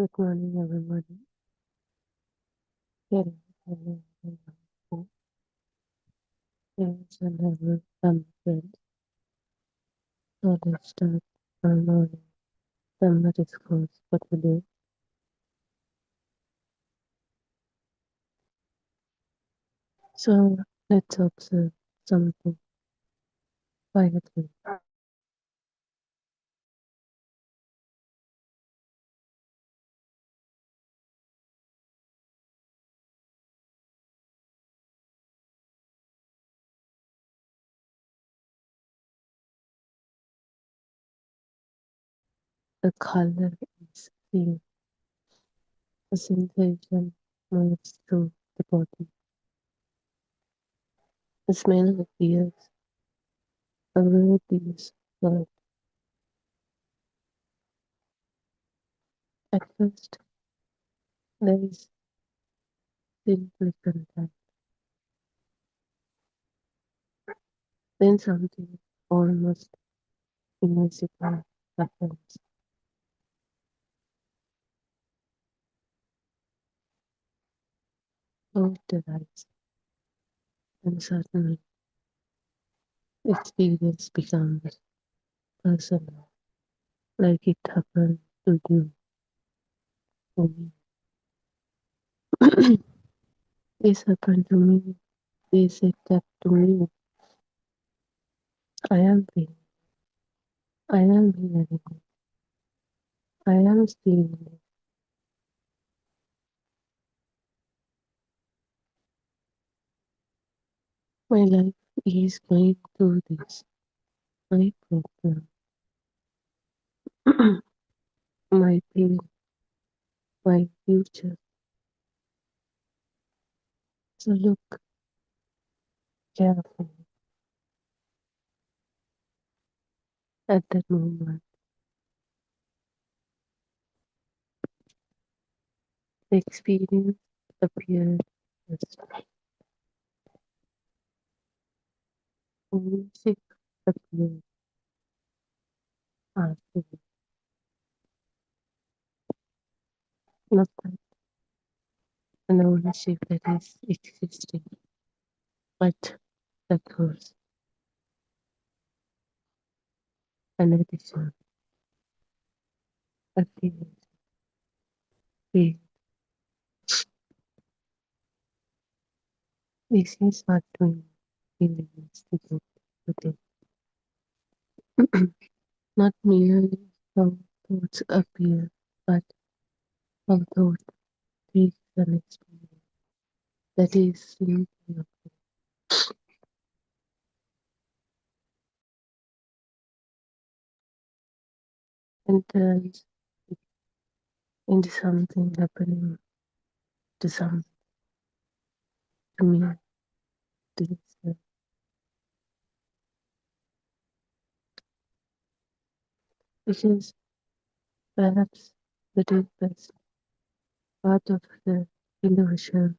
Good morning, everybody. Here is a Here's another thumbprint. So let's start our morning summer discourse for today. So let's observe something quietly. The color is seen. The sensation moves through the body. The smell appears. A word is heard. At first, there is simply contact. Then something almost invisible happens. Thought arises, and suddenly experience becomes personal, like it happened to you, to me. This happened to me. This said that to me. I am feeling. I am hearing it. I am seeing it. My life is going through this. My problem, my pain, my future. So look carefully at that moment. The experience appeared as music appeared after. Not that an ownership that is existing, but that was an addition, a feeling. This is what we really investigate today. Not merely how thoughts appear, but how thought takes an experience that is simply okay, and turns it into something happening to some, to me, to listener. Because perhaps the deepest part of the illusion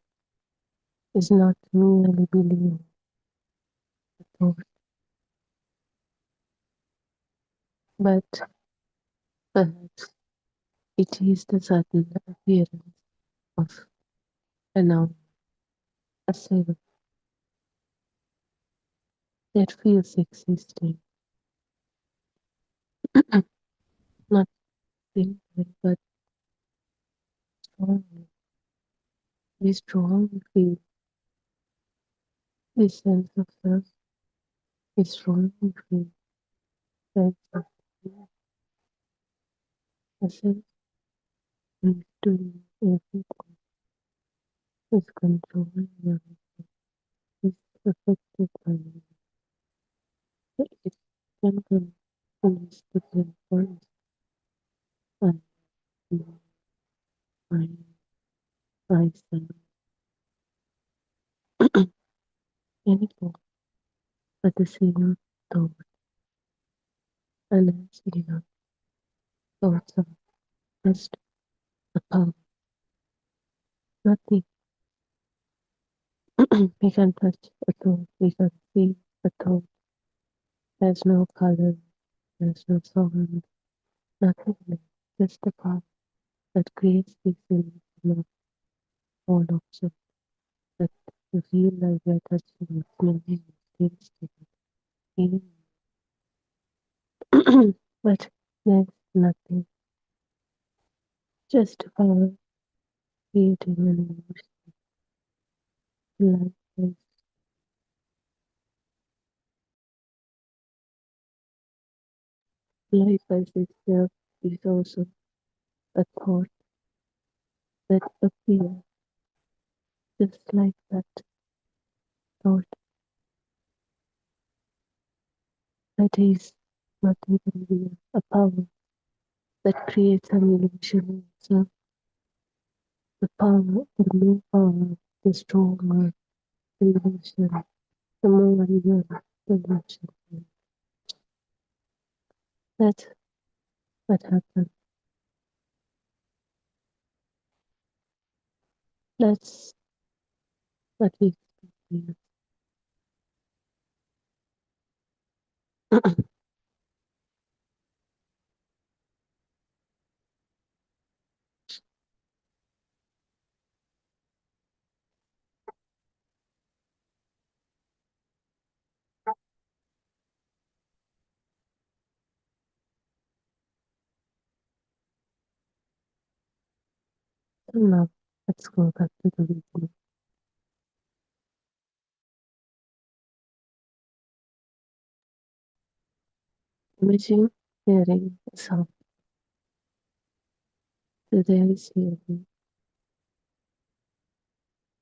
is not merely believing the thought, but perhaps it is the sudden appearance of a noun, a self that feels existing, not simply but strongly. We strongly feel this sense of self, we strongly feel sense of a self is doing everything, is controlling everything, is affected by it. It can come in its different forms and mind, myself, any form, but the same thought. And as we know, thoughts are just a power, nothing. We can touch a thought, we can see a thought. There's no color, there's no sound, nothing, just a power. that creates this illusion of all objects that you feel like you're touching, smelling, tasting, feeling. But there's nothing, just power creating an emotion. Life as itself is also a thought that appears just like that thought that is not even real, a power that creates an illusion. So the power, the more power, the stronger the illusion, the more real the illusion is. That's what happens. That's what we experience. So now let's go back to the beginning. Imagine hearing a sound. So there is hearing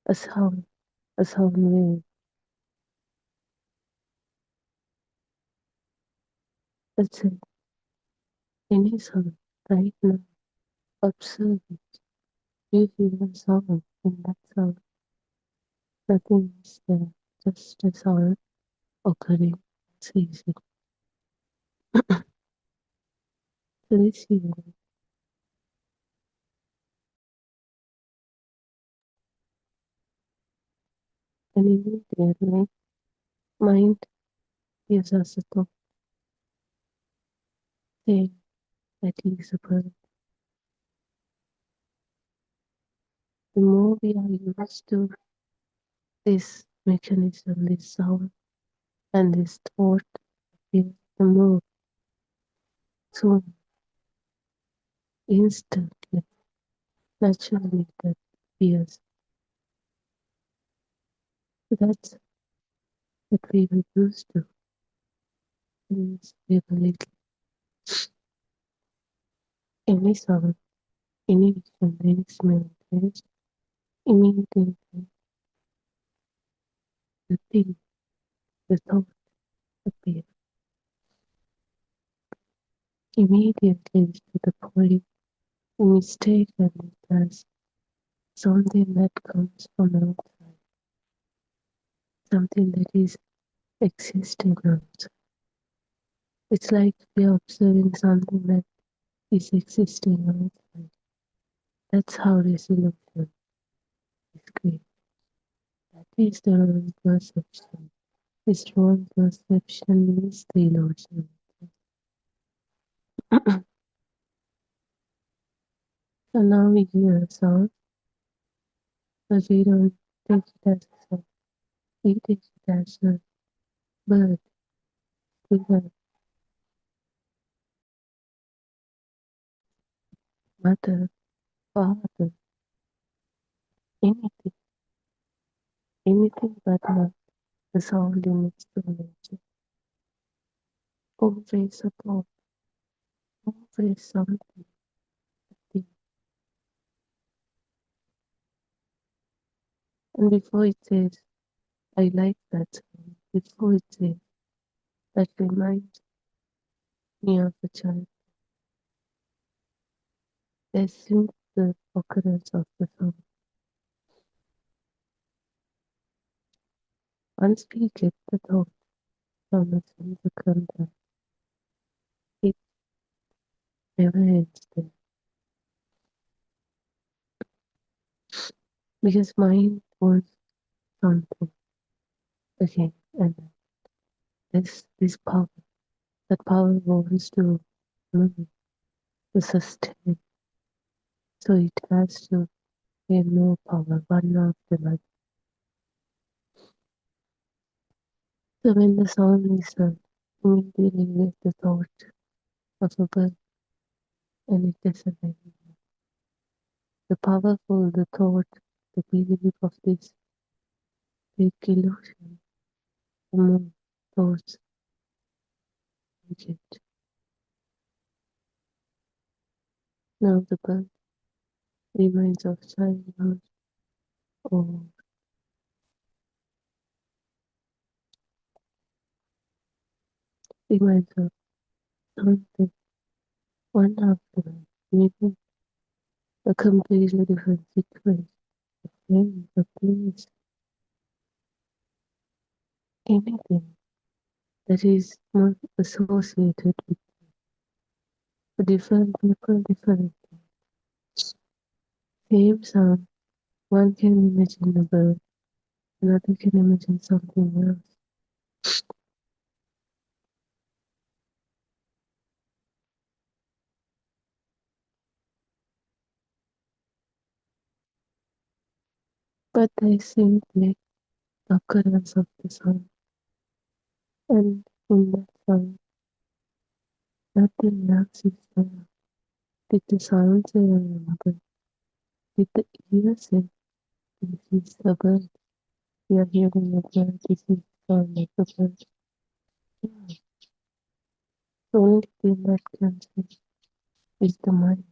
a sound wave. Let's say any sound right now. Observe it. You hear a sound in that sound. Nothing is there, just a sound occurring as easy. So this hearing, and immediately mind gives us a thought saying that is a bird. The more we are used to this mechanism, this sound, and this thought, the more soon, instantly, naturally that appears. So that's what we were used to. Is we believe any sound, any vision, any smell, taste, immediately the thing, the thought appears. Immediately to the point we mistaken it as something that comes from outside, something that is existing outside. It's like we are observing something that is existing outside. That's how this illusion is created. That is the wrong perception. This wrong perception is the illusion. So now we hear a sound, but we don't take it as a sound. We take it as a bird, squirrel, mother, father, anything, anything but not the sound in its true nature. Always a thought, always something. And before it says, I like that sound, before it says, that reminds me of a child, there's soon the occurrence of the sound. Once we get the thought from a single contact, it never ends there. Because mind wants something again, and this power, that power wants to move, to sustain, So it has to gain more power one after another. So when the sound is heard, immediately with the thought of a bird and it doesn't anymore. The powerful, the thought, the belief of this big illusion, the more thoughts reject. Now the bird reminds of childhood or reminds of something one after another, maybe a completely different situation, maybe a place, anything that is not associated with different people, different same sound. One can imagine a bird, another can imagine something else. But there is simply the occurrence of the sound, and in that sound, nothing else is there. Did the sound say another? Did the ear say this is a bird? We are hearing a bird, this is sound like a bird. Yeah. The only thing that can say is the mind.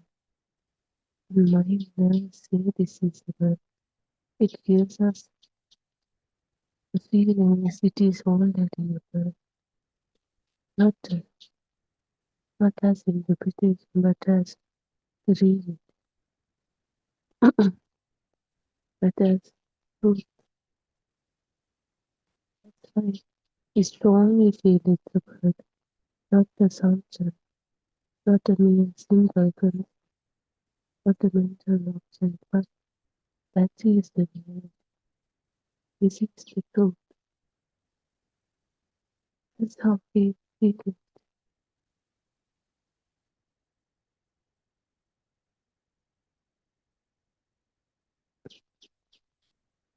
The mind never say this is a bird. It gives us the feeling as it is already a bird. Not, not as interpretation, but as the real, but as truth. That's why we strongly feel it's a bird, not the assumption, not a mere symbol, not a mental object, but that is the real. This is the truth. That's how we feel it.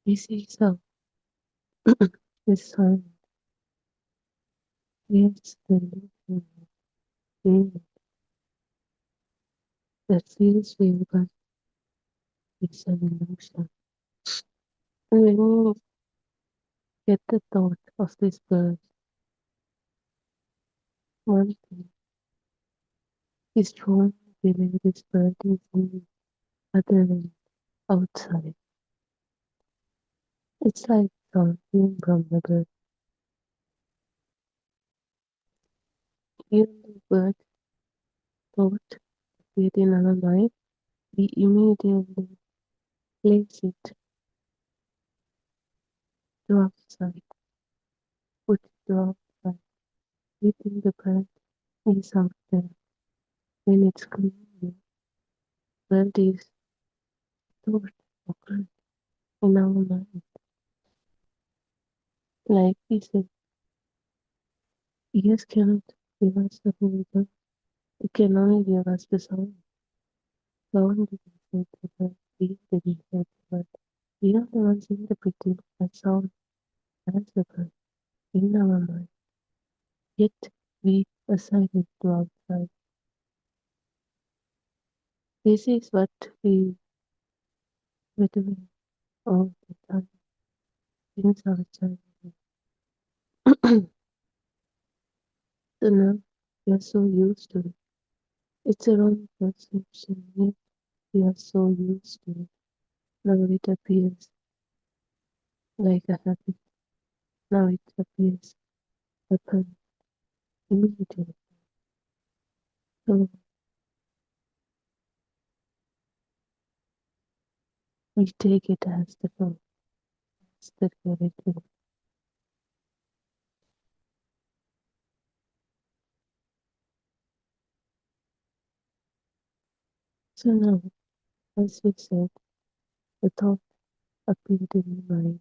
This is how the sound creates the illusion of real that feels real, but it's an illusion. And when you get the thought of this bird, one thing is strongly believe this bird is in other than outside. It's like something from the bird. Even the bird thought appeared in our mind, we immediately place it to outside, put it to outside. We think the bird is out there. When it's clearly bird is thought occurred in our mind. Like we said, ears cannot give us the whole bird. It can only give us the sound. Sound didn't say the bird. We didn't say the bird. We are the ones interpreting that sound as the bird in our mind. Yet we assign it to outside. This is what we were doing all the time since our childhood. So now we are so used to it. It's a wrong perception, yet we are so used to it. Now it appears like a habit. Now it appears upon immediately. So we take it as the fact, as the reality. So now, as we said, the thought appeared in the mind.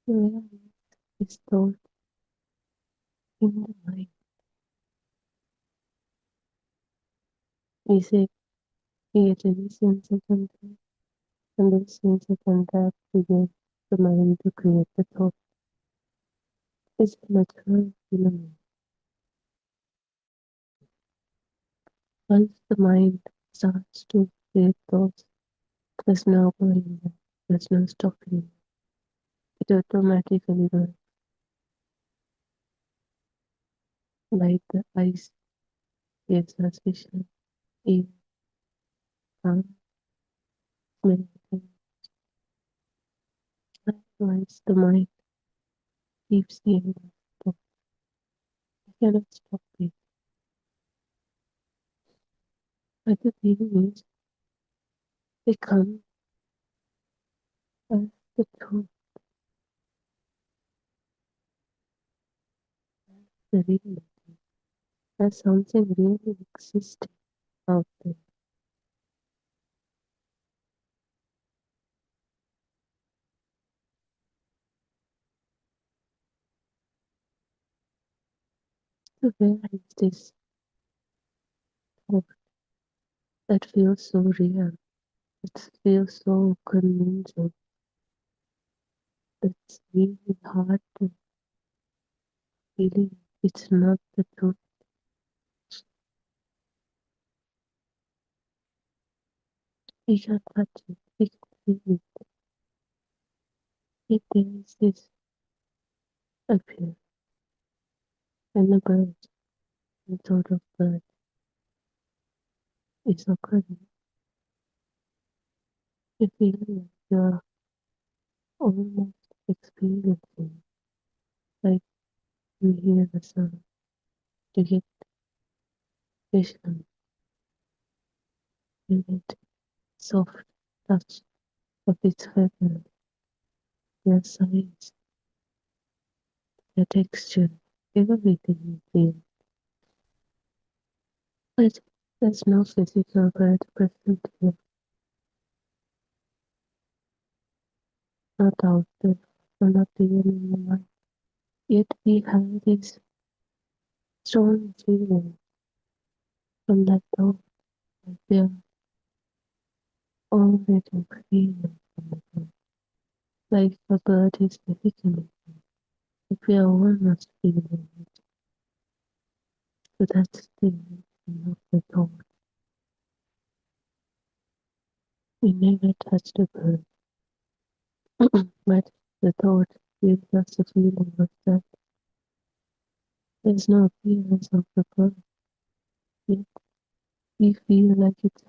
Where is thought in the mind? We say We get any sense of control, and this sense of contact begins the mind to create the thought. It's a natural phenomenon. Once the mind starts to create thoughts, there's no going back, there's no stopping. It automatically works like the ice gives us vision, ear, sound, smell, taste. Likewise, the mind keeps giving us thoughts. You cannot stop it. But the thing is, they come as the truth, the reality, as something really existing out there. So where is this thought that feels so real? It feels so convincing. It's really hard to believe it's not the truth. We can touch it, we can feel it. Yet there is this appear and the bird, the thought of bird is occurring. You feel like you're almost experiencing, like you hear the sound, you get vision, you get soft touch of its feather, their size, their texture, everything you feel. But there's no physical bird present here, not out there, or not even in the mind. Yet we have this strong feeling from that thought that we are already feeling from the thought. Like a bird is vehicle, if we are almost feeling it. So that's the emotion of the thought. We never touch the bird, but the thought gives us a feeling of that. There's no appearance of the bird, yet we feel like it's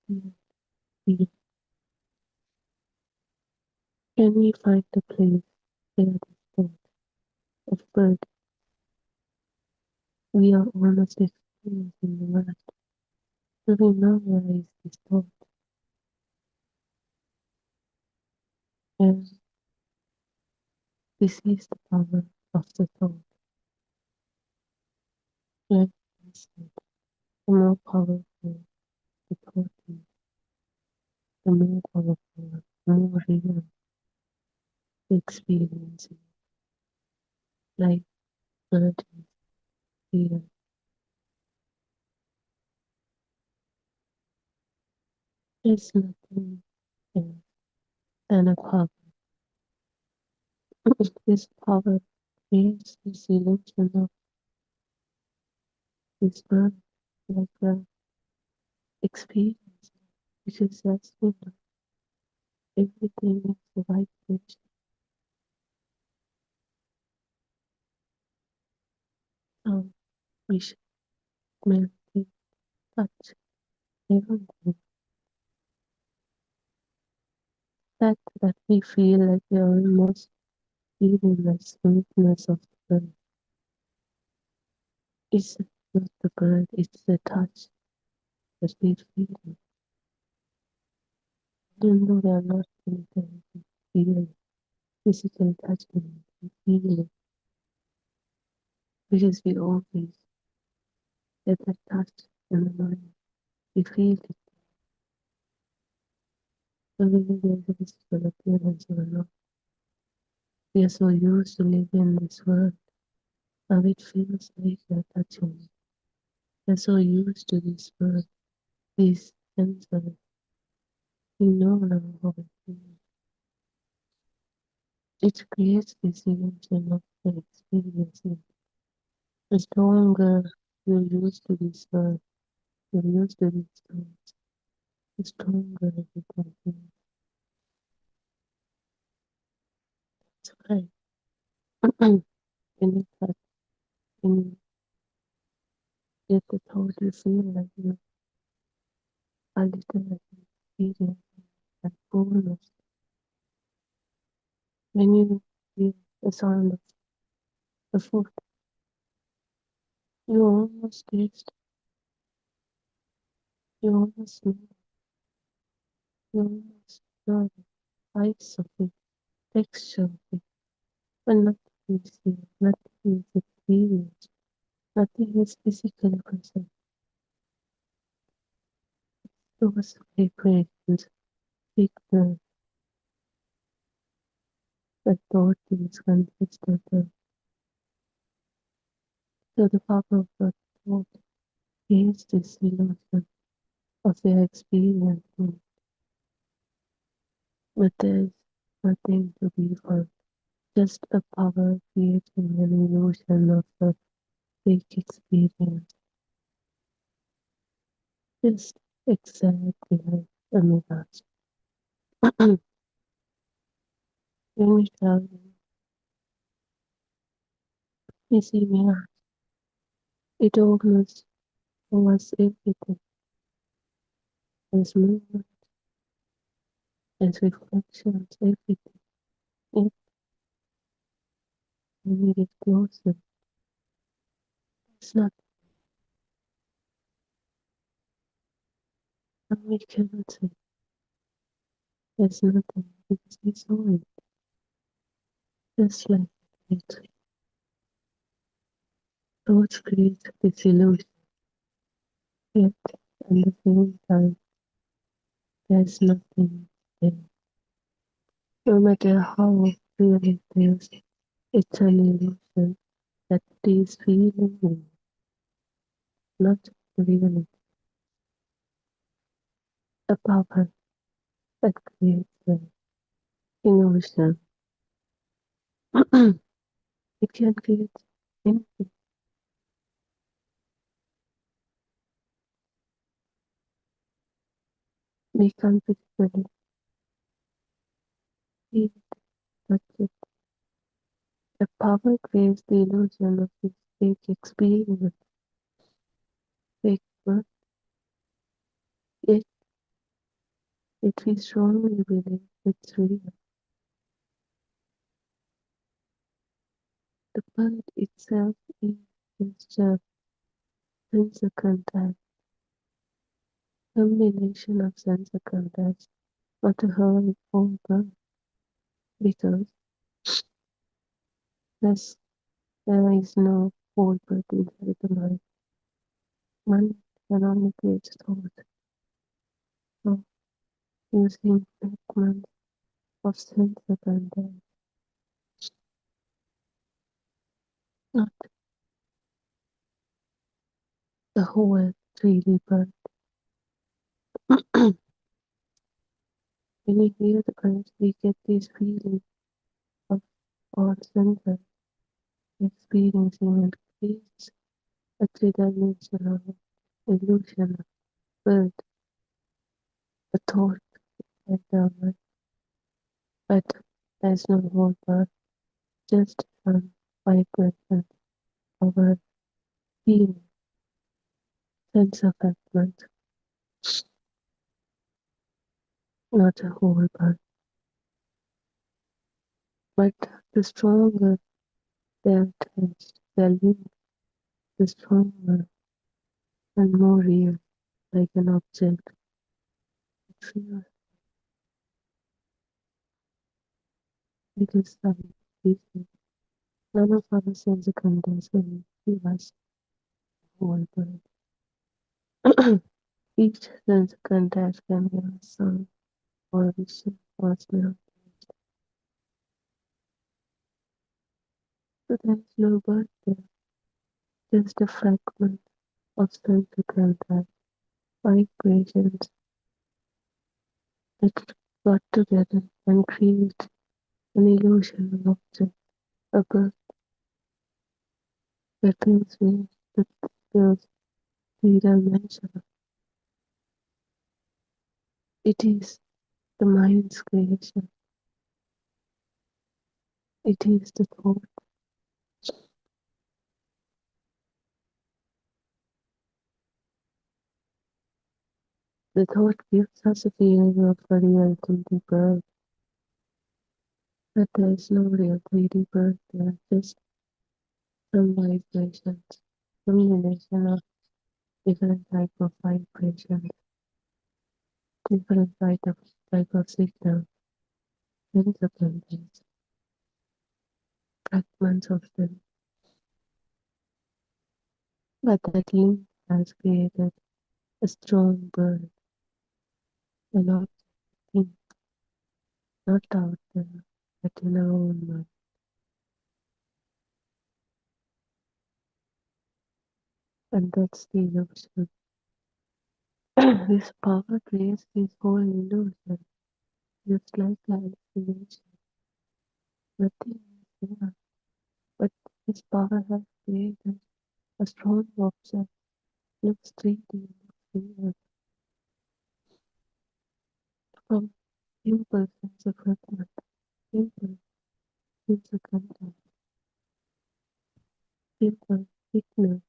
here. Can we find a place where this thought of bird we are almost experiencing the world? Do we normalize this thought? And this is the power of the thought. Like I said, the more powerful the thought is, the more powerful, the more real the experience is. Like bird is real. There's nothing else than a power. This power creates this illusion of this bird, like a experience, because that's when everything is the right place. Sound, vision, smell, taste, touch, everything. That we feel like we are almost feeling the sweetness of the bird. It's not the bird, it's the touch that we feel. Even though we are not physically feeling, physically touching it, we feel it because we always get that touch in the mind. We feel it. So whether there's a physical appearance or not, we are so used to living in this world, how it feels like you're touching it. We're so used to this world, this sensors. We know now how it feels. It creates this illusion of the experiencing. The stronger you're used to this word, you're used to these thoughts, the stronger it becomes. That's why when you touch, when you get the thought, you feel like you are literally experiencing that fullness. When you feel the sound of the food, you almost taste, you almost smell, you almost know the spice of it, texture of it, but nothing is here, nothing is experienced, nothing is physically present. Those vibrations signal that thought is consistent so the power of the thought creates this illusion of their experience, but there's nothing to be found. Just a power creating an illusion of a fake experience. Just exactly like a mirage. When we travel, we see mirage. It almost covers everything. There's movement, there's reflections, everything. Yet when we get closer, it's not, and we cannot say there's nothing because we saw it. Just like it. Thoughts create this illusion, yet at the same time, there's nothing there. No matter how real it feels, it's an illusion that is feeling real, not really a power that creates the illusion. It can create anything. We can physically see it, touch it. The power creates the illusion of this fake experience, fake birth. Yet, if we strongly believe it's real, the bird itself is just a sensor contact, combination of sensor contacts, not a whole bird, because there's, there is no whole bird inside the mind. Mind can only create thought. So, using fragments of sensor contacts, not the whole 3D bird. When we hear the birds, we get this feeling of all sensors experiencing and creates a three-dimensional illusion of bird, a thought like the but there's no whole bird, just some vibration of a feeling, sense of fragment, not a whole bird. But the stronger they're attached, they're linked, the stronger and more real, like an object. It feels because of reason. None of our sense contents will give us whole bird. Each sense contact can give us sound or vision or smell. So there's no bird there, just a fragment of sense contact, vibrations, that got together and create an illusion of object, a bird that feels real, that feels three-dimensional. It is the mind's creation. It is the thought. The thought gives us a feeling of a real 3D bird, but there is no real 3D bird there, just some vibrations, combination of different type of vibrations, different type of signals, sensibilities, fragments of them. But that link has created a strong bird, an object not out there, but in our own mind. And that's the illusion. This power creates this whole illusion, just like hallucination. Nothing is there, but this power has created a strong object, looks 3D, looks real, from simple sense of fragment, simple sense of content, simple signal.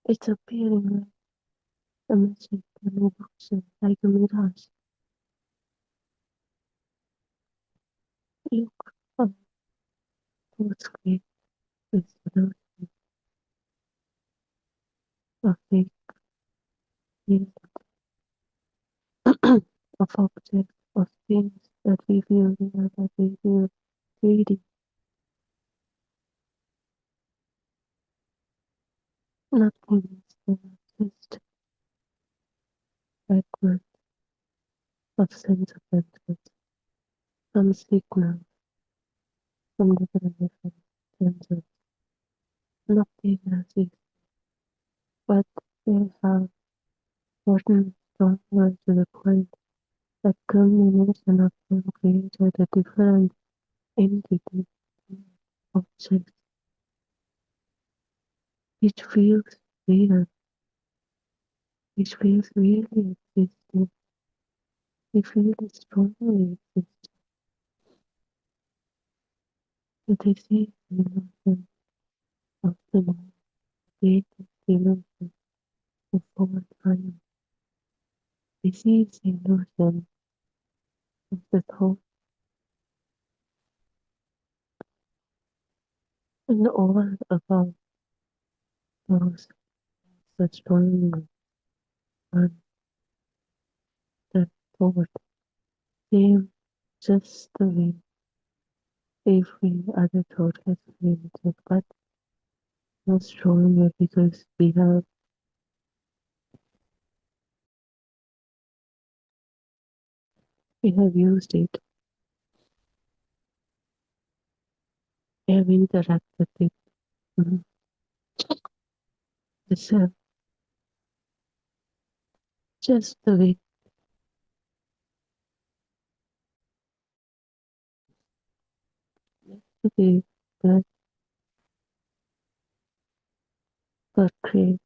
It's appearing like a magic, an illusion, like a mirage. Look how thoughts create this illusion of fake real, of objects, of things that we feel real, that we feel 3D. Nothing is there, just fragment of sense of interest, some signal from different senses. Nothing else is, but they have gotten stronger to the point that combination of them created a different entity, object, which feels real, which feels really existing, we feel strongly existing. So this is the illusion of the mind, created the illusion of forward time. This is the illusion of the thought and all about those that strongly on that thought came just the way every other thought has created, but not stronger because we have used it, we have interacted with mm, the self just the way that got created,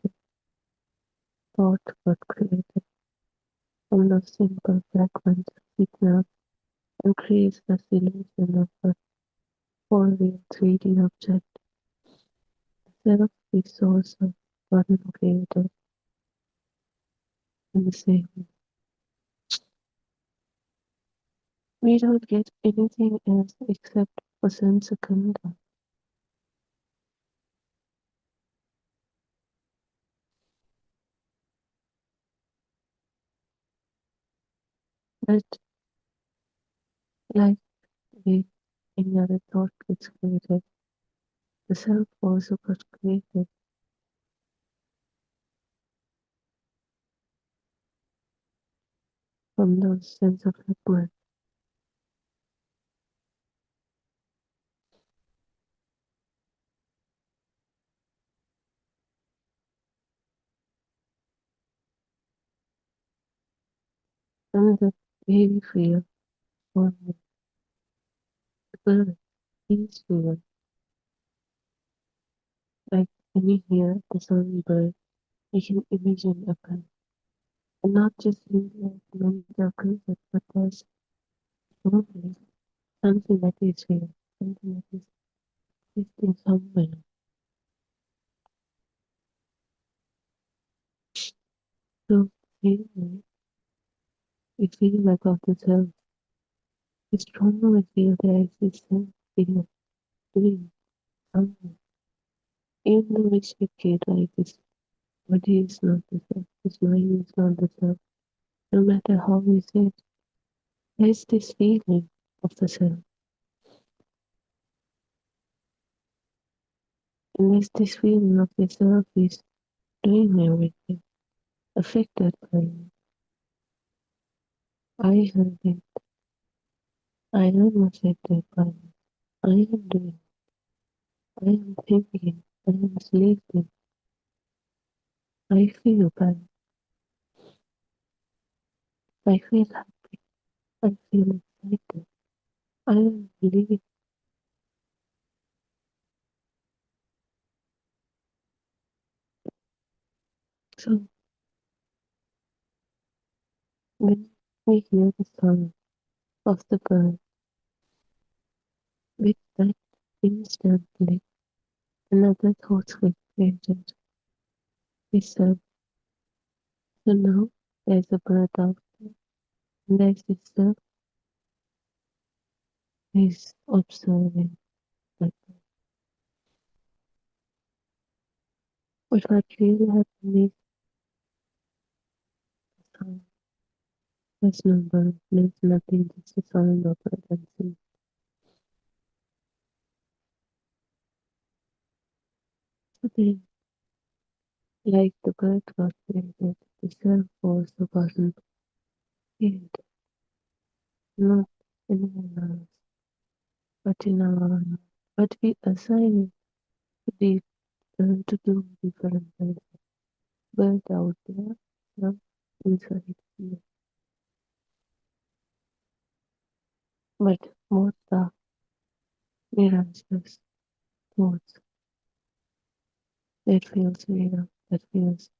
thought got created from those simple fragments of signal and creates the illusion of a whole real 3D object. Self is source of one created in the same way. We don't get anything else except for sense of contact. But like with any other thought gets created, the self also got created from those sense of fragments. and the way we feel for the bird is real. Like when you hear the songbird, you can imagine a bird, and not just in the mental concept, but as only something that is real, something that is existing somewhere. So feeling, we feel like of the self, we strongly feel their existence in doing something. Even though we shake it like this body is not the self, this mind is not the self, no matter how we say it, there's this feeling of the self. And there's this feeling of the self is doing everything, affected by it. I heard it, I am affected by it, I am doing, I am thinking, I am sleeping, I feel bad, I feel happy, I feel excited, I am living. So when we hear the sound of the bird, with that instantly another thought was created. We said, so now there's a bird out there, and there's this self is observing that. But what really happened is the sound. There's no bird, there's nothing, just the sound of a dancing. So then, like the bird got created, the self also wasn't created, not anyone else, but in our, but we assign to be to do different things. Bird out there, self inside here. But more the miraculous thoughts that feels real, that feels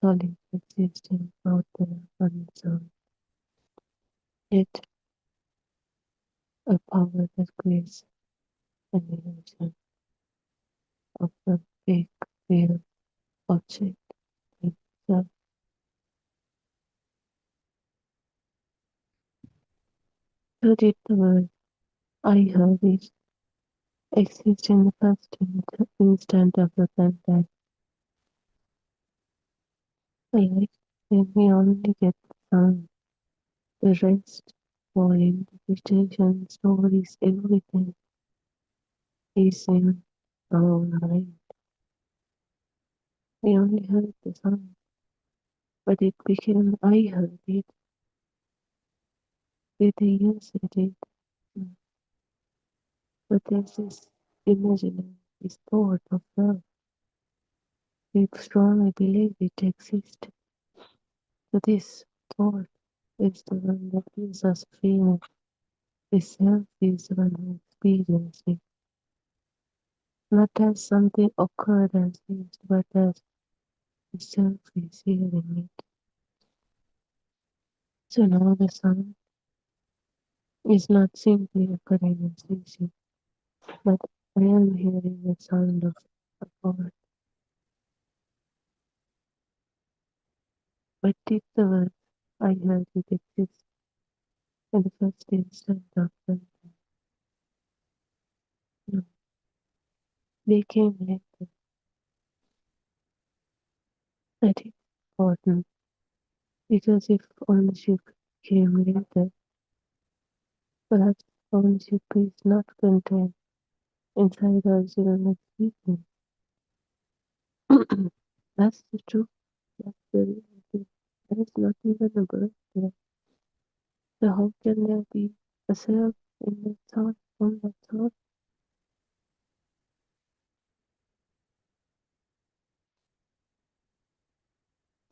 solid, existing out there on its own. Yet a power that creates an illusion of a big, real object itself. So did the word I heard it exist in the first instant of the contact. Like when we only get the sound, the rest, for interpretation, stories, everything is in our mind. We only heard the sound, but it became I heard it with the years I did. But there's this imaginary, this thought of love. We strongly believe it exists. So this thought is the one that gives us feeling. This self is the one who experiences it, not as something occurred as is, but as the self is hearing it. So now the sound is not simply occurring and ceasing, but I am hearing the sound of a word. But did the words I heard it exist in the first instant of them? No, they came later. I think important because if ownership came later, perhaps ownership is not contained inside original experience. That's the truth. That's the reality. There is not even a birth there. So how can there be a self in that thought, on that thought?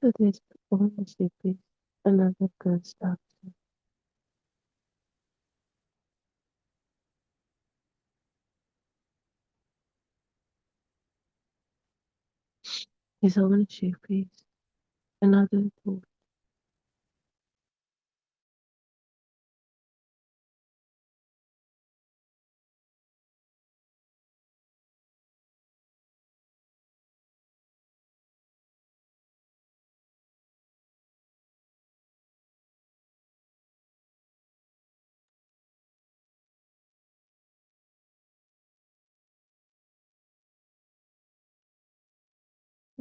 So there's ownership is. another construction. His ownership is another thought.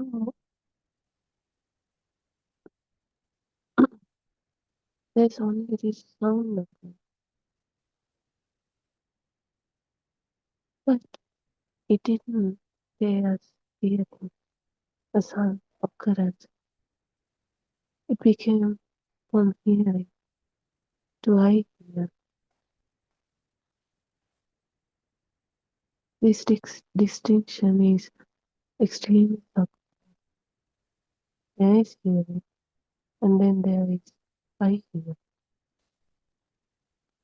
No, there's only this sound of it, but it didn't stay as hearing, a sound occurrence. It became from hearing to I hear. This distinction is extremely subtle. There is hearing, and then there is I hear.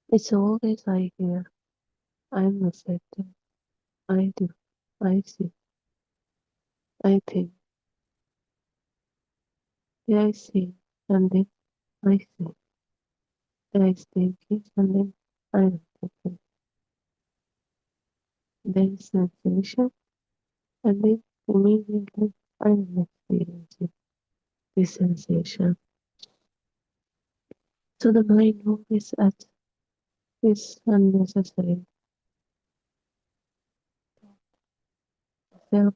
It's always I hear. I'm receptive. I do. I see. I think. There is seeing, and then I see. There is thinking, and then I am thinking. There is sensation, and then immediately I am experiencing this sensation. So the mind always acts this unnecessary self-center.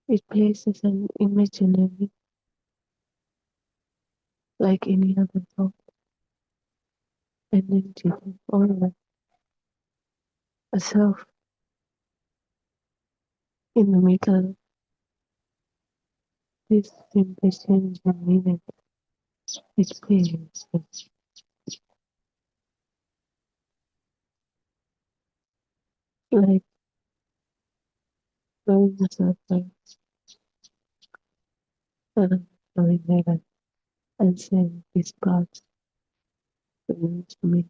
It places an imaginary, like any other thought, energy, or a self in the middle of this simple change in event experience. Like throwing yourself out and throwing heaven and saying these parts belong to me.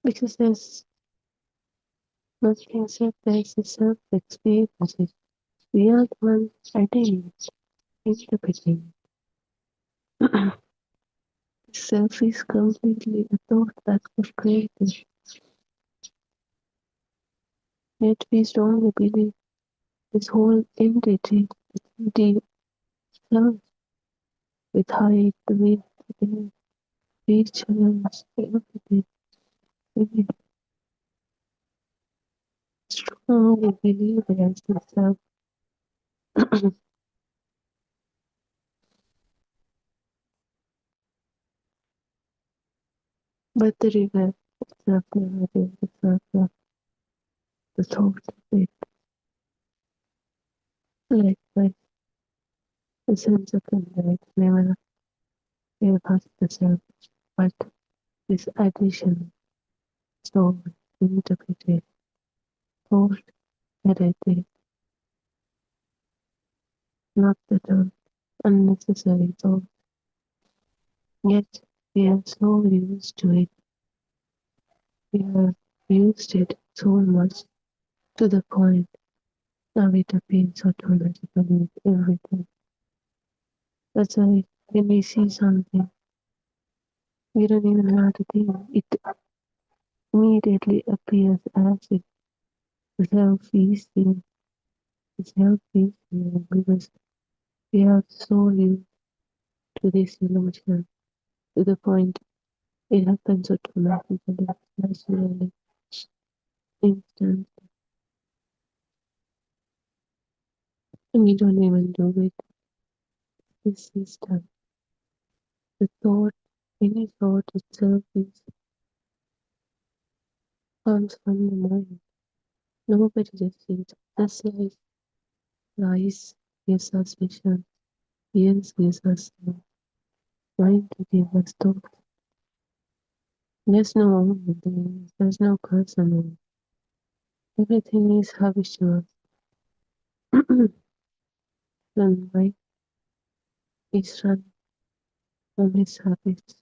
Because there's nothing said, there's a self experience. We are the ones writing, interpreting. Self is completely a thought that was created. Yet we strongly believe this whole entity, the self, with height, width, depth, features, everything. We strongly believe there's a self. But the river itself never is the circle, the thought of it. Likewise, the sense of the light never gave us the self, but this addition, soul, interpreted, thought, heredity, not the thought, unnecessary thought. Yet we are so used to it. We have used it so much to the point now it appears automatically with everything. That's why when we see something, we don't even have to think. It immediately appears as if the self is seen, the self is here, because we are so used to this illusion to the point it happens automatically, naturally, instantly, and we don't even do it. This system, the thought, any thought itself is comes from the mind. Nobody just thinks. That's like lies, your suspicion. Fears gives us the mind to give us thoughts. There's no thing, there's no personal. Everything is habitual. The mind is run from his habits.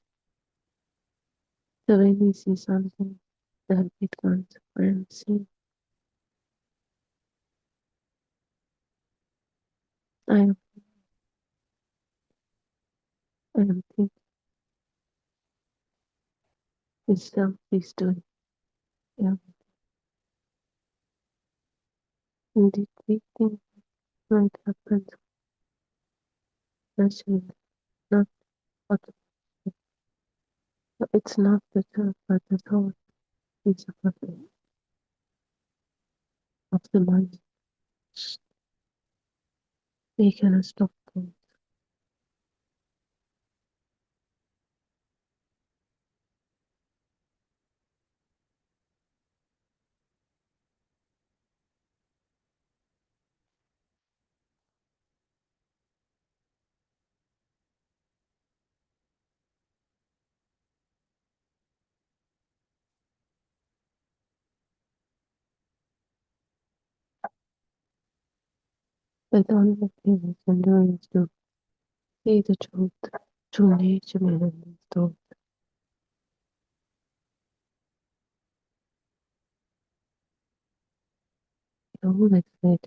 So when we see something, the habit comes and see. I am thinking itself is doing. Yeah. Indeed, we think might happen naturally, not automatically. It's not the truth, but the thought is a puppet of the mind. We cannot stop them. But the only thing we can do is to see the truth, true nature behind these thoughts. I always said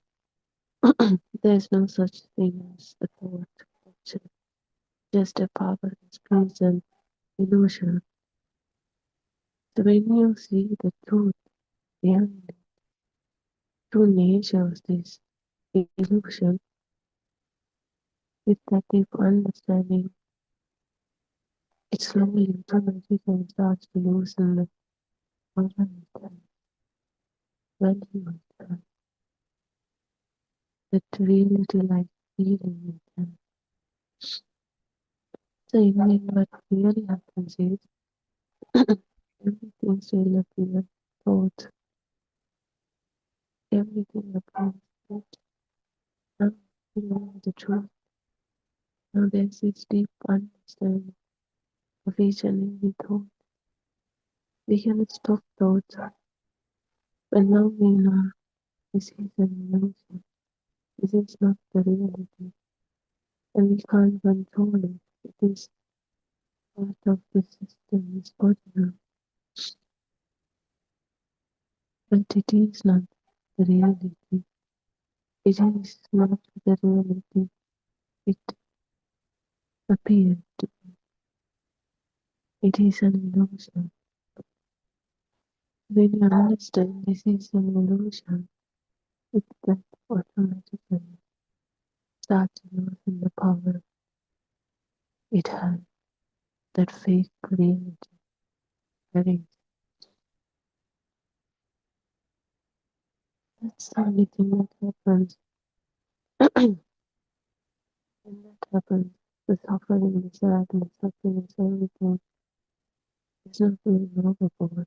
there's no such thing as the thought, actually, just a powerless prison illusion. So when you see the truth behind the true nature of this illusion, with that deep understanding, it slowly automatically starts to loosen the problem of time, value of time, that reality like feeling with time. So in the end, what really happens is everything still appears thought, everything appears thought. Now you know the truth. Now there's this deep understanding of each and every thought. We cannot stop thoughts, but now we know this is an illusion. This is not the reality, and we can't control it. It is part of the system, is body now, but it is not the reality. It is not the reality. It appears to be. It is an illusion. When you understand this is an illusion, it that automatically starts to loosen the power it has, that fake reality carries. That's the only thing that happens. When that happens, the suffering, the sadness, happiness, everything is not going overboard.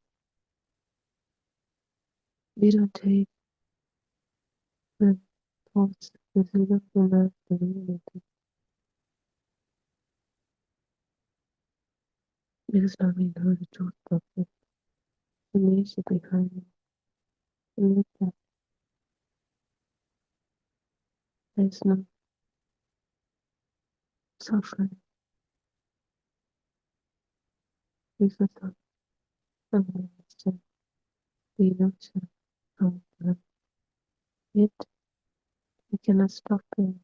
We don't take the thoughts, the illusion as the reality, because now we know the truth of it, the nature behind it, and with that, there's no suffering because of understand the illusion of the yet we cannot stop it.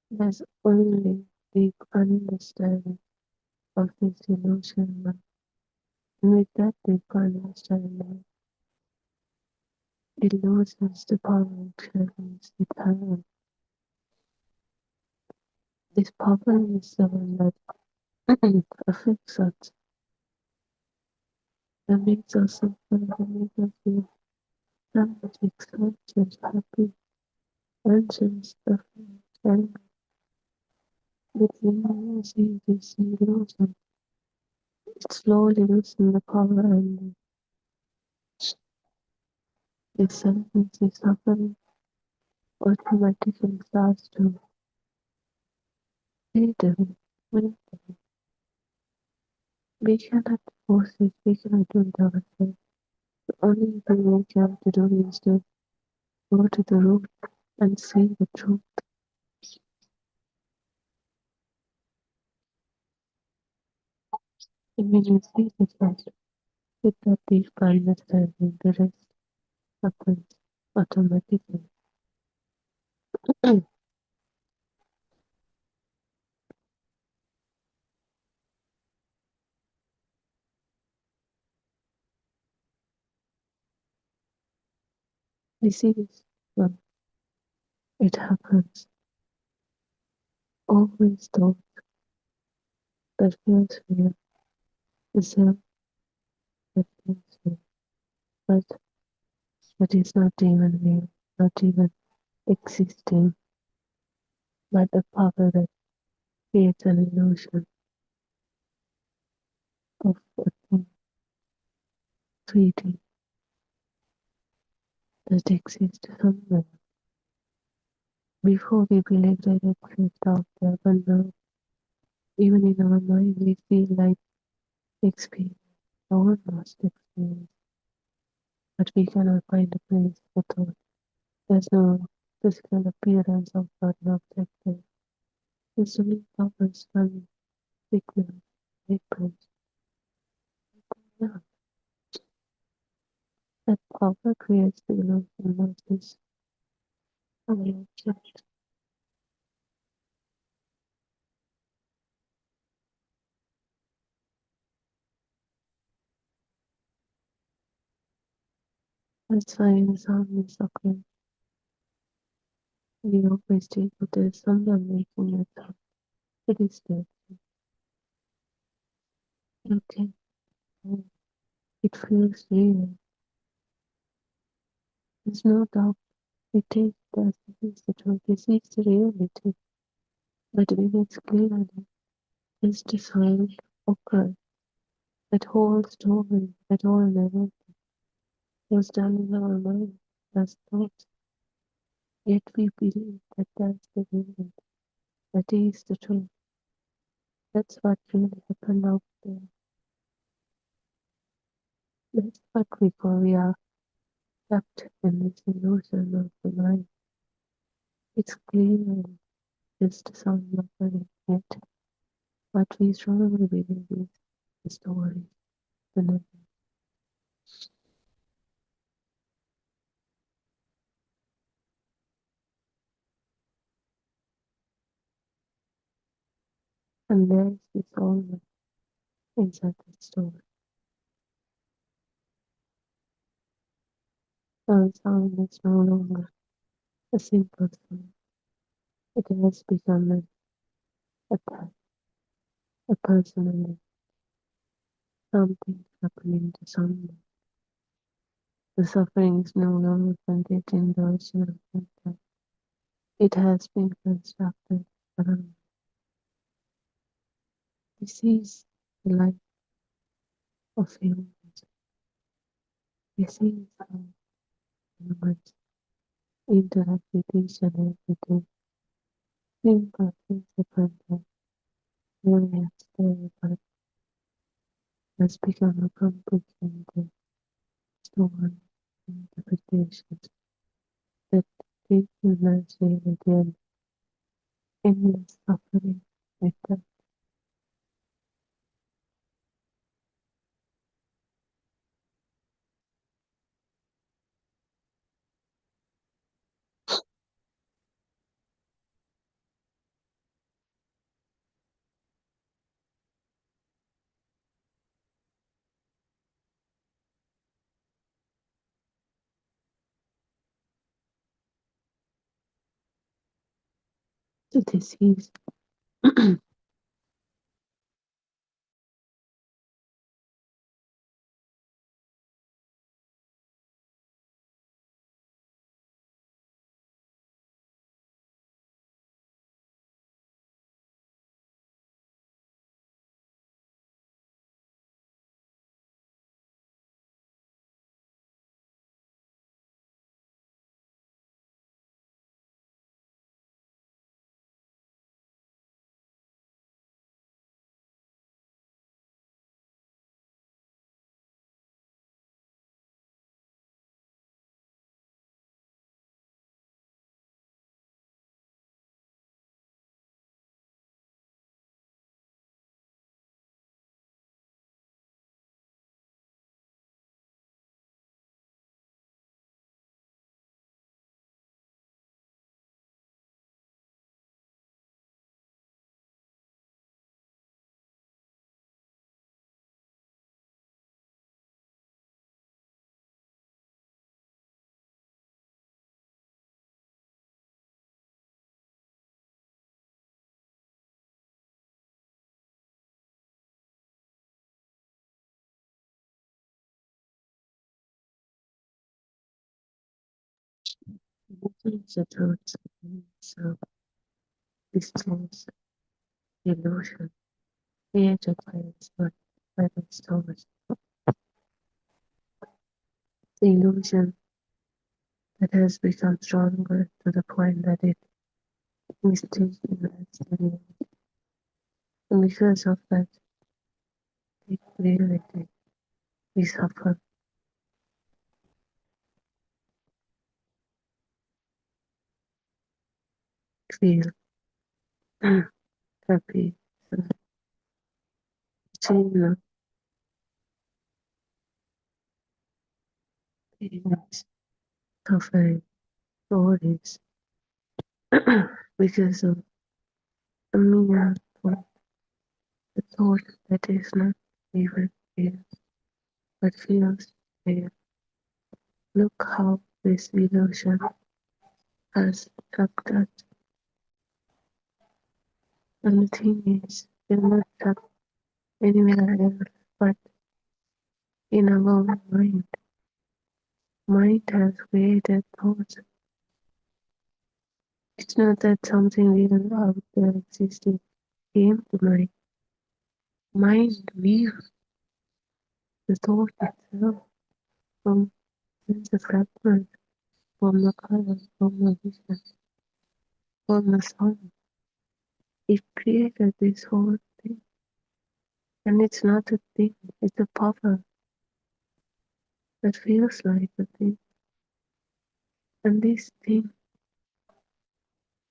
There's only deep understanding of this illusion, and with that deep understanding, it loses the power it carries. It has. This power is the one that affects us, that makes us suffer, that makes us feel sad, excited, happy, anxious, suffering, and but when you see this illusion, it slowly loses the power and the sadness, the suffering automatically starts to creative. We, we cannot force it, we cannot do it ourselves. The only thing we can to do is to go to the root and see the truth. And when you see the truth, with that deep understanding, the rest happens automatically. We see this when it happens. Always thought that feels real, the self that feels real, but that is not even real, not even existing, but the power that creates an illusion of a thing, 3D, that exists somewhere. Before we believed that it exists out there, but now, even in our mind, we feel like experience, our lost experience, but we cannot find a place for thought. There's no physical appearance of body object there. There's only power, sun, signal, vibrance. Yeah, that power creates the illusion of this object. That's why in sound is occurring. We always think that there's someone making it up. It is there. Okay. It feels real. There's no doubt. We take that this is the truth. This is the reality. But when it's clearly just defined occur, that whole story, that whole narrative was done in our mind as thoughts. Yet we believe that that's the reality. That is the truth. That's what really happened out there. That's what we call we are trapped in this illusion of the mind. It's clearly just some offering yet. What we strongly believe is the story, the narrative. And there's this all inside the story. So sound is no longer a simple sound. It has become a path, a personal something happening to someone. The suffering is no longer contained in the original content. It has been constructed around. This is the life of humans. This is how humans interact with each and every day. Simple principle that millions there but has become a complicated story interpretations that take humans reality and endless suffering with them. So this is Looking at the truth so distorts illusion created by its word, by the stories. The illusion that has become stronger to the point that it mistaken as the reality. And because of that deep reality, we suffer, feel happy, sad, change, feelings, suffering, worries, because of a mere thought, the thought that is not even real, but feels real. Look how this illusion has trapped us. And the thing is, we're not trapped anywhere else but in our own mind. Mind has created thoughts. It's not that something real out there existing came to mind. Mind views the thought itself from sense fragments, from the color, from the vision, from the sound. It created this whole thing. And it's not a thing, it's a power that feels like a thing. And this thing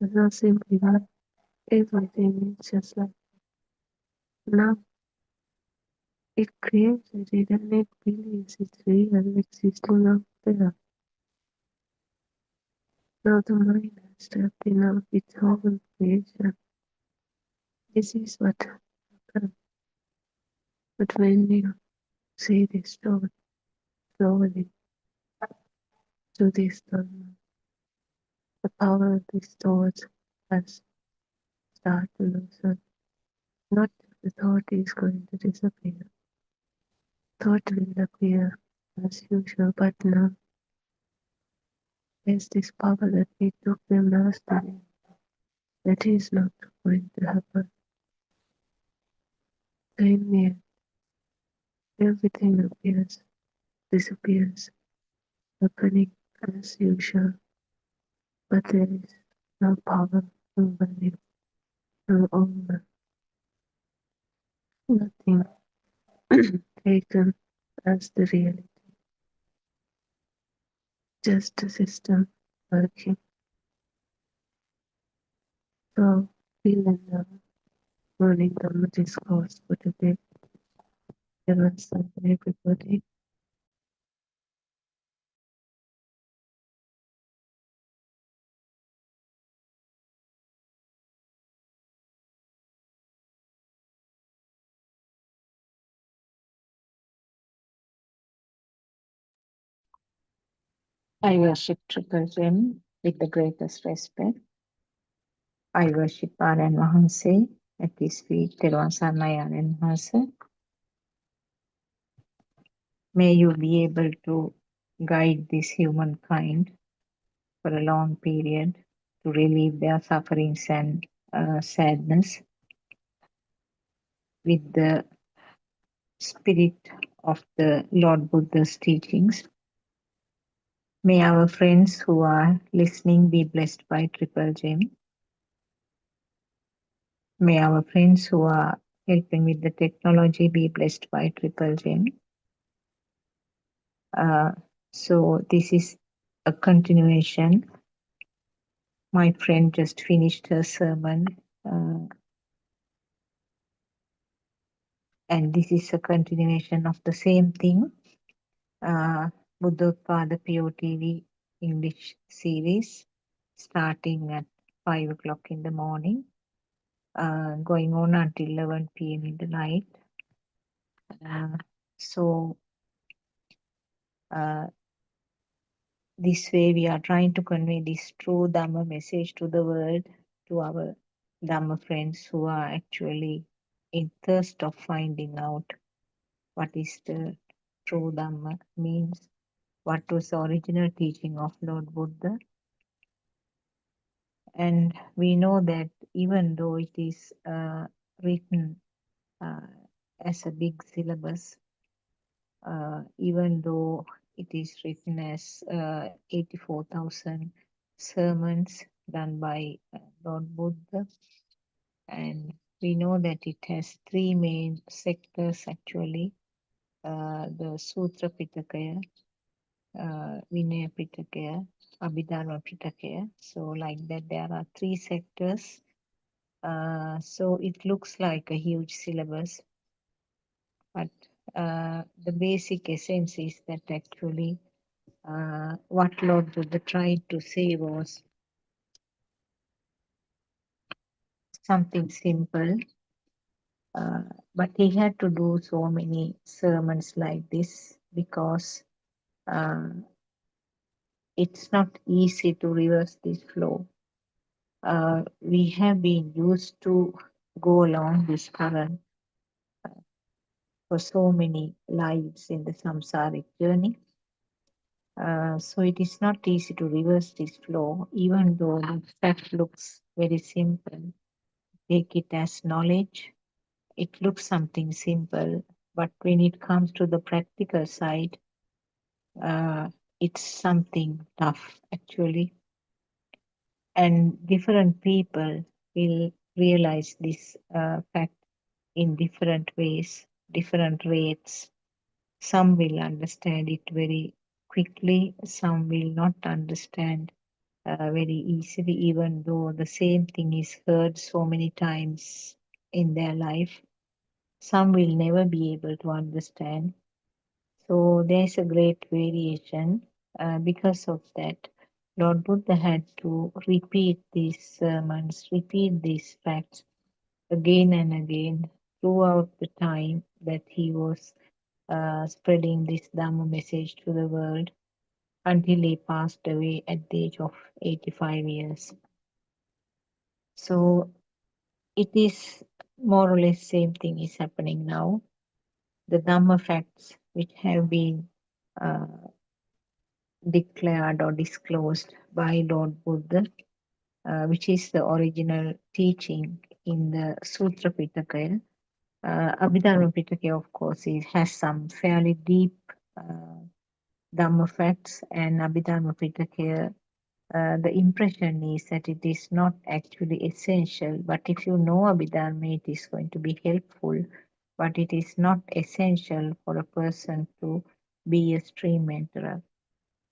is not simply like everything, it's just like now it created it and it believes it's real existing out there. Now the mind has stepped in of its own creation. This is what happens. But when you see this story slowly to this Dharma, the power of these thoughts has started to loosen. Not the thought is going to disappear. Thought will appear as usual, but now there's this power that we took the mastery. That is not going to happen. In the end, everything appears, disappears, happening as usual, but there is no power, no value, no owner, nothing taken as the reality, just a system working. So, feeling the morning Dhamma discourse for today, everybody. I worship Triple Gem with the greatest respect. I worship ආරයන් වහන්සේ at his feet, තෙරුවන් සරණයි ආරයන් වහන්සේ. May you be able to guide this humankind for a long period to relieve their sufferings and sadness with the spirit of the Lord Buddha's teachings. May our friends who are listening be blessed by Triple Gem. May our friends who are helping with the technology be blessed by Triple Gem. So this is a continuation. My friend just finished her sermon, and this is a continuation of the same thing. Buddothpado PeoTV English series, starting at 5 o'clock in the morning, going on until 11 p.m. in the night. So this way we are trying to convey this true Dhamma message to the world, to our Dhamma friends who are actually in thirst of finding out what is the true Dhamma means, what was the original teaching of Lord Buddha, And we know that even though it is written uh, as a big syllabus, even though it is written as 84,000 sermons done by Lord Buddha, and we know that it has three main sectors actually, the Sutra Pitakaya, Vinaya Pitakaya, Abhidharma Pitakaya. So like that, there are three sectors. So it looks like a huge syllabus, but the basic essence is that actually what Lord Buddha tried to say was something simple, uh, but he had to do so many sermons like this because uh, it's not easy to reverse this flow. We have been used to go along this current for so many lives in the samsaric journey. So it is not easy to reverse this flow, even though the fact looks very simple. Take it as knowledge. It looks something simple, but when it comes to the practical side, uh, it's something tough actually. And different people will realize this fact in different ways, different rates. Some will understand it very quickly, some will not understand very easily, even though the same thing is heard so many times in their life. Some will never be able to understand. So there's a great variation. Because of that, Lord Buddha had to repeat these sermons, repeat these facts again and again throughout the time that he was spreading this Dhamma message to the world until he passed away at the age of 85 years. So it is more or less same thing is happening now. The Dhamma facts which have been uh, declared or disclosed by Lord Buddha, which is the original teaching in the Sutra Pitakaya. Abhidharma Pitaka, of course, it has some fairly deep Dhamma facts, and Abhidharma Pitaka, the impression is that it is not actually essential. But if you know Abhidharma, it is going to be helpful. But it is not essential for a person to be a stream mentor,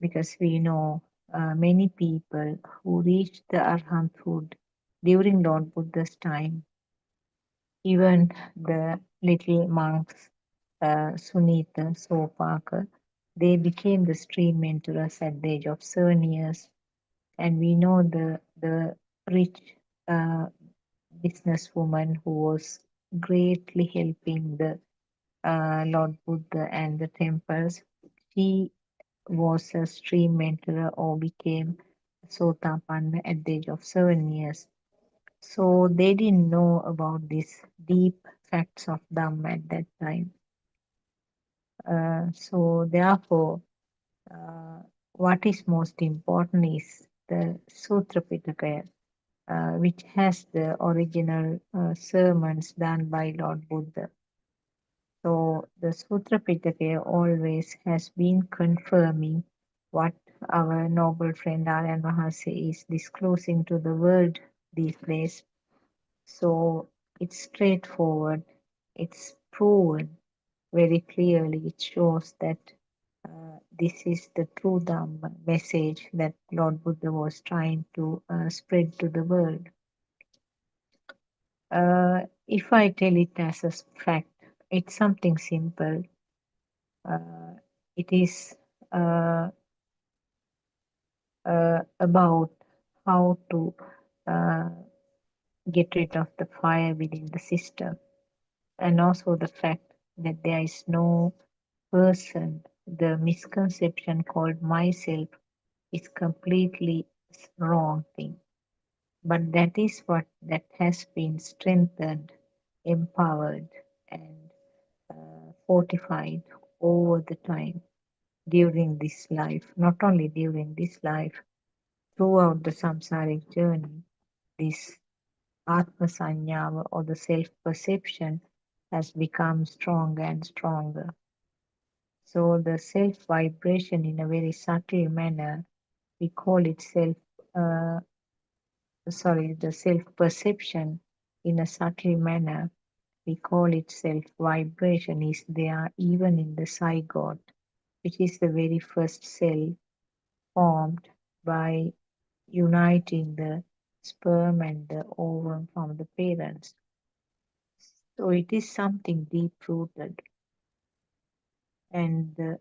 because we know many people who reached the Arhanthood during Lord Buddha's time, even the little monks, Sunita, Sopaka, they became the stream mentors at the age of 7 years. And we know the rich uh, businesswoman who was greatly helping the Lord Buddha and the temples. She was a stream mentor or became Sotapanna at the age of 7 years. So they didn't know about these deep facts of Dhamma at that time. So therefore, uh, what is most important is the Sutra Pitaka, which has the original sermons done by Lord Buddha. So the Sutra Pitaka always has been confirming what our noble friend Aryan Mahasi is disclosing to the world these days. So it's straightforward, it's proven very clearly. It shows that this is the true Dhamma message that Lord Buddha was trying to spread to the world. If I tell it as a fact, it's something simple. It is uh, about how to uh, get rid of the fire within the system, and also the fact that there is no person. The misconception called myself is completely wrong thing, but that is what that has been strengthened, empowered, and fortified over the time during this life, not only during this life, throughout the samsaric journey. this Atma Sanyava or the self perception has become stronger and stronger. So the self vibration in a very subtle manner, we call it uh, the self perception in a subtle manner, we call it self vibration, is there even in the zygote, which is the very first cell formed by uniting the sperm and the ovum from the parents. So it is something deep rooted. And the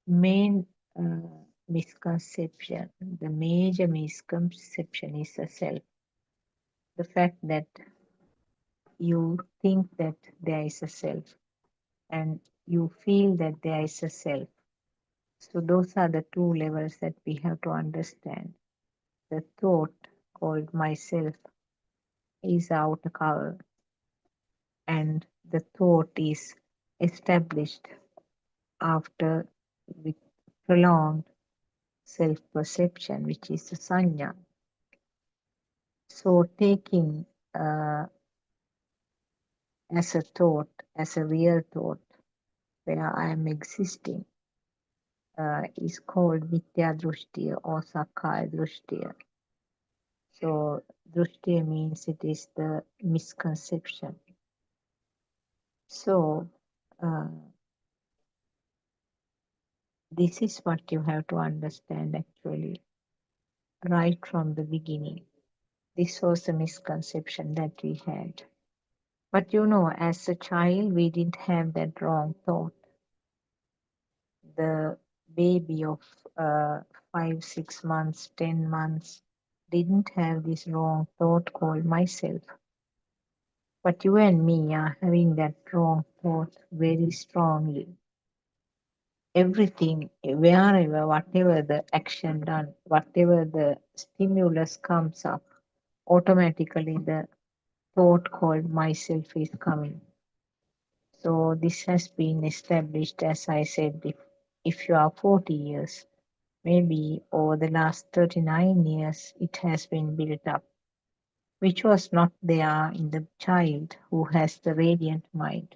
main misconception, the major misconception is the self. The fact that you think that there is a self and you feel that there is a self. So those are the two levels that we have to understand. The thought called myself is outer cover, and the thought is established after with prolonged self perception, which is the sanya. So, taking as a thought, as a real thought, where I am existing, is called Mithya Drushtiya or Sakkaya Drushtiya. So, Drushtiya means it is the misconception. So, uh, this is what you have to understand actually, right from the beginning. This was the misconception that we had. But as a child, we didn't have that wrong thought. The baby of uh, 5, 6 months, 10 months didn't have this wrong thought called myself. But you and me are having that wrong thought very strongly. Everything, wherever, whatever the action done, whatever the stimulus comes up, automatically the thought called myself is coming. So this has been established, as I said, if you are 40 years, maybe over the last 39 years, it has been built up, which was not there in the child who has the radiant mind.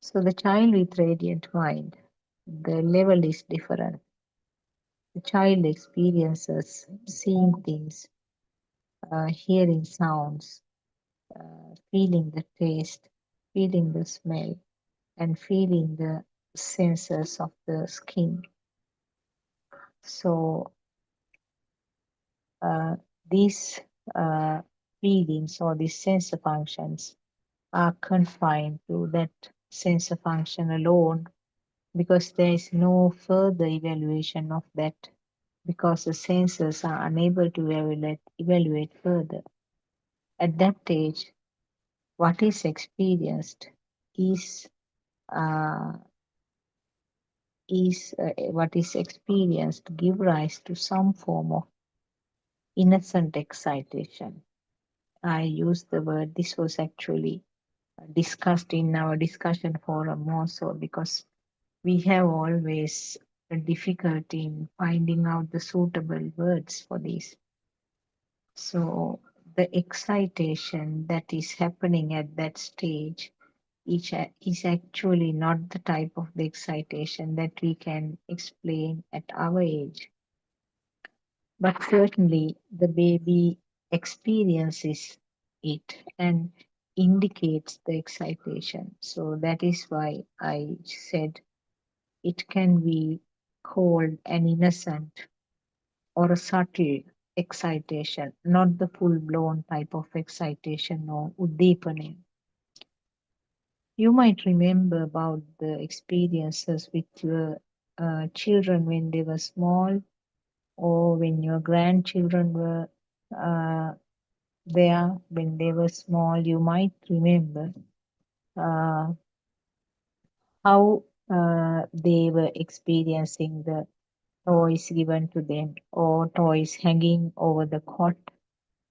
So the child with radiant mind, the level is different. The child experiences seeing things, hearing sounds, feeling the taste, feeling the smell, and feeling the senses of the skin. So uh, these uh, feelings or these sensor functions are confined to that sensor function alone because there is no further evaluation of that because the sensors are unable to evaluate further. At that stage, what is experienced is uh, what is experienced give rise to some form of innocent excitation. I use the word, this was actually discussed in our discussion forum also because we have always a difficulty in finding out the suitable words for this. So the excitation that is happening at that stage is actually not the type of the excitation that we can explain at our age. But certainly the baby experiences it and indicates the excitation. So that is why I said it can be called an innocent or a subtle excitation, not the full blown type of excitation or uddipana. You might remember about the experiences with your children when they were small or when your grandchildren were uh, there when they were small. You might remember uh, how they were experiencing the toys given to them or toys hanging over the cot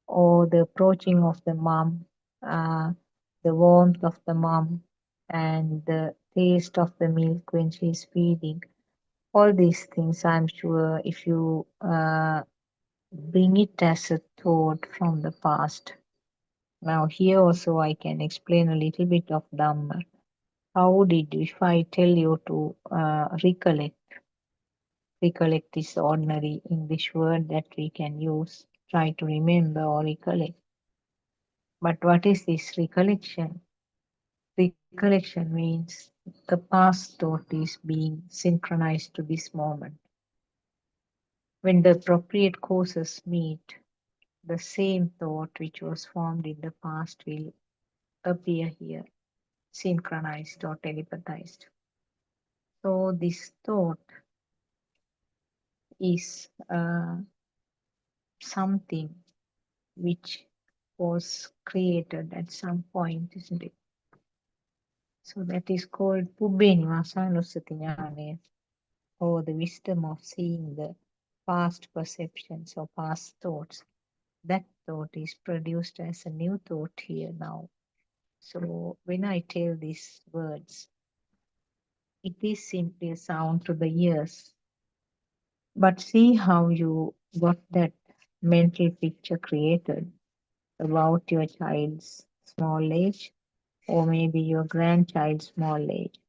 or the approaching of the mom, uh, the warmth of the mom, and the taste of the milk when she's feeding. All these things, I'm sure, if you bring it as a thought from the past. Now, here also I can explain a little bit of Dhamma. How did, if I tell you to recollect is ordinary English word that we can use, try to remember or recollect. But what is this recollection? Recollection means the past thought is being synchronized to this moment. When the appropriate causes meet, the same thought which was formed in the past will appear here, synchronized or telepathized. So, this thought is something which was created at some point, isn't it? So, that is called Pubbe Nivasanussati Jnane, or the wisdom of seeing the past perceptions or past thoughts. That thought is produced as a new thought here now. So when I tell these words, it is simply a sound to the ears. But see how you got that mental picture created about your child's small age, or maybe your grandchild's small age.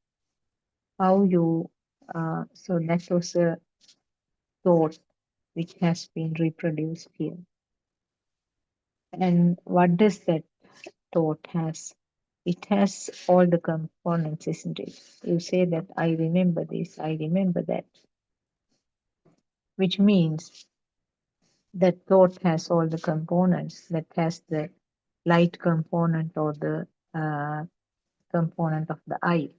How you, so that was a thought which has been reproduced here. And what does that thought has? It has all the components, isn't it? You say that I remember this, I remember that, which means that thought has all the components, that has the light component or the component of the eye.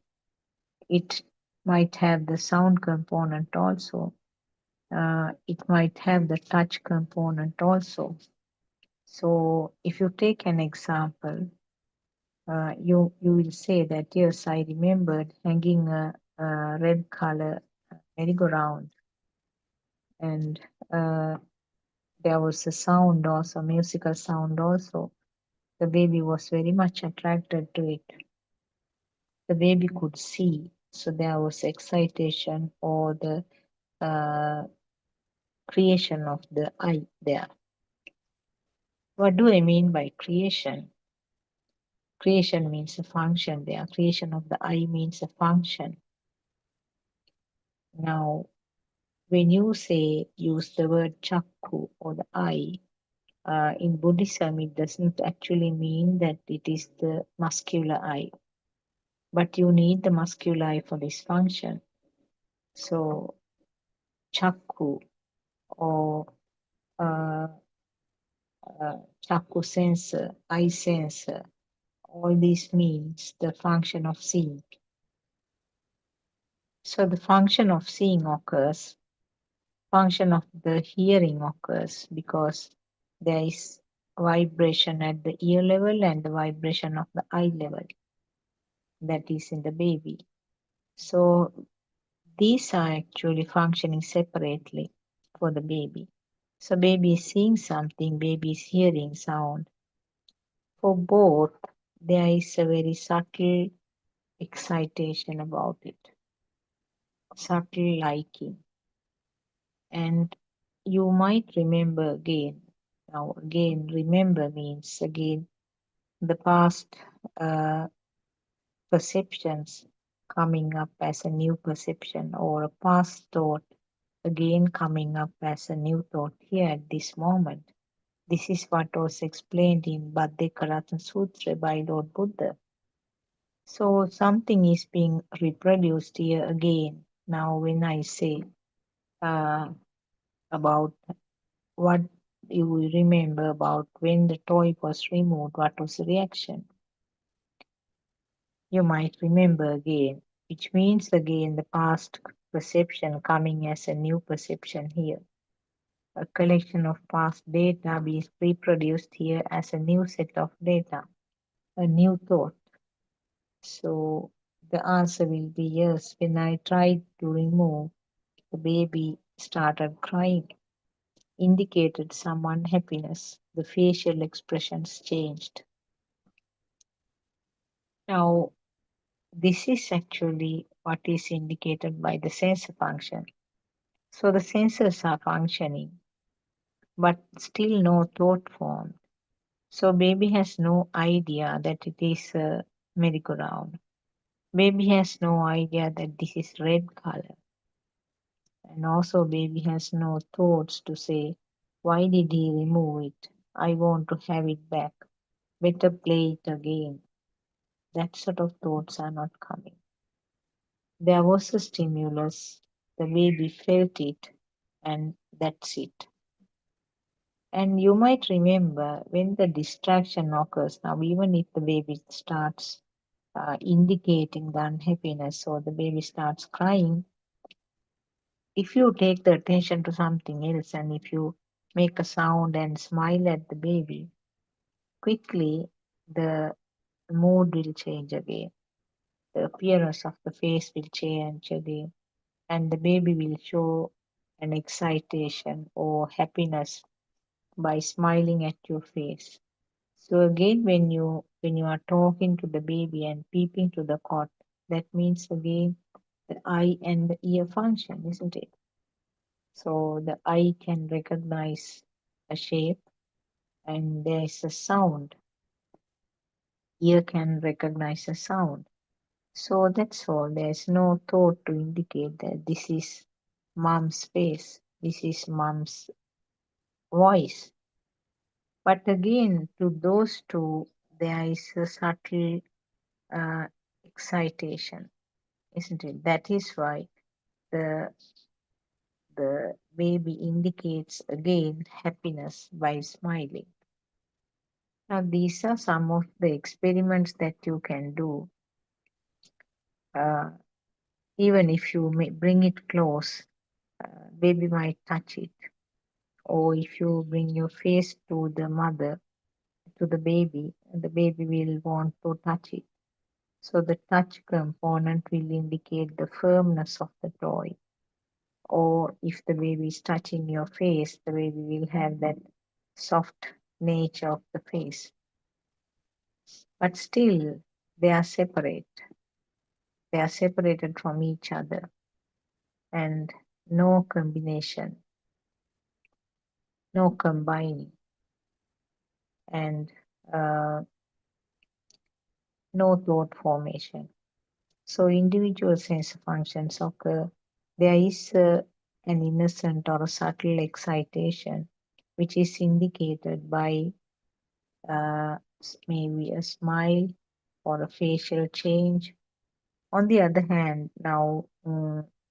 It might have the sound component also. It might have the touch component also. So if you take an example, you will say that yes, I remembered hanging a red color merry-go-round, and uh, there was a sound also, musical sound also. The baby was very much attracted to it. The baby could see, so there was excitation or the uh, creation of the eye there. What do I mean by creation? Creation means a function there. Creation of the eye means a function. Now, when you say use the word chakku or the eye, in Buddhism, it doesn't actually mean that it is the muscular eye, but you need the muscular eye for this function. So, chakku or uh, chakku sensor, eye sensor, all these means the function of seeing. So, the function of seeing occurs, function of the hearing occurs because there is vibration at the ear level and the vibration of the eye level that is in the baby. So these are actually functioning separately for the baby. So baby is seeing something, baby is hearing sound. For both, there is a very subtle excitation about it, subtle liking. And you might remember again. Now, again, remember means again the past uh, perceptions coming up as a new perception or a past thought again coming up as a new thought here at this moment. This is what was explained in Buddothpado Sutra by Lord Buddha. So something is being reproduced here again. Now, when I say uh, about what you remember about when the toy was removed, what was the reaction? You might remember again, which means again the past perception coming as a new perception here. A collection of past data being reproduced here as a new set of data, a new thought. So the answer will be yes. When I tried to remove, the baby started crying, indicated some unhappiness. The facial expressions changed. Now, this is actually what is indicated by the sensor function. So the sensors are functioning. but still no thought formed. So baby has no idea that it is a merry-go-round. Baby has no idea that this is red color. And also baby has no thoughts to say, why did he remove it? I want to have it back. Better play it again. That sort of thoughts are not coming. There was a stimulus, the baby felt it, and that's it. And you might remember when the distraction occurs, now even if the baby starts indicating the unhappiness or the baby starts crying, if you take the attention to something else and if you make a sound and smile at the baby, quickly the mood will change again. The appearance of the face will change again, and the baby will show an excitation or happiness by smiling at your face. So again, when you are talking to the baby and peeping to the cot, that means again the eye and the ear function, isn't it? So the eye can recognize a shape and there is a sound. Ear can recognize a sound. So that's all. There's no thought to indicate that this is mom's face, this is mom's voice. But again, to those two, there is a subtle uh, excitation, isn't it? That is why the the baby indicates again happiness by smiling. Now, these are some of the experiments that you can do. Uh, Even if you may bring it close, baby might touch it. Or if you bring your face to the mother, to the baby will want to touch it. So the touch component will indicate the firmness of the toy. Or if the baby is touching your face, the baby will have that soft nature of the face. But still, they are separate. They are separated from each other, and no combination, no combining, and uh, no thought formation. So individual sense functions occur. There is an innocent or a subtle excitation, which is indicated by maybe a smile or a facial change. On the other hand, now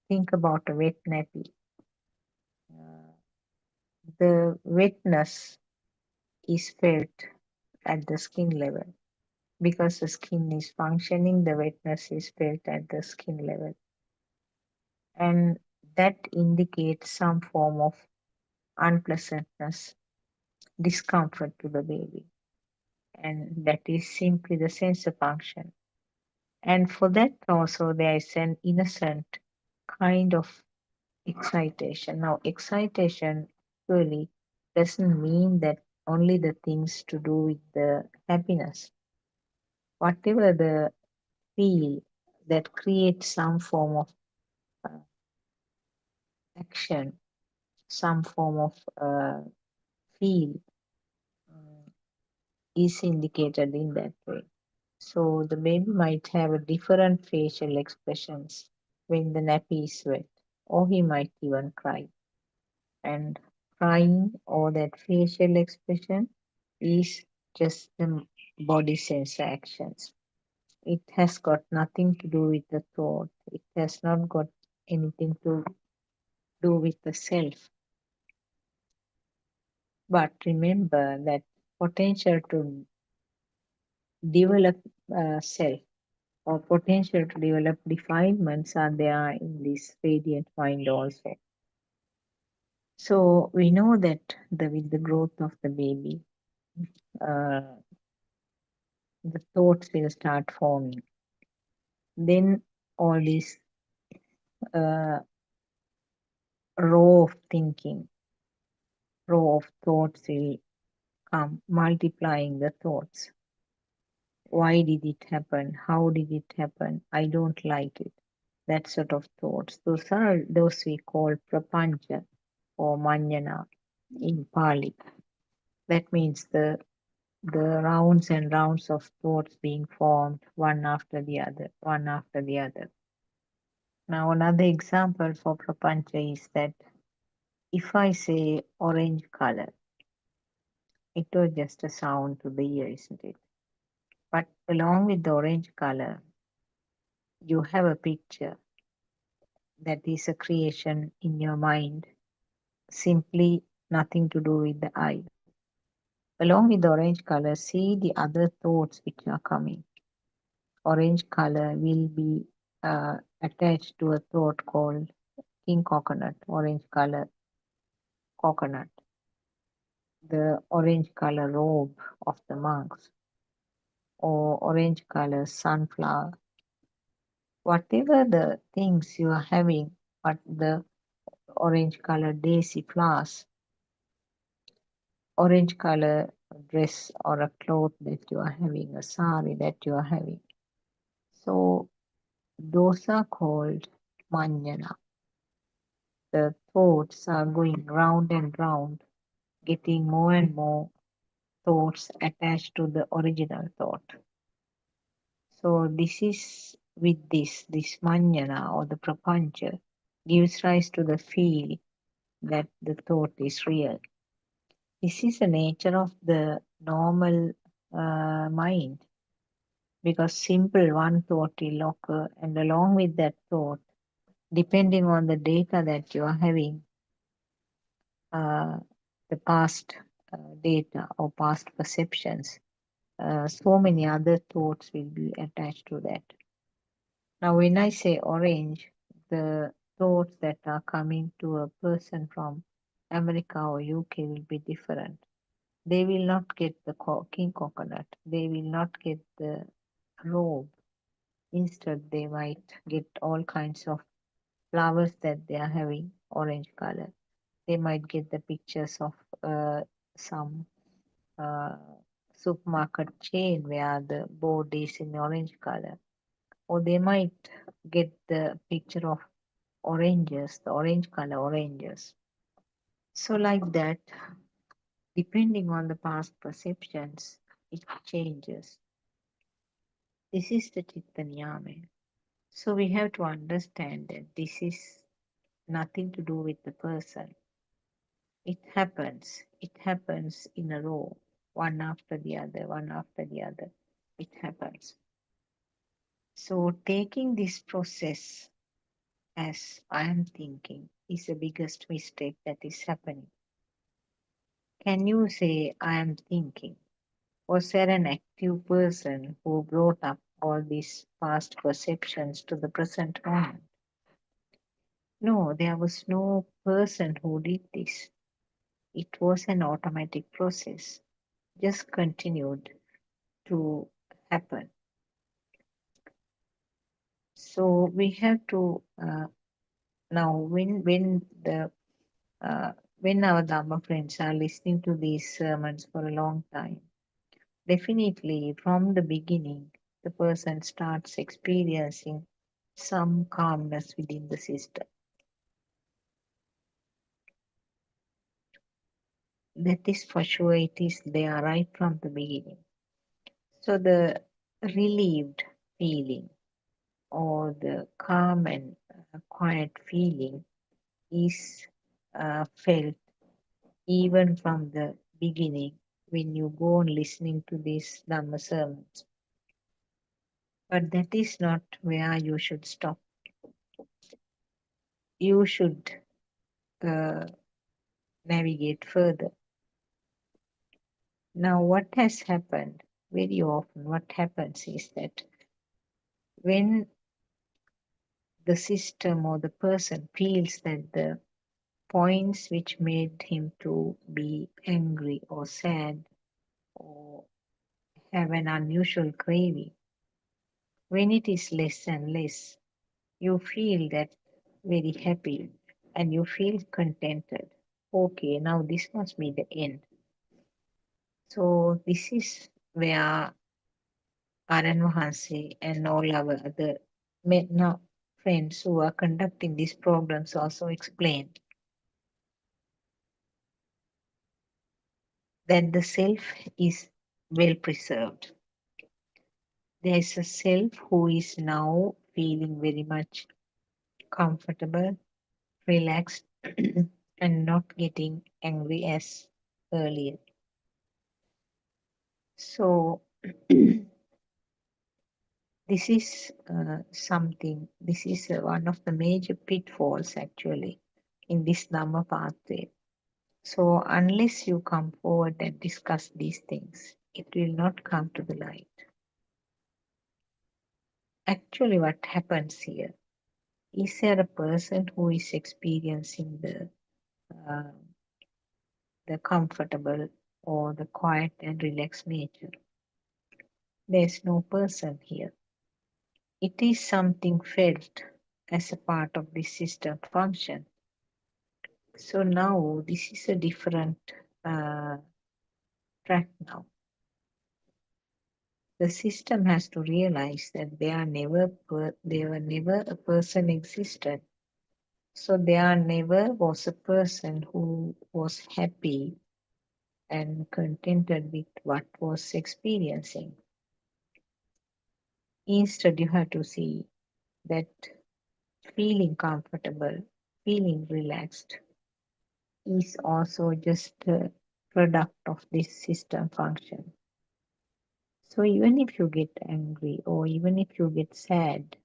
think about a wet nappy. Uh, the wetness is felt at the skin level. Because the skin is functioning, the wetness is felt at the skin level. And that indicates some form of unpleasantness, discomfort to the baby. And that is simply the sensor function. And for that also, there is an innocent kind of excitation. Now, excitation really doesn't mean that only the things to do with the happiness. Whatever the feel that creates some form of uh, action, some form of feel is indicated in that way. So the baby might have a different facial expressions when the nappy is wet, or he might even cry. And crying or that facial expression is just the body sense actions. It has got nothing to do with the thought. It has not got anything to do with the self. But remember that potential to develop self or potential to develop defilements are there in this radiant mind also. So we know that with the growth of the baby, uh, the thoughts will start forming. Then all this uh, row of thinking, row of thoughts will come, multiplying the thoughts. Why did it happen? How did it happen? I don't like it. That sort of thoughts. Those we call prapancha or manjana. in Pali. That means the rounds and rounds of thoughts being formed one after the other, one after the other. Now, another example for prapancha is that if I say orange color, it was just a sound to the ear, isn't it? But along with the orange color, you have a picture that is a creation in your mind, simply nothing to do with the eye. Along with the orange color, see the other thoughts which are coming. Orange color will be attached to a thought called king coconut, orange color coconut, the orange color robe of the monks, or orange color sunflower. Whatever the things you are having, but the orange color daisy flowers, orange color dress or a cloth that you are having, a sari that you are having. So those are called manjana. The thoughts are going round and round, getting more and more thoughts attached to the original thought. So this is with this manjana or the prapancha gives rise to the feel that the thought is real. This is the nature of the normal mind, because simple one thought will occur, and along with that thought, depending on the data that you are having, uh, the past data or past perceptions, so many other thoughts will be attached to that. Now, when I say orange, the thoughts that are coming to a person from America or UK will be different. They will not get the king coconut. They will not get the robe. Instead, they might get all kinds of flowers that they are having, orange color. They might get the pictures of some uh, supermarket chain where the board is in orange color. Or they might get the picture of oranges, the orange color oranges. So, like that, depending on the past perceptions, it changes. This is the Chitta Niyama. So we have to understand that this is nothing to do with the person. It happens. It happens in a row, one after the other, one after the other. It happens. So taking this process as I am thinking is the biggest mistake that is happening. Can you say I am thinking? Was there an active person who brought up all these past perceptions to the present moment? No, there was no person who did this. It was an automatic process, just continued to happen. So we have to now uh, when our Dhamma friends are listening to these sermons for a long time, definitely from the beginning, the person starts experiencing some calmness within the system. That is for sure, it is there right from the beginning. So the relieved feeling or the calm and quiet feeling is felt even from the beginning when you go on listening to these Dhamma sermons. But that is not where you should stop. You should uh, navigate further. Now, what has happened very often, what happens is that when the system or the person feels that the points which made him to be angry or sad or have an unusual craving, when it is less and less, you feel that very happy and you feel contented. Okay, now this must be the end. So this is where Aran Wahanse and all our other now friends who are conducting these programs also explain that the self is well preserved. There is a self who is now feeling very much comfortable, relaxed, and not getting angry as earlier. So, this is this is one of the major pitfalls actually in this Dhamma pathway. So, unless you come forward and discuss these things, it will not come to the light. Actually, what happens here is there a person who is experiencing uh, the comfortable or the quiet and relaxed nature? There's no person here. It is something felt as a part of the system function. So now this is a different uh, track now. The system has to realize that there were never a person existed. So there never was a person who was happy and contented with what was experiencing. Instead, you have to see that feeling comfortable, feeling relaxed is also just a product of this system function. So even if you get angry or even if you get sad,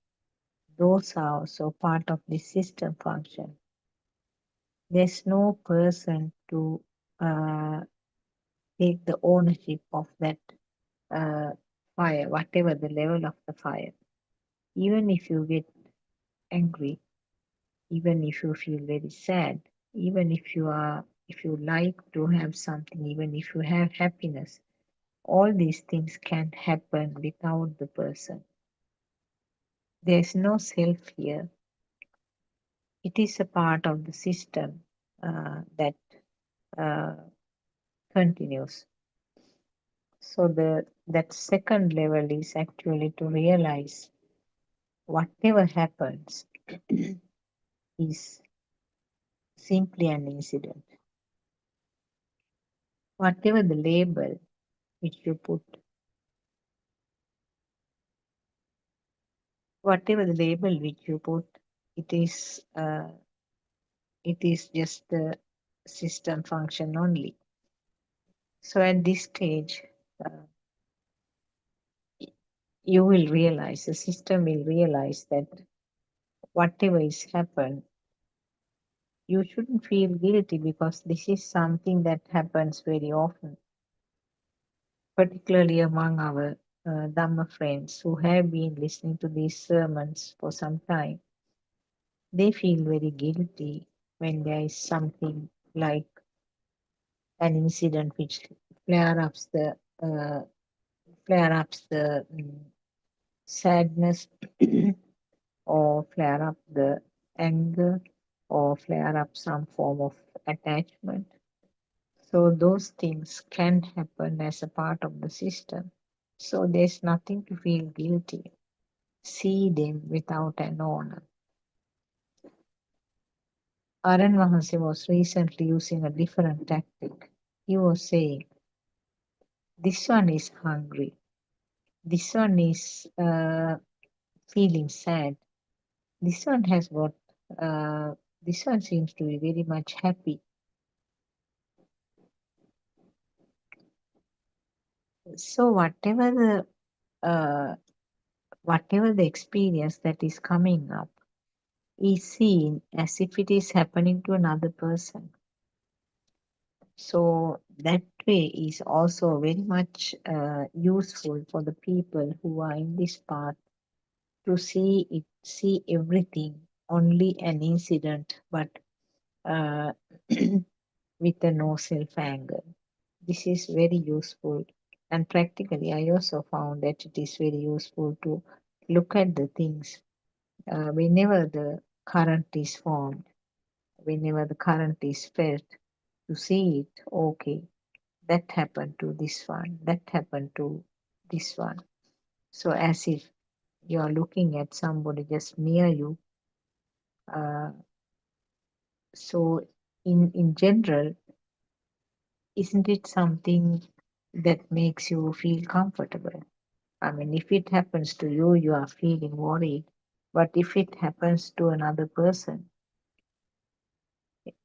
those are also part of the system function. There's no person to uh, take the ownership of that uh, fire, whatever the level of the fire. Even if you get angry, even if you feel very sad, even if you like to have something, even if you have happiness, all these things can happen without the person. There's no self here. It is a part of the system that uh, continues. So that second level is actually to realize whatever happens is simply an incident. Whatever the label which you put, whatever the label which you put, it is uh, it is just the system function only. So at this stage, uh, you will realize, the system will realize that whatever is happened, you shouldn't feel guilty because this is something that happens very often, particularly among our Dhamma friends who have been listening to these sermons for some time. They feel very guilty when there is something like an incident which flare ups the uh, flare ups the sadness or flare up the anger or flare up some form of attachment. So those things can happen as a part of the system. So there's nothing to feel guilty. See them without an honor. Aran Mahansi was recently using a different tactic. He was saying, this one is hungry. This one is feeling sad. This one has got, uh, this one seems to be very much happy. So uh, whatever the experience that is coming up is seen as if it is happening to another person. So that way is also very much useful for the people who are in this path to see everything only an incident, but uh, with a no self anger. This is very useful, and practically, I also found that it is very useful to look at the things whenever the current is formed, whenever the current is felt, to see it. Okay, that happened to this one, that happened to this one. So, as if you are looking at somebody just near you. Uh, so, in general, Isn't it something that makes you feel comfortable? I mean, if it happens to you, you are feeling worried. But if it happens to another person,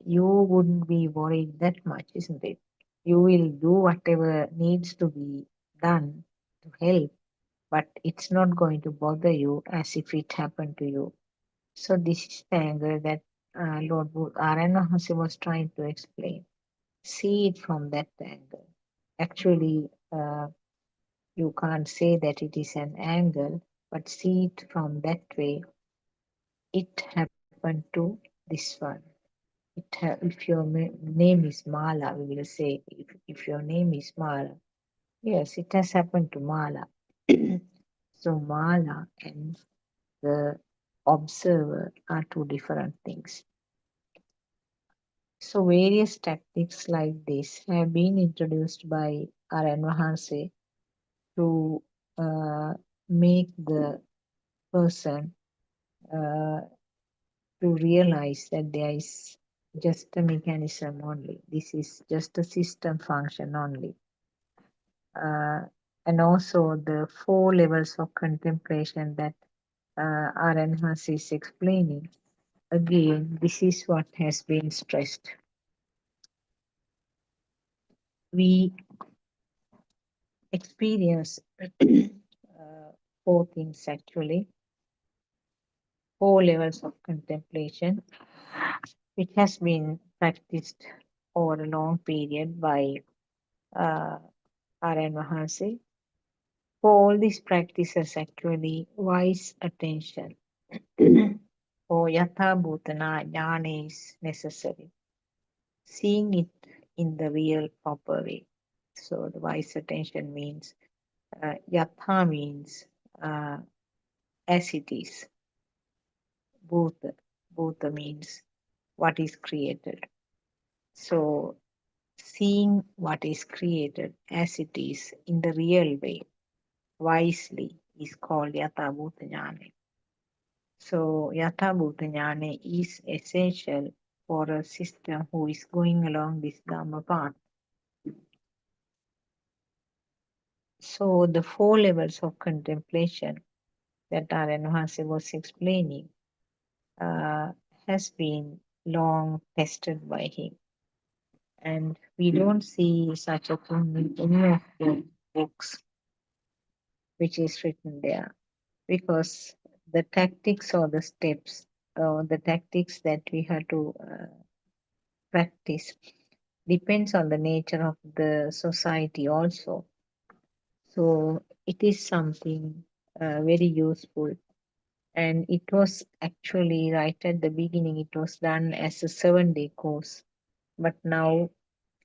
you wouldn't be worried that much, isn't it? You will do whatever needs to be done to help, but it's not going to bother you as if it happened to you. So this is the angle that Lord Aranahasi was trying to explain. See it from that angle. Actually, you can't say that it is an angle, but see it from that way. It happened to this one. If your name is Mala, we will say, if your name is Mala, yes, it has happened to Mala. So Mala and the observer are two different things. So various tactics like this have been introduced by R.N. Vahanse to uh, make the person uh, to realize that there is just a mechanism only. This is just a system function only. Uh, and also the four levels of contemplation that R.N. Haas is explaining. Again, this is what has been stressed. We experience four things actually, four levels of contemplation, which has been practiced over a long period by uh, R.N. Mahansi. For all these practices, actually, wise attention or yatha bhutana jnana is necessary. Seeing it in the real proper way. So the wise attention means yatha means uh, as it is. Bhuta, bhuta means what is created. So seeing what is created as it is in the real way, wisely, is called yatha bhuta jnana. So yatha bhuta jnana is essential for a system who is going along this Dhamma path. So the four levels of contemplation that R.N. Vahase was explaining uh, has been long tested by him. And we don't see such a thing in any of the books which is written there because the tactics or the steps or the tactics that we have to practice depends on the nature of the society also. So it is something very useful. And it was actually right at the beginning, it was done as a 7-day course. But now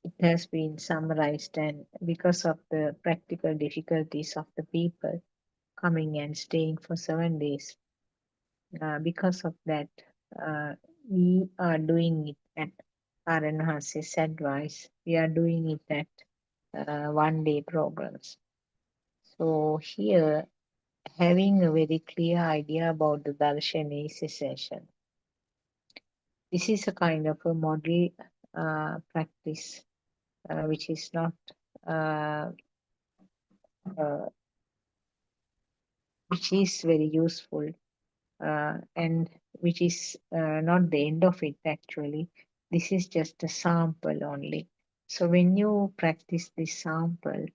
it has been summarized, and because of the practical difficulties of the people coming and staying for 7 days, because of that, uh, we are doing it at RNH's advice. We are doing it at 1-day programs. So here, having a very clear idea about the darshan is essential. This is a kind of a model practice, which is not uh, uh, which is very useful and which is not the end of it actually. This is just a sample only. So when you practice this sample,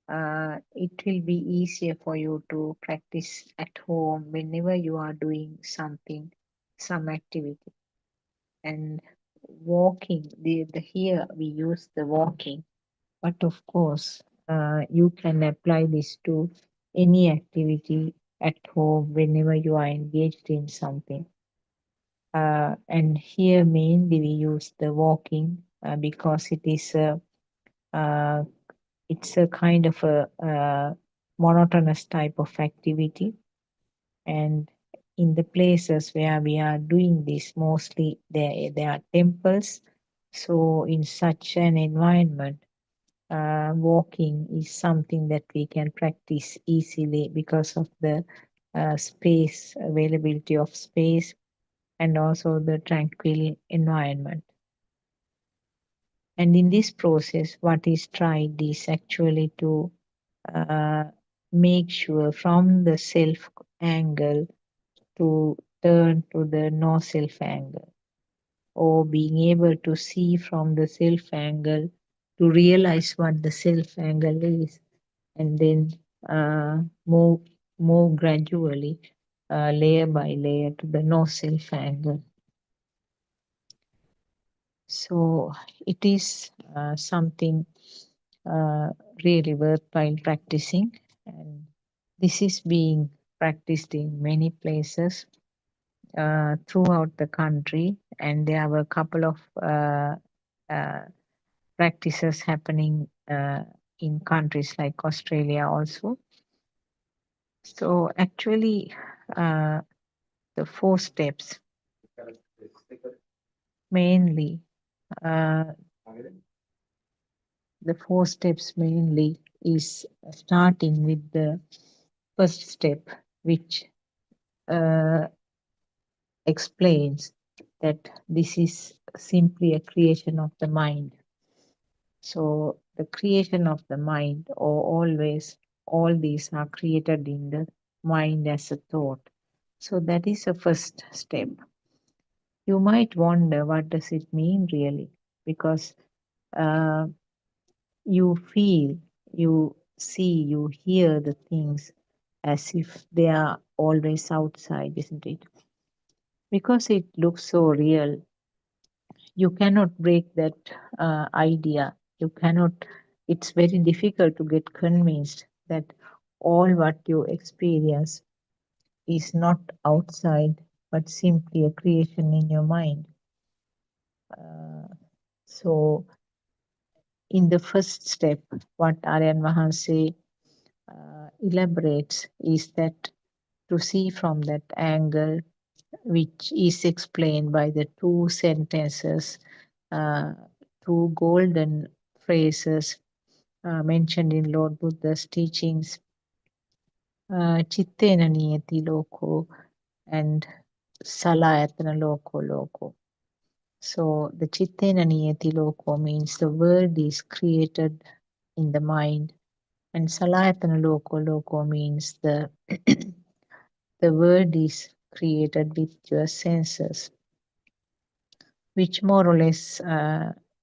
it will be easier for you to practice at home whenever you are doing something, some activity. And walking, the here we use the walking, but of course, you can apply this to any activity at home whenever you are engaged in something. And here mainly we use the walking because uh, it's a kind of a monotonous type of activity. And in the places where we are doing this, mostly there are temples. So in such an environment, walking is something that we can practice easily because of the space, availability of space, and also the tranquil environment. And in this process, what is tried is actually to uh, make sure from the self angle to turn to the no self angle, or being able to see from the self angle to realize what the self angle is, and then uh, move move gradually, layer by layer, to the no self angle. So it is something uh, really worthwhile practicing, and this is being practiced in many places throughout the country, and there were a couple of uh, practices happening in countries like Australia also. So actually, uh, the four steps mainly, uh, is starting with the first step, which uh, explains that this is simply a creation of the mind. So the creation of the mind, or always, all these are created in the mind as a thought. So that is the first step. You might wonder, what does it mean really? Because uh, you feel, you see, you hear the things as if they are always outside, isn't it? Because it looks so real, you cannot break that idea. You cannot, it's very difficult to get convinced that all what you experience is not outside, but simply a creation in your mind. Uh, so, in the first step, what Aryan Mahanse elaborates is that to see from that angle, which is explained by the two sentences, uh, two golden phrases mentioned in Lord Buddha's teachings, Chittena Niyati Loko and Salayatana Loko Loko. So the Chittena Niyati Loko means the world is created in the mind, and Salayatana Loko Loko means the world is created with your senses, which more or less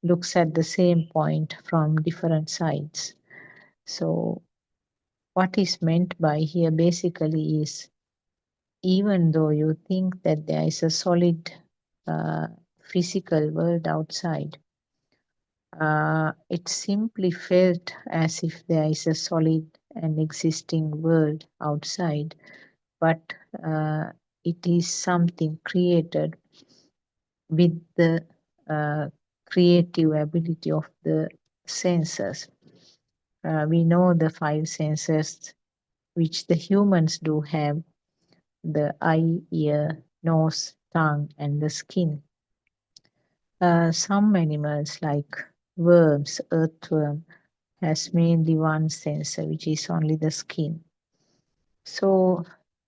looks at the same point from different sides. So what is meant by here basically is, even though you think that there is a solid uh, physical world outside, it simply felt as if there is a solid and existing world outside, but uh, it is something created with the uh, creative ability of the senses. We know the five senses which the humans do have: the eye, ear, nose, tongue, and the skin. Some animals, like worms, earthworm, has mainly one sensor, which is only the skin. So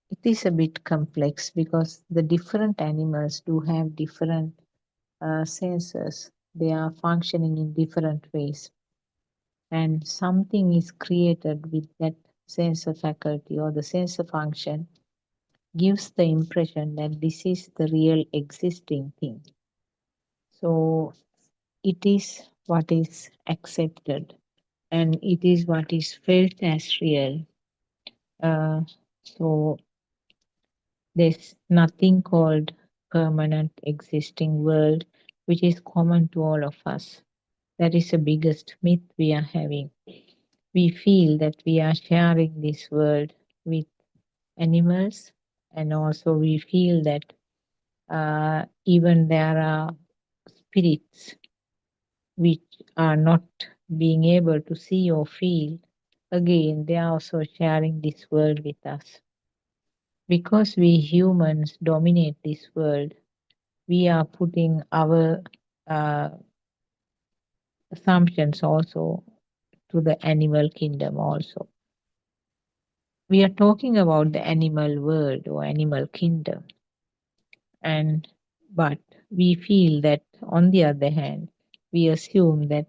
it is a bit complex because the different animals do have different sensors. They are functioning in different ways, and something is created with that sensor faculty or the sensor function gives the impression that this is the real existing thing. So it is what is accepted, and it is what is felt as real. Uh, so there's nothing called permanent existing world, which is common to all of us. That is the biggest myth we are having. We feel that we are sharing this world with animals, and also we feel that even there are spirits which are not being able to see or feel. Again, they are also sharing this world with us. Because we humans dominate this world, we are putting our uh, assumptions also to the animal kingdom also. We are talking about the animal world or animal kingdom, and but we feel that on the other hand, we assume that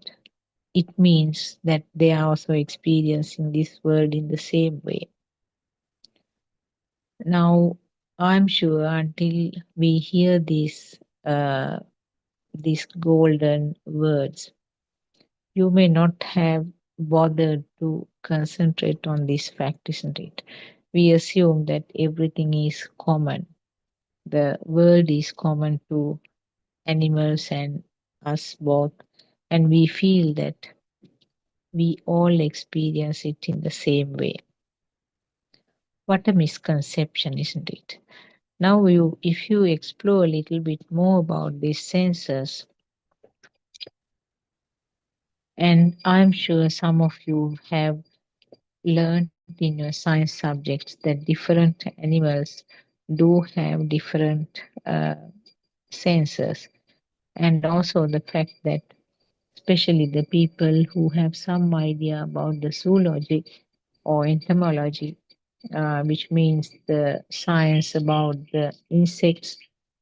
it means that they are also experiencing this world in the same way. Now, I'm sure until we hear these golden words, you may not have bothered to concentrate on this fact, isn't it? We assume that everything is common. The world is common to animals and us both, and we feel that we all experience it in the same way. What a misconception, isn't it? Now, if you explore a little bit more about these senses, and I'm sure some of you have learned in your science subjects that different animals do have different uh, senses, and also the fact that especially the people who have some idea about the zoology or entomology, which means the science about the insects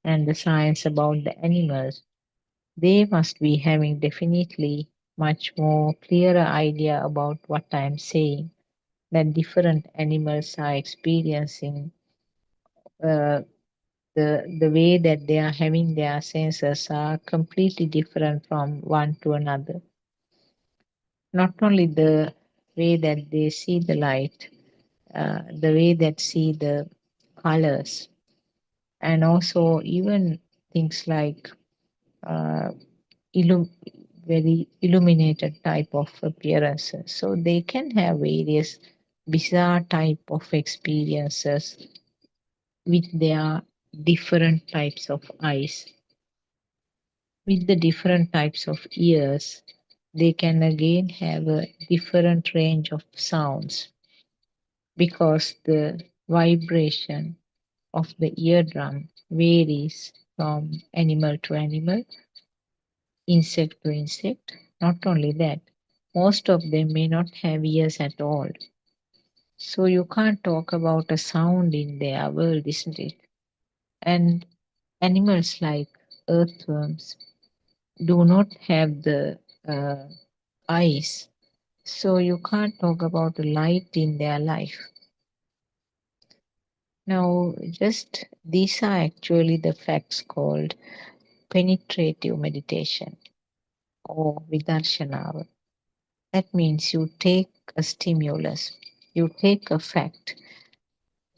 and the science about the animals, they must be having definitely much more clearer idea about what I'm saying, that different animals are experiencing uh, the way that they are having their senses are completely different from one to another. Not only the way that they see the light, the way that see the colors, and also even things like uh, illum- very illuminated type of appearances. So they can have various bizarre type of experiences with their different types of eyes, with the different types of ears. They can again have a different range of sounds because the vibration of the eardrum varies from animal to animal, insect to insect. Not only that, most of them may not have ears at all. So you can't talk about a sound in their world, isn't it? And animals like earthworms do not have the uh, eyes. So you can't talk about the light in their life. Now, just these are actually the facts called penetrative meditation or vidarshanava. That means you take a stimulus, you take a fact,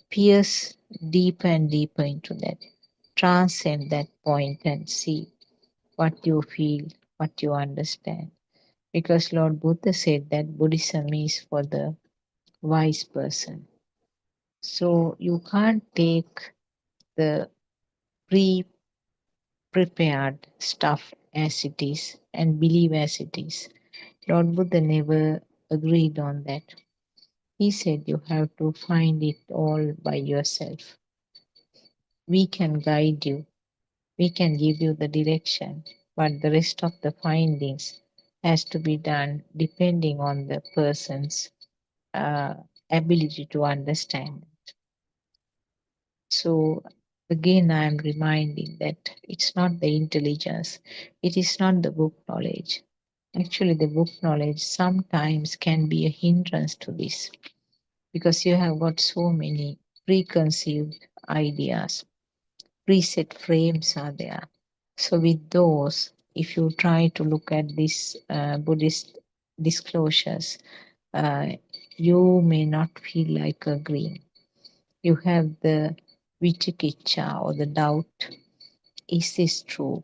pierce deeper and deeper into that, transcend that point and see what you feel, what you understand. Because Lord Buddha said that Buddhism is for the wise person. So you can't take the pre prepared stuff as it is and believe as it is. Lord Buddha never agreed on that. He said you have to find it all by yourself. We can guide you, we can give you the direction, but the rest of the findings has to be done depending on the person's uh, ability to understand. So again, I am reminding that it's not the intelligence, it is not the book knowledge. Actually, the book knowledge sometimes can be a hindrance to this because you have got so many preconceived ideas, preset frames are there. So, with those, if you try to look at these Buddhist disclosures, uh, you may not feel like agreeing. You have the vichikicha or the doubt, is this true?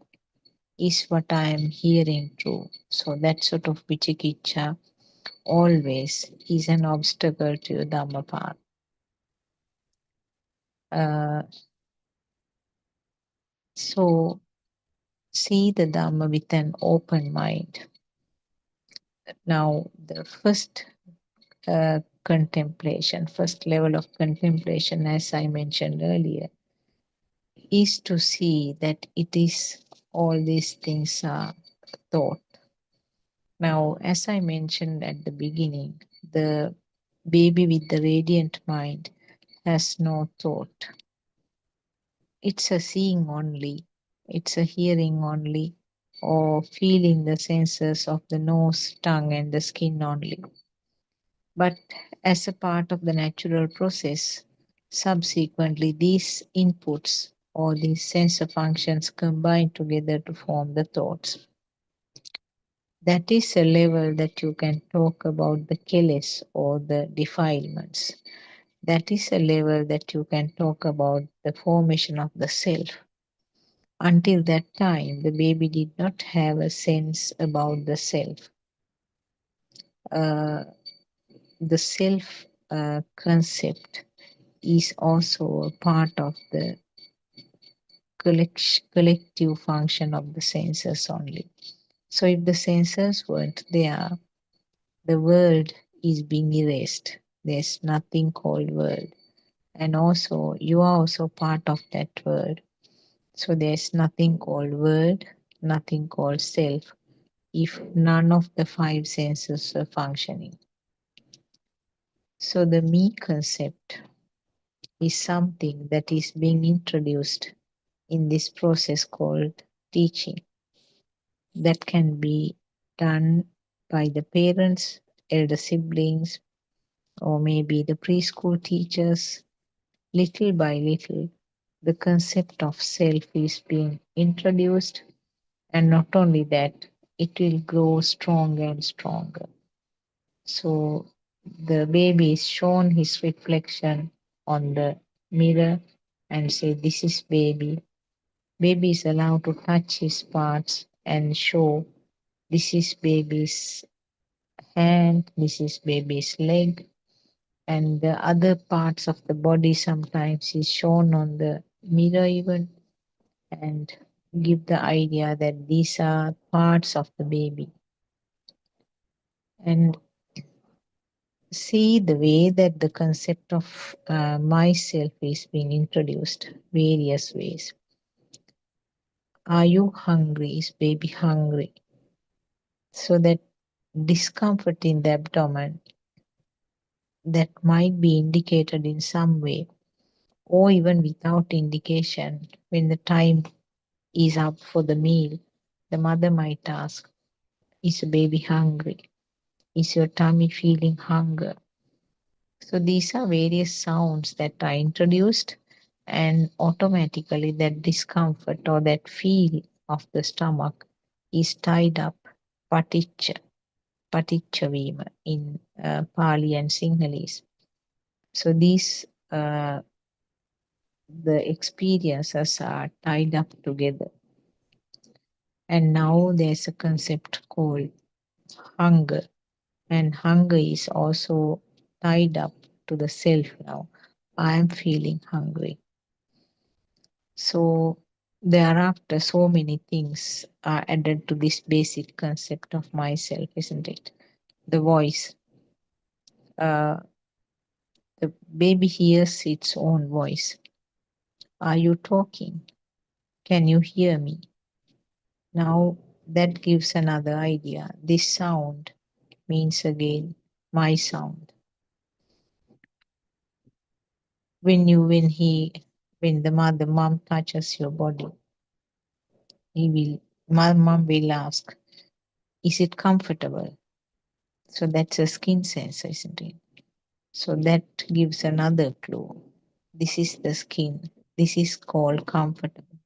Is what I am hearing true? So that sort of vichikicha always is an obstacle to your Dhamma path. Uh, so see the Dhamma with an open mind. Now, the first contemplation, first level of contemplation, as I mentioned earlier, is to see that it is all these things are thought. Now, as I mentioned at the beginning, the baby with the radiant mind has no thought. It's a seeing only, it's a hearing only, or feeling the senses of the nose, tongue, and the skin only. But as a part of the natural process, subsequently these inputs or these sensor functions combine together to form the thoughts. That is a level that you can talk about the keles or the defilements. That is a level that you can talk about the formation of the self. Until that time, the baby did not have a sense about the self. Uh, the self concept is also a part of the collective function of the senses only. So, if the senses weren't there, the world is being erased. There's nothing called world. And also, you are also part of that world. So, there's nothing called world, nothing called self, if none of the five senses are functioning. So, the me concept is something that is being introduced in this process called teaching, that can be done by the parents, elder siblings, or maybe the preschool teachers. Little by little, the concept of self is being introduced, and not only that, it will grow stronger and stronger. So the baby is shown his reflection on the mirror and say, "This is baby." Baby is allowed to touch his parts and show, "This is baby's hand, this is baby's leg," and the other parts of the body sometimes is shown on the mirror even, and give the idea that these are parts of the baby. And see the way that the concept of myself is being introduced various ways. Are you hungry? Is baby hungry? So that discomfort in the abdomen that might be indicated in some way, or even without indication, when the time is up for the meal, the mother might ask, "Is the baby hungry? Is your tummy feeling hunger?" So these are various sounds that are introduced, and automatically that discomfort or that feel of the stomach is tied up, paticca, patichavima in Pali and Sinhalese. So these the experiences are tied up together. And now there's a concept called hunger, and hunger is also tied up to the self now. I am feeling hungry. So thereafter, so many things are added to this basic concept of myself, isn't it? The voice. Uh, the baby hears its own voice. Are you talking? Can you hear me? Now that gives another idea. This sound means again my sound. When the mom touches your body, he will, my mom will ask, "Is it comfortable?" So that's a skin sense, isn't it? So that gives another clue. This is the skin. This is called comfortable.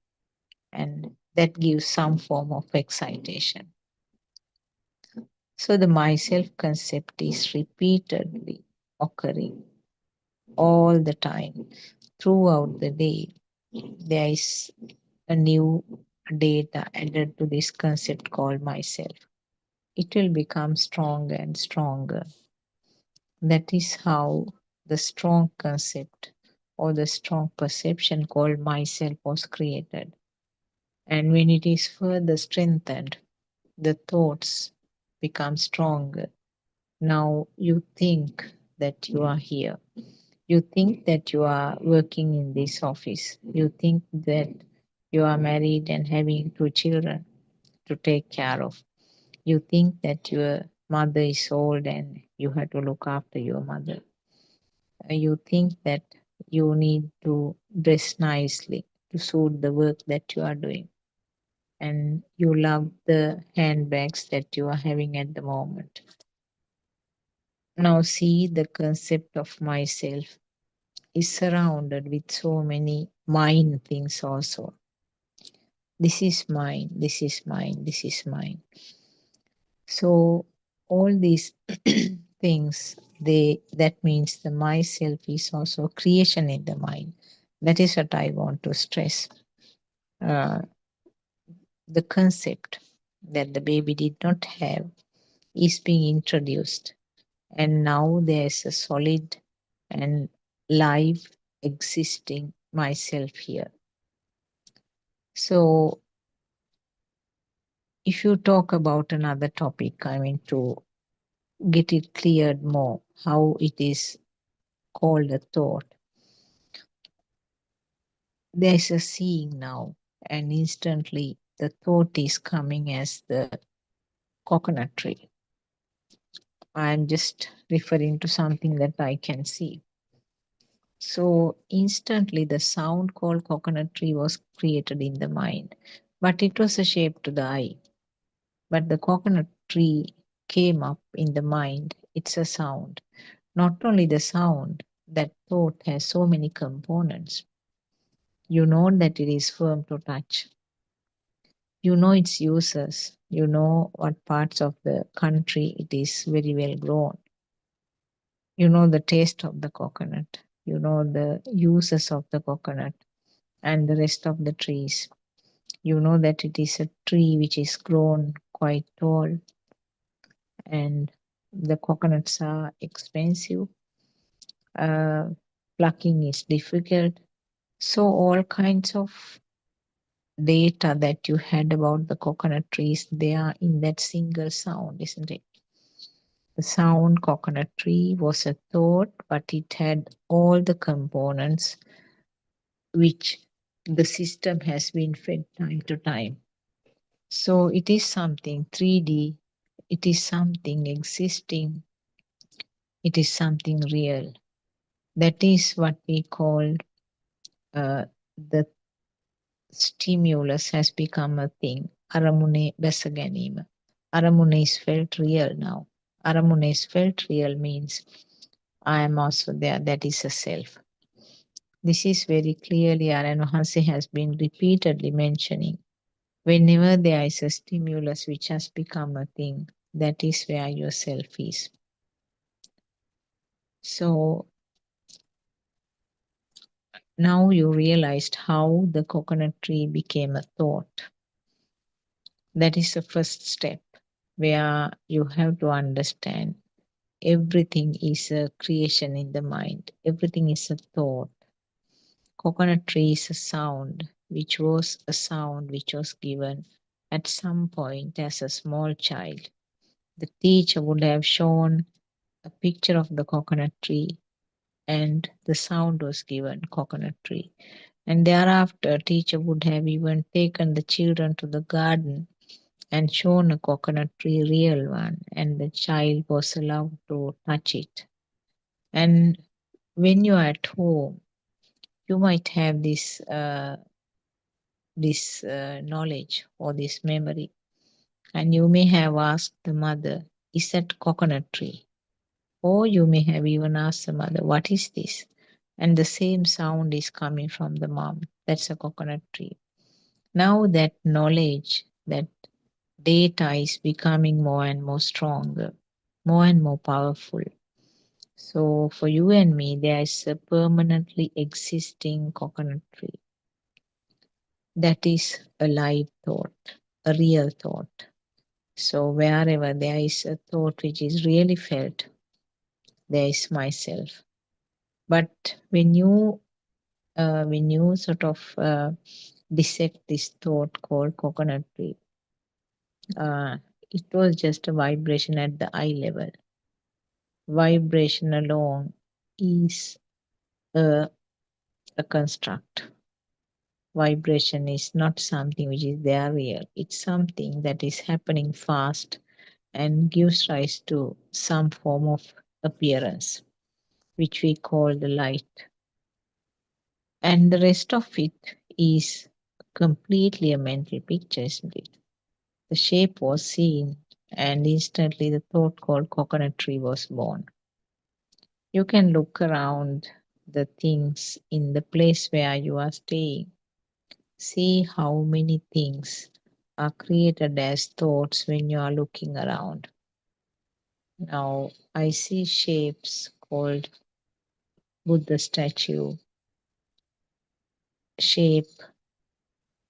And that gives some form of excitation. So the myself concept is repeatedly occurring all the time throughout the day. There is a new data added to this concept called myself. It will become stronger and stronger. That is how the strong concept or the strong perception called myself was created. And when it is further strengthened, the thoughts become stronger. Now you think that you are here. You think that you are working in this office. You think that you are married and having two children to take care of. You think that your mother is old and you have to look after your mother. You think that you need to dress nicely to suit the work that you are doing. and you love the handbags that you are having at the moment. Now, see, the concept of myself is surrounded with so many mine things also. This is mine, this is mine, this is mine. So, all these things, that means the myself is also creation in the mind. That is what I want to stress. Uh, the concept that the baby did not have is being introduced, and now there's a solid and live existing myself here. So if you talk about another topic, I mean, to get it cleared more, how it is called a thought, there's a seeing now, and instantly the thought is coming as the coconut tree. I'm just referring to something that I can see. So instantly the sound called coconut tree was created in the mind, but it was a shape to the eye. But the coconut tree came up in the mind. It's a sound. Not only the sound, that thought has so many components. You know that it is firm to touch. You know its uses. You know what parts of the country it is very well grown. You know the taste of the coconut. You know the uses of the coconut and the rest of the trees. You know that it is a tree which is grown quite tall, and the coconuts are expensive. Uh, Plucking is difficult. So, all kinds of data that you had about the coconut trees, they are in that single sound, isn't it? The sound coconut tree was a thought, but it had all the components which the system has been fed time to time. So it is something 3D, it is something existing, it is something real. That is what we call the stimulus has become a thing. Aramune besaganima. Aramune is felt real now. Aramune is felt real means I am also there. That is a self. This is very clearly Aryan Hanse has been repeatedly mentioning. Whenever there is a stimulus which has become a thing, that is where your self is. So now you realized how the coconut tree became a thought. That is the first step where you have to understand everything is a creation in the mind, everything is a thought. Coconut tree is a sound, which was a sound which was given at some point as a small child. The teacher would have shown a picture of the coconut tree, and the sound was given coconut tree. And thereafter, teacher would have even taken the children to the garden and shown a coconut tree, real one, and the child was allowed to touch it. And when you are at home, you might have this knowledge or this memory, and you may have asked the mother, "Is that coconut tree?" Or you may have even asked the mother, "What is this?" And the same sound is coming from the mom. That's a coconut tree. Now that knowledge, that data is becoming more and more stronger, more and more powerful. So for you and me, there is a permanently existing coconut tree. That is a live thought, a real thought. So wherever there is a thought which is really felt, there is myself. But when you sort of dissect this thought called coconut tree, uh, it was just a vibration at the eye level. Vibration alone is a, a construct. Vibration is not something which is there real. It's something that is happening fast and gives rise to some form of appearance, which we call the light. And the rest of it is completely a mental picture, isn't it? The shape was seen, and instantly the thought called coconut tree was born. You can look around the things in the place where you are staying. See how many things are created as thoughts when you are looking around. Now, I see shapes called Buddha statue, shape,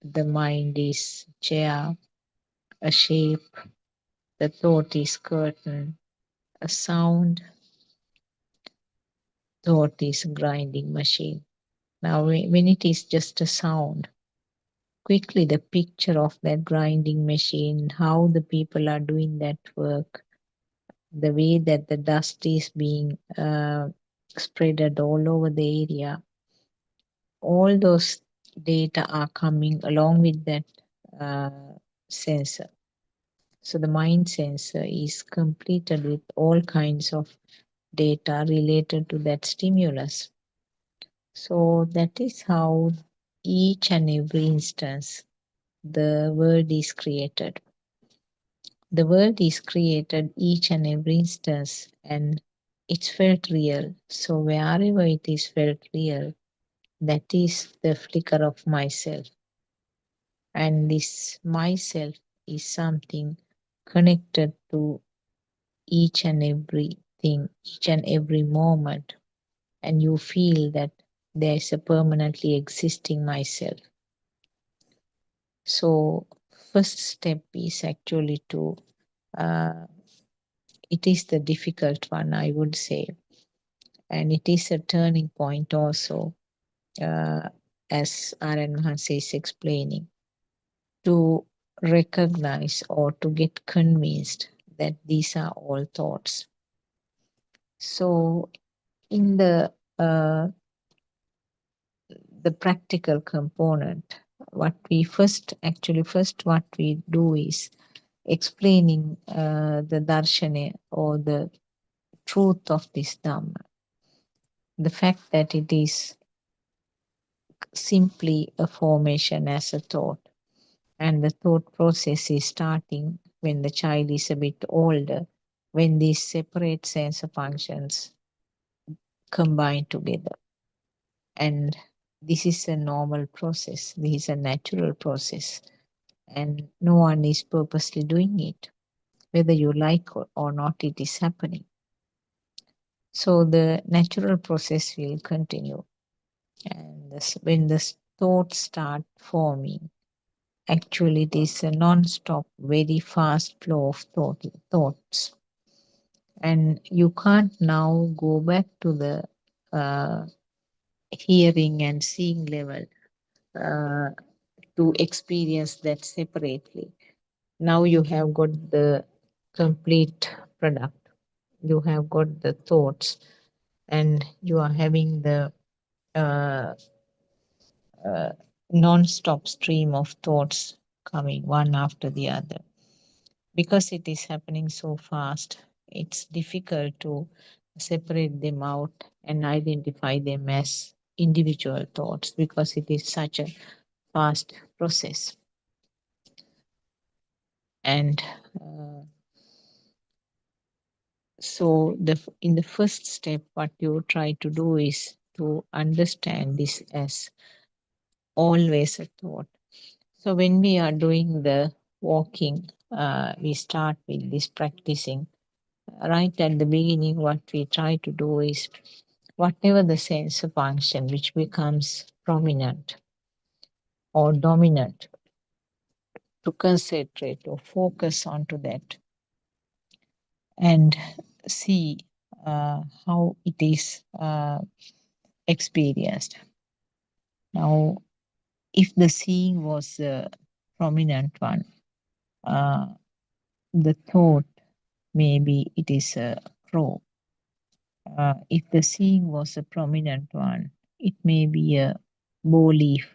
the mind is chair, a shape, the thought is curtain, a sound, thought is grinding machine. Now, when it is just a sound, quickly the picture of that grinding machine, how the people are doing that work, the way that the dust is being spreaded all over the area, all those data are coming along with that uh, sensor. So the mind sensor is completed with all kinds of data related to that stimulus. So that is how each and every instance the world is created. The world is created each and every instance, and it's felt real. So wherever it is felt real, that is the flicker of myself. And this myself is something connected to each and everything, each and every moment. And you feel that there is a permanently existing myself. So, first step is actually to, uh, it is the difficult one, I would say. And it is a turning point also, uh, as R.N. Mahanse is explaining, to recognize or to get convinced that these are all thoughts. So, in the practical component, what we first what we do is explaining the darshana or the truth of this dhamma, the fact that it is simply a formation as a thought, and the thought process is starting when the child is a bit older, when these separate sensor functions combine together. And this is a normal process, this is a natural process, and no one is purposely doing it. Whether you like or not, it is happening. So the natural process will continue. And when the thoughts start forming, actually it is a non-stop, very fast flow of thoughts. And you can't now go back to the uh, hearing and seeing level uh, to experience that separately. Now you have got the complete product. You have got the thoughts, and you are having the uh, uh, non-stop stream of thoughts coming one after the other. Because it is happening so fast, it's difficult to separate them out and identify them as individual thoughts because it is such a fast process. And so in the first step, what you try to do is to understand this as always a thought. So when we are doing the walking, we start with this practicing. Right at the beginning, what we try to do is whatever the sense of function which becomes prominent or dominant, to concentrate or focus onto that and see how it is experienced. Now, if the seeing was a prominent one, uh, the thought maybe it is a crow. If the seeing was a prominent one, it may be a bow leaf.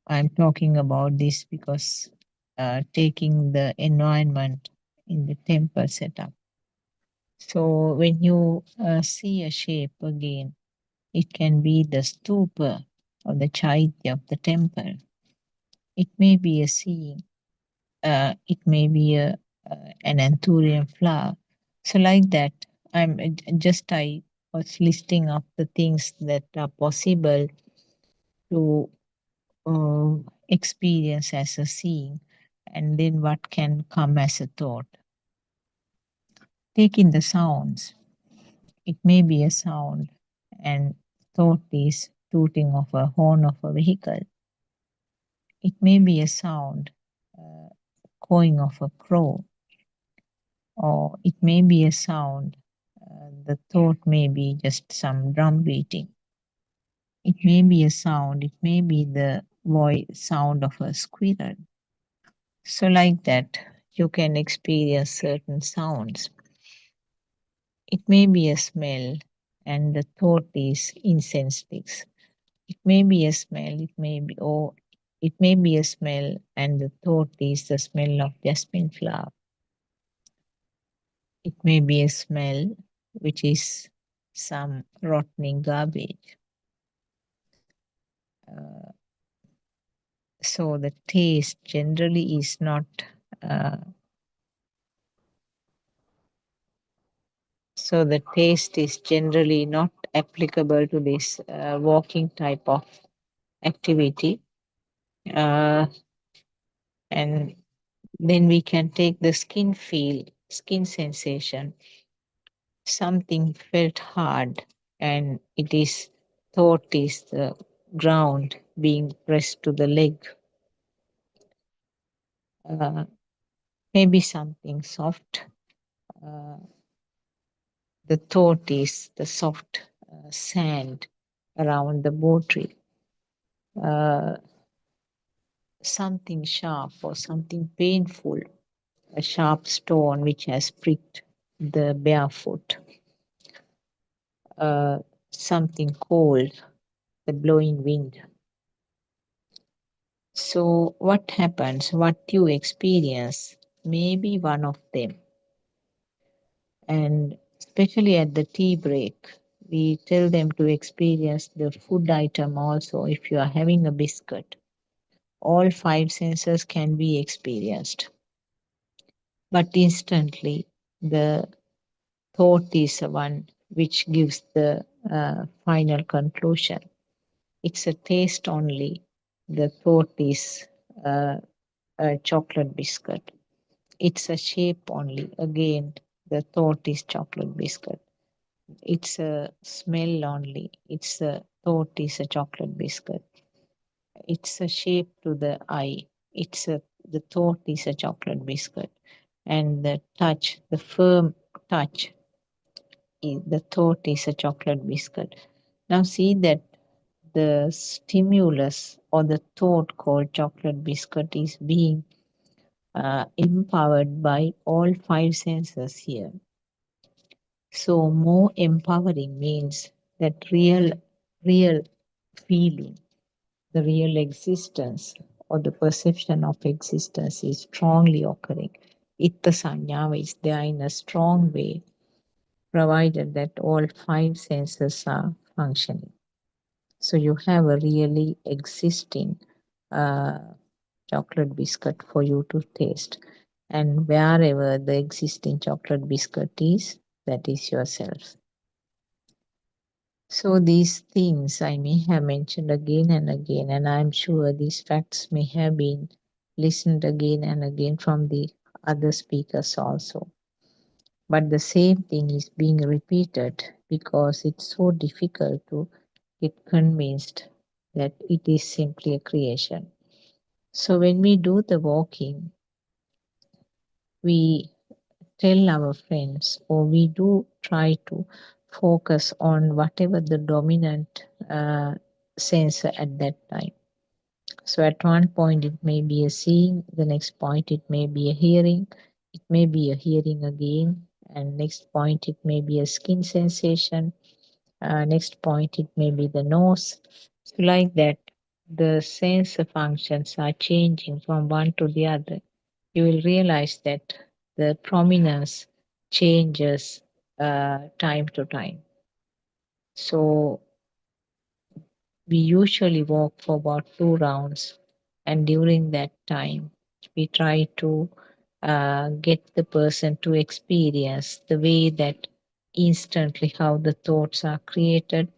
I'm talking about this because taking the environment in the temple setup. So when you see a shape again, it can be the stupa or the chaitya of the temple. It may be a seeing, it may be an anthurium flower. So, like that, I was listing up the things that are possible to uh, experience as a seeing, and then what can come as a thought. Take in the sounds. It may be a sound, and thought is tooting of a horn of a vehicle. It may be a sound, uh, cawing of a crow, or it may be a sound. The thought may be just some drum beating. It may be a sound. It may be the voice sound of a squirrel. So, like that, you can experience certain sounds. It may be a smell, and the thought is incense sticks. It may be a smell, it may be a smell, and the thought is the smell of jasmine flower. It may be a smell, which is some rotting garbage. Uh, so the taste generally is not. Uh, so the taste is generally not applicable to this walking type of activity. Uh, and then we can take the skin feel, skin sensation. Something felt hard, and it is thought is the ground being pressed to the leg. Uh, maybe something soft. Uh, the thought is the soft sand around the botry. Uh, something sharp or something painful, a sharp stone which has pricked the barefoot. Uh, something cold, the blowing wind. So, what happens, what you experience, may be one of them. And especially at the tea break, we tell them to experience the food item also. If you are having a biscuit, all five senses can be experienced. But instantly, the thought is the one which gives the final conclusion. It's a taste only. The thought is a chocolate biscuit. It's a shape only. Again, the thought is chocolate biscuit. It's a smell only. It's a thought is a chocolate biscuit. It's a shape to the eye. The thought is a chocolate biscuit. And the touch, the firm touch, the thought is a chocolate biscuit. Now see that the stimulus or the thought called chocolate biscuit is being empowered by all five senses here. So more empowering means that real feeling, the real existence or the perception of existence is strongly occurring. Itta sanyava is there in a strong way, provided that all five senses are functioning. So you have a really existing uh, chocolate biscuit for you to taste. And wherever the existing chocolate biscuit is, that is yourself. So these things I may have mentioned again and again, and I'm sure these facts may have been listened again and again from the other speakers also. But the same thing is being repeated because it's so difficult to get convinced that it is simply a creation. So when we do the walking, we tell our friends, or we do try to focus on whatever the dominant sense at that time. So at one point it may be a seeing, the next point it may be a hearing, it may be a hearing again, and next point it may be a skin sensation, next point it may be the nose. So like that, the sense functions are changing from one to the other. You will realize that the prominence changes time to time. So we usually walk for about 2 rounds And during that time, we try to get the person to experience the way that instantly how the thoughts are created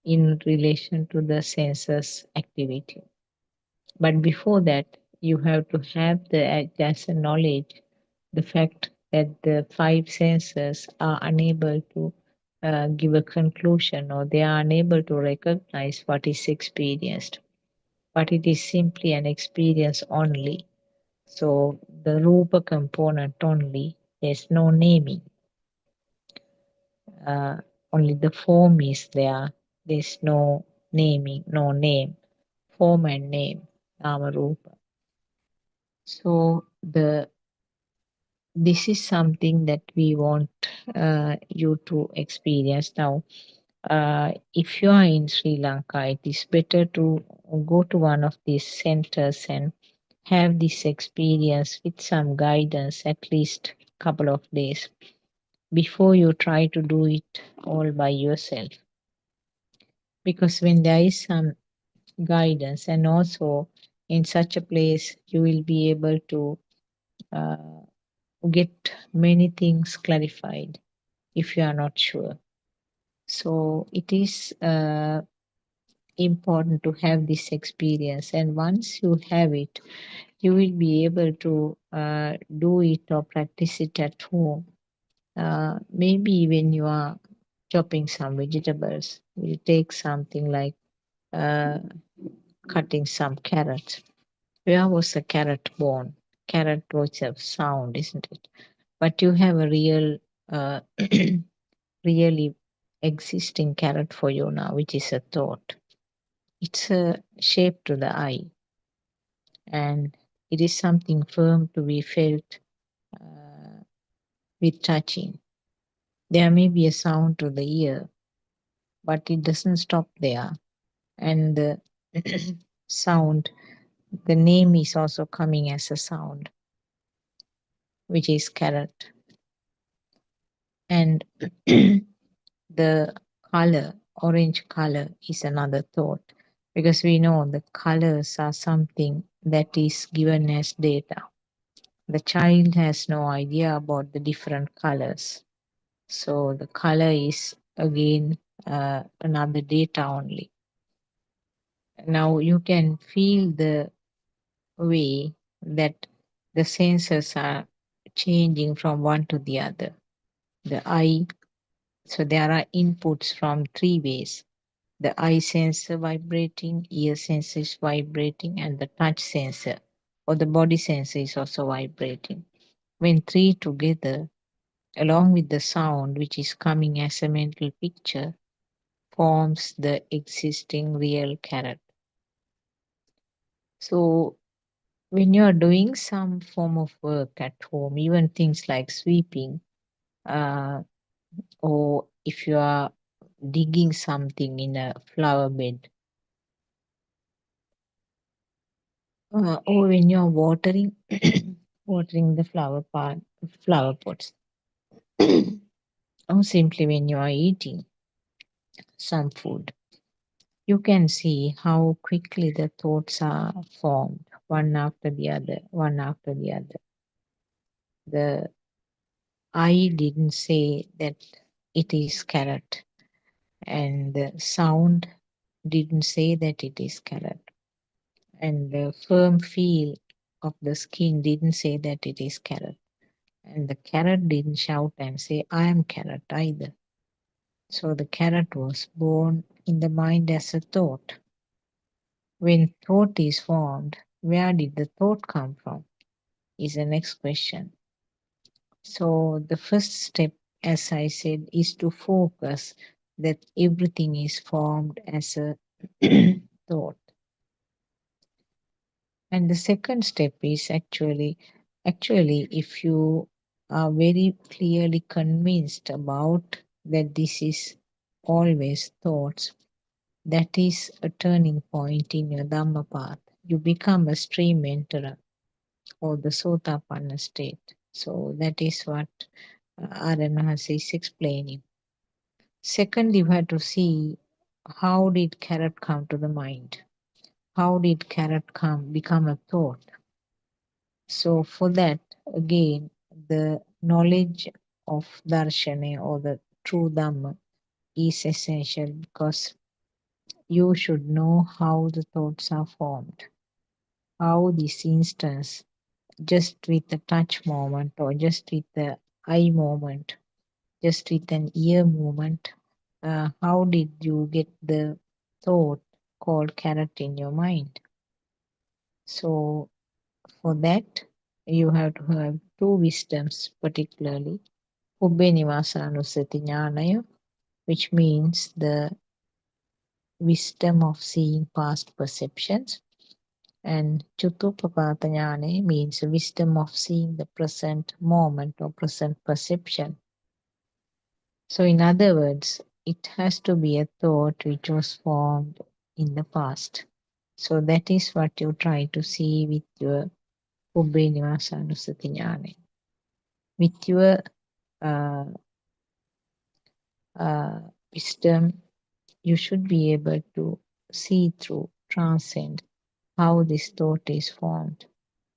in relation to the senses activity. But before that, you have to have the just a knowledge, the fact that the five senses are unable to give a conclusion, or they are unable to recognize what is experienced, but it is simply an experience only. So the rupa component only, there's no naming. Uh, Only the form is there. There's no naming, no name. Form and name, nama rupa. So the this is something that we want you to experience now. If you are in Sri Lanka, it is better to go to one of these centers and have this experience with some guidance at least couple of days before you try to do it all by yourself. Because when there is some guidance, and also in such a place, you will be able to uh, get many things clarified if you are not sure. So it is important to have this experience, and once you have it, you will be able to do it or practice it at home. Maybe when you are chopping some vegetables, you take something like uh, cutting some carrots. Where was the carrot born? Carrot was a sound, isn't it? But you have a real, really existing carrot for you now, which is a thought. It's a shape to the eye, and it is something firm to be felt uh, with touching. There may be a sound to the ear, but it doesn't stop there. And the sound, the name is also coming as a sound, which is carrot. And the color, orange color, is another thought, because we know the colors are something that is given as data. The child has no idea about the different colors. So the color is again another data only. Now you can feel the way that the senses are changing from one to the other. The eye, so there are inputs from three ways: the eye sensor vibrating, ear sensor is vibrating, and the touch sensor or the body sensor is also vibrating. When three together, along with the sound, which is coming as a mental picture, forms the existing real character. So when you are doing some form of work at home, even things like sweeping, uh, or if you are digging something in a flower bed, or when you are watering watering the flower pots, or simply when you are eating some food, you can see how quickly the thoughts are formed, one after the other, one after the other. The I didn't say that it is carrot, and the sound didn't say that it is carrot, and the firm feel of the skin didn't say that it is carrot, and the carrot didn't shout and say, I am carrot either. So the carrot was born in the mind as a thought. When thought is formed, where did the thought come from? Is the next question. So the first step, as I said, is to focus that everything is formed as a thought. And the second step is actually if you are very clearly convinced about that this is always thoughts, that is a turning point in your Dhamma path. You become a stream enterer, or the Sotapanna state. So that is what Aranahas is explaining. Second, you have to see, how did carrot come to the mind? how did carrot become a thought? So for that, again, the knowledge of darshana or the true Dhamma is essential because you should know how the thoughts are formed, how this instance, just with the touch moment or just with the eye moment, just with an ear movement, how did you get the thought called carrot in your mind? So for that, you have to have two wisdoms, particularly Ubbe Nivasanusati Jnanaya, which means the wisdom of seeing past perceptions, and Chutupapata Jnane means wisdom of seeing the present moment or present perception. So, in other words, it has to be a thought which was formed in the past. So, that is what you try to see with your Ubbe Nivasanusati Jnane. With your uh, uh, wisdom, you should be able to see through, transcend how this thought is formed.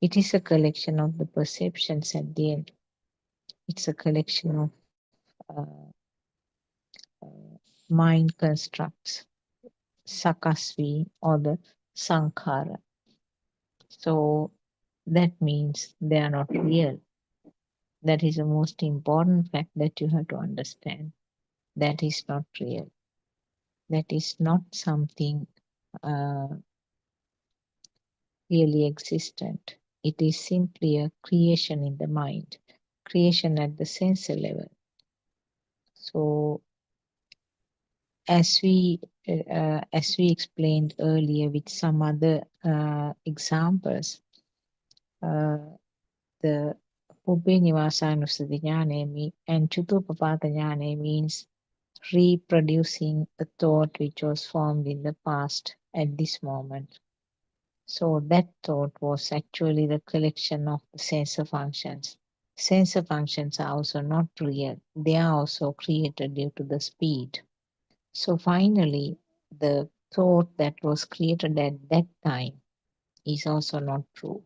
It is a collection of the perceptions at the end. It's a collection of uh, mind constructs, sakasvi or the sankhara. So that means they are not real. That is the most important fact that you have to understand. That is not real. That is not something uh, really existent. It is simply a creation in the mind, creation at the sensor level. So as we explained earlier with some other examples, uh, the Ubbe Nivasanusati Jnane and Chutupapata Jnane means reproducing a thought which was formed in the past at this moment. So that thought was actually the collection of the sensor functions. Sensor functions are also not real. They are also created due to the speed. So finally, the thought that was created at that time is also not true.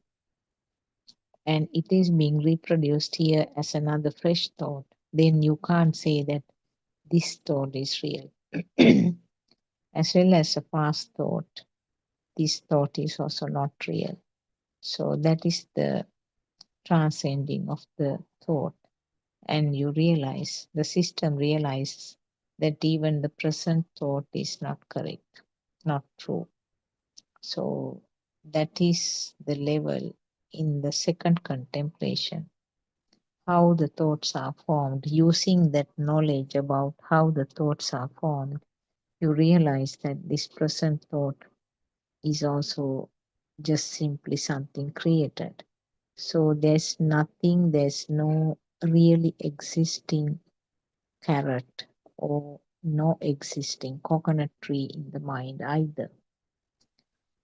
And it is being reproduced here as another fresh thought. Then you can't say that this thought is real. As well as a past thought, this thought is also not real. So that is the transcending of the thought. And you realize, the system realizes that even the present thought is not correct, not true. So that is the level in the second contemplation, how the thoughts are formed. Using that knowledge about how the thoughts are formed, you realize that this present thought is also just simply something created. So there's nothing, there's no really existing carrot or no existing coconut tree in the mind either.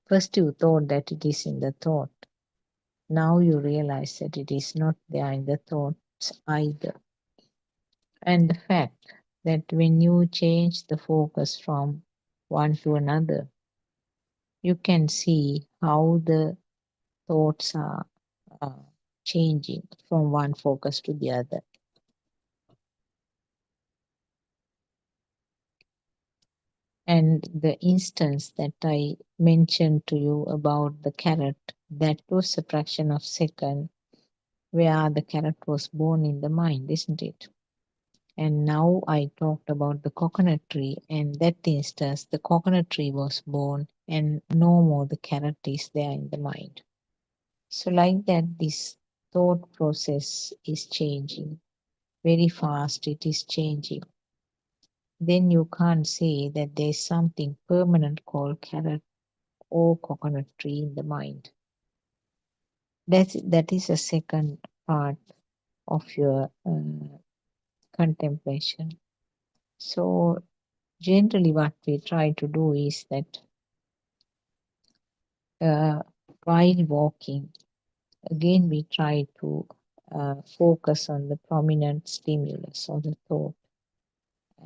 First, you thought that it is in the thought. Now you realize that it is not there in the thoughts either. And the fact that when you change the focus from one to another, you can see how the thoughts are uh, changing from one focus to the other. And the instance that I mentioned to you about the carrot, that was a fraction of second where the carrot was born in the mind, isn't it? And now I talked about the coconut tree, and that instance, the coconut tree was born, and no more the carrot is there in the mind. So, like that, this thought process is changing very fast, it is changing. Then you can't say that there's something permanent called carrot or coconut tree in the mind. That is a second part of your contemplation. So generally what we try to do is that uh, while walking, again we try to focus on the prominent stimulus or the thought,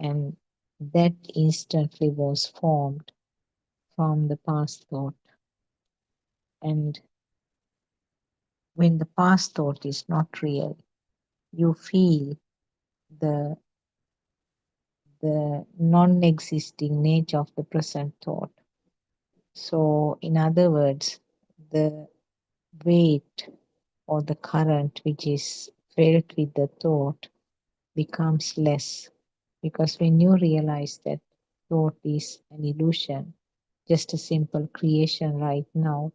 and that instantly was formed from the past thought. And when the past thought is not real, you feel the non-existing nature of the present thought. So, in other words, the weight or the current which is felt with the thought becomes less, because when you realize that thought is an illusion, just a simple creation right now,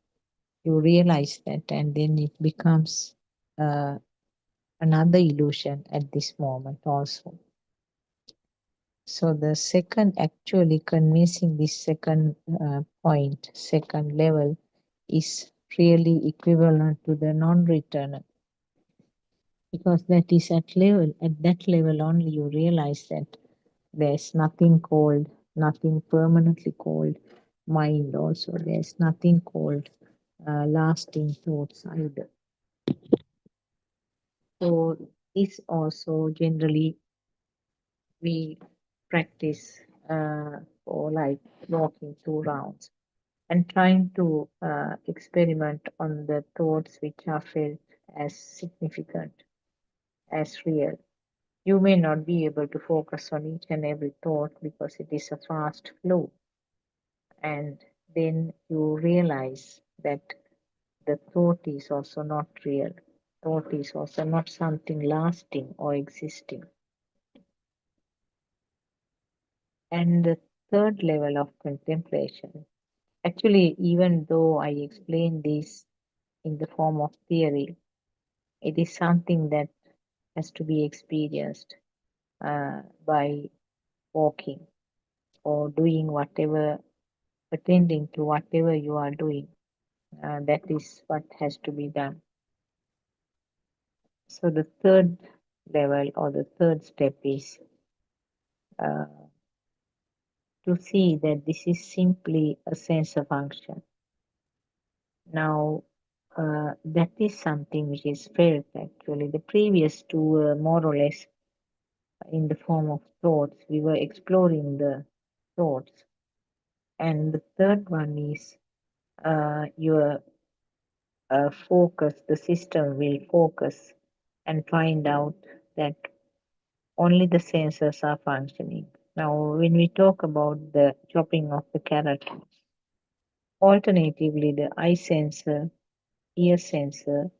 you realize that, and then it becomes uh, another illusion at this moment also. So the second, actually convincing this second point, second level, is really equivalent to the non-returner, because that is at that level only you realize that there's nothing called, nothing permanently called mind. Also, there's nothing called lasting thoughts either. So this also generally we practice for like walking 2 rounds and trying to experiment on the thoughts which are felt as significant, as real. You may not be able to focus on each and every thought because it is a fast flow, and then you realize that the thought is also not real. Thought is also not something lasting or existing. And the third level of contemplation, actually, even though I explain this in the form of theory, it is something that has to be experienced by walking or doing whatever, attending to whatever you are doing. That is what has to be done. So the third level or the third step is uh, to see that this is simply a sensor function. Now, that is something which is felt actually. The previous two were more or less in the form of thoughts. We were exploring the thoughts. And the third one is your focus, the system will focus and find out that only the sensors are functioning. Now, when we talk about the chopping of the carrot, alternatively, the eye sensor, ear sensor,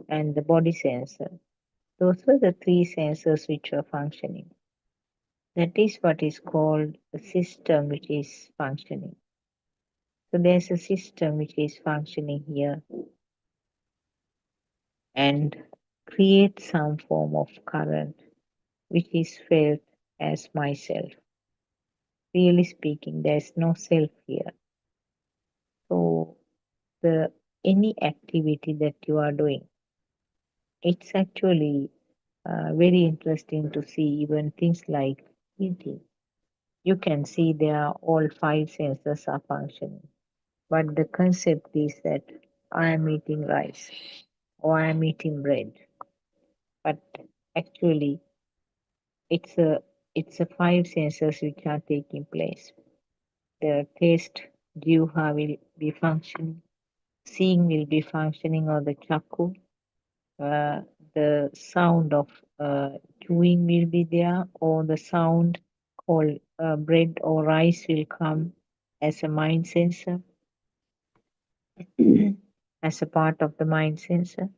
and the body sensor, those were the three sensors which were functioning. That is what is called a system which is functioning. So there's a system which is functioning here and create some form of current which is felt as myself. Really speaking, there's no self here. So the any activity that you are doing, it's actually very interesting to see even things like eating. You can see there are all five senses are functioning. But the concept is that I am eating rice or I am eating bread. But actually it's a five senses which are taking place. The taste Juha will be functioning, seeing will be functioning, or the chaku, uh, the sound of chewing will be there, or the sound called bread or rice will come as a mind sensor, as a part of the mind sensor,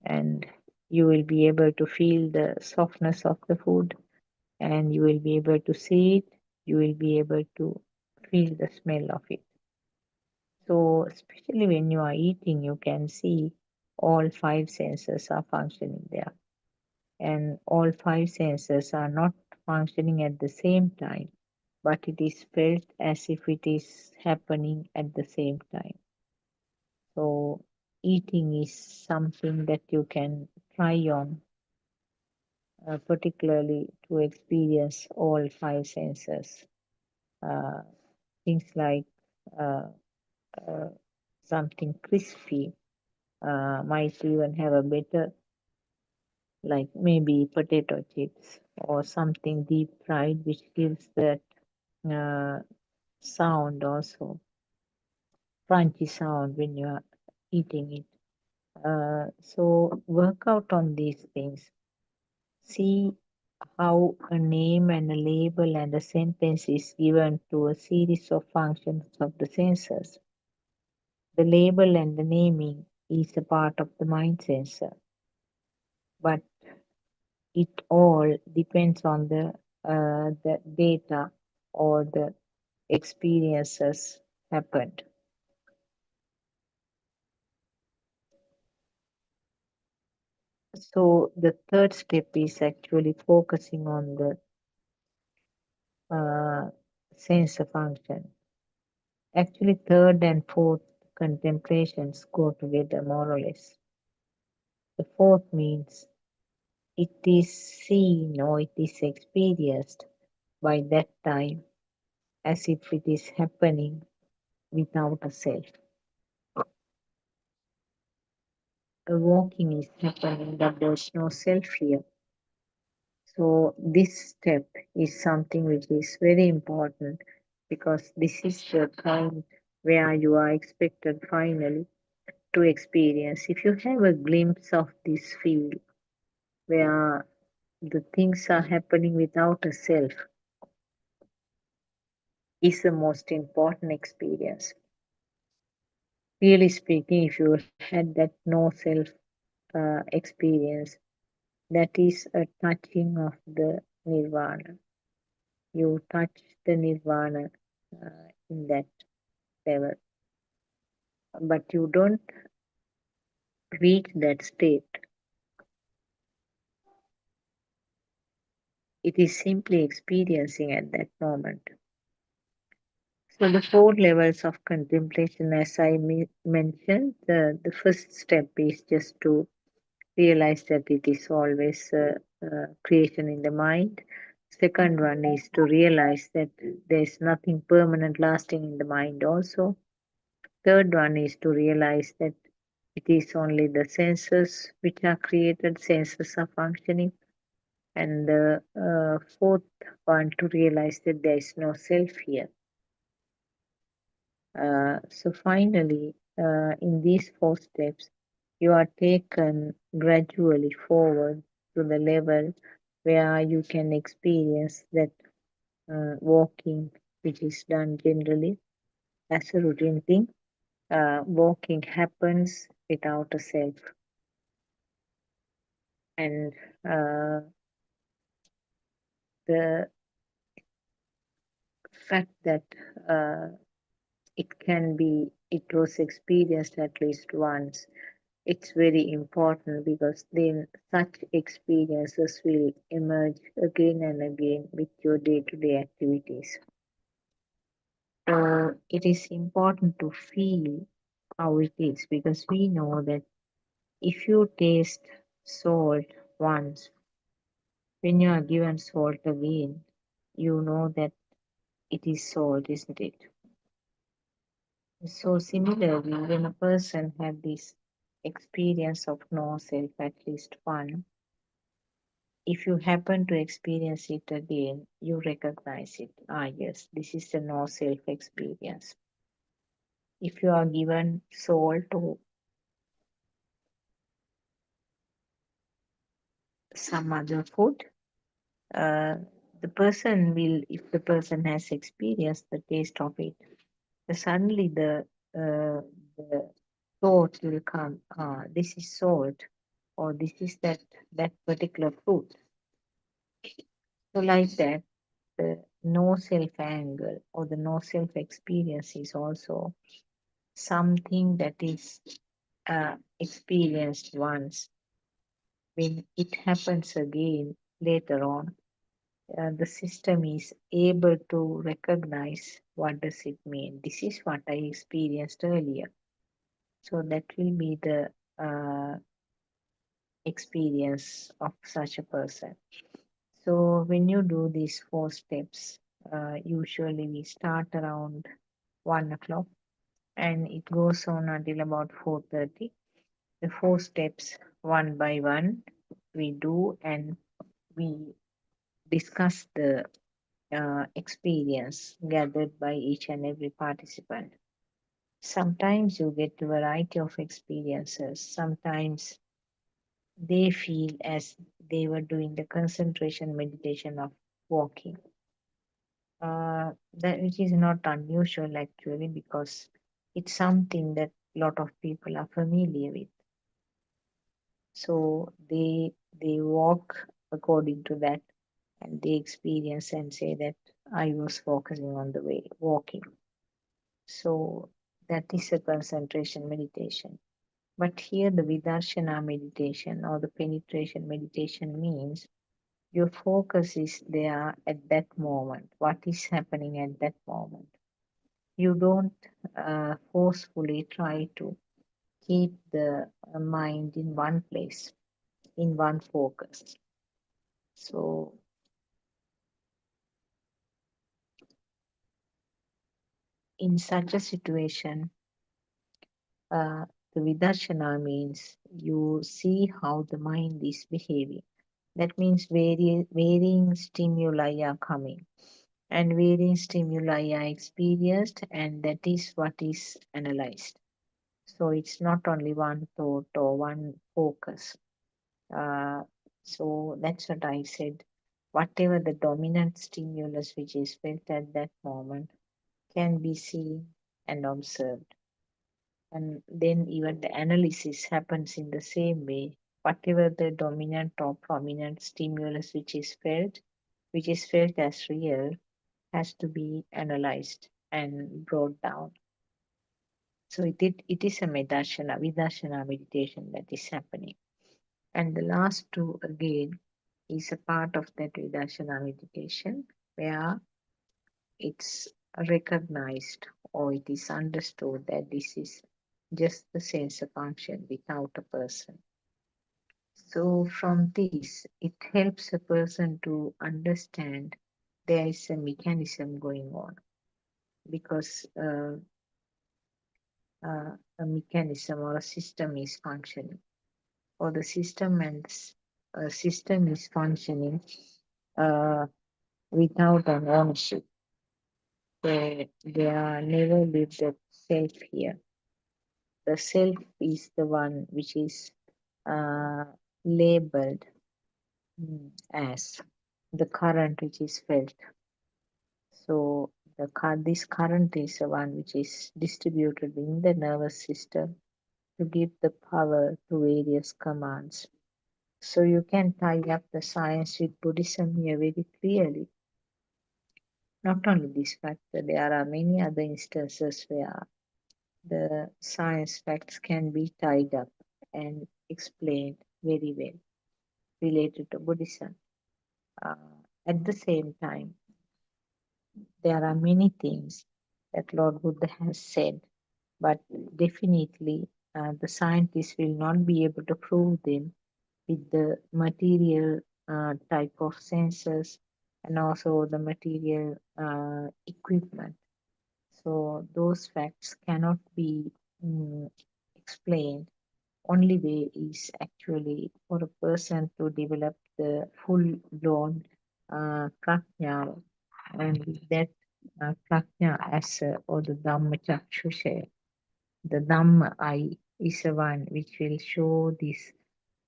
and you will be able to feel the softness of the food, and you will be able to see it, you will be able to feel the smell of it. So, especially when you are eating, you can see all five senses are functioning there, and all five senses are not functioning at the same time, but it is felt as if it is happening at the same time. So, eating is something that you can try on, particularly to experience all five senses. Uh, Things like uh, uh, something crispy might even have a better, like maybe potato chips or something deep fried, which gives that uh, sound also, crunchy sound when you are eating it. So work out on these things. See how a name and a label and a sentence is given to a series of functions of the senses. The label and the naming is a part of the mind sensor, but it all depends on the data or the experiences happened. So the third step is actually focusing on the uh, sensor function. Actually, third and fourth contemplations go together more or less. The fourth means it is seen or it is experienced by that time as if it is happening without a self. A walking is happening, but there's no self here. So, this step is something which is very important because this is the point where you are expected finally to experience. If you have a glimpse of this field where the things are happening without a self, is the most important experience. Really speaking, if you had that no self experience, that is a touching of the nirvana. You touch the nirvana in that level, but you don't reach that state. It is simply experiencing at that moment. So the four levels of contemplation, as I mentioned, the first step is just to realize that it is always creation in the mind. Second one is to realize that there is nothing permanent lasting in the mind also. Third one is to realize that it is only the senses which are created, senses are functioning. And the fourth one to realize that there is no self here. So finally, in these four steps, you are taken gradually forward to the level where you can experience that walking, which is done generally as a routine thing. Walking happens without a self, and uh, the fact that uh, it was experienced at least once, it's very important because then such experiences will emerge again and again with your day to day activities. So it is important to feel how it is because we know that if you taste salt once, when you are given salt again, you know that it is salt, isn't it? So similarly, when a person had this experience of no self at least one, if you happen to experience it again, you recognize it. Ah, yes, this is the no self experience. If you are given soul to some other food, uh, the person will, if the person has experienced the taste of it, suddenly the thought will come, ah, this is salt, or this is that particular fruit. So like that, the no self angle or the no self experience is also something that is experienced once. When it happens again later on, the system is able to recognize what does it mean. This is what I experienced earlier. So that will be the experience of such a person. So when you do these four steps, usually we start around 1 o'clock and it goes on until about 4:30. The four steps one by one we do, and we discuss the experience gathered by each and every participant. Sometimes you get a variety of experiences. Sometimes they feel as they were doing the concentration meditation of walking. That which is not unusual actually, because it's something that a lot of people are familiar with. So they walk according to that, and they experience and say that I was focusing on the way walking. So that is a concentration meditation. But here the Vidarshana meditation or the penetration meditation means your focus is there at that moment. What is happening at that moment? You don't forcefully try to keep the mind in one place, in one focus. So, in such a situation, uh, the Vidarshana means you see how the mind is behaving. That means varying stimuli are coming and varying stimuli are experienced, and that is what is analyzed. So it's not only one thought or one focus. Uh, so that's what I said. Whatever the dominant stimulus which is felt at that moment can be seen and observed. And then even the analysis happens in the same way. Whatever the dominant or prominent stimulus which is felt as real, has to be analyzed and brought down. So it is a vidarshana meditation that is happening. And the last two again is a part of that vidarshana meditation where it's recognized or it is understood that this is just the sensor function without a person. So from this, it helps a person to understand there is a mechanism going on, because a mechanism or a system is functioning, or the system and system is functioning uh, without an ownership. There are never lived a self here. The self is the one which is uh, labeled as the current which is felt. So this current is the one which is distributed in the nervous system to give the power to various commands. So you can tie up the science with Buddhism here very clearly. Not only this factor, there are many other instances where the science facts can be tied up and explained very well related to Buddhism. Uh, at the same time, there are many things that Lord Buddha has said, but definitely the scientists will not be able to prove them with the material type of sensors and also the material equipment. So those facts cannot be mm, explained. Only way is actually for a person to develop the full blown prajna, and with that prajna as or the Dhamma Chakshusha, the Dhamma eye is the one which will show these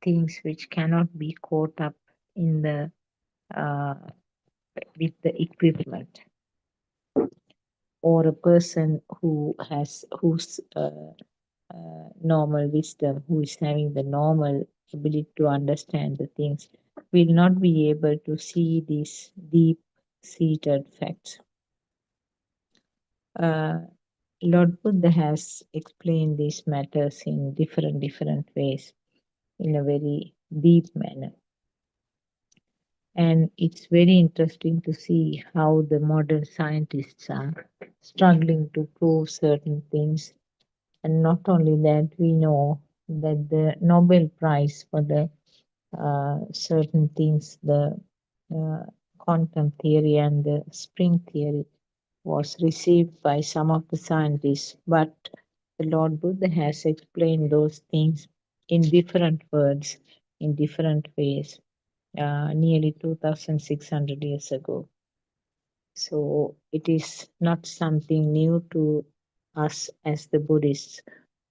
things which cannot be caught up in the uh, with the equipment, or a person who has whose normal wisdom, who is having the normal ability to understand the things, will not be able to see these deep seated facts. Uh, Lord Buddha has explained these matters in different ways in a very deep manner. And it's very interesting to see how the modern scientists are struggling to prove certain things. And not only that, we know that the Nobel Prize for the certain things, the uh, quantum theory and the spring theory, was received by some of the scientists, but the Lord Buddha has explained those things in different words, in different ways, nearly 2,600 years ago. So it is not something new to us as the Buddhists.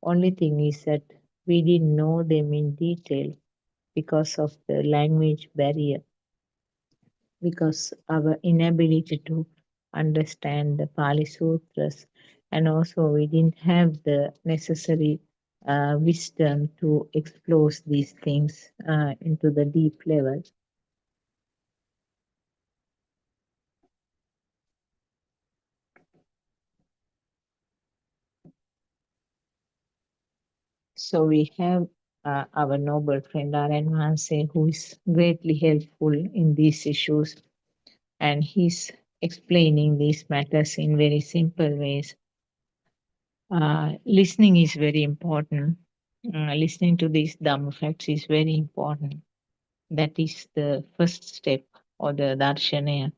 Only thing is that we didn't know them in detail because of the language barrier, because our inability to understand the Pali Sutras, and also we didn't have the necessary wisdom to explore these things into the deep level. So we have our noble friend R.N. Manse, who is greatly helpful in these issues, and he's explaining these matters in very simple ways. Listening is very important. Listening to these Dhamma facts is very important. That is the first step, or the Darshanaya,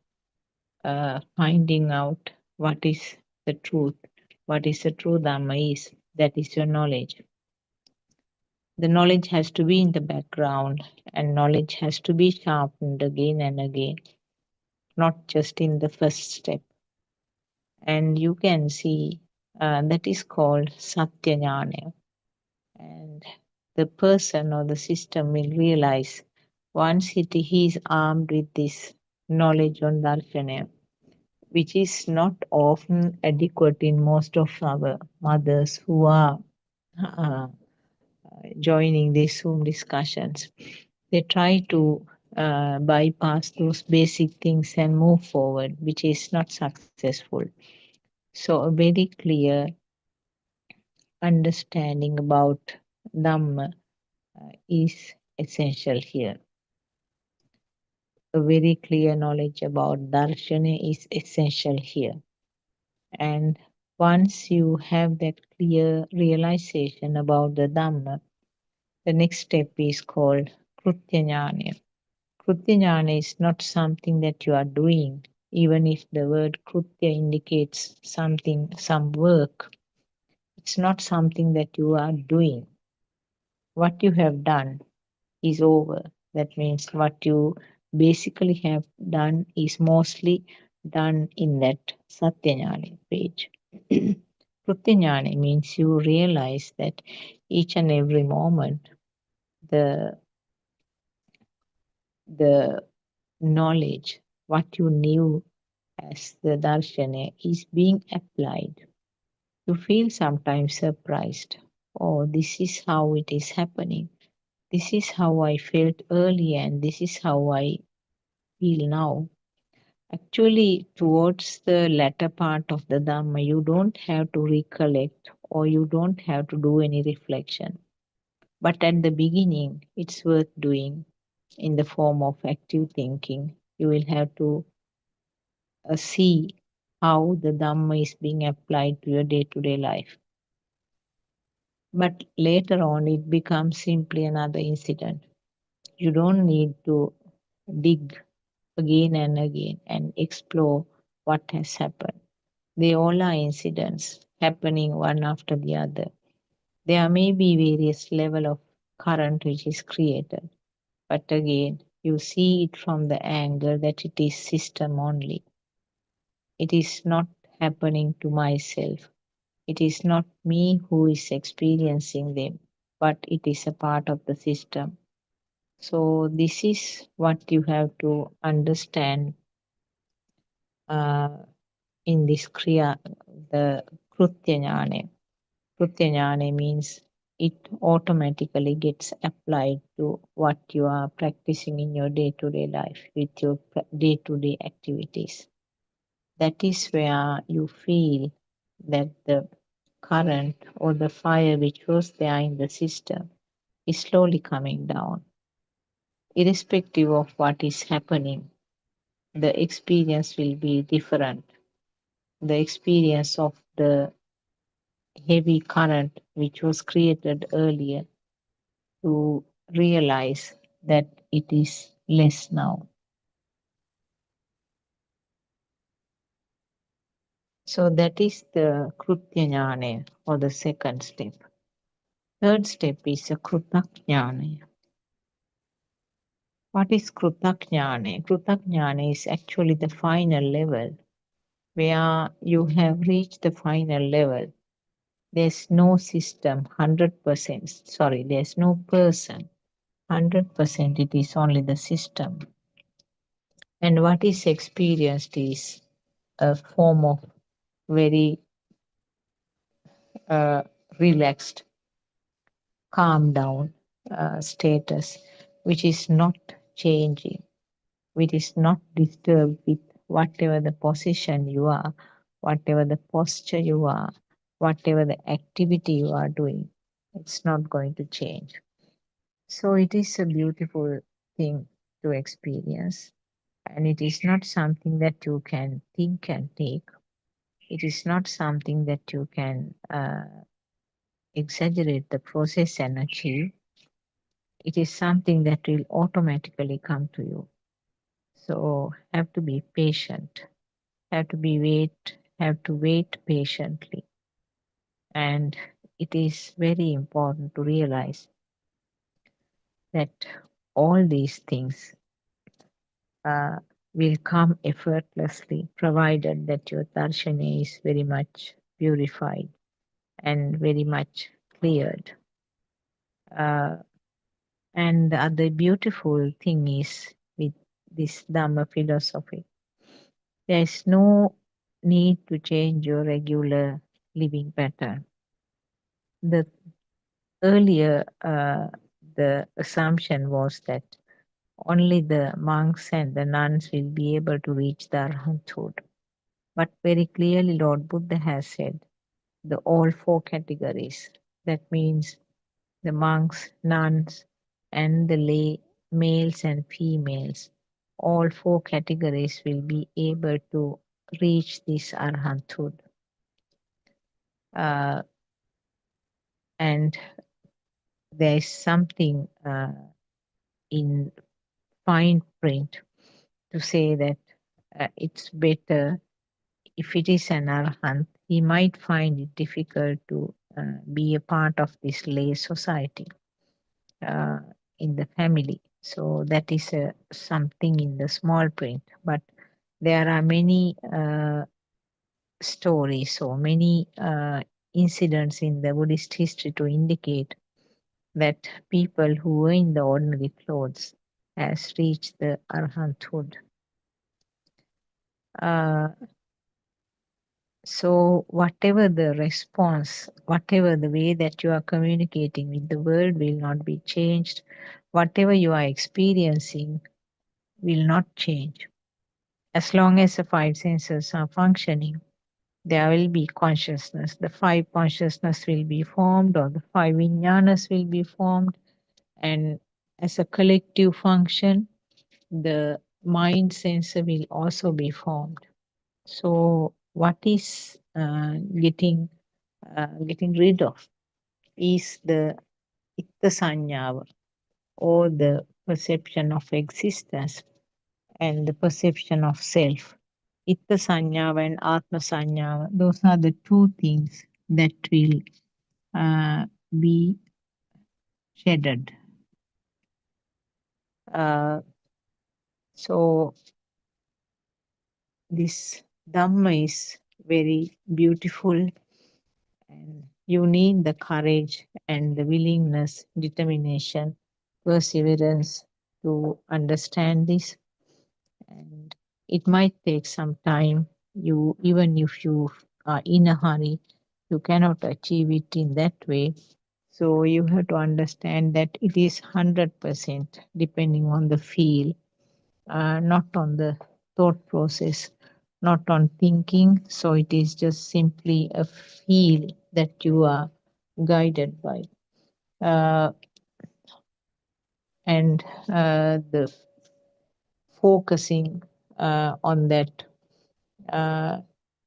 finding out what is the truth, what is the true Dhamma is. That is your knowledge. The knowledge has to be in the background, and knowledge has to be sharpened again and again, not just in the first step. And you can see that is called Satya Jnana. And the person or the system will realize once he is armed with this knowledge on Darshana, which is not often adequate in most of our mothers who are uh, joining these Zoom discussions. They try to bypass those basic things and move forward, which is not successful. So, a very clear understanding about Dhamma is essential here. A very clear knowledge about Darshana is essential here. And once you have that clear realization about the Dhamma, the next step is called Krutya Jnana. Krutya Jnana is not something that you are doing, even if the word Krutya indicates something, some work. It's not something that you are doing. What you have done is over. That means what you basically have done is mostly done in that Satyajnana page. Krutyajnana means you realize that each and every moment the the knowledge, what you knew as the darshana, is being applied. You feel sometimes surprised. Oh, this is how it is happening. This is how I felt earlier, and this is how I feel now. Actually, towards the latter part of the Dhamma, you don't have to recollect or you don't have to do any reflection. But at the beginning, it's worth doing in the form of active thinking. You will have to see how the Dhamma is being applied to your day to day life. But later on, it becomes simply another incident. You don't need to dig again and again and explore what has happened. They all are incidents happening one after the other. There may be various level of current which is created, but again, you see it from the angle that it is system only. It is not happening to myself. It is not me who is experiencing them, but it is a part of the system. So this is what you have to understand uh, in this kriya, the krutya jnana. Krutya jnana means it automatically gets applied to what you are practicing in your day-to-day life with your day-to-day activities. That is where you feel that the current or the fire which was there in the system is slowly coming down. Irrespective of what is happening, the experience will be different. The experience of the heavy current which was created earlier to realize that it is less now. So that is the Krutya Jnana, or the second step. Third step is a Krutak Jnana. What is Krutak Jnana? Krutak Jnana is actually the final level where you have reached the final level. There's no system 100%. Sorry, there's no person 100%. It is only the system. And what is experienced is a form of very uh, relaxed, calm down status, which is not changing, which is not disturbed with whatever the position you are, whatever the posture you are, whatever the activity you are doing. It's not going to change. So it is a beautiful thing to experience. And it is not something that you can think and take. It is not something that you can exaggerate the process and achieve. It is something that will automatically come to you. So have to be patient, have to wait patiently. And it is very important to realize that all these things uh, will come effortlessly, provided that your darshana is very much purified and very much cleared. Uh, and the other beautiful thing is with this Dhamma philosophy, there is no need to change your regular living pattern. The earlier, the assumption was that only the monks and the nuns will be able to reach the arhathood. But very clearly, Lord Buddha has said the all four categories. That means the monks, nuns, and the lay males and females. All four categories will be able to reach this arhathood. Uh, and there is something in fine print to say that it's better if it is an arhat, he might find it difficult to be a part of this lay society uh, in the family. So that is something in the small print. But there are many stories or many incidents in the Buddhist history to indicate that people who were in the ordinary clothes has reached the arhathood. Uh, so whatever the response, whatever the way that you are communicating with the world will not be changed. Whatever you are experiencing will not change. As long as the five senses are functioning, there will be consciousness. The five consciousness will be formed, or the five vijnanas will be formed, and as a collective function, the mind sensor will also be formed. So, what is getting rid of is the itta sanyava, or the perception of existence and the perception of self. Itta sanyava and atma sanyava, those are the two things that will be shedded. Uh, so this Dhamma is very beautiful, and you need the courage and the willingness, determination, perseverance to understand this. And it might take some time. You, even if you are in a hurry, you cannot achieve it in that way. So you have to understand that it is 100% depending on the feel, not on the thought process, not on thinking. So it is just simply a feel that you are guided by. Uh, and the focusing on that uh,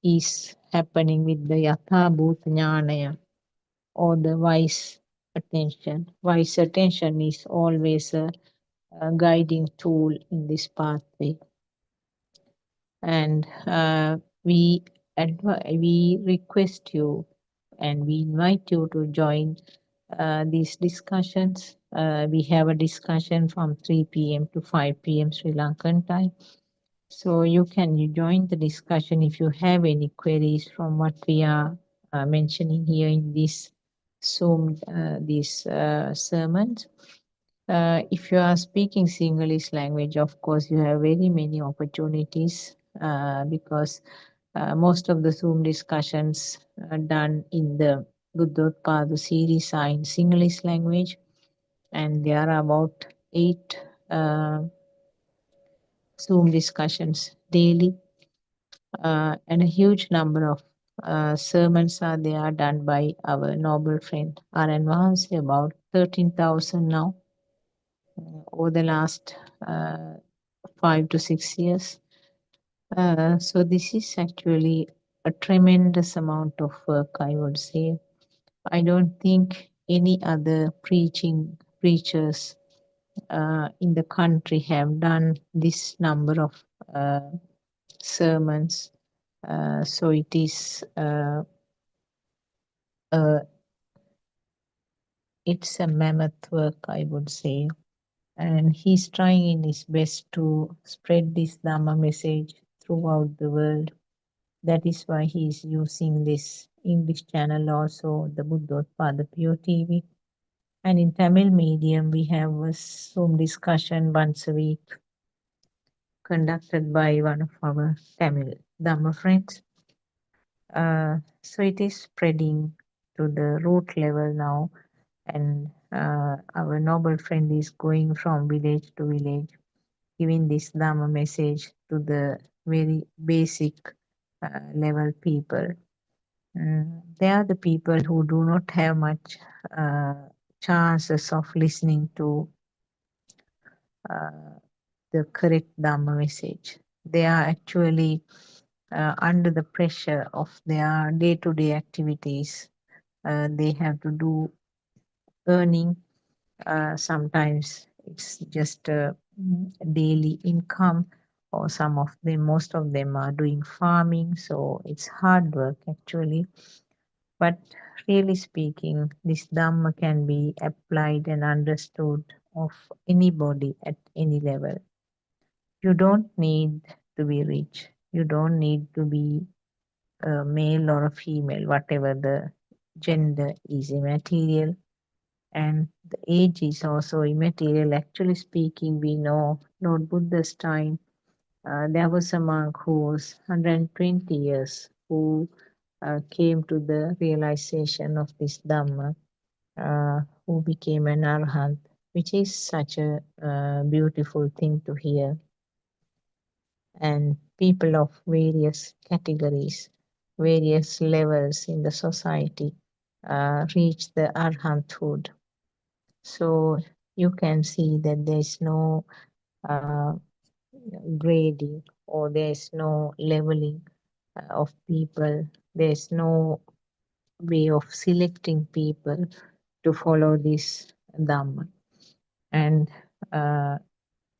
is happening with the Yatha Bhuta Jnanaya, or the wise attention. Wise attention is always a guiding tool in this pathway. And we request you and we invite you to join these discussions. We have a discussion from 3 p.m. to 5 p.m. Sri Lankan time. So you can join the discussion if you have any queries from what we are mentioning here in this Zoom, these sermons. If you are speaking Sinhalese language, of course, you have very many opportunities because most of the Zoom discussions are done in the Buddothpado series are in Sinhalese language, and there are about 8 uh, Zoom discussions daily, and a huge number of sermons are there done by our noble friend R.N. Vahanse, about 13,000 now over the last 5 to 6 years. So this is actually a tremendous amount of work, I would say. I don't think any other preachers in the country have done this number of uh, sermons. So it is uh, it's a mammoth work, I would say, and he's trying in his best to spread this Dhamma message throughout the world. That is why he is using this English channel also, the Buddothpado PeoTV. And in Tamil medium, we have a Zoom discussion once a week conducted by one of our Tamil Dhamma friends. So it is spreading to the root level now, and our noble friend is going from village to village, giving this Dhamma message to the very basic level people. They are the people who do not have much uh, chances of listening to uh, the correct Dhamma message. They are actually under the pressure of their day to day activities. They have to do earning. Sometimes it's just a daily income, or some of them, most of them are doing farming. So it's hard work actually. But really speaking, this Dhamma can be applied and understood of anybody at any level. You don't need to be rich. You don't need to be a male or a female, whatever the gender is immaterial. And the age is also immaterial. Actually speaking, we know Lord Buddha's time, there was a monk who was 120 years who came to the realization of this Dhamma, who became an arhat, which is such a beautiful thing to hear. And people of various categories, various levels in the society reach the arhathood. So you can see that there is no uh, grading, or there is no leveling of people. There is no way of selecting people to follow this Dhamma. And uh,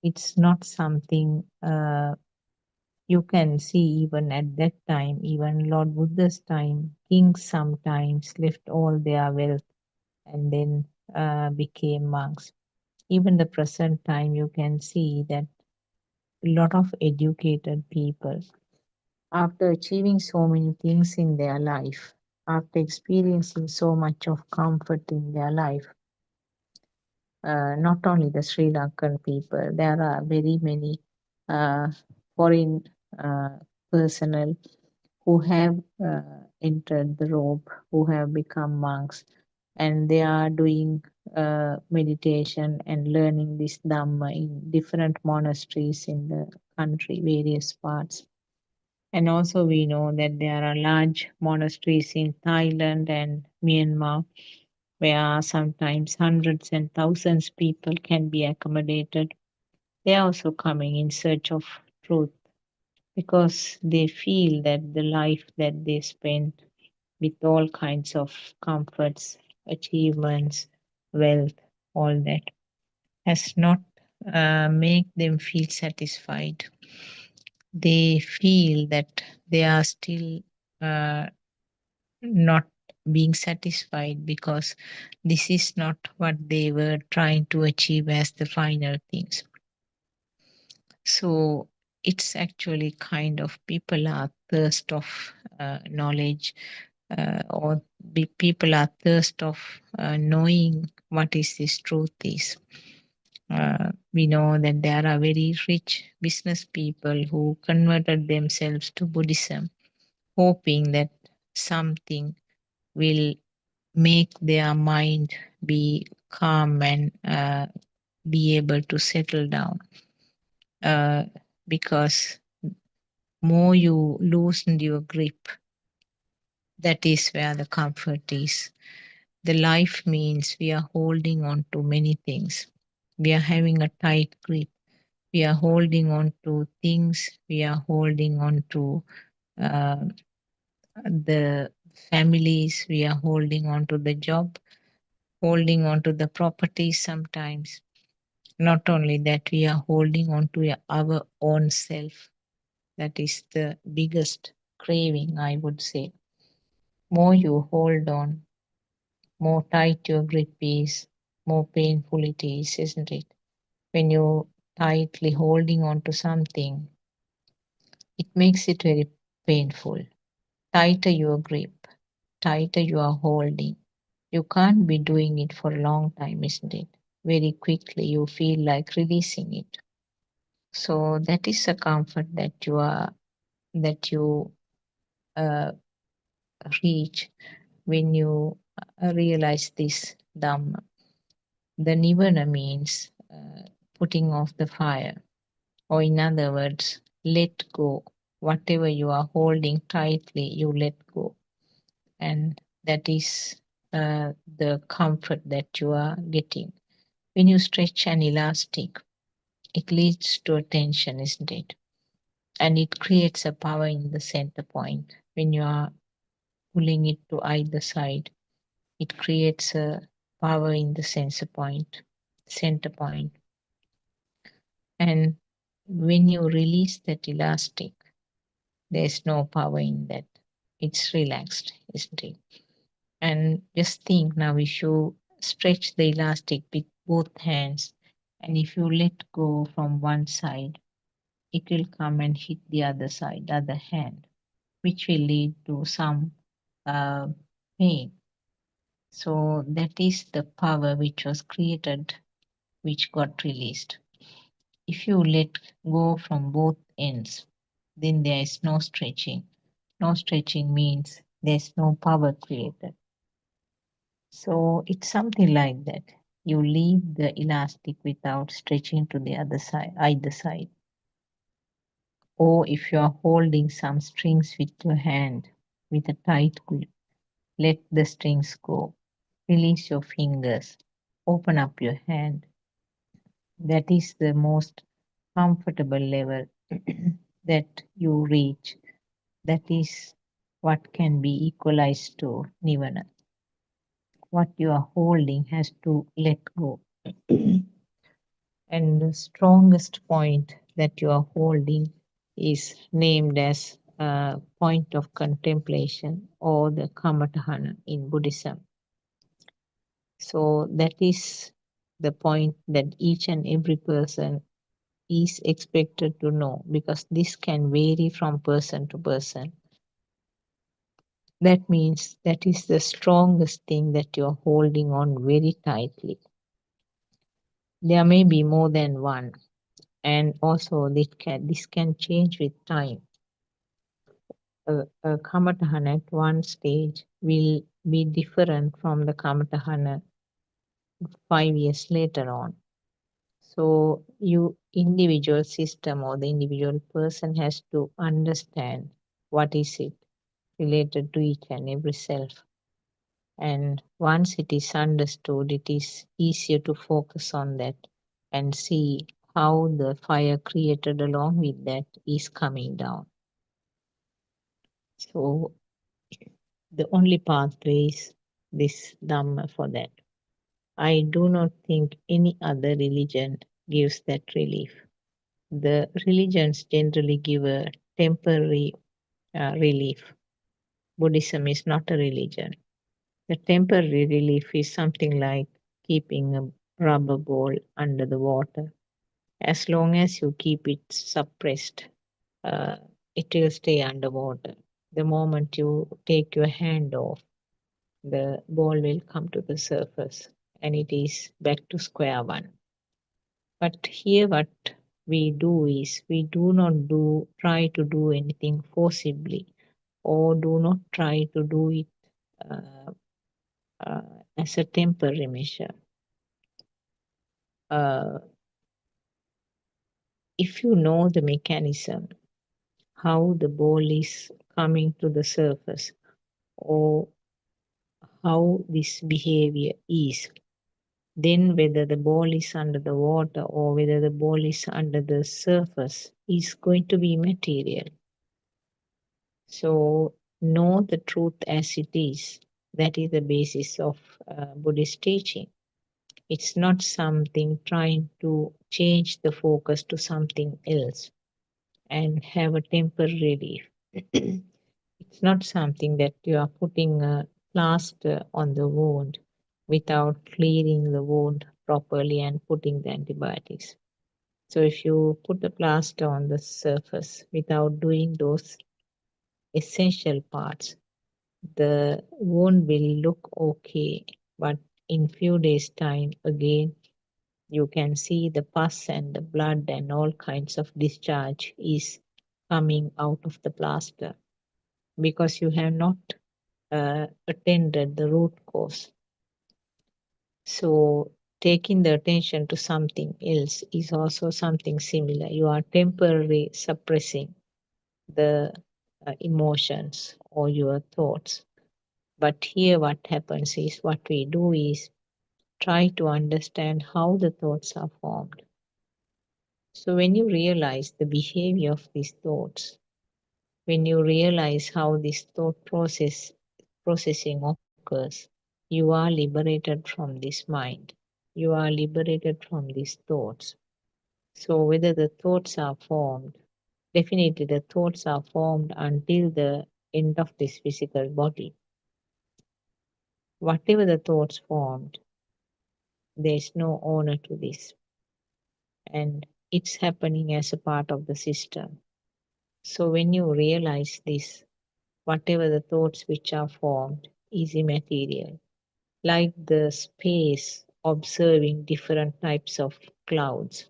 it's not something you can see even at that time, even Lord Buddha's time, kings sometimes left all their wealth and then became monks. Even the present time, you can see that a lot of educated people, after achieving so many things in their life, after experiencing so much of comfort in their life, not only the Sri Lankan people, there are very many uh, foreign uh, personnel who have entered the robe, who have become monks, and they are doing meditation and learning this Dhamma in different monasteries in the country, various parts. And also, we know that there are large monasteries in Thailand and Myanmar, where sometimes hundreds and thousands people can be accommodated. They are also coming in search of truth because they feel that the life that they spent with all kinds of comforts, achievements, wealth, all that has not make them feel satisfied. They feel that they are still uh, not being satisfied because this is not what they were trying to achieve as the final things. So it's actually kind of people are thirst of knowledge, or people are thirst of knowing what is this truth is. We know that there are very rich business people who converted themselves to Buddhism, hoping that something will make their mind be calm and be able to settle down. Uh, because more you loosen your grip, that is where the comfort is. The life means we are holding on to many things. We are having a tight grip. We are holding on to things. We are holding on to uh, the families. We are holding on to the job, holding on to the properties sometimes. Not only that, we are holding on to our own self. That is the biggest craving, I would say. More you hold on, more tight your grip is, more painful it is, isn't it? When you're tightly holding on to something, it makes it very painful. Tighter your grip, tighter you are holding. You can't be doing it for a long time, isn't it? Very quickly you feel like releasing it. So that is a comfort that you uh, reach when you realize this Dhamma. The nirvana means putting off the fire, or in other words, let go. Whatever you are holding tightly, you let go. And that is the comfort that you are getting. When you stretch an elastic, it leads to a tension, isn't it? And it creates a power in the center point. When you are pulling it to either side, it creates a power in the center point. And when you release that elastic, there's no power in that. It's relaxed, isn't it? And just think now, if you stretch the elastic with both hands, and if you let go from one side, it will come and hit the other side, the other hand, which will lead to some uh, pain. So that is the power which was created, which got released. If you let go from both ends, then there is no stretching. No stretching means there's no power created. So it's something like that. You leave the elastic without stretching to the other side, either side. Or if you are holding some strings with your hand with a tight grip, let the strings go. Release your fingers. Open up your hand. That is the most comfortable level that you reach. That is what can be equalized to nirvana. What you are holding has to let go. And the strongest point that you are holding is named as a point of contemplation, or the Kamatahana in Buddhism. So that is the point that each and every person is expected to know, because this can vary from person to person. That means that is the strongest thing that you're holding on very tightly. There may be more than one, and also this can change with time. A Kamatahana at one stage will be different from the Kamatahana 5 years later on. So you individual system or the individual person has to understand what is it related to each and every self. And once it is understood, it is easier to focus on that and see how the fire created along with that is coming down. So the only pathway is this Dhamma for that. I do not think any other religion gives that relief. The religions generally give a temporary relief. Buddhism is not a religion. The temporary relief is something like keeping a rubber ball under the water. As long as you keep it suppressed, uh, it will stay underwater. The moment you take your hand off, the ball will come to the surface and it is back to square one. But here, what we do is we do not try to do anything forcibly, or do not try to do it uh, uh, as a temporary measure. Uh, if you know the mechanism, how the ball is coming to the surface, or how this behavior is, then whether the ball is under the water or whether the ball is under the surface is going to be material. So know the truth as it is. That is the basis of Buddhist teaching. It's not something trying to change the focus to something else and have a temporary relief. It's not something that you are putting a plaster on the wound without clearing the wound properly and putting the antibiotics. So if you put the plaster on the surface without doing those essential parts, the wound will look okay, but in few days time again you can see the pus and the blood and all kinds of discharge is coming out of the plaster because you have not attended the root cause. So taking the attention to something else is also something similar. You are temporarily suppressing the emotions or your thoughts. But here, what happens is what we do is try to understand how the thoughts are formed. So, when you realize the behavior of these thoughts, when you realize how this processing occurs, you are liberated from this mind. You are liberated from these thoughts. So, whether the thoughts are formed, definitely the thoughts are formed until the end of this physical body. Whatever the thoughts formed, there is no owner to this, and it's happening as a part of the system. So, when you realize this, whatever the thoughts which are formed is immaterial, like the space observing different types of clouds,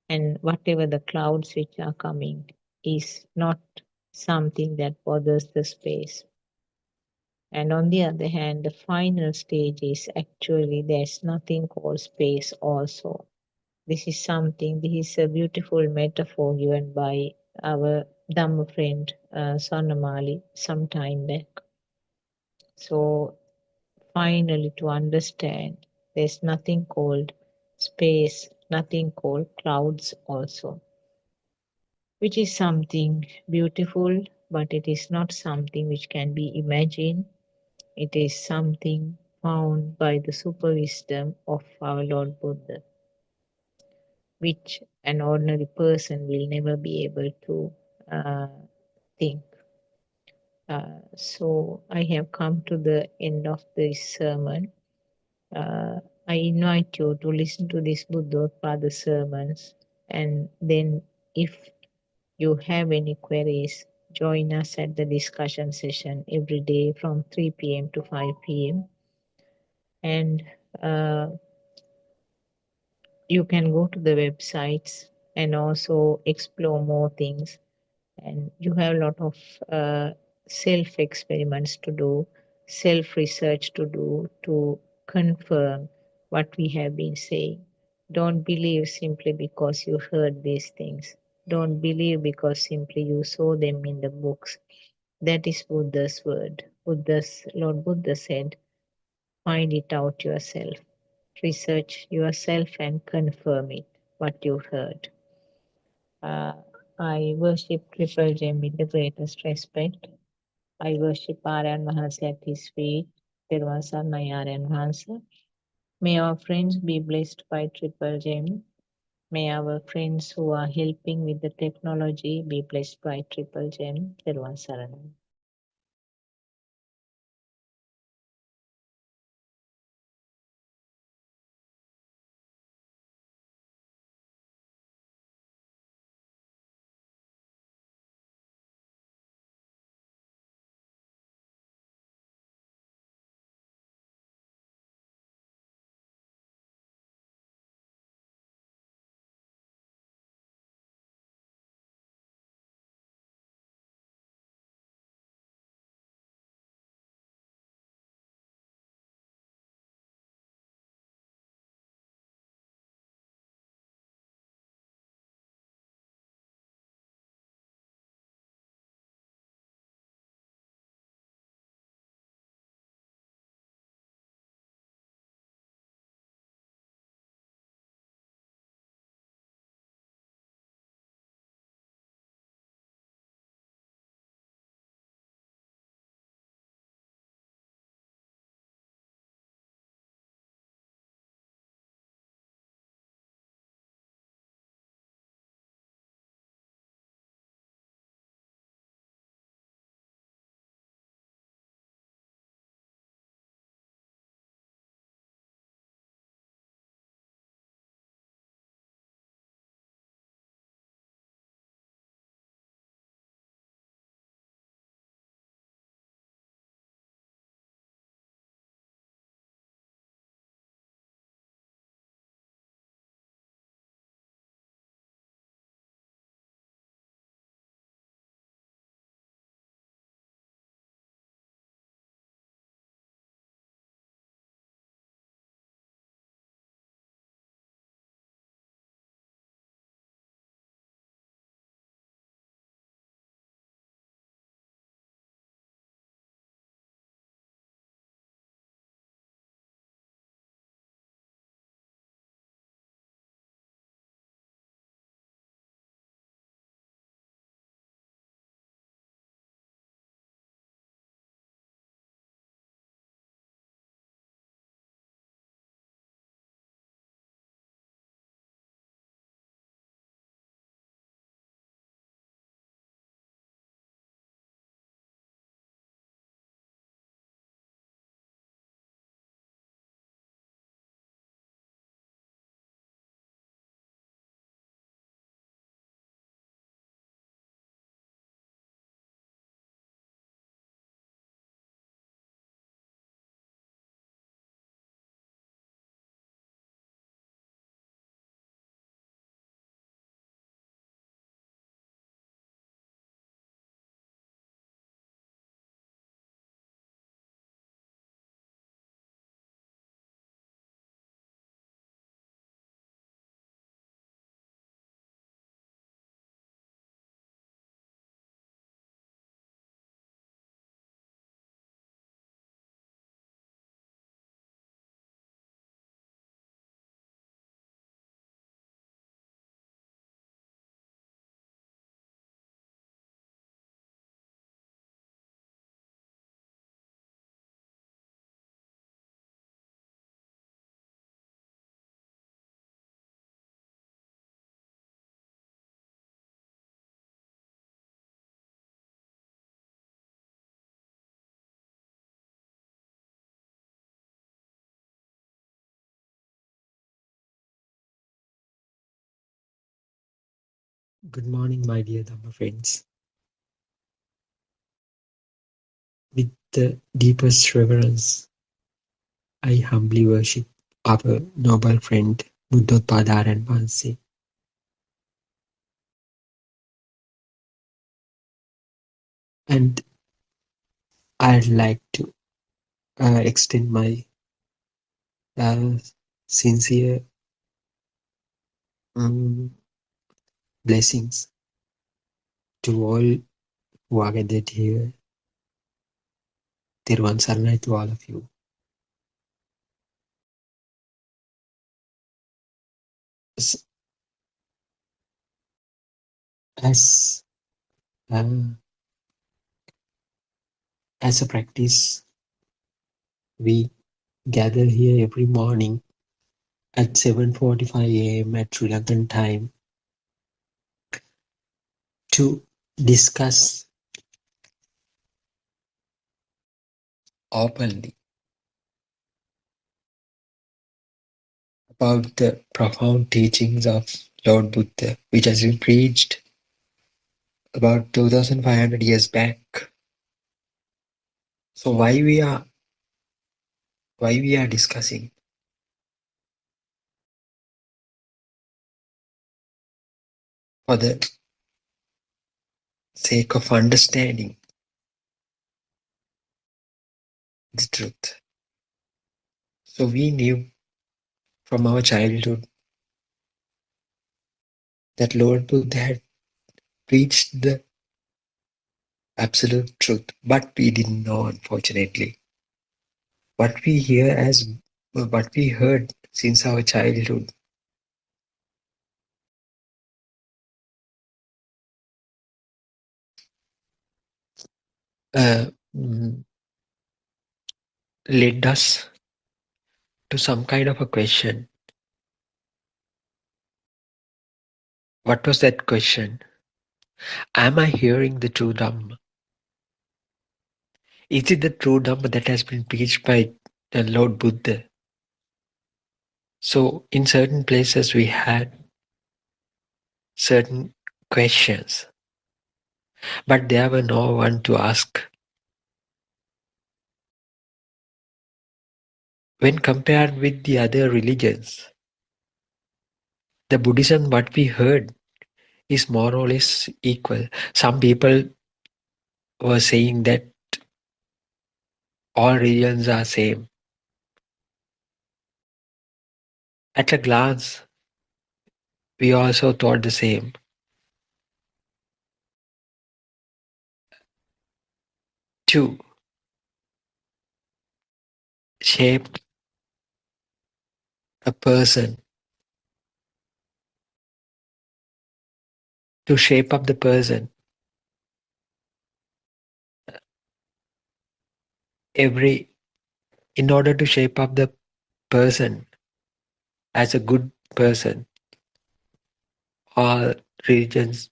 and whatever the clouds which are coming is not something that bothers the space. And on the other hand, the final stage is actually there's nothing called space also. This is a beautiful metaphor given by our Dhamma friend Swarnamali some time back. So finally to understand there's nothing called space, nothing called clouds also, which is something beautiful, but it is not something which can be imagined. It is something found by the super wisdom of our Lord Buddha, which an ordinary person will never be able to uh, think. So I have come to the end of this sermon. Uh, I invite you to listen to this Buddothpado sermons, and then if you have any queries, join us at the discussion session every day from 3 p.m. to 5 p.m. And uh, you can go to the websites and also explore more things, and you have a lot of self experiments to do, self research to do to confirm what we have been saying. Don't believe simply because you heard these things. Don't believe because simply you saw them in the books. That is Buddha's word. Lord Buddha said, find it out yourself, research yourself and confirm it, what you heard. Uh, I worship Triple Gem with the greatest respect. I worship Aryan Mahansa at his feet. Therwan Sarnai Aryan Mahansa. May our friends be blessed by Triple Gem. May our friends who are helping with the technology be blessed by Triple Gem. Therwan Saranai. Good morning, my dear Dhamma friends. With the deepest reverence, I humbly worship our noble friend Buddothpado and Vansi, and I'd like to extend my uh, sincere um, blessings to all who are gathered here. Tirwan Saranai to all of you. S- As uh, as a practice, we gather here every morning at 7:45 a.m. at Sri Lankan time to discuss openly about the profound teachings of Lord Buddha, which has been preached about 2,500 years back. So why we are discussing for the sake of understanding the truth. So we knew from our childhood that Lord Buddha had preached the absolute truth, but we didn't know, unfortunately. What we hear as what we heard since our childhood uh, mm, led us to some kind of a question. What was that question? Am I hearing the true Dhamma? Is it the true Dhamma that has been preached by the Lord Buddha? So, in certain places, we had certain questions, but there were no one to ask. When compared with the other religions, the Buddhism, what we heard, is more or less equal. Some people were saying that all religions are same. At a glance, we also thought the same. To shape a person, to shape up the person, every in order to shape up the person as a good person, all religions,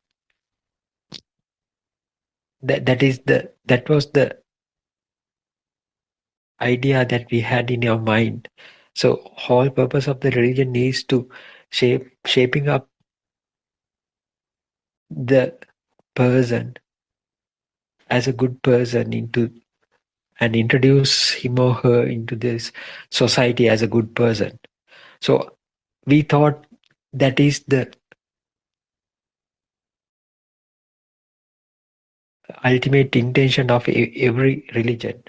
that was the idea that we had in our mind. So whole purpose of the religion is to shaping up the person as a good person into and introduce him or her into this society as a good person. So we thought that is the ultimate intention of every religion.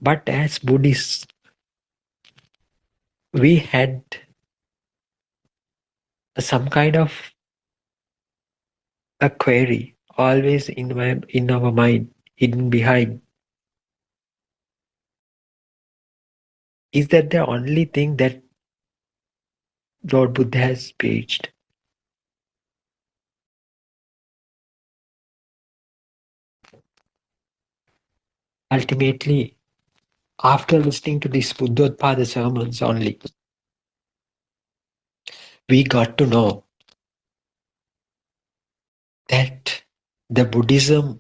But as Buddhists, we had some kind of a query always in our mind, hidden behind. Is that the only thing that Lord Buddha has preached? Ultimately, after listening to these Buddothpado sermons only, we got to know that the Buddhism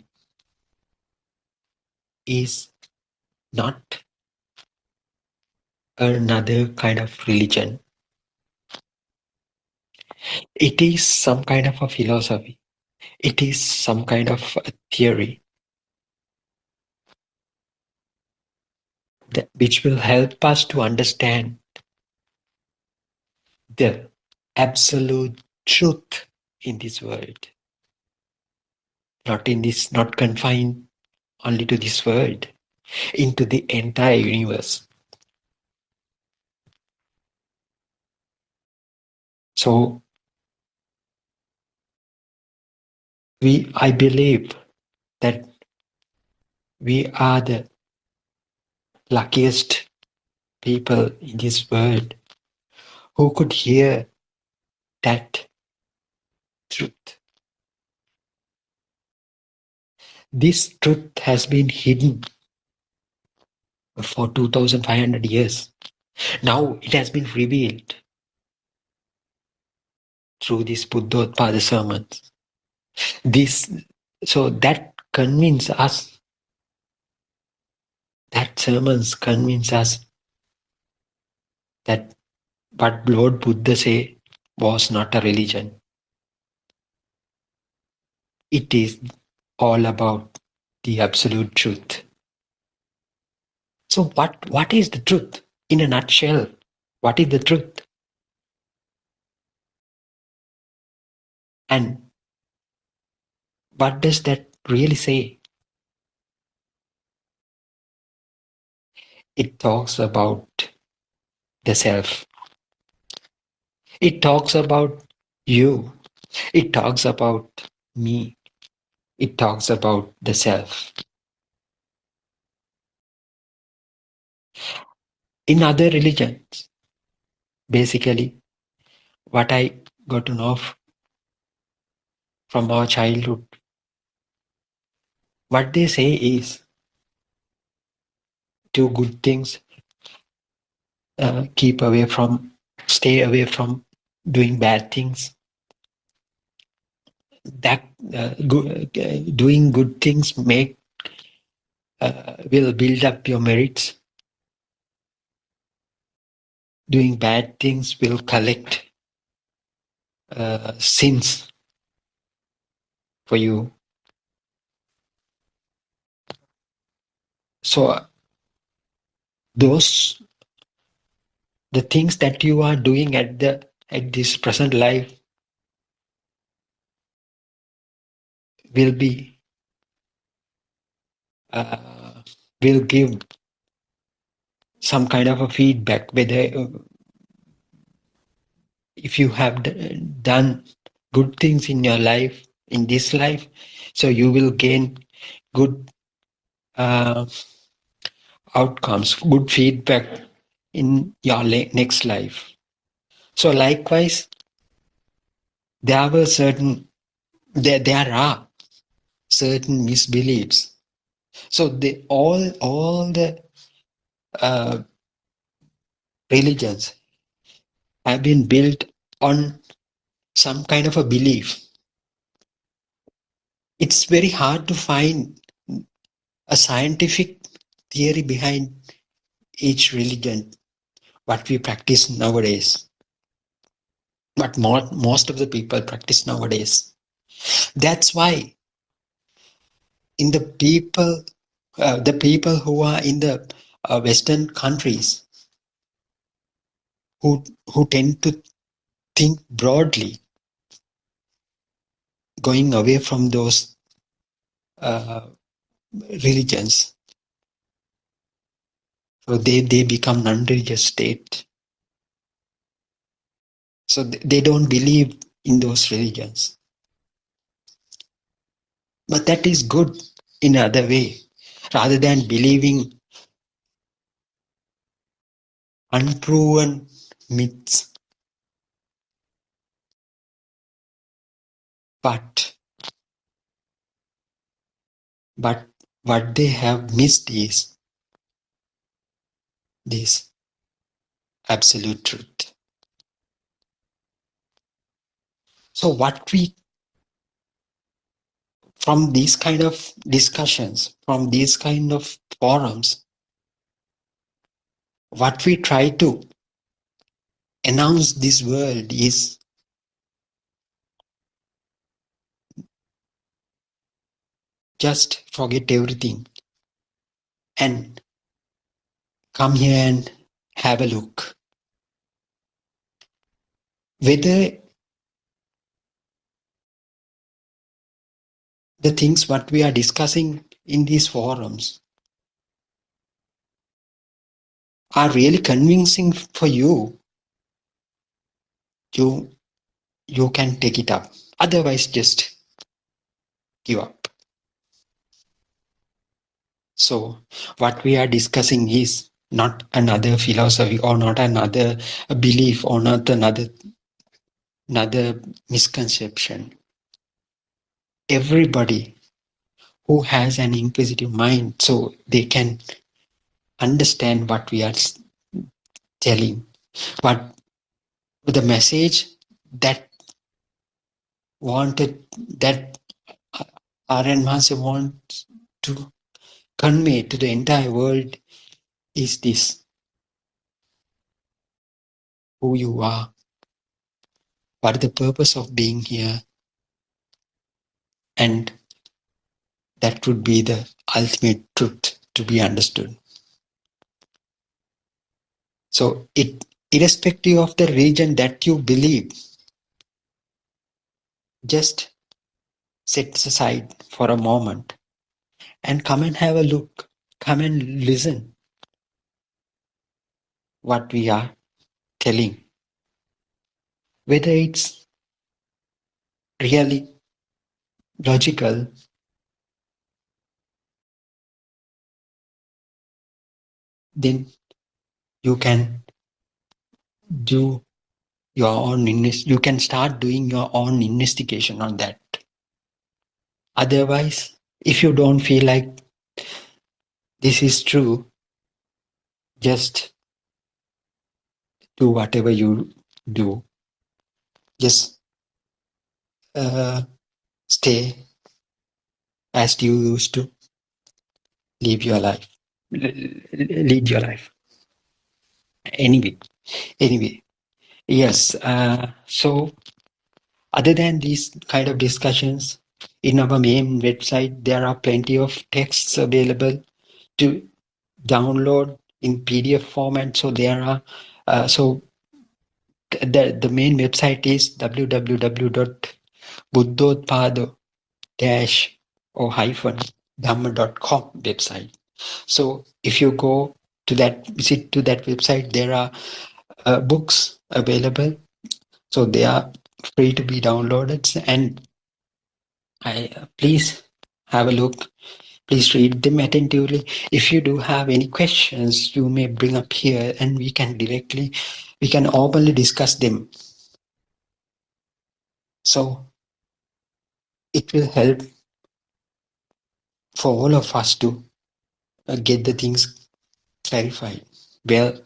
is not another kind of religion. It is some kind of a philosophy. It is some kind of a theory which will help us to understand the absolute truth in this world. Not confined only to this world, into the entire universe. So I believe that we are the luckiest people in this world who could hear that truth. This truth has been hidden for 2500 years. Now it has been revealed through these Buddothpado sermons. So that convince us, that sermons convince us that what Lord Buddha said was not a religion. It is all about the absolute truth. So what is the truth? In a nutshell, what is the truth? And what does that really say? It talks about the self. It talks about you. It talks about me. It talks about the self. In other religions, basically, what I got to know from our childhood, what they say is do good things, stay away from doing bad things. That doing good things will build up your merits. Doing bad things will collect sins for you. So the things that you are doing at this present life will be will give some kind of a feedback, whether if you have done good things in your life, in this life, so you will gain good outcomes, good feedback in your next life. So likewise, there are certain misbeliefs. So all the religions have been built on some kind of a belief. It's very hard to find a scientific theory behind each religion, what we practice nowadays, what most of the people practice nowadays. That's why in the people who are in the Western countries, who tend to think broadly, going away from those religions, so they become non-religious state. So they don't believe in those religions. But that is good in another way, rather than believing unproven myths. But what they have missed is this absolute truth. So from these kind of discussions, from these kind of forums, what we try to announce this world is just forget everything and come here and have a look. Whether the things what we are discussing in these forums are really convincing for you, you can take it up. Otherwise, just give up. So what we are discussing is not another philosophy or not another belief or not another misconception. Everybody who has an inquisitive mind, so they can understand what we are telling, what the message that wanted that Aryan Master wants to convey to the entire world is this: who you are, what is the purpose of being here, and that would be the ultimate truth to be understood. So irrespective of the religion that you believe, just set aside for a moment and come and have a look, come and listen what we are telling. Whether it's really logical, then you can do your own you can start doing your own investigation on that. Otherwise, if you don't feel like this is true, just do whatever you do. Just stay as you used to live your life. Lead your life. Anyway, yes. So other than these kind of discussions, in our main website, there are plenty of texts available to download in PDF format. So there are, the main website is www.buddothpado or hyphen dhamma.com website. So if you go to visit to that website, there are books available. So they are free to be downloaded, and please have a look. Please read them attentively. If you do have any questions, you may bring up here and we can openly discuss them. So it will help for all of us to get the things clarified. Well,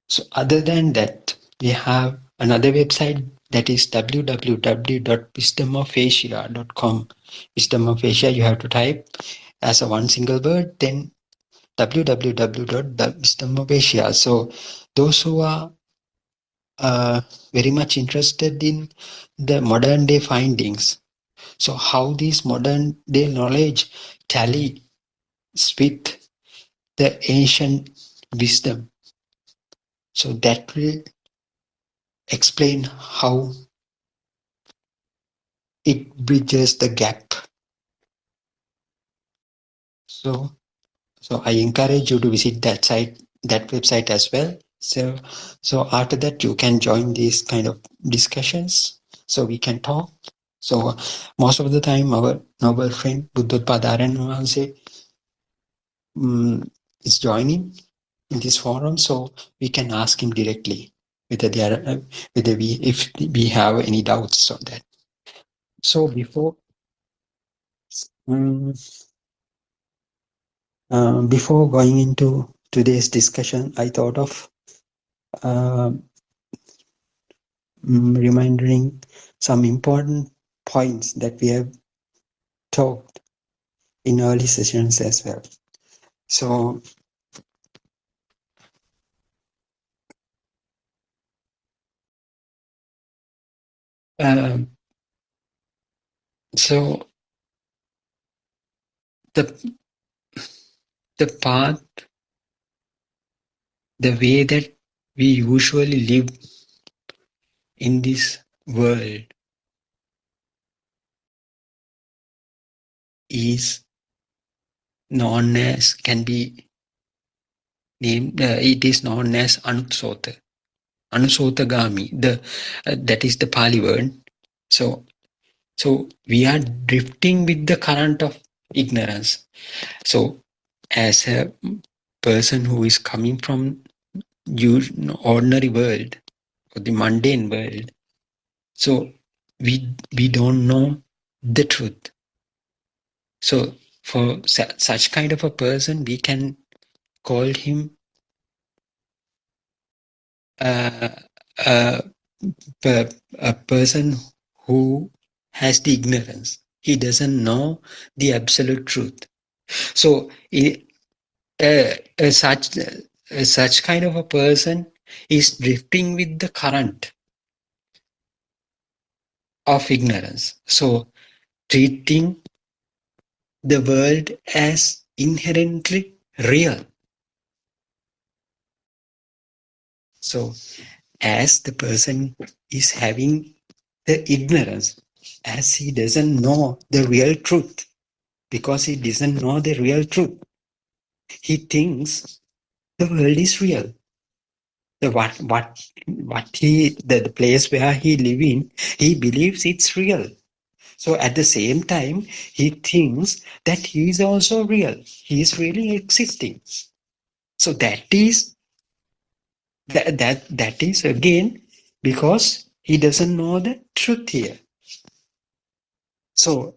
so other than that, we have another website that is www.wisdomofAsia.com. Wisdom of Asia, you have to type as a one single word, then www.wisdomofasia. So those who are very much interested in the modern day findings, so how these modern day knowledge tallies with the ancient wisdom, so that will explain how it bridges the gap. So I encourage you to visit that website as well. So after that, you can join these kind of discussions so we can talk. So most of the time, our noble friend Buddothpado is joining in this forum, so we can ask him directly whether if we have any doubts on that. So before going into today's discussion, I thought of reminding some important points that we have talked in early sessions as well. So um, so the the path, the way that we usually live in this world is known as, can be named, it is known as Anusota. Anusotagami. That is the Pali word. So we are drifting with the current of ignorance. So as a person who is coming from ordinary world or the mundane world, so we don't know the truth. So for such kind of a person, we can call him uh, uh, a person who has the ignorance. He doesn't know the absolute truth. So such kind of a person is drifting with the current of ignorance. So treating the world as inherently real. So as the person is having the ignorance, as he doesn't know the real truth, because he doesn't know the real truth, he thinks the world is real. The place where he live in, he believes it's real. So at the same time, he thinks that he is also real. He is really existing. So that is again because he doesn't know the truth here. So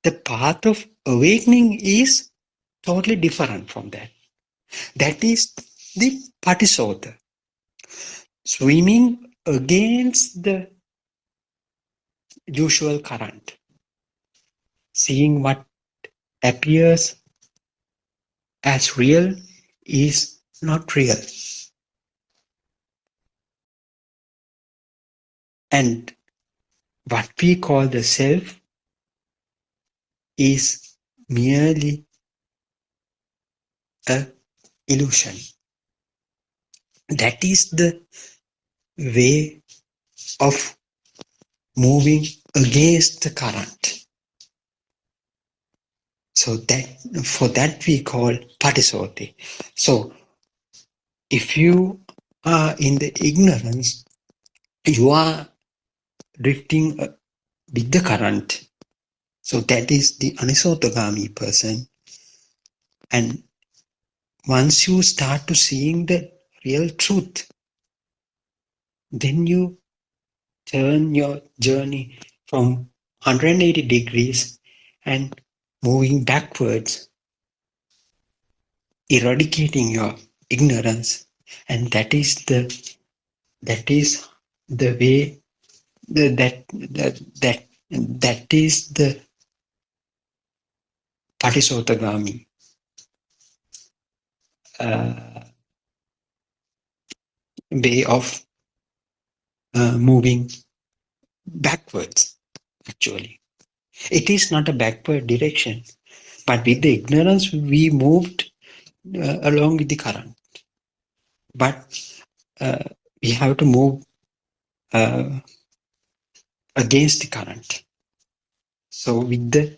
the path of awakening is totally different from that. That is the Patisota, swimming against the usual current, seeing what appears as real is not real. And what we call the self is merely an illusion. That is the way of moving against the current. So for that we call Patisoti. So if you are in the ignorance, you are drifting with the current. So that is the anisotagami person. And once you start to seeing the real truth, then you turn your journey from 180 degrees and moving backwards, eradicating your ignorance. And that is the way that is the Patisotagami way of moving backwards. Actually, it is not a backward direction, but with the ignorance we moved along with the current. But we have to move against the current. So with the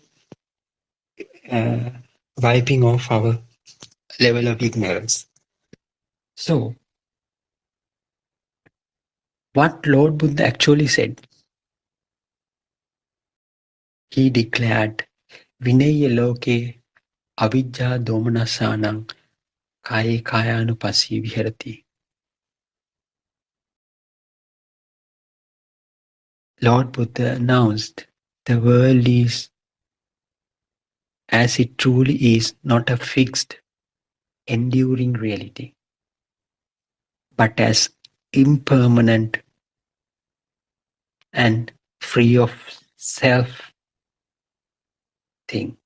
wiping off our level of ignorance. So what Lord Buddha actually said, he declared, Vinaya loke avijja domanasanang kaya kayanupasi viharati. Lord Buddha announced the world is as it truly is not a fixed, enduring reality, but as impermanent and free of self thing.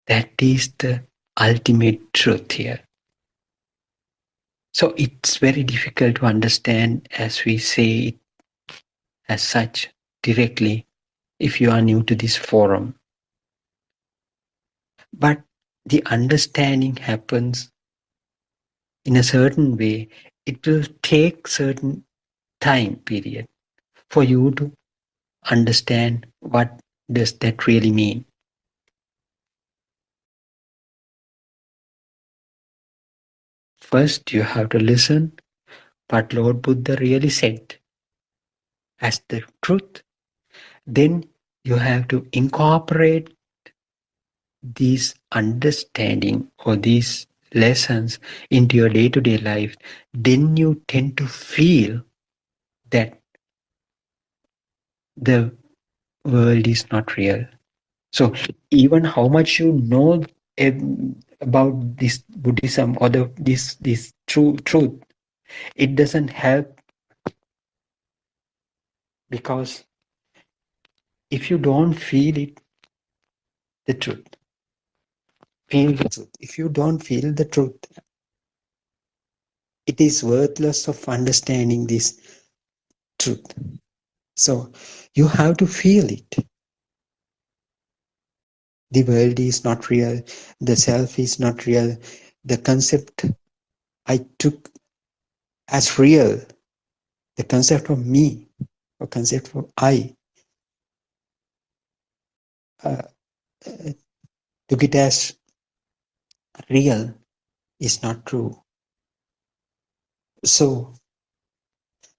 That is the ultimate truth here. So it's very difficult to understand as we say it as such directly. if you are new to this forum. But the understanding happens in a certain way. It will take certain time period for you to understand what does that really mean. First, you have to listen what Lord Buddha really said as the truth. Then you have to incorporate these understanding or these lessons into your day-to-day life. Then you tend to feel that the world is not real. So even how much you know about this Buddhism or this true truth, it doesn't help, because if you don't feel it, the truth, feel the truth. If you don't feel the truth, it is worthless of understanding this truth. So you have to feel it. The world is not real. The self is not real. The concept I took as real, the concept of me or concept of I, uh, took it as real, is not true. So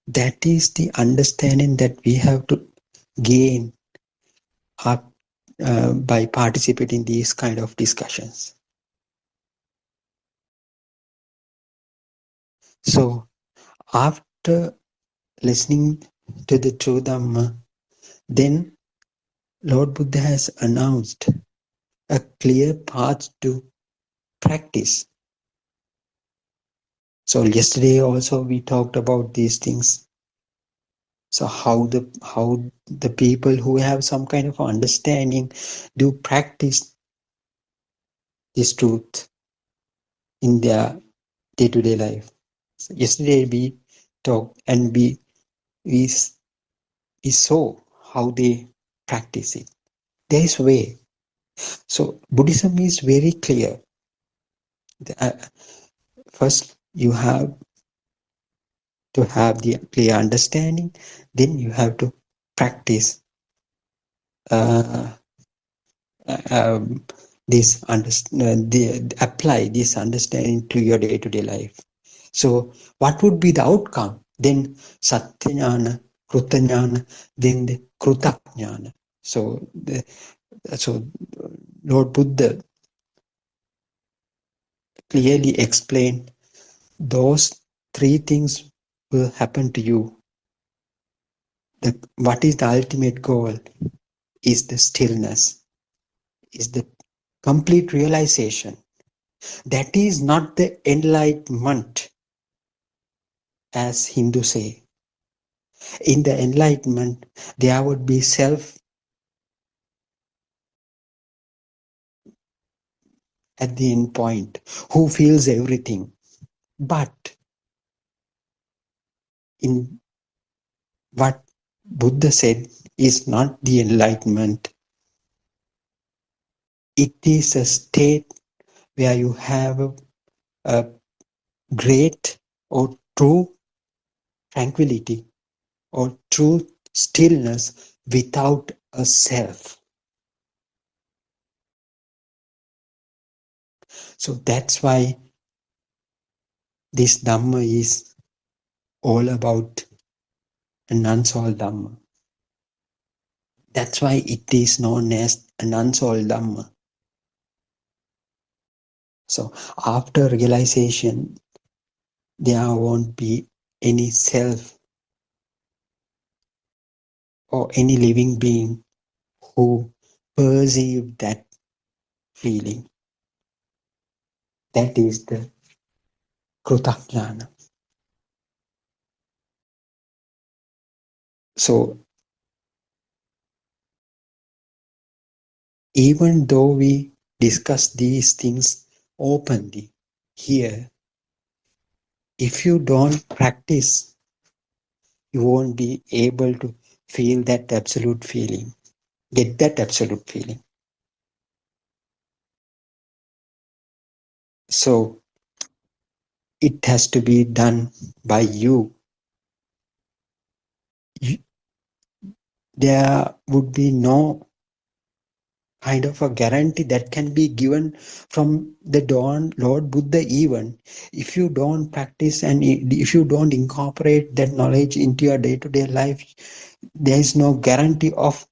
that is the understanding that we have to gain up by participating in these kind of discussions. So after listening to the true Dhamma, then Lord Buddha has announced a clear path to practice. So yesterday also we talked about these things. So how the people who have some kind of understanding do practice this truth in their day-to-day life. So yesterday we talked and we saw how they practice it. There is a way. So Buddhism is very clear. First, you have to have the clear understanding. Then you have to practice uh, this apply this understanding to your day-to-day life. So what would be the outcome? Then Satyajnana, Krutajnana, then the Krutajnana. So Lord Buddha clearly explained those three things will happen to you. What is the ultimate goal? Is the stillness, is the complete realization. That is not the enlightenment, as Hindus say. In the enlightenment, there would be self at the end point, who feels everything. But in what Buddha said is not the enlightenment. It is a state where you have a great or true tranquility or true stillness without a self. So that's why this Dhamma is all about an unsolved Dhamma. That's why it is known as an unsolved Dhamma. So after realization, there won't be any self or any living being who perceive that feeling. That is the Krutajnana. So even though we discuss these things openly here, if you don't practice, you won't be able to feel that absolute feeling. get that absolute feeling. So it has to be done by you. There would be no kind of a guarantee that can be given from the Lord Buddha even. If you don't practice and if you don't incorporate that knowledge into your day-to-day life, there is no guarantee of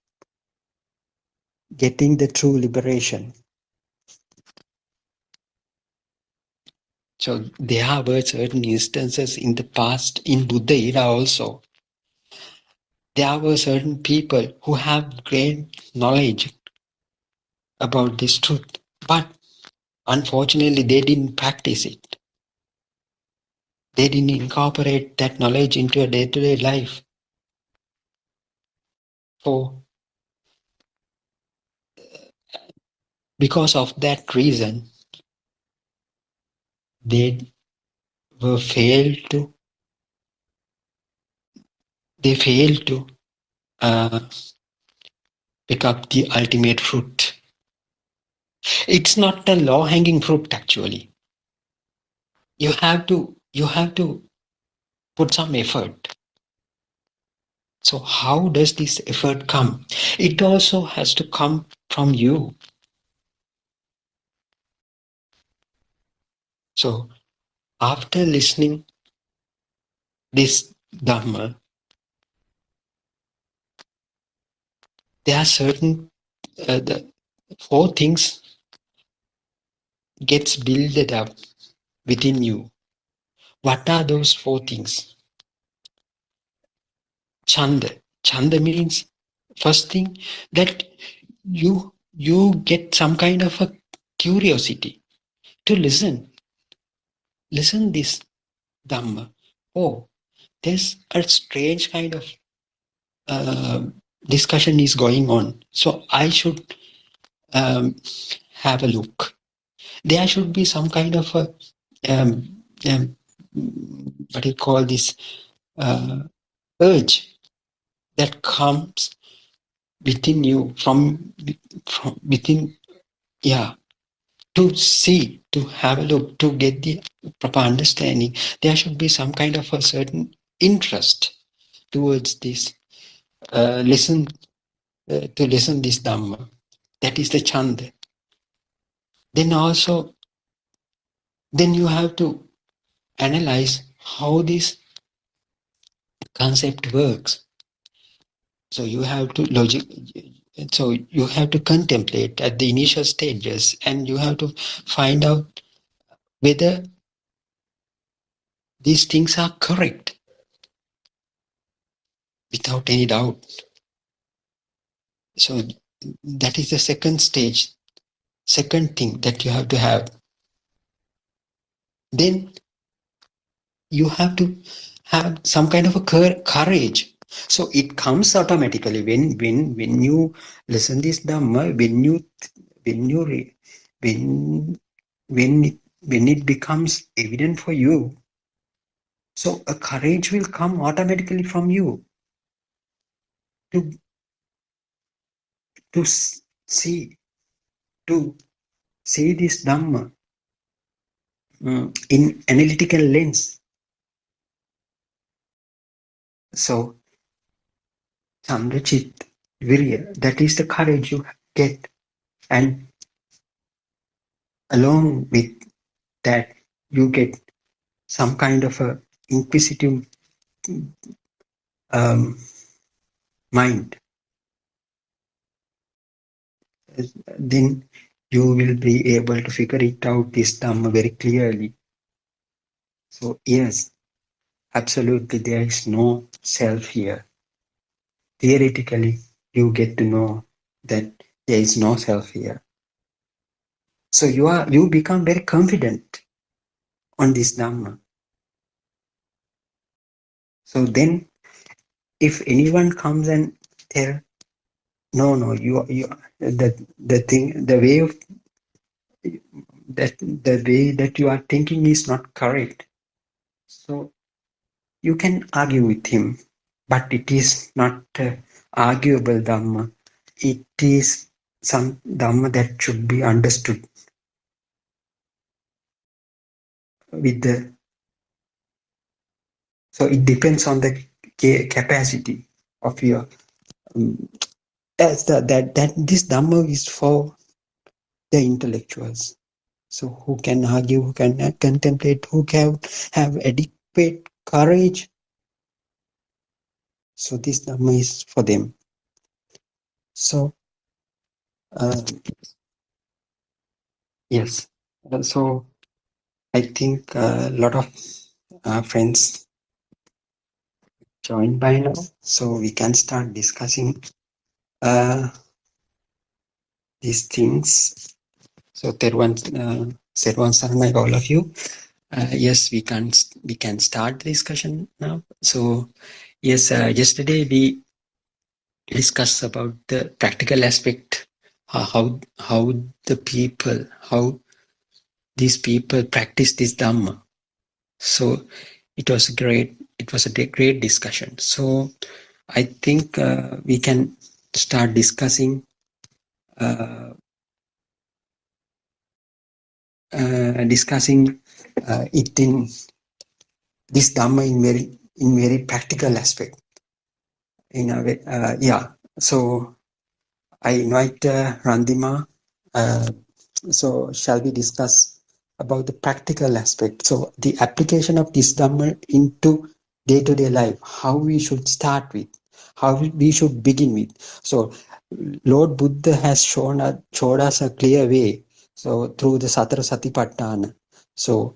getting the true liberation. So there were certain instances in the past, in Buddha era also, there were certain people who have great knowledge about this truth, but unfortunately they didn't practice it. They didn't incorporate that knowledge into a day-to-day life. So because of that reason, they were failed to, they failed to pick up the ultimate fruit. It's not a low-hanging fruit actually. You have to put some effort. So how does this effort come? It also has to come from you. So after listening this Dhamma, there are certain the four things gets built up within you. What are those four things? Chanda. Chanda means first thing that you get some kind of a curiosity to listen this Dhamma. Oh, there's a strange kind of uh, discussion is going on. So I should um, have a look. There should be some kind of a um, um, what do you call this urge that comes within you from within, yeah, to see, to have a look, to get the proper understanding. There should be some kind of a certain interest towards this listen to listen this Dhamma. That is the chanda. Then also, then you have to analyze how this concept works. So you have to so you have to contemplate at the initial stages, and you have to find out whether these things are correct without any doubt. So that is the second stage, second thing that you have to have. Then you have to have some kind of a courage. So it comes automatically when you listen this Dhamma, when it becomes evident for you. So a courage will come automatically from you to to see to see this Dhamma in analytical lens. So Chandachit Virya, that is the courage you get, and along with that you get some kind of a inquisitive mind. Then you will be able to figure it out, this Dhamma, very clearly. So yes, absolutely, there is no self here. Theoretically, you get to know that there is no self here. So you become very confident on this Dhamma. So then if anyone comes and tell, no, you the way of the way that you are thinking is not correct. So you can argue with him, but it is not arguable Dhamma. it is some Dhamma that should be understood with the, so it depends on the capacity of your, that's that this Dhamma is for the intellectuals. So who can argue, who can contemplate, who can have adequate courage. So this Dhamma is for them. So yes, so I think a lot of friends joined by now, so we can start discussing these things. So Terwan Saranai, all of you. Yes, we can start the discussion now. So yes, yesterday we discussed about the practical aspect, how the people, how these people practice this Dhamma. So it was a great discussion. So I think we can start discussing it in this Dhamma in very practical aspect. In a way, yeah. So I invite Randima. So shall we discuss about the practical aspect? So the application of this Dhamma into day-to-day life, how we should start with, how we should begin with. So Lord Buddha has showed us a clear way. So through the Satara Satipatthana. So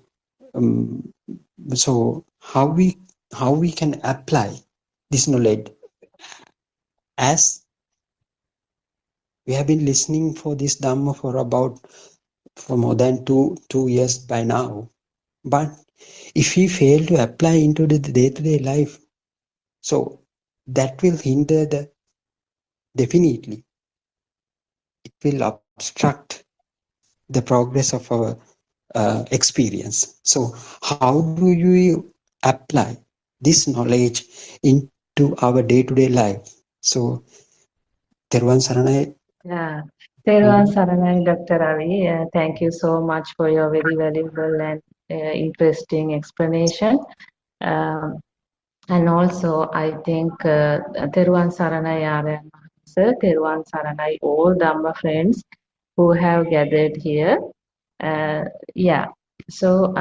so how we can apply this knowledge, as we have been listening for this Dhamma for more than two years by now. But if we fail to apply into the day-to-day life, so that will hinder definitely, it will obstruct the progress of our experience. So how do you apply this knowledge into our day-to-day life? So Terwan Saranai. Yeah. Theruvan Saranai, Dr. Ravi. Thank you so much for your very valuable and interesting explanation. Um, and also, I think Theruvan Saranai Aryan Sir, Theruvan Saranai, all Dhamma friends who have gathered here. Yeah. So,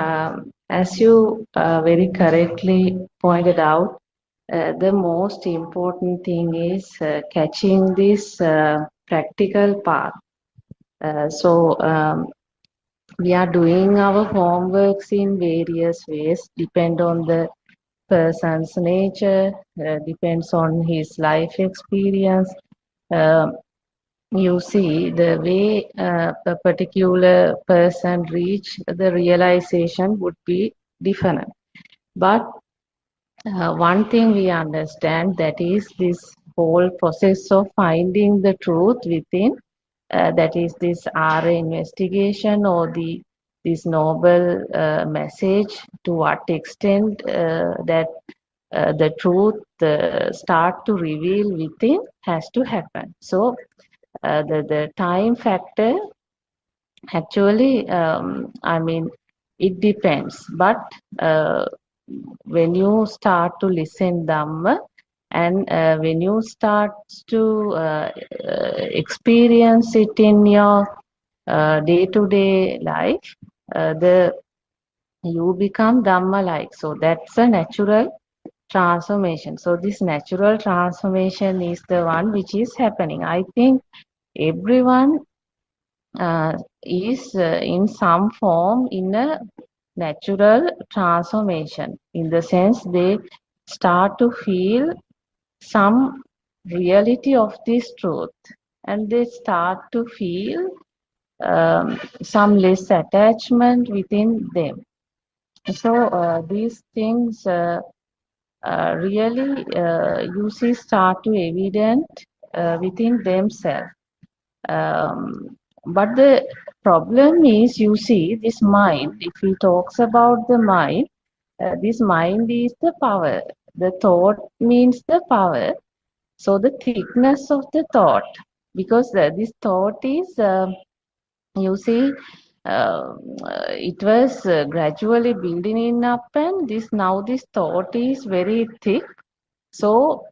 as you very correctly pointed out, the most important thing is catching this practical path. So we are doing our homeworks in various ways, depend on the person's nature, depends on his life experience. You see, the way a particular person reach the realization would be different. But one thing we understand, that is this whole process of finding the truth within, that is this RA investigation or this noble message, to what extent that the truth start to reveal within has to happen. So the time factor, actually, I mean, it depends. But when you start to listen Dhamma, and when you start to experience it in your day-to-day life, you become Dhamma-like. So that's a natural transformation. So this natural transformation is the one which is happening. I think everyone is in some form in a natural transformation, in the sense they start to feel some reality of this truth, and they start to feel some less attachment within them. So these things really you see start to evident within themselves. But the problem is, you see, this mind, if he talks about the mind, this mind is the power. The thought means the power. So the thickness of the thought, because this thought is, you see, it was gradually building in up, and this thought is very thick. So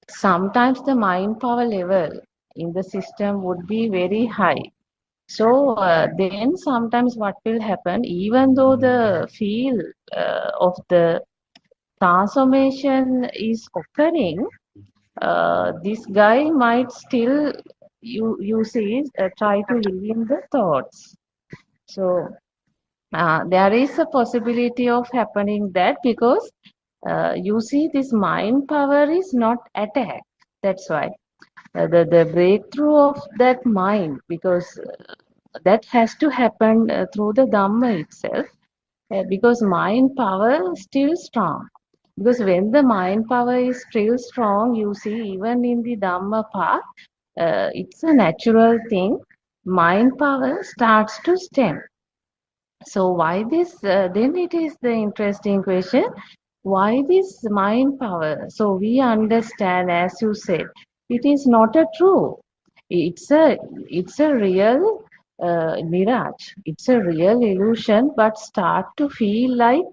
sometimes the mind power level in the system would be very high. So then sometimes what will happen, even though the feel of the transformation is occurring, this guy might still, you see, try to live in the thoughts. So there is a possibility of happening that, because you see, this mind power is not attacked. That's why the breakthrough of that mind, because that has to happen through the Dhamma itself, because mind power is still strong. Because when the mind power is still strong, you see, even in the Dhamma path, it's a natural thing. Mind power starts to stem. So why this? Then it is the interesting question. Why this mind power? So we understand, as you said, it is not a true. It's a real mirage. It's a real illusion, but start to feel like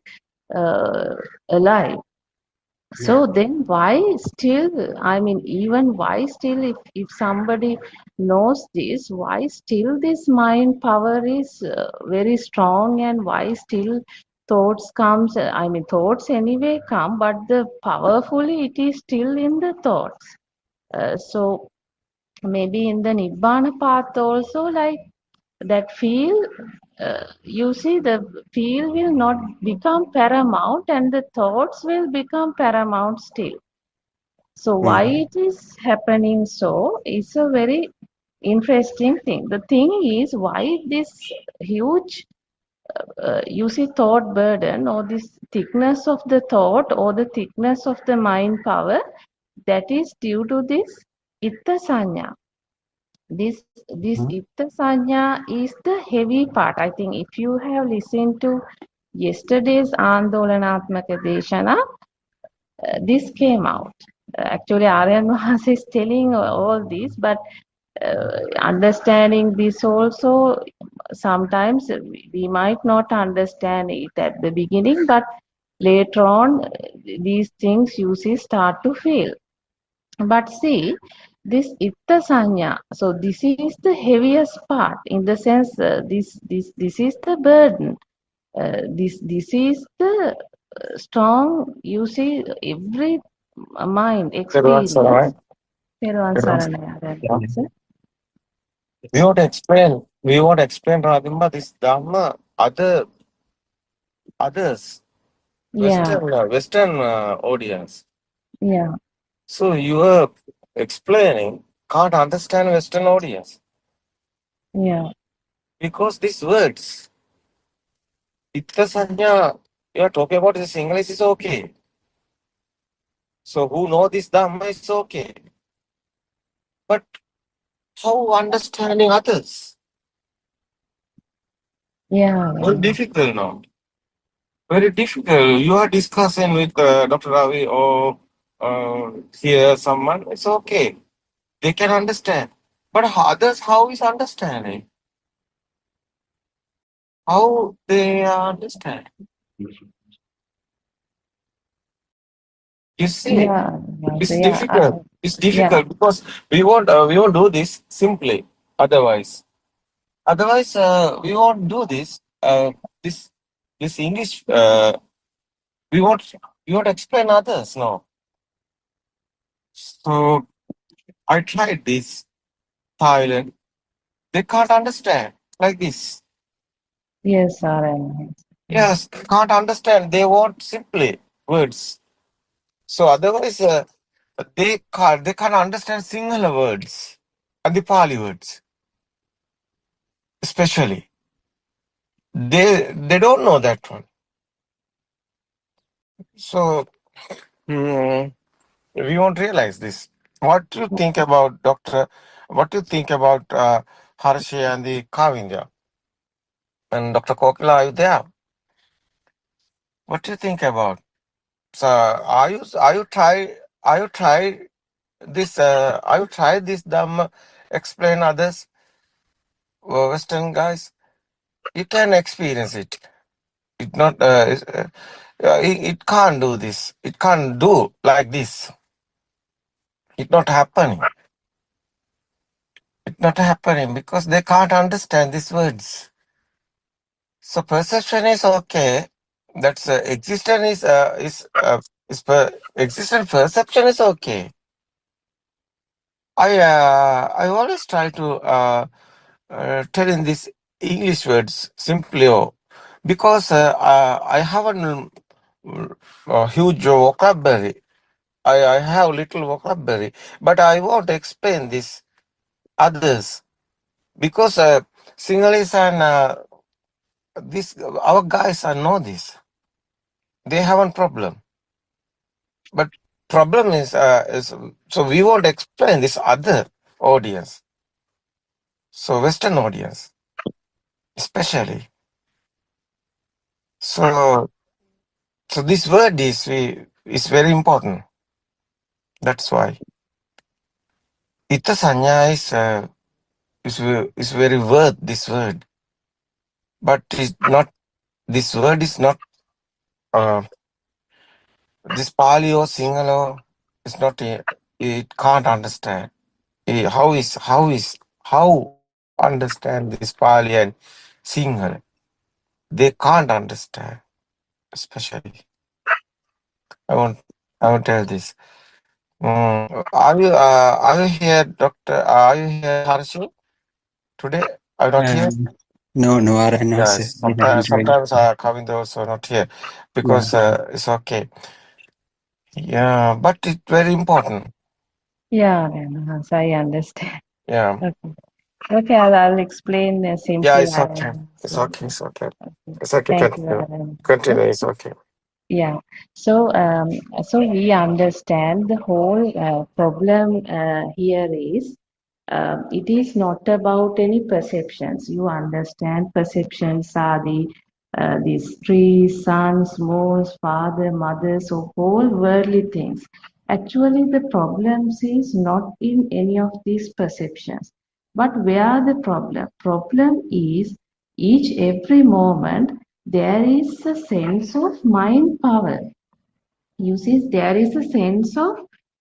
alive. So then why still, I mean, even why still, if somebody knows this, why still this mind power is very strong, and why still thoughts comes, I mean, thoughts anyway come, but the powerfully it is still in the thoughts. So maybe in the Nibbana path also, like that feel, you see, the feel will not become paramount, and the thoughts will become paramount still. So why it is happening so is a very interesting thing. The thing is, why this huge, you see, thought burden, or this thickness of the thought, or the thickness of the mind power, that is due to this itta sanya. This itta sanya is the heavy part. I think if you have listened to yesterday's Andolanatmaka Deshana, this came out. Actually, Aryan Mahas is telling all this, but understanding this also, sometimes we might not understand it at the beginning, but later on, these things you see start to feel. But see, this itta sanya, so this is the heaviest part, in the sense, this is the burden. This is the strong, you see, every mind Peruan experience. Sarai. Peruan Peruan Saranaya, Yeah. sir. We want to explain, Radhimba, this Dhamma, others, Yeah, Western audience. yeah, So you are explaining, can't understand Western audience yeah, because these words, Itta Sanya, you are talking about this English is okay. So who know this Dhamma is okay. But how understanding others? yeah, Very difficult now. Very difficult. You are discussing with Dr. Ravi or here someone, it's okay. They can understand. But others, how is understanding? How they understand? You see, yeah, so it's yeah, difficult. It's yeah, difficult because we won't do this simply. Otherwise, we won't do this. This this English. We won't we won't explain others. No. So I tried this Thailand. They can't understand like this. yes, Saran. Yes, can't understand. They want simply words. So otherwise, they can't understand singular words and the Pali words, especially. They don't know that one. So we won't realize this. What do you think about Doctor? What do you think about Harshi and the Kavindya and Dr. Kokila? Are you there? What do you think about? So are you try this? Are you try this Dhamma explain others, Western guys, you can experience it. It not it can't do this. It can't do like this. It not happening. It not happening because they can't understand these words. So perception is okay. That's existence existence perception is okay. I always try to tell in these English words simply because I have a huge vocabulary. I have little vocabulary, but I won't explain this others because Sinhalese and this our guys are know this. They have a problem, but problem is so we won't explain this other audience. So Western audience especially. So this word is very important. That's why Ita Sanya is very worth this word, but it's not. This word is not. This Pali or Sinhala is not. It can't understand. How understand this Pali and Sinhala? They can't understand. Especially, I won't tell this. Are you here, Doctor? Are you here, Harshil? Today I'm not here. No, Aranas Yes, didn't join. sometimes Kavind also not here Yeah. because it's okay. Yeah, but it's very important. Yeah, Renas, I understand. Yeah, Okay, okay, I'll explain yeah, simply. it's okay. It's okay. It's okay. Okay. It's okay. Thank you, Continue. Renas. Continue. It's okay. Yeah, so we understand the whole problem here is it is not about any perceptions. You understand perceptions are these trees, suns, moons, father, mother, so whole worldly things. Actually, the problems is not in any of these perceptions. But where the problem? Problem is each every moment there is a sense of mind power. You see, there is a sense of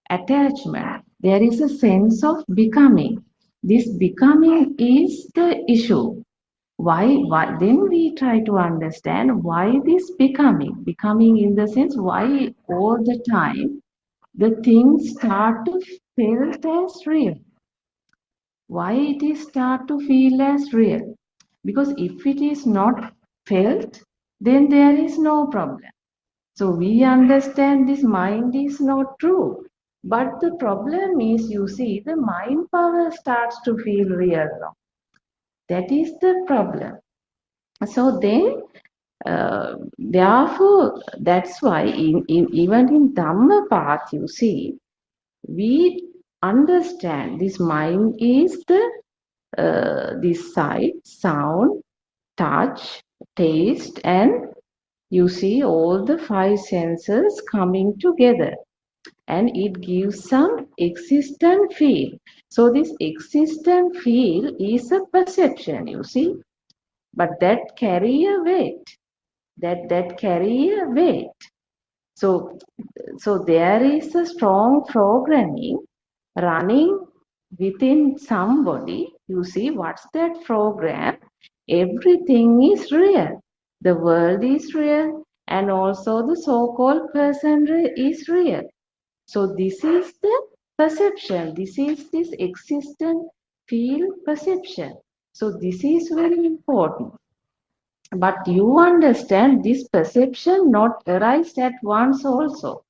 attachment, there is a sense of becoming. This becoming is the issue. Why? Then we try to understand why this becoming in the sense why all the time the things start to feel as real. Why it is start to feel as real? Because if it is not felt, then there is no problem. So we understand this mind is not true. But the problem is, you see, the mind power starts to feel real now. That is the problem. So then, therefore, that's why even in Dhamma path, you see, we understand this mind is this sight, sound, touch, taste, and you see all the five senses coming together, and it gives some existent feel. So this existent feel is a perception, you see, but that carry a weight. That carry a weight. So there is a strong programming running within somebody. You see, what's that program? Everything is real. The world is real, and also the so-called person is real. So this is the perception. This is this existent feel perception. So this is very important. But you understand this perception not arise at once also.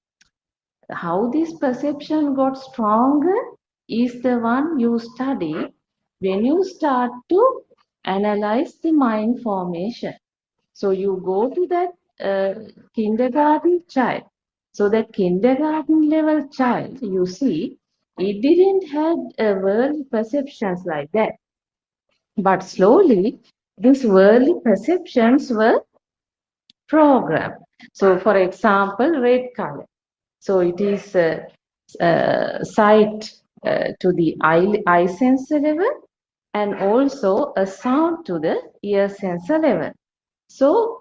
How this perception got stronger is the one you study when you start to analyze the mind formation. So you go to that kindergarten child. So that kindergarten level child, you see, it didn't have worldly perceptions like that. But slowly, these worldly perceptions were programmed. So, for example, red color. So it is sight to the eye sensor level, and also a sound to the ear sensor level. So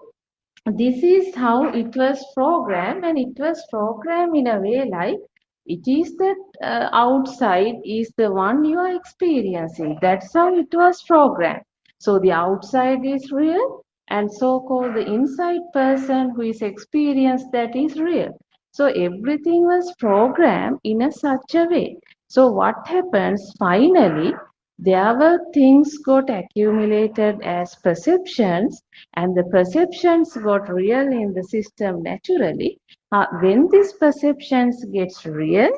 this is how it was programmed, and it was programmed in a way like it is that outside is the one you are experiencing. That's how it was programmed. So the outside is real, and so-called the inside person who is experienced that is real. So everything was programmed in a such a way. So what happens finally? There were things got accumulated as perceptions, and the perceptions got real in the system naturally. When these perceptions gets real,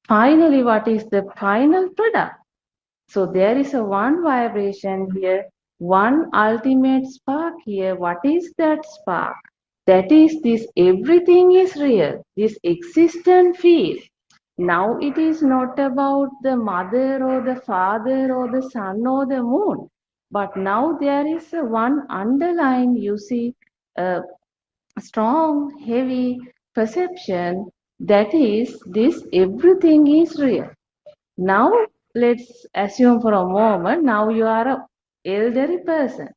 finally what is the final product? So there is a one vibration here, one ultimate spark here. What is that spark? That is this everything is real, this existent field. Now it is not about the mother or the father or the sun or the moon, but now there is a one underlying, you see, strong, heavy perception, that is this everything is real. Now let's assume for a moment, now you are a elderly person.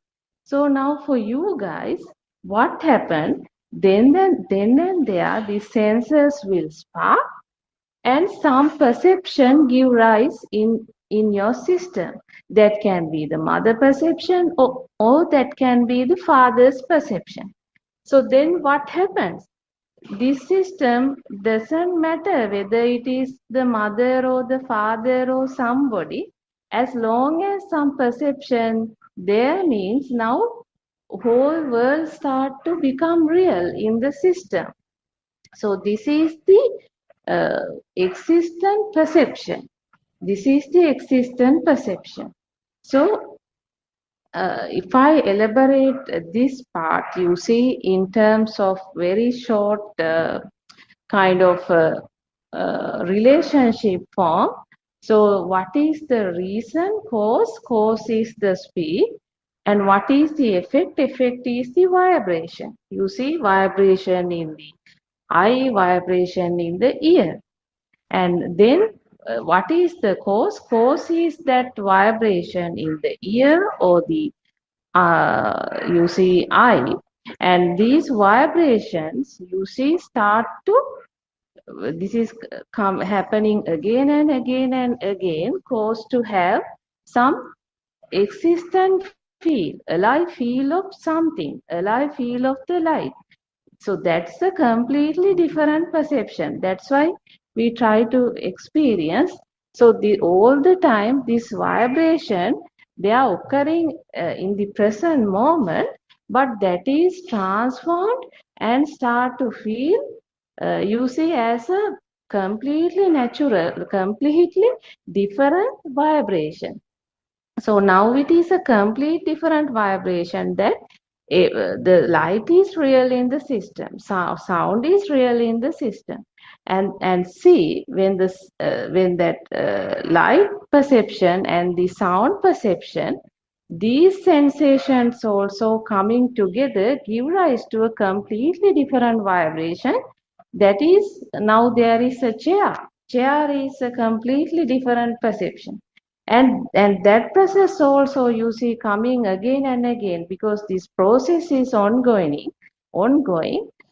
So now for you guys, what happened? Then and there, the senses will spark, and some perception give rise in your system. That can be the mother perception, or that can be the father's perception. So then what happens? This system doesn't matter whether it is the mother or the father or somebody, as long as some perception there, means now whole world start to become real in the system. So this is the existent perception. This is the existent perception. So if I elaborate this part, you see, in terms of very short kind of relationship form. So what is the reason? Cause. Cause is the speed. And what is the effect? Effect is the vibration. You see, vibration in the eye, vibration in the ear. And then what is the cause? Cause is that vibration in the ear or the you see eye, and these vibrations you see start to this is happening again and again and again, cause to have some existent feel, alive feel of something, alive feel of the light. So that's a completely different perception. That's why we try to experience. So all the time, this vibration, they are occurring in the present moment, but that is transformed and start to feel, you see, as a completely natural, completely different vibration. So now it is a complete different vibration, that the light is real in the system, sound is real in the system, and see, when that light perception and the sound perception, these sensations also coming together give rise to a completely different vibration. That is, now there is a chair is a completely different perception, and that process also you see coming again and again, because this process is ongoing.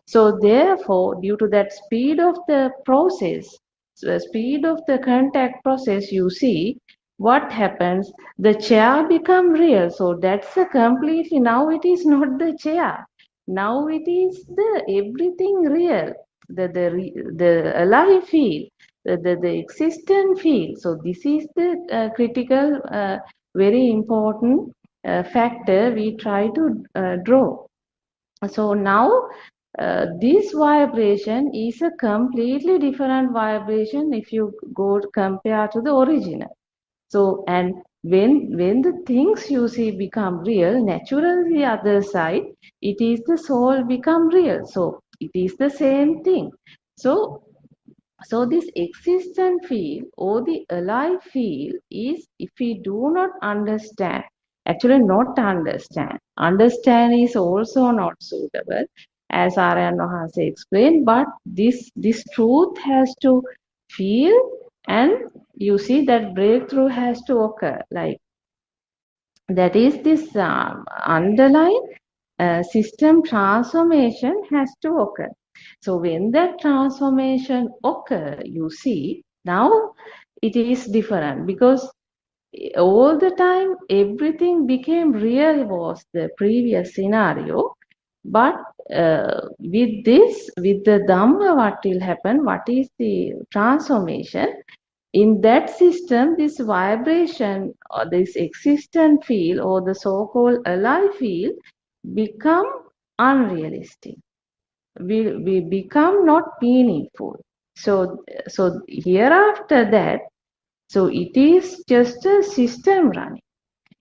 So therefore, due to that speed of the process, the speed of the contact process, you see what happens, the chair become real. So that's a completely, now it is not the chair, now it is the everything real, the alive feel, the existent field. So this is the critical, very important factor we try to draw. So now this vibration is a completely different vibration if you go compare to the original. So, and when the things you see become real, naturally the other side, it is the soul become real. So it is the same thing. So this existent field or the alive field is, if we do not understand, actually not understand. Understand is also not suitable, as Aryan has explained, but this truth has to feel And you see that breakthrough has to occur. Like that is this underlying system transformation has to occur. So when that transformation occur, you see now it is different, because all the time everything became real was the previous scenario. But with this, with the Dhamma, what will happen? What is the transformation? In that system, this vibration or this existent field or the so-called alive field become unrealistic. We become not meaningful. So hereafter that, so it is just a system running.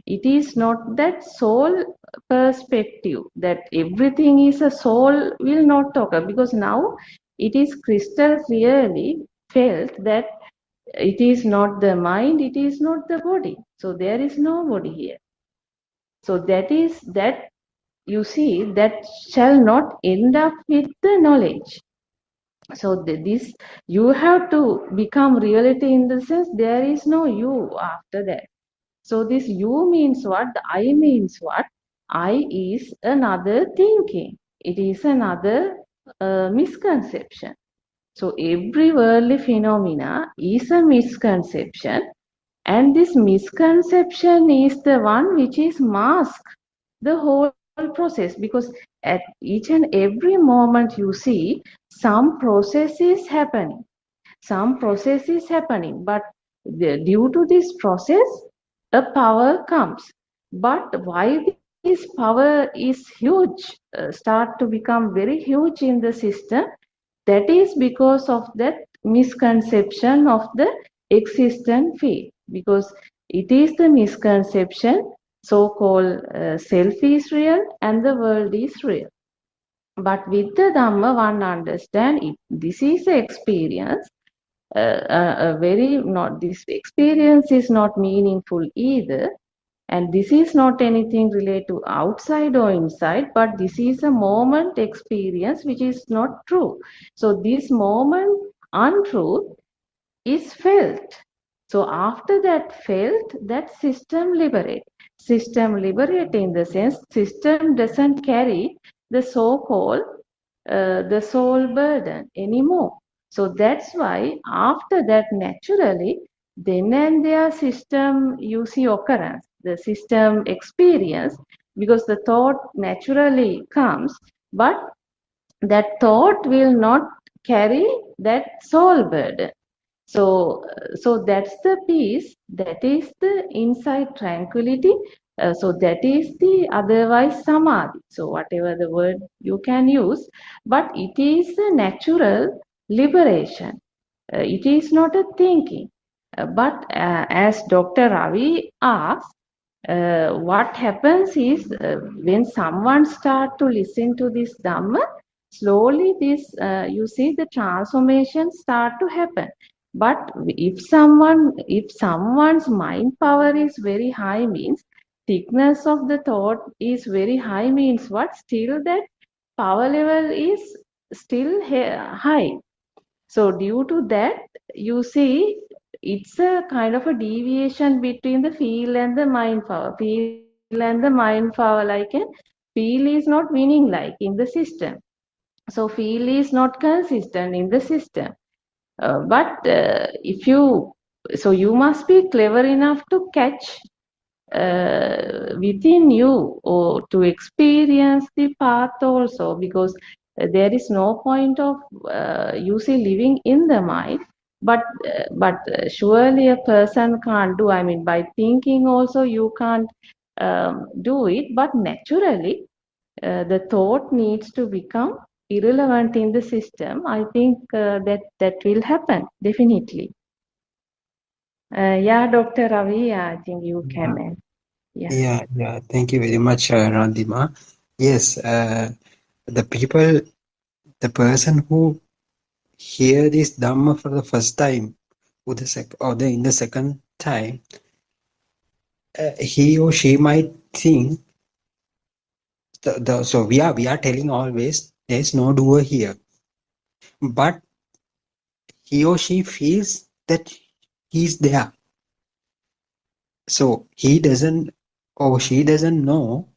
It is not that soul perspective that everything is a soul will not occur, because now it is crystal clearly felt that it is not the mind, it is not the body. So there is no body here. So that is that, you see, that shall not end up with the knowledge. So this, you have to become reality in the sense there is no you after that. So this you means what? The I means what? I is another thinking. It is another misconception. So every worldly phenomena is a misconception, and this misconception is the one which is mask the whole process, because at each and every moment you see some process is happening. Some process is happening, but due to this process, a power comes. But why this power is huge, start to become very huge in the system, that is because of that misconception of the existent field. Because it is the misconception, so-called self is real and the world is real. But with the Dhamma, one understand if this is the experience, a very not, this experience is not meaningful either, and this is not anything related to outside or inside, but this is a moment experience which is not true. So this moment untruth is felt. So after that felt, that system liberate. System liberate in the sense system doesn't carry the so-called the soul burden anymore. So that's why after that, naturally, then and there system you see occurrence, the system experience, because the thought naturally comes, but that thought will not carry that soul burden. So that's the peace, that is the inside tranquility. So that is the otherwise samadhi. So whatever the word you can use, but it is a natural liberation. It is not a thinking. But as Dr. Ravi asked, what happens is when someone start to listen to this Dhamma, slowly this you see the transformation start to happen. But if someone's mind power is very high, means thickness of the thought is very high, means what? Still that power level is still high. So due to that, you see, it's a kind of a deviation between the feel and the mind power. Feel and the mind power, like a feel is not meaning like in the system. So feel is not consistent in the system. But if you, so you must be clever enough to catch within you or to experience the path also, because there is no point of you see living in the mind. But surely a person can't do, I mean by thinking also you can't do it, but naturally the thought needs to become irrelevant in the system. I think that will happen definitely. Yeah, Dr. Ravi, I think you can add. Yeah. Yeah. Thank you very much, Randima. Yes, the people, the person who hear this Dhamma for the first time, in the second time, he or she might think so we are telling always there's no doer here, but he or she feels that he's there. So he doesn't or she doesn't know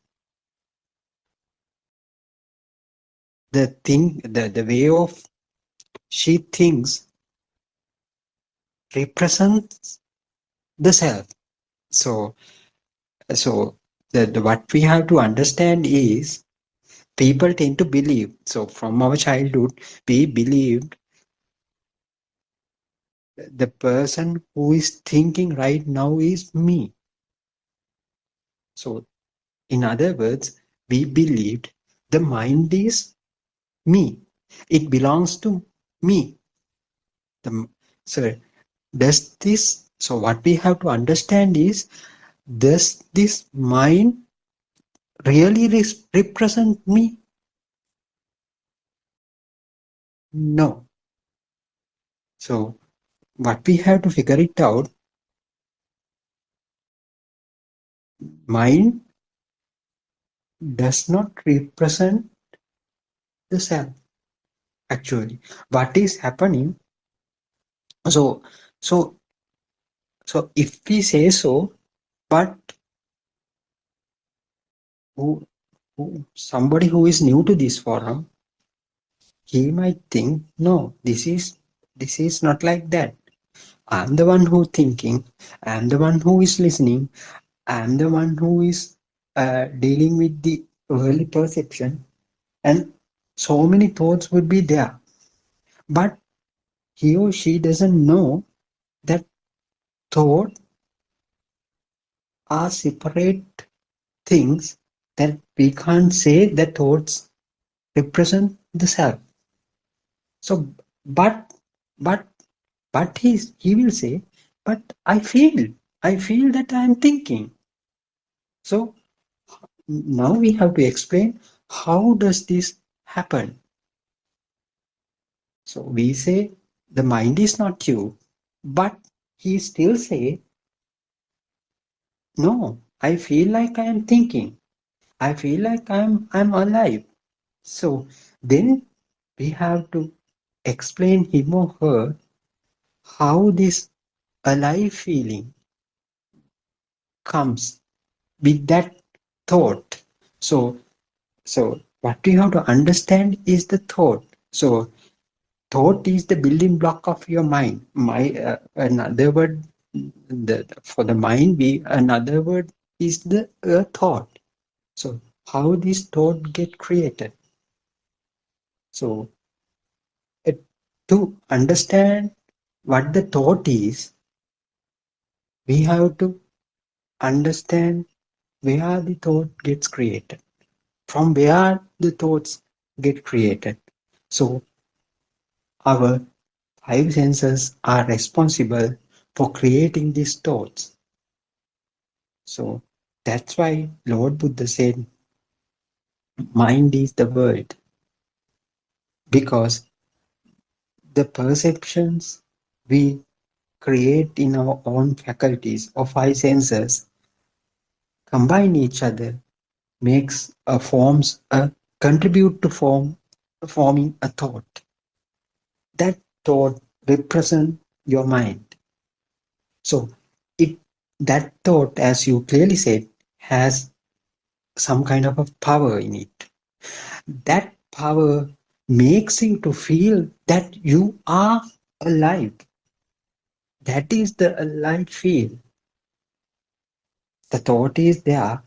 the way of she thinks represents the self. So so what we have to understand is people tend to believe. So from our childhood, we believed the person who is thinking right now is me. So in other words, we believed the mind is me. It belongs to me. The, so does this, so what we have to understand is, does this mind really represent me? No. So what we have to figure it out, mind does not represent the self. Actually, what is happening, so so so if we say so, but somebody who is new to this forum, he might think, no, this is not like that. I'm the one who thinking, I'm the one who is listening, I'm the one who is dealing with the worldly perception, and so many thoughts would be there. But he or she doesn't know that thought are separate things, that we can't say that thoughts represent the self. So, but, but, but he will say, but I feel that I am thinking. So now we have to explain how does this happen. So we say the mind is not you, but he still say, no, I feel like I am thinking. I feel like I'm alive. So then we have to explain him or her how this alive feeling comes with that thought. So what we have to understand is the thought. So thought is the building block of your mind. Another word, for the mind, another word is the thought. So how this thought get created? So to understand what the thought is, we have to understand where the thought gets created, from where the thoughts get created. So our five senses are responsible for creating these thoughts. So that's why Lord Buddha said, mind is the world, because the perceptions we create in our own faculties or five senses combine each other, makes forms a contribute to forming a thought. That thought represents your mind. So it that thought, as you clearly said, has some kind of a power in it. That power makes you to feel that you are alive. That is the alive feel. The thought is there.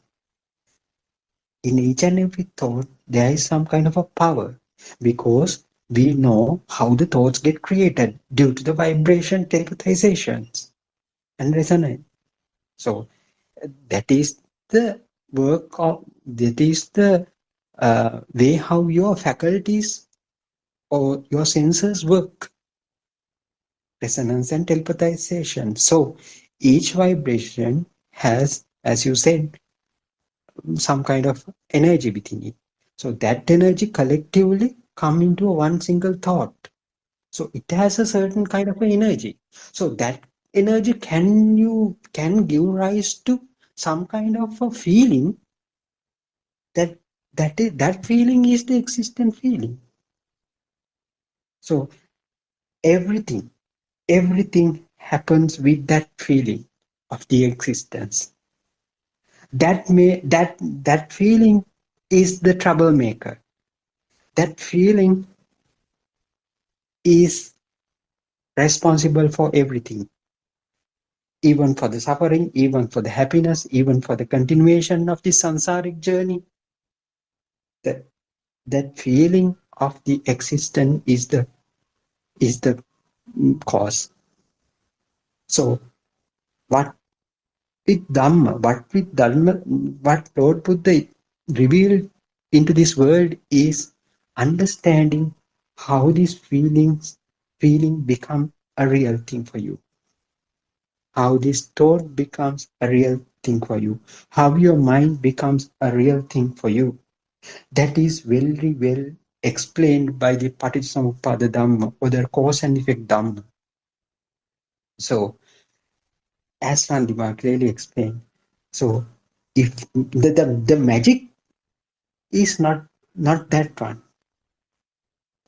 In each and every thought, there is some kind of a power, because we know how the thoughts get created due to the vibration, telepathizations, and resonance. So that is the work of, that is the way how your faculties or your senses work, resonance and telepathization. So each vibration has, as you said, some kind of energy within it. So that energy collectively come into one single thought. So it has a certain kind of energy. So that energy can give rise to some kind of a feeling, that feeling is the existent feeling. So everything happens with that feeling of the existence. That feeling is the troublemaker. That feeling is responsible for everything, even for the suffering, even for the happiness, even for the continuation of the samsaric journey. That that feeling of the existence is the cause. So what what Lord Buddha revealed into this world is understanding how these feeling become a real thing for you, how this thought becomes a real thing for you, how your mind becomes a real thing for you. That is very well explained by the Paticcasamuppada Dhamma or the cause and effect Dhamma. So, as Randima clearly explained, so if the magic is not that one.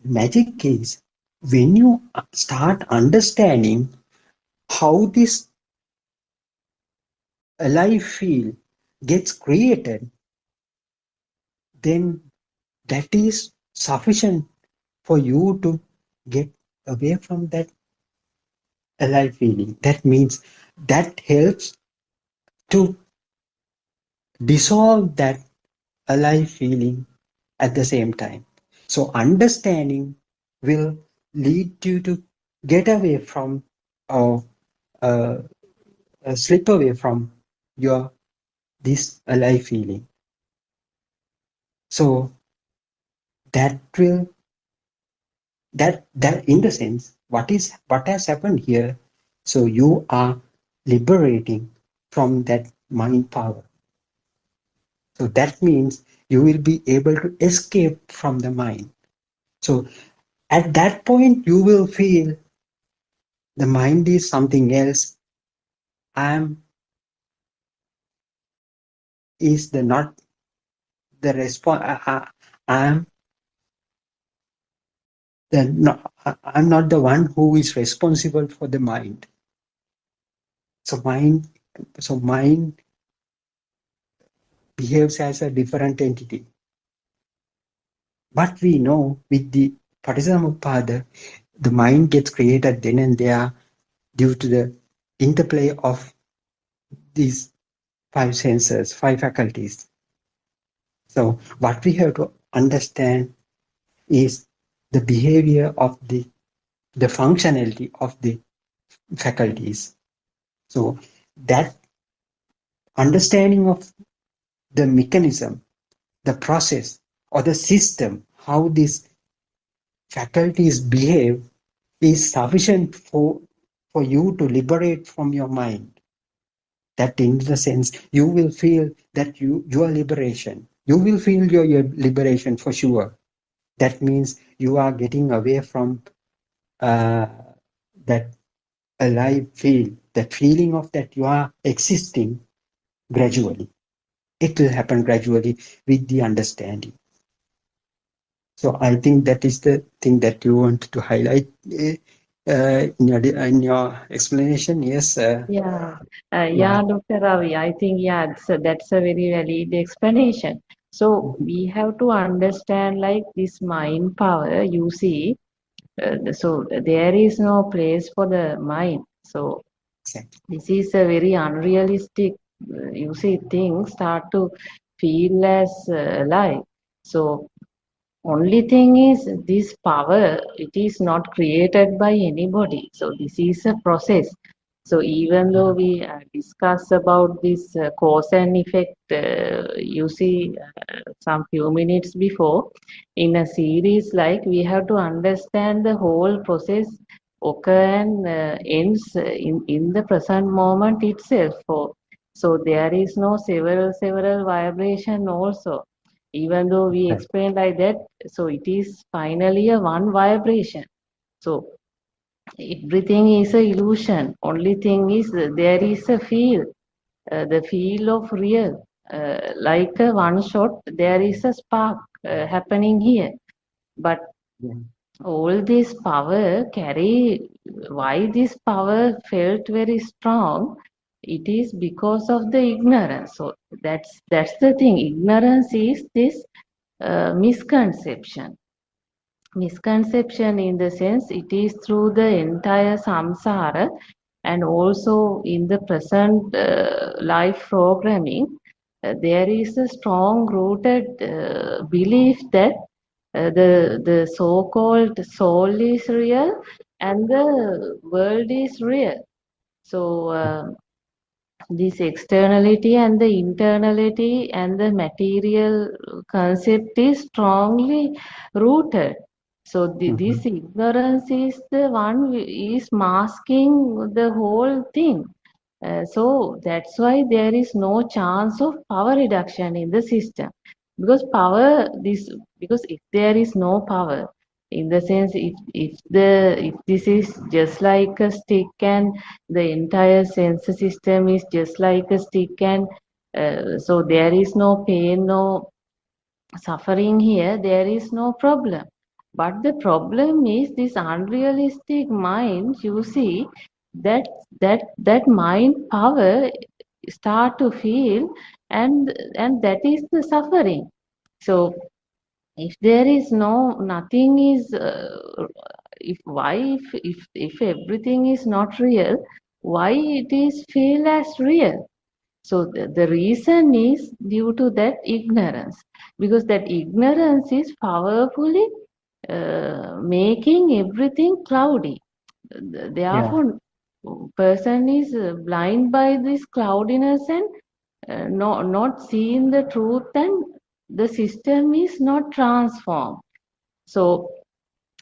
Magic is when you start understanding how this alive feel gets created, then that is sufficient for you to get away from that alive feeling. That means that helps to dissolve that alive feeling at the same time. So understanding will lead you to get away from or uh, slip away from your this alive feeling. So that will that in the sense what has happened here. So you are liberating from that mind power. So that means you will be able to escape from the mind. So at that point you will feel the mind is something else. I am is the not the response. I am the no, I'm not the one who is responsible for the mind. So mind behaves as a different entity. But we know with the Paticcasamuppada, the mind gets created then and there due to the interplay of these five senses, five faculties. So what we have to understand is the behavior of the functionality of the faculties. So that understanding of the mechanism, the process, or the system, how these faculties behave is sufficient for you to liberate from your mind. That in the sense you will feel that your liberation. You will feel your liberation for sure. That means you are getting away from that alive feel, that feeling of that you are existing gradually. It will happen gradually with the understanding. So I think that is the thing that you want to highlight in your explanation. Yes. Yeah, Yeah. yeah, Dr. Ravi, I think, yeah, that's a very valid explanation. So we have to understand like this mind power, you see, so there is no place for the mind. So Exactly. this is a very unrealistic, you see, things start to feel as alive. So only thing is this power, it is not created by anybody. So this is a process. So even though we discuss about this cause and effect, you see, some few minutes before, in a series like we have to understand the whole process occur and ends in the present moment itself. So there is no several vibration also. Even though we Right. explain like that, so it is finally a one vibration. So everything is a illusion. Only thing is there is a feel, the feel of real. Like a one shot, there is a spark happening here. But Yeah. all this power why this power felt very strong, it is because of the ignorance. So that's the thing. Ignorance is this misconception in the sense it is through the entire samsara, and also in the present life programming, there is a strong rooted belief that the so-called soul is real and the world is real. So this externality and the internality and the material concept is strongly rooted. So this ignorance is the one is masking the whole thing. So that's why there is no chance of power reduction in the system, because because if there is no power, in the sense if this is just like a stick and the entire sensor system is just like a stick, and so there is no pain, no suffering here, there is no problem. But the problem is this unrealistic mind, you see, that that mind power start to feel, and that is the suffering. So if there is nothing is if why if everything is not real, why it is feel as real? So the reason is due to that ignorance, because that ignorance is powerfully making everything cloudy. Yeah. Therefore, person is blind by this cloudiness and not seeing the truth, and the system is not transformed. So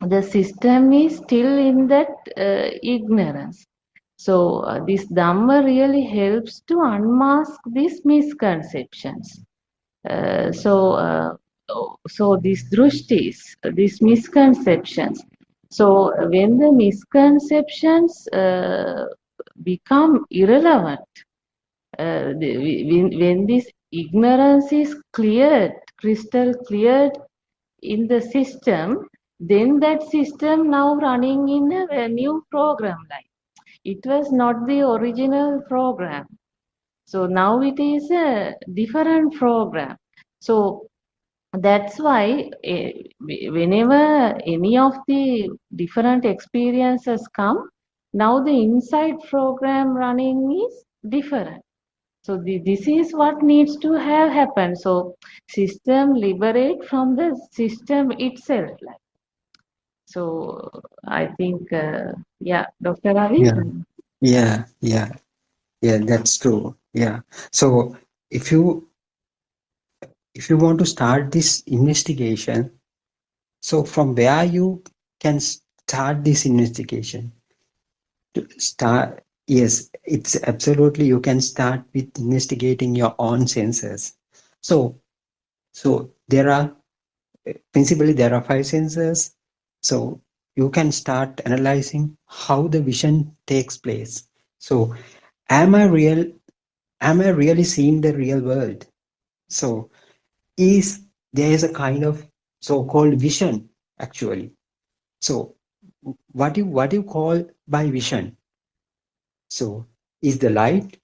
the system is still in that ignorance. So this Dhamma really helps to unmask these misconceptions. So these drushtis, these misconceptions. So when the misconceptions become irrelevant, when this ignorance is cleared, crystal cleared in the system, then that system now running in a new program line. It was not the original program. So now it is a different program. So that's why whenever any of the different experiences come, now the inside program running is different. So this is what needs to have happened. So system liberate from the system itself. So I think, yeah, Dr. Ravi. Yeah, yeah, yeah, yeah, that's true. Yeah. So if you want to start this investigation, so from where you can start this investigation? To start, yes, it's absolutely, you can start with investigating your own senses. So there are principally there are 5 senses. So you can start analyzing how the vision takes place. So am I really seeing the real world? So there is a kind of so-called vision actually. So what you call by vision? So is the light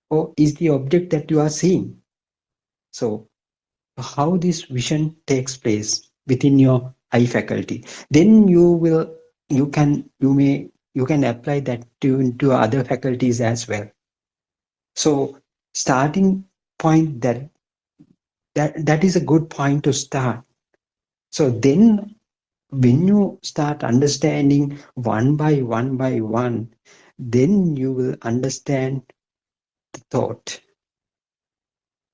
or is the object that you are seeing? So how this vision takes place within your eye faculty, then you can apply that to other faculties as well. So starting point, that is a good point to start. So then when you start understanding one by one, then you will understand the thought.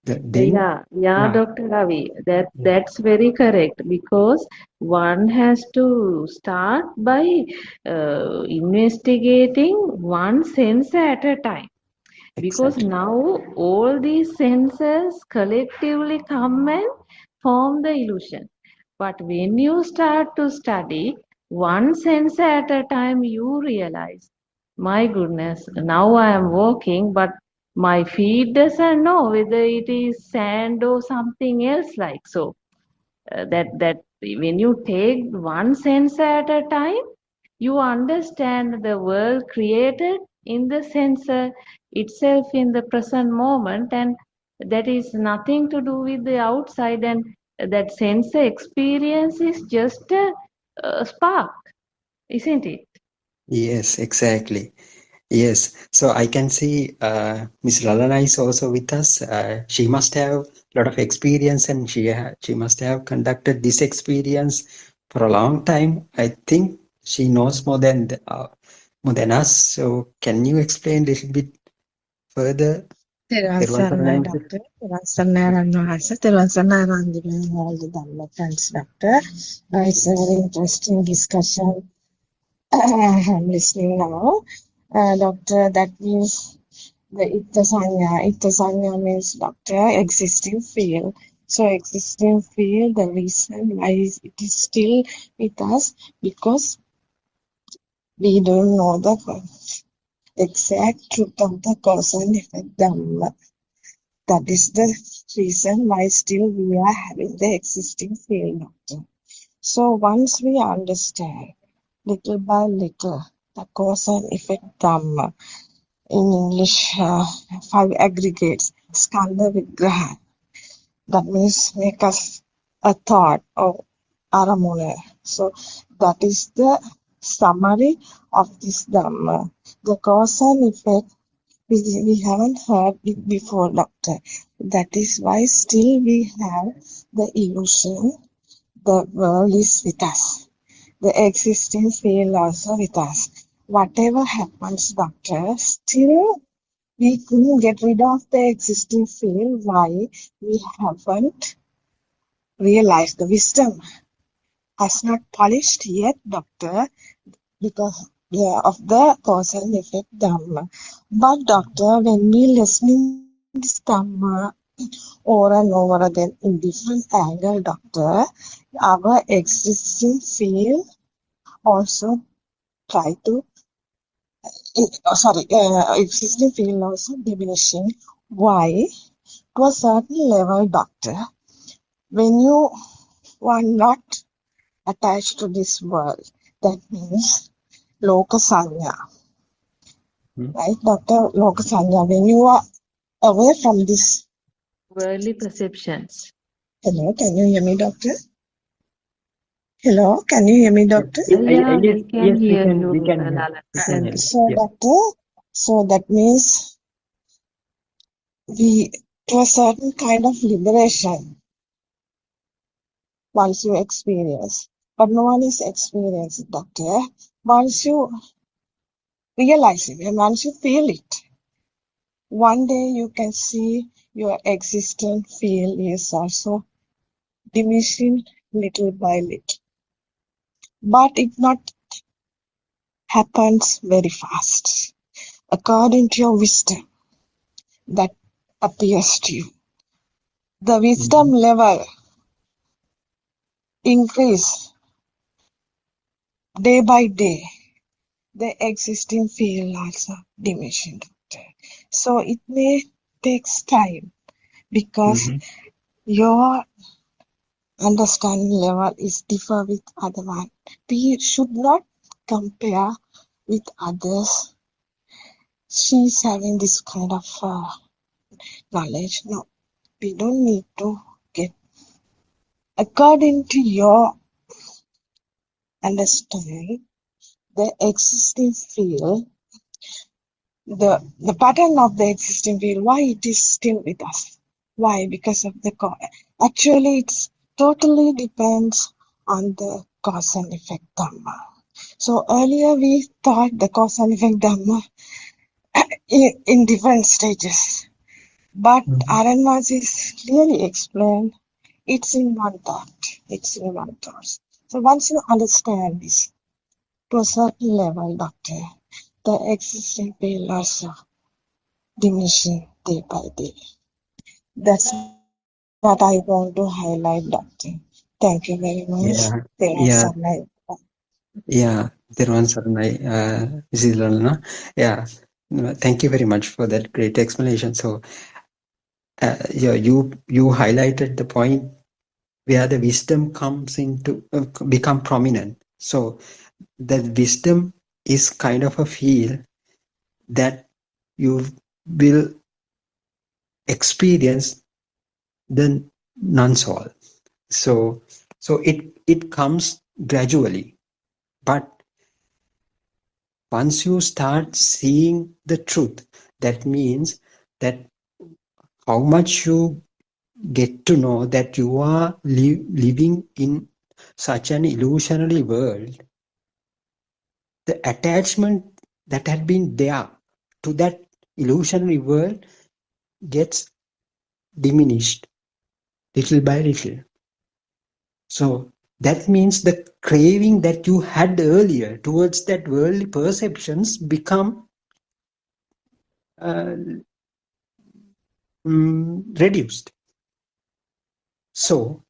Then Yeah, yeah, Dr. Ravi, yeah, that's very correct, because one has to start by investigating one sense at a time, because exactly. now all these senses collectively come and form the illusion. But when you start to study one sense at a time, you realize, my goodness, now I am walking, but my feet doesn't know whether it is sand or something else like so. That when you take one sensor at a time, you understand the world created in the sensor itself in the present moment, and that is nothing to do with the outside, and that sensor experience is just a spark, isn't it? Yes, exactly. Yes, so I can see Miss Lalana is also with us. She must have a lot of experience, and she must have conducted this experience for a long time. I think she knows more than us. So can you explain a little bit further? තෙරුවන් There was සරණයි doctor. තෙරුවන් සරණයි රන්වහන්ස. තෙරුවන් සරණයි Ranjini and all the Dhamma friends, doctor. It's a very interesting discussion. I'm listening now. Doctor, that means the Itta Sanya means, doctor, existing field. So existing field, the reason why it is still with us, because we don't know the exact truth of the cause and effect Dhamma. That is the reason why still we are having the existing field, doctor. So once we understand little by little the cause and effect Dhamma, in English, 5 aggregates, Skandha Vigraha, that means make us a thought or aramuna. So that is the summary of this Dhamma. The cause and effect, we haven't heard it before, doctor. That is why still we have the illusion the world is with us. The existing field also with us. Whatever happens, doctor, still we couldn't get rid of the existing field. Why? We haven't realized the wisdom has not polished yet, doctor, because of the cause and effect Dhamma. But doctor, when we listening this Dhamma over and over again in different angle, doctor, our existing field also try to existing field also diminishing. Why? To a certain level, doctor, when you are not attached to this world, that means Loka Sanya. Right, doctor? Loka Sanya. When you are away from this. Worldly perceptions. Hello, can you hear me, doctor? Hello, can you hear me, doctor? Yeah, we can yes, hear you, we can hear. Lalan. We can hear. So, doctor, so that means we, to a certain kind of liberation, once you experience, but no one is experiencing, doctor. Once you realize it and once you feel it, one day you can see your existing field is also diminishing little by little. But it not happens very fast. According to your wisdom that appears to you, the wisdom level increase day by day. The existing field also diminishing, doctor. So it may take time because your understanding level is differ with other one. We should not compare with others. She's having this kind of knowledge. No, we don't need to get. According to your understanding, the existing field, the pattern of the existing field, why it is still with us? Why? Because of the actually it's totally depends on the cause and effect Dhamma. So earlier we thought the cause and effect Dhamma in different stages, but Aranmas is clearly explained. It's in one thought. It's in one thought. So once you understand this to a certain level, doctor, the existing field also diminishing day by day. That's what I want to highlight, doctor. Thank you very much. Yeah, Thiruvan Saranai, Mrs. Lalana. Yeah, thank you very much for that great explanation. So, you highlighted the point where the wisdom comes into become prominent. So the wisdom is kind of a feel that you will experience the non-soul. So it comes gradually, but once you start seeing the truth, that means that how much you get to know that you are living in such an illusionary world, the attachment that had been there to that illusionary world gets diminished little by little. So that means the craving that you had earlier towards that worldly perceptions become uh, reduced. So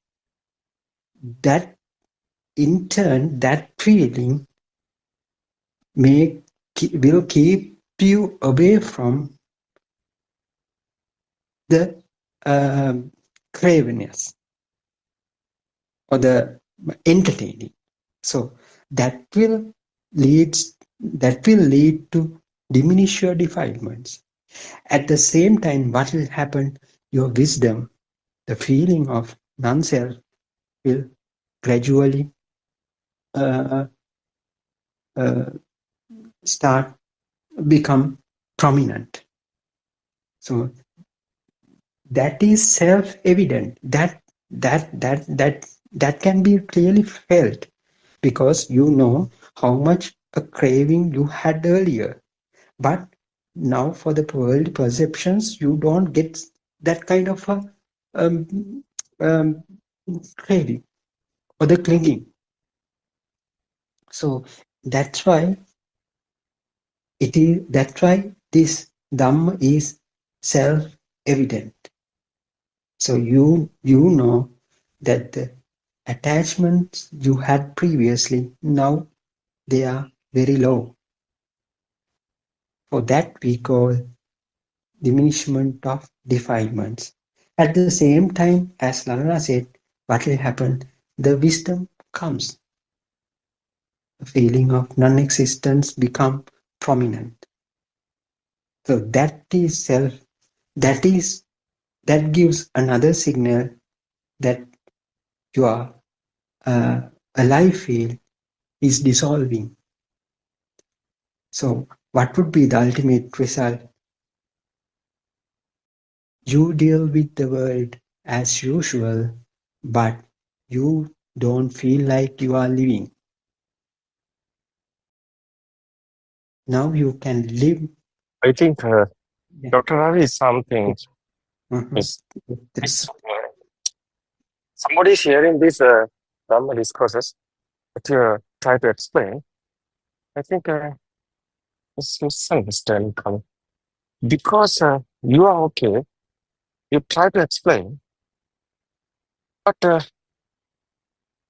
that in turn, that feeling will keep you away from the cravenness or the entertaining. So that will lead to diminish your defilements. At the same time, what will happen? Your wisdom, the feeling of non-self, will gradually uh, uh, start become prominent. So that is self-evident. That can be clearly felt because you know how much a craving you had earlier. But now for the world perceptions, you don't get that kind of a um, um, craving or the clinging. So that's why this Dhamma is self-evident. So you know that the attachments you had previously, now they are very low. For that we call diminishment of defilements. At the same time, as Lalana said, what will happen? The wisdom comes. The feeling of non-existence become prominent. So that is self. That gives another signal that your alive field is dissolving. So what would be the ultimate result? You deal with the world as usual, but you don't feel like you are living. Now you can live. I think Yeah. Dr. Ravi is something. Mhm. Is somebody is hearing this Dhamma discourses that you try to explain. I think it's misunderstanding coming. Because you are okay, you try to explain, but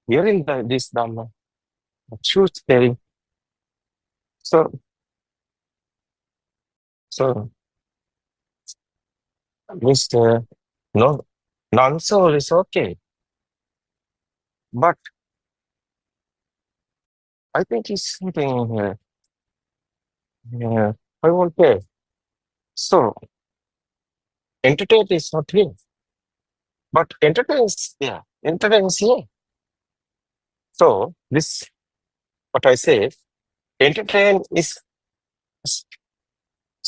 hearing this Dhamma, the truth telling, so means no non-soul is okay, but I think it's something I won't pay. So entertain is not here, but entertain is yeah, entertain is here. So this what I say, entertain is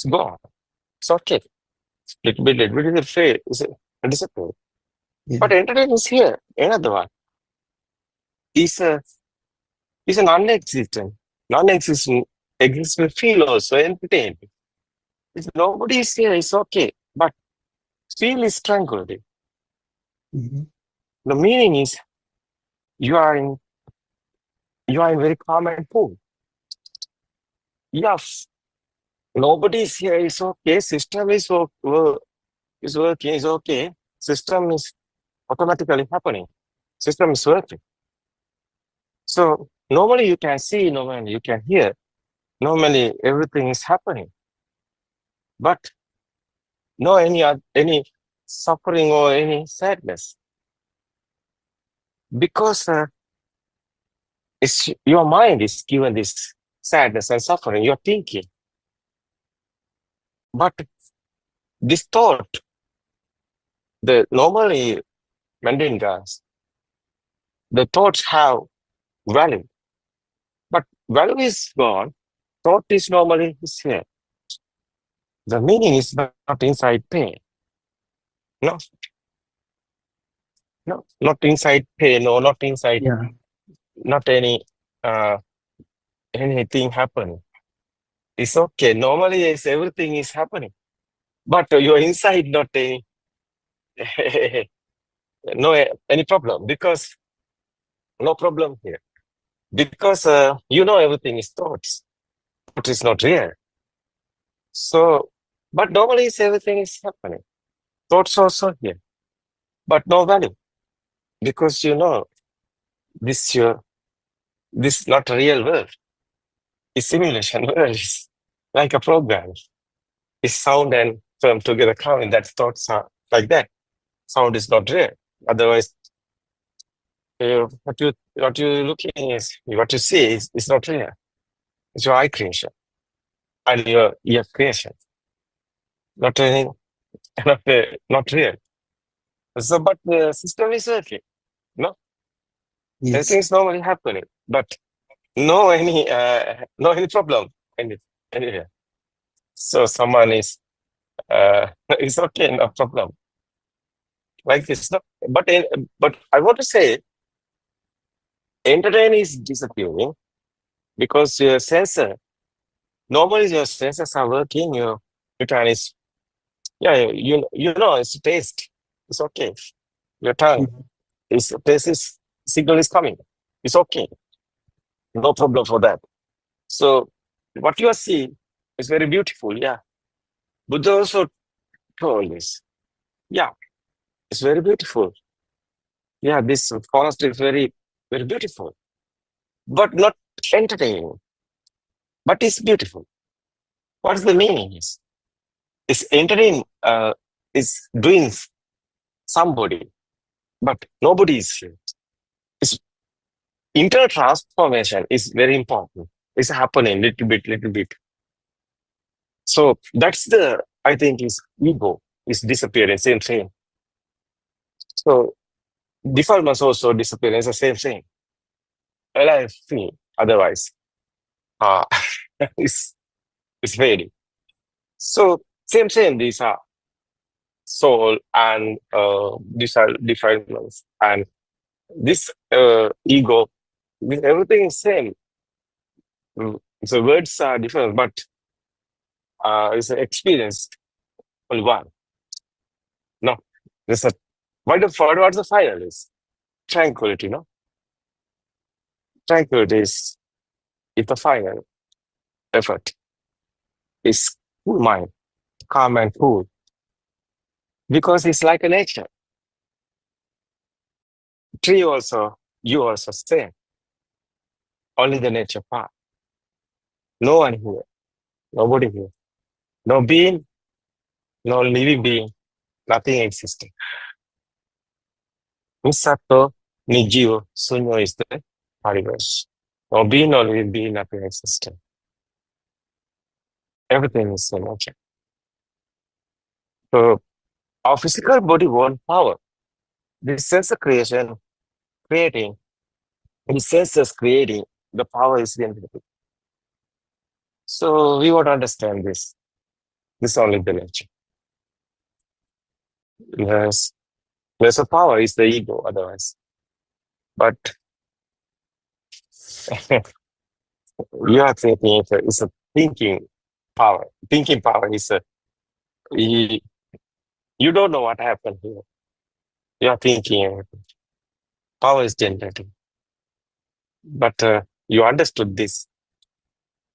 gone. It's okay. Little bit is fail is disappear. Yeah. But entertain is here. Another one is a non-existent. Non-existent exists will feel also entertained. If nobody is here, it's okay. But feel is tranquility. Mhm. The meaning is you are in very calm and cool. Yes. Nobody is here, it's okay. System is working, is okay. System is automatically happening. System is working. So normally you can see, normally you can hear, normally everything is happening. But no any suffering or any sadness. Because it's your mind is given this sadness and suffering. You're thinking, but this thought, the normally mundane guys, the thoughts have value, but value is gone. Thought is normally is here. The meaning is not inside pain. No, no, not inside pain, or not inside, Yeah. not any anything happen. It's okay. Normally, yes, everything is happening, but you're inside not any no any problem, because no problem here, because you know everything is thoughts. Thought is not real. So, but normally is everything is happening. Thoughts also here, but no value, because you know this not a real world. It's simulation world. It's like a program. It's sound and film together coming. That thoughts are like that. Sound is not real. Otherwise, what you looking is what you see is not real. It's your eye creation and your ear creation. Not any, not real. So, but the system is working. No, Yes. everything is normally happening, but no any problem anywhere. So someone is it's okay, no problem. Like this, no. But I want to say, entertain is disappearing because your sensor. Normally, your senses are working. Your tongue is, yeah, you know it's taste. It's okay. Your tongue is taste is signal is coming. It's okay. No problem for that. So what you are seeing is very beautiful. Yeah. Buddha also told this. Yeah, it's very beautiful. Yeah, this forest is very, very beautiful, but not entertaining. But it's beautiful. What is the meaning? It's entertaining. Is doing somebody, but nobody is here. It's internal transformation is very important. It's happening little bit. So that's the, I think, is ego is disappearing. Same thing. So defilements also disappearing. It's the same thing. Well, I feel otherwise. Uh, it's fading. So same. These are soul and these are defilements and this ego. Everything is same. So words are different, but it's an experience only one. No, there's a what's the final is tranquility. No, tranquility is the final effort. It's cool mind, calm and cool, because it's like a nature. Tree also, you also same. Only the nature part. No one here, nobody here, no being, no living being, nothing existing. Misato Nijio Sunyo is the universe. No being, no living being, nothing existing. Everything is in nature. So our physical body wants power. This sense of creating, the senses creating, the power is the infinity. So we want to understand this. This is only the nature. There's a power is the ego otherwise. But you are thinking it's a thinking power. Thinking power is you don't know what happened here. You are thinking power is generating. But you understood this.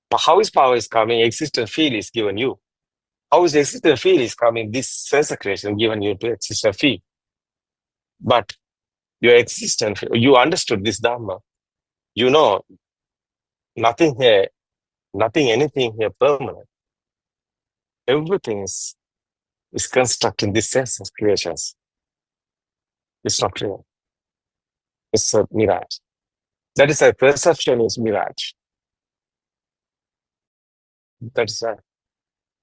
But how is power is coming? Existence field is given you. How is existence field is coming? This sense of creation given you to existence field. But your existence, you understood this Dharma. You know, nothing here, anything here permanent. Everything is constructed in this sense of creations. It's not real. It's a mirage. That is a perception is mirage. That is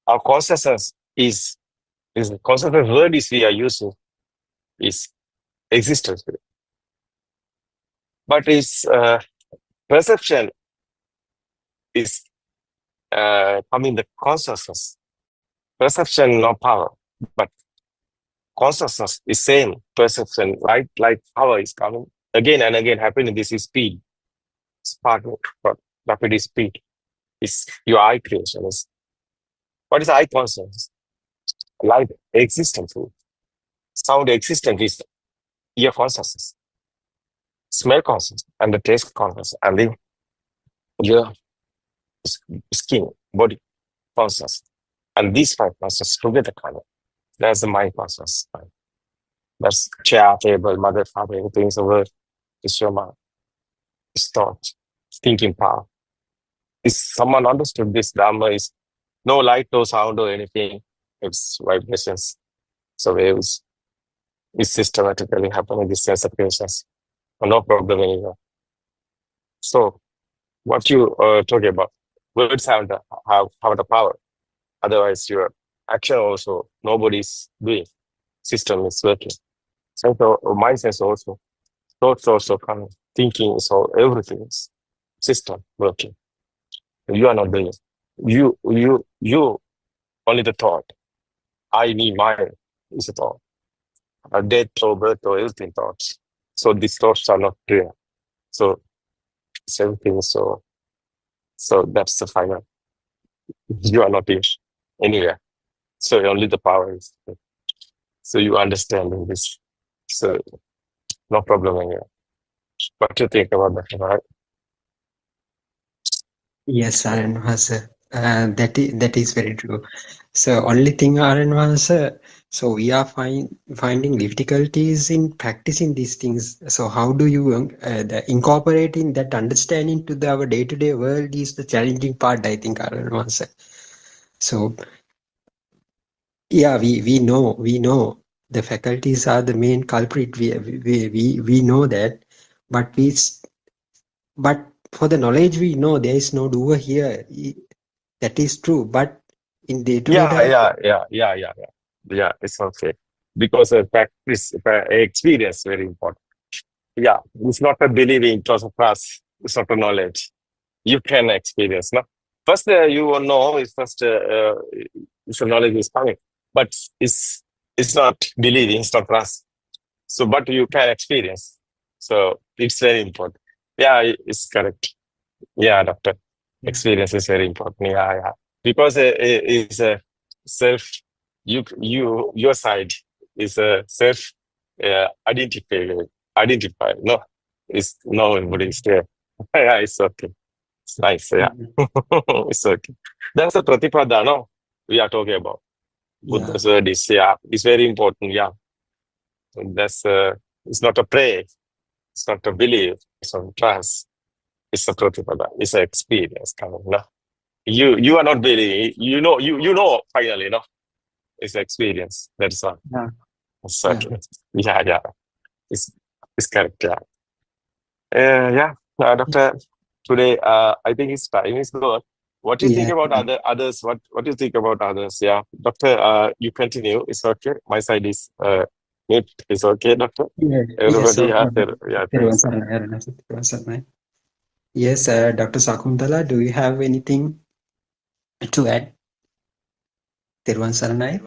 our consciousness is the consciousness word is we are using is existence. But its perception is coming the consciousness. Perception, no power, but consciousness is same perception, right? Like power is coming again and again happening. This is speed. It's part of rapid speed. It's your eye creation. What is eye consciousness? Light existence. Sound existence is ear consciousness. Smell consciousness and the taste consciousness and the your skin, body consciousness. And these five consciousness together kind of. That's the mind consciousness. That's chair, table, mother, father, everything is a word. It's your mind. It's thought, thinking power. If someone understood this Dhamma is no light, no sound or anything, it's vibrations. So waves is systematically happening these sense of consciousness. No problem anymore. So what you talking about, words have the power. Otherwise your action also nobody's doing. System is working. So mindset also, thoughts also coming, thinking is all everything is system working. You are not doing it. You only the thought. I, me, mine is a thought. Death or birth or everything thoughts. So these thoughts are not real. So it's everything. So that's the final. You are not in anywhere. So only the power is. So you understand this. So no problem anywhere. What do you think about that, right? Yes, Aranvasa. That is very true. So only thing, Aranvasa, so we are finding difficulties in practicing these things. So how do you incorporating that understanding to our day-to-day world is the challenging part, I think, Aranvasa. So yeah, we know the faculties are the main culprit. We know that, but but for the knowledge we know there is no doer here. That is true, but in day-to-day life, Yeah, it's okay. Because practice, experience very important. Yeah, it's not a believing in terms of class. It's not a knowledge. You can experience. No, first you will know is first it's a knowledge is coming, but it's not believing. It's not class. So, but you can experience. So it's very important. Yeah, it's correct. Yeah, doctor. Experience is very important. Yeah. Because it's a self. Your side is a self identified. No, it's no everybody is there. Yeah, it's okay. It's nice. Yeah, it's okay. That's the Pratipada. No, we are talking about. Buddha's word is it's very important. Yeah, that's it's not a prayer. It's not a belief. It's not trust. It's a Pratipada. It's an experience. Kind of, no? You are not believing. You know finally. No, it's experience. That's all. yeah. Certainly. Yeah. It's correct. Yeah. Doctor, today I think his time is gone. What do you think about others? What do you think about others? Yeah, Doctor, you continue. It's okay. My side is mute. It's okay, Doctor. Everybody, Yes, Dr. Sakuntala, do you have anything to add? Thirwan Saranai?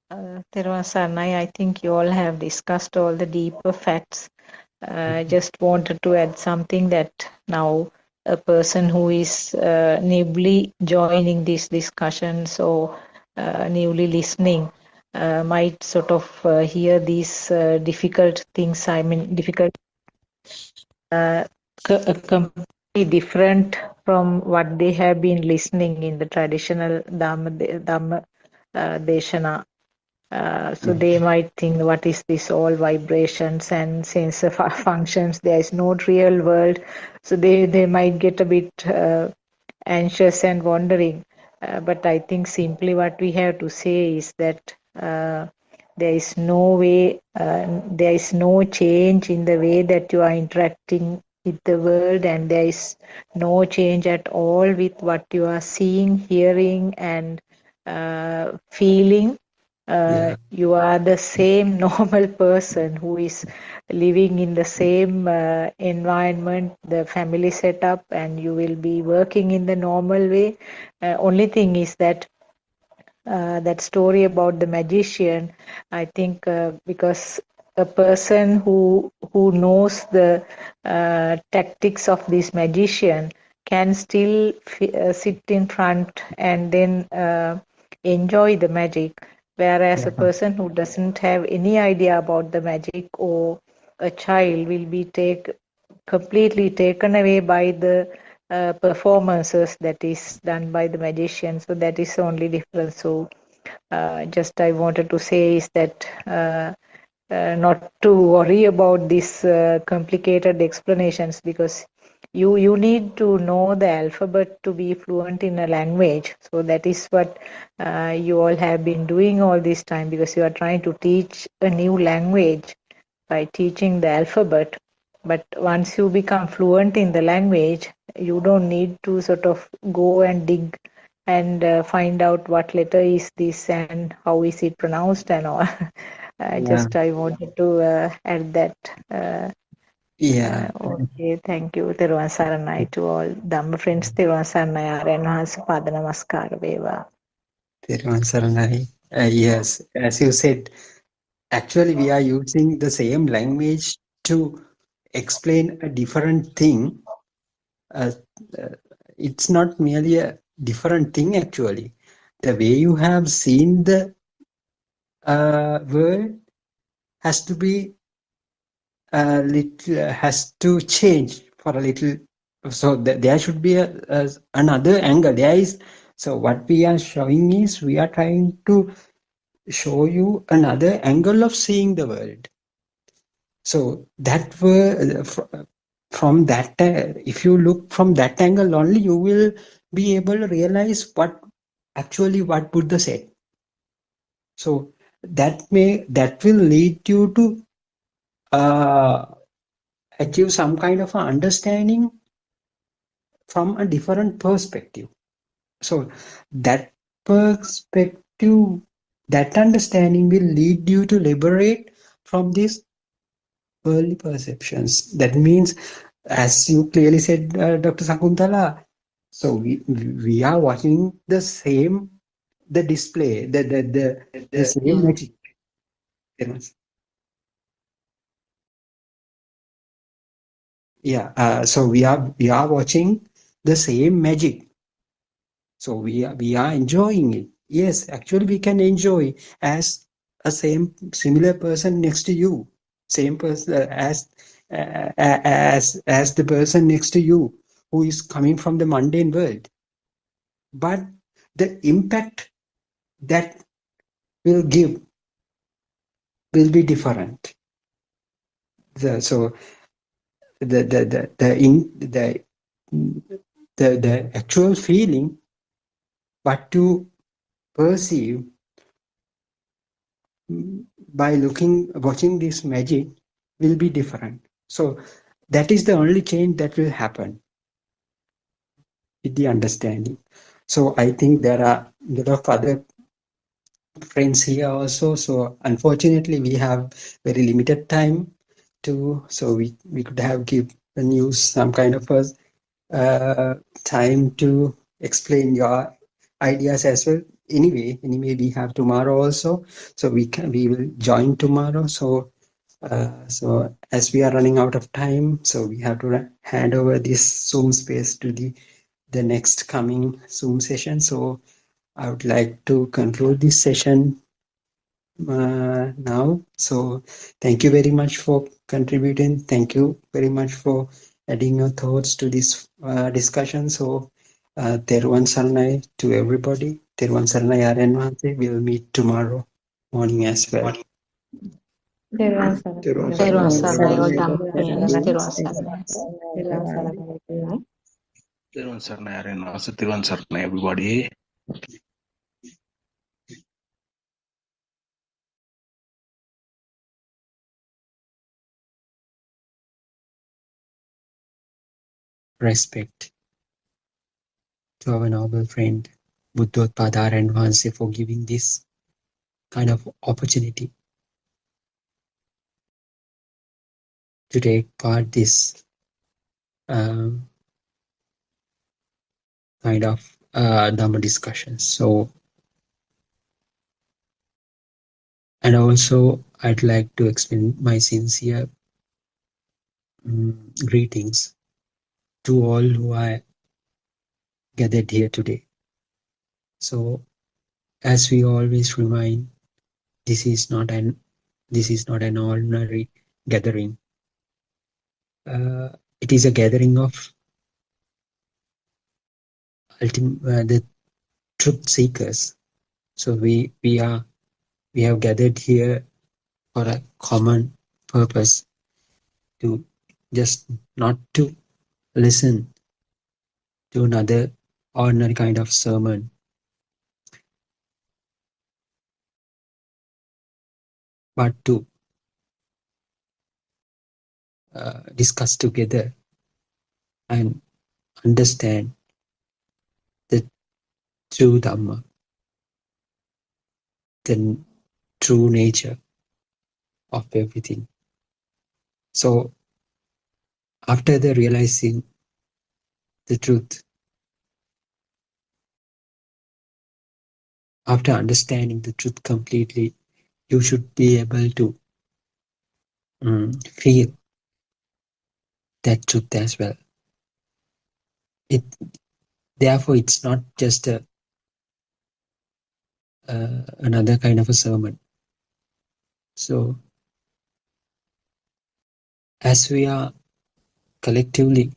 Thiruvang Saranai, I think you all have discussed all the deeper facts. I just wanted to add something that now a person who is newly joining this discussion, so newly listening, might sort of hear these difficult things. I mean, difficult, completely different from what they have been listening in the traditional Dhamma Deshana. So they might think, what is this, all vibrations and sensor functions, there is no real world. So they might get a bit anxious and wondering. But I think simply what we have to say is that there is no way, there is no change in the way that you are interacting with the world, and there is no change at all with what you are seeing, hearing, and feeling. Yeah. You are the same normal person who is living in the same environment, the family setup, and you will be working in the normal way. Only thing is that that story about the magician, I think because a person who knows the tactics of this magician can still sit in front and then enjoy the magic, whereas a Yeah. person who doesn't have any idea about the magic, or a child, will be completely taken away by the performances that is done by the magician. So that is the only difference. So just I wanted to say is that not to worry about these complicated explanations, because you need to know the alphabet to be fluent in a language. So that is what you all have been doing all this time, because you are trying to teach a new language by teaching the alphabet. But once you become fluent in the language, you don't need to sort of go and dig and find out what letter is this and how is it pronounced and all. Yeah. Just I wanted to add that. Yeah. Okay, thank you. Therwan Saranai to all Dhamma friends. Therwan Saranai ආරයන් වහන්සේ පාද නමස්කාර වේවා. Thiruvaan Saranai. Yes, as you said, actually we are using the same language to explain a different thing. Uh, it's not merely a different thing actually. The way you have seen the world has to be has to change for a little. So there should be another angle. There is. So what we are showing is we are trying to show you another angle of seeing the world. So that were from that, if you look from that angle only, you will be able to realize what Buddha said. So that will lead you to achieve some kind of an understanding from a different perspective. So that perspective, that understanding will lead you to liberate from these worldly perceptions. That means, as you clearly said, Dr. Sakuntala, so we are watching the display, the same magic. Yeah, so we are watching the same magic. So we are enjoying it. Yes, actually we can enjoy as a similar person next to you, same person as the person next to you who is coming from the mundane world. But the impact that will give will be different. So the actual feeling, what to perceive by watching this magic will be different. So that is the only change that will happen with the understanding. So I think there are a lot of other friends here also. So unfortunately, we have very limited time so we could have given you some kind of time to explain your ideas as well. Anyway, we have tomorrow also, so we will join tomorrow. So so as we are running out of time, so we have to hand over this Zoom space to the next coming Zoom session. So I would like to conclude this session now. So thank you very much for contributing. Thank you very much for adding your thoughts to this discussion. So Therwan Saranai to everybody. Therwan Saranai ආරයන් වහන්සේ. We'll meet tomorrow morning as well. තෙරුවන් සරණයි. Therwan Therwan Saranai. Saranai all Sarnaya, Dhamma friends. Therwan Saranai. තෙරුවන් සරණයි. Everyone, sir, Everyone, sir, everybody. respect to our noble friend Buddothpado and Vanse for giving this kind of opportunity to take part this um, kind of Dhamma discussions. So, and also I'd like to extend my sincere greetings to all who are gathered here today. So, as we always remind, this is not an ordinary gathering. It is a gathering of the truth seekers. So we have gathered here for a common purpose, to just not to listen to another ordinary kind of sermon, but to discuss together and understand the true Dhamma, the true nature of everything. So after the realizing the truth, after understanding the truth completely, you should be able to feel that truth as well. Therefore, it's not just another kind of a sermon. So as we are collectively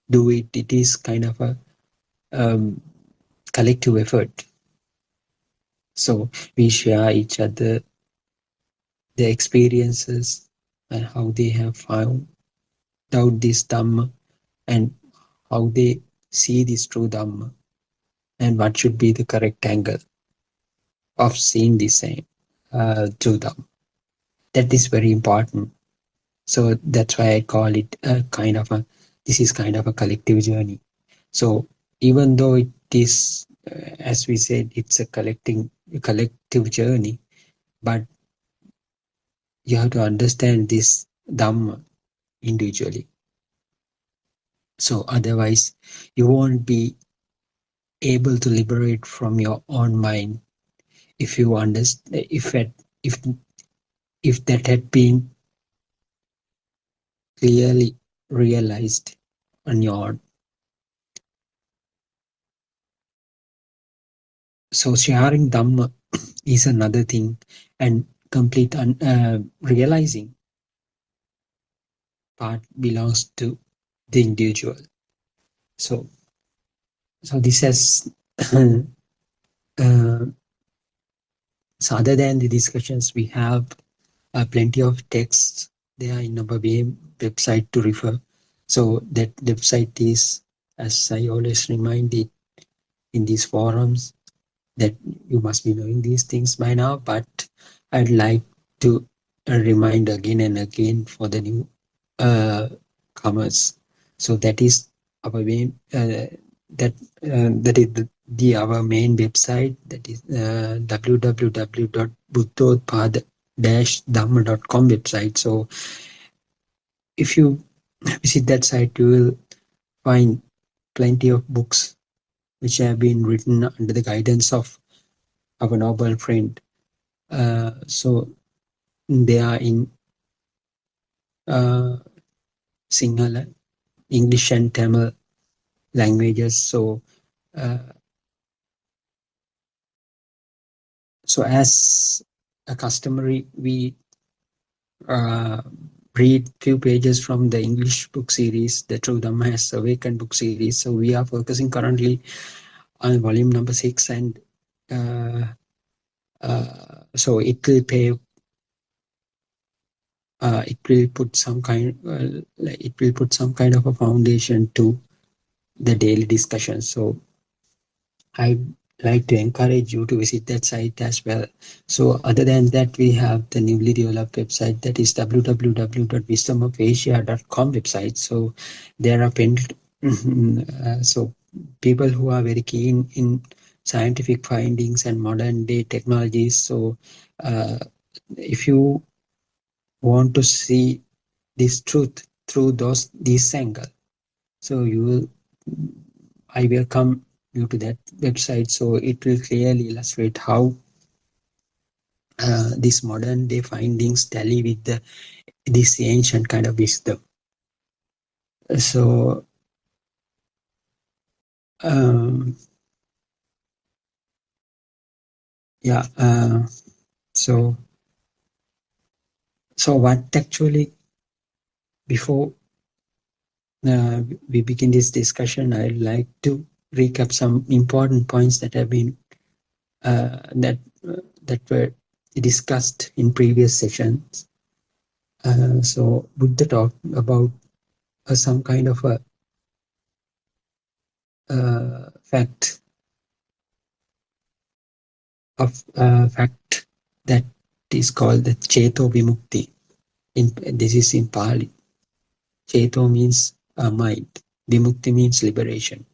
do it, it is kind of a collective effort. So we share each other their experiences and how they have found out this Dhamma and how they see this true Dhamma and what should be the correct angle of seeing the same true Dhamma. That is very important. So that's why I call it this is kind of a collective journey. So even though it is, as we said, it's a collective journey, but you have to understand this Dhamma individually. So otherwise, you won't be able to liberate from your own mind if you understand, if that had been clearly realized on your own. So sharing Dhamma is another thing, and complete realizing part belongs to the individual. So this has so other than the discussions, we have plenty of texts there in our website to refer. So that website is, as I always remind it in these forums, that you must be knowing these things by now, but I'd like to remind again and again for the new comers. So that is our main that is our main website, that is www.buddothpado-dhamma.com website. So if you visit that site, you will find plenty of books which have been written under the guidance of our noble friend. So they are in Sinhala, English and Tamil languages. So as a customary, we read few pages from the English book series, the True Dhamma Has Awakened book series. So we are focusing currently on volume number 6, and so it will put some kind of a foundation to the daily discussion. So I like to encourage you to visit that site as well. So other than that, we have the newly developed website, that is www.wisdomofasia.com website. So there are so people who are very keen in scientific findings and modern day technologies. So if you want to see this truth through this angle, so you will, I welcome you to that website. So it will clearly illustrate how these modern day findings tally with this ancient kind of wisdom. So um, yeah, so what actually, before we begin this discussion, I'd like to recap some important points that have been that were discussed in previous sessions. So Buddha talked about some kind of a fact that is called the Cheto Vimukti. This is in Pali. Cheto means mind. Vimukti means liberation.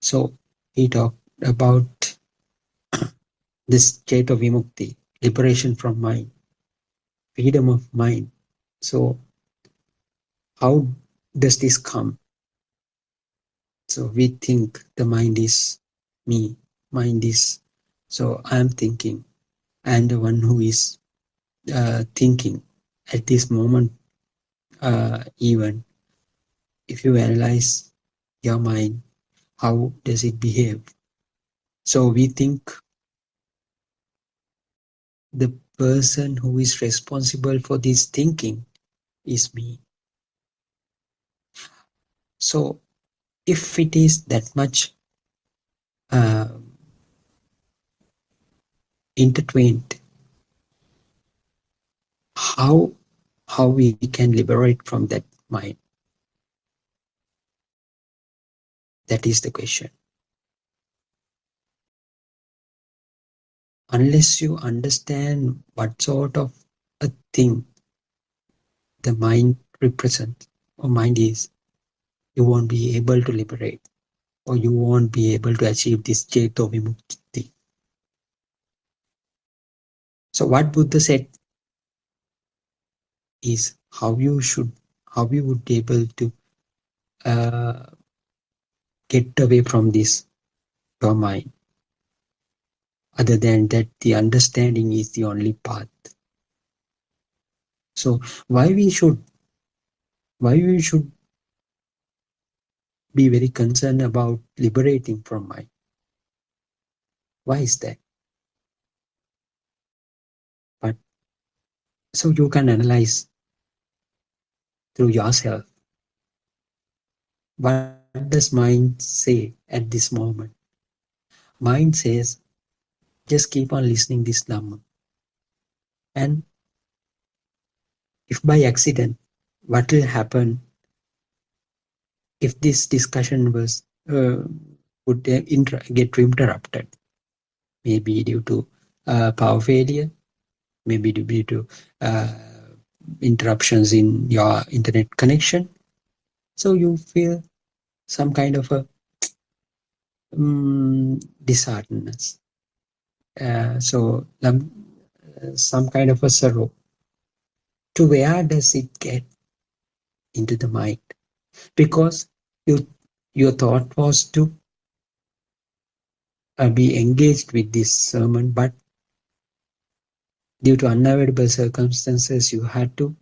So he talked about this Cheto Vimukti, liberation from mind, freedom of mind. So how does this come? So we think the mind is me, mind is, so I'm thinking, I'm the one who is thinking at this moment. Even if you analyze your mind, how does it behave? So we think the person who is responsible for this thinking is me. So if it is that much uh, intertwined, how we can liberate from that mind? That is the question. Unless you understand what sort of a thing the mind represents or mind is, you won't be able to liberate, or you won't be able to achieve this Cheto Vimukti. So what Buddha said is how you would be able to uh, get away from this your mind. Other than that, the understanding is the only path. So why we should be very concerned about liberating from mind? Why is that? But so you can analyze through yourself. What does mind say at this moment? Mind says, just keep on listening this Dhamma. And if by accident, what will happen if this discussion would get interrupted? Maybe due to power failure, maybe due to interruptions in your internet connection. So you feel some kind of a disheartedness. So some kind of a sorrow. To where does it get into the mind? Because your thought was to be engaged with this sermon, but due to unavoidable circumstances, you had to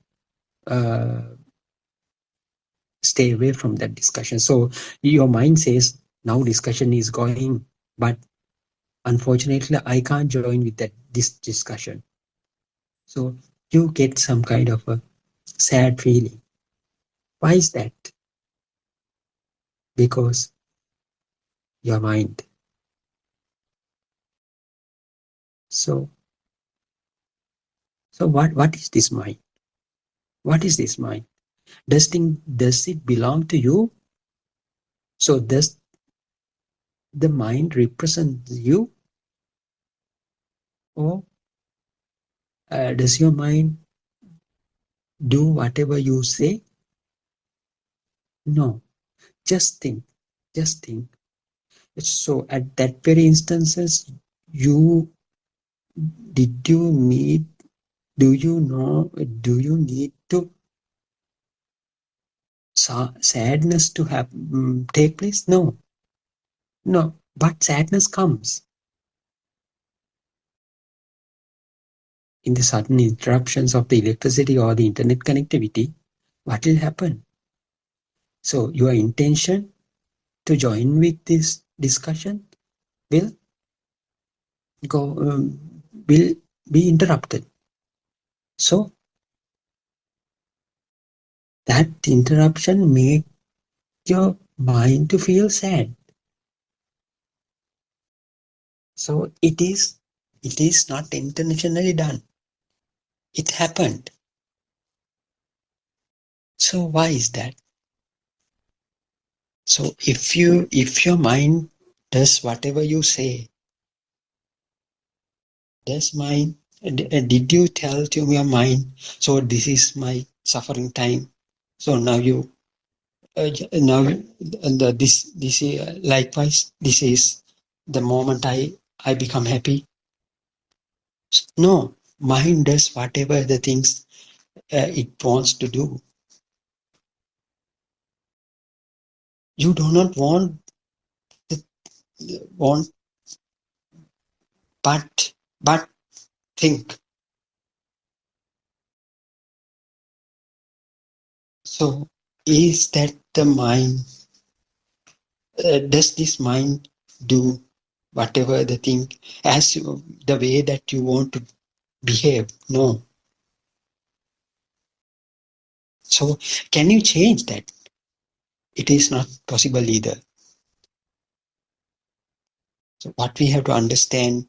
stay away from that discussion. So your mind says, now discussion is going, but unfortunately, I can't join with this discussion. So you get some kind of a sad feeling. Why is that? Because your mind. So what is this mind? What is this mind? Does it belong to you? So does the mind represents you, or does your mind do whatever you say? No, just think, just think. So at that very instances, you did you need, do you know, do you need to sadness to have take place? No, no. But sadness comes in the sudden interruptions of the electricity or the internet connectivity. What will happen? So your intention to join with this discussion will go will be interrupted. So that interruption make your mind to feel sad. So it is not intentionally done. It happened. So why is that? So if your mind does whatever you say, does mind did you tell to your mind, so this is my suffering time. So now you now this is likewise, this is the moment I become happy. No, mind does whatever the things it wants to do. You do not want want but think. So is that the mind? Does this mind do whatever the thing as the way that you want to behave? No. So can you change that? It is not possible either. So what we have to understand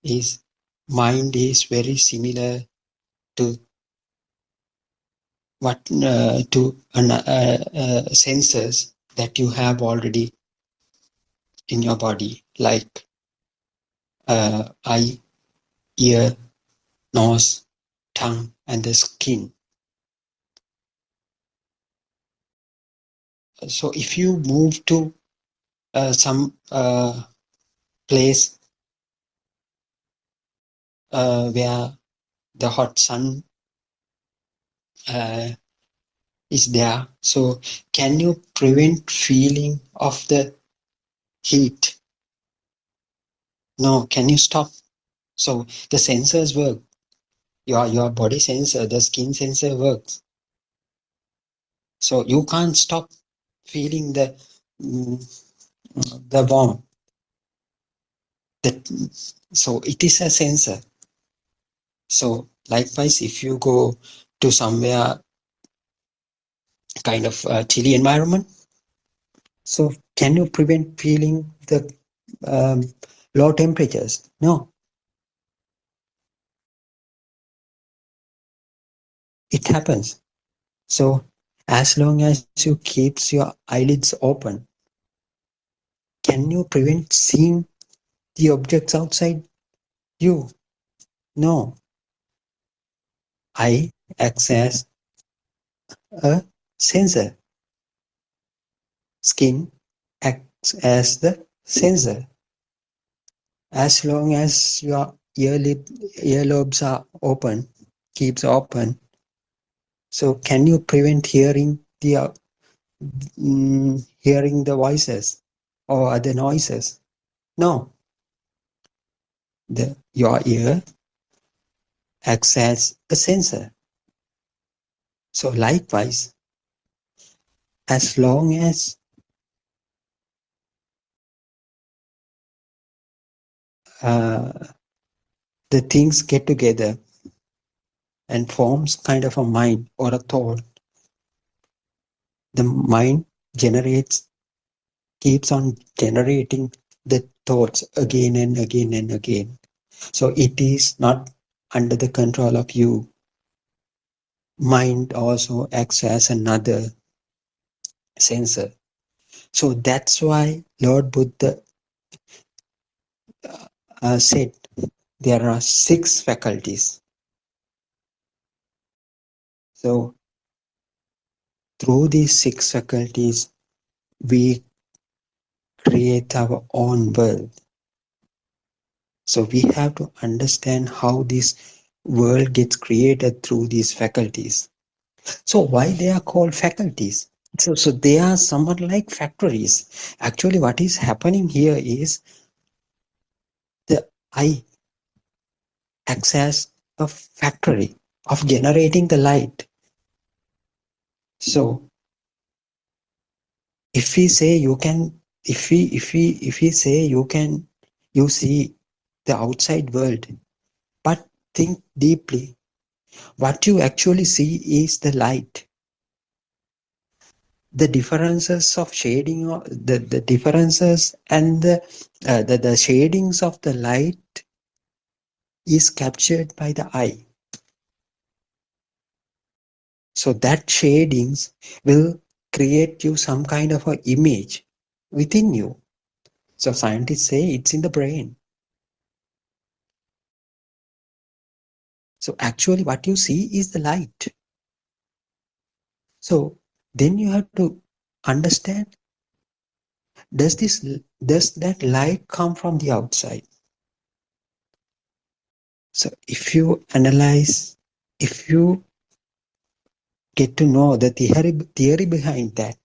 is mind is very similar to what to sensors that you have already in your body, like eye, ear, nose, tongue, and the skin. So if you move to some place where the hot sun is there, so can you prevent feeling of the heat? No. Can you stop? So the sensors work. Your body sensor, the skin sensor works. So you can't stop feeling the warmth. So it is a sensor. So likewise, if you go to somewhere kind of chilly environment, so can you prevent feeling the low temperatures? No. It happens. So as long as you keep your eyelids open, can you prevent seeing the objects outside you? No. Eye acts as a sensor. Skin acts as the sensor. As long as your earlobes are open, keeps open, so can you prevent hearing the voices or other noises? No. Your ear acts as a sensor. So likewise, as long as the things get together and forms kind of a mind or a thought, the mind keeps on generating the thoughts again and again and again. So it is not under the control of you. Mind also acts as another sensor. So that's why Lord Buddha said there are 6 faculties. So through these 6 faculties, we create our own world. So we have to understand how this world gets created through these faculties. So why they are called faculties? So they are somewhat like factories. Actually, what is happening here is the eye acts as a factory of generating the light. So if we say you can, if we say you see the outside world, but think deeply, what you actually see is the light. The differences of shading, the differences and the shadings of the light is captured by the eye. So that shadings will create you some kind of an image within you. So scientists say it's in the brain. So actually what you see is the light. So then you have to understand, does that light come from the outside? So if you analyze, if you get to know the theory behind that,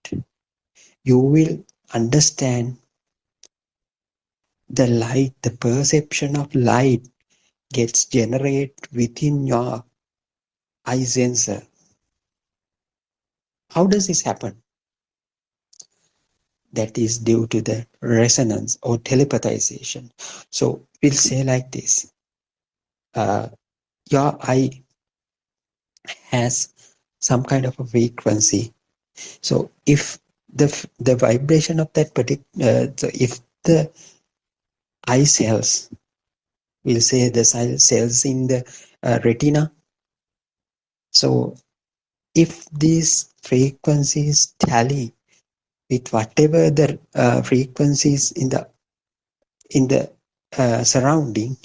you will understand the light, the perception of light gets generated within your eye sensor. How does this happen? That is due to the resonance or telepathization. So we'll say like this, your eye has some kind of a frequency. So if the vibration of that particular, so if the eye cells, we'll say the cells in the retina, so if these frequencies tally with whatever the frequencies in the surrounding,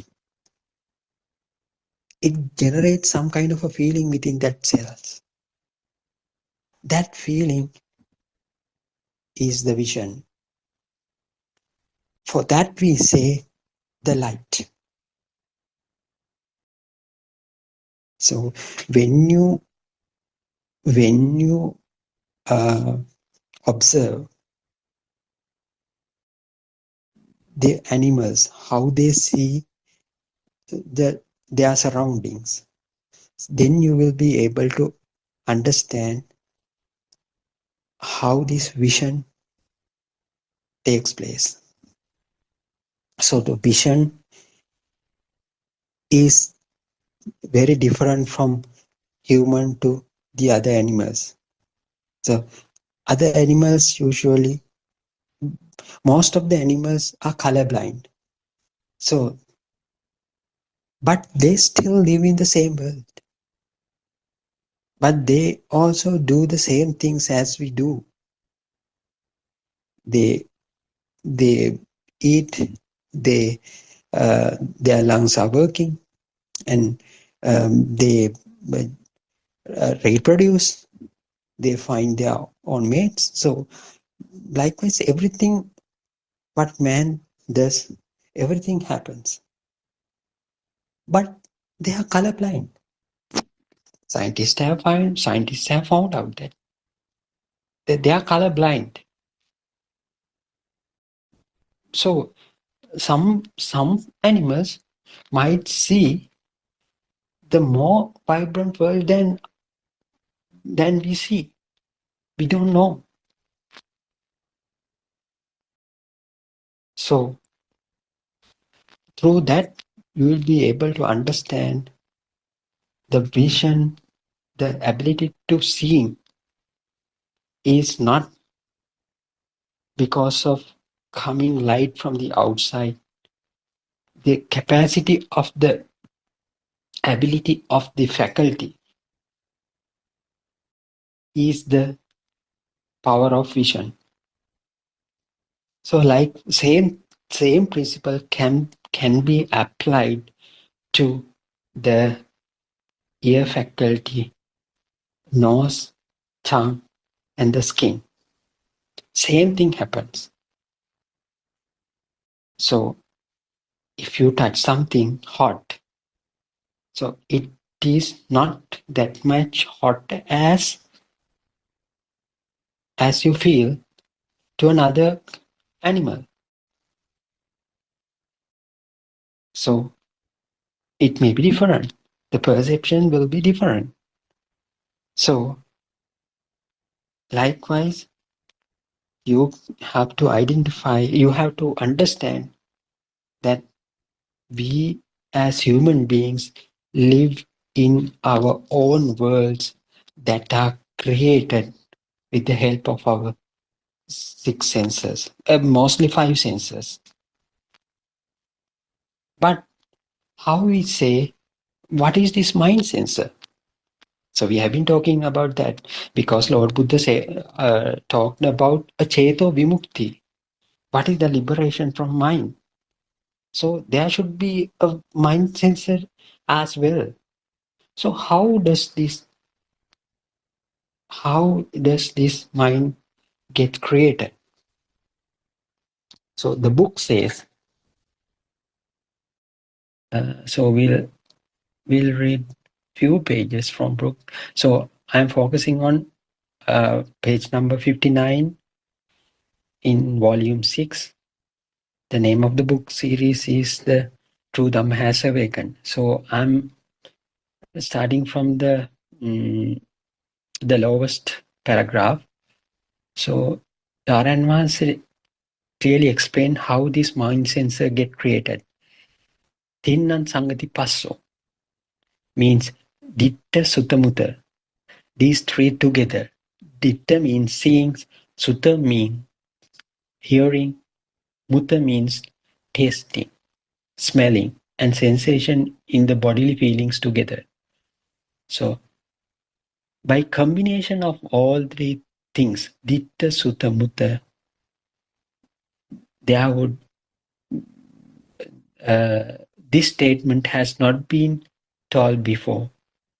it generates some kind of a feeling within that cells. That feeling is the vision. For that we say the light. So when you observe the animals, how they see their surroundings, then you will be able to understand how this vision takes place. So the vision is very different from human to the other animals. So other animals usually, most of the animals are colorblind. So, but they still live in the same world. But they also do the same things as we do. They eat, their lungs are working, and they reproduce, they find their own mates. So likewise, everything what man does, everything happens. But they are colorblind. Scientists have found out that they are colorblind. So some animals might see the more vibrant world than we see. We don't know. So through that, you will be able to understand the vision, the ability to see is not because of coming light from the outside. The capacity of the ability of the faculty is the power of vision. So like same principle can be applied to the ear faculty, nose, tongue, and the skin. Same thing happens. So if you touch something hot, so it is not that much hot as you feel to another animal. So it may be different. The perception will be different. So likewise, you have to identify, you have to understand that we as human beings live in our own worlds that are created with the help of our six senses, mostly five senses. But how we say, what is this mind sensor? So we have been talking about that because Lord Buddha talked about a cheto vimukti. What is the liberation from mind? So there should be a mind sensor as well. So how does this mind get created? So the book says, so we'll read few pages from book. So I'm focusing on page number 59 in volume 6. The name of the book series is The True Dhamma Has Awakened. So I'm starting from the lowest paragraph. So Dharan Maharshi clearly explained how this mind sensor get created. Tinnan Sangati Passo means Ditta Sutta Mutta. These three together. Ditta means seeing, Sutta means hearing, Mutta means tasting, smelling, and sensation in the bodily feelings together. So by combination of all three things, Ditta, Sutta, Mutta, there would this statement has not been told before.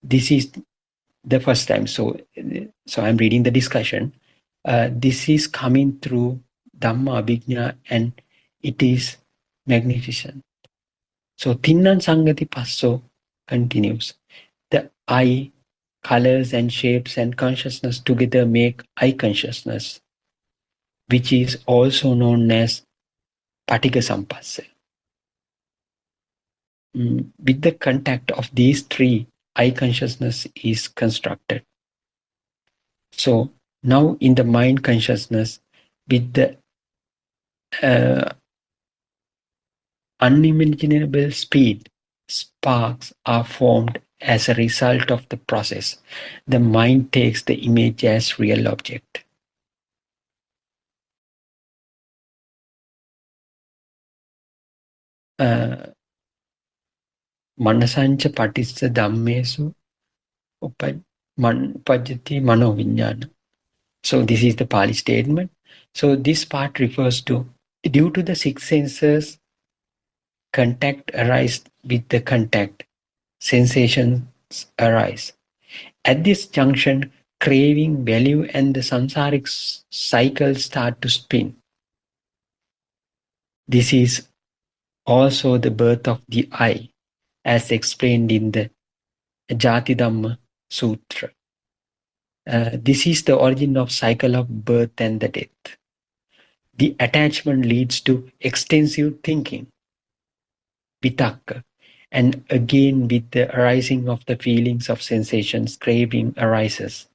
This is the first time. So I'm reading the discussion. This is coming through Dhamma Abhijna and it is magnificent. So Tinnan Sangati Passo continues. The eye, colors and shapes and consciousness together make eye consciousness, which is also known as Patika Sampassa. With the contact of these three, eye consciousness is constructed. So now in the mind consciousness, with the unimaginable speed, sparks are formed as a result of the process. The mind takes the image as real object. Manasancha patissa dhammesu upajjati mano vijnana. So this is the Pali statement. So this part refers to, due to the six senses, contact arise with the contact, sensations arise. At this junction, craving, value, and the samsaric cycle start to spin. This is also the birth of the I, as explained in the Jati Dhamma Sutra. This is the origin of cycle of birth and the death. The attachment leads to extensive thinking, vitakka, and again with the arising of the feelings of sensations, craving arises.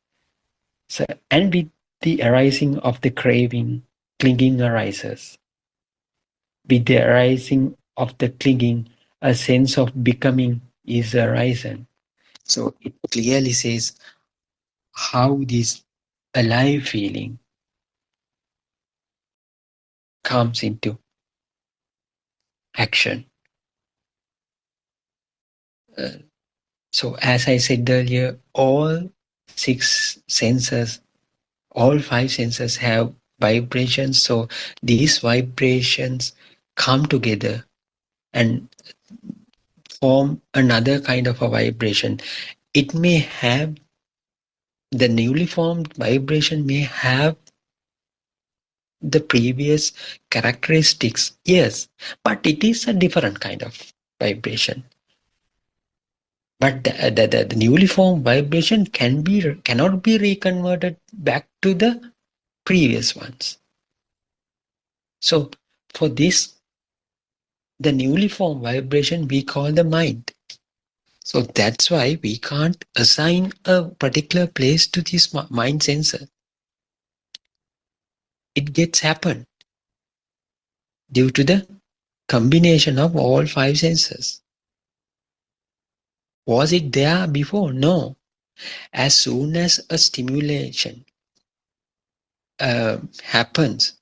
So, and with the arising of the craving, clinging arises. With the arising of the clinging, a sense of becoming is arisen. So it clearly says how this alive feeling comes into action. So as I said earlier, all six senses, all five senses have vibrations. So these vibrations come together and form another kind of a vibration. It may have, the newly formed vibration may have the previous characteristics, yes, but it is a different kind of vibration. But the newly formed vibration cannot be reconverted back to the previous ones. So for this, the newly formed vibration we call the mind. So that's why we can't assign a particular place to this mind sensor. It gets happen due to the combination of all five senses. Was it there before? No. As soon as a stimulation happens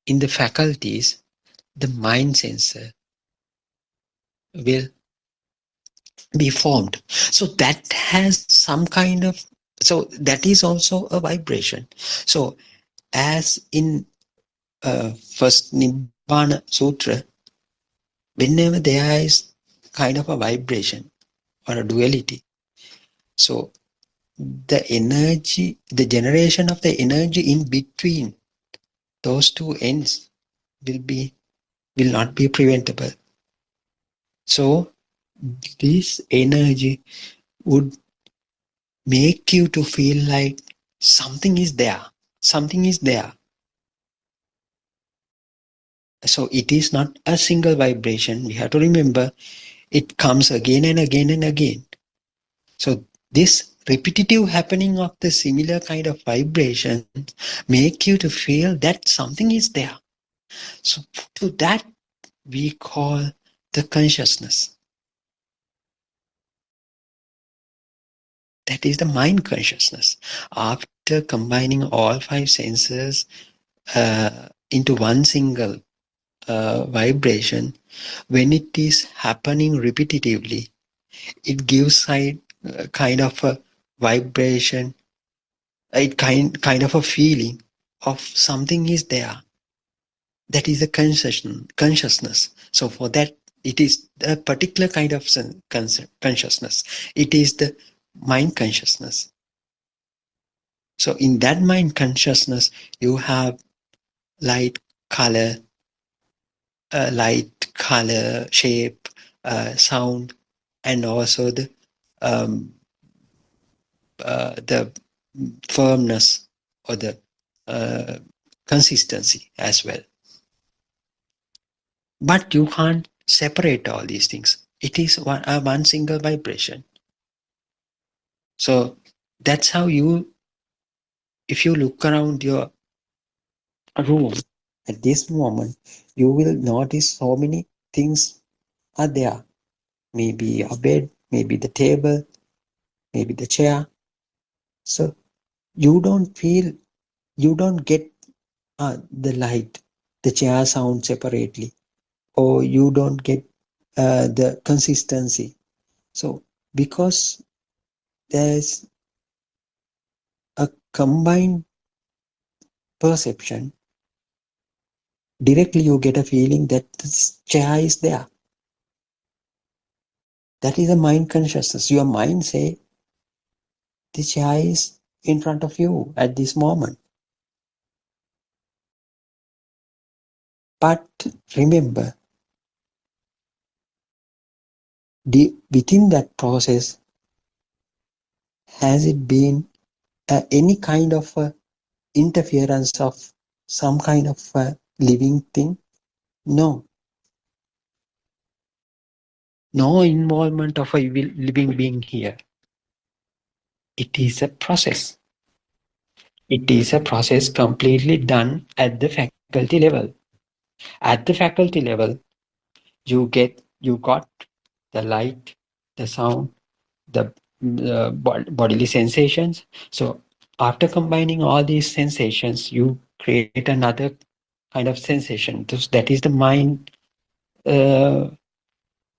in the faculties, the mind sensor will be formed. So that has some kind of, so that is also a vibration. So as in first Nibbana Sutra, whenever there is kind of a vibration or a duality, so the energy, the generation of the energy in between those two ends will not be preventable. So this energy would make you to feel like something is there. Something is there. So it is not a single vibration. We have to remember it comes again and again and again. So this repetitive happening of the similar kind of vibrations make you to feel that something is there. So to that we call the consciousness. That is the mind consciousness. After combining all five senses into one single vibration, when it is happening repetitively, it gives kind of a vibration, it kind of a feeling of something is there. That is a consciousness. So for that, it is a particular kind of consciousness. It is the mind consciousness. So in that mind consciousness, you have light, color, shape, sound, and also the firmness or the uh, consistency as well. But you can't separate all these things. It is one single vibration. So that's how if you look around your room at this moment, you will notice so many things are there. Maybe a bed, maybe the table, maybe the chair. So you don't get the light, the chair sound separately, or you don't get the consistency. So because there's a combined perception, directly you get a feeling that this chair is there. That is a mind consciousness. Your mind say, the chair is in front of you at this moment. But remember, within that process, has it been any kind of interference of some kind of living thing? No. No involvement of a living being here. It is a process. It is a process completely done at the faculty level. At the faculty level, you got the light, the sound, the bodily sensations. So after combining all these sensations, you create another kind of sensation. That is the mind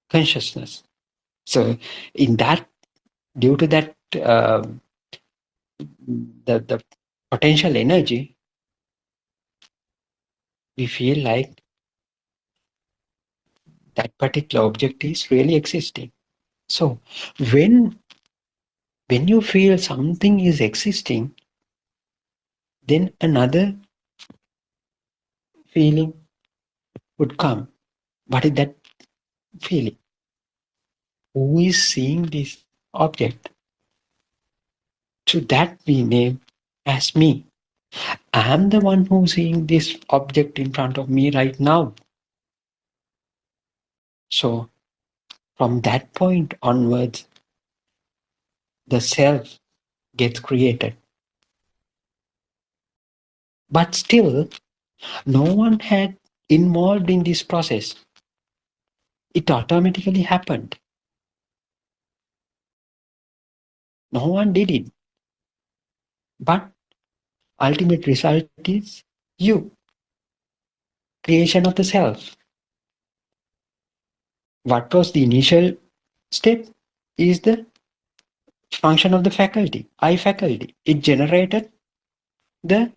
consciousness. So in that, due to that, the potential energy, we feel like that particular object is really existing. So when you feel something is existing, then another feeling would come. What is that feeling? Who is seeing this object? To that we name as me. I am the one who's seeing this object in front of me right now. So from that point onwards, the self gets created. But still, no one had involved in this process. It automatically happened. No one did it. But ultimate result is you, creation of the self. What was the initial step is the function of the faculty, I faculty. It generated the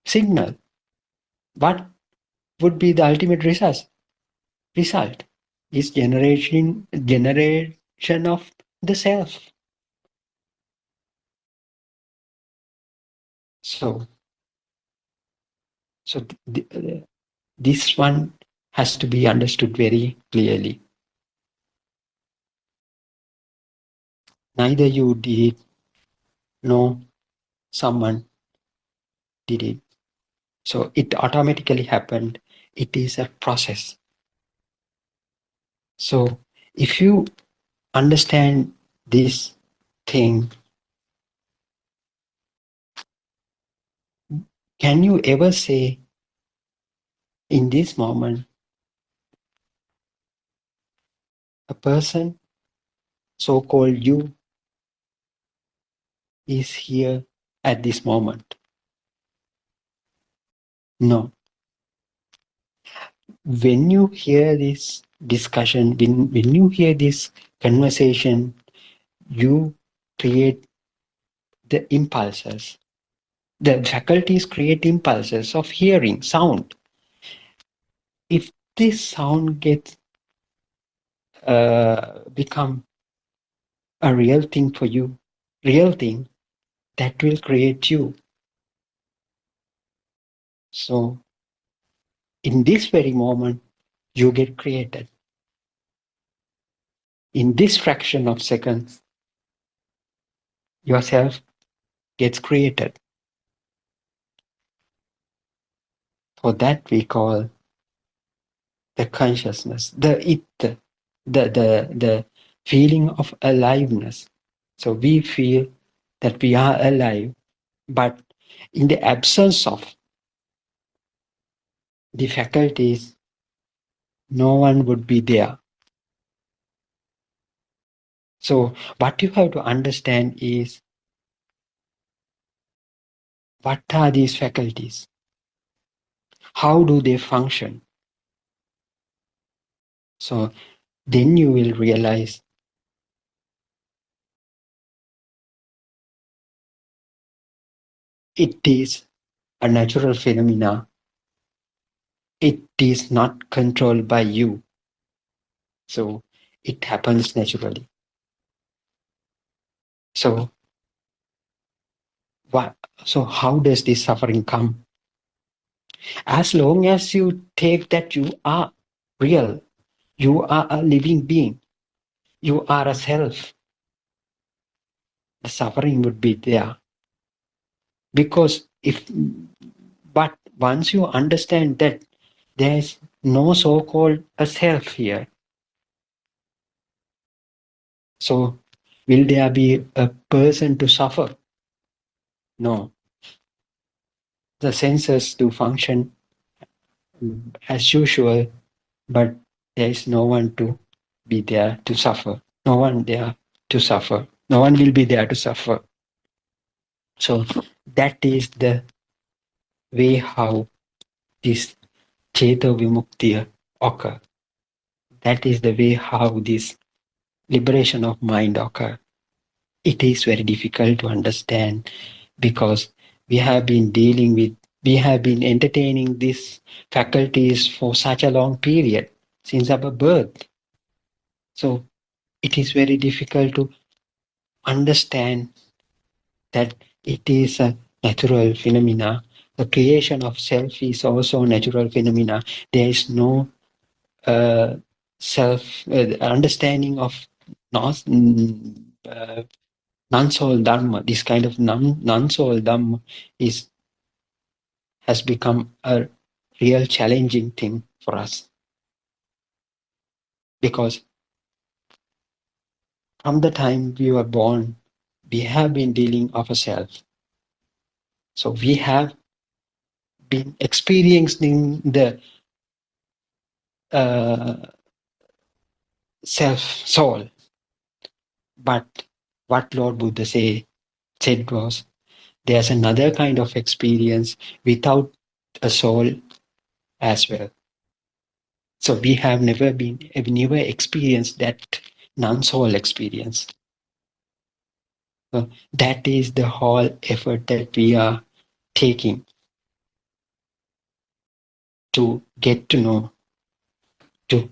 signal. What would be the ultimate result? Result is generation of the self. So this one has to be understood very clearly. Neither you did it, nor someone did it. So it automatically happened. It is a process. So if you understand this thing, can you ever say in this moment, a person, so-called you, is here at this moment? No. When you hear this discussion, when you hear this conversation, you create the impulses. The faculties create impulses of hearing, sound. If this sound gets become a real thing for you, real thing, that will create you. So in this very moment, you get created. In this fraction of seconds, yourself gets created. For that we call the consciousness, the it, the feeling of aliveness. So we feel that we are alive, but in the absence of the faculties, no one would be there. So what you have to understand is, what are these faculties? How do they function? So then you will realize it is a natural phenomena. It is not controlled by you. So it happens naturally. So what? So how does this suffering come? As long as you take that you are real, you are a living being, you are a self, the suffering would be there. Because but once you understand that there is no so-called a self here, so will there be a person to suffer? No. The senses do function as usual, but there is no one to be there to suffer. No one there to suffer. No one will be there to suffer. So that is the way how this Cheta Vimukti occur. That is the way how this liberation of mind occur. It is very difficult to understand because we have been dealing with we have been entertaining these faculties for such a long period since our birth. So it is very difficult to understand that it is a natural phenomena. The creation of self is also a natural phenomena. There is no self understanding of non non-soul dharma. This kind of non-soul dharma has become a real challenging thing for us, because from the time we were born, we have been dealing of a self. So we have been experiencing the self soul. But what Lord Buddha said was, there's another kind of experience without a soul as well. So we have never experienced that non-soul experience. So that is the whole effort that we are taking to get to know, to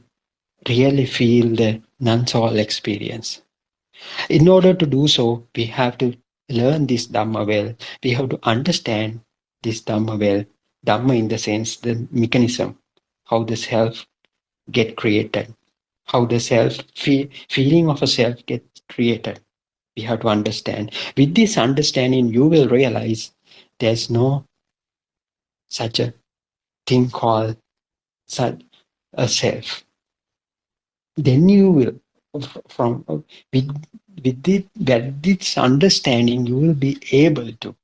really feel the non-soul experience. In order to do so, we have to learn this Dhamma well. We have to understand this Dhamma well. Dhamma in the sense, the mechanism, how the self get created, how the feeling of a self gets created. We have to understand. With this understanding, you will realize there's no such a thing called such a self. Then you will, from with this understanding, you will be able to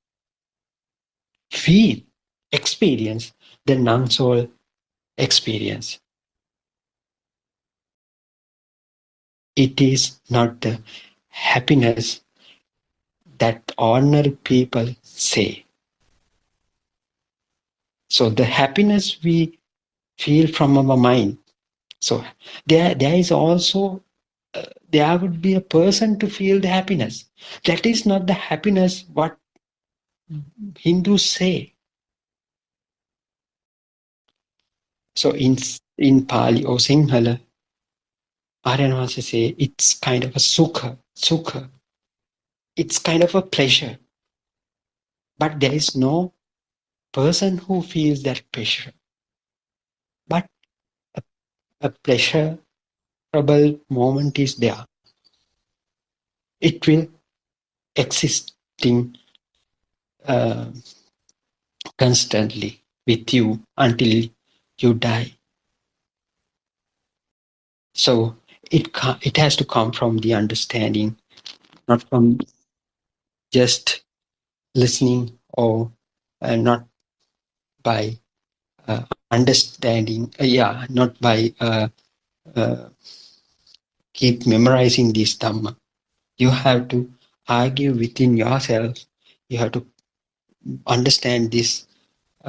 feel, experience the non-soul experience. It is not the happiness that ordinary people say. So the happiness we feel from our mind. So there is also there would be a person to feel the happiness. That is not the happiness what Hindus say. So in Pali or Sinhala, Aryanvasa say it's kind of a sukha. It's kind of a pleasure. But there is no person who feels that pleasure. But a pleasurable moment is there. It will existing constantly with you until you die. So it has to come from the understanding, not from just listening or not by understanding. Not by keep memorizing this Dhamma. You have to argue within yourself. You have to understand this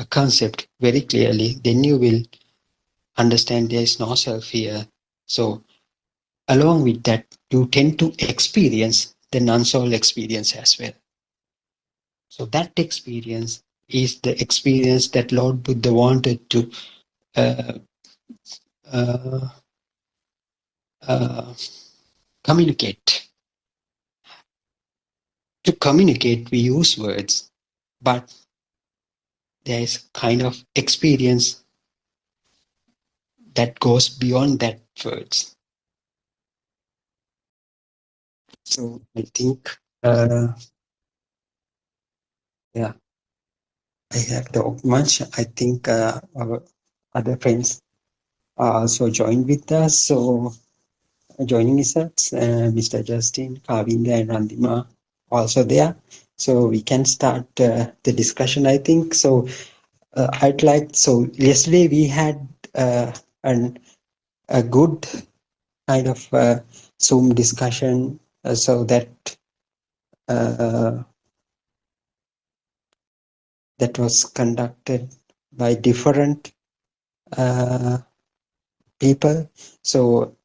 concept very clearly. Then you will understand there is no self here. So along with that, you tend to experience the non-soul experience as well. So that experience is the experience that Lord Buddha wanted to uh, uh, communicate. To communicate, we use words, but there is kind of experience that goes beyond that words. So I think, I have talked much. I think our other friends are also joined with us. So joining us, Mr. Justin, Kavinda, and Randima also there. So we can start the discussion, I think. So yesterday we had a good kind of Zoom discussion, so that that was conducted by different people. So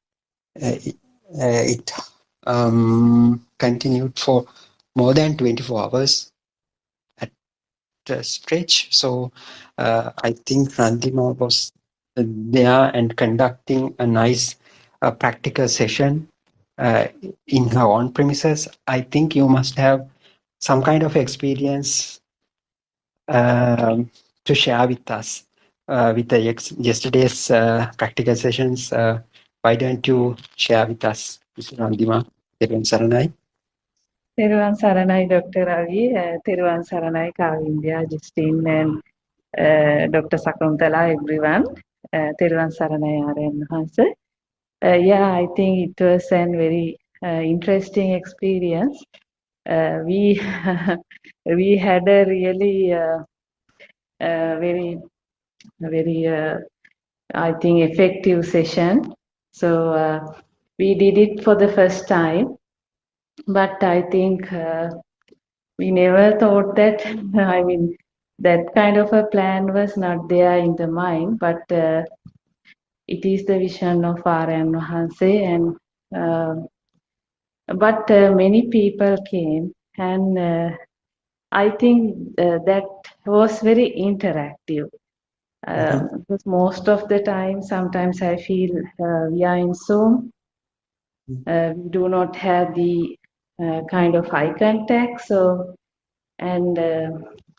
it continued for more than 24 hours. At stretch. So I think Randima was there and conducting a nice practical session in her own premises. I think you must have some kind of experience to share with us with the yesterday's practical sessions. Why don't you share with us, Mr. Randima? Therun Saranai. Teruvan Saranai, Dr. Ravi, Teruvan Saranai, Kavindya, Justine, and Dr. Sakuntala, everyone. Teruvan Saranai, Aryan Hansa. Yeah, I think it was a very interesting experience. We we had a really very I think effective session. So we did it for the first time, but I think we never thought that. I mean, that kind of a plan was not there in the mind, but it is the vision of Aryan Hanse, and but many people came, and I think that was very interactive. Because most of the time, sometimes I feel we are in Zoom, we do not have the kind of eye contact. So, and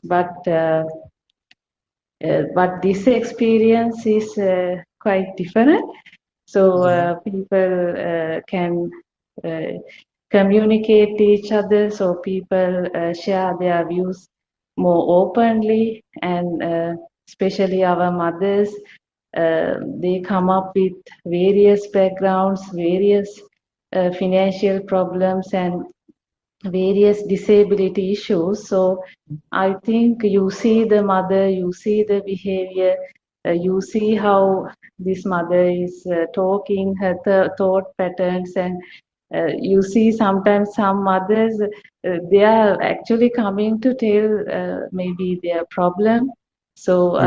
but this experience is quite different. So people can communicate each other. So people share their views more openly, and especially our mothers, they come up with various backgrounds, various financial problems, and various disability issues. So I think you see the mother, you see the behavior, you see how this mother is talking, her thought patterns, and you see sometimes some mothers, they are actually coming to tell maybe their problem. So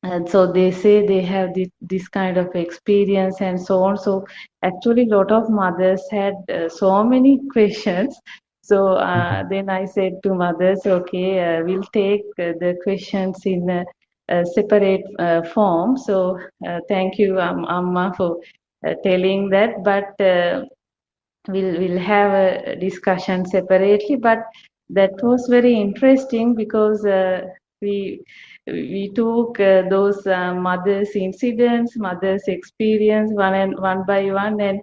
and so they say they have this kind of experience and so on. So actually a lot of mothers had so many questions. So then I said to mothers, okay, we'll take the questions in a separate form. So thank you, Amma, for telling that. But we'll have a discussion separately. But that was very interesting because we took those mothers' incidents, mothers' experience one by one, and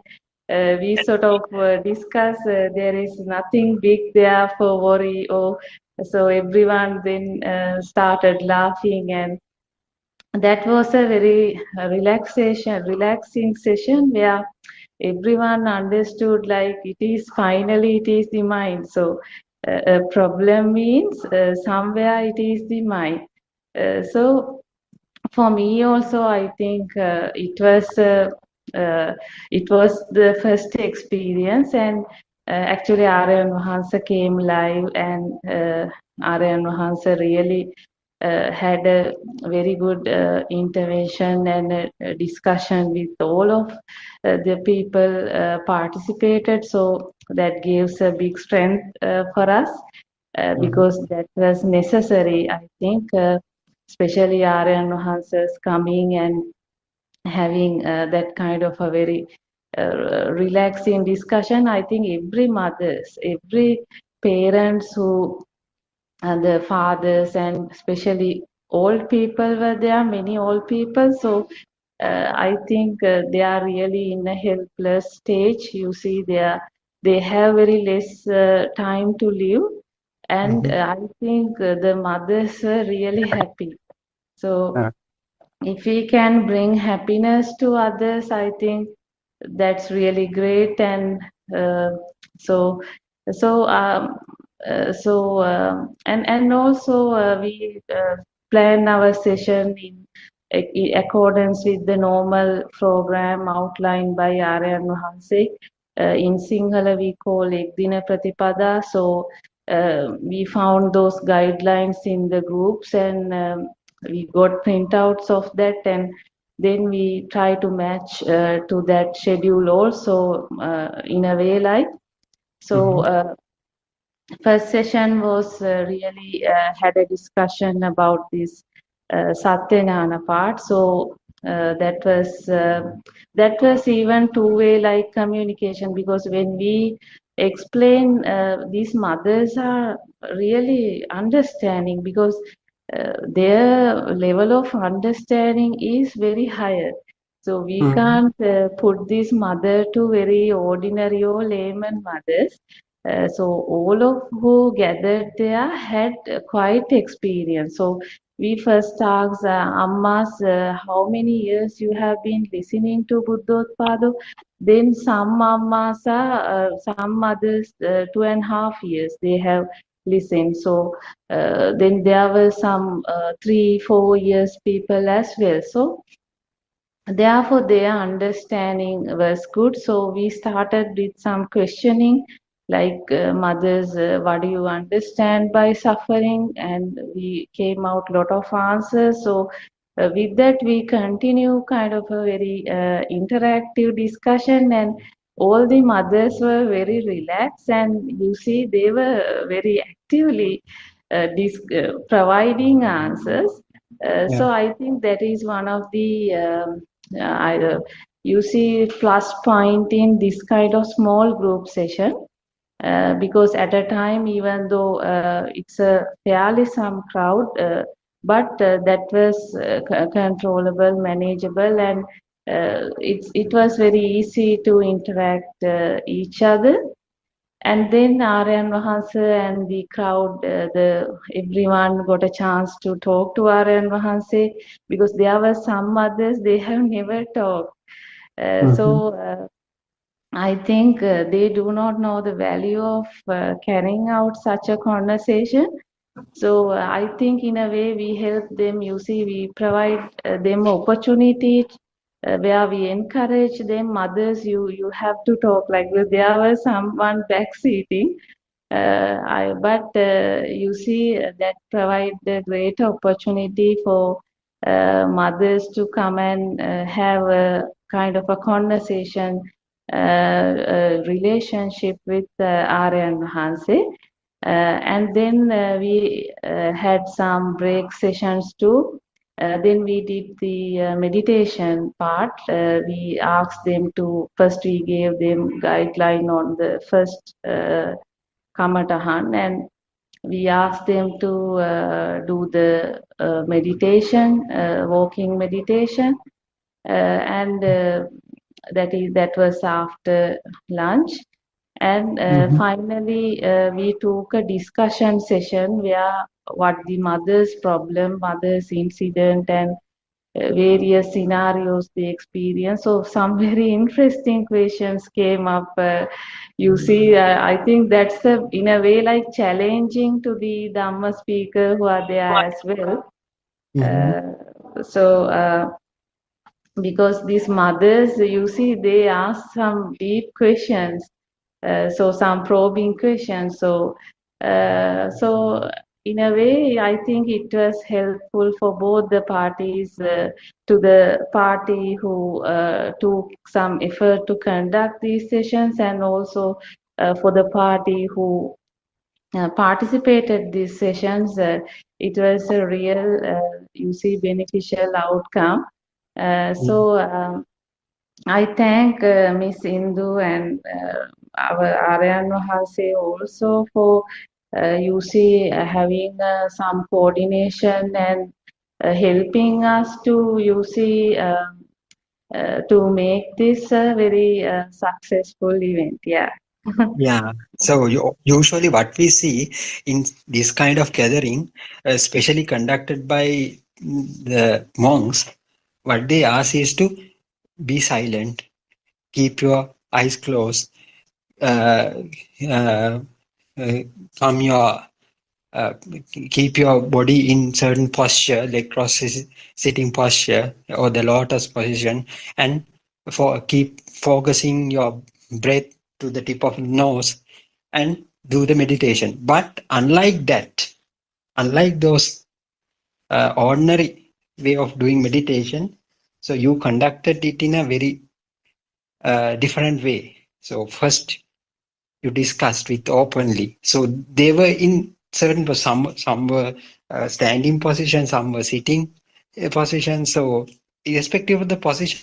we sort of discuss. There is nothing big there for worry, or so everyone then started laughing, and that was a very relaxing session where everyone understood, like, it is finally it is the mind. So a problem means somewhere it is the mind. So for me also, I think it was the first experience, and actually Aryan Mahansa came live, and Aryan Mahansa really had a very good intervention and a discussion with all of the people participated. So that gives a big strength for us because that was necessary, I think. Especially Aryan Mahansa's coming and having that kind of a very relaxing discussion. I think every parents who, and the fathers, and especially old people were there, many old people. So I think they are really in a helpless stage. You see, they have very less time to live, and I think the mothers are really happy. So if we can bring happiness to others, I think that's really great. And uh, so so and also we plan our session in accordance with the normal program outlined by Aryan Mahanse. In Sinhala we call Ekdina Pratipada. So we found those guidelines in the groups, and we got printouts of that, and then we try to match to that schedule also in a way, like so first session was really had a discussion about this Satyanana part. So that was even two-way like communication, because when we explain, these mothers are really understanding, because their level of understanding is very higher. So we Mm-hmm. can't put this mother to very ordinary or layman mothers. So all of who gathered there had quite experience. So we first asked Ammas, how many years you have been listening to Buddothpado? Then some Ammas are, some mothers, 2.5 years they have listened. So then there were some 3-4 years people as well. So therefore their understanding was good. So we started with some questioning, like mothers, what do you understand by suffering? And we came out lot of answers. So with that we continue kind of a very interactive discussion, and all the mothers were very relaxed, and you see they were very actively providing answers. Yeah. So I think that is one of the you see plus point in this kind of small group session, because at a time, even though it's a fairly some crowd, but that was controllable, manageable, and it was very easy to interact each other. And then Aryan Vahasa and the crowd, everyone got a chance to talk to Aryan Vahasa, because there were some others they have never talked. Mm-hmm. So I think they do not know the value of carrying out such a conversation. So I think in a way we help them. You see, we provide them opportunity where we encourage them. Mothers, you have to talk. Like there was someone backseating, but you see that provide a great opportunity for mothers to come and have a kind of a conversation, relationship with Aryan Hanse. And then we had some break sessions too. Then we did the meditation part. We asked them to, first we gave them guideline on the first Kamatahan, and we asked them to do the meditation, walking meditation, and that was after lunch. And Mm-hmm. finally, we took a discussion session where what the mother's problem, mother's incident, and various scenarios they experience. So some very interesting questions came up. You see, I think that's in a way like challenging to the Dhamma speaker who are there as well. Mm-hmm. So because these mothers, you see, they ask some deep questions, so some probing questions. So in a way, I think it was helpful for both the parties. To the party who took some effort to conduct these sessions, and also for the party who participated these sessions, it was a real, you see, beneficial outcome. I thank Miss Indu and our Aryan Mahase also for you see having some coordination and helping us to you see to make this a very successful event. Yeah. Yeah. So usually what we see in this kind of gathering, especially conducted by the monks, what they ask is to be silent, keep your eyes closed, uh, uh, uh, calm your, uh, keep your body in certain posture, like sitting posture or the lotus position, and keep focusing your breath to the tip of the nose and do the meditation. But unlike those ordinary way of doing meditation, so you conducted it in a very different way. So first you discussed with openly. So they were in certain some were standing position, some were sitting position. So irrespective of the position,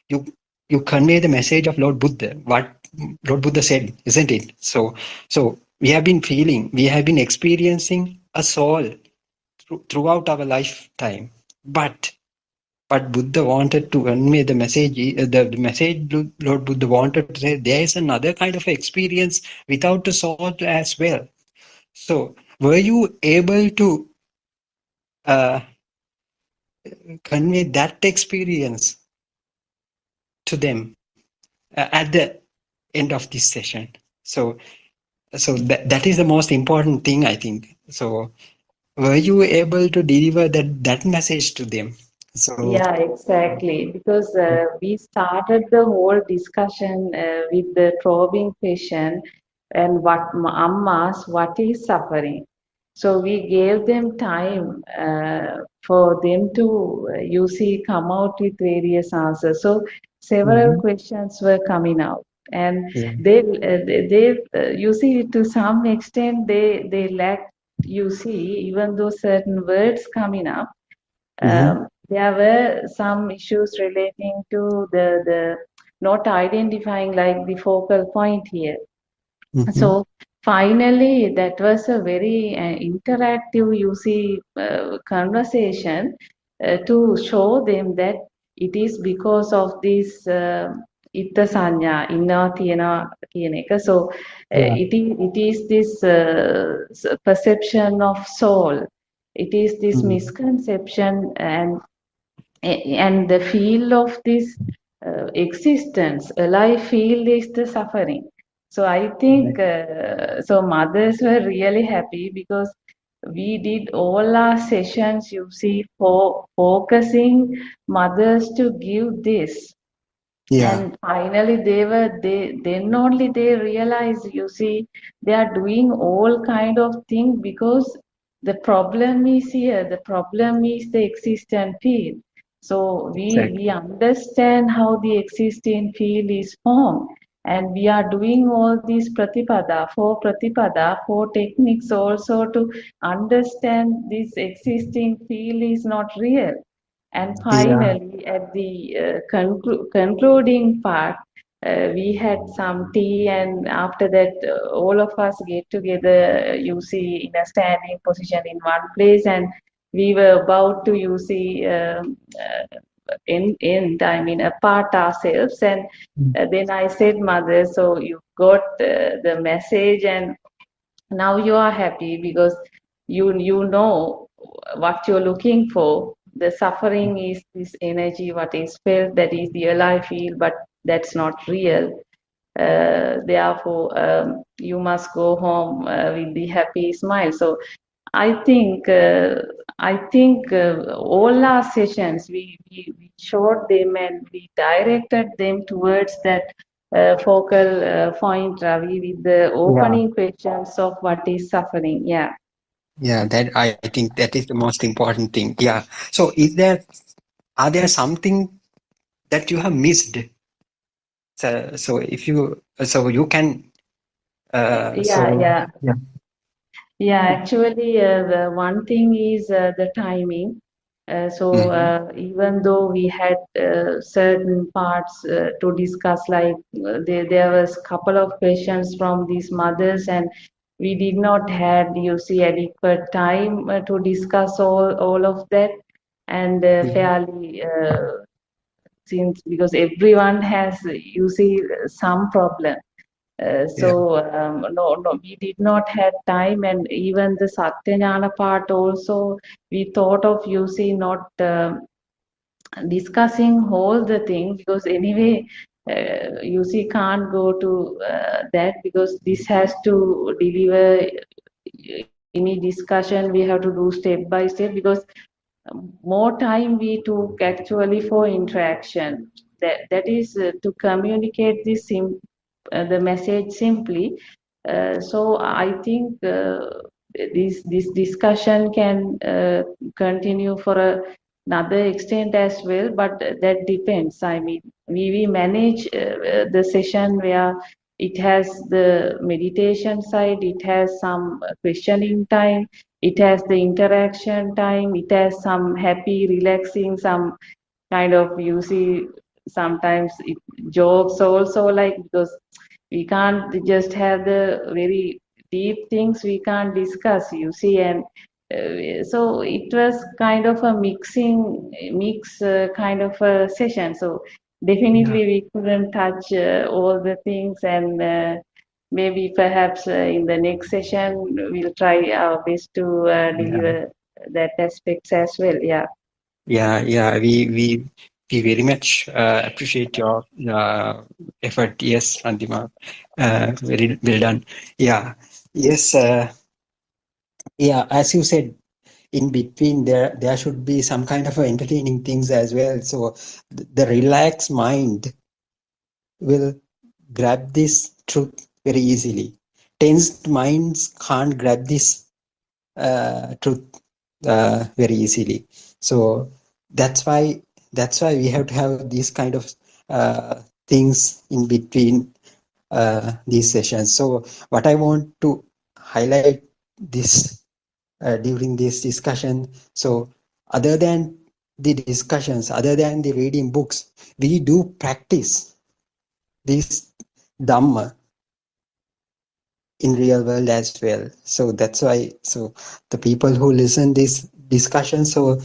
you you convey the message of Lord Buddha, what Lord Buddha said, isn't it? So we have been feeling, we have been experiencing a soul throughout our lifetime, but Buddha wanted to convey the message. The message Lord Buddha wanted to say there is another kind of experience without the soul as well. So were you able to uh, convey that experience to them at the end of this session? So that is the most important thing, I think. So were you able to deliver that message to them? So Yeah, exactly. Because we started the whole discussion with the probing question and ammas, what is suffering? So we gave them time for them to, you see, come out with various answers. So several mhm, questions were coming out, and yeah, you see, to some extent, they lacked, you see, even though certain words coming up. mhm, There were some issues relating to the not identifying like the focal point here. mhm, So finally, that was a very interactive, you see, conversation to show them that it is because of this itta sanya, inna thiyana කියන එක. So yeah, it is this perception of soul. It is this mm, misconception and the field of this existence, alive field is the suffering. So I think so mothers were really happy because we did all our sessions, you see, for focusing mothers to give this. yeah, And finally they then only they realize, you see, they are doing all kind of things because the problem is here, the problem is the existent field. So we exactly. understand how the existing field is formed, and we are doing all these pratipada for techniques also to understand this existing field is not real. And Yeah, finally, at the concluding part, we had some tea, and after that, all of us get together, you see, in a standing position in one place, and we were about to, you see, I mean, apart ourselves. And mm, then I said, Mother, so you got the message, and now you are happy because you know what you're looking for. The suffering is this energy what is felt, that is the alive feel, but that's not real. Therefore you must go home with the happy smile. So I think all our sessions we showed them and we directed them towards that focal point, Ravi, with the yeah, opening questions of what is suffering. Yeah. yeah. That I think that is the most important thing. Yeah. So, are there something that you have missed? So if you so you can Yeah, yeah. yeah. Yeah, actually, the one thing is the timing. So Hmm. even though we had certain parts to discuss, like there was couple of questions from these mothers, and we did not had, you see, adequate time to discuss all of that, and fairly since because everyone has, you see, some problem. Yeah. No, we did not have time, and even the Satyajnana part also, we thought of using not discussing whole the thing because anyway, you see, can't go to that because this has to deliver any discussion. We have to do step by step because more time we took actually for interaction. That is to communicate this the message simply. So I think this discussion can continue for another extent as well, but that depends. I mean, we manage the session where it has the meditation side, it has some questioning time, it has the interaction time, it has some happy, relaxing, some kind of, you see, sometimes it jokes also, like, because we can't just have the very deep things we can't discuss, you see. And so it was kind of a mix kind of a session. So Yeah, definitely we couldn't touch all the things, and maybe perhaps in the next session we'll try our best to yeah, deliver that aspects as well. Yeah. Yeah. We very much appreciate your effort. Yes, Randima. Very well done. Yeah. Yes. Yeah. As you said, in between there should be some kind of entertaining things as well. So the relaxed mind will grab this truth very easily. Tensed minds can't grab this truth very easily. So that's why we have to have these kind of things in between these sessions. So what I want to highlight this during this discussion. So other than the discussions, other than the reading books, we do practice this Dhamma in real world as well. So that's why, so the people who listen this discussion, so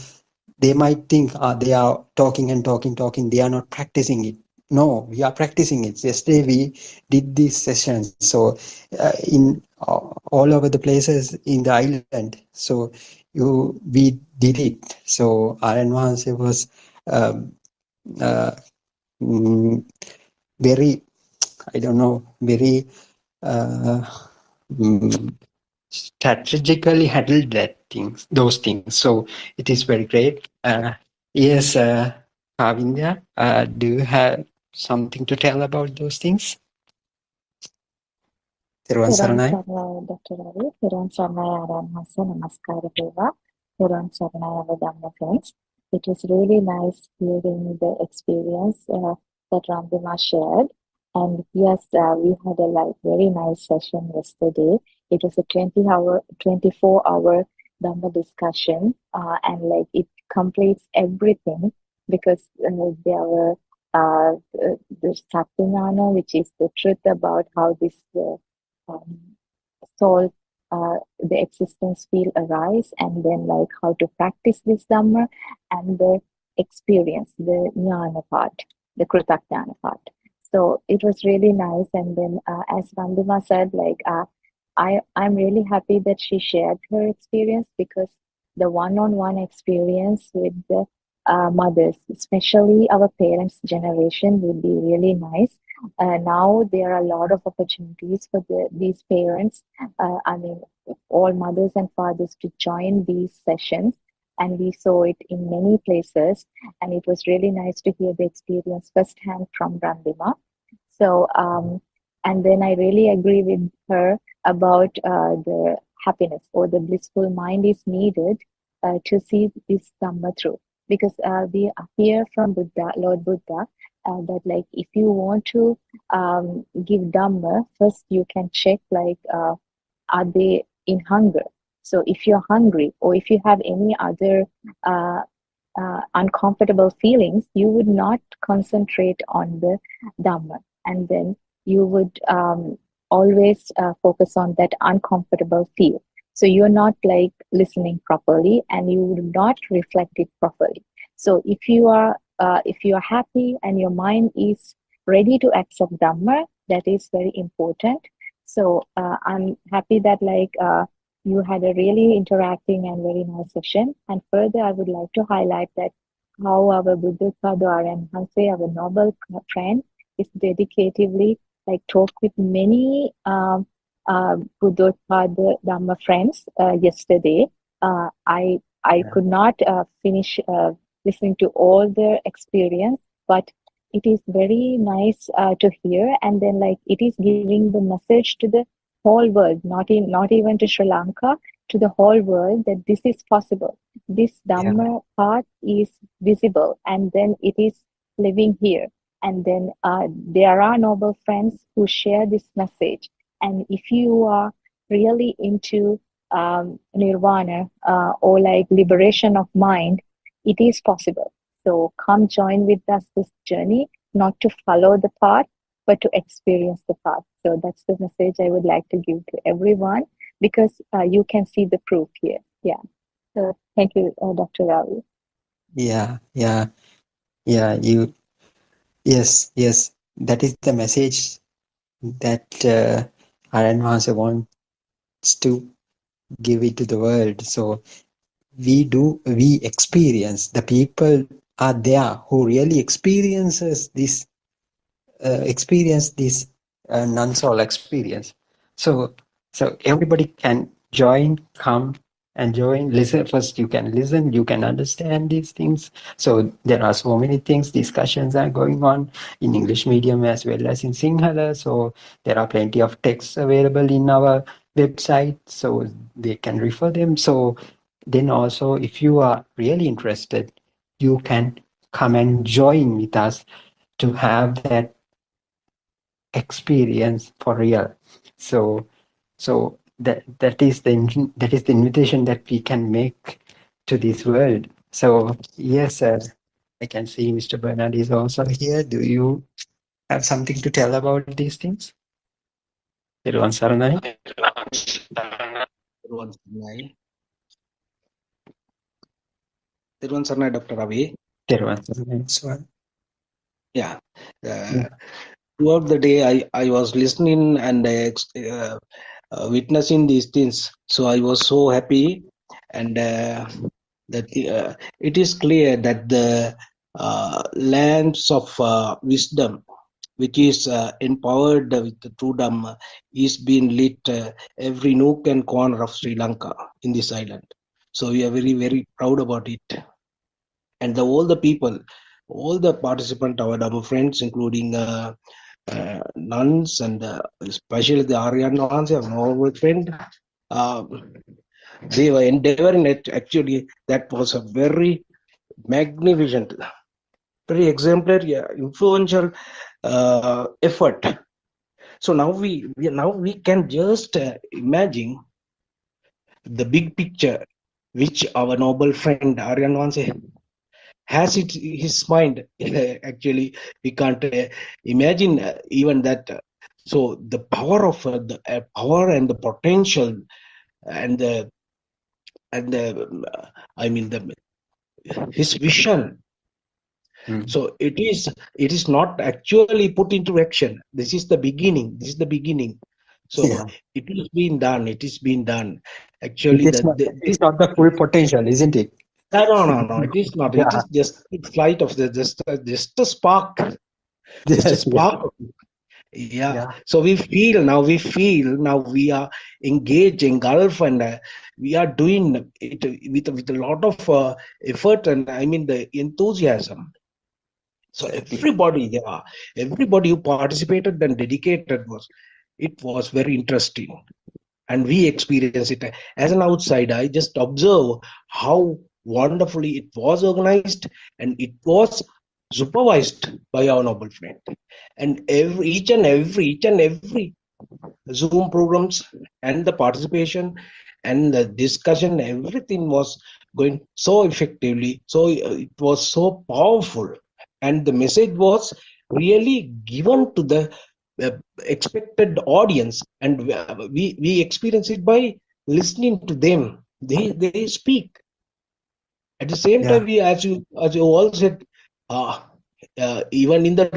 they might think they are talking and talking, they are not practicing it. No, we are practicing it. Yesterday we did these sessions, so in all over the places in the island, so we did it. So Rn was um, uh, mm, very, I don't know, very uh, mm, strategically handled those things. So it is very great. Yes, Kavindya, do you have something to tell about those things? Thiruvan Peran Saranai? Sarnaya, Dr. Ravi. Peran Sarnaya Aranhasa, Namaskara Deva. Peran Sarnaya Vedamma friends. It was really nice hearing the experience that Ramdima shared. And yes, we had a very nice session yesterday. It was a 24-hour Dhamma discussion, and it completes everything because there were the Satyajnana, which is the truth about how this um, solve the existence field arise, and then how to practice this Dhamma, and the experience, the jnana part, the kritajnana part. So it was really nice. And then as Randima said, I'm really happy that she shared her experience, because the one-on-one experience with the mothers, especially our parents' generation, would be really nice. Now there are a lot of opportunities for these parents, I mean, all mothers and fathers, to join these sessions. And we saw it in many places. And it was really nice to hear the experience firsthand from Randima. So, and then I really agree with her about the happiness or the blissful mind is needed to see this Dhamma through. Because we hear from Buddha, Lord Buddha, that if you want to give Dhamma, first you can check are they in hunger. So if you're hungry, or if you have any other uncomfortable feelings, you would not concentrate on the Dhamma, and then you would always focus on that uncomfortable feel. So you're not listening properly, and you would not reflect it properly. So if you are happy and your mind is ready to accept Dhamma, that is very important. So I'm happy that you had a really interacting and very nice session. And further, I would like to highlight that how our Buddothpado Aranhanse, our noble friend, is dedicatively talk with many Buddothpado Dhamma friends yesterday. I could not finish listening to all their experience, but it is very nice to hear. And then it is giving the message to the whole world, not even to Sri Lanka, to the whole world that this is possible. This Yeah. Dhamma path is visible, and then it is living here. And then there are noble friends who share this message. And if you are really into nirvana or like liberation of mind, it is possible. So come join with us this journey, not to follow the path, but to experience the path. So that's the message I would like to give to everyone, because you can see the proof here. Yeah. So thank you, Dr. Ravi. Yeah. Yes. That is the message that Aran Master wants to give it to the world. So we experience, the people are there who really experience this non-soul experience. So everybody can join, come and join, listen. First you can listen, you can understand these things. So there are so many things, discussions are going on in English medium as well as in Sinhala. So there are plenty of texts available in our website, so they can refer them. So then also, if you are really interested, you can come and join with us to have that experience for real. So that is the invitation that we can make to this world. So yes, I can see Mr. Bernard is also here. Do you have something to tell about these things? Everyone, Saranai? Thiruvon Sarnai. Thiruvon Sarnai, Dr. Ravi. Everyone, Saranai. So, Yeah. Throughout the day, I was listening and witnessing these things. So I was so happy, and that it is clear that the lamps of wisdom, which is empowered with the true Dhamma, is being lit every nook and corner of Sri Lanka in this island. So we are very, very proud about it. And all the people, all the participants, our Dhamma friends, including nuns and especially the Aryan nuns, our noble friend, they were endeavoring it. Actually, that was a very magnificent, very exemplary, influential effort. So now we can just imagine the big picture which our noble friend Aryan Vanse has it his mind. Actually, we can't imagine even that. So the power of the power and the potential and the I mean his vision. So it is not actually put into action. This is the beginning. So yeah. it is being done. Actually, It's not the full potential, isn't it? no. It is not. Yeah. It is just the flight of the just a spark. Just a spark. Yeah. So we feel now. We are engaged, engulfed, and we are doing it with a lot of effort and I mean the enthusiasm. So everybody who participated and dedicated was very interesting, and we experience it as an outsider. I just observe how wonderfully it was organized, and it was supervised by our noble friend. And each and every Zoom programs and the participation and the discussion, everything was going so effectively. So it was so powerful, and the message was really given to the expected audience, and we experience it by listening to them. They speak. At the same time, we, as you all said, even in the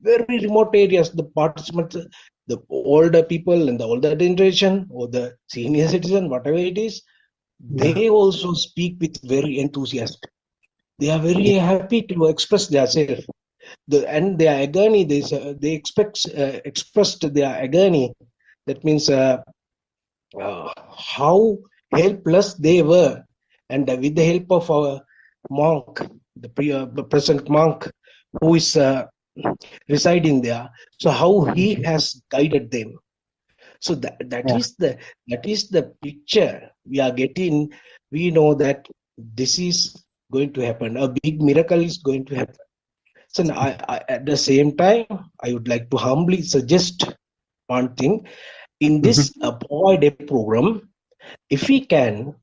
very remote areas, the participants, the older people and the older generation or the senior citizen, whatever it is, they also speak with very enthusiasm. They are very happy to express themselves. And their agony, they expressed their agony. That means how helpless they were, and with the help of our monk, the present monk who is residing there, so how he has guided them. So that Yeah. is the picture we are getting. We know that this is going to happen. A big miracle is going to happen. So now at the same time, I would like to humbly suggest one thing in this Boy Day program. If we can,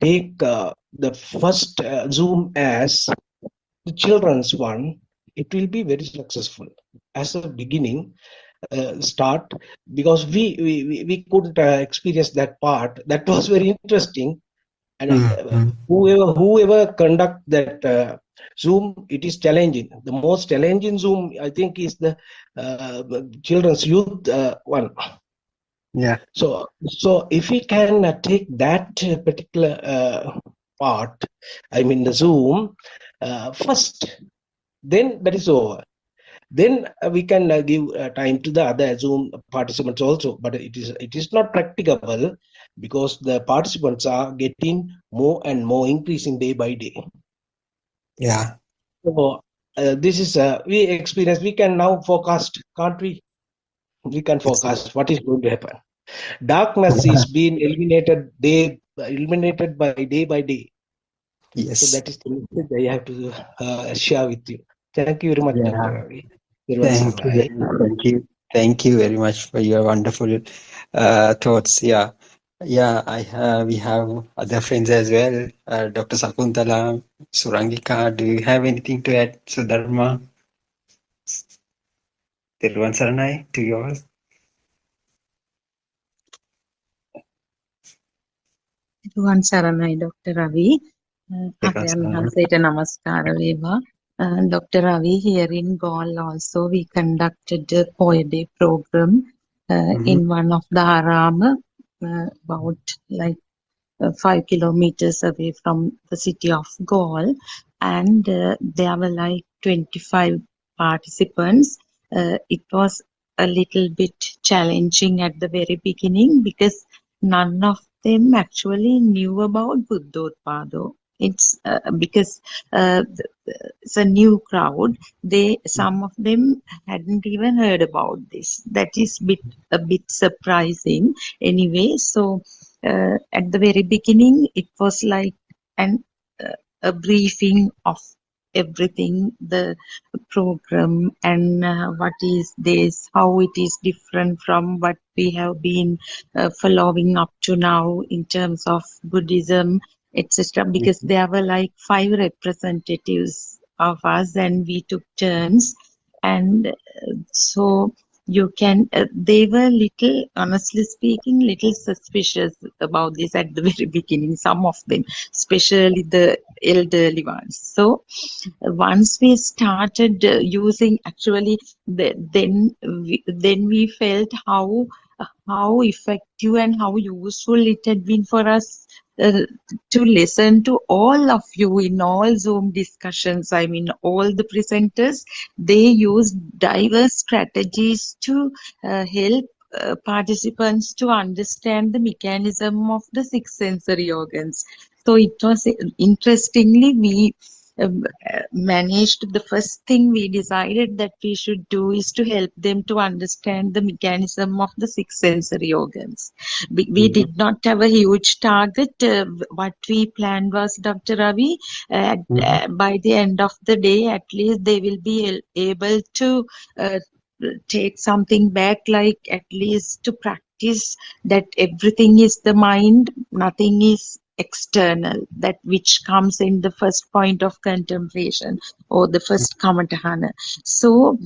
take the first Zoom as the children's one, it will be very successful as a beginning start, because we couldn't experience that part. That was very interesting. And Mm-hmm. whoever conduct that Zoom, it is challenging. The most challenging Zoom, I think, is the children's youth one. Yeah. So if we can take that particular part, I mean the Zoom first, then that is over. Then we can give time to the other Zoom participants also, but it is not practicable because the participants are getting more and more increasing day by day. Yeah. So this is we experience. We can now forecast, can't we? We can forecast what is going to happen. Darkness is being eliminated by day. So Yes. that is the message I have to share with you. Thank you very much, Dr. Yeah. Ravi. Thank you very much for your wonderful thoughts. Yeah. Yeah, we have other friends as well. Dr. Sakuntala, Surangika, do you have anything to add, Sudharma? Tirwan Saranai, to yours? Tirwan Saranai, Dr. Ravi. Tirwan Aryan Saranai. Hansaita Namaskara Veva. Dr. Ravi, here in Gaul also we conducted a poetry program in one of the aram, about like 5 kilometers away from the city of Gaul, and there were like 25 participants. It was a little bit challenging at the very beginning because none of them actually knew about Buddothpado. It's because it's a new crowd. Some of them hadn't even heard about this. That is a bit surprising. Anyway, so at the very beginning, it was like an a briefing of everything, the program, and what is this, how it is different from what we have been following up to now in terms of Buddhism, etc. Because there were like 5 representatives of us, and we took turns, and so you can they were little, honestly speaking, little suspicious about this at the very beginning, some of them, especially the elderly ones. So once we started using, actually then we felt how effective and how useful it had been for us to listen to all of you in all Zoom discussions. I mean, all the presenters, they use diverse strategies to help participants to understand the mechanism of the 6 sensory organs. So it was interestingly, we managed. The first thing we decided that we should do is to help them to understand the mechanism of the 6 sensory organs. We did not have a huge target. What we planned was, Dr. Ravi, by the end of the day, at least they will be able to take something back, like at least to practice that everything is the mind, nothing is external, that which comes in the first point of contemplation or the first kamatahana. So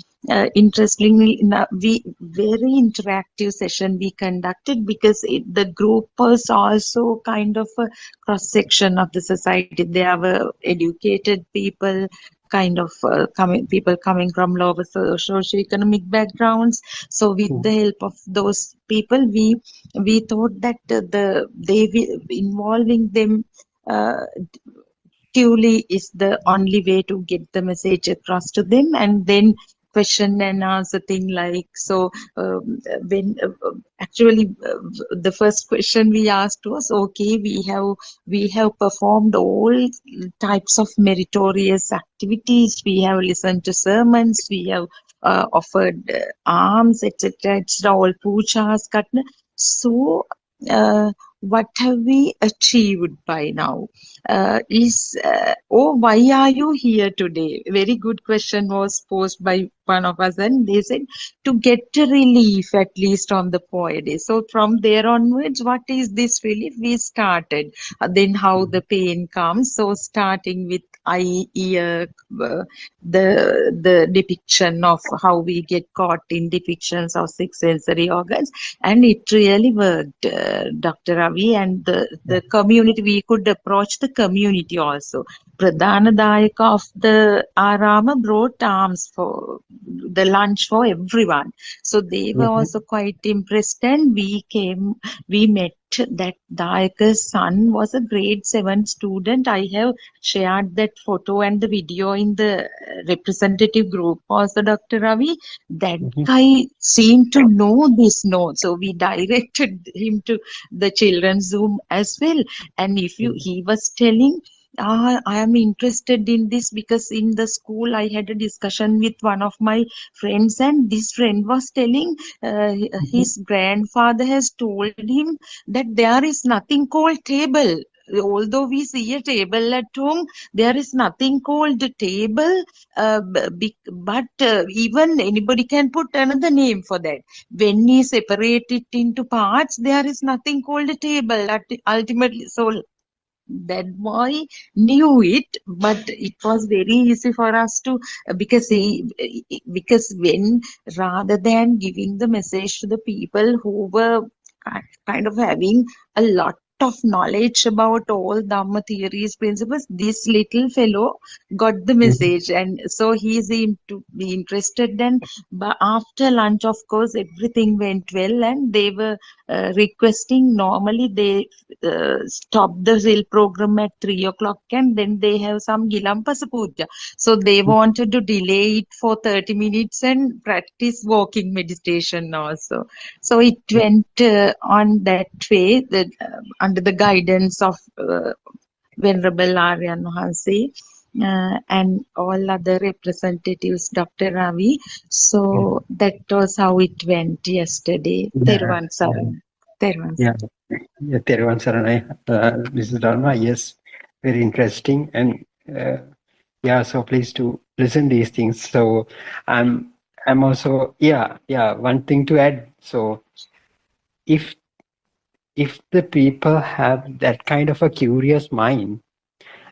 interestingly, we very interactive session we conducted, because the group was also kind of a cross section of the society. There were educated people, kind of people coming from lower socio-economic backgrounds. So with the help of those people, we thought that involving them actively is the only way to get the message across to them. And then question and answer thing, like, so when actually the first question we asked was, okay, we have performed all types of meritorious activities, we have listened to sermons, we have offered alms, etc., etc., all pujas katna. So, what have we achieved by now? Why are you here today? Very good question was posed by one of us, and they said to get a relief at least on the POE day. So from there onwards, what is this relief? We started. Then how the pain comes. So starting with eye, ear, the depiction of how we get caught in depictions of six sensory organs, and it really worked, Dr. Ravi, and the community. We could approach the community also. Pradhana Dayaka of the Arama brought alms for the lunch for everyone. So they were also quite impressed, and we met that Dayaka's son was a grade 7 student. I have shared that photo and the video in the representative group also, Dr. Ravi. That guy seemed to know this note. So we directed him to the children's Zoom as well. And he was telling, I am interested in this because in the school I had a discussion with one of my friends, and this friend was telling his grandfather has told him that there is nothing called table. Although we see a table at home, there is nothing called a table, but even anybody can put another name for that. When we separate it into parts, there is nothing called a table ultimately. So that boy knew it, but it was very easy for us to, because when, rather than giving the message to the people who were kind of having a lot of knowledge about all Dhamma theories, principles, this little fellow got the message, and so he seemed to be interested. And but after lunch, of course, everything went well, and they were requesting. Normally they stop the Zil program at 3 o'clock, and then they have some Gilampasa Puja. So they wanted to delay it for 30 minutes and practice walking meditation also. So it went on that way, under the guidance of Venerable Aryan Mahansi and all other representatives, Dr. Ravi. So that was how it went yesterday. Teruvan Saran. Teruvan Saranai, Mrs. Dharma. Yes, very interesting, and so please to listen these things. So I'm also one thing to add. So if the people have that kind of a curious mind,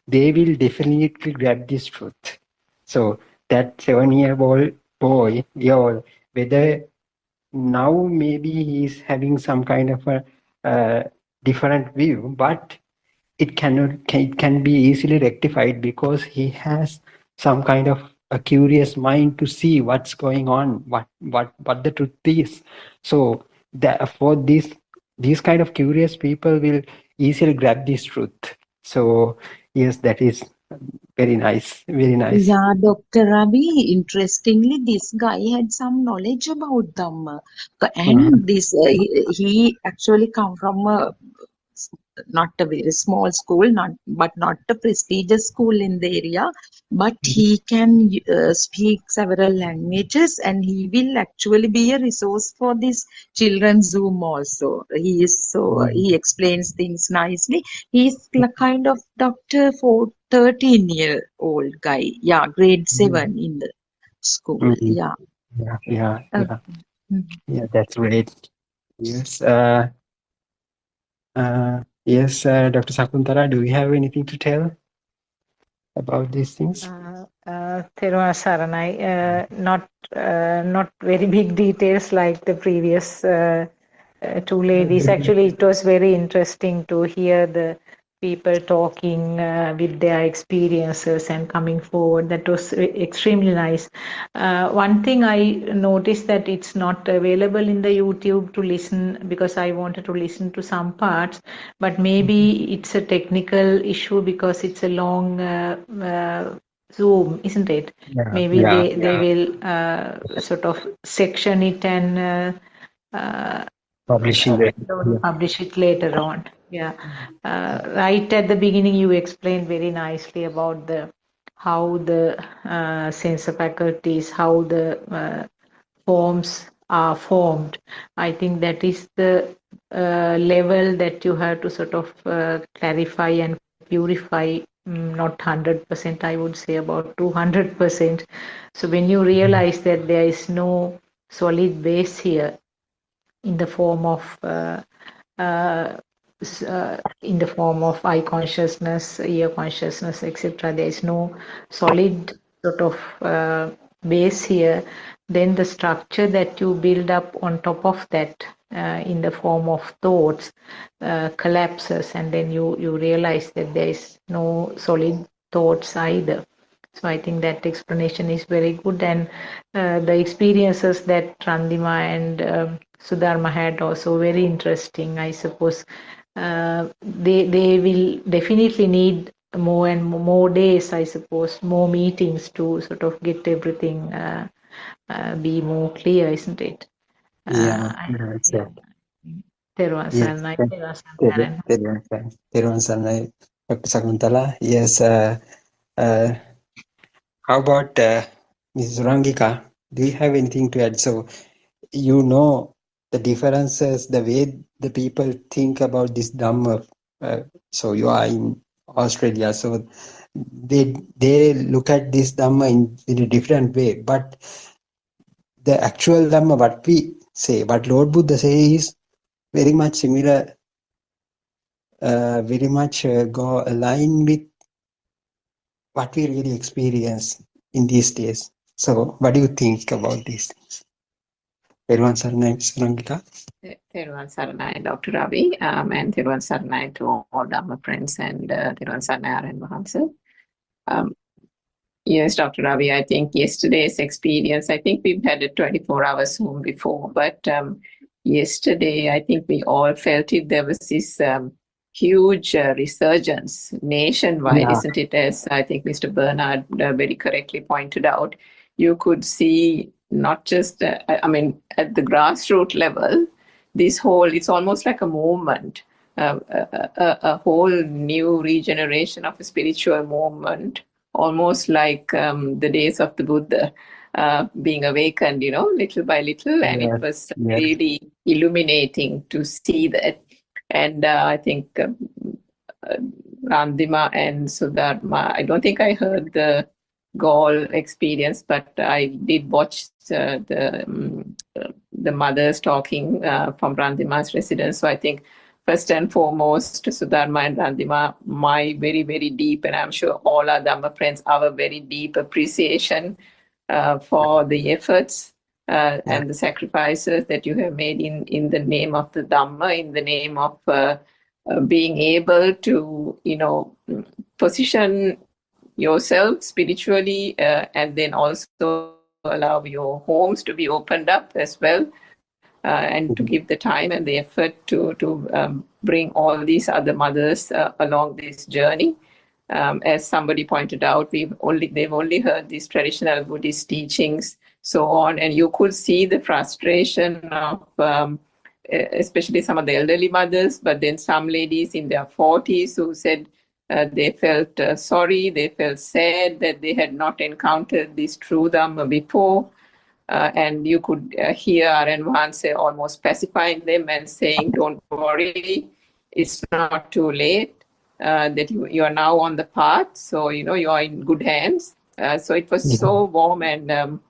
they will definitely grab this truth. So that 7-year-old boy, whether now maybe he's having some kind of a different view, but it can be easily rectified because he has some kind of a curious mind to see what's going on, what the truth is. So for these kind of curious people will easily grab this truth. So yes, that is very nice, very nice. Yeah, Dr. Ravi, interestingly, this guy had some knowledge about Dhamma. And he actually come from not a very small school, but not a prestigious school in the area, but he can speak several languages, and he will actually be a resource for this children's Zoom also. He explains things nicely. He's kind of doctor for 13-year-old guy. Yeah, grade 7 in the school. Yeah. Yeah, that's great. Yes. Yes, Dr. Sakuntala, do you have anything to tell about these things? Theruvan Saranai, not very big details like the previous two ladies. Actually, it was very interesting to hear the people talking with their experiences and coming forward. That was extremely nice. One thing I noticed that it's not available in the YouTube to listen, because I wanted to listen to some parts, but maybe it's a technical issue because it's a long Zoom, isn't it? Maybe they will sort of section it and publish it later on. Right at the beginning, you explained very nicely about how the sensor faculties, how the forms are formed. I think that is the level that you have to sort of clarify and purify. Not 100%, I would say about 200%. So when you realize that there is no solid base here in the form of uh, in the form of eye consciousness, ear consciousness, etc. There is no solid sort of base here. Then the structure that you build up on top of that in the form of thoughts collapses, and then you realize that there is no solid thoughts either. So I think that explanation is very good, and the experiences that Randima and Sudharma had also very interesting. I suppose they will definitely need more and more days, I suppose, more meetings to sort of get everything be more clear, isn't it? Yeah, that's it. Teruvan Yes, Saranai, thank- Teruvan Saranai. Teruvan Saranai, Dr. Sakuntala. Yes, how about Ms. Rangika? Do you have anything to add? So, you know the differences, the way the people think about this Dhamma. So, you are in Australia, so they look at this Dhamma in a different way. But the actual Dhamma, what we say, what Lord Buddha says is very much similar, very much go align with what we really experience in these days. So, what do you think about this? Everyone, Sarangika? Theruvan Saranai, Dr. Ravi, and Theruvan Saranai to all Dhamma friends and Theruvan Saranai and Mahansa. Yes, Dr. Ravi, I think yesterday's experience, I think we've had a 24-hour Zoom before, but yesterday I think we all felt it. There was this huge resurgence nationwide, isn't it? As I think Mr. Bernard very correctly pointed out, you could see not just, I mean, at the grassroots level, this whole, it's almost like a movement, a whole new regeneration of a spiritual movement, almost like the days of the Buddha being awakened, little by little. And it was really illuminating to see that. And I think Randima and Sudharma, I don't think I heard the Gaul experience, but I did watch the mothers talking from Randima's residence. So I think first and foremost, Sudharma and Randima, my very, very deep, and I'm sure all our Dhamma friends, our very deep appreciation for the efforts and the sacrifices that you have made in the name of the Dhamma, in the name of being able to, position yourself spiritually and then also allow your homes to be opened up as well. And to give the time and the effort to bring all these other mothers along this journey. As somebody pointed out, they've only heard these traditional Buddhist teachings, so on, and you could see the frustration of especially some of the elderly mothers, but then some ladies in their 40s who said they felt sorry, they felt sad that they had not encountered this true Dhamma before. And you could hear R.N. Mahansa almost pacifying them and saying, don't worry, it's not too late, that you are now on the path, so you are in good hands. So it was so warm, and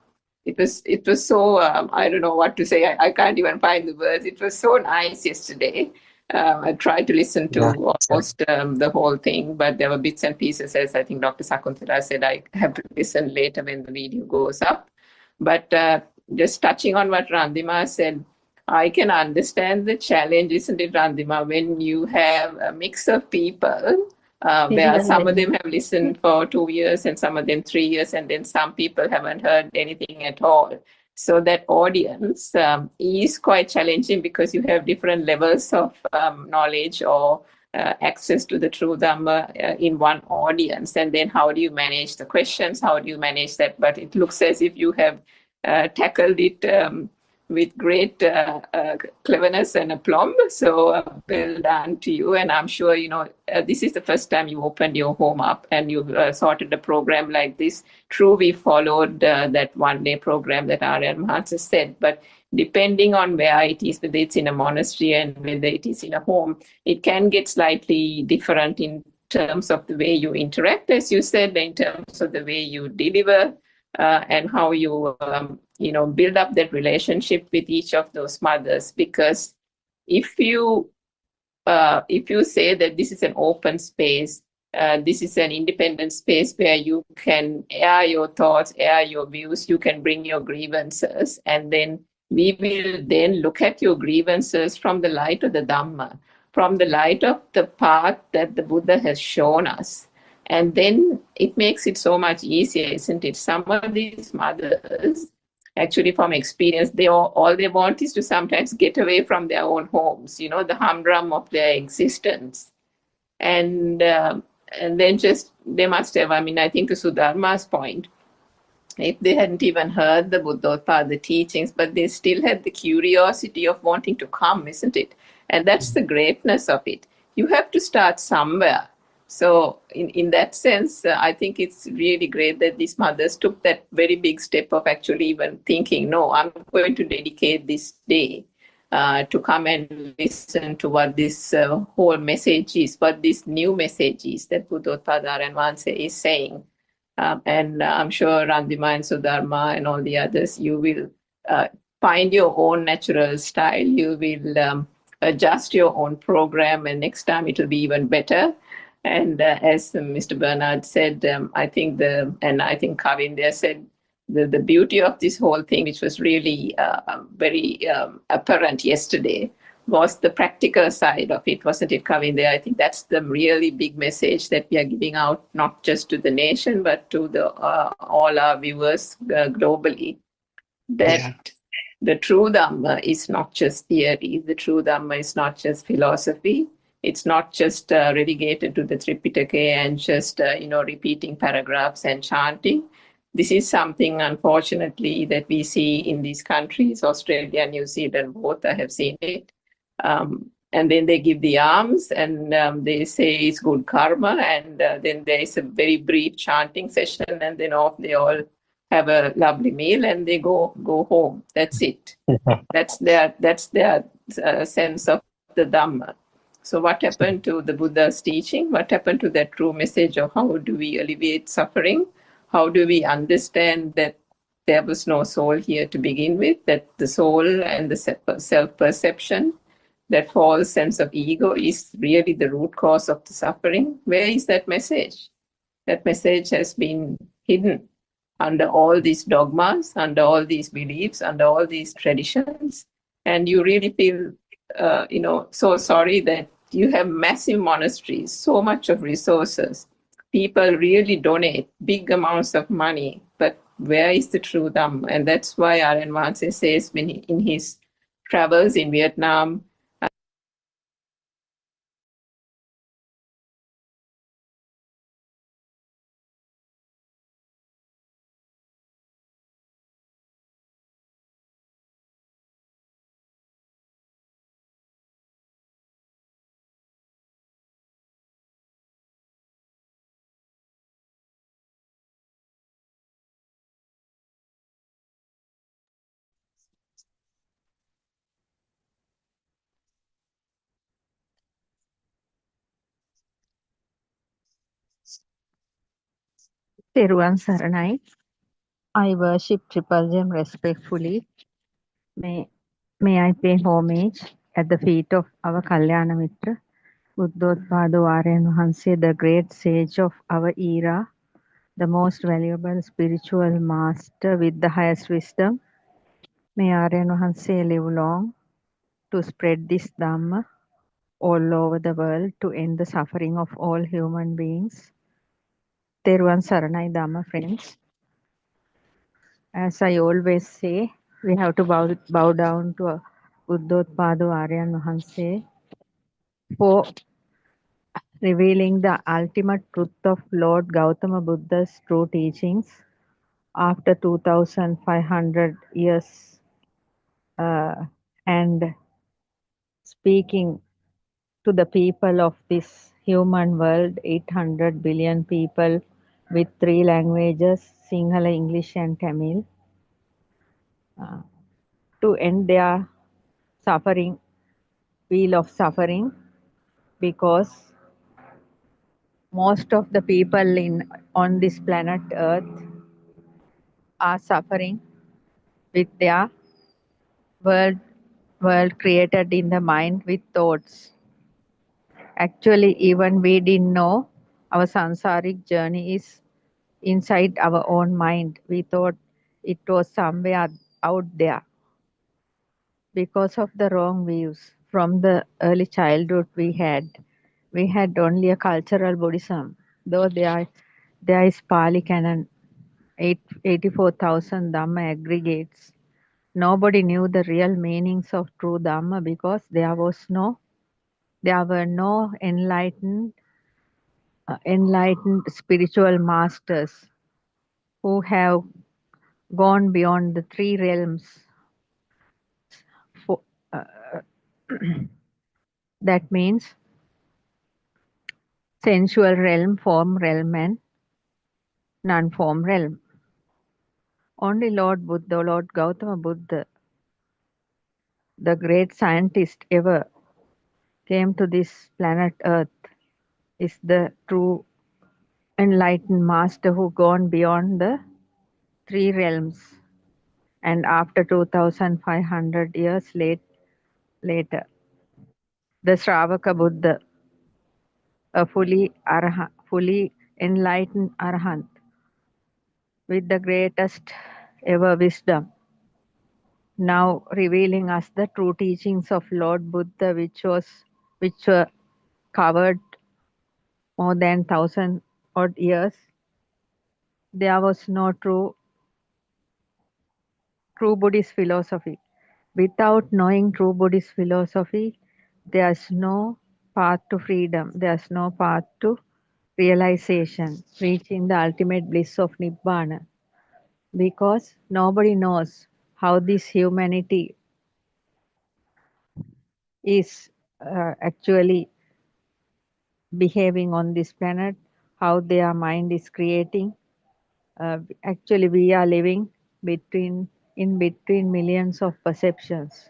it was so, I don't know what to say, I can't even find the words. It was so nice yesterday. I tried to listen to almost the whole thing, but there were bits and pieces, as I think Dr. Sakuntala said, I have to listen later when the video goes up. But just touching on what Randima said, I can understand the challenge, isn't it, Randima, when you have a mix of people where some of them have listened for 2 years and some of them 3 years, and then some people haven't heard anything at all. So that audience is quite challenging because you have different levels of knowledge or access to the true Dhamma in one audience. And then how do you manage the questions? How do you manage that? But it looks as if you have tackled it with great cleverness and aplomb. So well done to you. And I'm sure, this is the first time you opened your home up and you sorted a program like this. True, we followed that one-day program that Aryan Mahansa said, but depending on where it is, whether it's in a monastery and whether it is in a home, it can get slightly different in terms of the way you interact, as you said, in terms of the way you deliver, and how you build up that relationship with each of those mothers. Because if you say that this is an open space, this is an independent space where you can air your thoughts, air your views, you can bring your grievances, and then we will then look at your grievances from the light of the Dhamma, from the light of the path that the Buddha has shown us. And then it makes it so much easier, isn't it? Some of these mothers, actually from experience, all they want is to sometimes get away from their own homes, the humdrum of their existence. And then they must have, I think to Sudharma's point, if they hadn't even heard the Buddothpado teachings, but they still had the curiosity of wanting to come, isn't it? And that's the greatness of it. You have to start somewhere. So in that sense, I think it's really great that these mothers took that very big step of actually even thinking, no, I'm going to dedicate this day to come and listen to what this whole message is, what this new message is that Buddothpado Aryan Mahansa is saying. And I'm sure Randima and Sudharma and all the others, you will find your own natural style. You will adjust your own program, and next time it will be even better. And as Mr. Bernard said, I think Kavinda said, the beauty of this whole thing, which was really very apparent yesterday, was the practical side of it, wasn't it, Kavinda? I think that's the really big message that we are giving out, not just to the nation, but to all our viewers globally. That the true Dhamma is not just theory. The true Dhamma is not just philosophy. It's not just relegated to the Tripitaka and just, repeating paragraphs and chanting. This is something, unfortunately, that we see in these countries, Australia, New Zealand, both. I have seen it. And then they give the alms and they say it's good karma. And then there is a very brief chanting session, and then they all have a lovely meal and they go home. That's it. That's their sense of the Dhamma. So what happened to the Buddha's teaching? What happened to that true message of how do we alleviate suffering? How do we understand that there was no soul here to begin with, that the soul and the self-perception, that false sense of ego is really the root cause of the suffering? Where is that message? That message has been hidden under all these dogmas, under all these beliefs, under all these traditions. And you really feel so sorry that you have massive monasteries, so much of resources. People really donate big amounts of money, but where is the true Dhamma? And that's why Aryan Mahansa says when in his travels in Vietnam, Teruvan Saranai. I worship Triple Gem respectfully. May I pay homage at the feet of our Kalyana Mitra, Buddothpado Aryan Mahansa, the great sage of our era, the most valuable spiritual master with the highest wisdom. May Aryan Mahansa live long to spread this Dhamma all over the world to end the suffering of all human beings. Teruvan Saranai Dhamma, friends. As I always say, we have to bow down to Buddothpado Aryan Mahansa for revealing the ultimate truth of Lord Gautama Buddha's true teachings after 2500 years and speaking to the people of this human world, 800 billion people with 3 languages, Sinhala, English and Tamil, to end their suffering, wheel of suffering, because most of the people on this planet Earth are suffering with their world world created in the mind with thoughts. Actually, even we didn't know our samsaric journey is inside our own mind. We thought it was somewhere out there because of the wrong views from the early childhood we had. We had only a cultural Buddhism, though there is Pali Canon, 84,000 Dhamma aggregates. Nobody knew the real meanings of true Dhamma because there were no enlightened spiritual masters who have gone beyond the 3 realms. For, that means sensual realm, form realm, and non-form realm. Only Lord Buddha, Lord Gautama Buddha, the great scientist ever came to this planet Earth, is the true enlightened master who gone beyond the 3 realms. And after 2500 years later, the Shravaka Buddha, a fully enlightened arahant with the greatest ever wisdom, now revealing us the true teachings of Lord Buddha, which were covered more than 1,000 odd years. There was no true Buddhist philosophy. Without knowing true Buddhist philosophy, there's no path to freedom. There's no path to realization, reaching the ultimate bliss of Nibbana. Because nobody knows how this humanity is actually behaving on this planet, how their mind is creating. Actually, we are living in between millions of perceptions,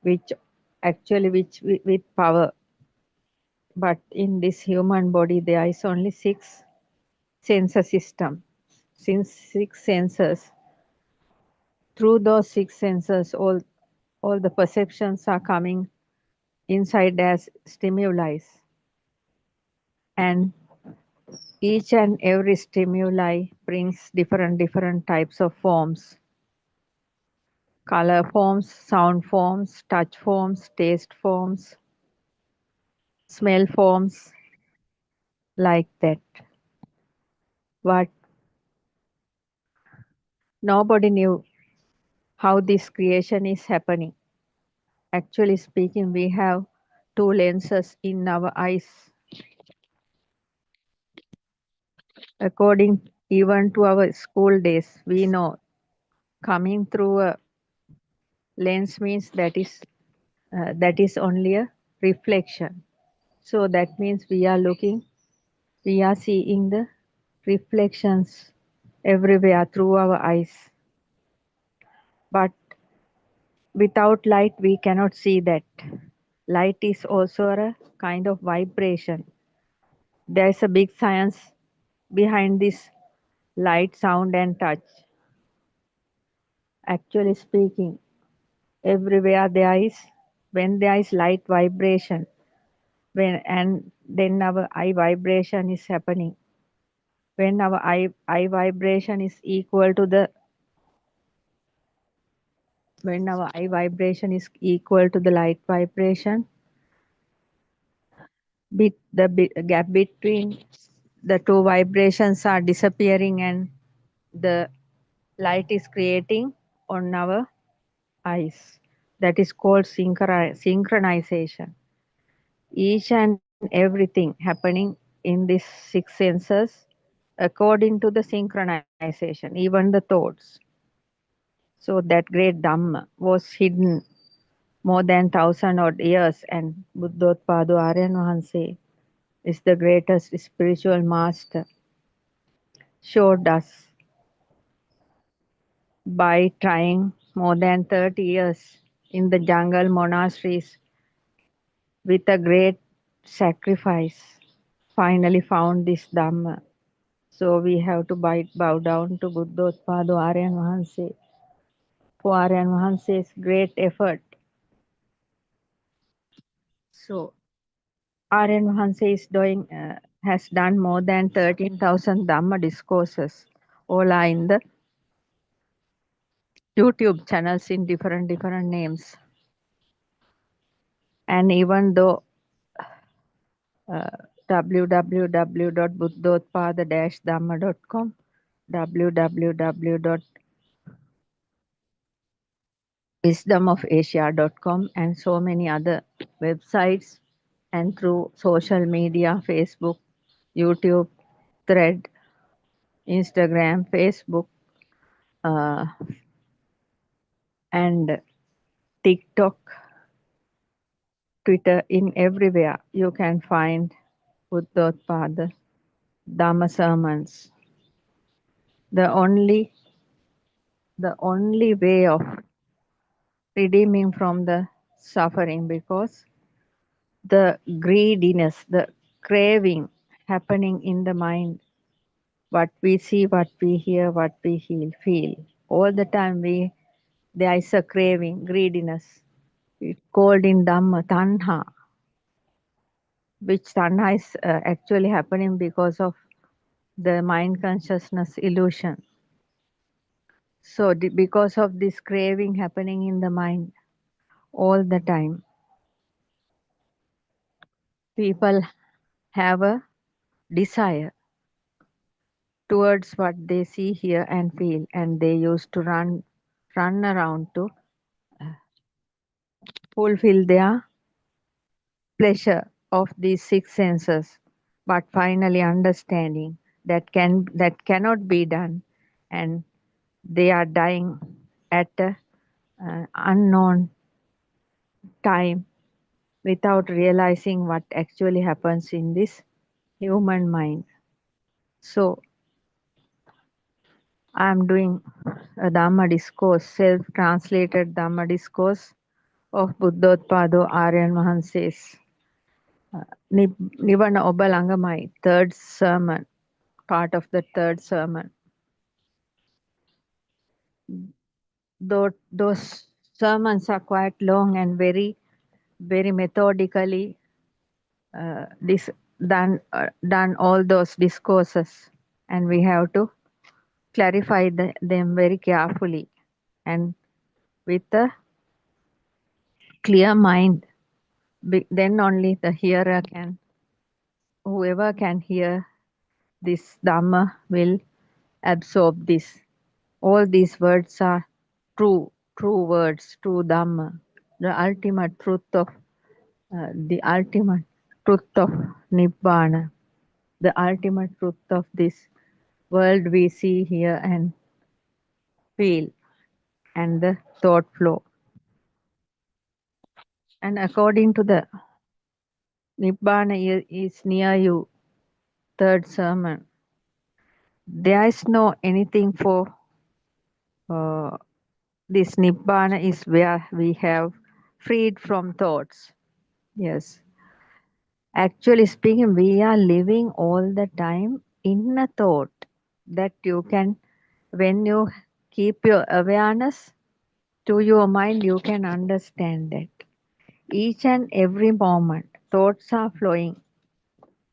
which with power. But in this human body, there is only 6 sensor system. Since 6 sensors, through those 6 sensors, all the perceptions are coming inside as stimuli, and each and every stimuli brings different types of forms: color forms, sound forms, touch forms, taste forms, smell forms, like that. But nobody knew how this creation is happening. Actually speaking, we have 2 lenses in our eyes. According even to our school days, we know coming through a lens means that is only a reflection. So that means we are seeing the reflections everywhere through our eyes. But without light, we cannot see that. Light is also a kind of vibration. There is a big science behind this light, sound, and touch. Actually speaking, everywhere when there is light vibration, then our eye vibration is happening. When our eye vibration is equal to the light vibration, the gap between the 2 vibrations are disappearing, and the light is creating on our eyes. That is called synchronization. Each and everything happening in these 6 senses according to the synchronization, even the thoughts. So that great Dhamma was hidden more than 1,000 odd years, and Buddothpado Aryan Vahanse is the greatest spiritual master, showed us by trying more than 30 years in the jungle monasteries with a great sacrifice, finally found this Dhamma. So we have to bow down to Buddothpado Aryan Vahanse for Aryan Vahanse's great effort. So Aryan Vahanse is has done more than 13,000 Dhamma discourses. All are in the YouTube channels in different names. And even though www.buddhothpada-dhamma.com, www.wisdomofasia.com, and so many other websites, and through social media, Facebook, YouTube, Thread, Instagram, Facebook, uh, and TikTok, Twitter, in everywhere you can find Buddhothpada Dhamma sermons. The only way of redeeming from the suffering, because the greediness, the craving happening in the mind, what we see, what we hear, what we feel, all the time there is a craving, greediness. It's called in Dhamma tanha, which tanha is actually happening because of the mind consciousness illusion. So because of this craving happening in the mind all the time, people have a desire towards what they see, hear, and feel, and they used to run around to fulfill their pleasure of these six senses, but finally understanding that cannot be done, and they are dying at a unknown time without realizing what actually happens in this human mind. So I am doing a Dhamma discourse, self-translated Dhamma discourse of Buddothpado Aryan Vahanse's Nivana Oba Langamai, third sermon, part of the third sermon. Those sermons are quite long and very methodically done all those discourses, and we have to clarify them very carefully and with a clear mind. Then only the hearer whoever can hear this Dhamma will absorb this. All these words are true words, true Dhamma, the ultimate truth of Nibbana, the ultimate truth of this world we see, hear, and feel, and the thought flow. And according to the Nibbana is near you, third sermon, there is no anything for this Nibbana is where we have freed from thoughts. Yes. Actually speaking, we are living all the time in a thought that you can, when you keep your awareness to your mind, you can understand that. Each and every moment, thoughts are flowing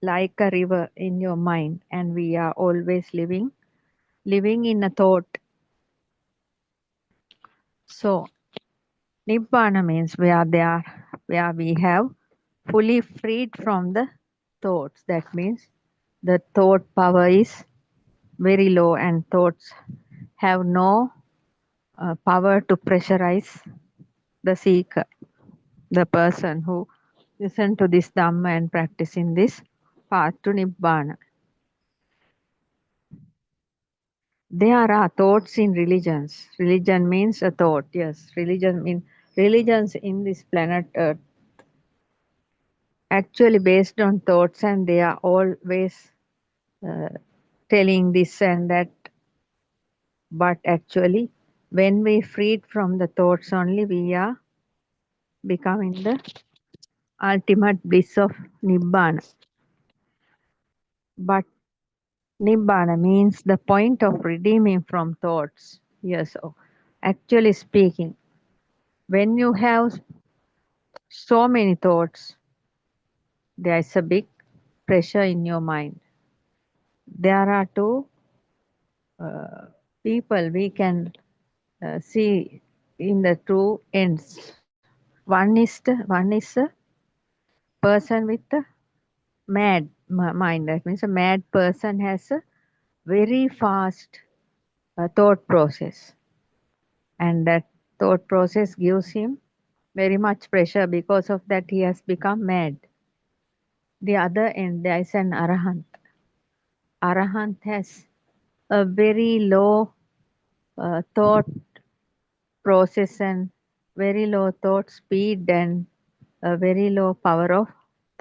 like a river in your mind, and we are always living in a thought. So Nibbana means where we have fully freed from the thoughts. That means the thought power is very low, and thoughts have no power to pressurize the seeker, the person who listen to this Dhamma and practicing this path to Nibbana. There are thoughts in religions. Religion means a thought. Yes, religions in this planet Earth actually based on thoughts, and they are always uh, telling this and that. But actually, when we freed from the thoughts only, we are becoming the ultimate bliss of Nibbana. But Nibbana means the point of redeeming from thoughts. Yes, so actually speaking, when you have so many thoughts, there is a big pressure in your mind. There are two uh, people we can see in the two ends. One is a person with a mad mind. That means a mad person has a very fast thought process, and that thought process gives him very much pressure. Because of that, he has become mad. The other end, there is an arahant. Arahant has a very low thought process and very low thought speed and a very low power of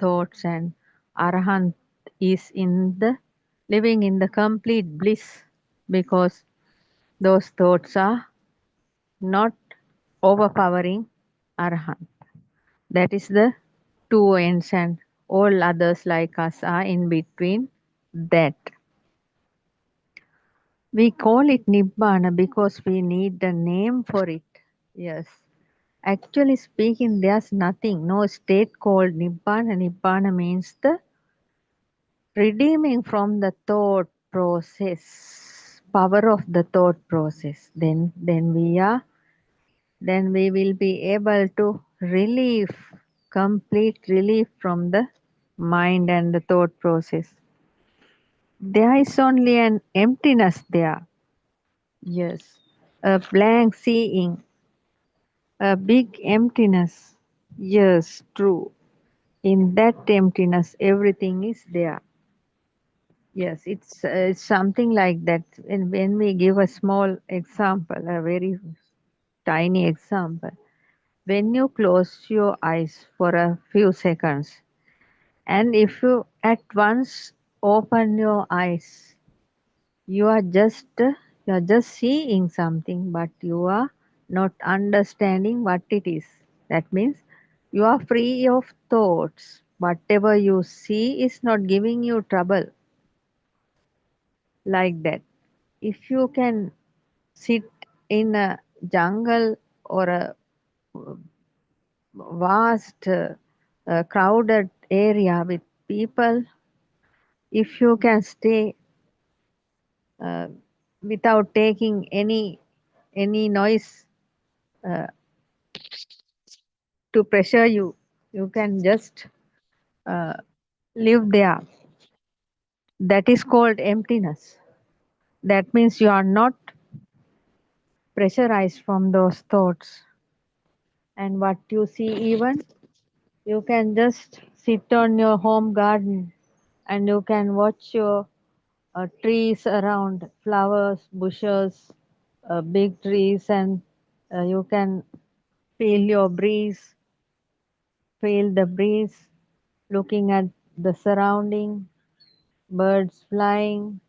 thoughts, and arahant is in the living in the complete bliss because those thoughts are not overpowering arahant. That is the two ends, and all others like us are in between that. We call it Nibbana because we need a name for it. Yes. Actually speaking, there's nothing, no state called Nibbana. Nibbana means the redeeming from the thought process, power of the thought process. Then we will be able to relieve, complete relief from the mind and the thought process. There is only an emptiness there. Yes. A blank seeing, a big emptiness. Yes, true. In that emptiness, everything is there. Yes, it's something like that. When we give a small example, a very tiny example, when you close your eyes for a few seconds, and if you at once open your eyes, you are just seeing something, but you are not understanding what it is. That means you are free of thoughts. Whatever you see is not giving you trouble, like that. If you can sit in a jungle or a vast crowded area with people, if you can stay uh, without taking any noise uh, to pressure you, you can just uh, live there. That is called emptiness. That means you are not pressurized from those thoughts. And what you see, even you can just sit on your home garden and you can watch your trees around, flowers, bushes, big trees, and you can feel your breeze, feel the breeze, looking at the surrounding, birds flying,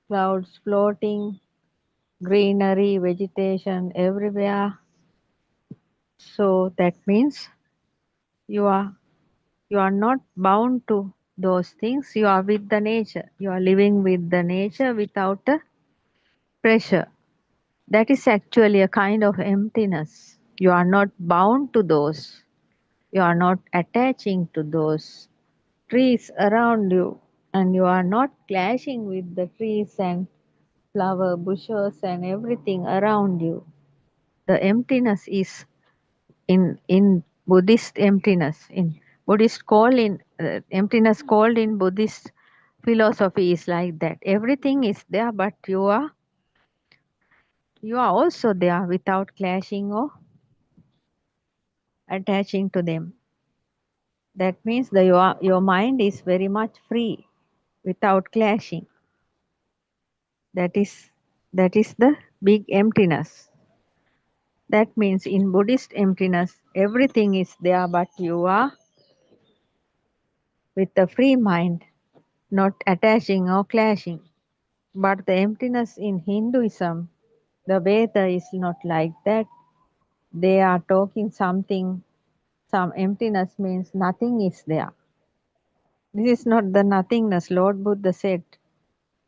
clouds floating, greenery, vegetation everywhere. So that means you are you are not bound to those things. You are with the nature. You are living with the nature without a pressure. That is actually a kind of emptiness. You are not bound to those. You are not attaching to those trees around you, and you are not clashing with the trees and flower bushes and everything around you. The emptiness is in Buddhist emptiness. In Buddhist call in emptiness called in Buddhist philosophy is like that. Everything is there, but you are also there without clashing or attaching to them. That means your mind is very much free without clashing. That is That is the big emptiness. That means in Buddhist emptiness, everything is there, but you are with a free mind, not attaching or clashing. But the emptiness in Hinduism, the Veda is not like that. They are talking something, some emptiness means nothing is there. This is not the nothingness. Lord Buddha said,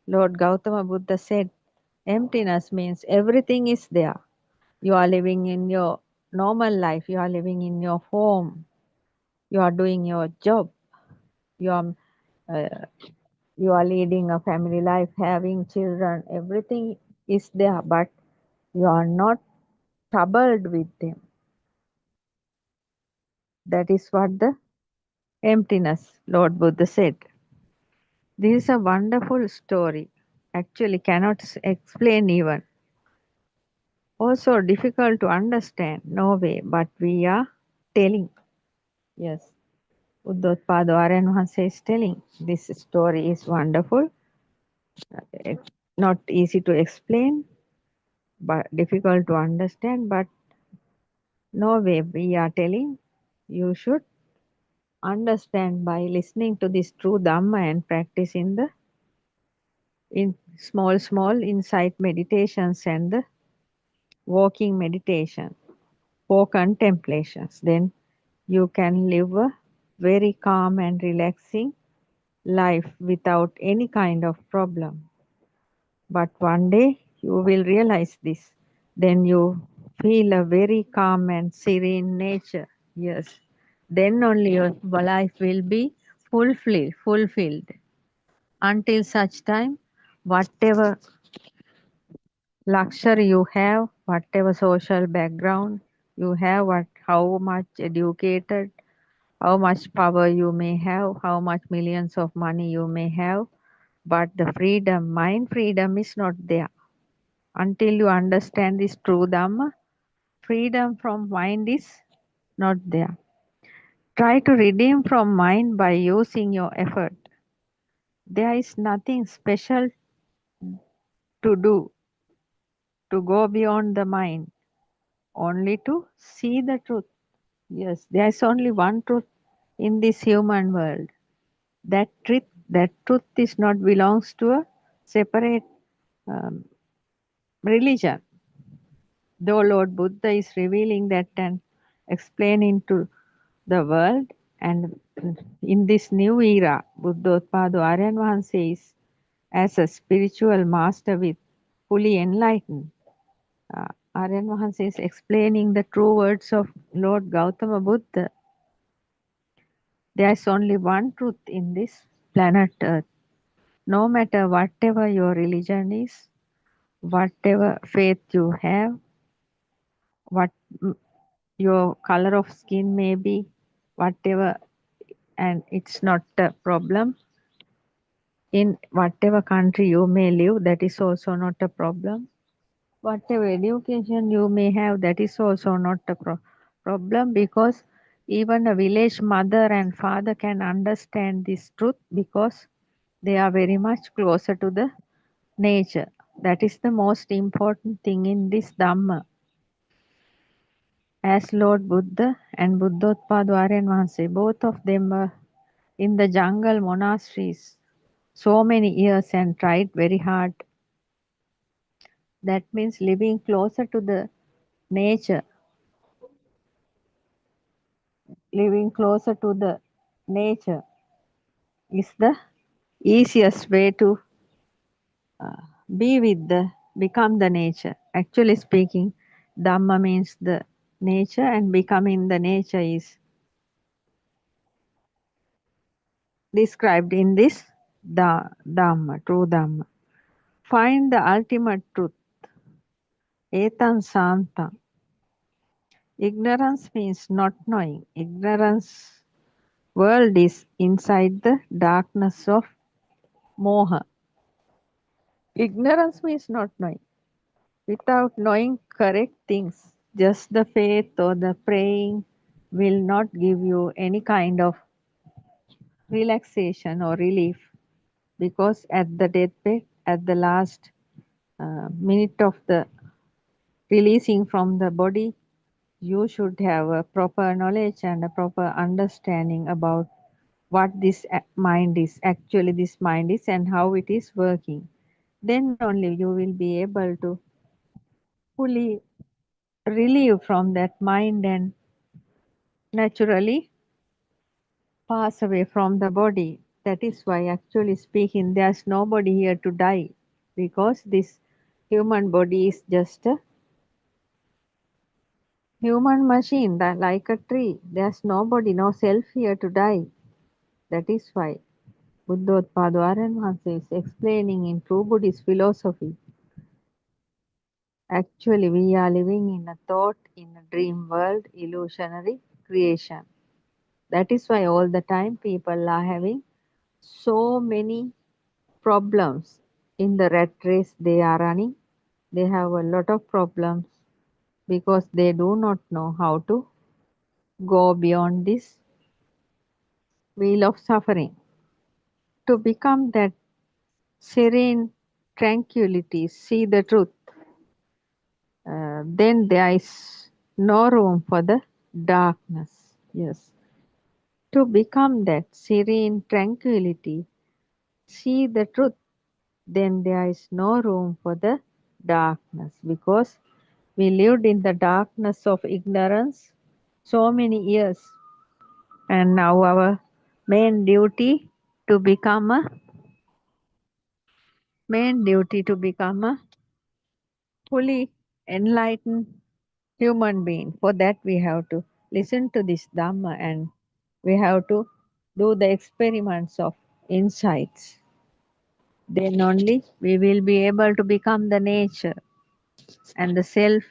Lord Gautama Buddha said, emptiness means everything is there. You are living in your normal life, you are living in your home, you are doing your job, you are, uh, you are leading a family life, having children, everything is there, but you are not troubled with them. That is what the emptiness, Lord Buddha said. This is a wonderful story. Actually, cannot explain even. Also difficult to understand, no way, but we are telling. Yes, Buddothpado Aryan Wahanse is telling. This story is wonderful. It's not easy to explain, but difficult to understand, but no way we are telling. You should understand by listening to this true Dhamma and practicing the in small insight meditations and the walking meditation for contemplations. Then you can live a very calm and relaxing life without any kind of problem. But one day you will realize this. Then you feel a very calm and serene nature. Yes. Then only your life will be fulfilled. Until such time, whatever luxury you have, whatever social background you have, how much educated, how much power you may have, how much millions of money you may have, but the freedom, mind freedom is not there. Until you understand this true Dhamma, freedom from mind is not there. Try to redeem from mind by using your effort. There is nothing special to do to go beyond the mind, only to see the truth. Yes, there is only one truth in this human world. That truth is not belongs to a separate um, religion. Though Lord Buddha is revealing that and explaining to the world, and in this new era, Buddothpado Aryan Wahanse is as a spiritual master with fully enlightened. Aryan Wahanse is explaining the true words of Lord Gautama Buddha. There is only one truth in this planet Earth. No matter whatever your religion is, whatever faith you have, what your color of skin may be, whatever, and it's not a problem. In whatever country you may live, that is also not a problem. Whatever education you may have, that is also not a problem, because even a village mother and father can understand this truth because they are very much closer to the nature. That is the most important thing in this Dhamma. As Lord Buddha and Buddothpado Aryan Wahanse, both of them were in the jungle monasteries so many years and tried very hard. That means living closer to the nature. Living closer to the nature is the easiest way to become the nature. Actually speaking, Dhamma means the nature, and becoming the nature is described in this Dhamma, true Dhamma. Find the ultimate truth. Etan Santam. Ignorance means not knowing. Ignorance world is inside the darkness of moha. Ignorance means not knowing. Without knowing correct things, just the faith or the praying will not give you any kind of relaxation or relief, because at the deathbed, at the last minute of the releasing from the body, you should have a proper knowledge and a proper understanding about what this mind is, actually this mind is, and how it is working. Then only you will be able to fully relieve from that mind and naturally pass away from the body. That is why, actually speaking, there's nobody here to die, because this human body is just a human machine, that like a tree. There's nobody, no self here to die. That is why Buddothpado Aranwanse is explaining in true Buddhist philosophy. Actually, we are living in a thought, in a dream world, illusionary creation. That is why all the time people are having so many problems in the rat race they are running. They have a lot of problems because they do not know how to go beyond this wheel of suffering. To become that serene tranquility, see the truth, then there is no room for the darkness. Yes. To become that serene tranquility, see the truth, then there is no room for the darkness, because we lived in the darkness of ignorance so many years, and now our main duty to become a fully enlightened human being. For that we have to listen to this Dhamma, and we have to do the experiments of insights. Then only we will be able to become the nature, and the self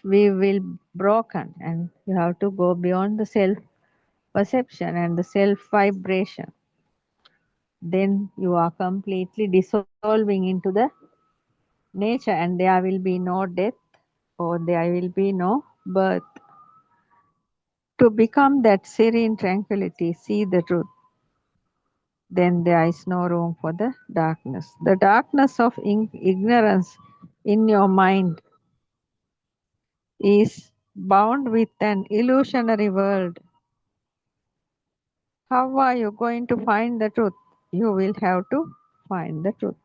we will broken, and you have to go beyond the self perception and the self vibration. Then you are completely dissolving into the nature, and there will be no death, or there will be no birth. To become that serene tranquility, see the truth, then there is no room for the darkness. The darkness of ignorance in your mind is bound with an illusionary world. How are you going to find the truth? You will have to find the truth.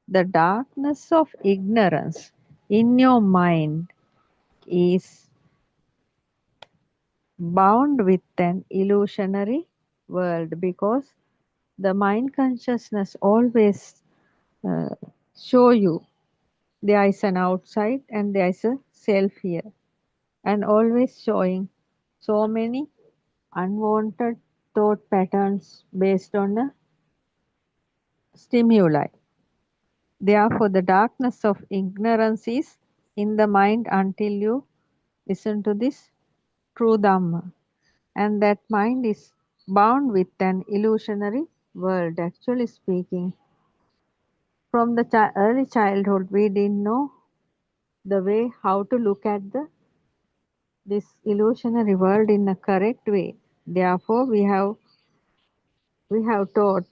The darkness of ignorance in your mind is bound with an illusionary world, because the mind consciousness always uh, show you there is an outside and there is a self here, and always showing so many unwanted thought patterns based on a stimuli. Therefore, the darkness of ignorance is in the mind until you listen to this true Dhamma. And that mind is bound with an illusionary world. Actually speaking, from the early childhood, we didn't know the way how to look at this illusionary world in a correct way. Therefore, we have taught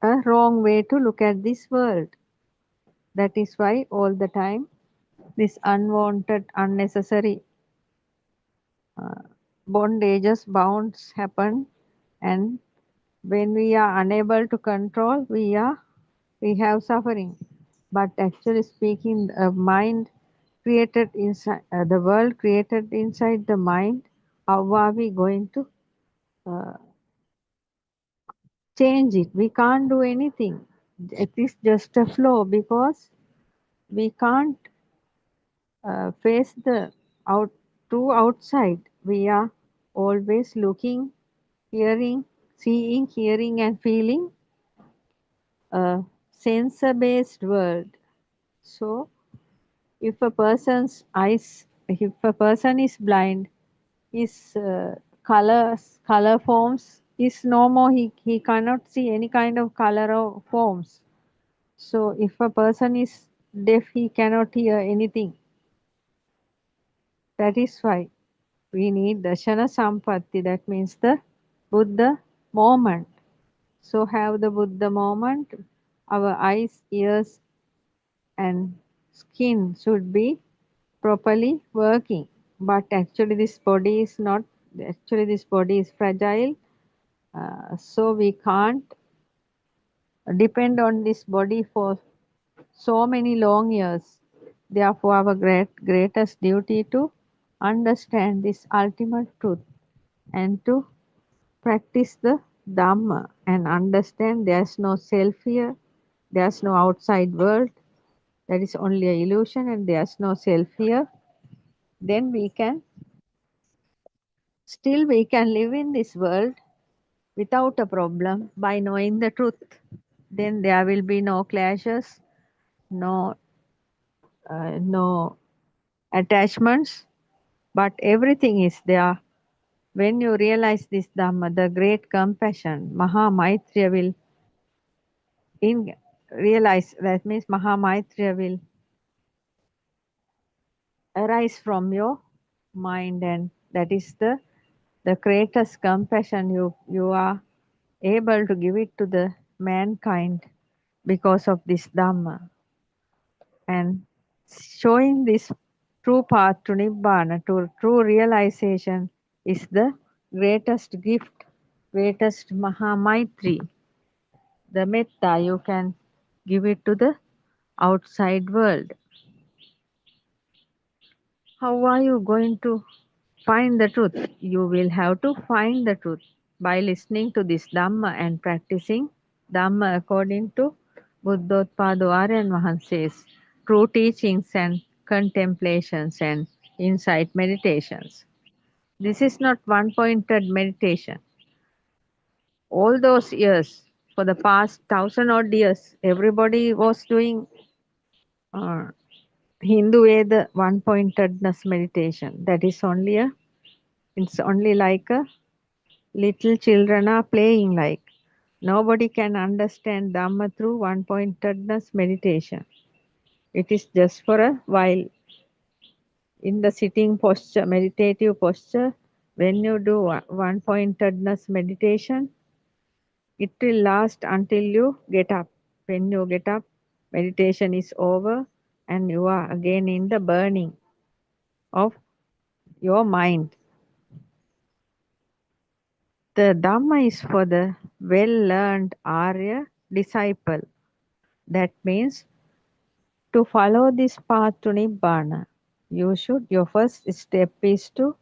a wrong way to look at this world. That is why all the time this unwanted, unnecessary bondages, bounds happen, and when we are unable to control, we have suffering. But actually speaking, mind created inside the world created inside the mind. How are we going to uh, change it? We can't do anything. It is just a flow, because we can't face the outside. We are always looking, hearing, seeing, hearing, and feeling a sensor-based world. So, if a person's eyes, if a person is blind, his color forms is no more. He cannot see any kind of color or forms. So, if a person is deaf, he cannot hear anything. That is why we need Darshana Sampatti, that means the Buddha moment. So have the Buddha moment, our eyes, ears, and skin should be properly working. But actually, this body is not. Actually, this body is fragile, so we can't depend on this body for so many long years. Therefore, our greatest duty to understand this ultimate truth and to practice the Dhamma and understand there's no self here, there's no outside world, that is only an illusion, and there's no self here. Then we can live in this world without a problem by knowing the truth. Then there will be no clashes, no no attachments, but everything is there. When you realize this Dhamma, the great compassion, Maha Maitreya will realize, that means Maha Maitreya will arise from your mind, and that is the greatest compassion you are able to give it to the mankind because of this Dhamma. And showing this true path to Nibbana, to true realization, is the greatest gift, greatest Maha Maitri, the metta you can give it to the outside world. How are you going to find the truth? You will have to find the truth by listening to this Dhamma and practicing Dhamma according to Buddothpado Aryan Mahanse's true teachings and contemplations and insight meditations. This is not one-pointed meditation. All those years, for the past 1,000 odd years, everybody was doing uh, Hindu Veda one-pointedness meditation. That is only it's only like a little children are playing like. Nobody can understand Dhamma through one-pointedness meditation. It is just for a while. In the sitting posture, meditative posture, when you do one-pointedness meditation, it will last until you get up. When you get up, meditation is over and you are again in the burning of your mind. The Dhamma is for the well-learned Arya disciple. That means to follow this path to Nibbana, your first step is to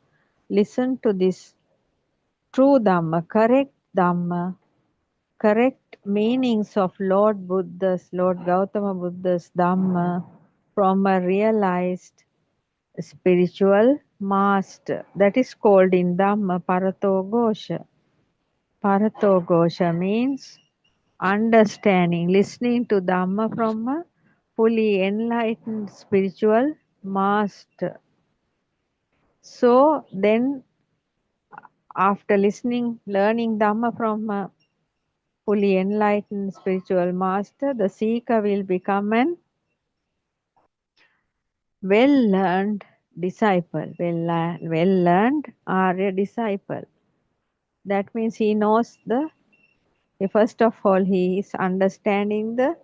listen to this true Dhamma, correct meanings of Lord Gautama Buddha's Dhamma from a realized spiritual master. That is called in Dhamma Parato Ghosha. Parato Ghosha means understanding, listening to Dhamma from a fully enlightened spiritual master. So then, after learning Dhamma from a fully enlightened spiritual master, the seeker will become an well-learned disciple, well-learned Arya disciple. That means he knows first of all, he is understanding the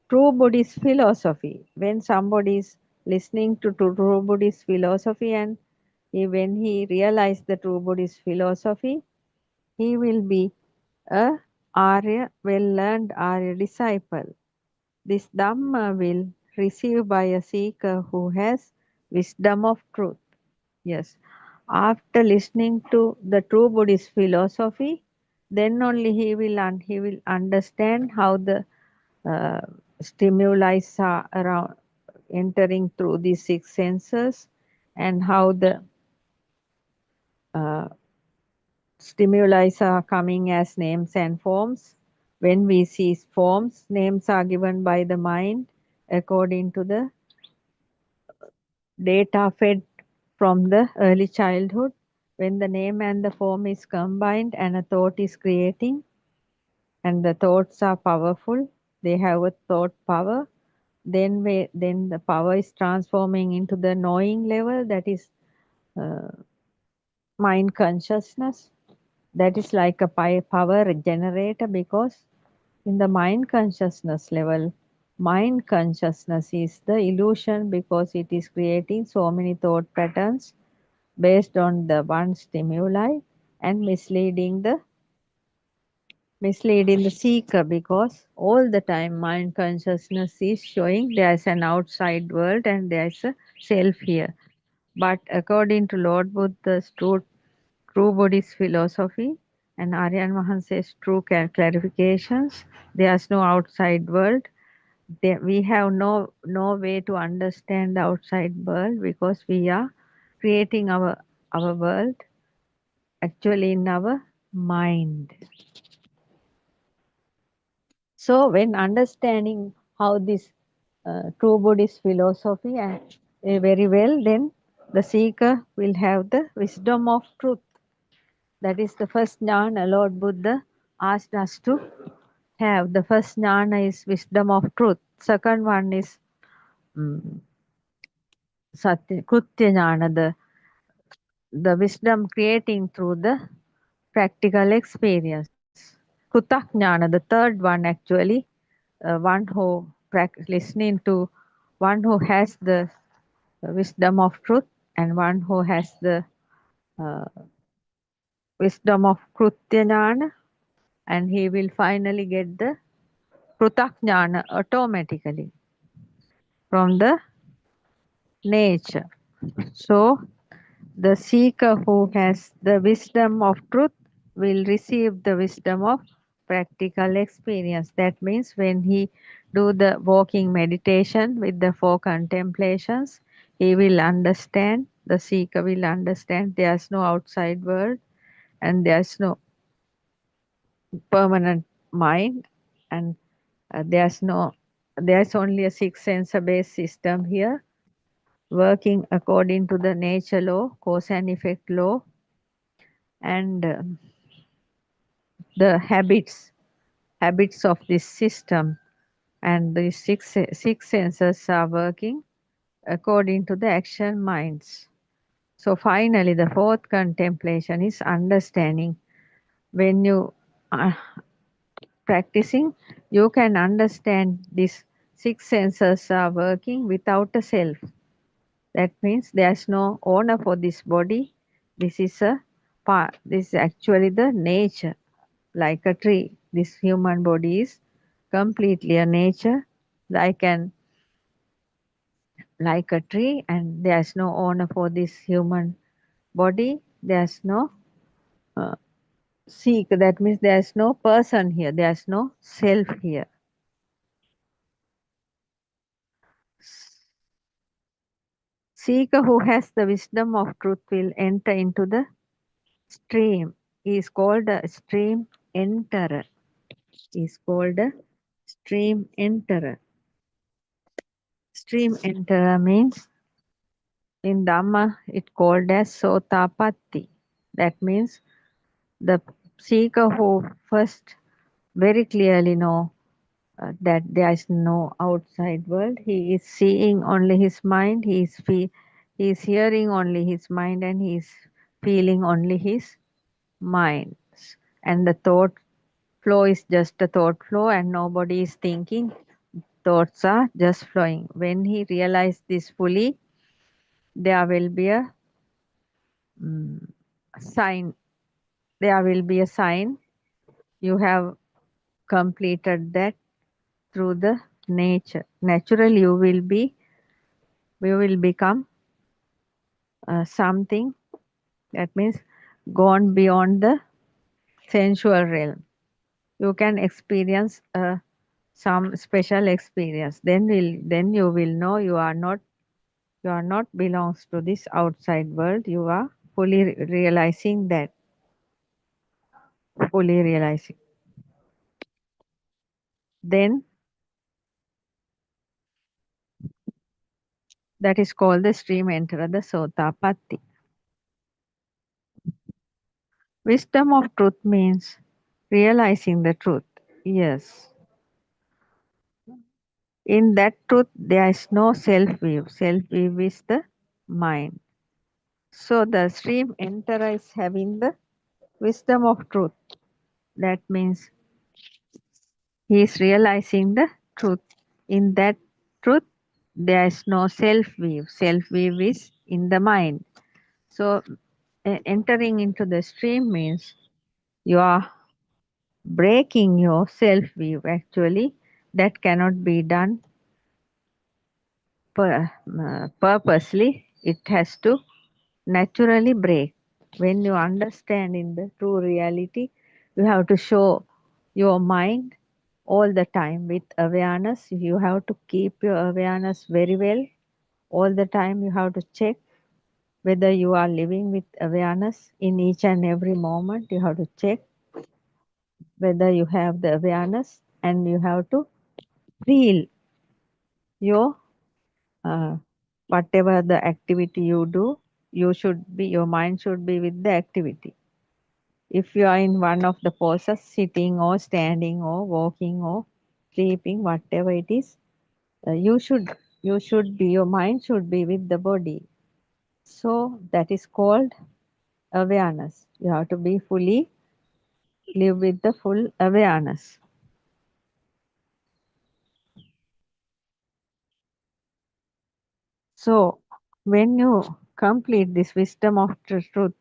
true Buddhist philosophy. When somebody is listening to true Buddhist philosophy and when he realizes the true Buddhist philosophy, he will be a well-learned Arya disciple. This Dhamma will receive by a seeker who has wisdom of truth. Yes. After listening to the true Buddhist philosophy, then only he will understand how the stimuli are around entering through the six senses and how the stimuli are coming as names and forms. When we see forms, names are given by the mind according to the data fed from the early childhood. When the name and the form is combined and a thought is creating, and the thoughts are powerful, they have a thought power, then the power is transforming into the knowing level, that is mind consciousness. That is like a power generator, because In the mind consciousness level, mind consciousness is the illusion because it is creating so many thought patterns based on the one stimuli and misleading the seeker, because all the time mind consciousness is showing there is an outside world and there is a self here. But according to Lord Buddha's true Buddhist philosophy and Aryan Mahanse's true clarifications, there is no outside world. We have no way to understand the outside world because we are creating our world actually in our mind. So when understanding how this true Buddhist philosophy very well, then the seeker will have the wisdom of truth. That is the first jnana Lord Buddha asked us to have. The first jnana is wisdom of truth. Second one is satya krutya jnana, the wisdom creating through the practical experience. Kutak jnana, the third one actually, one who listening to one who has the wisdom of truth and one who has the uh, wisdom of krutya jnana, and he will finally get the krutak jnana automatically from the nature. So the seeker who has the wisdom of truth will receive the wisdom of practical experience. That means when he do the walking meditation with the four contemplations, he will understand, the seeker will understand there's no outside world and there's no permanent mind, and there's only a six sensor based system here working according to the nature law, cause and effect law, and the habits of this system, and the six senses are working according to the action minds. So finally the fourth contemplation is understanding. When you are practicing, you can understand these six senses are working without a self. That means there's no owner for this body. This is a part. This is actually the nature, like a tree. This human body is completely a nature, like a tree, and there's no owner for this human body. There's no seek. That means there's no person here. There's no self here. Seeker who has the wisdom of truth will enter into the stream. He is called a stream enterer. He is called a stream enterer. Stream enterer means in Dhamma it called as Sotapatti. That means the seeker who first very clearly know that there is no outside world. He is seeing only his mind. He is hearing only his mind, and he is feeling only his mind. And the thought flow is just a thought flow, and nobody is thinking. Thoughts are just flowing. When he realizes this fully, there will be a sign. There will be a sign. You have completed that through the nature. Naturally, we will become something, that means gone beyond the sensual realm. You can experience some special experience. Then you will know you are not belongs to this outside world. You are fully realizing that. Fully realizing. Then that is called the stream enterer, the Sotapatti. Wisdom of truth means realizing the truth. Yes. In that truth, there is no self-view. Self-view is the mind. So the stream enterer is having the wisdom of truth. That means He is realizing the truth. In that truth, there is no self-view. Self-view is in the mind. So entering into the stream means you are breaking your self-view. Actually, that cannot be done purposely. It has to naturally break. When you understand in the true reality, you have to show your mind all the time with awareness. You have to keep your awareness very well. All the time you have to check whether you are living with awareness in each and every moment. You have to check whether you have the awareness, and you have to feel your uh, whatever the activity you do, your mind should be with the activity. If you are in one of the poses, sitting or standing or walking or sleeping, whatever it is, your mind should be with the body. So that is called awareness. You have to be fully live with the full awareness. So when you complete this wisdom of truth,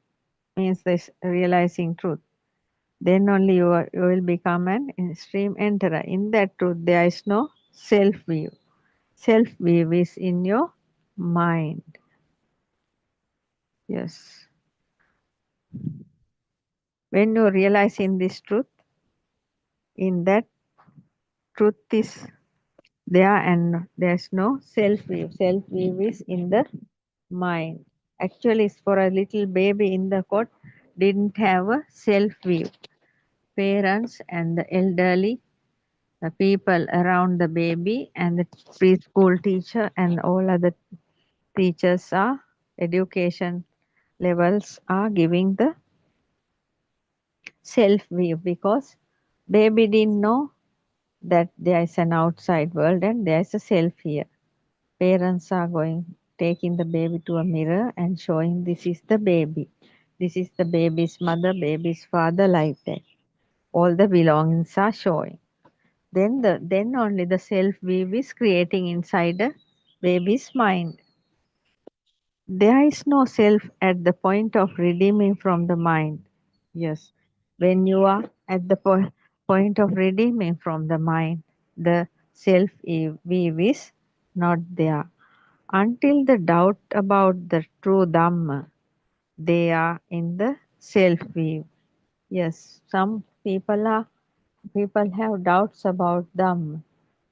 means this realizing truth, then only you will become an stream enterer. In that truth, there is no self view. Self view is in your mind. Yes. When you realize in this truth, in that truth is there and there's no self view. Self view is in the mind. Actually, it's for a little baby in the cot didn't have a self view. Parents and the elderly, the people around the baby and the preschool teacher and all other teachers are education levels are giving the self view, because baby didn't know that there is an outside world and there is a self here. Parents are taking the baby to a mirror and showing this is the baby. This is the baby's mother, baby's father, like that. All the belongings are showing. Then only the self view is creating inside the baby's mind. There is no self at the point of redeeming from the mind. Yes. When you are at the point of redeeming from the mind, the self view is not there. Until the doubt about the true Dhamma, they are in the self view. Yes, some people have doubts about Dhamma.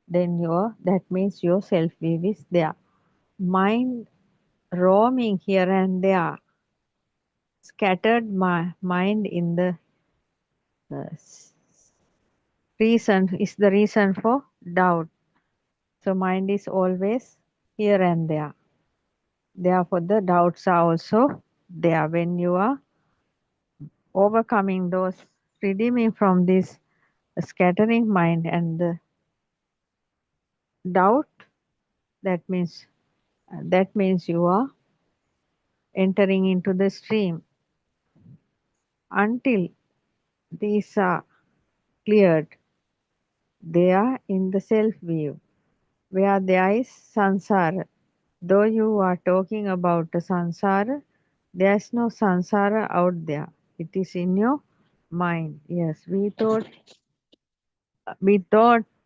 Then that means your self view is there. Mind roaming here and there, scattered mind in the uh, reason is the reason for doubt. So mind is always here and there. Therefore, the doubts are also there. When you are overcoming those, redeeming from this scattering mind and the doubt, that means you are entering into the stream. Until these are cleared, they are in the self view, where there is samsara. Though you are talking about the samsara, there is no samsara out there. It is in your mind. Yes, we thought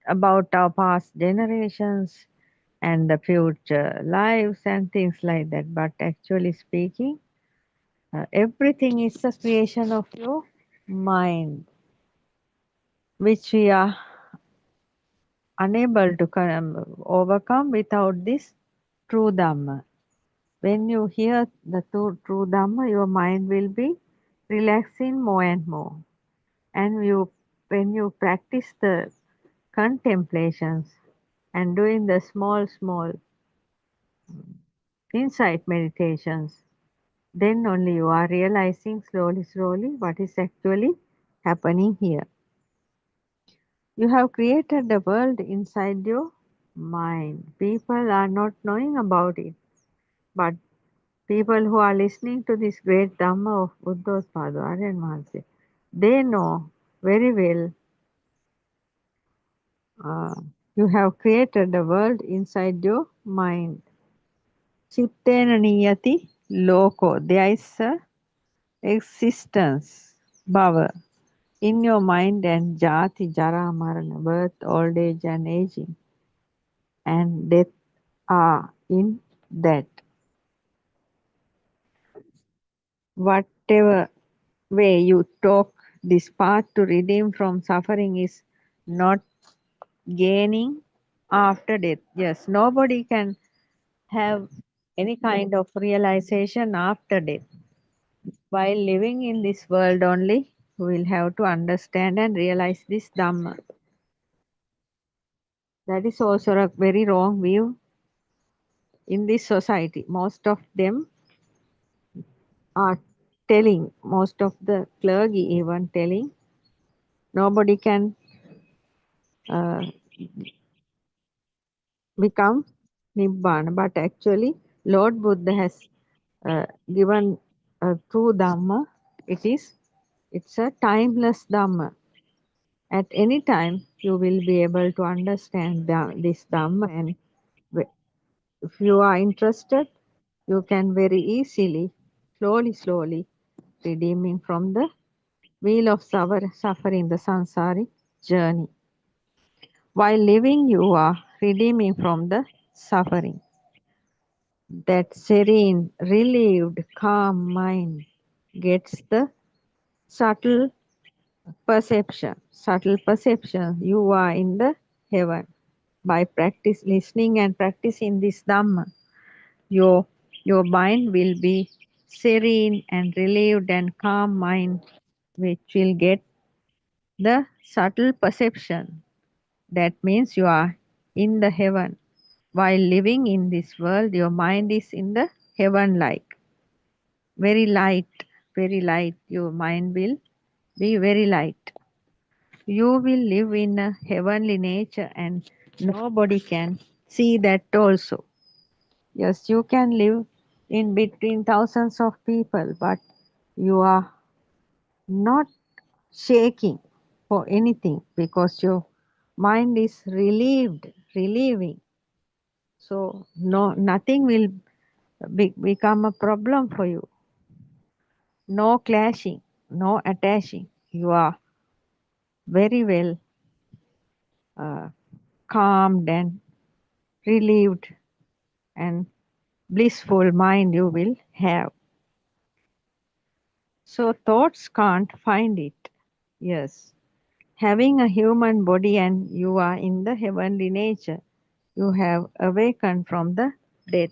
about our past generations and the future lives and things like that. But actually speaking, everything is a creation of your mind, which we are unable to overcome without this true Dhamma. When you hear the true Dhamma, your mind will be relaxing more and more. And when you practice the contemplations and doing the small insight meditations, then only you are realizing slowly what is actually happening here. You have created the world inside your mind. People are not knowing about it, but people who are listening to this great Dhamma of Buddothpado, Aryan Maharaj, they know very well You have created a world inside your mind. Chittena niyati loko. There is a existence, bhava, in your mind, and jati, jara, marana, birth, old age and aging, and death are in that. Whatever way you talk, this path to redeem from suffering is not gaining after death. Yes, nobody can have any kind of realization after death. While living in this world only, we will have to understand and realize this Dhamma. That is also a very wrong view in this society. Most of them are telling, most of the clergy even telling, nobody can uh, become Nibbana. But actually, Lord Buddha has given a true Dhamma. It's a timeless Dhamma. At any time, you will be able to understand this Dhamma, and if you are interested, you can very easily, slowly, redeeming from the wheel of suffering, the samsaric journey. While living, you are redeeming from the suffering. That serene, relieved, calm mind gets the subtle perception. Subtle perception, you are in the heaven. By practice listening and practicing this Dhamma, your mind will be serene and relieved and calm mind, which will get the subtle perception. That means you are in the heaven. While living in this world, your mind is in the heaven like. Very light, very light. Your mind will be very light. You will live in a heavenly nature, and nobody can see that also. Yes, you can live in between thousands of people, but you are not shaking for anything because your mind is relieving. So nothing will become a problem for you. No clashing, no attaching. You are very well uh, calmed and relieved, and blissful mind you will have. So thoughts can't find it. Yes. Having a human body and you are in the heavenly nature, you have awakened from the death.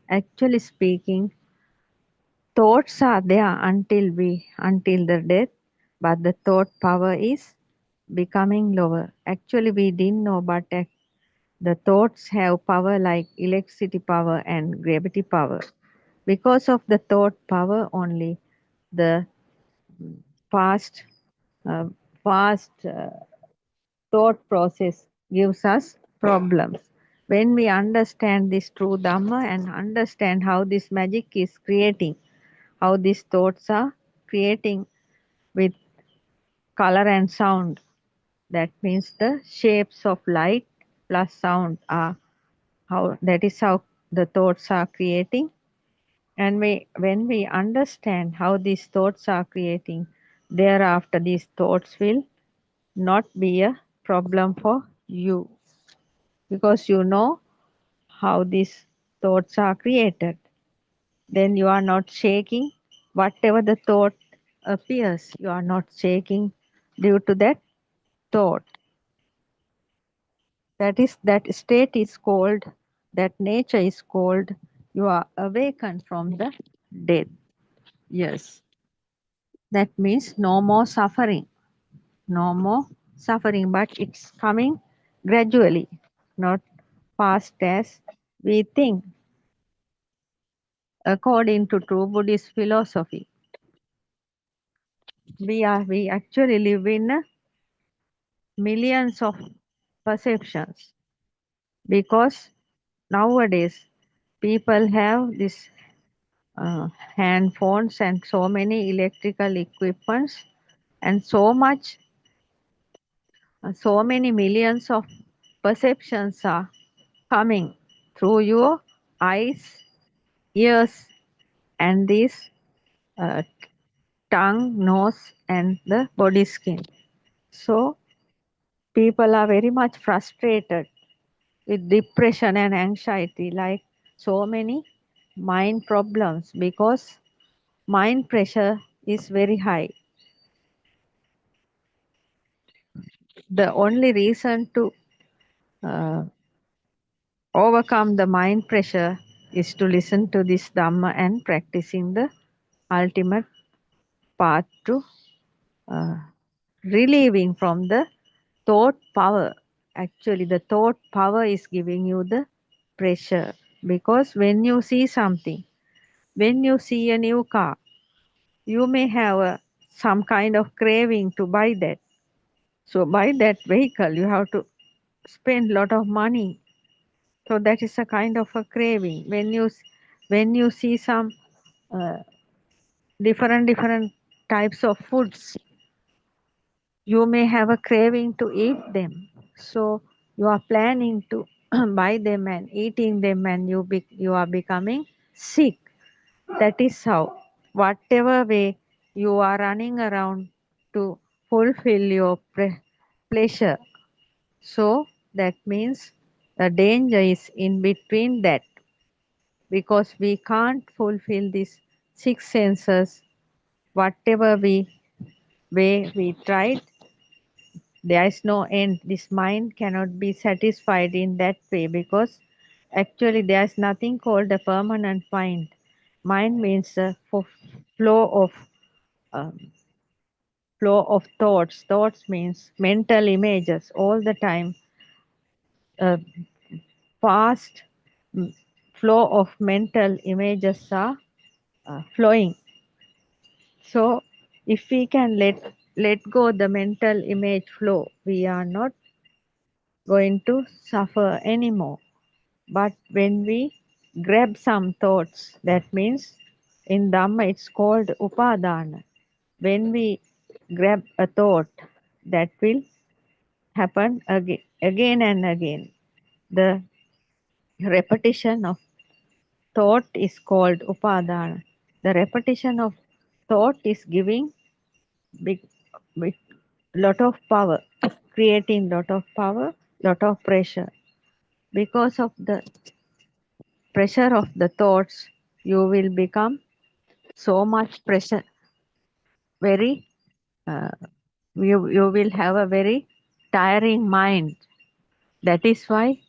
Actually speaking, thoughts are there until the death, but the thought power is becoming lower. Actually we didn't know, but the thoughts have power like electricity power and gravity power. Because of the thought power only, the fast uh, fast thought process gives us problems. When we understand this true Dhamma and understand how this magic is creating, how these thoughts are creating with color and sound, that means the shapes of light plus sound are how that is how the thoughts are creating. And when we understand how these thoughts are creating, thereafter these thoughts will not be a problem for you, because you know how these thoughts are created. Then you are not shaking. Whatever the thought appears, you are not shaking due to that thought. That state is called, that nature is called, you are awakened from the death. Yes. That means no more suffering. No more suffering, but it's coming gradually, not fast as we think. According to true Buddhist philosophy, we actually live in millions of perceptions, because nowadays people have this hand phones and so many electrical equipments and so many millions of perceptions are coming through your eyes, ears, and this uh, tongue, nose, and the body skin. So people are very much frustrated with depression and anxiety, like so many mind problems, because mind pressure is very high. The only reason to uh, overcome the mind pressure is to listen to this Dhamma and practicing the ultimate path to uh, relieving from the thought power. Actually, the thought power is giving you the pressure, because when you see something, when you see a new car, you may have some kind of craving to buy that. So buy that vehicle, you have to spend a lot of money. So that is a kind of a craving. When you see some uh, different types of foods, you may have a craving to eat them. So you are planning to buy them and eating them, and you are becoming sick. That is how, whatever way you are running around to fulfill your pleasure. So that means the danger is in between that, because we can't fulfill these six senses. Whatever way we tried, there is no end. This mind cannot be satisfied in that way, because actually there is nothing called a permanent mind. Mind means a flow of um, flow of thoughts. Thoughts means mental images all the time. Uh, fast flow of mental images are flowing. So if we can let go the mental image flow, we are not going to suffer anymore. But when we grab some thoughts, that means in Dhamma it's called upadana. When we grab a thought, that will happen again and again. The repetition of thought is called upadana. The repetition of thought is giving big lot of power, creating lot of power, lot of pressure. Because of the pressure of the thoughts, you will become so much pressure, very uh, you will have a very tiring mind. That is why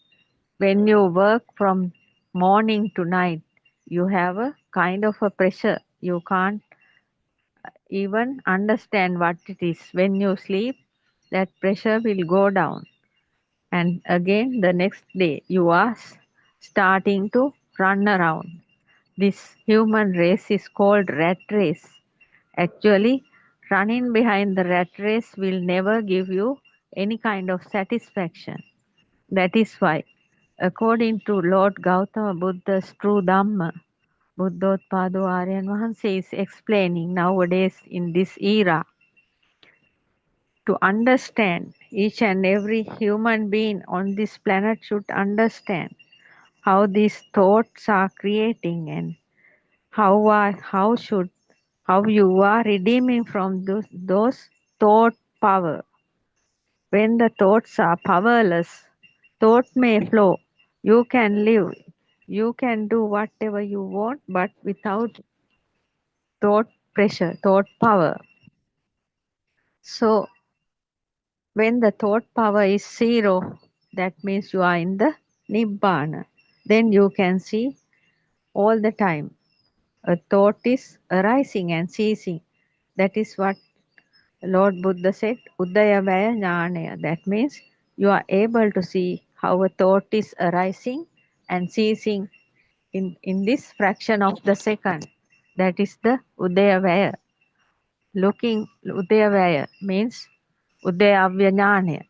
when you work from morning to night, you have a kind of a pressure. You can't even understand what it is. When you sleep, that pressure will go down, and again the next day you are starting to run around. This human race is called rat race. Actually, running behind the rat race will never give you any kind of satisfaction. That is why, according to Lord Gautama Buddha's true Dhamma, Buddothpado Aryan Wahanse is explaining nowadays in this era, to understand, each and every human being on this planet should understand how these thoughts are creating, and how you are redeeming from those thought power. When the thoughts are powerless, thought may flow. You can live. You can do whatever you want, but without thought pressure, thought power. So when the thought power is zero, that means you are in the Nibbana. Then you can see all the time a thought is arising and ceasing. That is what Lord Buddha said, Udayavaya Jnanaya. That means you are able to see how a thought is arising and ceasing in this fraction of the second. That is the Udayavaya. Looking Udayavaya means Udayavya Jnanaya.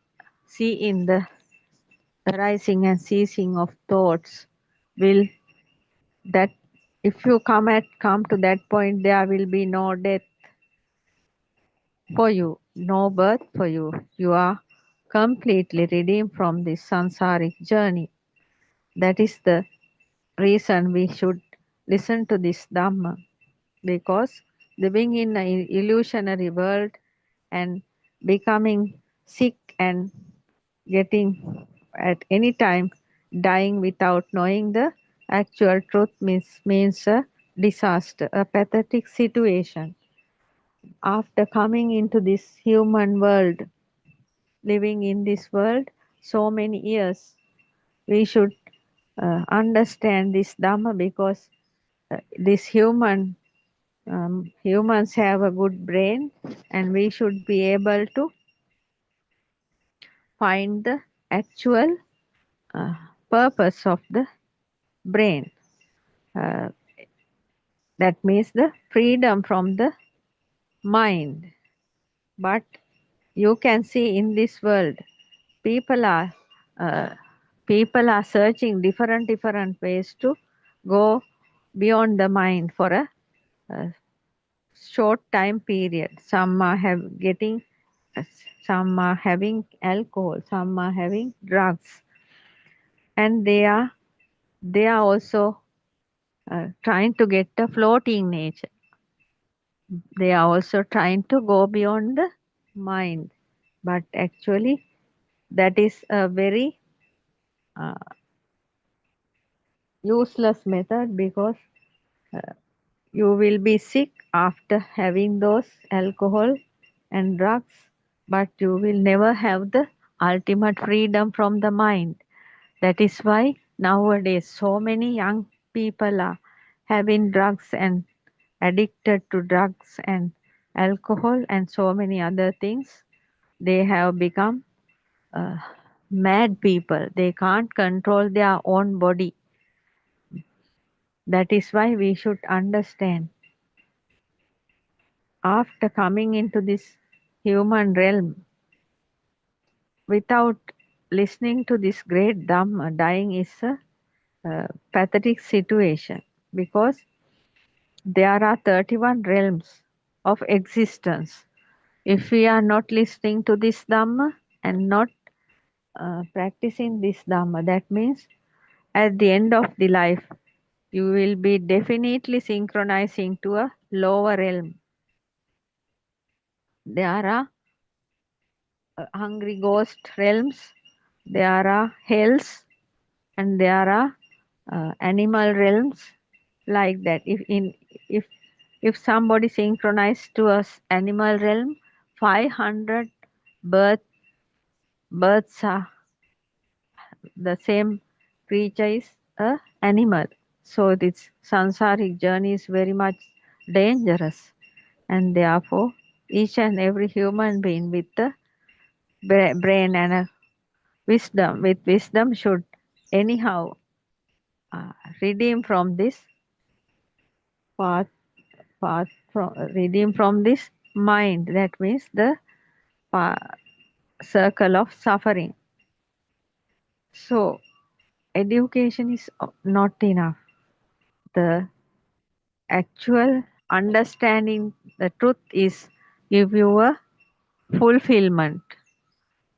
See in the arising and ceasing of thoughts will that if you come to that point, there will be no death for you, no birth for you. You are completely redeemed from this sansaric journey. That is the reason we should listen to this Dhamma, because living in an illusionary world and becoming sick and getting at any time dying without knowing the actual truth means a disaster, a pathetic situation. After coming into this human world, living in this world so many years, we should understand this Dhamma, because this humans have a good brain, and we should be able to find the actual purpose of the brain. Uh, that means the freedom from the mind. But you can see in this world, people are uh, searching different ways to go beyond the mind for a short time period. Some are some are having alcohol, some are having drugs, and they are also trying to get a floating nature. They are also trying to go beyond the mind, but actually that is a very useless method, because you will be sick after having those alcohol and drugs, but you will never have the ultimate freedom from the mind. That is why nowadays so many young people are having drugs and addicted to drugs and alcohol and so many other things. They have become mad people. They can't control their own body. That is why we should understand, after coming into this human realm, without listening to this great Dhamma, dying is a pathetic situation, because there are 31 realms of existence. If we are not listening to this Dhamma and not practicing this Dhamma, that means at the end of the life, you will be definitely synchronizing to a lower realm. There are hungry ghost realms, there are hells, and there are animal realms like that. If somebody synchronized to us animal realm, 500 births are the same creature is a animal. So this sansaric journey is very much dangerous, and therefore each and every human being with the brain and a wisdom should anyhow redeem from this path redeem from this mind. That means the circle of suffering. So education is not enough. The actual understanding the truth is give you a fulfillment.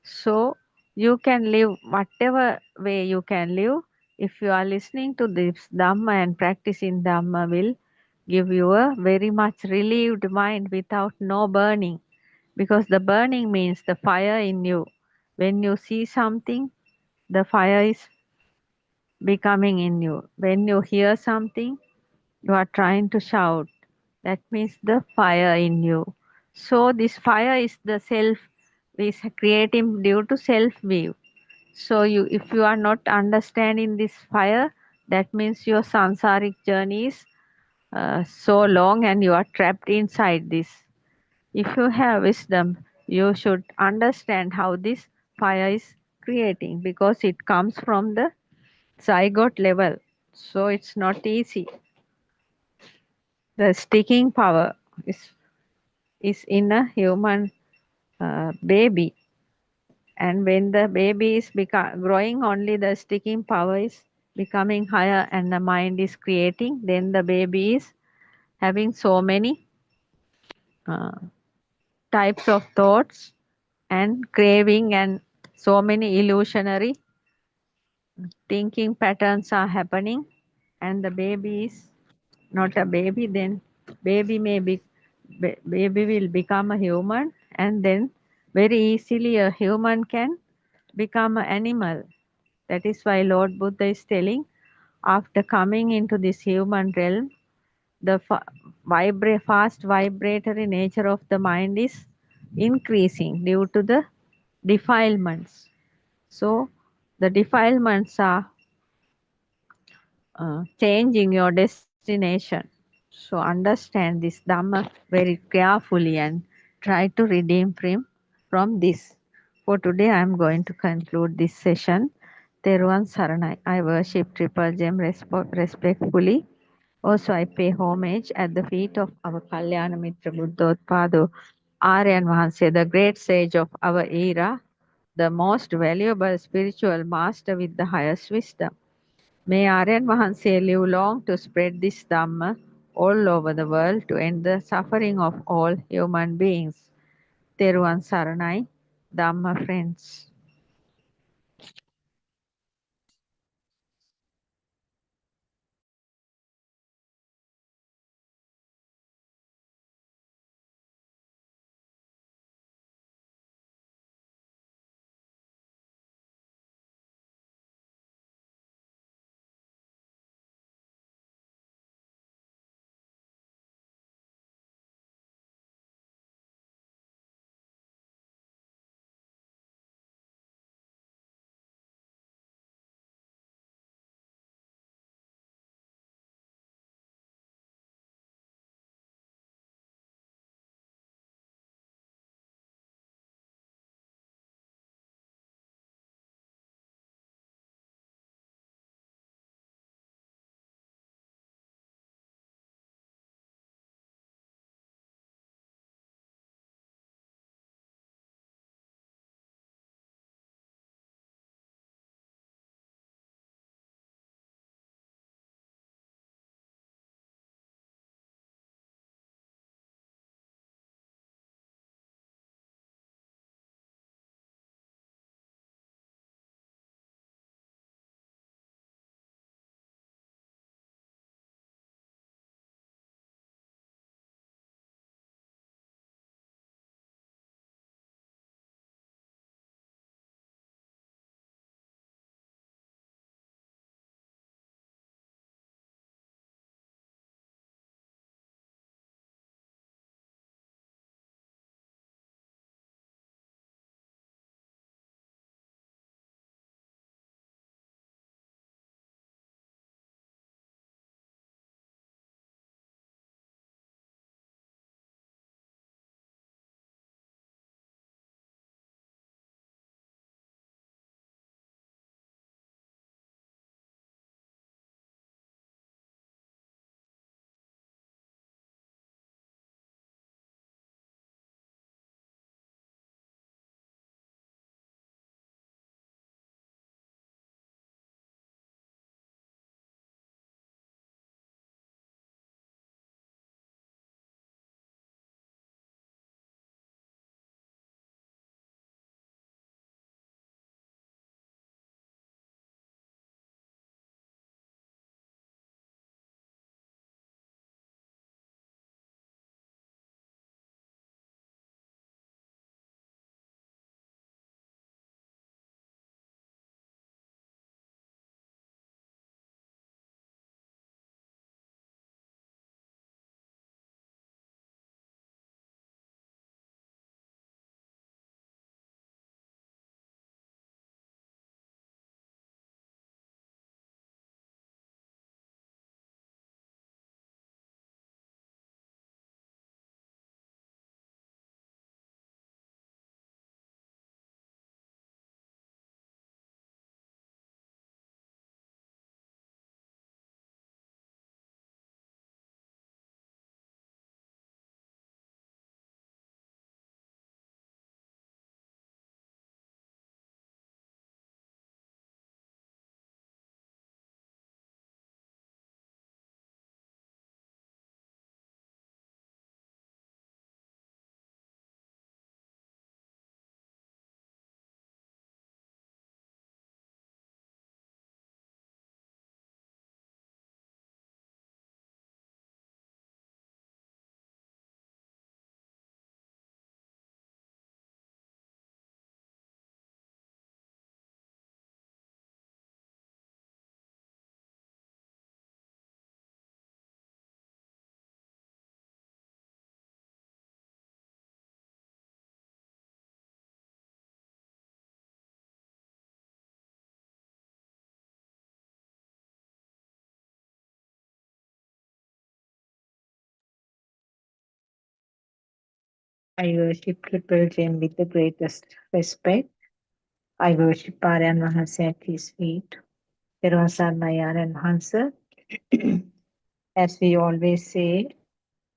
So you can live whatever way you can live. If you are listening to this Dhamma and practicing Dhamma will give you a very much relieved mind without no burning. Because the burning means the fire in you. When you see something, the fire is becoming in you. When you hear something, you are trying to shout. That means the fire in you. So this fire is the self, is creating due to self view. So if you are not understanding this fire, that means your sansaric journey is so long and you are trapped inside this. If you have wisdom, you should understand how this fire is creating, because it comes from the zygote level. So it's not easy. The sticking power is in a human baby, and when the baby is growing, only the sticking power is becoming higher and the mind is creating. Then the baby is having so many types of thoughts and craving and so many illusionary thinking patterns are happening, and the baby is not a baby, then baby may be baby will become a human, and then very easily a human can become an animal. That is why Lord Buddha is telling, after coming into this human realm, the fast vibratory nature of the mind is increasing due to the defilements. So the defilements are changing your destination. So understand this Dhamma very carefully and try to redeem from this. For today, I am going to conclude this session. Teruvan Saranai. I worship Triple Gem respectfully. Also, I pay homage at the feet of our Kalyana Mitra Buddothpado, Aryan Vahanse, the great sage of our era, the most valuable spiritual master with the highest wisdom. May Aryan Vahanse live long to spread this Dhamma all over the world to end the suffering of all human beings. Teruvan Saranai, Dhamma friends. I worship Triple Gem with the greatest respect. I worship Aryan Mahansa at his feet. Therwan Sarnaya and Mahansa. As we always say,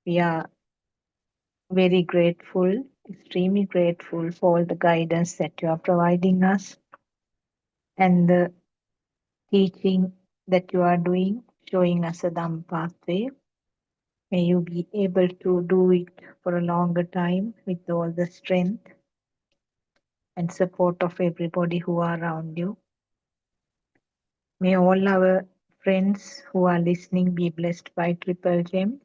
we are very grateful, extremely grateful for all the guidance that you are providing us and the teaching that you are doing, showing us a Dhamma pathway. May you be able to do it for a longer time with all the strength and support of everybody who are around you. May all our friends who are listening be blessed by Triple Gem.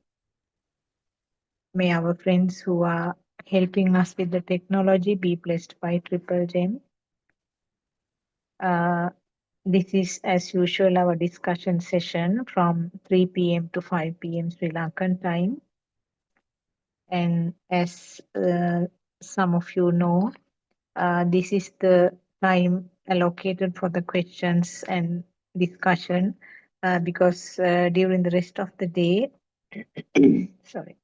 May our friends who are helping us with the technology be blessed by Triple Gem. Uh, this is, as usual, our discussion session from 3 p.m. to 5 p.m. Sri Lankan time. And as some of you know, this is the time allocated for the questions and discussion because during the rest of the day, sorry,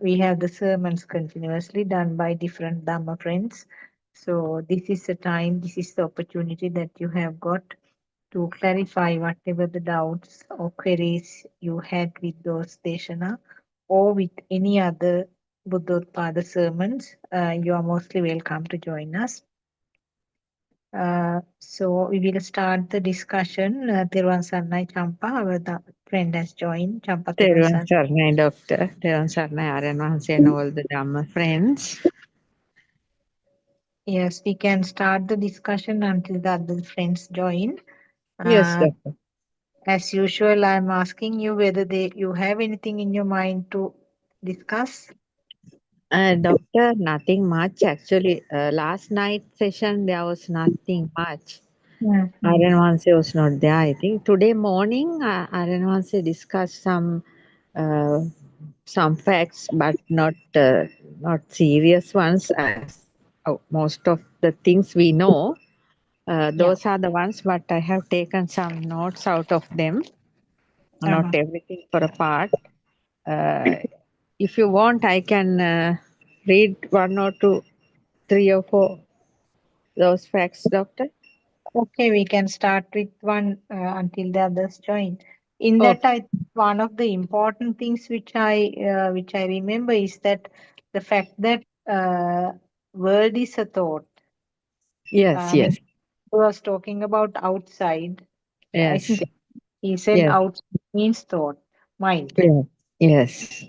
we have the sermons continuously done by different Dhamma friends. So this is the time, this is the opportunity that you have got to clarify whatever the doubts or queries you had with those Deshana or with any other Buddothpado sermons. You are mostly welcome to join us. So we will start the discussion. Therwan Sarnai Champa, our friend has joined. Champa Therwan Therwan Sarnai. Sarnai, Doctor. Therwan Sarnai, Aryan Mahansa and all the Dhamma friends. Yes, we can start the discussion until the other friends join. Yes, Uh, Doctor. as usual, I'm asking you whether you have anything in your mind to discuss. Doctor, nothing much actually. Last night session there was nothing much. Mhm. Aryan Mahansa was not there. I think today morning Aryan Mahansa discussed uh, some facts, but not serious ones. As most of the things we know, Yeah. those are the ones. But I have taken some notes out of them. Not Uh-huh. everything for a part. Uh, if you want, I can read one or two, three or four those facts, Doctor. Okay, we can start with one until the others join. In that, Okay. one of the important things which I remember is that the fact that world is a thought. Yes. I mean, Yes. he was talking about outside, isn't Yes. it? He said Yes. outside means thought, mind. Yes. Yes.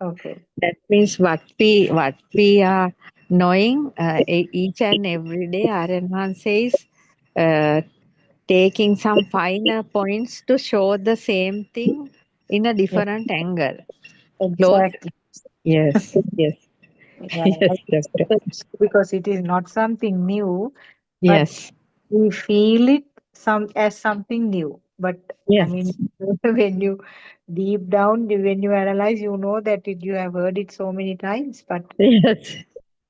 Okay. That means what we are knowing each and every day. Aryan says, uh, taking some finer points to show the same thing in a Yeah, different angle. Close. exactly. Yes. Yes. Yeah, Yes, I think Doctor. that's because it is not something new, but Yes. we feel it as something new. But I Yes. mean, when you deep down, when you analyze, you know that you have heard it so many times, but Yes.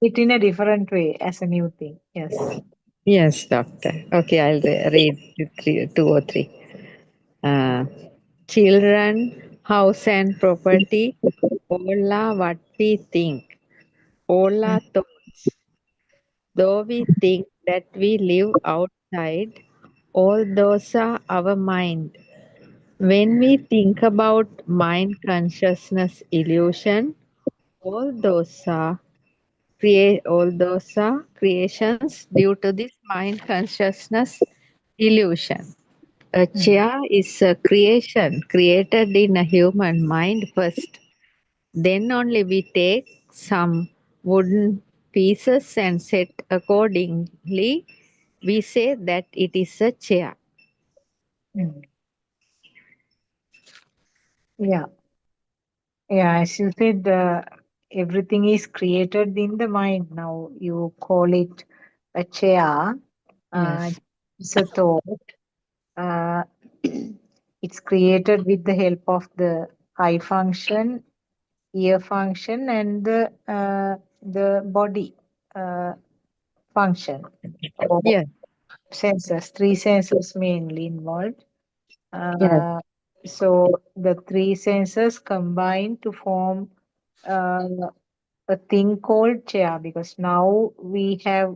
it in a different way as a new thing. Yes. Yes, Doctor. Okay, I'll read two or three. Uh, Children, house and property, all are what we think, all Mm, are thoughts. Though we think that we live outside, all those are our mind. When we think about mind consciousness illusion, all those are creations due to this mind consciousness illusion. A mm, chair is a creation created in a human mind first. Then only we take some wooden pieces and set accordingly. We say that it is a chair. mm. Yeah. Yeah. As you said, everything is created in the mind. Now you call it a chair. Yes. It's a thought. Uh, it's created with the help of the eye function, ear function, and the body function or Yes. senses. Three senses mainly involved. Yes. Uh, so the three senses combine to form uh, a thing called chair, because now we have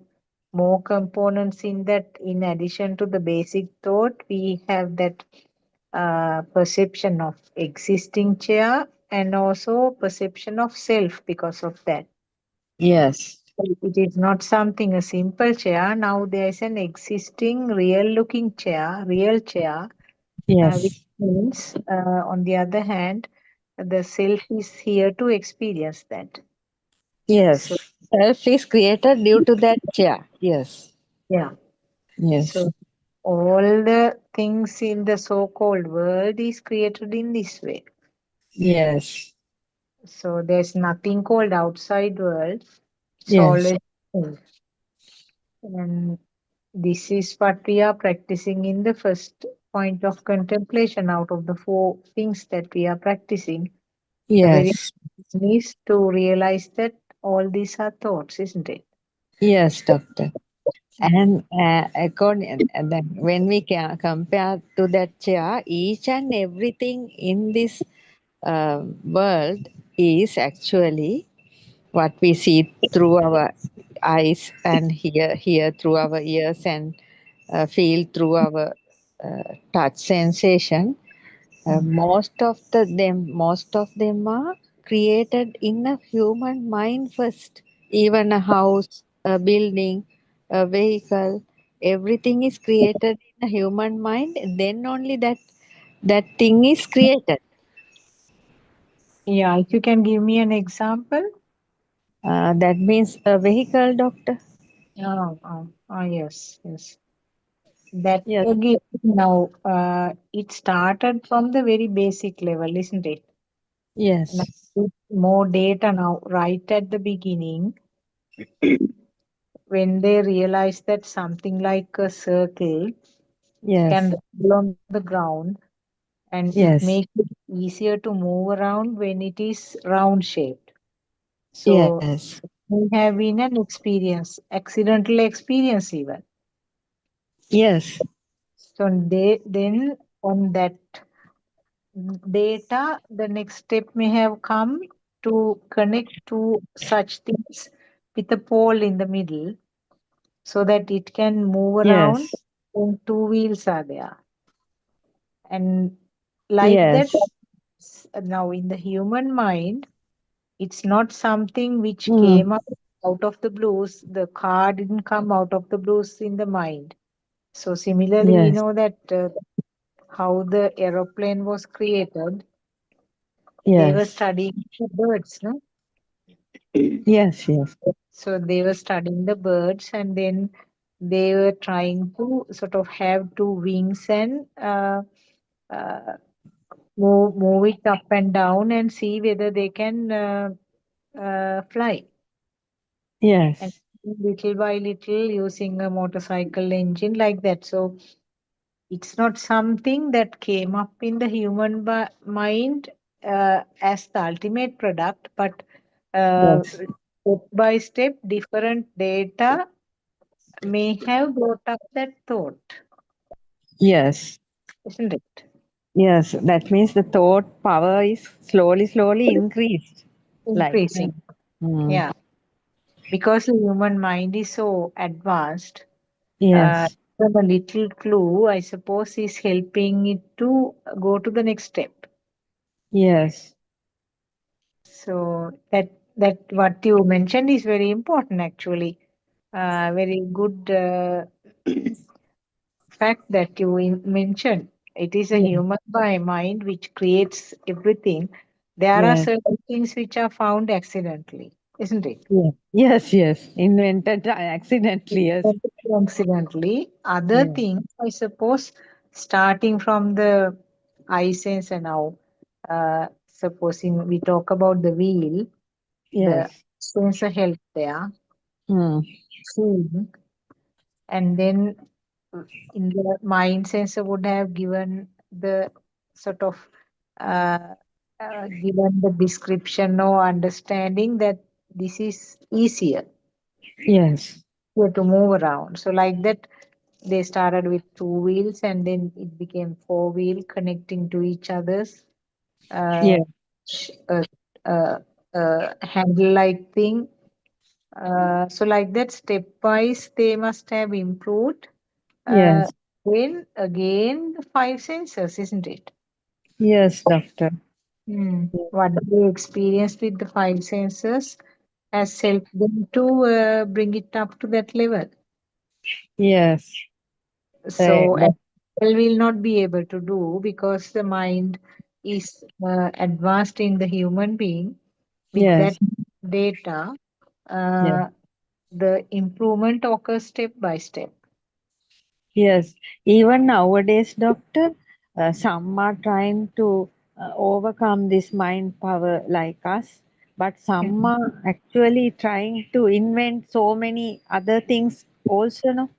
more components in that. In addition to the basic thought, we have that perception of existing chair and also perception of self because of that. Yes. It is not something a simple chair. Now there is an existing real looking chair, real chair, which Yes. means, on the other hand, the self is here to experience that. So, Yes. Self is created due to that chair. Yes. yeah. Yes. So, all the things in the so called world is created in this way. Yes. So, there's nothing called outside world. It's Yes. always in. And this is what we are practicing in the first point of contemplation out of the four things that we are practicing. The very Yes. is to realize that all these are thoughts, isn't it? Yes, doctor. And according then when we can compare to that chair, each and everything in this world is actually what we see through our eyes and hear through our ears and feel through our touch sensation. Most of them are created in a human mind first. Even a house, a building, a vehicle, everything is created in a human mind. Then only that thing is created. Yeah, if you can give me an example. That means a vehicle, doctor. Yes, yes. That Yes, again, now it started from the very basic level, isn't it? Now, yes, with more data now, right at the beginning, when they realized that something like a circle yes, can roll on the ground and it makes yes, it easier to move around when it is round shaped. So yes, we have been an experience, accidental experience even. yes, So they then on that data, the next step may have come to connect to such things with a pole in the middle so that it can move around yes, when two wheels are there. And like that, yes. now in the human mind, it's not something which Mm, came out of the blues. The car didn't come out of the blues in the mind. So similarly, we yes, know that how the aeroplane was created. They were yes, studying the birds, no? yes, yes, So they were studying the birds, and then they were trying to sort of have two wings and uh, move it up and down and see whether they can fly. And yes, little by little, using a motorcycle engine like that. So it's not something that came up in the human mind as the ultimate product, but yes, step by step, different data may have brought up that thought, yes. isn't it? Yes, that means the thought power is slowly increased. Like that. Increasing. Mm. Yeah. Because the human mind is so advanced, Yes, from a little clue, I suppose, is helping it to go to the next step. yes, So that what you mentioned is very important, actually. Very good fact that you mentioned. It is a yes, human mind which creates everything. There are yes, certain things which are found accidentally, isn't it? yes, yes, yes. Invented accidentally. Yes, Accidentally. Other yes, things, I suppose, starting from the eye sense and now, supposing we talk about the wheel, the yes. sensor health there, Mm. seeing, and then in the mind sensor would have given the sort of uh, given the description or understanding that this is easier Yes, to move around. So like that, they started with two wheels and then it became four wheel connecting to each other's uh, yes, sh- uh, uh, handle-like thing. So like that, stepwise, they must have improved. Yes. Then again, the five senses, isn't it? Yes, doctor. What they experienced with the five senses has helped them to bring it up to that level. Yes. So, But people will not be able to do because the mind is advanced in the human being. With that yes. data, Yes. the improvement occurs step by step. Yes. Even nowadays, doctor, some are trying to overcome this mind power like us, but some are actually trying to invent so many other things also, no?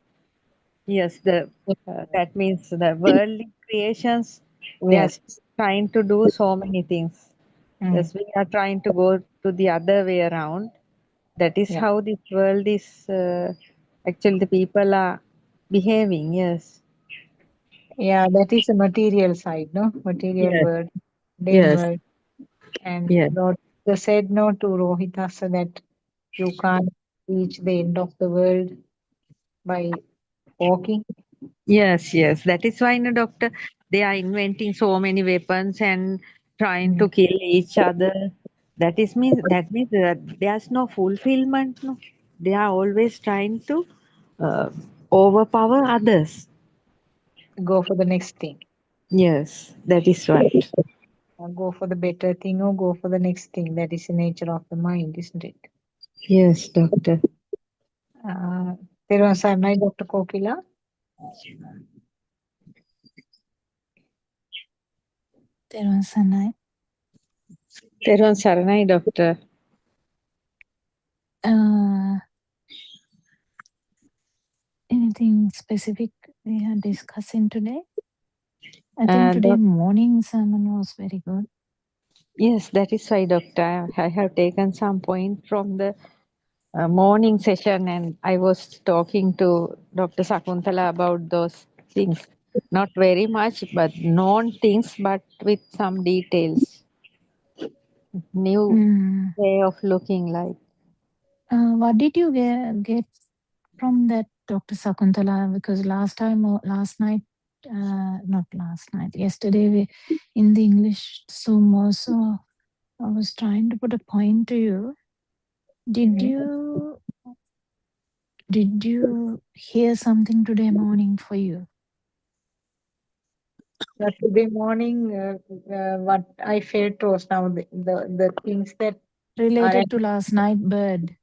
Yes, that means the worldly creations, they are Yes. trying to do so many things. Yes, we are trying to go to the other way around. That is Yeah. how this world is, actually the people are behaving. Yes. Yeah, that is the material side, no? Material Yes. world, then Yes. world. And Yes. Lord Buddha said no to Rohitasa that you can't reach the end of the world by walking. Yes, yes. That is why, no, doctor, they are inventing so many weapons and trying to kill each other. That means that there's no fulfillment. No, they are always trying to uh, overpower others. Go for the next thing. Yes, that is right. Or go for the better thing or go for the next thing. That is the nature of the mind, isn't it? Yes, doctor. Therwan Sarnai, Dr. Kokila. Therwan Sarnai. Therwan Saranai, doctor. Anything specific we are discussing today? I think today morning sermon was very good. Yes, that is why, doctor. I have taken some point from the morning session and I was talking to Dr. Sakuntala about those things. Not very much, but known things, but with some details. New way of looking like. What did you get from that, Dr. Sakuntala? Because last night, not last night, yesterday in the English Zoom also, I was trying to put a point to you. Did you hear something today morning for you? Today morning, what I felt was now the things that related to last night bird.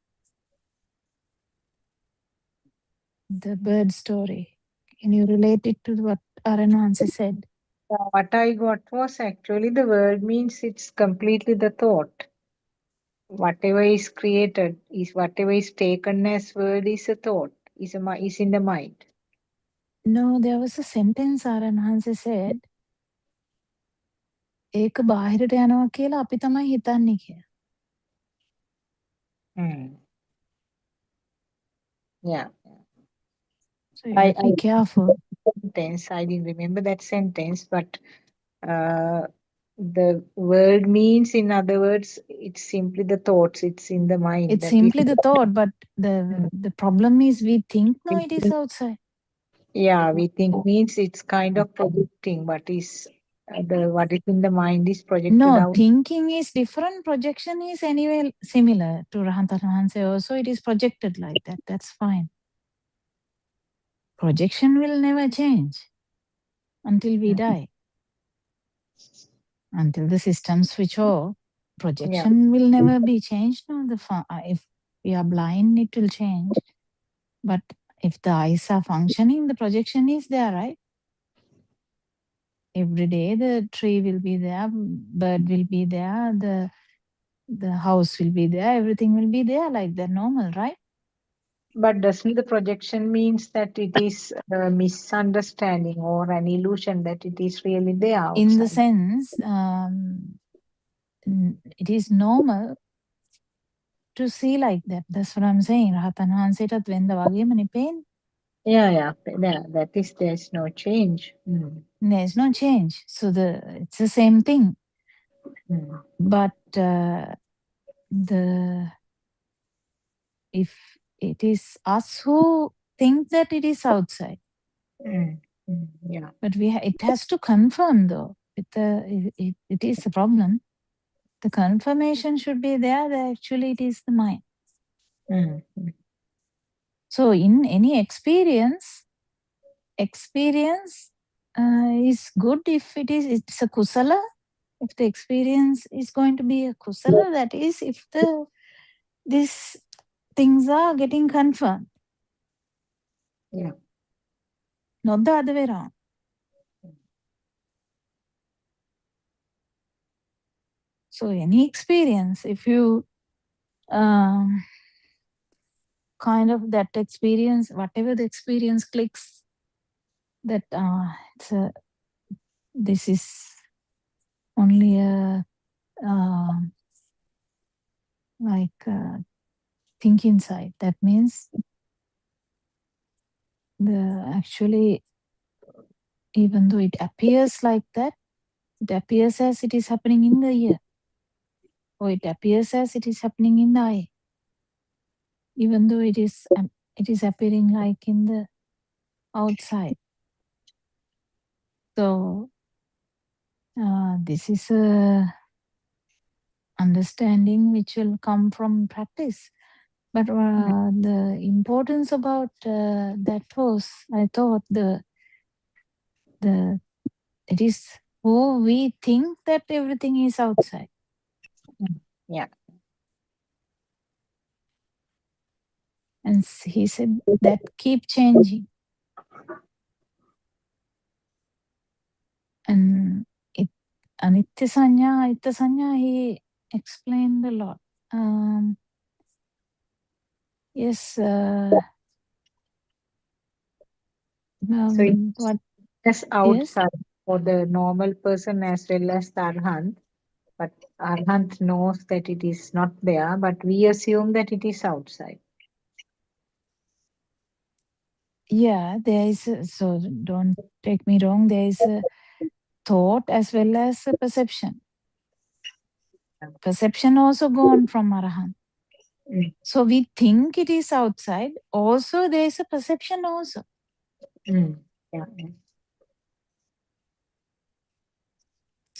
The bird story. Can you relate it to what Aranwansi said? What I got was actually the word means it's completely the thought. Whatever is created is whatever is taken as word is a thought, is in the mind. No, there was a sentence Aranwansi said. ඒක බාහිරට යනවා කියලා අපි තමයි හිතන්නේ කියලා. Yeah. So you have to be careful. I didn't remember that sentence, but the word means, in other words, it's simply the thoughts. It's in the mind. It's simply the thought, but the problem is we think no, it is outside. Yeah, we think means it's kind of projecting, but is what is in the mind is projected No, out. thinking is different. Projection is anyway similar to Rahantaranse also. It is projected like that. That's fine. Projection will never change until we die. Until the system switch off, projection will never be changed. No, if we are blind, it will change. But if the eyes are functioning, the projection is there, right? Every day the tree will be there, bird will be there, the house will be there, everything will be there like that, normal, right? But doesn't the projection means that it is a misunderstanding or an illusion that it is really there outside? In the sense, it is normal to see like that. That's what I'm saying. Rahatan Hansetat වෙන්න වගේමනේ පේන්නේ. Yeah. There's no change. There's no change. So it's the same thing. But if it is us who think that it is outside, Yeah. but it has to confirm though. It is a problem. The confirmation should be there that actually it is the mind. So in any experience is good if it's a kusala. If the experience is going to be a kusala, that is if these things are getting confirmed. Yeah. Not the other way around. So any experience, if you kind of that experience, whatever the experience clicks, that this is only a think inside. That means actually, even though it appears like that, it appears as it is happening in the ear, or it appears as it is happening in the eye, even though it is appearing like in the outside. So this is a understanding which will come from practice. But the importance about that was, I thought it is who we think that everything is outside. Yeah. And he said that keep changing. And Anitya Sanya, Aitya Sanya, he explained a lot. Yes. So it's as outside for the normal person as well as the Arhant. But Arhant knows that it is not there, but we assume that it is outside. Yeah, there is. So don't take me wrong. There is a thought as well as a perception. Perception also gone from Arahant. So we think it is outside. Also, there is a perception also. Yeah.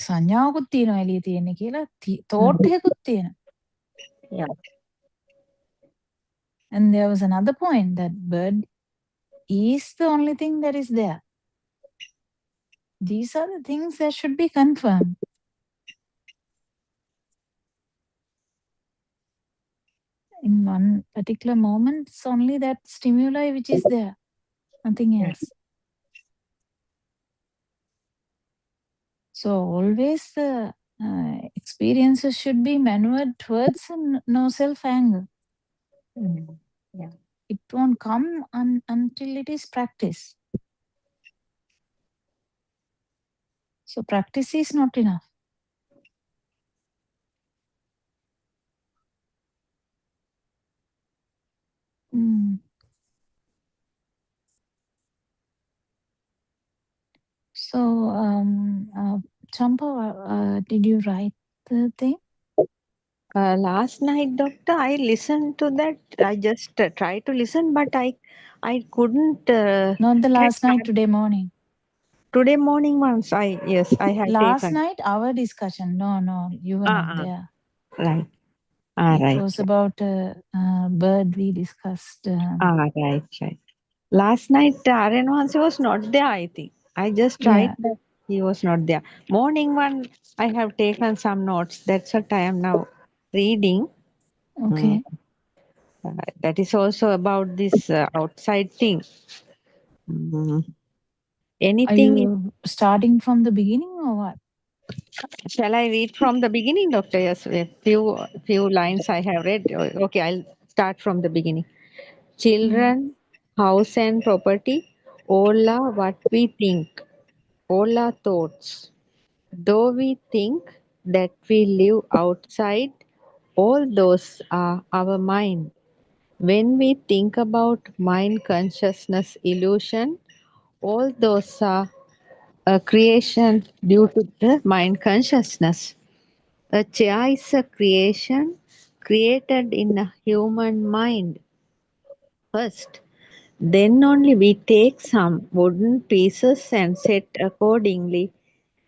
සංඥාවකුත් තියෙනවා එළිය තියෙන්නේ කියලා thought එකකුත් තියෙනවා. Yeah. And there was another point that bird is the only thing that is there. These are the things that should be confirmed. In one particular moment, it's only that stimuli which is there, nothing else. So always the experiences should be maneuvered towards no self-anger. Yeah. It won't come until it is practiced. So practice is not enough. So, Champa, did you write the thing? Last night, doctor, I listened to that. I just tried to listen, but I couldn't. Not the last night, today morning. Today morning once, I have Last taken. night, our discussion. No, you were not there. Right. It was about a bird we discussed. Right. Last night, Aryan was not there, I think. I just tried that. He was not there. Morning one, I have taken some notes. That's what I am now reading. Okay. That is also about this outside thing. Anything. Are you starting from the beginning or what? Shall I read from the beginning, Doctor? Yes, a few lines I have read. Okay, I'll start from the beginning. Children, house and property, all are what we think, all are thoughts. Though we think that we live outside, all those are our mind. When we think about mind consciousness illusion, all those are a creation due to the mind consciousness. A chair is a creation created in a human mind first. Then only we take some wooden pieces and set accordingly.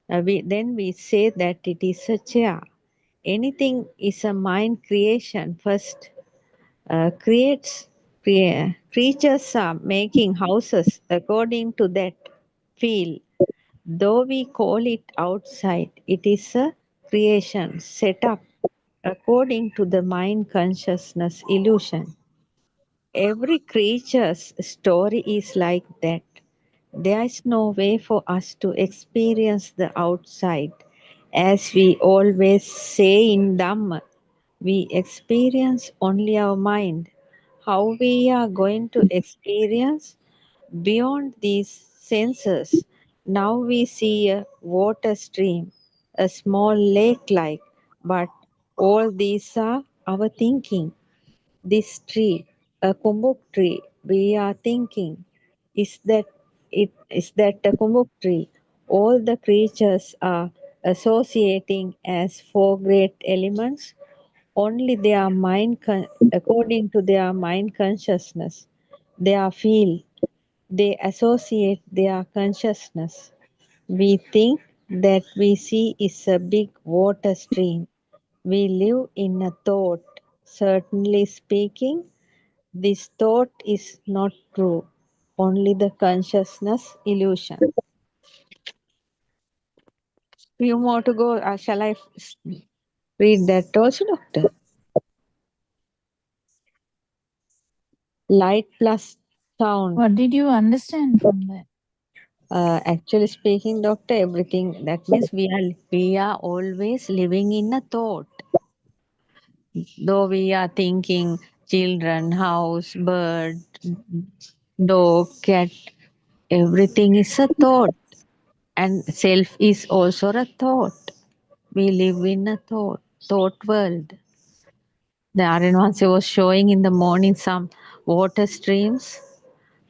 Then we say that it is a chair. Anything is a mind creation first. Creatures are making houses according to that feel. Though we call it outside, it is a creation set up according to the mind consciousness illusion. Every creature's story is like that. There is no way for us to experience the outside. As we always say in Dhamma, we experience only our mind. How we are going to experience beyond these senses? Now we see a water stream, a small lake like, but all these are our thinking. This tree, a kumbuk tree, we are thinking, is that a kumbuk tree? All the creatures are associating as four great elements, only their according to their mind consciousness. They feel, they associate their consciousness. We think that we see is a big water stream. We live in a thought. Certainly speaking, this thought is not true, only the consciousness illusion. You want to go? Shall I read that also, Doctor? Light plus sound. What did you understand from that? Actually speaking, Doctor, everything that means we are always living in a thought. Though we are thinking children, house, bird, dog, cat, everything is a thought. And self is also a thought. We live in a thought world. The Arinvansi was showing in the morning some water streams.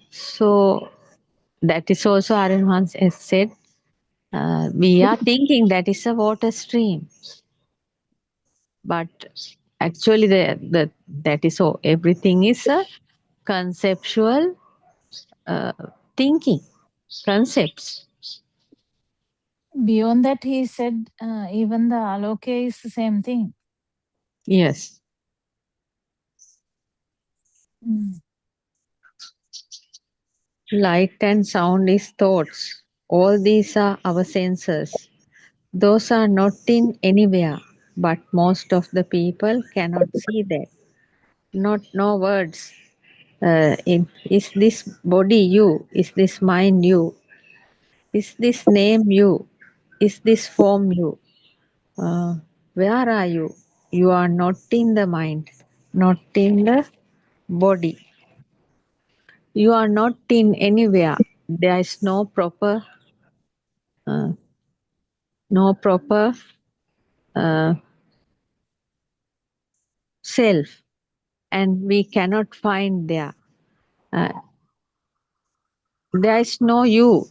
So that is also Arinvansi has said. We are thinking that is a water stream. But actually that is so. Everything is a conceptual thinking, concepts. Beyond that, he said even the aloke is the same thing. Yes. Light and sound is thoughts. All these are our senses. Those are not in anywhere, but most of the people cannot see that. No words. Is this body you? Is this mind you? Is this name you? Is this form you? Where are you? You are not in the mind, not in the body. You are not in anywhere. There is no proper uh, self, and we cannot find there. There is no you.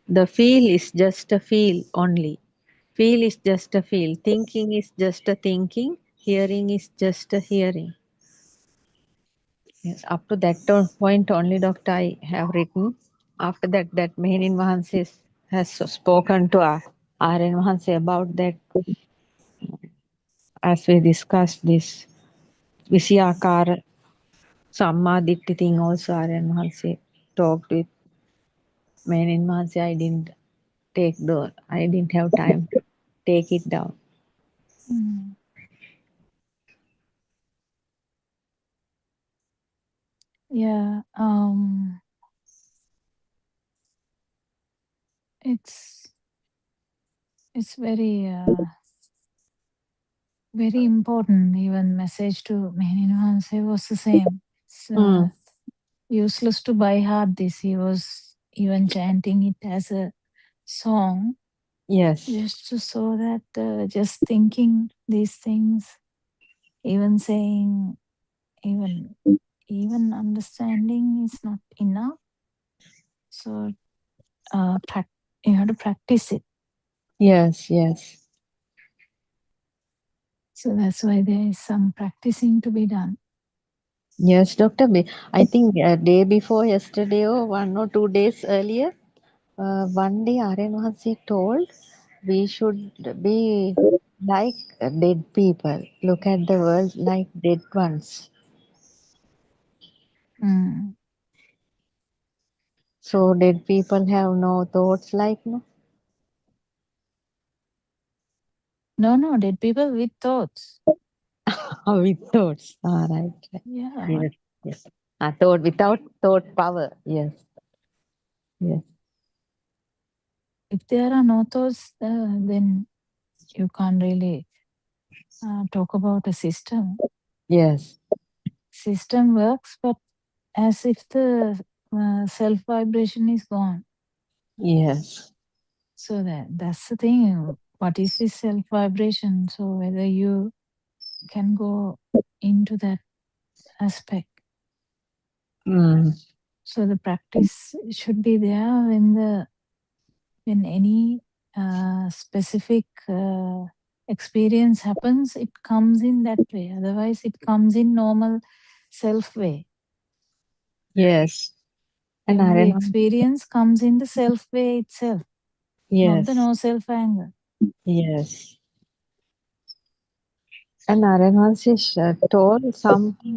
The feel is just a feel only. Feel is just a feel. Thinking is just a thinking. Hearing is just a hearing. Yes, up to that point only, Doctor, I have written. After that, that Mehenin Mahansi has spoken to Aryan Mahansi about that. As we discussed this Vishyakara Sammaditthi thing also, Aryan Mahansi talked with Mehenin Mahansi. I didn't have time to take it down. Yeah, it's very very important. Even message to Mehenin was the same. It's useless to by heart this. He was even chanting it as a song. Yes. Just to show that just thinking these things, even saying, even understanding is not enough. So you have to practice it. Yes, yes. So that's why there is some practicing to be done. Yes, Doctor. I think a day before yesterday or 1 or 2 days earlier, one day Aryan Vahansi told we should be like dead people. Look at the world like dead ones. Mm. So dead people have no thoughts like no? No, dead people with thoughts. With thoughts. Ah, right. Yeah. Yes, yes. Thought without thought power. Yes. Yes. If there are no thoughts, then you can't really talk about a system. Yes. System works, but as if the self vibration is gone. Yes. So that's the thing. What is this self vibration? So whether you can go into that aspect. Mm. So the practice should be there when any specific experience happens, it comes in that way. Otherwise, it comes in normal self way. Yes. And Every Aryan, experience comes in the self way itself, not the yes. no self anger. Yes. And Aryan Vahansi told something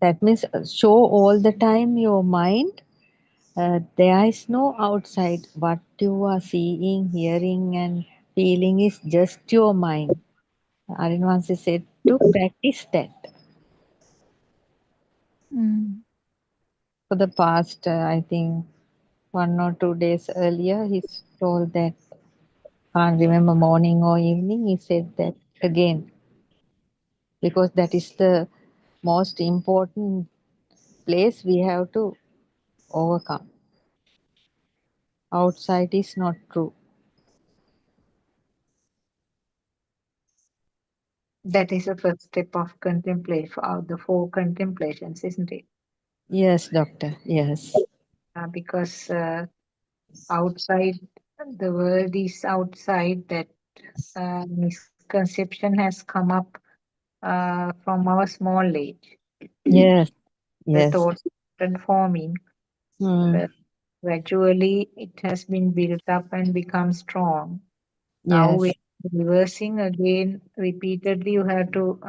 that means show all the time your mind. There is no outside. What you are seeing, hearing, and feeling is just your mind. Aryan Vahansi said to practice that. Mm. For the past, I think, 1 or 2 days earlier, he told that, can't remember morning or evening, he said that again. Because that is the most important place we have to overcome. Outside is not true. That is the first step of contemplation, of the 4 contemplations, isn't it? Yes, doctor. Yes. Because outside, the world is outside, that misconception has come up from our small age. Yes. The Yes. thoughts are forming. Mm. Gradually, it has been built up and become strong. Now Yes. we're reversing again repeatedly. You have to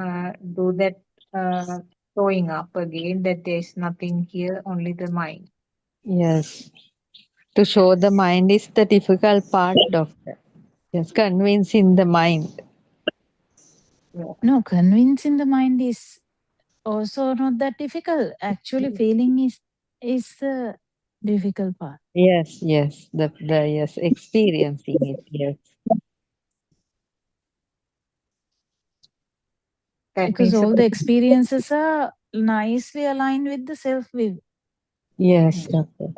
do that showing up again that there's nothing here, only the mind. Yes. To show the mind is the difficult part, doctor. Yes, convincing the mind. Yeah. No, convincing the mind is also not that difficult. Actually, feeling is the difficult part. Yes, yes. The yes, experiencing it. Yes. That Because means all the experiences are nicely aligned with the self view. Yes, doctor.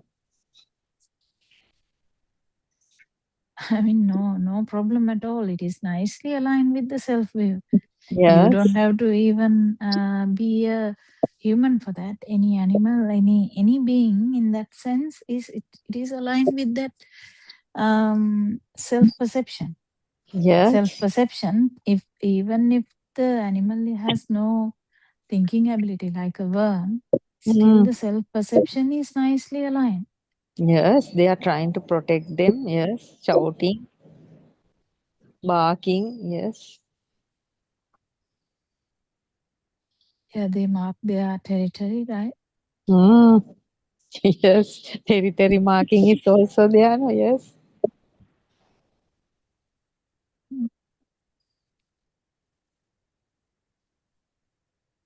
I mean, no problem at all. It is nicely aligned with the self view. You Yes. don't have to even be a human for that. Any animal, any being in that sense it is aligned with that self perception. Yes. Self perception. Even if the animal has no thinking ability like a worm, still the self perception is nicely aligned. Yes, they are trying to protect them. Yes, shouting, barking. Yes. Yeah, they mark their territory, right? Mm. Yes, territory marking is also there. No? Yes.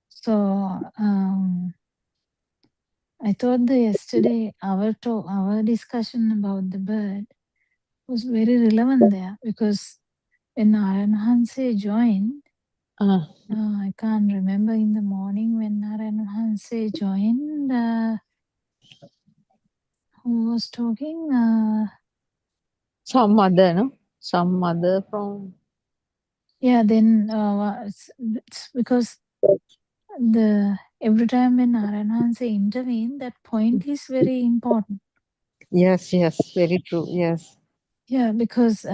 So I thought that yesterday our discussion about the bird was very relevant there, because when Aryan Hanse joined, I can't remember in the morning when Aryan Hanse joined, who was talking? Some other, no? Some other from. Yeah, then it's because every time when Aryan Hanse intervened, that point is very important. Yes, yes, very true. Yes. Yeah, because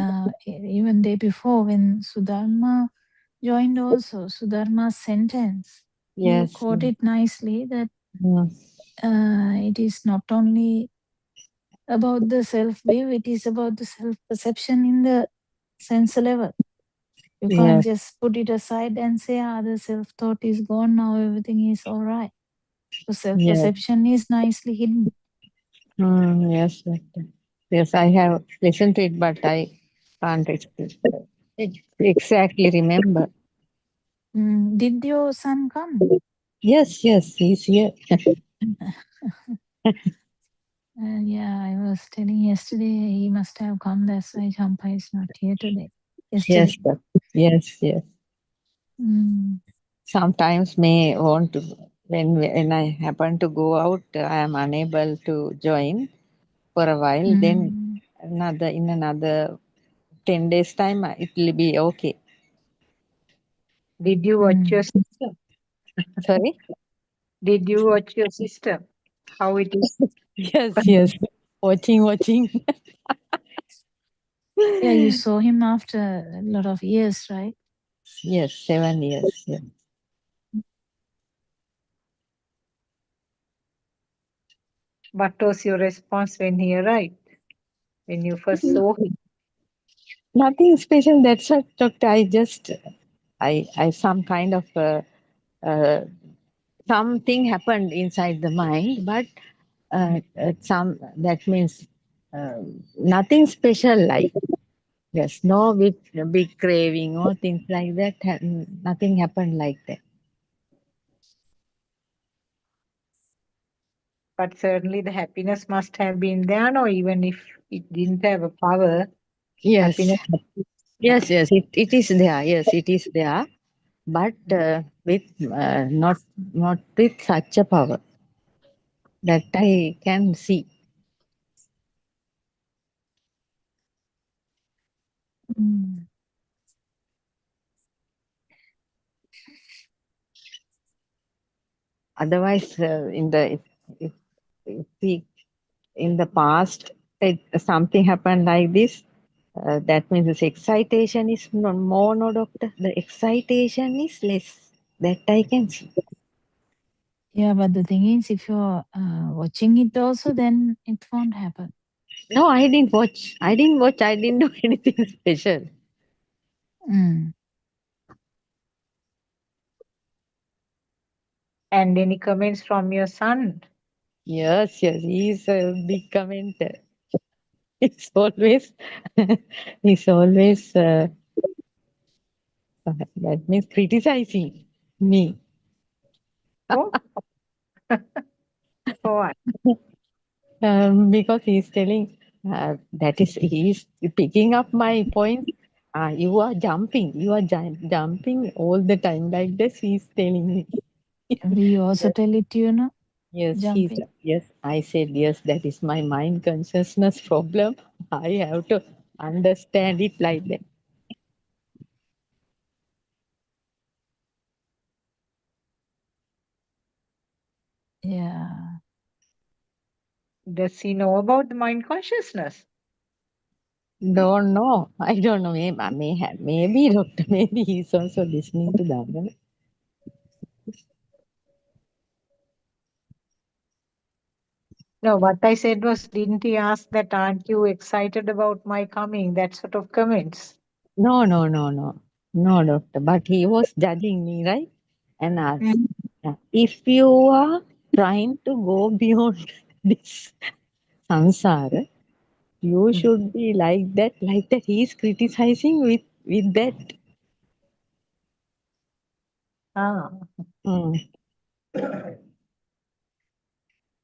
even day before when Sudharma joined also Sudharma's sentence. You Yes. quoted nicely that Mm. it is not only about the self-view, it is about the self-perception in the sense level. You can't Yes. just put it aside and say, the self-thought is gone, now everything is all right. So Yes. self-perception is nicely hidden. Yes, doctor. Yes, I have listened to it, but I can't exactly remember. Did your son come? Yes, he's here. Yeah, I was telling yesterday he must have come. That's why Champa is not here today. Yes, Yesterday. doctor. Yes. Mm. Sometimes may want to when I happen to go out, I am unable to join for a while. Then in another 10 days time, it will be okay. Did you watch your sister? Sorry. Did you watch your sister? How it is? Yes. Watching. Yeah, you saw him after a lot of years, right? Yes, 7 years. Yeah. What was your response when he arrived? When you first saw him? Nothing special. That's what, doctor. I some kind of something happened inside the mind, but some that means nothing special. Like there's no big craving or things like that. Nothing happened like that. But certainly the happiness must have been there, no? Even if it didn't have a power, Yes, happiness. yes. It is there. Yes, it is there, but with not with such a power that I can see. Otherwise, if we in the past something happened like this, that means this excitation is more, no, doctor. The excitation is less. That I can see. Yeah, but the thing is, if you're watching it also, then it won't happen. No, I didn't watch. I didn't do anything special. And any comments from your son? Yes, he's a big commenter. He's always, that means criticizing me. Oh, what? Because he's telling that is he's picking up my point. You are jumping all the time like this. He's telling me. We also tell it, Yes, jumping. I said, yes, that is my mind consciousness problem. I have to understand it like that. Yeah. Does he know about the mind consciousness? Don't know. I don't know. Maybe doctor, maybe he's also listening to that. No, what I said was, didn't he ask that, aren't you excited about my coming? That sort of comments. No, doctor. But he was judging me, right? And asked, if you are trying to go beyond this samsara, you should be like that. He is criticizing with that.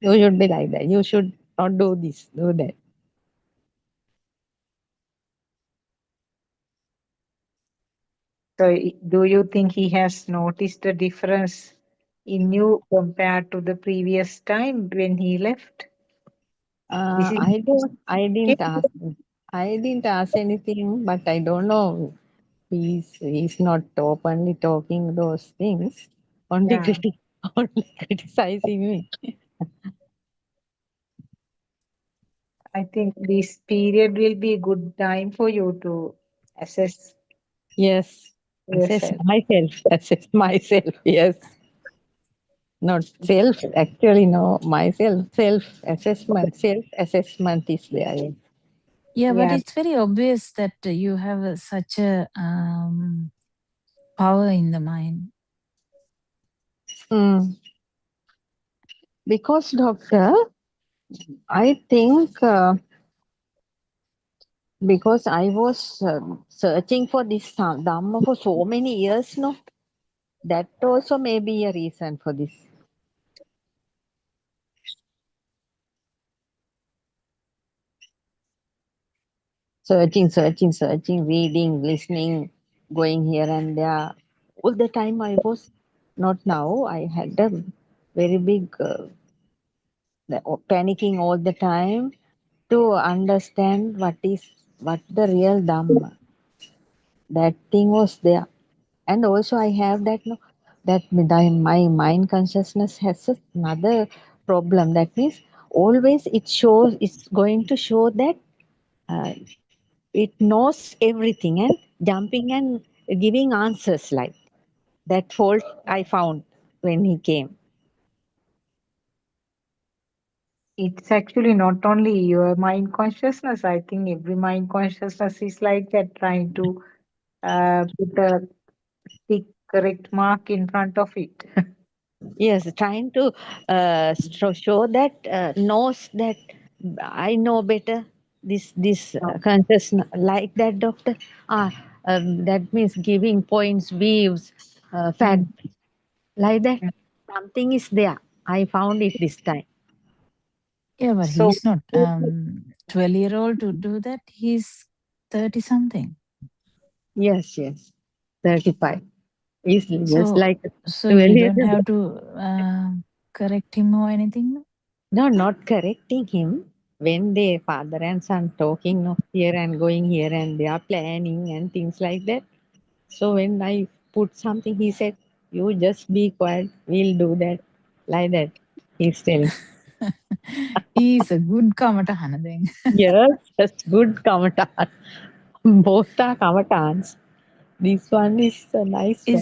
You should be like that. You should not do this, do that. So, do you think he has noticed a difference in you compared to the previous time when he left? I didn't ask him. I didn't ask anything, but I don't know. He's not openly talking those things. Only Yeah. only criticizing me. I think this period will be a good time for you to assess. Yes. Assess yourself. myself. Assess myself. Yes. Not self. Actually, no. Myself. Self-assessment. Self-assessment is there. Yes. Yeah, but Yeah, it's very obvious that you have such a power in the mind. Mm. Because, doctor, I think because I was searching for this Dhamma for so many years, no, that also may be a reason for this. Searching, reading, listening, going here and there. All the time I was, not now, I had a very big panicking all the time to understand what the real Dhamma. That thing was there. And also I have that, no, that my mind consciousness has another problem. That means always it's going to show that uh, it knows everything and jumping and giving answers like that fault I found when he came. it's actually not only your mind consciousness. I think every mind consciousness is like that, trying to put a tick correct mark in front of it. Yes, trying to show that knows that I know better. This consciousness like that, doctor. Ah, that means giving points, views, fact like that. Something is there. I found it this time. Yeah, but So, he's not 12-year-old to do that. He's 30 something. Yes, 35. He's just So like so 12 you years don't have old. to correct him or anything, no? No, not correcting him. When they father and son talking of here and going here and they are planning and things like that. So when I put something, he said, "You just be quiet. We'll do that." Like that, he's telling. He's a good kamatahana then. Yes, that's good Kamatan. Both are Kamatans. This one is a nice one.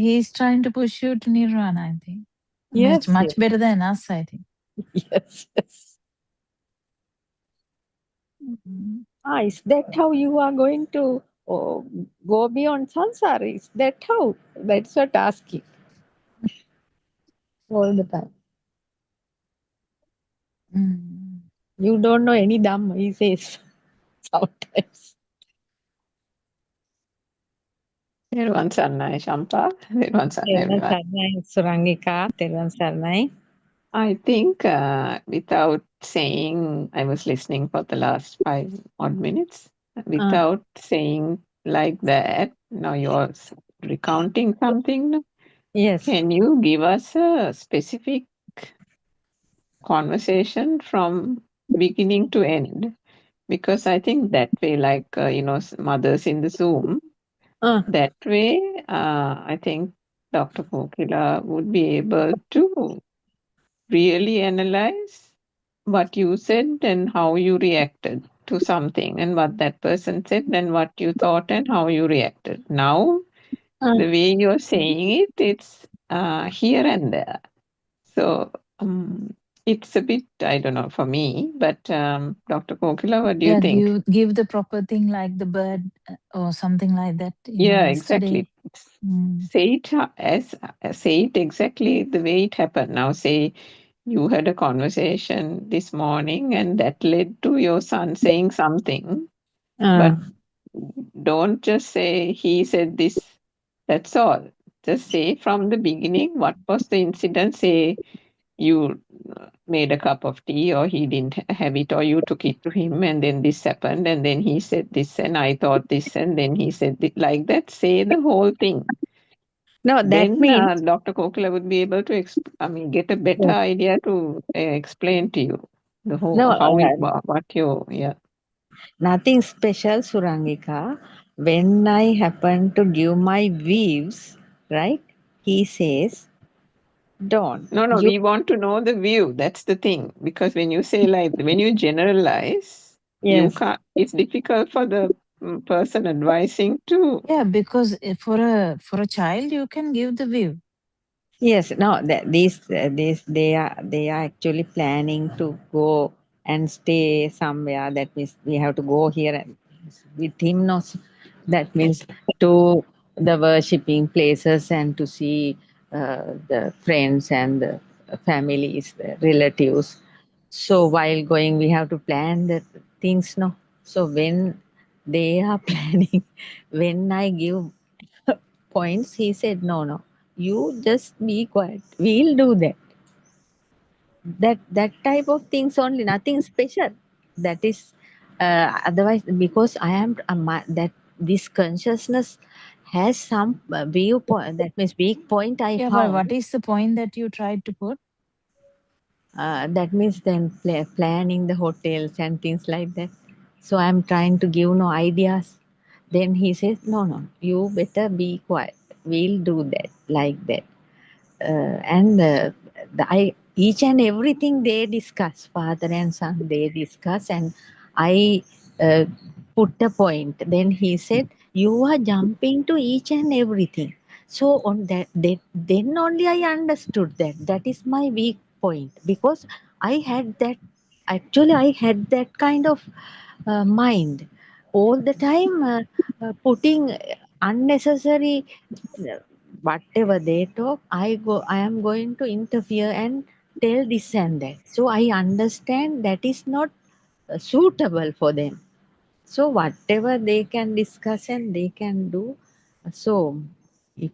He's trying to push you to nirvana, I think. Much, Yes, much better than us, I think. yes. Mhm. Ah, is that how you are going to go beyond samsara? Is that how? That's what asking all the time. Mm. You don't know any Dhamma, he says sometimes. Therwan Sarnai, Shampa. Therwan Sarnai, Terawan everyone. Saranai, Surangika, Terawan Saranai. I think without saying, I was listening for the last 5 odd minutes. Without saying like that, now you're recounting something. Yes. Can you give us a specific conversation from beginning to end? Because I think that way, like, mothers in the Zoom, that way, I think Dr. Kokila would be able to really analyze what you said and how you reacted to something, and what that person said and what you thought and how you reacted. Now, the way you're saying it, it's here and there. So it's a bit, I don't know, for me, but Dr. Kokila, what do you Yeah, think? give the proper thing like the bird or something like that. Yeah, Yesterday. exactly. Say it say it exactly the way it happened. Now say you had a conversation this morning and that led to your son saying something, but don't just say he said this. That's all. Just say from the beginning what was the incident. Say you made a cup of tea or he didn't have it or you took it to him and then this happened and then he said this and I thought this and then he said this, like that. Say the whole thing. No, that Then means Dr. Kokila would be able to get a better idea to explain to you the whole no, how it what you nothing special, Surangika. When I happen to give my views, right? He says, "Don't No, you?" we want to know the view. That's the thing. Because when you say like, when you generalize, you Yes. can't, it's difficult for the person advising to. Yeah, because for a child you can give the view. Yes, no, these they are actually planning to go and stay somewhere. That means we have to go here and with him. No, that means to the worshipping places and to see the friends and the families, the relatives. So while going, we have to plan the things. No, so when they are planning, when I give points, he said, no, you just be quiet. We'll do that. That type of things only, nothing special. That is otherwise because I am that this consciousness has some viewpoint. That means weak point I Yeah, but found. what is the point that you tried to put? That means then planning the hotels and things like that. So I'm trying to give no ideas. Then he says, no, you better be quiet. We'll do that like that. And each and everything they discuss, father and son, they discuss, and I put a point. Then he said, "You are jumping to each and everything." So on then only I understood that is my weak point because I had that. Actually, I had that kind of mind all the time, putting unnecessary whatever they talk. I am going to interfere and tell this and that, so I understand that is not suitable for them. So whatever they can discuss and they can do. So if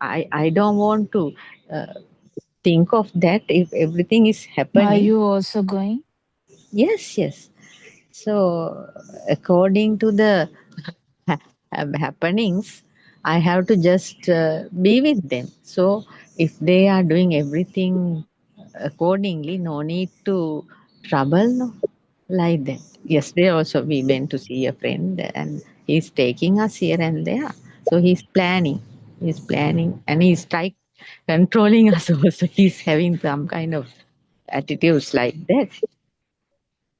I don't want to uh, think of that if everything is Are happening. you also going? Yes. So according to the happenings, I have to just be with them. So if they are doing everything accordingly, no need to trouble, no, like that. Yesterday also we went to see a friend and he's taking us here and there. So he's planning and he's like controlling us also. He's having some kind of attitudes like that.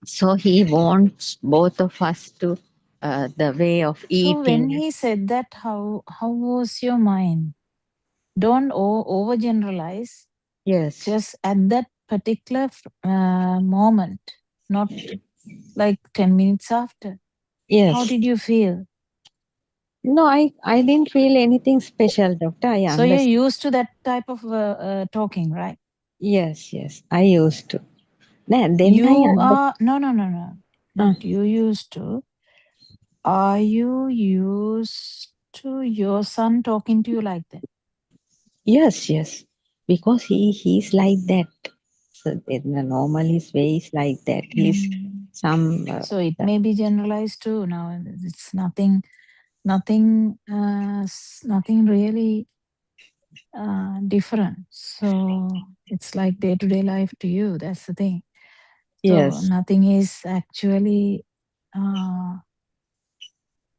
So he wants both of us to the way of So when eating. he said that, how was your mind? Don't overgeneralize. Yes. Just at that particular moment, not like 10 minutes after. Yes. How did you feel? No, I didn't feel anything special, doctor. I So you're understand. used to that type of talking, right? Yes. I used to. Then I You understand. are no. Not you used to. Are you used to your son talking to you like that? Yes. Because he's like that. So in the normal his way is like that. He's some So it may be generalized too. Now it's nothing really different. So it's like day-to-day life to you. That's the thing. So yes. nothing is actually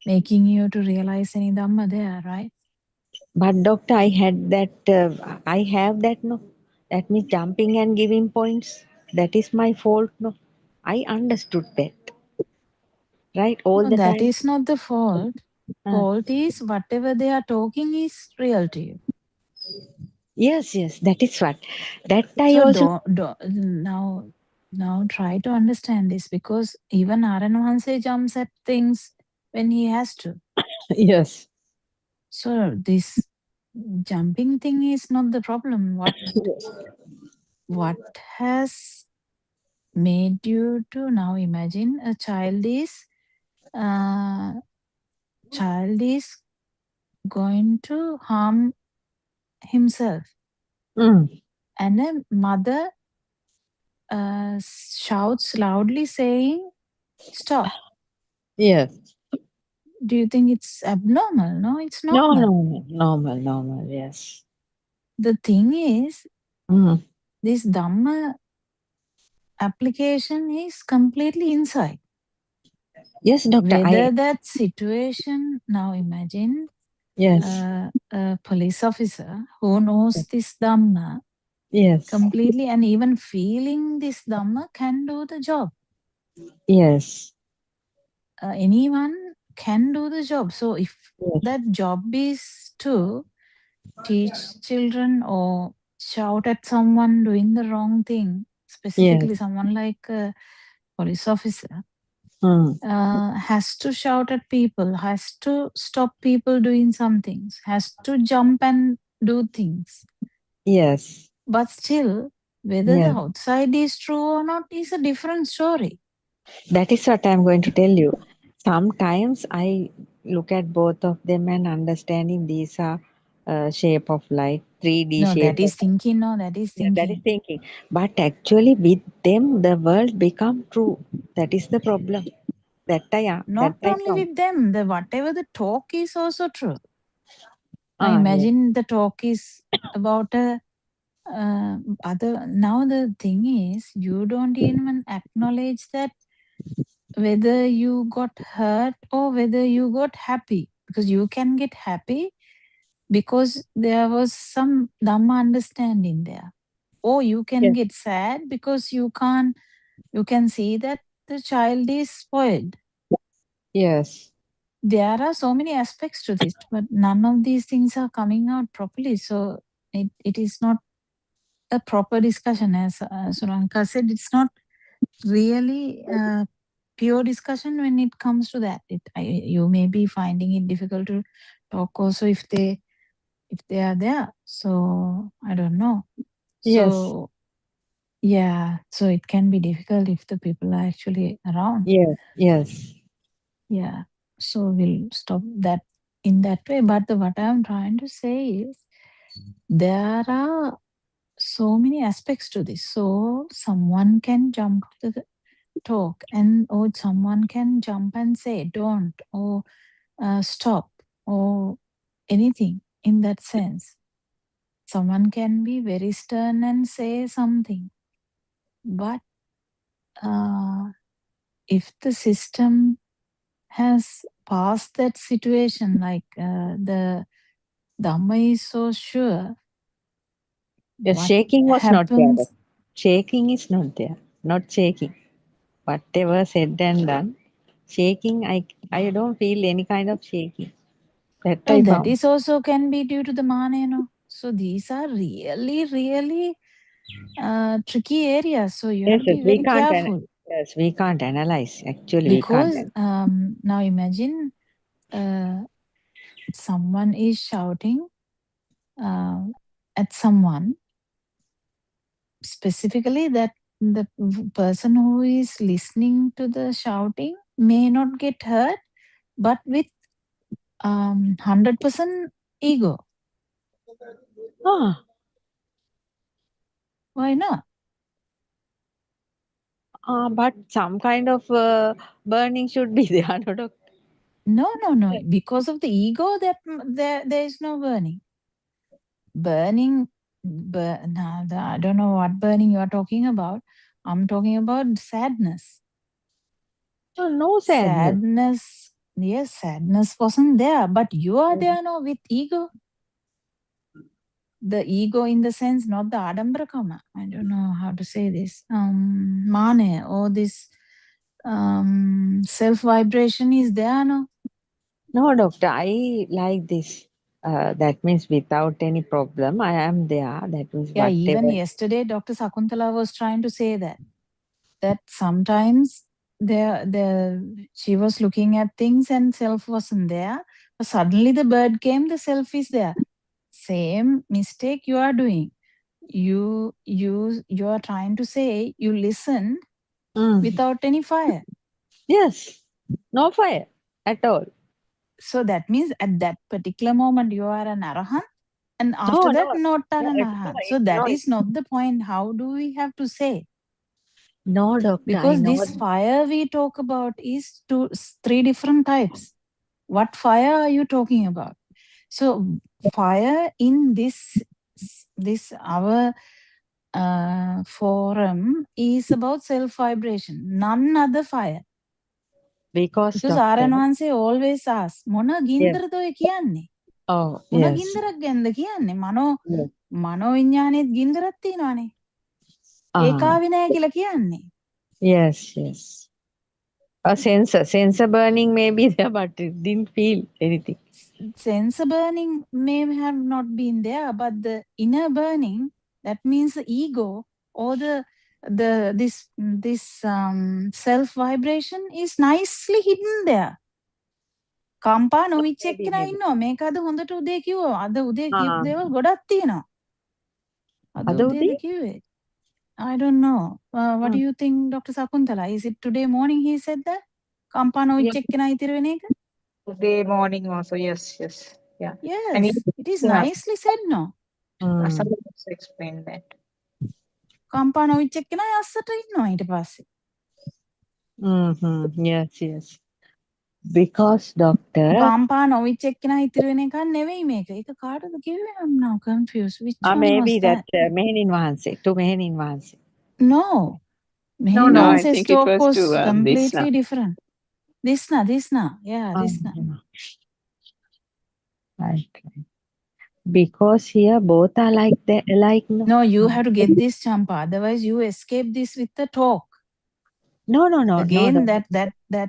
making you to realize any dhamma there, right? But doctor, I had that. I have that. No, that means jumping and giving points. That is my fault. No, I understood that. Right, all No, the that time. is not the fault. Fault is whatever they are talking is real to you. Yes, that is what. That I So also. now try to understand this, because even Aran jumps at things when he has to. Yes. So this jumping thing is not the problem. What has made you to now imagine a child is going to harm himself, and a mother shouts loudly saying, "Stop." Yes. Do you think it's abnormal? No, it's No, normal. normal. Yes. The thing is, this Dhamma application is completely inside. Yes, doctor. Whether that situation, now imagine Yes. a police officer who knows this Dhamma Yes. completely, and even feeling this Dhamma can do the job. Yes. Anyone can do the job. So if that job is to teach children or shout at someone doing the wrong thing, specifically someone like a police officer, has to shout at people, has to stop people doing some things, has to jump and do things. Yes. But still, whether the outside is true or not is a different story. That is what I'm going to tell you. Sometimes I look at both of them and understanding these are shape of light, 3D No, shape. that is thinking. No, that is thinking. That is thinking. But actually, with them, the world become true. That is the problem. Not only with them, the whatever the talk is also true. I imagine the talk is about a other. Now the thing is, you don't even acknowledge that whether you got hurt or whether you got happy, because you can get happy because there was some Dhamma understanding there, or you can get sad because you can see that the child is spoiled. Yes. There are so many aspects to this, but none of these things are coming out properly. So it is not a proper discussion. As Suranka said, it's not really pure discussion when it comes to that. You may be finding it difficult to talk also if they are there. So I don't know. So yeah, so it can be difficult if the people are actually around. Yes. Yeah. So we'll stop that in that way. But what I'm trying to say is there are so many aspects to this. So someone can jump to the talk, and or someone can jump and say don't, or stop, or anything in that sense. Someone can be very stern and say something. But if the system has passed that situation, like the Dhamma is so sure. The shaking was not there. Shaking is not there. Not shaking. Whatever said and done, shaking, I don't feel any kind of shaking. That is also can be due to the mana, you know. So these are really, really tricky areas. So you have to be very careful. Yes, we can't analyze. Actually, Because we can't. now imagine someone is shouting at someone, specifically that the person who is listening to the shouting may not get hurt, but with 100% ego. Why not? But some kind of burning should be there. No. Because of the ego, that there is no burning. Burning, I don't know what burning you are talking about. I'm talking about sadness. No sadness. Yes, sadness wasn't there, but you are there now with ego. The ego in the sense, not the adambrakama. I don't know how to say this. Mane, or this self vibration is there now. No, doctor, I like this. That means without any problem, I am there. That means Yeah, whatever. even yesterday, Dr. Sakuntala was trying to say that sometimes she was looking at things and self wasn't there. But suddenly the bird came, the self is there. Same mistake you are doing. You are trying to say you listened without any fire. Yes, no fire at all. So that means at that particular moment you are an arahant, and after that not an arahant. So that is not the point. How do we have to say? No, doctor. Because this fire we talk about is three different types. What fire are you talking about? So fire in this our forum is about self vibration, none other fire. Because Aryan Wanse always asks, Mona gindarada ඔය කියන්නේ? මොන yes. ගින්දරක් ගැනද කියන්නේ? මනෝ විඥානෙත් ගින්දරක් තියෙනවානේ. ඒකාවිනය කියලා කියන්නේ. Yes. A sensor burning may be there, but it didn't feel anything. Sensor burning may have not been there, but the inner burning, that means the ego or this self vibration is nicely hidden there. කම්පා නොවිච් Maybe, එක්කෙනා maybe. ඉන්නවා. මේක අද හොඳට උදේ කිව්වා. අද උදේ කියපු Ah, දේවල් ගොඩක් තියෙනවා. අද Ada උදේද Uday? කිව්වේ? I don't know. What do Hmm. you think, Dr. Sakuntala? Is it today morning he said that? කම්පා නොවිච් Yeah. එක්කෙනා ඉතිරි වෙන එක? Today morning also, yes, yes. Yeah. And Yes, it is yeah, nicely said, no? somebody also explained that. කම්පා නොවිච් එක්කෙනා අස්සට ඉන්නවා ඊට පස්සේ. Mm-hmm. Yes, yes. Because doctor, කම්පා නොවිච් එක්කෙනා ඉතිරි වෙන එකක් නෙවෙයි මේක. ඒක කාටද කිව්වේ? I'm now confused. Which one maybe was that? that Mehenin Wahanse, to Mehenin Wahanse. No. No, Mehenin No, I Wahanse's think it talk was was to this. completely different. Disna. Yeah, Disna. Right. Because here both are like that, like no. No, you have to get this, Champa. Otherwise, you escape this with the talk. No. Again, No.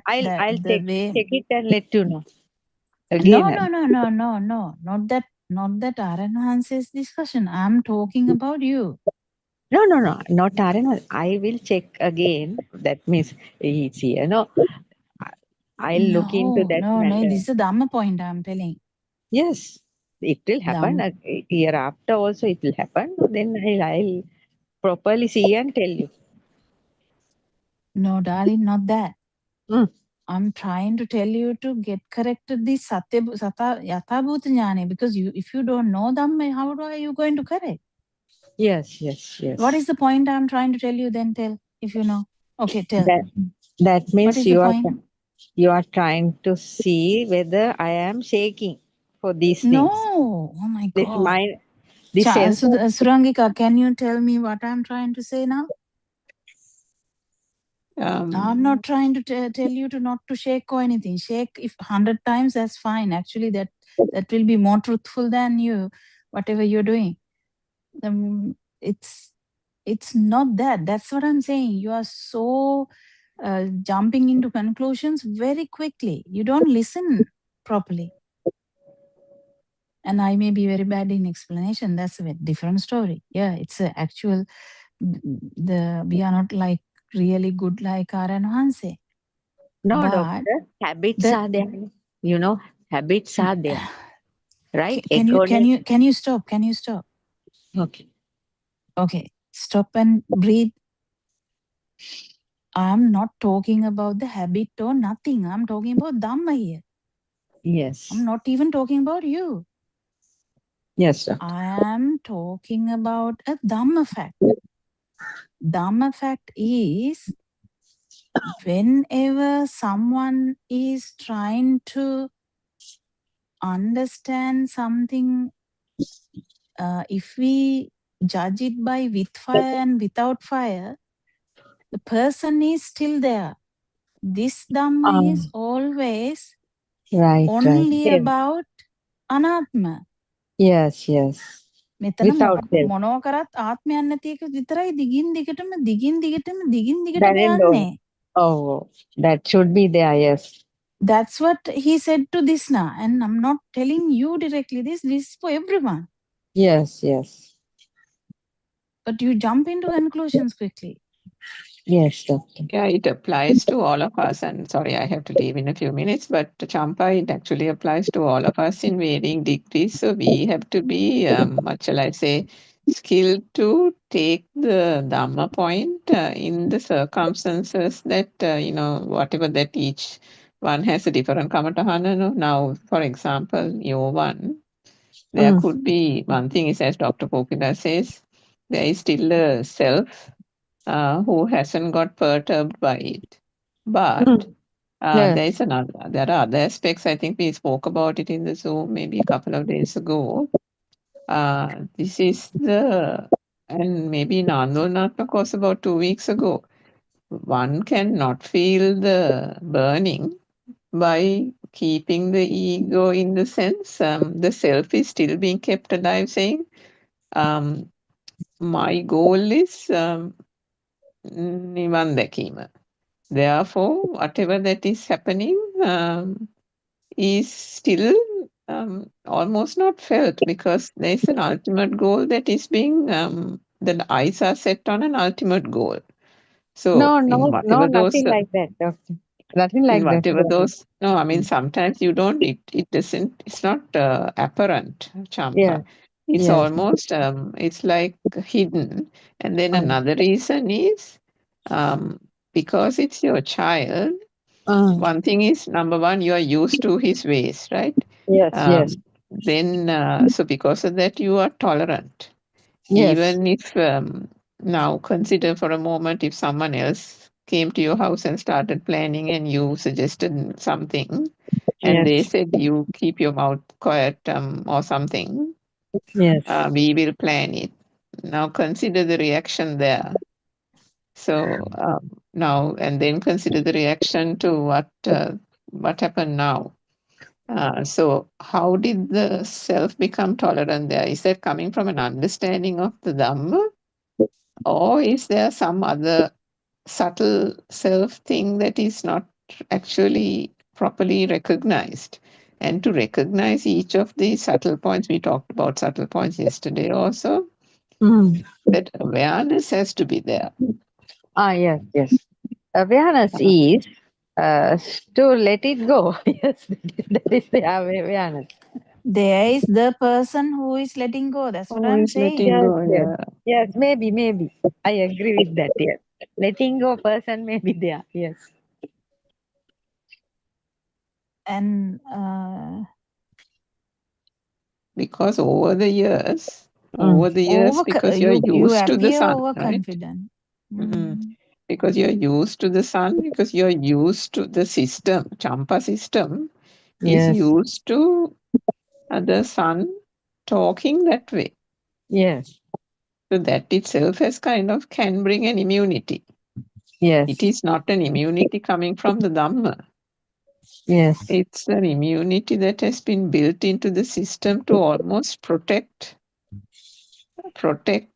I'll the way. check it and let you know. Again. No. Not that Aran Hanse's discussion. I'm talking about you. No. Not Aran. I will check again. That means it's here. No. I'll look into that No. matter. This is the Dhamma point I'm telling. Yes. It will happen. Year after also it will happen. Then I'll properly see and tell you. No, darling, not that. Mm. I'm trying to tell you to get corrected this Yathabhuta Jnana, because if you don't know Dhamma, how are you going to correct? Yes. What is the point I'm trying to tell you? Then tell, if you know. Okay, tell. That means What is the point? you are trying to see whether I am shaking for these things. No, oh my God. This sense of, Surangika, can you tell me what I'm trying to say now? I'm not trying to tell you to not to shake or anything. Shake if 100 times, that's fine. Actually, that will be more truthful than you, whatever you're doing. It's not that. That's what I'm saying. You are so jumping into conclusions very quickly. You don't listen properly. And I may be very bad in explanation. That's a different story. Yeah, it's a actual. We are not like really good like Aran Hanse. no, but doctor, habits are there. You know, habits are there. Right? Can you stop? Can you stop? Okay. Stop and breathe. I'm not talking about the habit or nothing. I'm talking about Dhamma here. Yes. I'm not even talking about you. Yes, sir. I am talking about a Dhamma fact. Dhamma fact is whenever someone is trying to understand something, if we judge it by with fire and without fire, the person is still there. This Dhamma is always only about Anatma. Yes. මෙතන Without self. මොනෝ කරත් ආත්මයක් නැති එක විතරයි දිගින් දිගටම That යන්නේ. Oh, that should be there, yes. That's what he said to Disna, and I'm not telling you directly this is for everyone. Yes. But you jump into conclusions quickly. Yes, doctor. Yeah, it applies to all of us. And sorry, I have to leave in a few minutes, but Champa, it actually applies to all of us in varying degrees. So we have to be, what shall I say, skilled to take the Dhamma point in the circumstances that, whatever that each one has a different kamatahana. No? Now, for example, your one, there could be, one thing is, as Dr. Popila says, there is still a self who hasn't got perturbed by it. But there are other aspects. I think we spoke about it in the Zoom maybe a couple of days ago. This is and maybe in Andolnatma course about 2 weeks ago. One cannot feel the burning by keeping the ego in the sense the self is still being kept alive, saying, my goal is නිවන් දැකීම. Therefore, whatever that is happening is still almost not felt, because there is an ultimate goal that is being, the eyes are set on an ultimate goal. So in whatever those, nothing like that, doctor. Nothing like in that. whatever those, no, I mean, sometimes you don't, it doesn't, it's not apparent, Yeah, Champa. It's yes. almost, it's like hidden. And then another reason is, because it's your child, one thing is, number one, you are used to his ways, right? Yes. Then, so because of that, you are tolerant. Yes. Even if, now consider for a moment, if someone else came to your house and started planning and you suggested something and they Yes. said you keep your mouth quiet, or something, Yes. we will plan it. Now consider the reaction there. So now, and then consider the reaction to what happened now. So how did the self become tolerant there? Is that coming from an understanding of the Dhamma, or is there some other subtle self thing that is not actually properly recognized? And to recognize each of these subtle points, we talked about subtle points yesterday also, that awareness has to be there. Yes. Awareness is to let it go. Yes, that is the awareness. There is the person who is letting go. That's what I'm saying. Yes, maybe. I agree with that, yes. Letting go person may be there, yes. And because over the years, because you're you used to the appear sun, right? overconfident. Because you're used to the sun, because you're used to the system. Champa system is Yes. used to the sun talking that way. Yes. So that itself has kind of can bring an immunity. Yes. It is not an immunity coming from the Dhamma. Yes. It's an immunity that has been built into the system to almost protect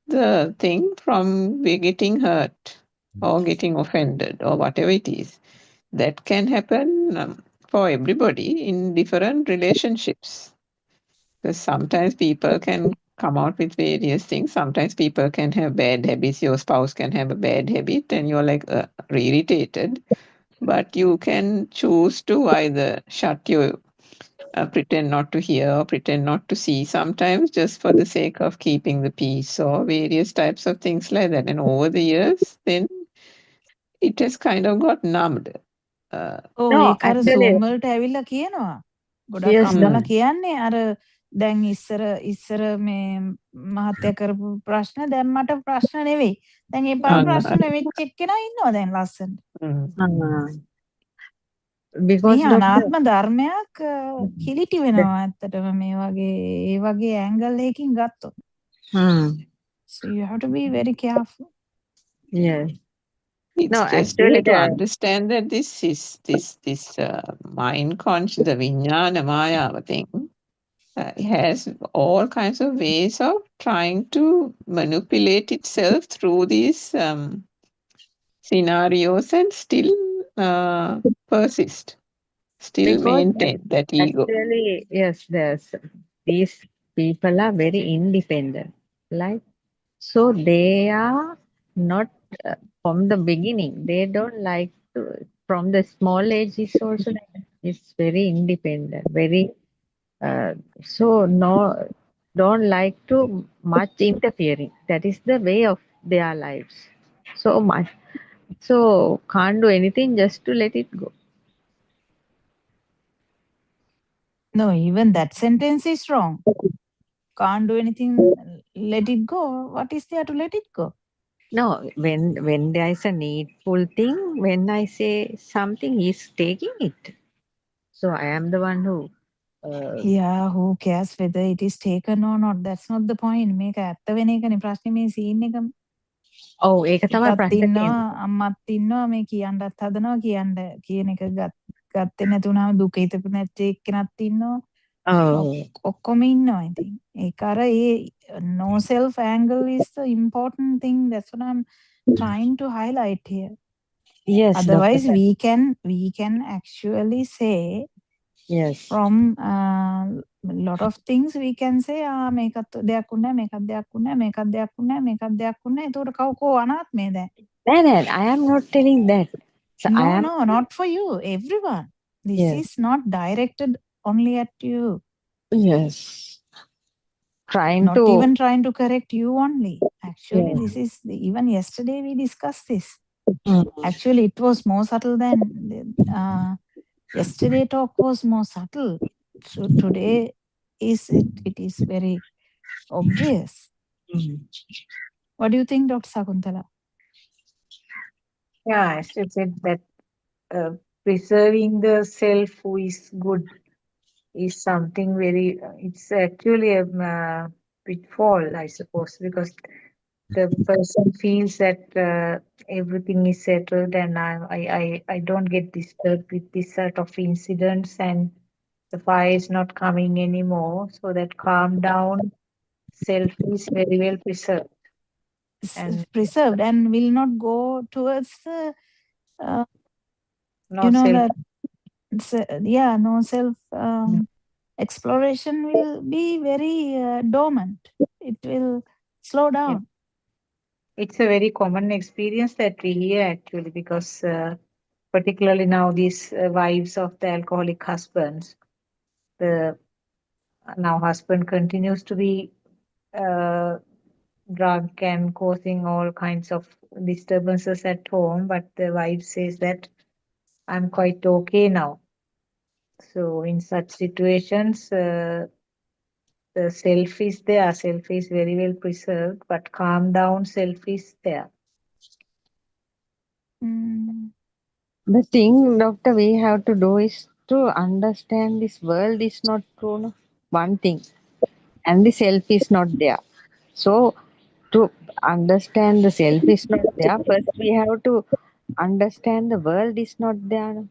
the thing from getting hurt or getting offended or whatever it is. That can happen for everybody in different relationships. Because sometimes people can come out with various things. Sometimes people can have bad habits. Your spouse can have a bad habit and you're like irritated. But you can choose to either shut your pretend not to hear or pretend not to see sometimes, just for the sake of keeping the peace, or various types of things like that. And over the years, then it has kind of got numbed. ඒක අර Zoom වලට ඇවිල්ලා කියනවා. ගොඩක් අම්මලා කියන්නේ අර දැන් ඉස්සර මේ මහත්තයා කරපු ප්‍රශ්න දැන් මට ප්‍රශ්න නෙවෙයි. දැන් ඒ ප්‍රශ්න වෙච්ච එක්කෙනා ඉන්නවා දැන් ලස්සනට. Because මේ අනාත්ම ධර්මයක් කිලිටි වෙනවා ඇත්තටම මේ වගේ ඇන්ගල් එකකින් ගත්තොත්. So you have to be very careful. Yes. It's just you have to understand that this mind conscious, the vijnana maya thing, has all kinds of ways of trying to manipulate itself through these scenarios and still persist, still maintain that ego. Actually, yes, these people are very independent. Like, so they are not from the beginning. They don't like to, from the small age is also like that. It's very independent, very, so no, don't like to much interfering. That is the way of their lives. So much. So can't do anything, just to let it go. No, even that sentence is wrong. Can't do anything, let it go. What is there to let it go? No, when there is a needful thing, when I say something, he's taking it. So I am the one who. Yeah, who cares whether it is taken or not? That's not the point. මේක ඇත්ත වෙන එකනේ ප්‍රශ්නේ මේ scene එකම. ඔව් ඒක තමයි ප්‍රශ්නේ ඉන්නව අම්මත් ඉන්නවා මේ කියන්නත් හදනවා කියන එක ගත්තේ නැතුණාම දුක හිතපු නැති එක්කෙනත් ඉන්නවා. ඔක්කොම ඉන්නවා ඉතින්. ඒක අර ඒ no self angle is the important thing. That's what I'm trying to highlight here. Yes, Otherwise, Dr. we can actually say Yes. from a lot of things we can say මේකත් දෙයක් උන්නේ මේකත් දෙයක් උන්නේ මේකත් දෙයක් උන්නේ මේකත් දෙයක් උන්නේ ඒතකොට කවකෝ අනාත්මය දැන්. No, I am not telling that. So I am No, not for you. Everyone. This Yes. is not directed only at you. Yes. Not even trying to correct you only. Actually, Yes. this is even yesterday we discussed this. Mhm. Actually, it was more subtle than yesterday. Talk was more subtle. So today it is very obvious. What do you think, Dr. Sakuntala? Yeah, as you said that preserving the self who is good is something very, it's actually a pitfall, I suppose, because the person feels that everything is settled and I don't get disturbed with this sort of incidents and the fire is not coming anymore. So that calm down self is very well preserved. And Preserved and will not go towards the no you know self. that no self exploration will be very dormant. It will slow down. It's a very common experience that we hear actually, because particularly now these wives of the alcoholic husbands, the now husband continues to be drunk and causing all kinds of disturbances at home, but the wife says that I'm quite okay now. So in such situations, the self is there, self is very well preserved, but calm down self is there. The thing, doctor, we have to do is to understand this world is not true, no? One thing, and the self is not there. So, to understand the self is not there, first we have to understand the world is not there. No?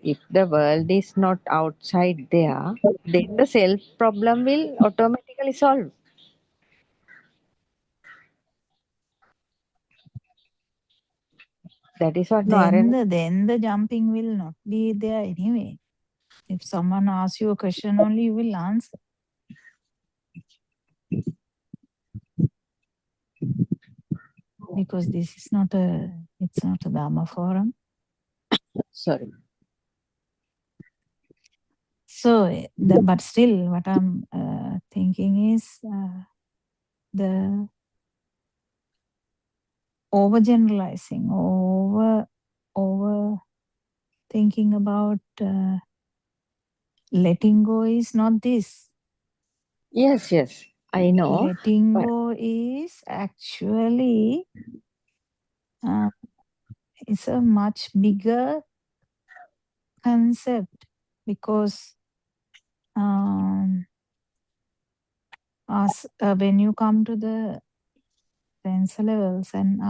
If the world is not outside there, then the self problem will automatically solve. That is what Then the jumping will not be there anyway. If someone asks you a question only, you will answer. Because this is not it's not a Dharma forum. Sorry. So, but still, what I'm thinking is the overgeneralizing, over thinking about letting go is not this. Yes, I know. Letting go is actually it's a much bigger concept, because when you come to the sensor levels and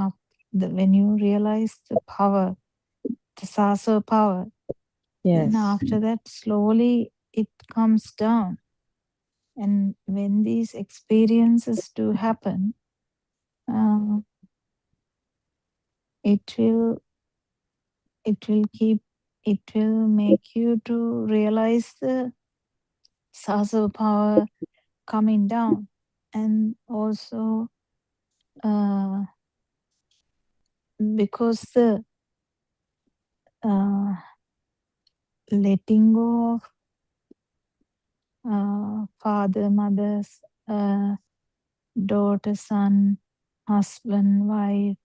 when you realize the power, the sasa power, then after that slowly it comes down. And when these experiences do happen, it will make you to realize the sasa power coming down, and also because the letting go of father, mothers, daughter, son, husband, wife,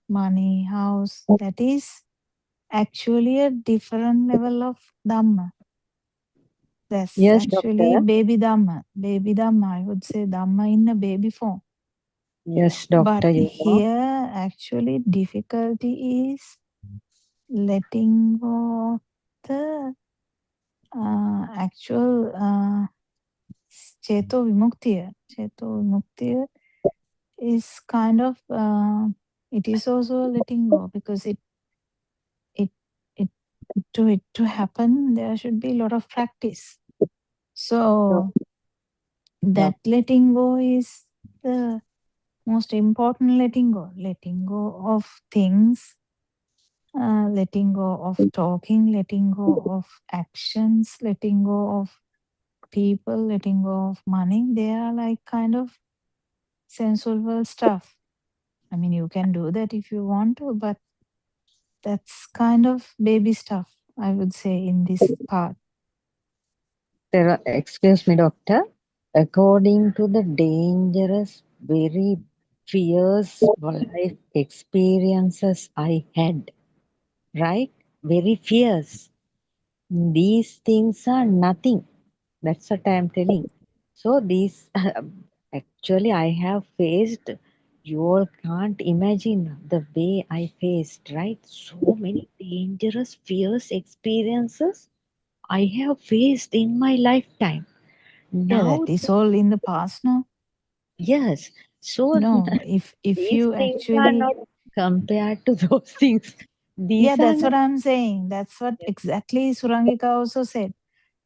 money, house, that is actually a different level of Dhamma. That's actually doctor. baby Dhamma. Baby Dhamma, I would say Dhamma in a baby form. Yes, doctor. But here, actually, difficulty is letting go of the actual Cheto Vimuktiya. Cheto Vimuktiya is kind of, it is also letting go, because to happen, there should be a lot of practice. So that letting go is the most important, letting go of things, letting go of talking, letting go of actions, letting go of people, letting go of money. They are like kind of sensual world stuff. I mean, you can do that if you want to, but that's kind of baby stuff, I would say, in this part. Excuse me, doctor. According to the dangerous, very fierce life experiences I had, right? Very fierce. These things are nothing. That's what I am telling. So these actually I have faced. You all can't imagine the way I faced, right? So many dangerous, fierce experiences I have faced in my lifetime. Yeah, Now, that is all in the past now. yes. So No, if these you things are actually, not compared to those things. yeah, These are that's not. what I'm saying. That's what exactly Surangika also said.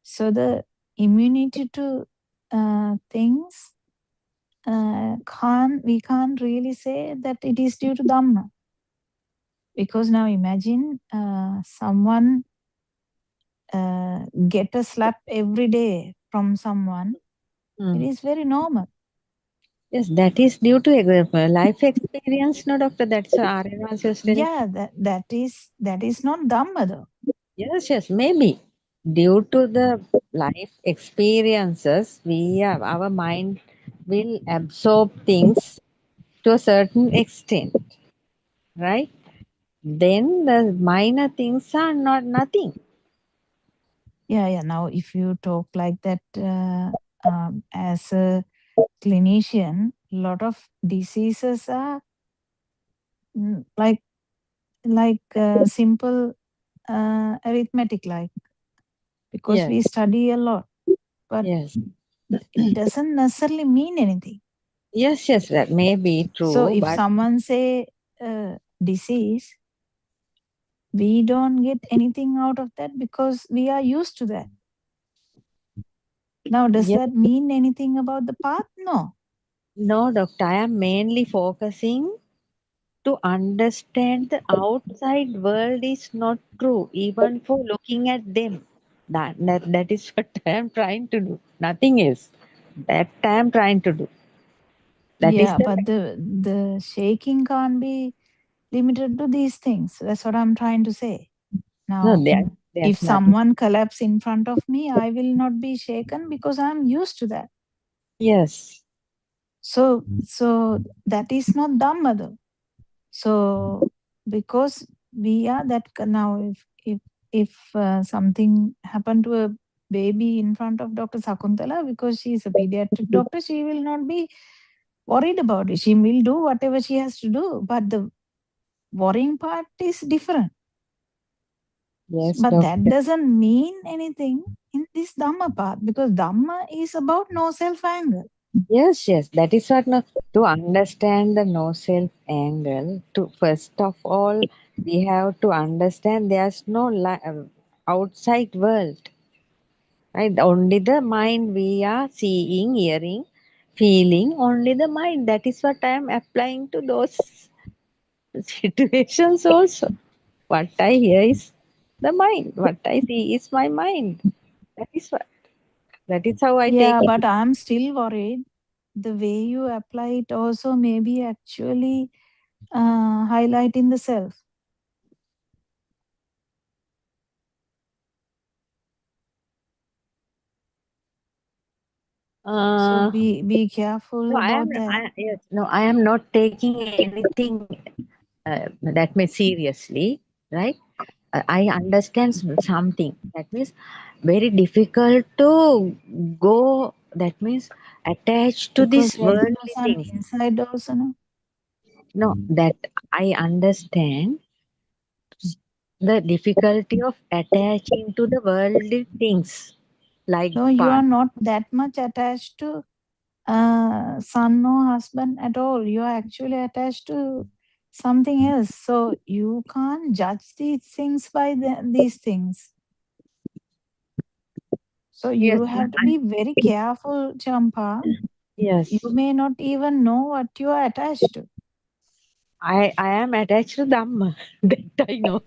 So the immunity to things we can't really say that it is due to Dhamma. Because now imagine someone get a slap every day from someone. It is very normal. Yes, that is due to life experience, no, doctor. That's what Aryan was just telling. Yeah, that is not Dhamma though. Yes, maybe due to the life experiences, our mind will absorb things to a certain extent, right? Then the minor things are not nothing. Yeah. Now, if you talk like that as a clinician, a lot of diseases are like simple arithmetic, like because Yes. we study a lot, but Yes. it doesn't necessarily mean anything. Yes, that may be So true, if but someone say disease, we don't get anything out of that because we are used to that. Now, does yes. that mean anything about the path? No. No, doctor, I am mainly focusing to understand the outside world is not true, even for looking at them. That is what I am trying to do. Nothing else. That I am trying to do. That is Yeah, the but the shaking can't be limited to these things. That's what I'm trying to say. no. Now, if There's nothing. someone collapses in front of me, I will not be shaken because I'm used to that. Yes. So that is not Dhamma though. So because we are that now, if something happened to a baby in front of Dr. Sakuntala, because she is a pediatric doctor, she will not be worried about it. She will do whatever she has to do, but the worrying part is different. Yes, But doctor. that doesn't mean anything in this Dhamma path, because Dhamma is about no self anger. Yes. That is what no, to understand the no self angle. To first of all, we have to understand there's no outside world. Right? Only the mind we are seeing, hearing, feeling. Only the mind. That is what I am applying to those situations also. What I hear is the mind. What I see is my mind. That is what. That is how I take Yeah, it. but I'm still worried. The way you apply it also may be actually highlighting the self. So be careful No, about that. yes, no, I am not taking anything that much seriously, right? I understand something. That means very difficult to go. That means attached to Because these there is worldly no sun things. inside also, no? No, that I understand the difficulty of attaching to the worldly things like No, you are past. not that much attached to son or husband at all. You are actually attached to something else. So you can't judge these things by these things. So Yes, you have to be very careful, Champa. Yes. You may not even know what you are attached to. I am attached to Dhamma. That I know.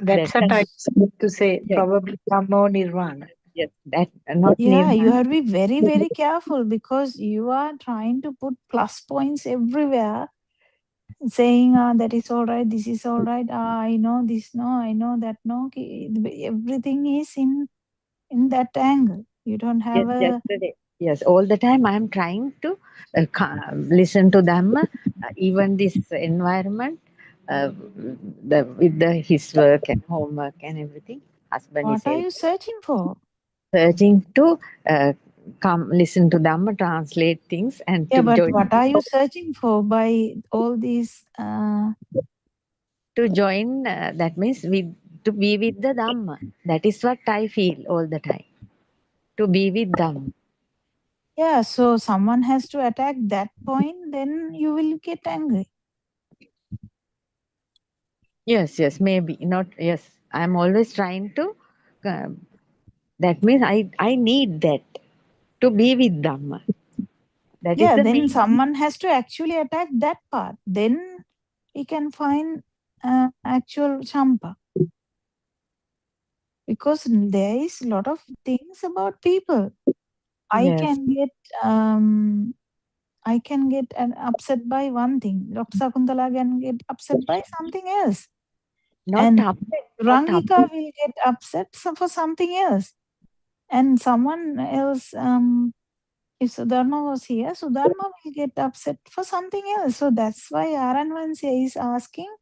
That's That what I was to say. yes, Probably Dhamma or Nirvana. yes. That not Yeah, you Nirvana. have to be very, very careful because you are trying to put plus points everywhere, saying, that is all right, this is all right, I know this, no, I know that, no. Everything is in that angle. You don't Yes, have a yesterday. Yes, all the time I am trying to listen to Dhamma, even this environment, with his work and homework and everything. Husband is what are helping, you searching for? searching to come listen to Dhamma, translate things, and Yeah, to but join. what are you searching for by all these? To join, that means to be with the Dhamma. That is what I feel all the time. To be with Dhamma. Yeah, so someone has to attack that point, then you will get angry. Yes, maybe not. Yes, I am always trying to. That means I need that to be with Dhamma. That is Yeah, the then main. someone has to actually attack that part. Then we can find actual champa. Because there is a lot of things about people. I Yes. can get upset by one thing. Dr. Sakuntala can get upset by something else. Not And upset. Rangika will get upset for something else. And someone else, if Sudharma was here, Sudharma will get upset for something else. So that's why Aranvansia is asking,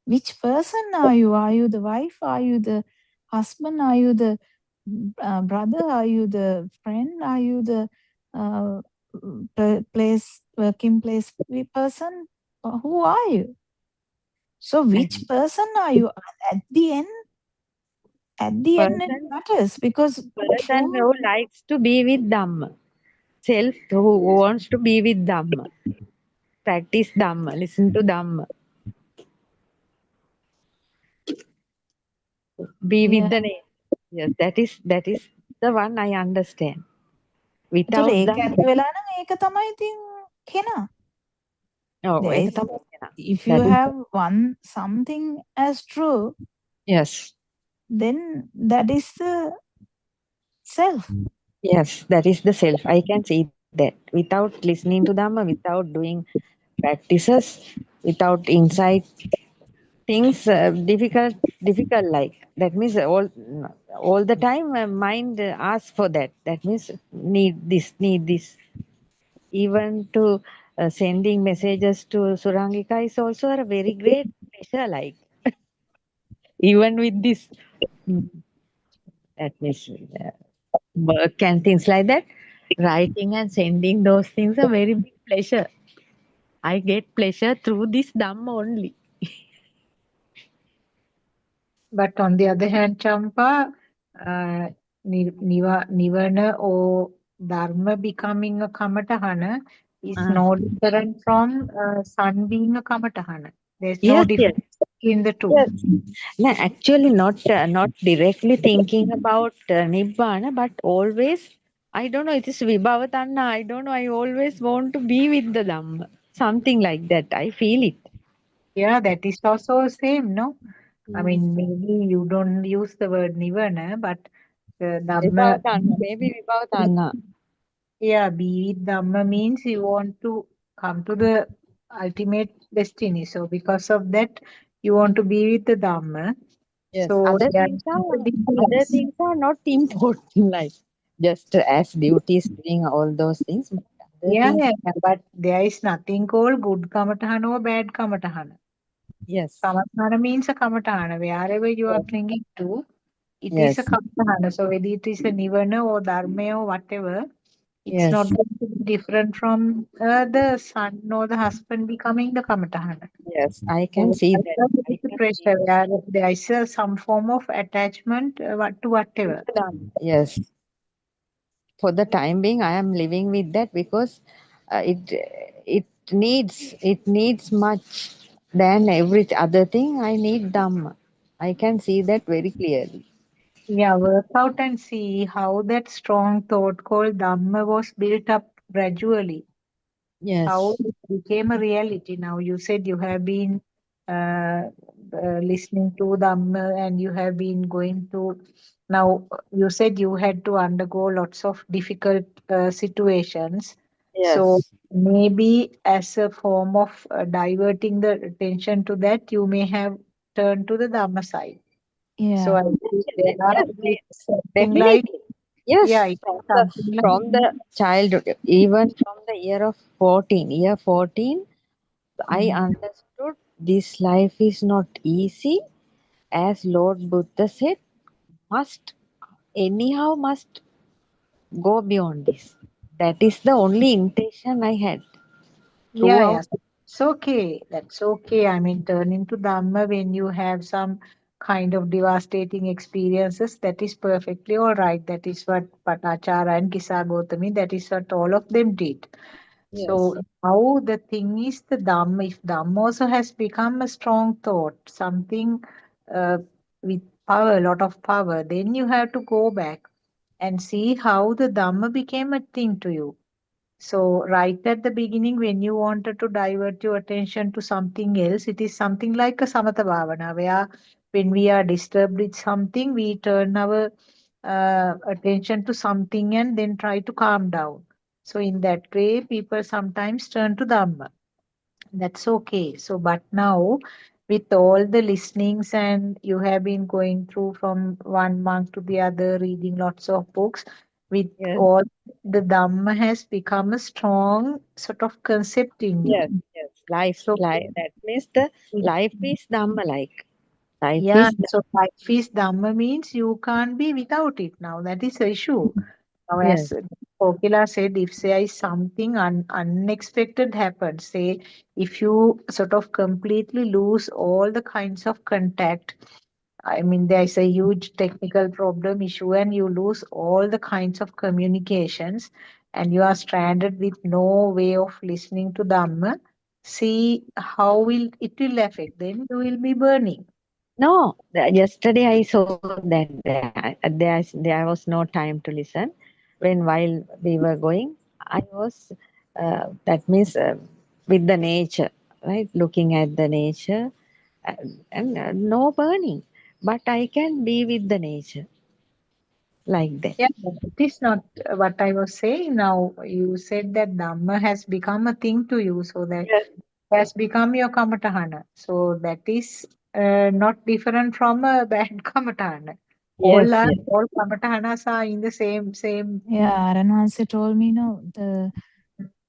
which person are you? Are you the wife? Are you the husband? Are you the brother? Are you the friend? Are you the working place person? Who are you? So which person are you? At the end it Person, matters because person whom who likes to be with Dhamma. Self who wants to be with Dhamma. Practice Dhamma. Listen to Dhamma. Be with yeah. the name. Yes, that is the one I understand. ඒතර Without ඒක ඇත්ත Dhamma. වෙලා නම් ඒක තමයි ඉතින් කෙනා. Oh, There ඒක is, තමයි කෙනා. if you That is have one something as true, yes. then that is the self. Yes, that is the self. I can see that. Without listening to Dhamma, without doing practices, without insight, things difficult like. That means all the time mind asks for that. That means need this. Even to sending messages to Surangika is also a very great pleasure like. Even with this, mm, that means work and things like that, writing and sending those things are very big pleasure. I get pleasure through this Dhamma only. But on the other hand, Champa, Nivana or Dharma becoming a Kamatahana is no different from sun being a Kamatahana. There's no Yes, yes, difference in the two. yes. No, actually, not directly thinking about Nibbana, but always, I don't know, it is Vibhavatanna, I don't know, I always want to be with the Dhamma. Something like that, I feel it. Yeah, that is also same, no? I mean, maybe you don't use the word Nivana, but Dhamma, Vibhavatanna, maybe Vibhavatanna. yeah, be with Dhamma means you want to come to the ultimate destiny. So because of that, you want to be with the Dhamma. Yes, So other there things is a other difference. things are not important, like just as duties doing all those things. But other Yeah, things, yeah, yeah, but there is nothing called good kamatahana or bad kamatahana. yes, Kamatahana means a kamatahana. Wherever you are clinging to, it is a yes, kamatahana. So whether it is a nivana or dharma or whatever, it's not yes, going to be different from the son or the husband becoming the kamatahana. yes. I can So see that. wherever there I is a can see pressure, where there is some form of attachment to whatever. that. Yes. For the time being, I am living with that because it needs much than every other thing. I need Dhamma. I can see that very clearly. Yeah, work out and see how that strong thought called Dhamma was built up gradually, how Yes. it became a reality. Now you said you have been listening to Dhamma and you have been going to, now you said you had to undergo lots of difficult situations. So Yes. maybe as a form of diverting the attention to that, you may have turned to the Dhamma side. So Yeah. I think there Actually, are, yes, it is something like, definitely. Yes, yeah, it is from the something like, from the childhood, even from the year 14, I Mhm. understood this life is not easy. As Lord Buddha said, must must go beyond this. That is the only intention I had Yeah, yeah. throughout. So it's okay. That's okay. I mean, turn into Dhamma when you have some kind of devastating experiences. That is perfectly all right. That is what Patachara and Kisa Gotami, that is what all of them did. So Yes. now the thing is the Dhamma. If Dhamma also has become a strong thought, something uh, with power, a lot of power, then you have to go back and see how the Dhamma became a thing to you. So, right at the beginning, when you wanted to divert your attention to something else, it is something like a samatha bhavana, where when we are disturbed with something, we turn our attention to something and then try to calm down. So, in that way, people sometimes turn to Dhamma. That's okay. So, but now with all the listenings and you have been going through from one month to the other, reading lots of books, with Yes. all the Dhamma has become a strong sort of concept in Yes. you. Yes. Life, So, life. That means the it- life is Dhamma like. Life yeah, is so life is Dhamma means you can't be without it now. That is the issue. Now, Yes. as Kokila said, if there is something unexpected happens, say if you sort of completely lose all the kinds of contact, I mean, there is a huge technical problem issue, and you lose all the kinds of communications, and you are stranded with no way of listening to Dhamma. See how will it will affect. Then you will be burning. No, yesterday I saw that there was no time to listen. When while we were going, I was that means with the nature, right? Looking at the nature and no burning, but I can be with the nature like that. Yeah, but it is not what I was saying now. You said that Dhamma has become a thing to you, so that Yes. has become your kamatahana. So that is not different from a bad kamatahana. Yes. Yes. All kamatahanas are in the same. Yeah, Aranwansi told me, no,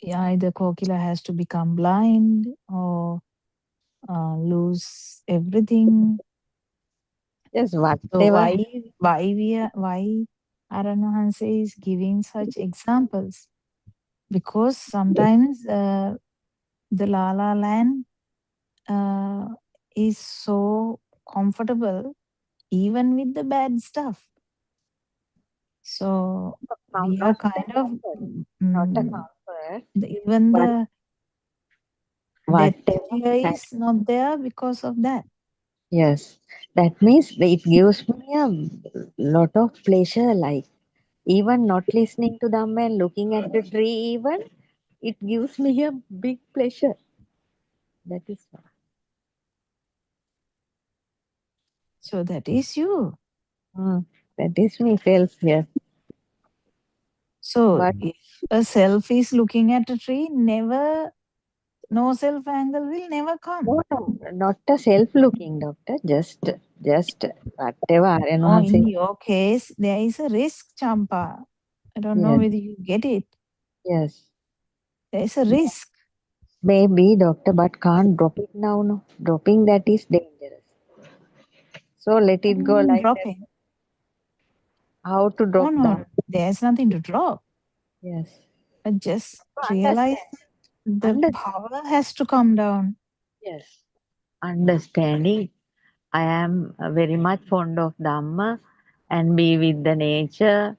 either Kokila has to become blind or lose everything. Yes. So Whatever. why Aranwansi is giving such examples? Because sometimes the La La Land is so comfortable even with the bad stuff. So we are Not a kind of comfort. Not a comfort. even But the depth whatever here that. is not there because of that. Yes, that means it gives me a lot of pleasure. Like even not listening to them and looking at the tree, even it gives me a big pleasure. That is why. So that is you. Mm, that is me self here. So But if a self is looking at a tree, never no self angle will never come. no, no, not a self-looking doctor. Just whatever No, Aryan in say. your case, there is a risk, Champa. I don't know Yes, whether you get it. yes. There is a risk. Maybe doctor, but can't drop it now. No, dropping that is dangerous. So let What do it you go mean like that. dropping? How to No, drop no, down? there's nothing to drop. Yes. But just To realize understand. the Understand. power has to come down. Yes. Understanding. I am very much fond of Dhamma and be with the nature,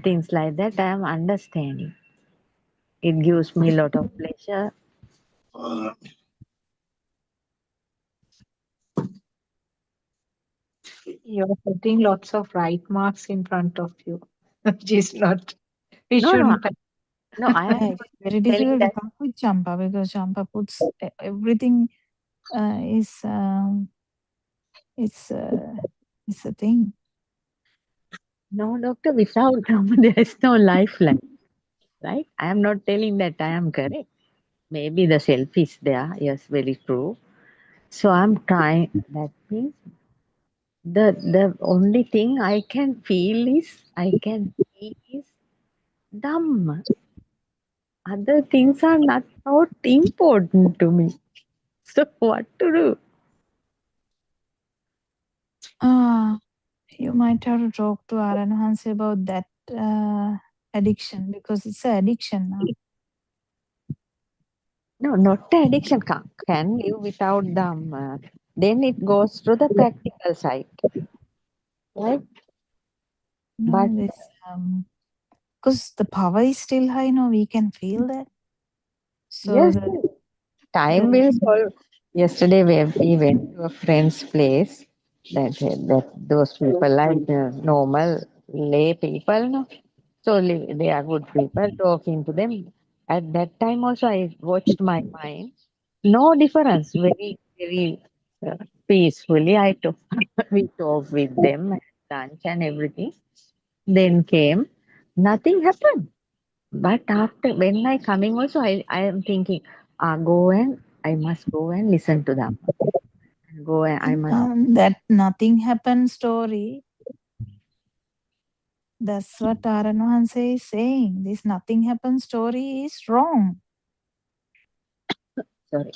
things like that. I am understanding. It gives me a lot of pleasure. You're putting lots of right marks in front of you, which is not, we No, no, shouldn't have. No, I am Yeah, not it's very telling difficult to that. talk with Champa because Champa puts everything is it's a thing. No, doctor, without Dhamma, there is no lifeline, right? I am not telling that I am correct. Maybe the self is there. Yes, very true. So I'm trying. That means the only thing I can feel is I can see is Dhamma. Other things are not important to me. So what to do? You might have to talk to Aran Hansi about that addiction because it's an addiction now. No, not the addiction. Can live without Dhamma. Then it goes to the practical side, right? But No, this because the power is still high. No, we can feel that. So yes, time will solve. Yesterday we went to a friend's place. That those people are normal lay people, no? So they are good people. Talking to them. At that time also, I watched my mind. No difference. Very very peacefully. I talk. We talked with them at lunch and everything. Then came. Nothing happened. But after when I coming also, I am thinking, go and I must go and listen to them. Go and I must. that nothing happened story. That's what Aran Hansi is saying. This nothing happened story is wrong. Sorry.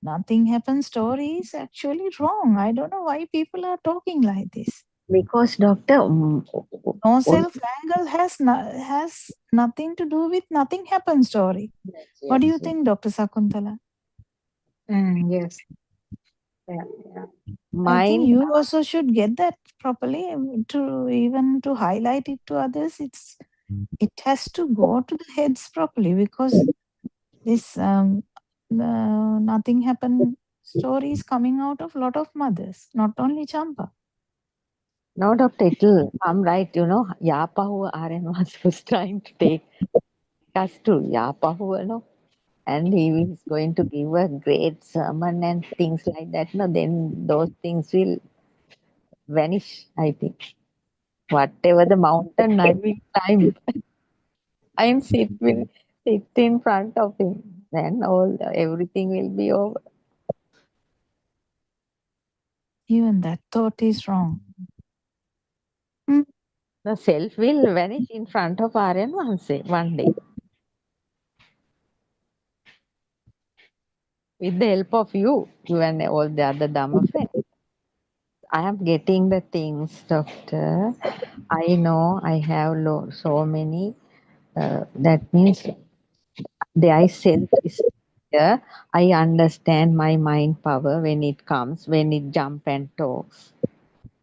Nothing happened story is actually wrong. I don't know why people are talking like this. Because doctor, No self angle has nothing to do with nothing happened story. What do you think, Dr. Sakuntala? Yes. Yeah. I think mind. you also should get that properly to highlight it to others. It has to go to the heads properly because this nothing happened story is coming out of a lot of mothers, not only Champa. No, doctor, it'll come right. Yapahu RN was trying to take us to Yapahu, and he is going to give a great sermon and things like that. No, then those things will vanish, I think. Whatever the mountain I will climb, I will sit in front of him. Then everything will be over. Even that thought is wrong. The self will vanish in front of Aryan one day. With the help of you and all the other Dhamma friends. I am getting the things, doctor. I know I have so many. That means the self is here. I understand my mind power when it comes, when it jump and talks.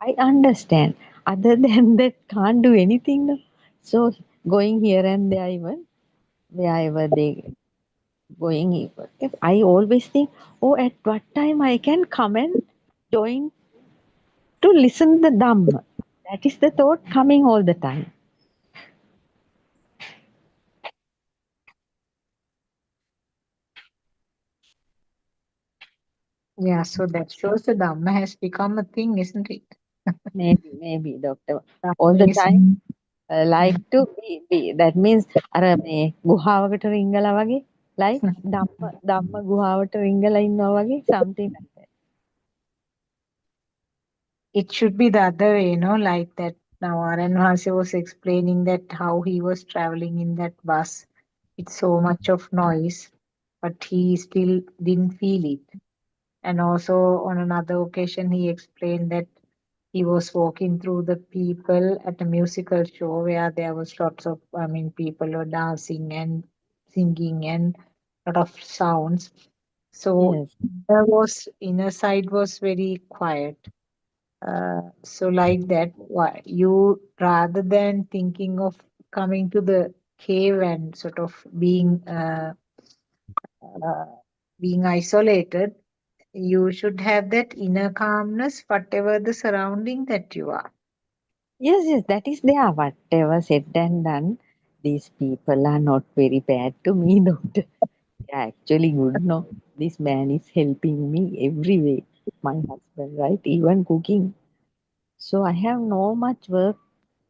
I understand. Other than that, can't do anything. No? So going here and there, even wherever they going, if I always think, oh, at what time I can come and join to listen the Dhamma. That is the thought coming all the time. Yeah, so that shows the Dhamma has become a thing, isn't it? Maybe, doctor. All Dhamma the is time, like to be. That means, අර මේ ගුහාවකට රිංගලා වගේ, like ධම්ම ගුහාවට රිංගලා ඉන්නවා වගේ, something like that. it should be the other way, like that. Now, Aran Hase was explaining that how he was traveling in that bus with so much of noise, but he still didn't feel it. And also, on another occasion, he explained that he was walking through the people at a musical show where there was lots of, people were dancing and singing and lot of sounds. So Yes. inner side was very quiet. So like that, you rather than thinking of coming to the cave and sort of uh, being isolated, you should have that inner calmness, whatever the surrounding that you are. Yes, that is there. Whatever said and done, these people are not very bad to me, doctor. They are actually good, no? This man is helping me every way. My husband, right? Even cooking. So I have no much work.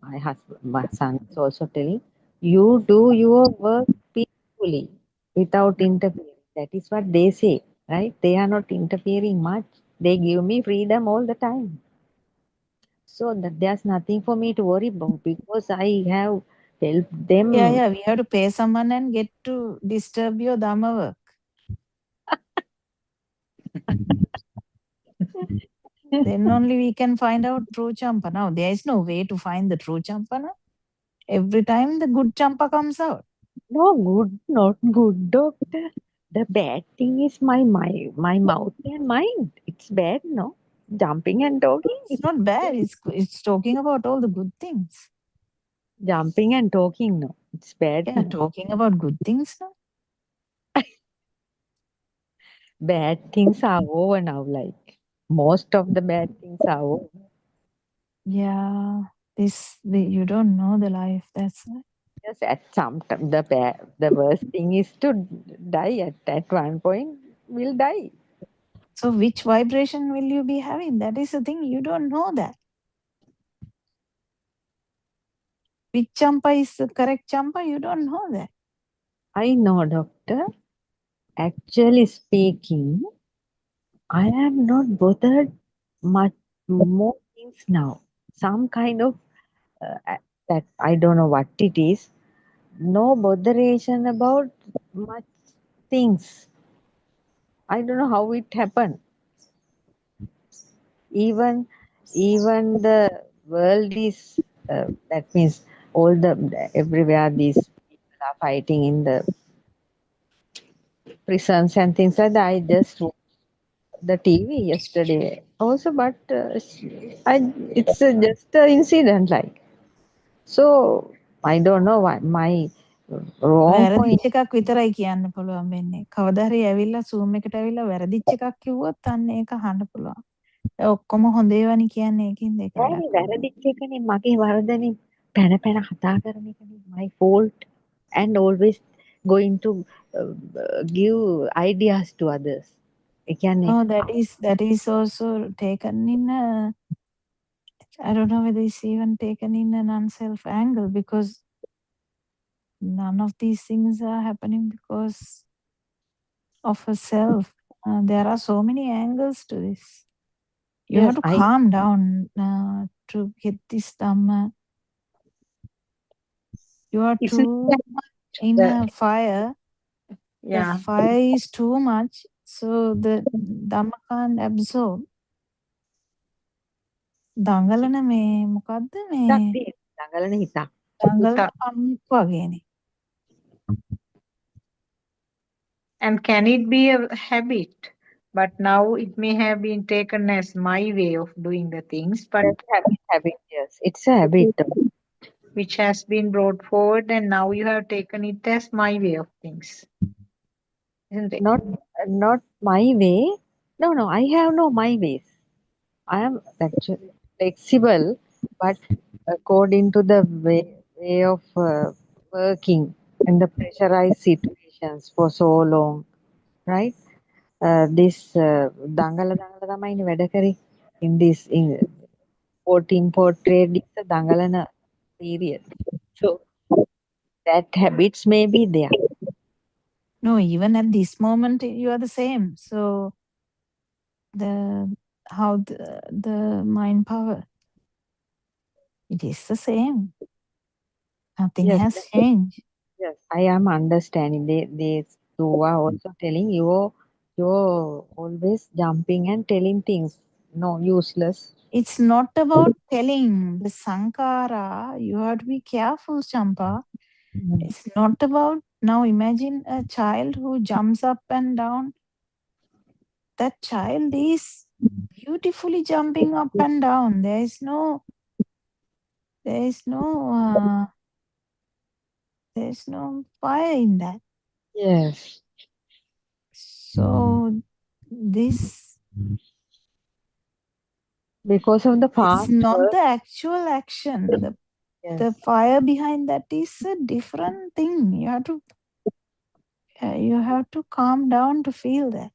My son is also telling, you do your work peacefully without interfering. That is what they say, right? They are not interfering much. They give me freedom all the time. So that there's nothing for me to worry about because I have helped them. Yeah, we have to pay someone and get to disturb your Dhamma work. Then only we can find out true Champa. Now, there is no way to find the true Champa now. Every time the good Champa comes out. No, good, not good, doctor. The bad thing is my mouth and mind. It's bad, no? Jumping and talking. It's not bad. It's talking about all the good things. Jumping and talking, no. It's bad. Yeah, No. talking about good things now. Bad things are over now, like most of the bad things are over. Yeah, you don't know the life. That's why. Yes, at some time the worst thing is to die at one point. We'll die. So which vibration will you be having? That is the thing. You don't know that. Which champa is the correct champa? You don't know that. I know, doctor. Actually speaking, I am not bothered much more things now. Some kind of that I don't know what it is. No botheration about much things. I don't know how it happened. Even the world is that means all the everywhere these people are fighting in the prisons and things like that. I just watched the TV yesterday also, but it's just an incident like. So I don't know why my wrong point. වැරදිච්ච එකක් විතරයි කියන්න පුළුවන් වෙන්නේ. කවදා හරි ඇවිල්ලා Zoom එකට ඇවිල්ලා වැරදිච්ච එකක් කිව්වොත් අන්න ඒක අහන්න පුළුවන්. ඔක්කොම හොඳ ඒවානේ කියන්නේ ඒකින්ද ඒක වැඩක් නෑ. වැරදිච්ච එකනේ මගේ වරදනේ පැන පැන කතා කරන එකනේ my fault and always going to give ideas to others. ඒ කියන්නේ Oh, that is also taken in a, I don't know whether it's even taken in a non-self angle because none of these things are happening because of a self. There are so many angles to this. You yes, have to calm down to get this Dhamma. You are too in a fire. Yeah. The fire is too much, so the Dhamma can't absorb. දඟලන මේ මොකද්ද මේ දඟලන හිතක්. දඟලන අම්මෙක් වගේනේ. And can it be a habit? But now it may have been taken as my way of doing the things, but habit, yes, it's a habit. Which has been brought forward, and now you have taken it as my way of things. Isn't it? Not my way. No, I have no my ways. I am actually flexible, but according to the way of working in the pressurized situations for so long, right? This දඟල තමයිනේ වැඩ කරේ in this in import trade is a දඟලන period. So that habits may be there. No, even at this moment you are the same. So how the mind power, it is the same. Nothing Yes, has changed. Yes, I am understanding. They two are also telling you're always jumping and telling things. No, useless. It's not about telling the Sankara. You have to be careful, Champa. It's not about, now imagine a child who jumps up and down. That child is beautifully jumping up and down. There is no fire in that. Yes. So this Because of the It's fast not work. the actual action. The Yes. fire behind that is a different thing. You have to calm down to feel that.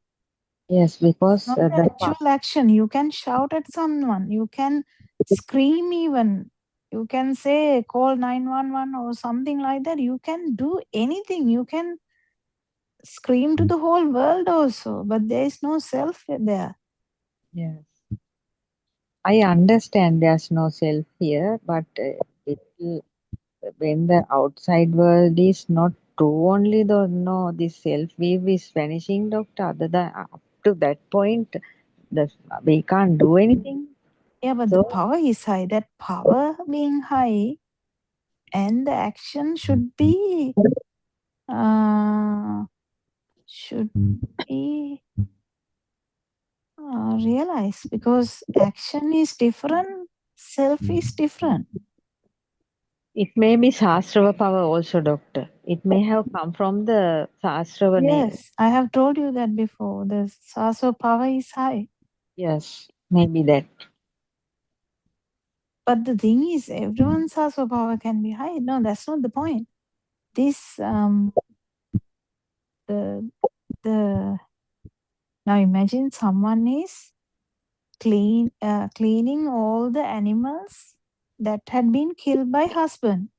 Yes, because Not the actual action. You can shout at someone. You can scream even. You can say call 911 or something like that. You can do anything. You can scream to the whole world also. But there is no self there. yes, I understand there's no self here, but when the outside world is not true, only the no, this self view is vanishing, doctor. Other than up to that point, we can't do anything. Yeah, but the power is high. That power being high and the action should be realized, because action is different, self is different. It may be Sastrava power also, doctor. It may have come from the Sastrava name. Yes, I have told you that before. The Saso power is high. Yes, maybe that. But the thing is, everyone's Saso power can be high. No, that's not the point. This now imagine someone is cleaning all the animals that had been killed by husband,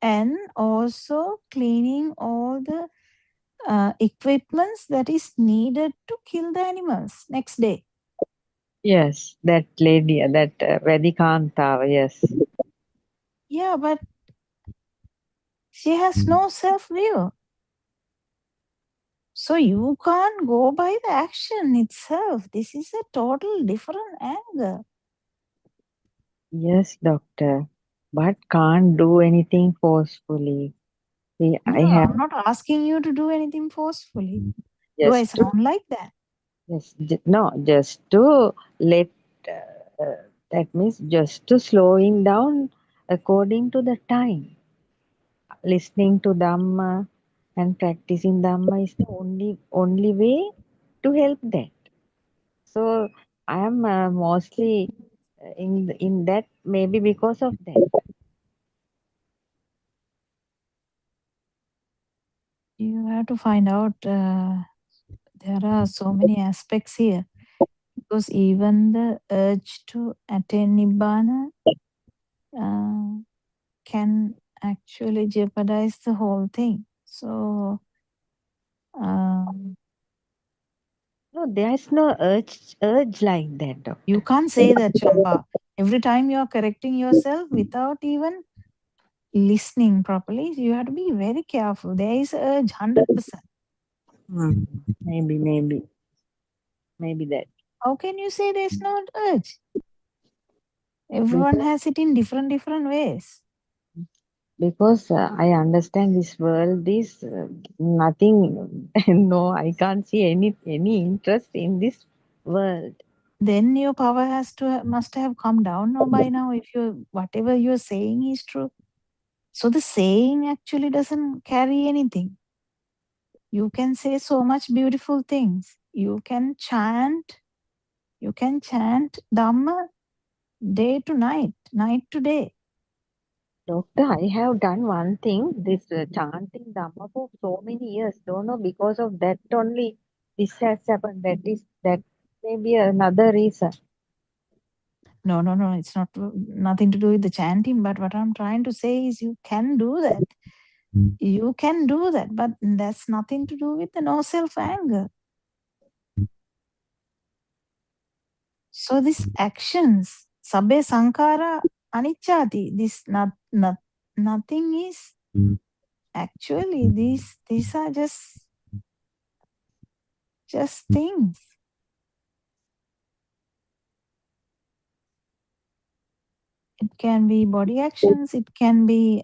and also cleaning all the equipments that is needed to kill the animals next day. Yes, that lady, that Radhikanta, yes. Yeah, but she has no self-view. So you can't go by the action itself. This is a total different angle. Yes, doctor, but can't do anything forcefully. I'm not asking you to do anything forcefully. Do I Just to, sound like that? yes, no, just to let, that means just to slowing down according to the time. Listening to Dhamma and practicing Dhamma is the only way to help that. So I am mostly in that, maybe because of that. You have to find out. There are so many aspects here, because even the urge to attain Nibbana can actually jeopardize the whole thing. So No, there's no urge like that, doctor. you can't say that, Champa. Every time you are correcting yourself without even listening properly, you have to be very careful. There is urge 100%. Maybe that. How can you say there's no urge? Everyone has it in different ways. Because I understand this world is nothing. No, I can't see any interest in this world. Then your power must have come down now by now, if whatever you're saying is true. So the saying actually doesn't carry anything. You can say so much beautiful things. You can chant Dhamma day to night, night to day. Doctor, I have done one thing, this chanting Dhamma for so many years. Don't know, because of that only this has happened. That may be another reason. No, it's nothing to do with the chanting, but what I'm trying to say is you can do that. You can do that, but that's nothing to do with the no self-anger. So these actions, sabbe sankara anicchati, this nothing is actually, these are just things. It can be body actions, it can be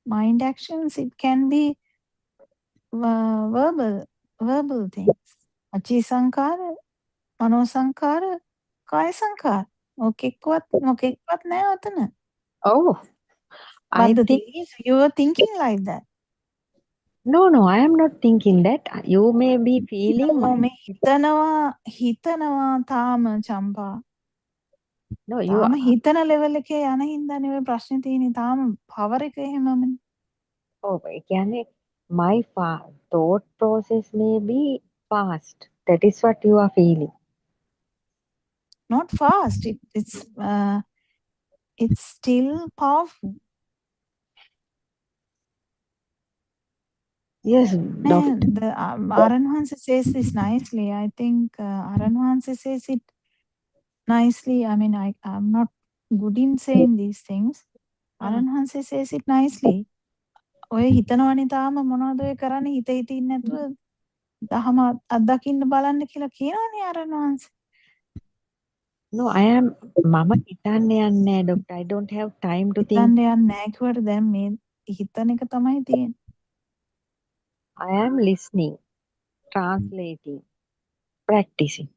mind actions, it can be verbal things. Achi sankara, mano sankara, kaya sankara. මොකෙක්වත් නෑ ඔතන. Oh, But the thing is, you are thinking like that. No, I am not thinking that. You may be feeling. No, මේ හිතනවා තාම Champa. No, you තාම හිතන level එකේ යන හින්දා නෙවෙයි ප්‍රශ්නේ තියෙන්නේ. තාම පවර් එක එහෙමමනේ. Oh, ඒ කියන්නේ my thought process may be fast. That is what you are feeling. Not fast. It's still powerful. Yes, doctor. The Aranhansa says this nicely. I think Aranhansa says it nicely. I mean, I'm not good in saying these things. Aranhansa says it nicely. ඔය හිතනවනේ තාම මොනවද ඔය කරන්නේ හිත හිත ඉන්නේ නැතුව දහම අත්දකින්න බලන්න කියලා කියනවනේ Aranhansa. No, මම හිතන්න යන්නේ නැහැ doctor. I don't have time to think. හිතන්න යන්නේ නැහැ කිව්වට දැන් මේ හිතන එක තමයි තියෙන්නේ. I am listening, translating, practicing.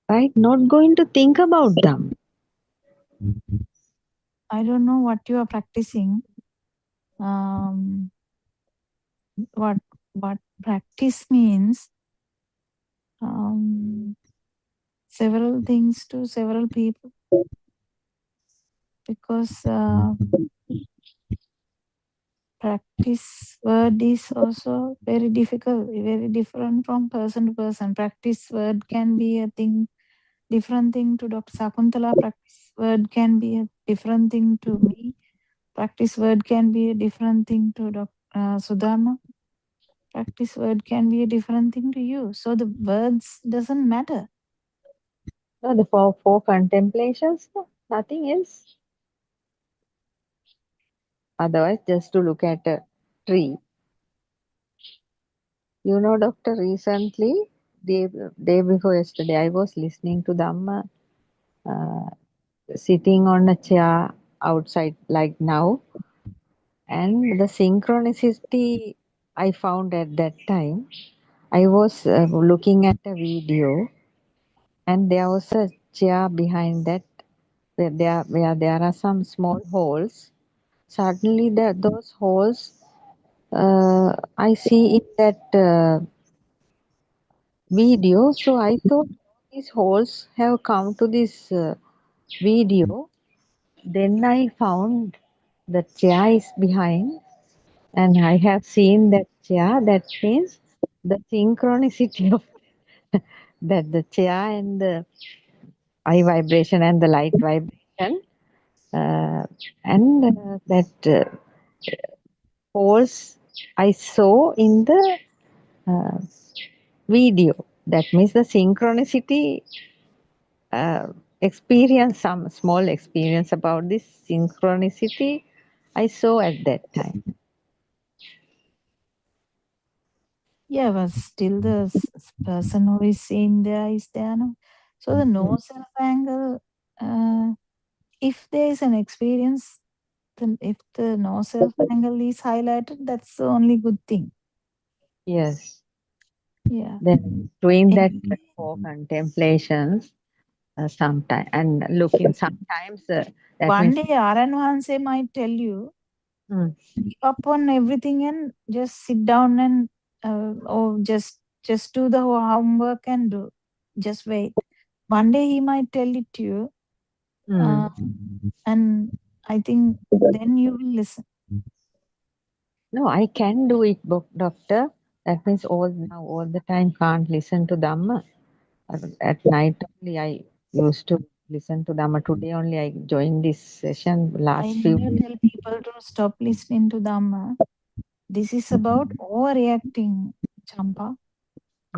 Right? Not going to think about them. I don't know what you are practicing. What practice means several things to several people, because practice word is also very difficult, very different from person to person. Practice word can be a different thing to Dr. Sakuntala. Practice word can be a different thing to me. Practice word can be a different thing to Dr. Sudama. Practice word can be a different thing to you. So the words doesn't matter. No, the four contemplations, no, nothing else. Otherwise, just to look at a tree. You know, doctor, recently, day before yesterday, I was listening to Dhamma, sitting on a chair outside like now. And the synchronicity I found at that time, I was looking at a video, and there was a chair behind that, where there are some small holes. Suddenly, those holes I see in that video. So I thought these holes have come to this video. Then I found the chair is behind, and I have seen that chair. That means the synchronicity of that the chair and the eye vibration and the light vibration, and that holes I saw in the video. That means the synchronicity experience, some small experience about this synchronicity I saw at that time. Yeah, but still the person who is seen there is there. No? So the no self angle, if there is an experience, then if the no self angle is highlighted, that's the only good thing. Yes. Yeah. Then doing that for contemplations sometimes, and looking sometimes that one means, day Aran Hanse might tell you, give up on everything and just sit down and or just do the homework and just wait. One day he might tell it to you, and I think then you will listen. No, I can do it, doctor. That means all the time can't listen to Dhamma. At night only I used to listen to Dhamma. Today only I joined this session last I few never tell people to stop listening to Dhamma. This is about overreacting, Champa.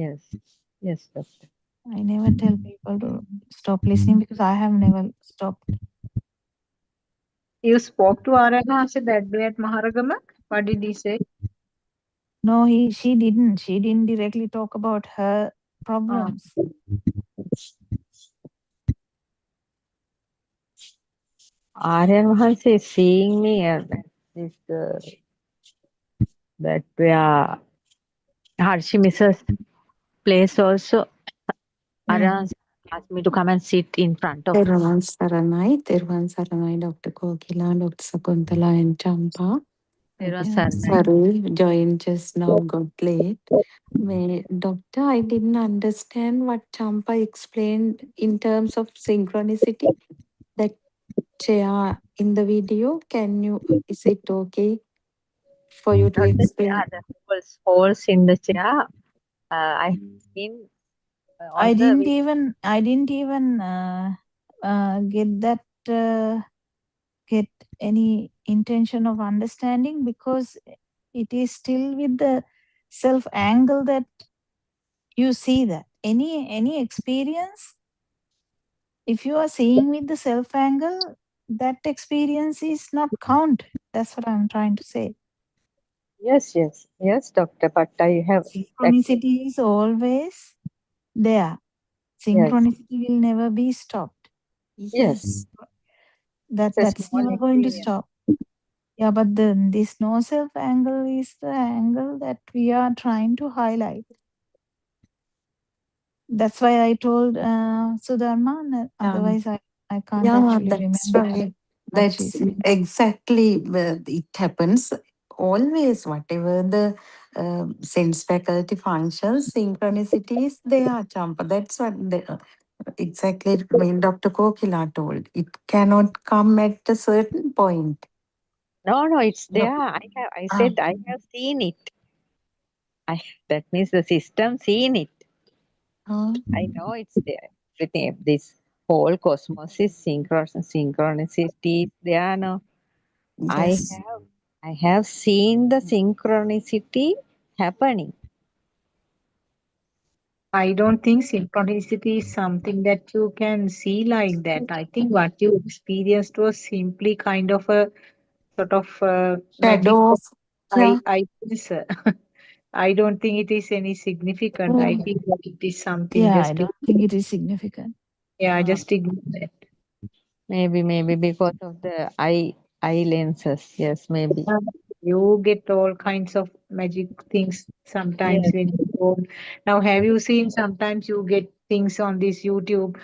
Yes, yes, doctor. I never tell people to stop listening because I have never stopped. You spoke to Aranhasa that day at Maharagama? What did he say? No, she didn't. She didn't directly talk about her problems. Aryan Mahansa is seeing me at that where Harshimisa's place also. Aryan asked me to come and sit in front of Teruvan Saranai, Dr. Kokila, Dr. Sakuntala and Champa. Sorry, joined just now, got late. Doctor, I didn't understand what Champa explained in terms of synchronicity. That chair in the video, is it okay for you to explain? The holes in the chair. I have seen I on the didn't even get that get any intention of understanding, because it is still with the self angle that you see that any experience, if you are seeing with the self angle, that experience is not counted. That's what I'm trying to say. yes, doctor. But I have Synchronicity is always there. Synchronicity will never be stopped. Yes. That's never going to stop. Yeah, but this no self angle is the angle that we are trying to highlight. That's why I told Sudharma, otherwise I can't actually That's remember right. what she That's said. exactly it happens always. Whatever the sense faculty functions, synchronicity is there, Champa. That's what exactly when Dr. Kokila told. It cannot come at a certain point. No, it's there. I said I have seen it. That means the system seen it. I know it's there. Everything, this whole cosmos is synchronicity. There, no. Yes. I have seen the synchronicity happening. I don't think synchronicity is something that you can see like that. I think what you experienced was simply kind of a sort of magic. Shadow of, I think I don't think it is any significant. I think that it is something Yeah, I just don't think it is significant. just ignore that. Maybe because of the eye lenses. Yes, maybe. You get all kinds of magic things sometimes when you go. Now, have you seen sometimes you get things on this YouTube?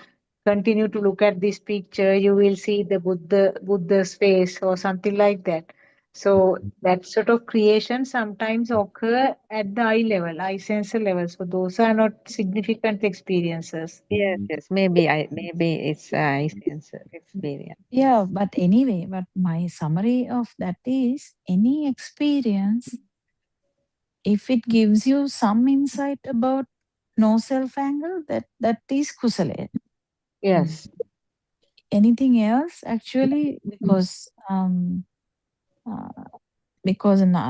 Continue to look at this picture, you will see the Buddha's face or something like that. So that sort of creation sometimes occur at the eye level, eye sensor level. So those are not significant experiences. Yes. Maybe it's eye sensor experience. Yeah, but anyway, but my summary of that is any experience, if it gives you some insight about no self angle, that is kusala. Yes. Anything else, actually, because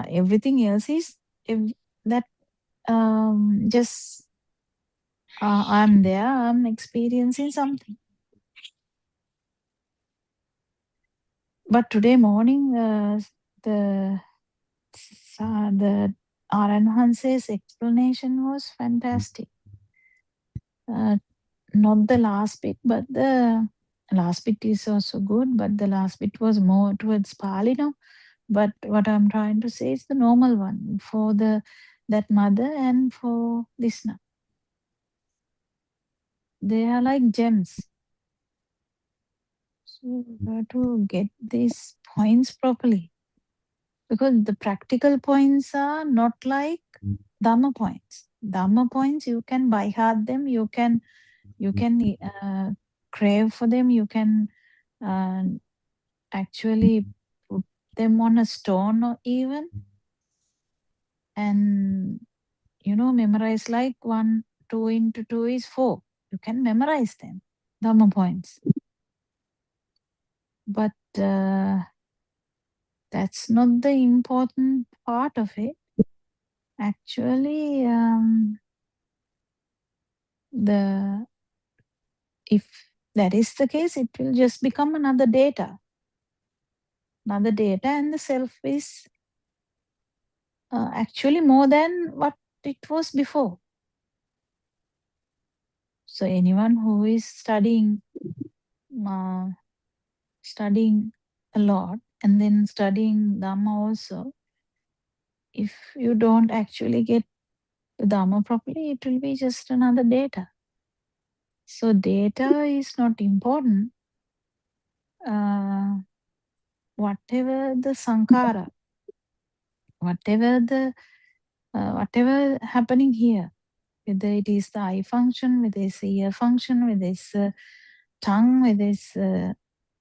everything else is that just I'm there, I'm experiencing something. But today morning, the R.N. Hanse's explanation was fantastic. Not the last bit, but the last bit is also good, but the last bit was more towards Pali now. But what I'm trying to say is the normal one for that mother and for listener. They are like gems. So you have to get these points properly, because the practical points are not like Dhamma points. Dhamma points, you can by heart them, you can crave for them, you can actually put them on a stone or even, and memorize like 1, 2 into 2 is 4. You can memorize them, Dhamma points. But that's not the important part of it. Actually, if that is the case, it will just become another data. Another data, and the self is actually more than what it was before. So anyone who is studying a lot and then studying Dhamma also, if you don't actually get the Dhamma properly, it will be just another data. So data is not important. Whatever the sankhara, whatever happening here, whether it is the eye function, whether it's the ear function, whether it's the tongue, whether it's the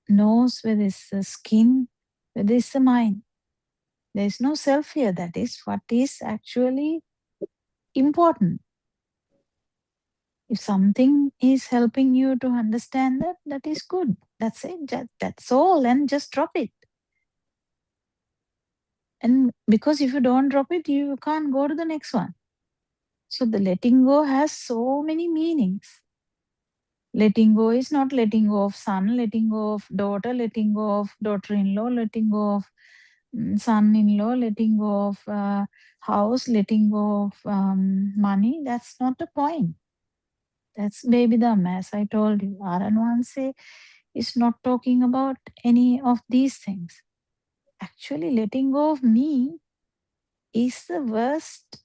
nose, whether it's the skin, whether it's the mind. There is no self here. That is what is actually important. If something is helping you to understand that, that is good. That's it. That's all. And just drop it. And because if you don't drop it, you can't go to the next one. So the letting go has so many meanings. Letting go is not letting go of son, letting go of daughter, letting go of daughter-in-law, letting go of son-in-law, letting go of house, letting go of money. That's not the point. That's baby Dhamma, as I told you. Aranwanse is not talking about any of these things. Actually, letting go of me is the worst,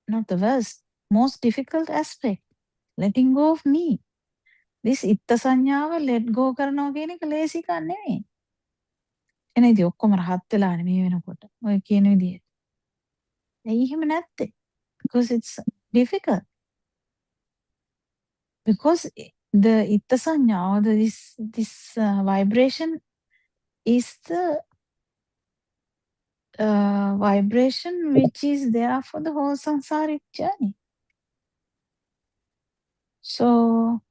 not the worst, most difficult aspect. Letting go of me. This itta sanyawa let go කරනවා කියන එක ලේසි කන්නේ නෙමෙයි. එන ඉතින් ඔක්කොම රහත් වෙලානේ මේ වෙනකොට. ඔය කියන විදියට. ඇයි එහෙම නැත්තේ? Because it's difficult. Because the itta sanya, or this vibration is the vibration which is there for the whole samsaric journey. So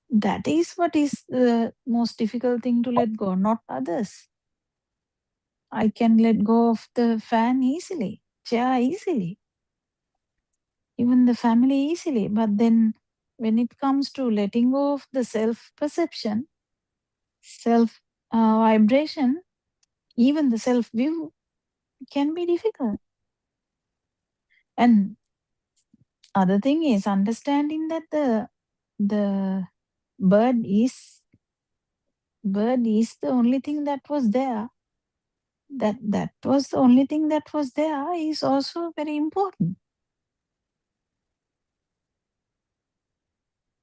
that is what is the most difficult thing to let go, not others. I can let go of the fan easily, chair easily, even the family easily. But then when it comes to letting go of the self-perception, self-vibration, even the self-view can be difficult. And other thing is understanding that the bird is the only thing that was there. That was the only thing that was there is also very important.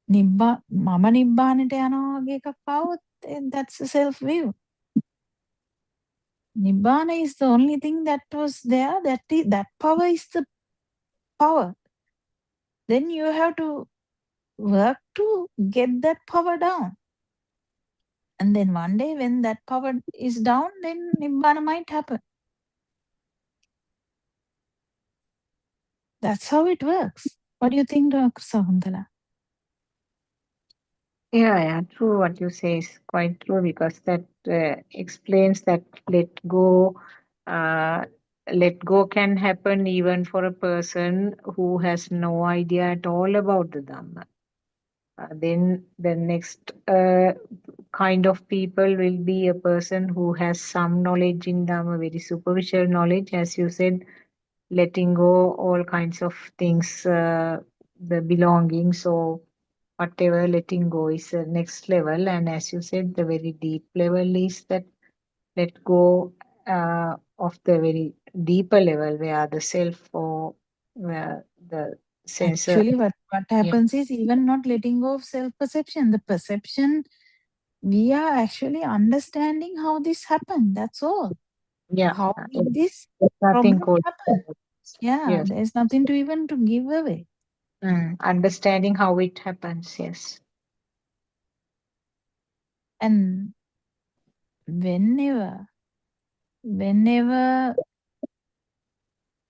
Mama nibbanට යනවා වගේ එකක් ආවොත් that's a self view. Nibbana is the only thing that was there. That power is the power. Then you have to work to get that power down. And then one day when that power is down, then Nibbana might happen. That's how it works. What do you think, Dr. Sakuntala? Yeah, true. What you say is quite true because that explains that let go. Let go can happen even for a person who has no idea at all about the Dhamma. Then the next kind of people will be a person who has some knowledge in Dhamma, very superficial knowledge, as you said, letting go all kinds of things, the belongings or whatever, letting go is the next level. And as you said, the very deep level is that let go of the very deeper level where the self or where the sense. Actually, what happens is even not letting go of self-perception. The perception, we are actually understanding how this happened. That's all. Yeah. How did this Nothing problem happen? Yeah, yes. there's nothing to even to give away. Understanding how it happens, yes. And whenever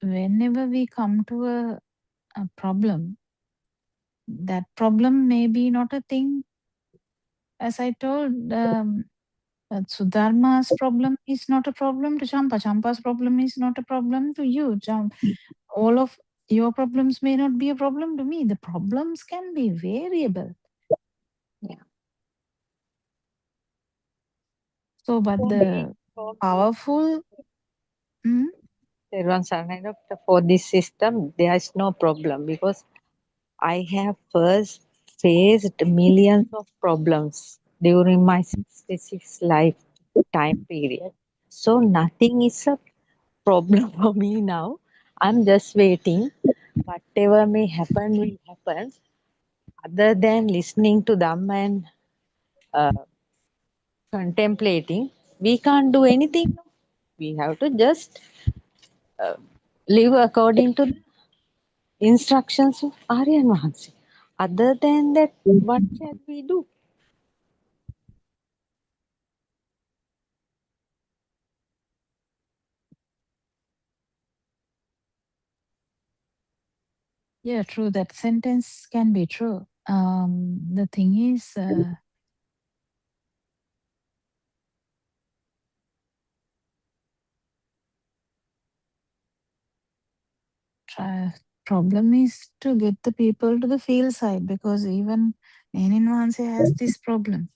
we come to a problem, that problem may be not a thing. As I told, Sudharma's problem is not a problem to Champa. Champa's problem is not a problem to you. All of your problems may not be a problem to me. The problems can be variable. Yeah. So, but the powerful. Doctor, for this system, there is no problem because I have first faced millions of problems during my 66 life time period. So nothing is a problem for me now. I'm just waiting. Whatever may happen will happen. Other than listening to them and contemplating, we can't do anything. We have to just live according to the instructions of Aryan Vahansi. Other than that, what shall we do? Yeah, true. That sentence can be true. The thing is, problem is to get the people to the field side, because even Menin Vanse has this problem.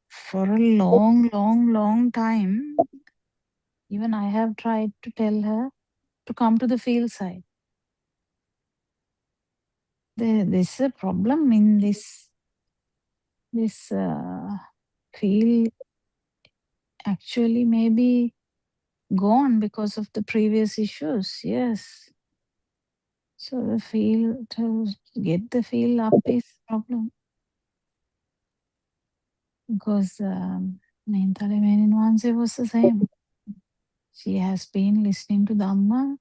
For a long time, even I have tried to tell her to come to the field side. There's a problem in this field actually maybe gone because of the previous issues. Yes. So the field, to get the field up is problem. Because Mentale Menin Vanse was the same. She has been listening to Dhamma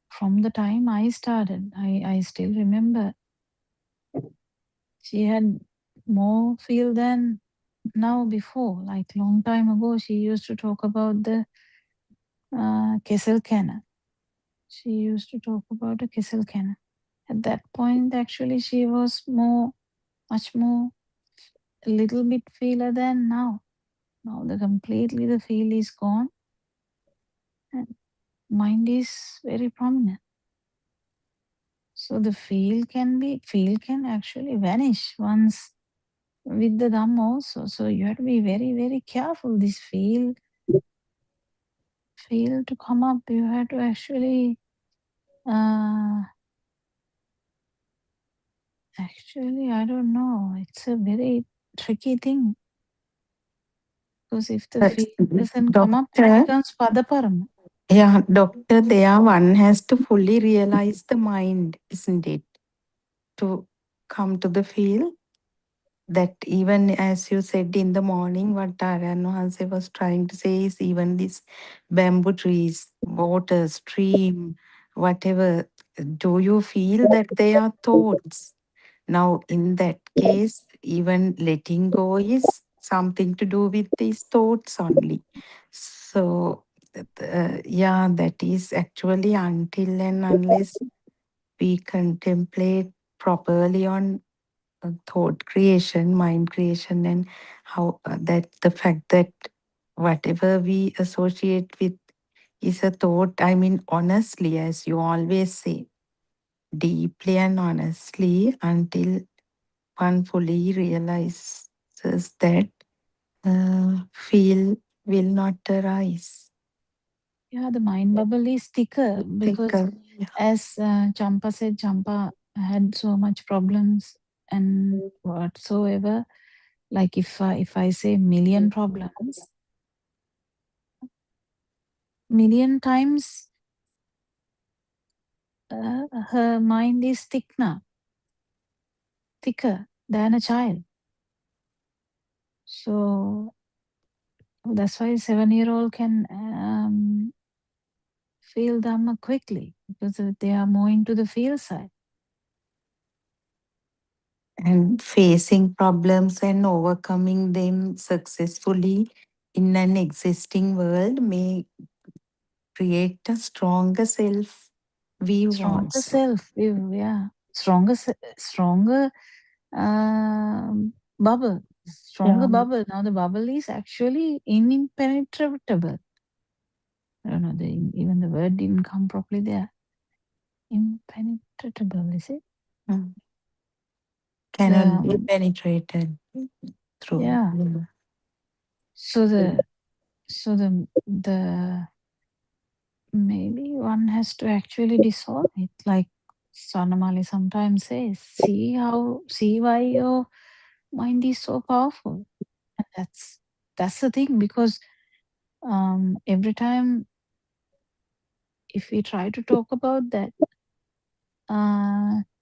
from the time I started. I still remember. She had more feel than now before. Like long time ago, she used to talk about the Kessel Canna. She used to talk about the Kessel Canna. At that point, actually, she was much more, a little bit feeler than now. Now completely the feel is gone, and mind is very prominent. So the feel can actually vanish once with the Dham also. So you have to be very, very careful. This feel to come up, you have to actually actually, I don't know. It's a very tricky thing. Because if the feel doesn't come up, it becomes Padaparam. Yeah, doctor, there one has to fully realize the mind, isn't it? To come to the field. That even as you said in the morning, what Aryan Hanse was trying to say is even these bamboo trees, water, stream, whatever, do you feel that they are thoughts? Now, in that case, even letting go is something to do with these thoughts only. So, yeah, that is actually until and unless we contemplate properly on thought creation, mind creation, and how that the fact that whatever we associate with is a thought. I mean, honestly, as you always say, deeply and honestly, until one fully realizes that feel will not arise. Yeah, the mind bubble is thicker because as Champa said, Champa had so much problems and whatsoever. Like if I say million problems, million times her mind is thicker than a child. So that's why 7-year-old can feel Dhamma quickly because they are more into the feel side. And facing problems and overcoming them successfully in an existing world may create a stronger self view Stronger also. self view, yeah. Stronger bubble. Stronger bubble. Now the bubble is actually impenetrable. I don't know, even the word didn't come properly there. Impenetrable, is it? Cannot be penetrated through. Yeah. So the maybe one has to actually dissolve it, like Swarnamali sometimes says. See why your mind is so powerful. And that's the thing, because every time if we try to talk about that,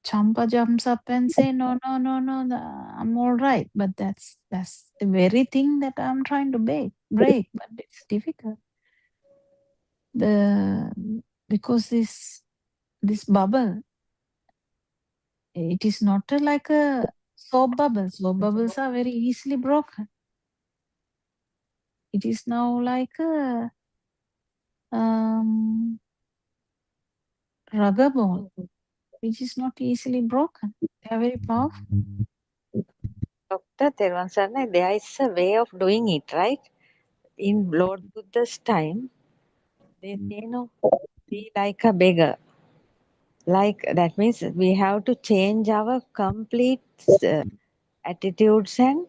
Champa jumps up and say, no, I'm all right. But that's the very thing that I'm trying to break, but it's difficult. because this bubble, it is not like a soap bubble. Soap bubbles are very easily broken. It is now like a rubber ball, which is not easily broken. They are very powerful. Dr. Tervansarna, there is a way of doing it, right? In Lord Buddha's time, they say, no, be like a beggar. Like, that means we have to change our complete attitudes and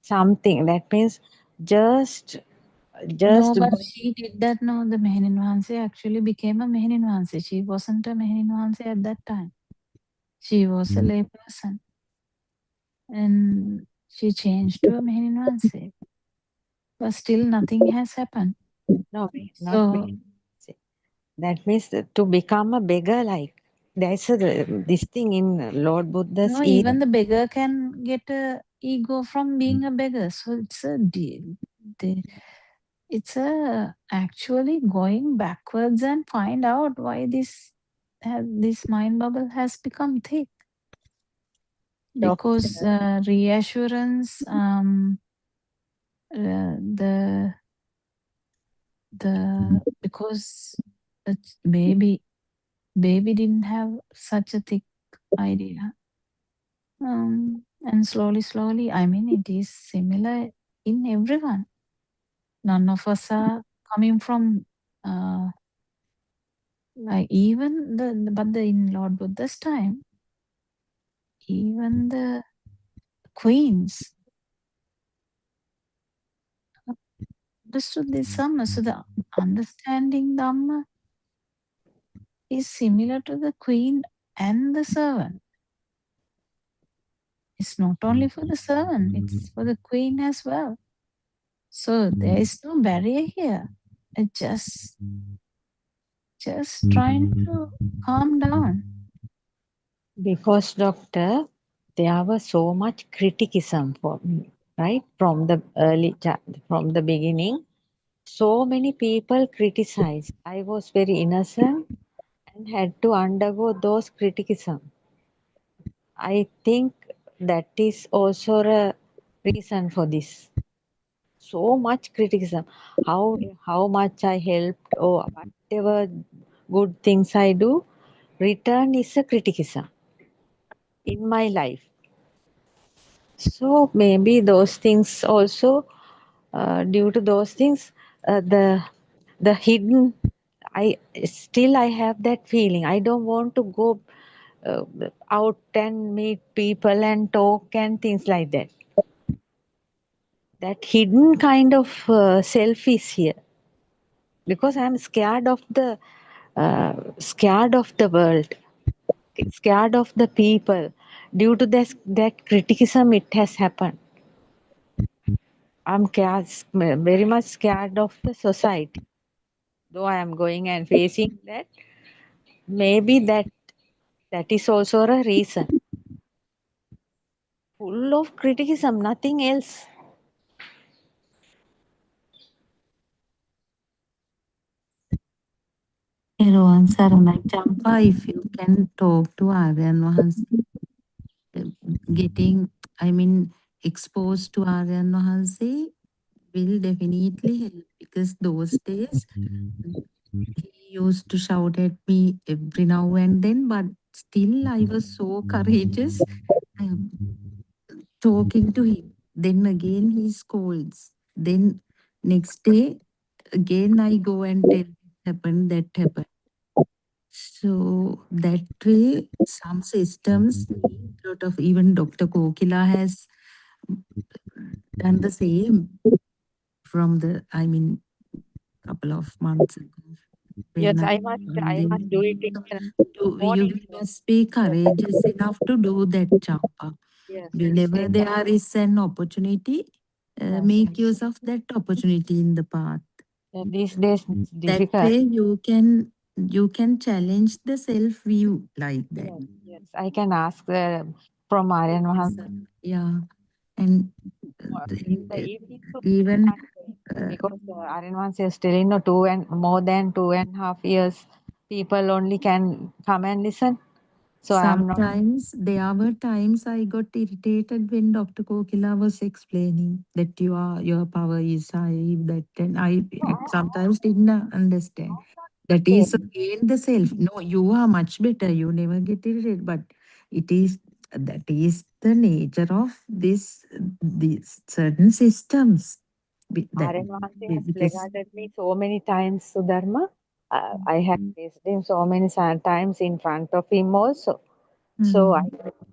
something. That means just No, but going. she did that. No, the Mehenin Wahanse actually became a Mehenin Wahanse. She wasn't a Mehenin Wahanse at that time. She was a lay person. And she changed to a Mehenin Wahanse. But still nothing has happened. No, not So, that means to become a beggar, like there's a this thing in Lord Buddha's no, even the beggar can get a ego from being a beggar. So it's a actually going backwards and find out why this mind bubble has become thick. Because reassurance, because the baby didn't have such a thick idea. And slowly, I mean, it is similar in everyone. None of us are coming from like even in Lord Buddha's time, even the queens understood this Dhamma. So the understanding Dhamma is similar to the queen and the servant. It's not only for the servant, it's for the queen as well. So there is no barrier here. It's just trying to calm down. Because, Doctor, there was so much criticism for me, right? From the beginning, so many people criticized. I was very innocent and had to undergo those criticism. I think that is also a reason for this. So much criticism. How much I helped or whatever good things I do, return is a criticism in my life. So maybe those things also, due to those things, the hidden. I have that feeling. I don't want to go out and meet people and talk and things like that. That hidden kind of self is here because I'm scared of the world, scared of the people. Due to that criticism, it has happened. I'm very much scared of the society. Though I am going and facing that, maybe that is also a reason. Full of criticism, nothing else. Eroan Saranai Champa, if you can talk to Aryan Wahanse, exposed to Aryan Wahanse will definitely help because those days he used to shout at me every now and then, but still I was so courageous talking to him. Then again he scolds. Then next day again I go and tell that happened. So that way some systems need a lot of, even Dr. Kokila has done the same from couple of months ago. Yes, I must do it in the morning. You must be courageous enough to do that, Champa. Yes. Whenever there is an opportunity, make use of that opportunity in the path. These days it's difficult. That way you can challenge the self view like that. Yes, I can ask from Aryan Wahanse. Yeah, and In the evening even Because Arinvansi is still in more than 2.5 years, people only can come and listen. So I am not. Sometimes there were times I got irritated when Dr. Kokila was explaining that your power is high, that, and I sometimes didn't understand. That is again the self. No, you are much better. You never get irritated, but that is the nature of these certain systems. Arinvansi has Because regarded me so many times, Sudharma. I have faced him so many times in front of him also. So I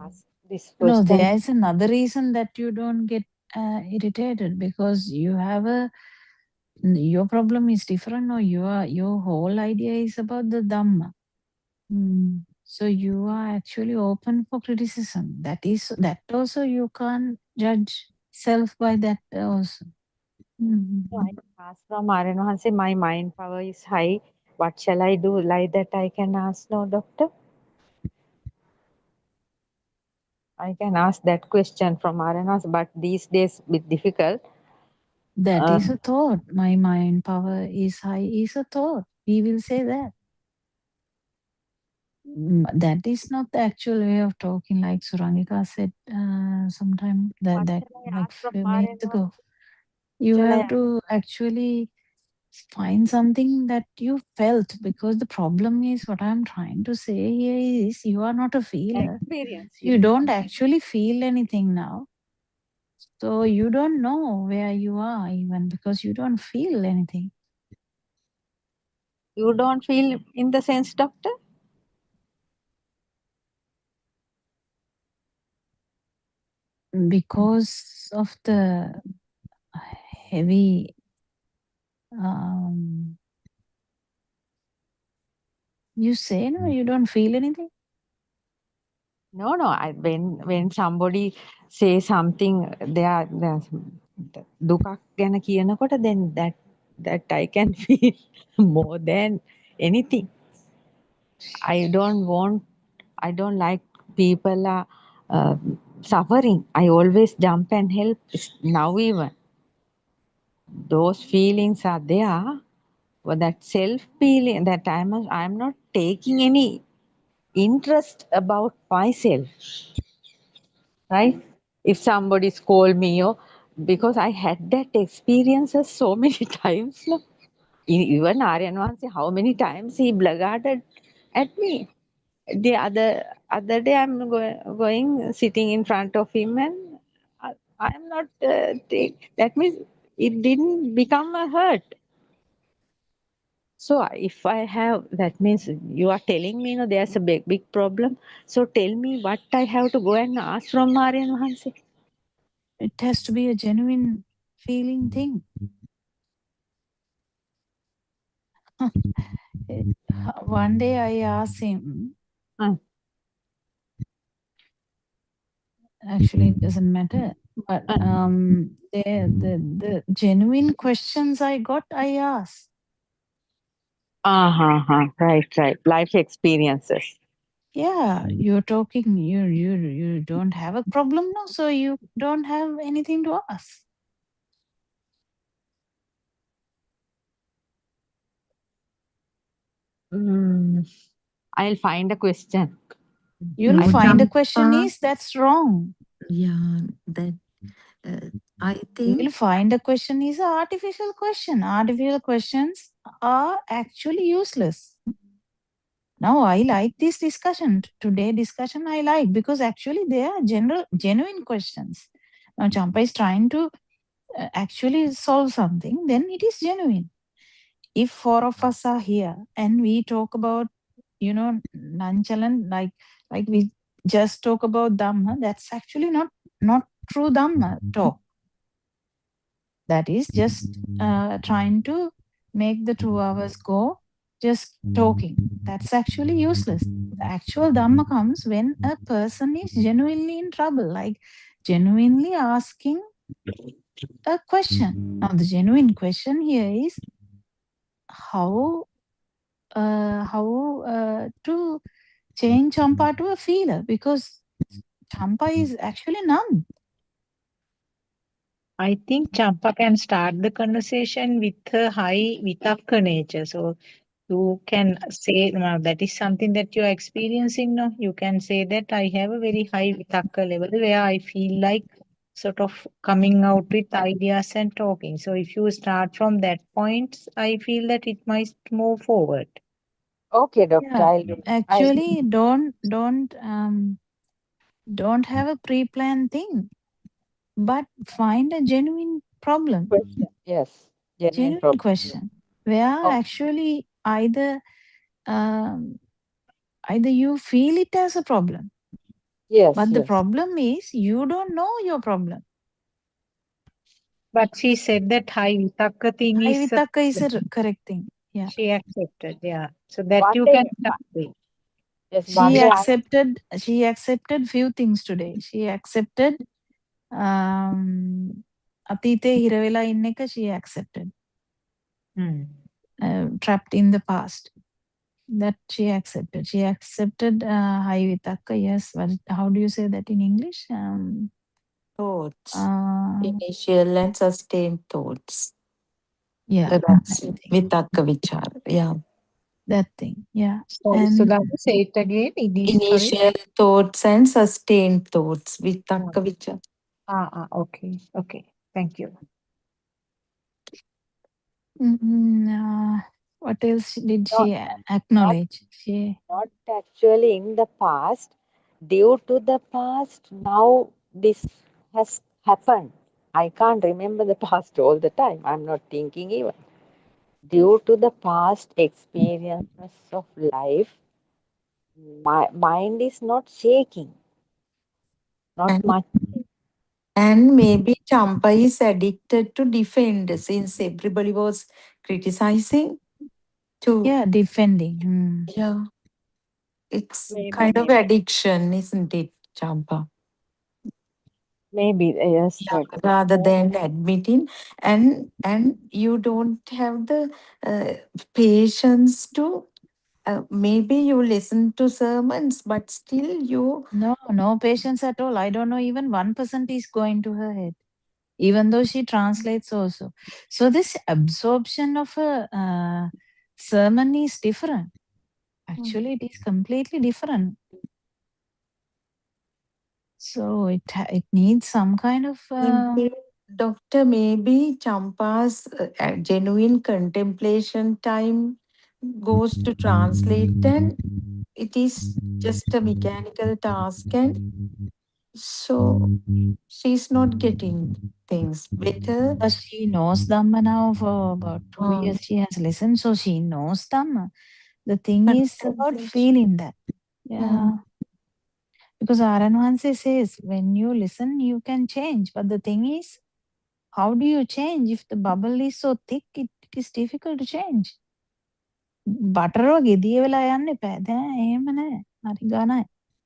ask this No, question. there is another reason that you don't get irritated, because you have your problem is different, or your whole idea is about the Dhamma. So you are actually open for criticism. That also you can't judge self by that also. So I ask from Arinvansi, my mind power is high. What shall I do? Like that I can ask, no, doctor? I can ask that question from Arinvansi, but these days bit difficult. That is a thought. My mind power is high is a thought. We will say that. That is not the actual way of talking, like Surangika said sometime that like few minutes ago. You Shall I have to actually find something that you felt, because the problem is, what I'm trying to say here is, you are not a feeler. experience You don't actually feel anything now. So you don't know where you are even, because you don't feel anything. You don't feel in the sense, doctor? Because of the heavy you say no, you don't feel anything. No. When somebody say something, there's දුකක් ගැන කියනකොට, then that I can feel more than anything. I don't like people are suffering. I always jump and help. Now even those feelings are there, but that self feeling, that I'm not taking any interest about myself, right? If somebody scold me, or because I had that experiences so many times. No? Even Aryanvansi, how many times he blackguarded at me. The other day I'm going sitting in front of him, and I'm not that means it didn't become a hurt. So if I have, that means you are telling me, there's a big problem. So tell me what I have to go and ask from Aryanvansi. It has to be a genuine feeling thing. One day I asked him, actually it doesn't matter, but the genuine questions I got, I asked. Right. Life experiences. Yeah, you're talking, you don't have a problem now, so you don't have anything to ask. I'll find a question. You'll No, find a question Champa. is, that's wrong. Yeah, that I think You'll find a question is an artificial question. Artificial questions are actually useless. Now I like this discussion. Today discussion I like, because actually they are genuine questions. Now Champa is trying to actually solve something, then it is genuine. If four of us are here and we talk about, nonchalant, like we just talk about Dhamma, that's actually not true Dhamma talk. That is just trying to make the 2 hours go just talking. That's actually useless. The actual Dhamma comes when a person is genuinely in trouble, like genuinely asking a question. Now, the genuine question here is how to change Champa to a feeler, because Champa is actually numb. I think Champa can start the conversation with her high Vitakka nature. So you can say that is something that you are experiencing now. You can say that I have a very high Vitakka level where I feel like sort of coming out with ideas and talking. So if you start from that point, I feel that it might move forward. Okay, doctor. Yeah, I'll do. actually, don't have a pre-planned thing, but find a genuine problem, Question. Yes. Genuine genuine problem. question, where Oh, actually um, either you feel it as a problem, yes, but the yes. problem is you don't know your problem. But she said that high Vitakka thing High is Vitakka is a correct thing. Yeah. she accepted. Yeah. So that One you day, can start with. yes, one She day. accepted few things today. She accepted අතීතයේ හිර වෙලා ඉන්න එක she accepted. Trapped in the past. That she accepted. She accepted high vitakka. Yes. How do you say that in English? Thoughts. Uh, Initial and sustained thoughts. yeah. That's vitakka vichara. Yeah. That thing. Yeah. Sorry, And Sudhakar, say it again. Sorry. Initial thoughts and sustained thoughts. Vitakka vichara. Okay. Okay. Thank you. What else did Not, she not, acknowledge? She not actually in the past. Due to the past, now this has happened. I can't remember the past all the time. I'm not thinking even. Due to the past experiences of life, my mind is not shaking. Not And, much. and maybe Champa is addicted to defend since everybody was criticizing to defending. yeah. It's Maybe, kind of maybe. addiction, isn't it, Champa? Maybe, yes, Yeah, but rather than admitting, and you don't have the patience to maybe you listen to sermons, but still you No patience at all. I don't know even 1% is going to her head, even though she translates also. So this absorption of a sermon is different. Actually, it is completely different. So it needs some kind of maybe, Doctor, maybe Champa's genuine contemplation time goes to translate, and it is just a mechanical task, and so she's not getting things better. But she knows Dhamma now for about 2 years. She has listened, so she knows Dhamma. The thing is about feeling that. Yeah. Because Aranwanse says, when you listen, you can change. But the thing is, how do you change? If the bubble is so thick, it is difficult to change. Butter වගේ දිය වෙලා යන්න එපා. දැන් එහෙම නෑ. හරි ගණයි.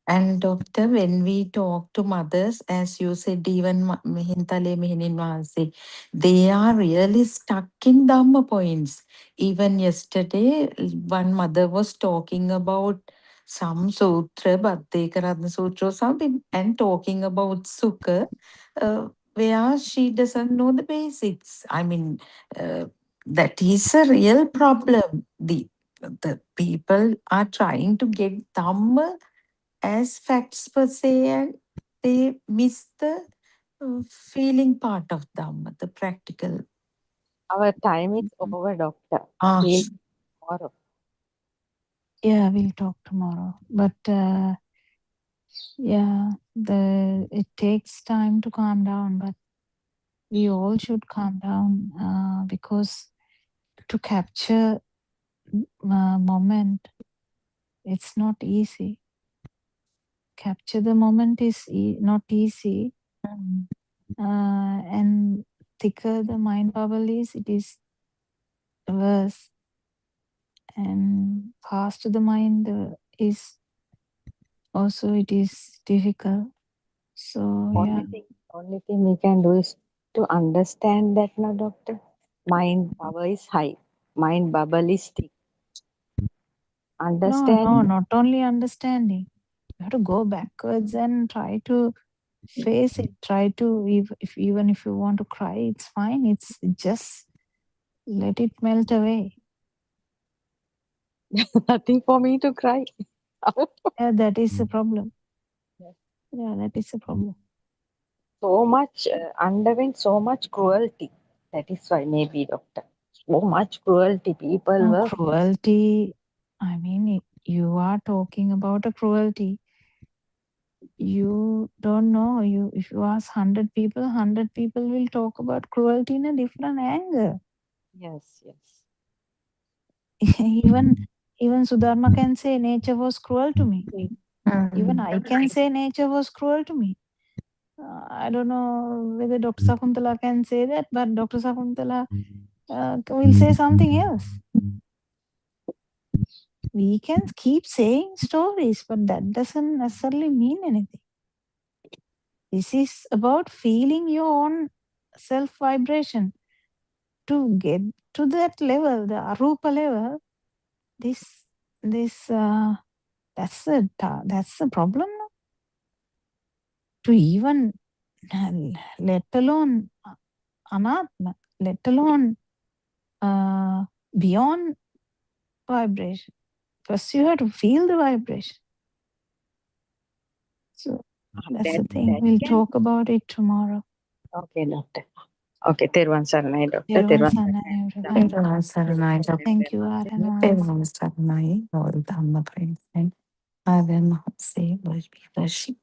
And doctor, when we talk to mothers, as you said, even Mihintale Mihinin Wahanse, they are really stuck in Dhamma points. Even yesterday, one mother was talking about some sutra, Bhattekaratna Sutra or something, and talking about Sukha, where she doesn't know the basics. I mean, that is a real problem. The people are trying to get Dhamma as facts per se, and they miss the feeling part of Dhamma, the practical. our time is over, doctor. Ah. We'll tomorrow. Yeah, we'll talk tomorrow. But yeah, it takes time to calm down, but we all should calm down because to capture moment, it's not easy. Capture the moment is not easy. And thicker the mind bubble is, it is worse. And faster the mind is, also it is difficult. So yeah. Only thing we can do is to understand that now, doctor. Mind power is high. Mind bubble is thick. Understand. No, not only understanding. You have to go backwards and try to face it. Try to, even if you want to cry, it's fine. It's just let it melt away. Nothing for me to cry. Yeah, that is the problem. Yeah, that is the problem. So much, underwent so much cruelty. That is why, maybe, doctor. So much cruelty. People Now, were. cruelty, I mean, you are talking about a cruelty. You don't know. If you ask 100 people, 100 people will talk about cruelty in a different angle. Yes, yes. even Sudharma can say nature was cruel to me. Even I can say nature was cruel to me. I don't know whether Dr. Sakuntala can say that, but Dr. Sakuntala will say something else. We can keep saying stories, but that doesn't necessarily mean anything. This is about feeling your own self vibration. To get to that level, the arupa level, that's the problem. No? To even let alone anatma, let alone beyond vibration. First, you have to feel the vibration. So that's the thing. We'll talk about it tomorrow. Okay, doctor. Okay, Teruvan Saranai, doctor. Teruvan Teruvan Saranai, Saranai. Thank you, Arana. Teruvan Saranai, all Dhamma friends, and I will not say worship.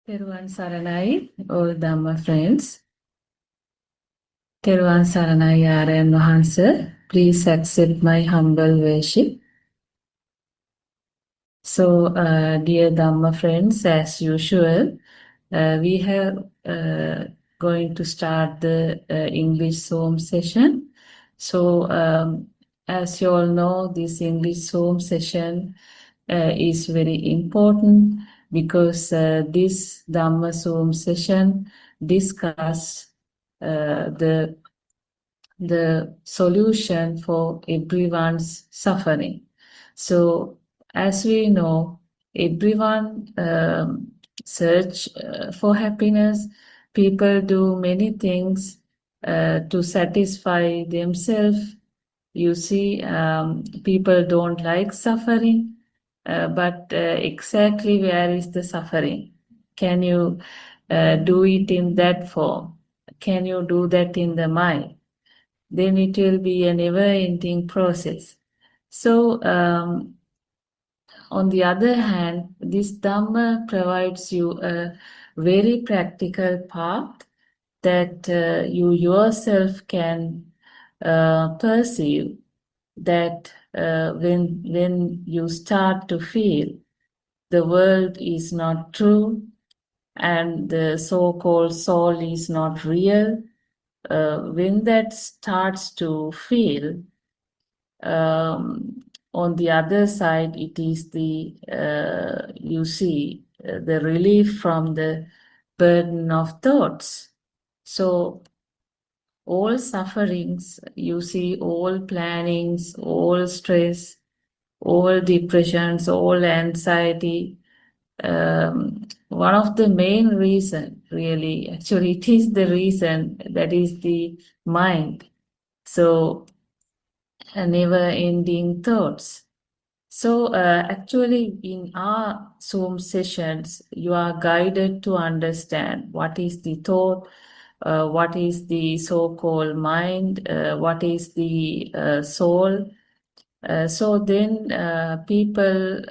Teruvan Saranai, all Dhamma friends. Teruvan Saranai Aryan Wahansa, please accept my humble worship. So, dear Dhamma friends, as usual, we have going to start the English Zoom session. So, as you all know, this English Zoom session is very important because this Dhamma Zoom session discuss the solution for everyone's suffering. So, as we know, everyone search for happiness. People do many things to satisfy themselves. You see, people don't like suffering, but exactly where is the suffering? Can you do it in that form? Can you do that in the mind? Then it will be a never-ending process. So, on the other hand, this Dhamma provides you a very practical path that you yourself can perceive that when you start to feel the world is not true and the so-called soul is not real, when that starts to feel, on the other side, it is the you see the relief from the burden of thoughts. So all sufferings, you see, all plannings, all stress, all depressions, all anxiety. One of the main reason, really, actually, it is the reason that is the mind. So, never-ending thoughts. So, actually, in our Zoom sessions, you are guided to understand what is the thought, what is the so-called mind, what is the soul. So then people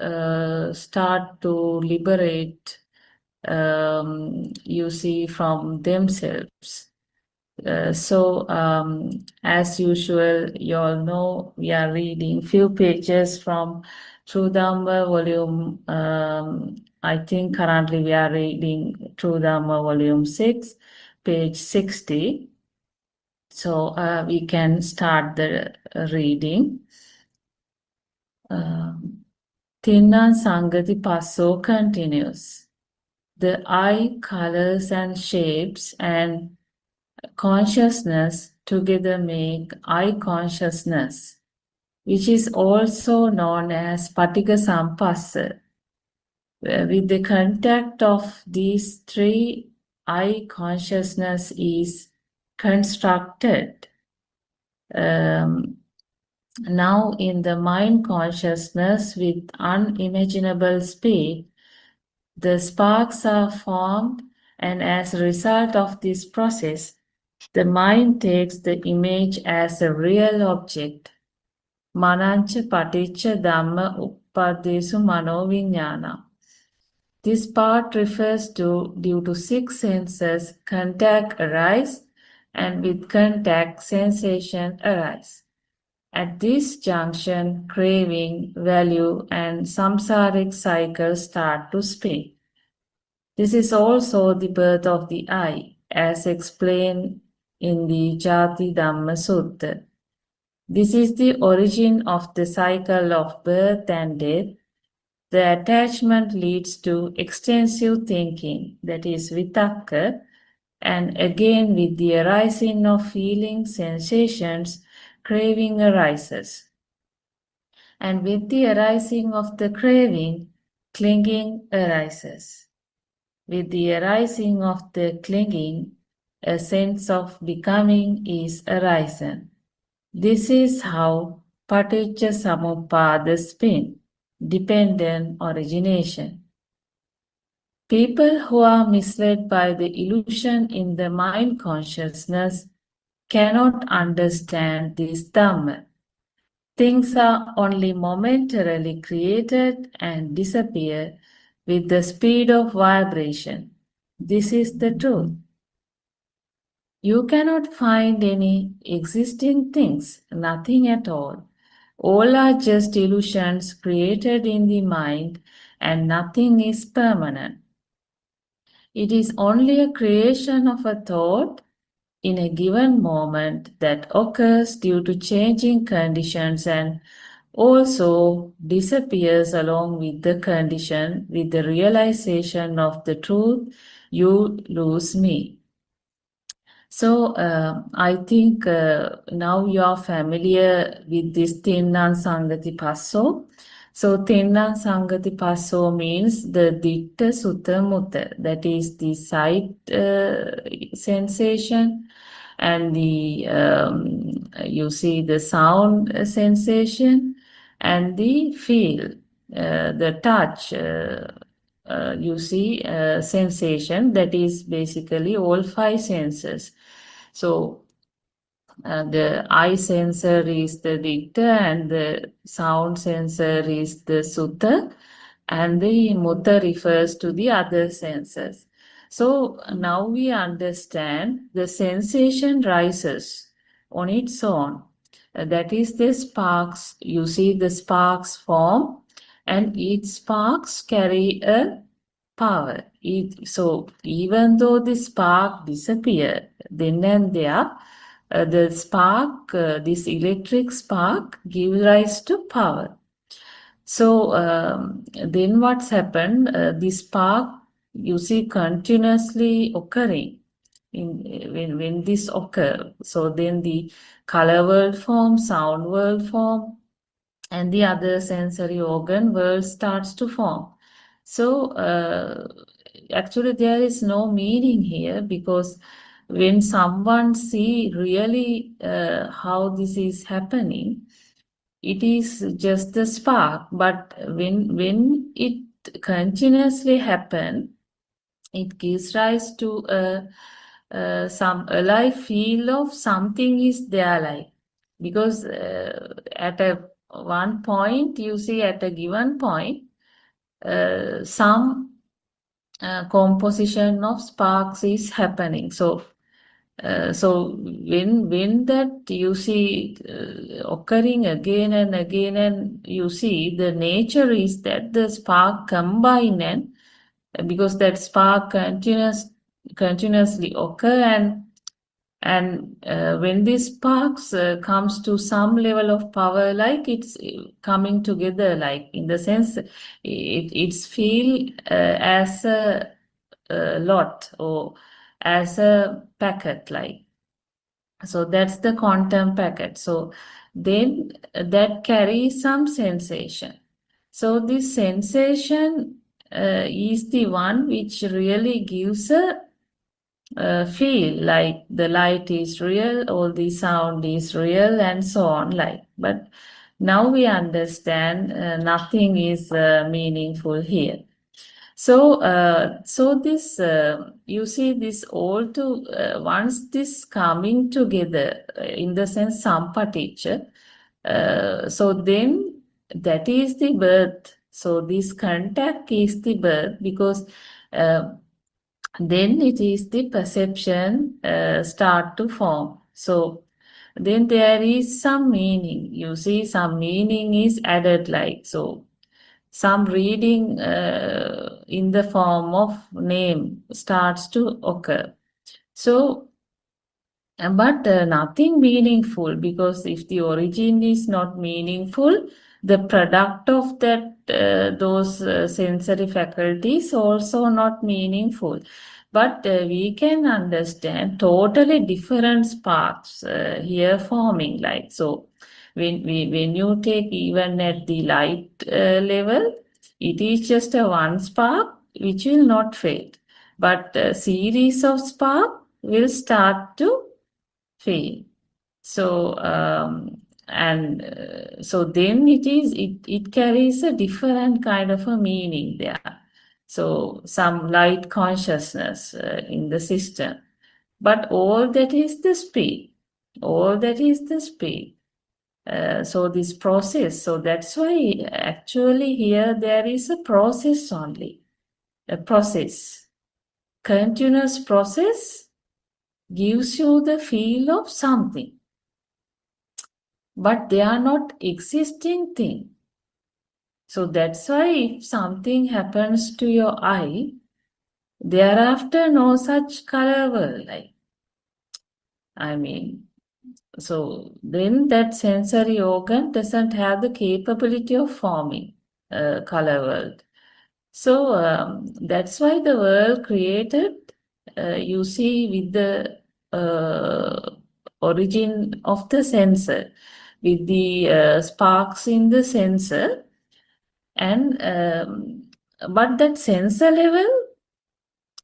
start to liberate, you see, from themselves. So as usual, you all know we are reading few pages from True Dhamma volume. I think currently we are reading True Dhamma volume 6, page 60. So we can start the reading. Tinna Sangati Passo continues. The eye, colors and shapes and consciousness together make eye consciousness, which is also known as Patika Sampassa. With the contact of these three, eye consciousness is constructed. Now in the mind consciousness with unimaginable speed, the sparks are formed, and as a result of this process, the mind takes the image as a real object. Manancha paticca dhamma uppadesu manoviññāna. This part refers to due to six senses, contact arise, and with contact, sensation arise. At this junction, craving, value, and samsaric cycles start to spin. This is also the birth of the I, as explained in the Jati Dhamma Sutta. This is the origin of the cycle of birth and death. The attachment leads to extensive thinking, that is vitakka, and again with the arising of feelings, sensations, craving arises. And with the arising of the craving, clinging arises. With the arising of the clinging, a sense of becoming is arisen. This is how Paticca Samuppada spin, dependent origination. People who are misled by the illusion in the mind consciousness cannot understand this Dhamma. Things are only momentarily created and disappear with the speed of vibration. This is the truth. You cannot find any existing things, nothing at all. All are just illusions created in the mind, and nothing is permanent. It is only a creation of a thought in a given moment that occurs due to changing conditions and also disappears along with the condition, with the realization of the truth, you lose me. So I think now you are familiar with this Tinnan Sangati Passo. So Tinnan Sangati Passo means the Ditta Sutta Mutta, that is the sight sensation and the you see the sound sensation and the feel, the touch. You see sensation, that is basically all five senses. So the eye sensor is the ditta and the sound sensor is the sutta and the mutta refers to the other senses. So now we understand the sensation rises on its own. That is the sparks. You see the sparks form and each sparks carry a power. So even though the spark disappear, then and there, the spark, this electric spark gives rise to power. So then what's happened? The spark, you see, continuously occurring when this occurs. So then the color world form, sound world form, and the other sensory organ world starts to form. So actually there is no meaning here, because when someone see really how this is happening, it is just the spark. But when it continuously happen, it gives rise to some alive feel of something is there, like, because at a one point, you see, at a given point, some composition of sparks is happening. So so when that you see occurring again and again, and you see the nature is that the spark combine, and because that spark continuously occur, and when these sparks comes to some level of power, like it's coming together, like in the sense it's feel as a lot or as a packet, like. So that's the quantum packet. So then that carries some sensation. So this sensation is the one which really gives a feel, like the light is real, or the sound is real, and so on, like. But now we understand nothing is meaningful here. So so this you see this all to once this coming together in the sense sampaticca, so then that is the birth. So this contact is the birth, because then it is the perception start to form. So then there is some meaning. You see, some meaning is added, like so. Some reading in the form of name starts to occur. So, but nothing meaningful, because if the origin is not meaningful, the product of that those sensory faculties also not meaningful. But we can understand totally different sparks here forming, like so. When you take even at the light level, it is just a one spark which will not fade, but a series of spark will start to fade. So so then it carries a different kind of a meaning there. So some light consciousness in the system, but all that is the speed. All that is the speed. So this process, so that's why actually here there is a process only, a process. Continuous process gives you the feel of something, but they are not existing thing. So that's why if something happens to your eye, thereafter no such color will, like. I mean, so then that sensory organ doesn't have the capability of forming a color world. So that's why the world created, you see, with the origin of the sensor, with the sparks in the sensor, and but that sensor level,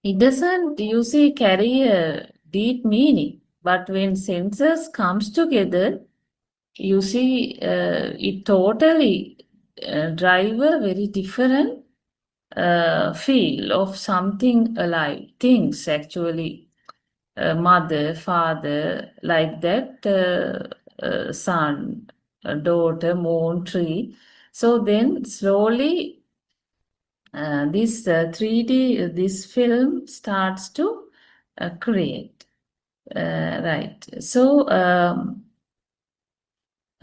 it doesn't, you see, carry a deep meaning. But when sensors comes together, you see, it totally drive a very different feel of something alive, things actually, mother, father, like that, son, daughter, moon, tree. So then slowly this 3D, this film starts to create. Right. So,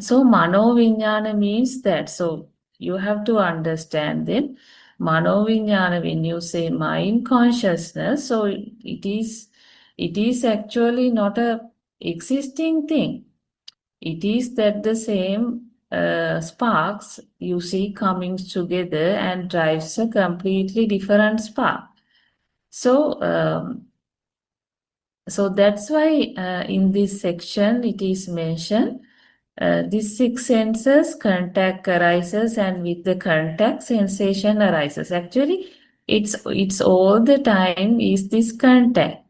so Manovinyana means that. So you have to understand then Manovinyana, when you say mind consciousness, so it is actually not a existing thing. It is that the same sparks you see coming together and drives a completely different spark. So so that's why in this section it is mentioned these 6 senses, contact arises, and with the contact sensation arises. Actually, it's all the time is this contact.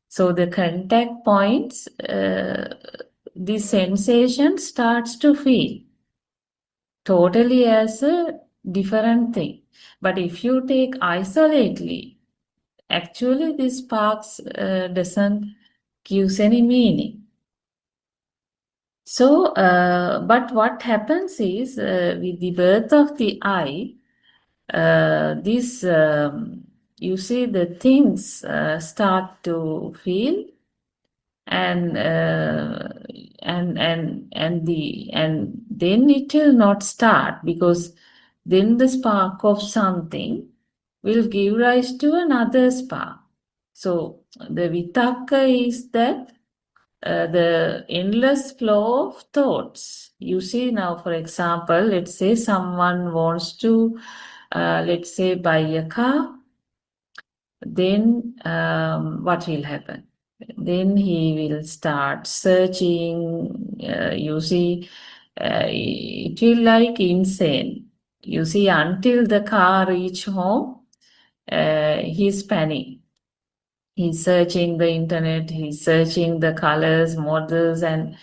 So the contact points, the sensation starts to feel totally as a different thing. But if you take isolately, actually this sparks doesn't gives any meaning. So, but what happens is with the birth of the eye, this you see the things start to feel, and then it will not start, because then the spark of something will give rise to another spark. So the vitakka is that the endless flow of thoughts. You see now, for example, let's say someone wants to, let's say, buy a car. Then what will happen? Then he will start searching. You see, it will like insane. You see, until the car reach home, he's panicking. He's searching the internet, he's searching the colors, models, and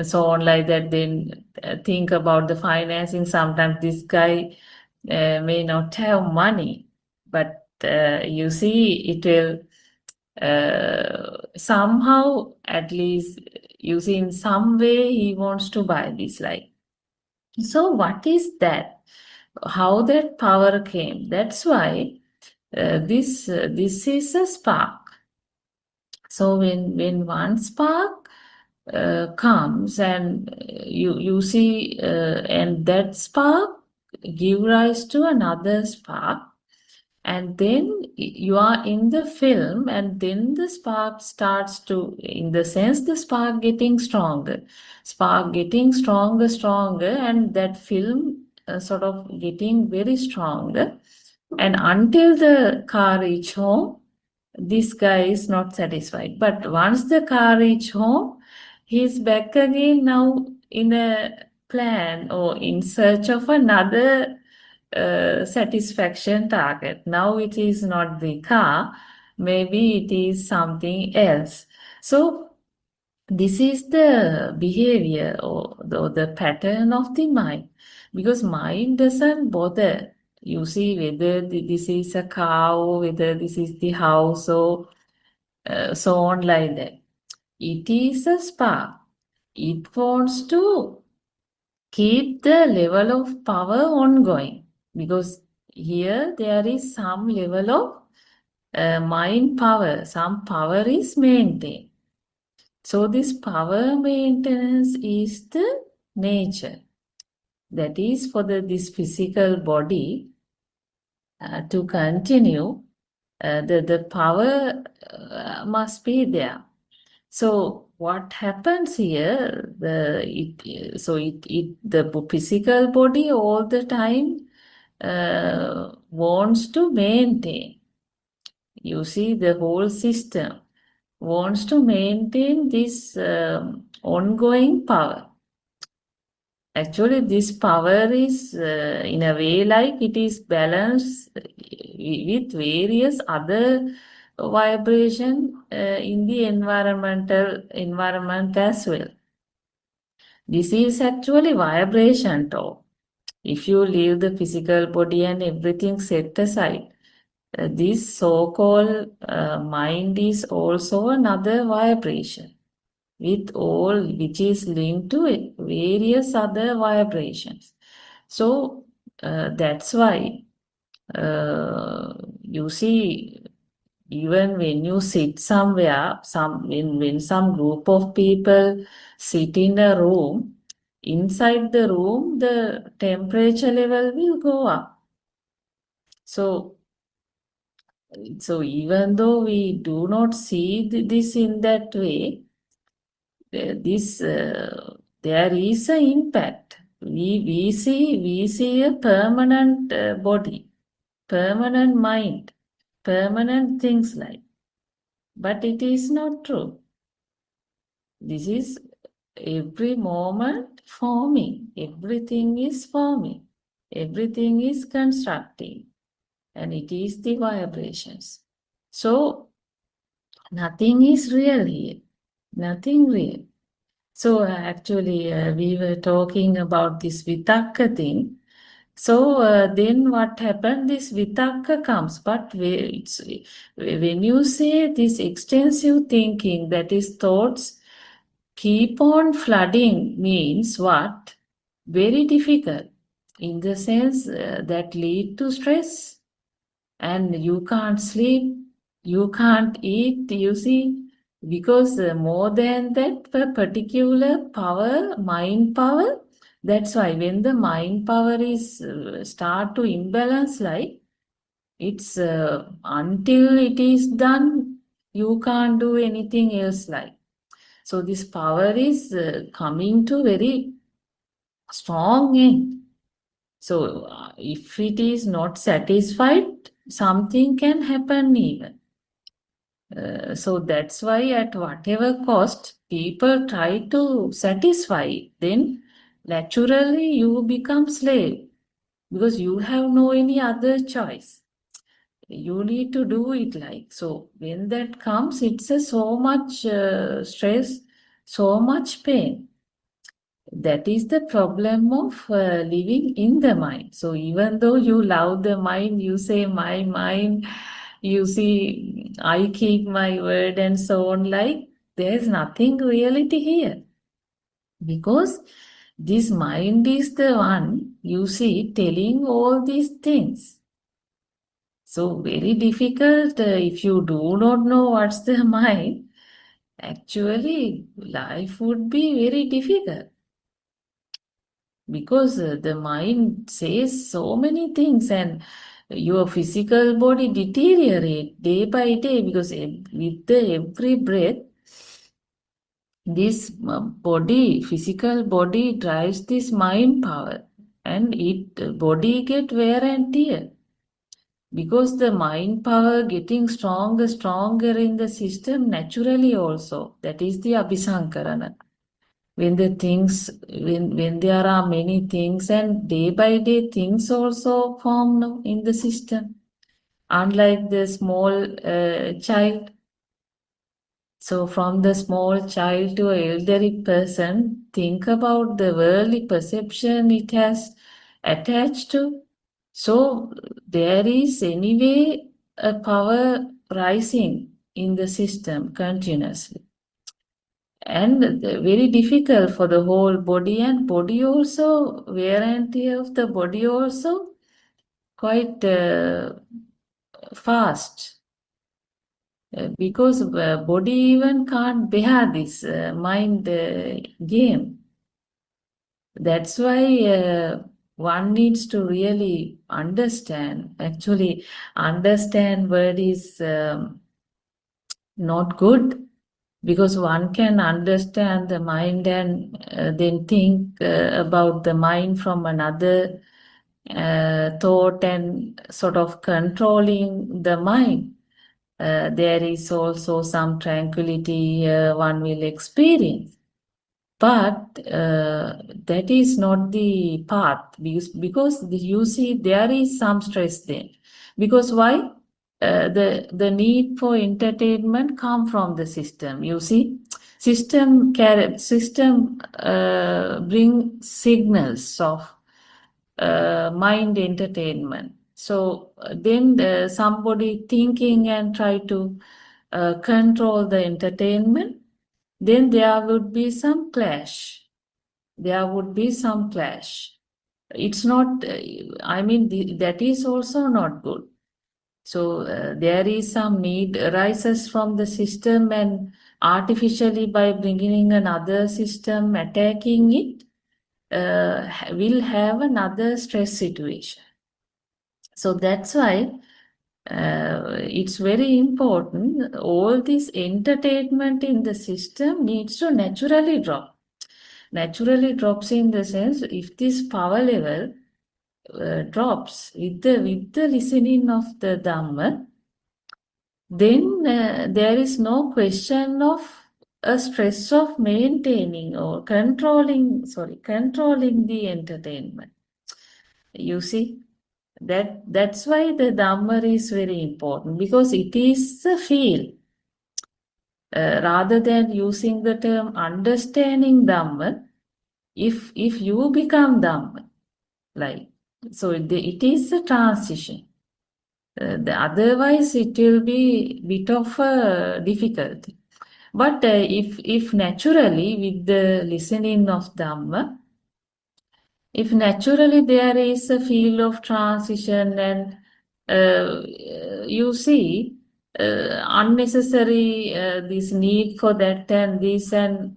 so on like that. Then think about the financing. Sometimes this guy may not have money, but you see, it will somehow, at least, you see, in some way, he wants to buy this life. So what is that? How that power came? That's why this is a spark. So when one spark comes, and you see, and that spark give rise to another spark, and then you are in the film, and then the spark starts to, in the sense, the spark getting stronger, and that film sort of getting very stronger, and until the car reach home, this guy is not satisfied. But once the car reach home, he's back again now in a plan or in search of another satisfaction target. Now it is not the car, maybe it is something else. So this is the behavior or the pattern of the mind, because mind doesn't bother. You see, whether this is a cow, whether this is the house, or so on like that. It is a spark. It wants to keep the level of power ongoing, because here there is some level of mind power. Some power is maintained. So this power maintenance is the nature. That is for this physical body to continue. The power must be there. So what happens here, the physical body all the time wants to maintain. You see, the whole system wants to maintain this ongoing power. Actually, this power is in a way like it is balanced with various other vibration in the environment as well. This is actually vibration talk. If you leave the physical body and everything set aside, this so-called mind is also another vibration with all which is linked to it, various other vibrations. So that's why you see, even when you sit somewhere, when some group of people sit in a room, inside the room the temperature level will go up. So even though we do not see this in that way, there is an impact. We see a permanent body, permanent mind, permanent things like. But it is not true. This is every moment forming. Everything is forming. Everything is constructing. And it is the vibrations. So nothing is real here. Nothing real. So actually we were talking about this vitakka thing. So then what happened? This vitakka comes, but when you say this extensive thinking, that is thoughts keep on flooding, means what? Very difficult in the sense that lead to stress, and you can't sleep, you can't eat, you see, because more than that particular power, mind power. That's why when the mind power is start to imbalance, like it's until it is done, you can't do anything else like. So this power is coming to very strong end. So if it is not satisfied, something can happen even. So that's why at whatever cost, people try to satisfy. Then naturally you become slave because you have no any other choice. You need to do it like. So when that comes, it's so much stress, so much pain. That is the problem of living in the mind. So even though you love the mind, you say my mind, you see, I keep my word and so on, like there's nothing reality here. Because this mind is the one, you see, telling all these things. So very difficult if you do not know what's the mind, actually life would be very difficult. Because the mind says so many things and your physical body deteriorate day by day, because with every breath, this physical body drives this mind power, and body get wear and tear. Because the mind power getting stronger in the system naturally also. That is the abhisankarana. When there are many things, and day by day things also form now in the system, unlike the small child. So from the small child to an elderly person, think about the worldly perception it has attached to. So there is anyway a power rising in the system continuously. And very difficult for the whole body, and body also, wear and tear of the body also quite fast. Because body even can't bear this mind game. That's why one needs to really understand. Actually, understand word is not good. because one can understand the mind and then think about the mind from another thought and sort of controlling the mind. There is also some tranquility one will experience. But that is not the path, because you see there is some stress there. Because why? The need for entertainment come from the system. You see, system bring signals of mind entertainment. So then somebody thinking and try to control the entertainment, then there would be some clash. There would be some clash. It's not, I mean, that is also not good. So there is some need arises from the system, and artificially by bringing another system, attacking it, will have another stress situation. So that's why it's very important. All this entertainment in the system needs to naturally drop. Naturally drops in the sense, if this power level drops with the listening of the Dhamma, then there is no question of a stress of maintaining or controlling the entertainment. You see, that's why the Dhamma is very important, because it is a feel. Rather than using the term understanding Dhamma, if you become Dhamma, like, so it is a transition. Otherwise, it will be bit of a difficulty. But if naturally with the listening of Dhamma, if naturally there is a feel of transition, and you see unnecessary this need for that and this and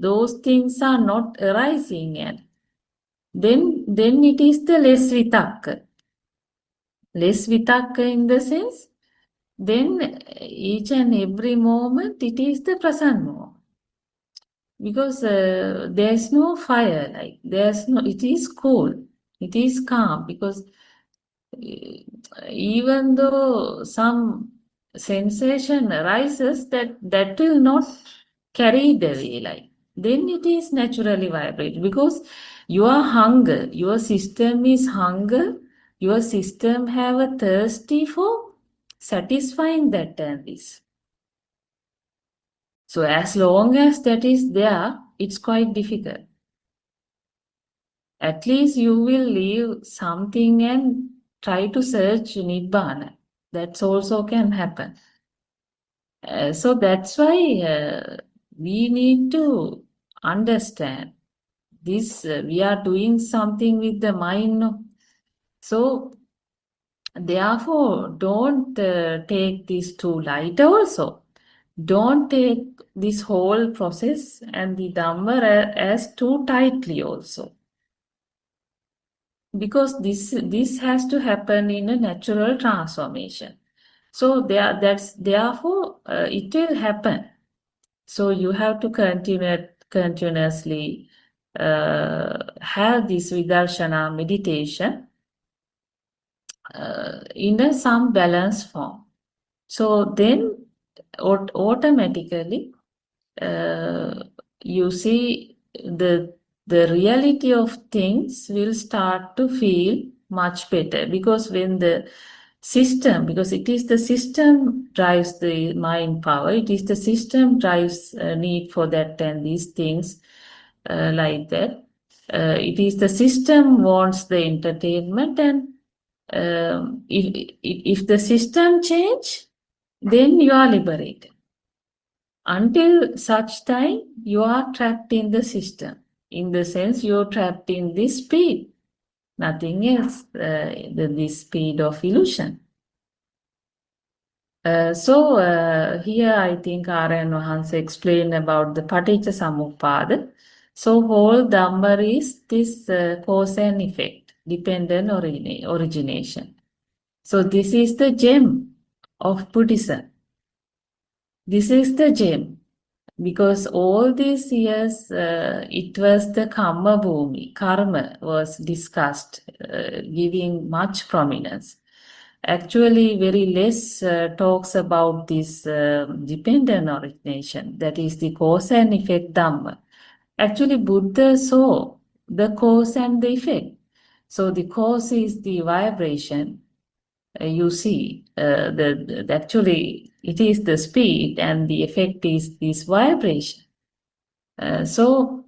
those things are not arising, and then it is the less vitakka. Less vitakka in the sense, then each and every moment it is the present moment. Because there's no fire, like it is cool, it is calm, because even though some sensation arises, that will not carry the way, like, then it is naturally vibrate, because your hunger, your system is hunger, your system have a thirsty for satisfying that and this. So as long as that is there, it's quite difficult. At least you will leave something and try to search Nibbana. That also can happen. So that's why we need to understand this. We are doing something with the mind. So therefore, don't take this too light also. Don't take this whole process and the Dhamma as too tightly also. Because this has to happen in a natural transformation. So therefore it will happen. So you have to continuously have this Vidarshana meditation in some balanced form. So then automatically you see the reality of things will start to feel much better, because when the system, because it is the system drives the mind power, it is the system drives need for that and these things like that. It is the system wants the entertainment, and if the system change, then you are liberated. Until such time, you are trapped in the system. In the sense, you're trapped in this speed. Nothing else, this speed of illusion. So here I think R.N. Wahanse explained about the Paticca Samuppada. So whole Dhamma is this cause and effect, dependent origination. So this is the gem of Buddhism. This is the gem. because all these years it was the karma bhumi, karma was discussed, giving much prominence. Actually, very less talks about this dependent origination, that is the cause and effect Dhamma. Actually, Buddha saw the cause and the effect. So the cause is the vibration. You see, actually it is the speed and the effect is this vibration. So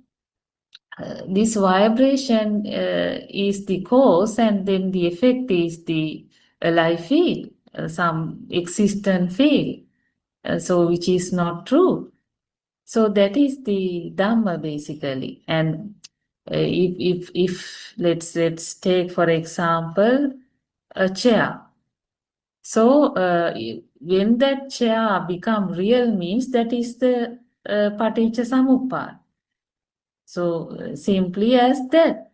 this vibration is the cause, and then the effect is the alive field, some existent field, so which is not true. So that is the Dhamma basically. And if let's take for example a chair. So when that chair become real means that is the Paticca Samuppada. So simply as that.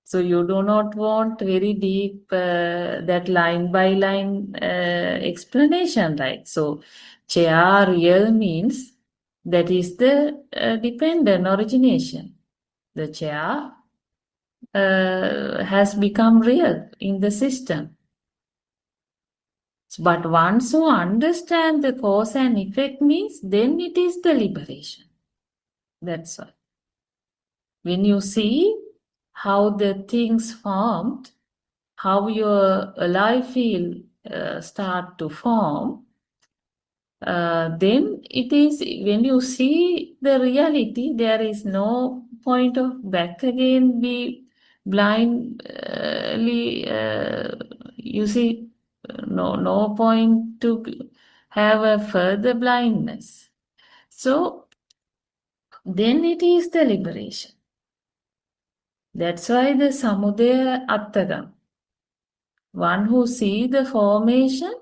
So you do not want very deep that line by line explanation, right? So chair real means that is the dependent origination. The chair has become real in the system. But once you understand the cause and effect means, then it is the liberation. That's all. When you see how the things formed, how your alive field start to form, then it is when you see the reality, there is no point of back again be blindly, you see, no point to have a further blindness. So then it is the liberation. That's why the Samudaya Attagam, one who see the formation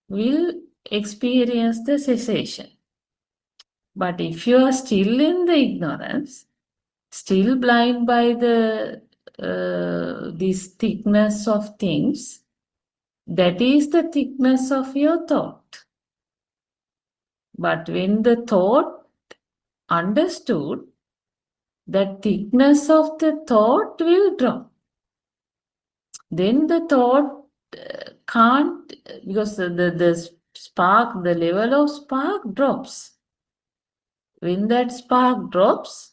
will experience the cessation. But if you are still in the ignorance, still blind by the this thickness of things, that is the thickness of your thought. But when the thought understood, that thickness of the thought will drop. Then the thought can't, because the spark, the level of spark drops. When that spark drops,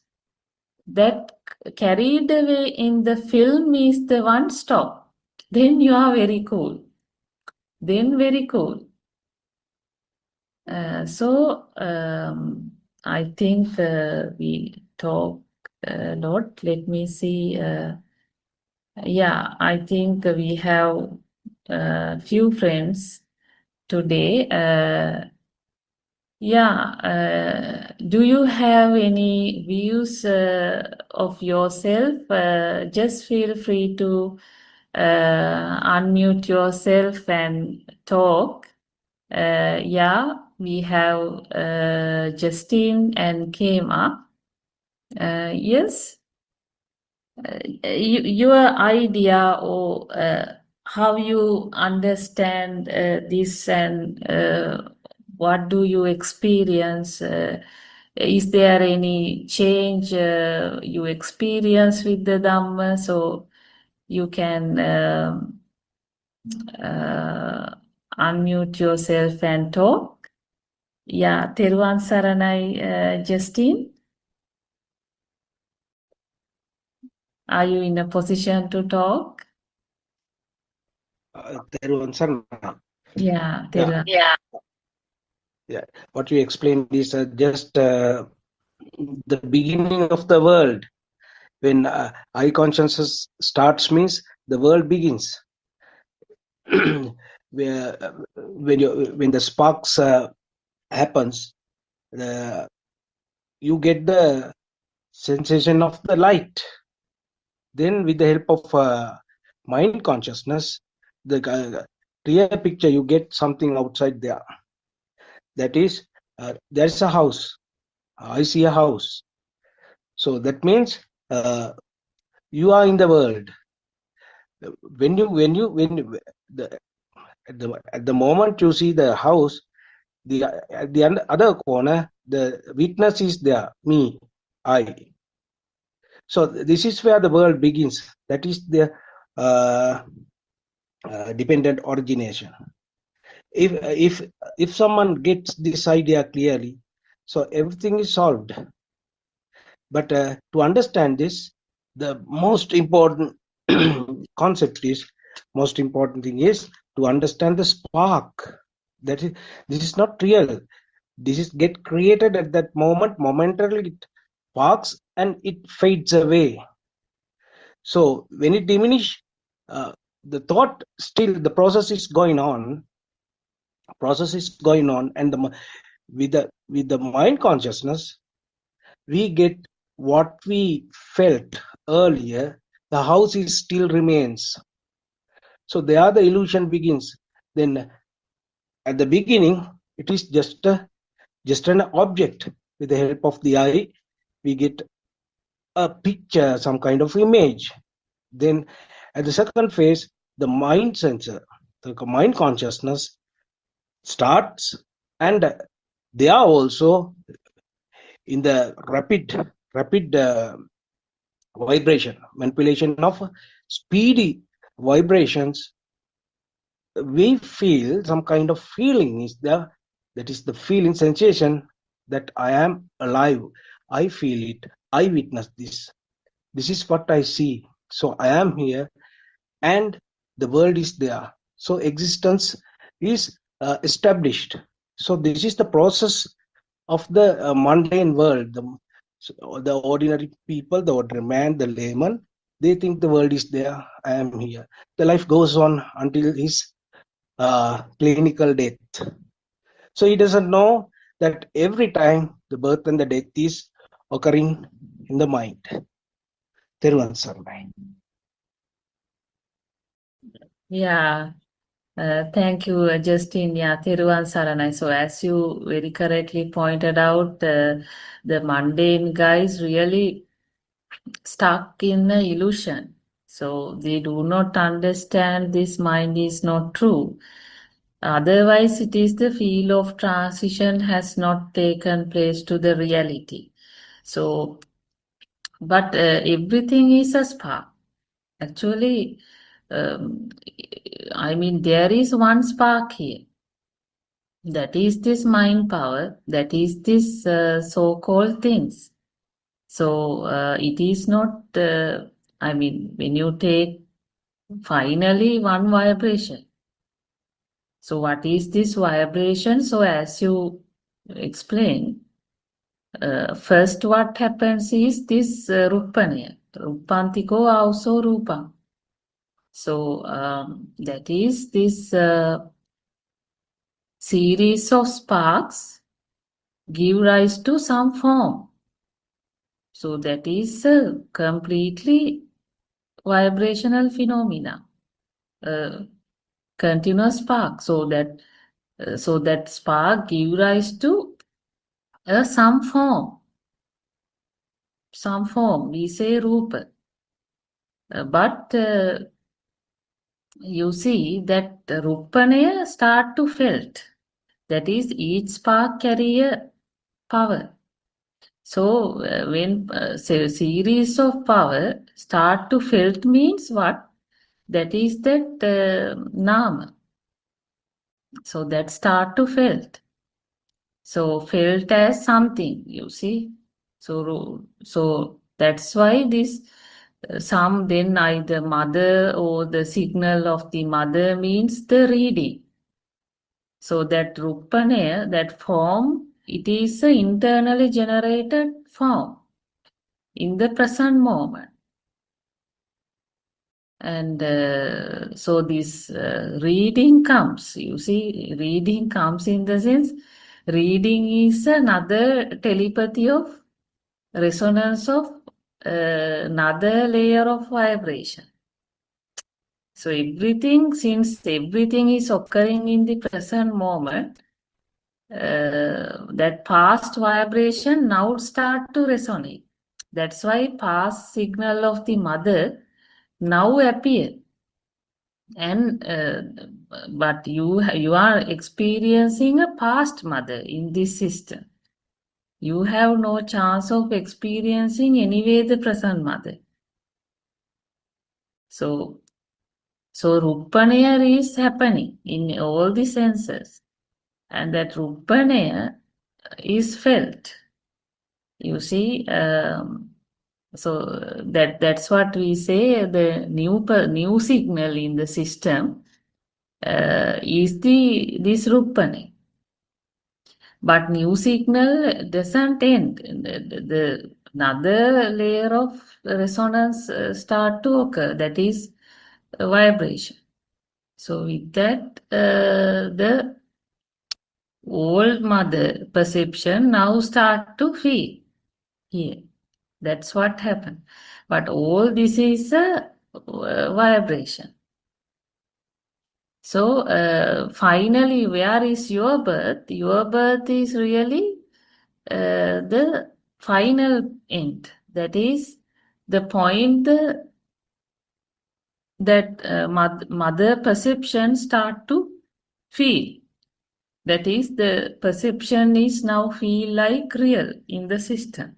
that carried away in the film is the one stop. Then you are very cool. Then very cool. So I think we talk a lot. Let me see. Yeah, I think we have a few friends today. Do you have any views of yourself? Just feel free to unmute yourself and talk. We have Justine and Kema. Yes, your idea or how you understand this and what do you experience? Is there any change you experience with the Dhamma? So you can unmute yourself and talk. Yeah, Teruvan Saranai, Justine. Are you in a position to talk? Yeah, Teruvan. Yeah. What you explained is just the beginning of the world. When eye consciousness starts means the world begins. when the sparks happens, you get the sensation of the light. Then with the help of mind consciousness, the clear picture, you get something outside there. That is, there's a house. I see a house. So that means you are in the world. At the moment you see the house, at the other corner the witness is there, me, I. So this is where the world begins. That is the dependent origination. If someone gets this idea clearly, so everything is solved. But to understand this, the most important concept is, most important thing is to understand the spark. That is, this is not real. This is get created at that moment. Momentarily it sparks and it fades away. So when it diminish, the thought still, the process is going on. And with the mind consciousness, we get what we felt earlier. The house is still remains. So there the illusion begins. Then at the beginning, it is just an object. With the help of the eye, we get a picture, some kind of image. Then at the second phase, the mind sensor, the mind consciousness starts, and they are also in the rapid vibration, manipulation of speedy vibrations. We feel some kind of feeling is there. That is the feeling, sensation that I am alive. I feel it. I witness this. This is what I see. So I am here, and the world is there. So existence is established. So this is the process of the mundane world. The ordinary people, the ordinary man, the layman, they think the world is there. I am here. The life goes on until his clinical death. So he doesn't know that every time the birth and the death is occurring in the mind. Thiruvan Saranai. Yeah, thank you, Justin. Yeah, Thiruvan Saranai. So as you very correctly pointed out, the mundane guys really stuck in the illusion. So they do not understand this mind is not true. Otherwise, it is the feel of transition has not taken place to the reality. So, but everything is a spark. Actually, I mean, there is one spark here. That is this mind power. That is this so-called things. So it is not, I mean, when you take finally one vibration. So what is this vibration? So as you explain, first what happens is this Ruppanaya. Ruppantiko also Rupam. So that is this series of sparks give rise to some form. So that is a completely vibrational phenomena, continuous spark. So that spark give rise to some form. We say rupa. But you see that Ruppanaya start to felt. That is, each spark carry a power. So when series of power start to felt means what? That is that nama. So that start to felt. So felt as something, you see. So that's why this some then either mother or the signal of the mother means the reading. So that Ruppanaya, that form, it is an internally generated form in the present moment. And so this reading comes, you see, reading comes in the sense, reading is another telepathy of resonance of another layer of vibration. So everything, since everything is occurring in the present moment, that past vibration now start to resonate. That's why past signal of the mother now appear. And but you are experiencing a past mother in this system. you have no chance of experiencing anyway the present mother. So Ruppanaya is happening in all the senses, and that Ruppanaya is felt. You see, so that's what we say. The new signal in the system is this Ruppanaya. But new signal doesn't end. The another layer of resonance start to occur. That is vibration. So with that, the old mother perception now start to feel here. That's what happened. But all this is a vibration. So finally, where is your birth? Your birth is really the final end. That is the point that mother perception start to feel. That is, the perception is now feel like real in the system.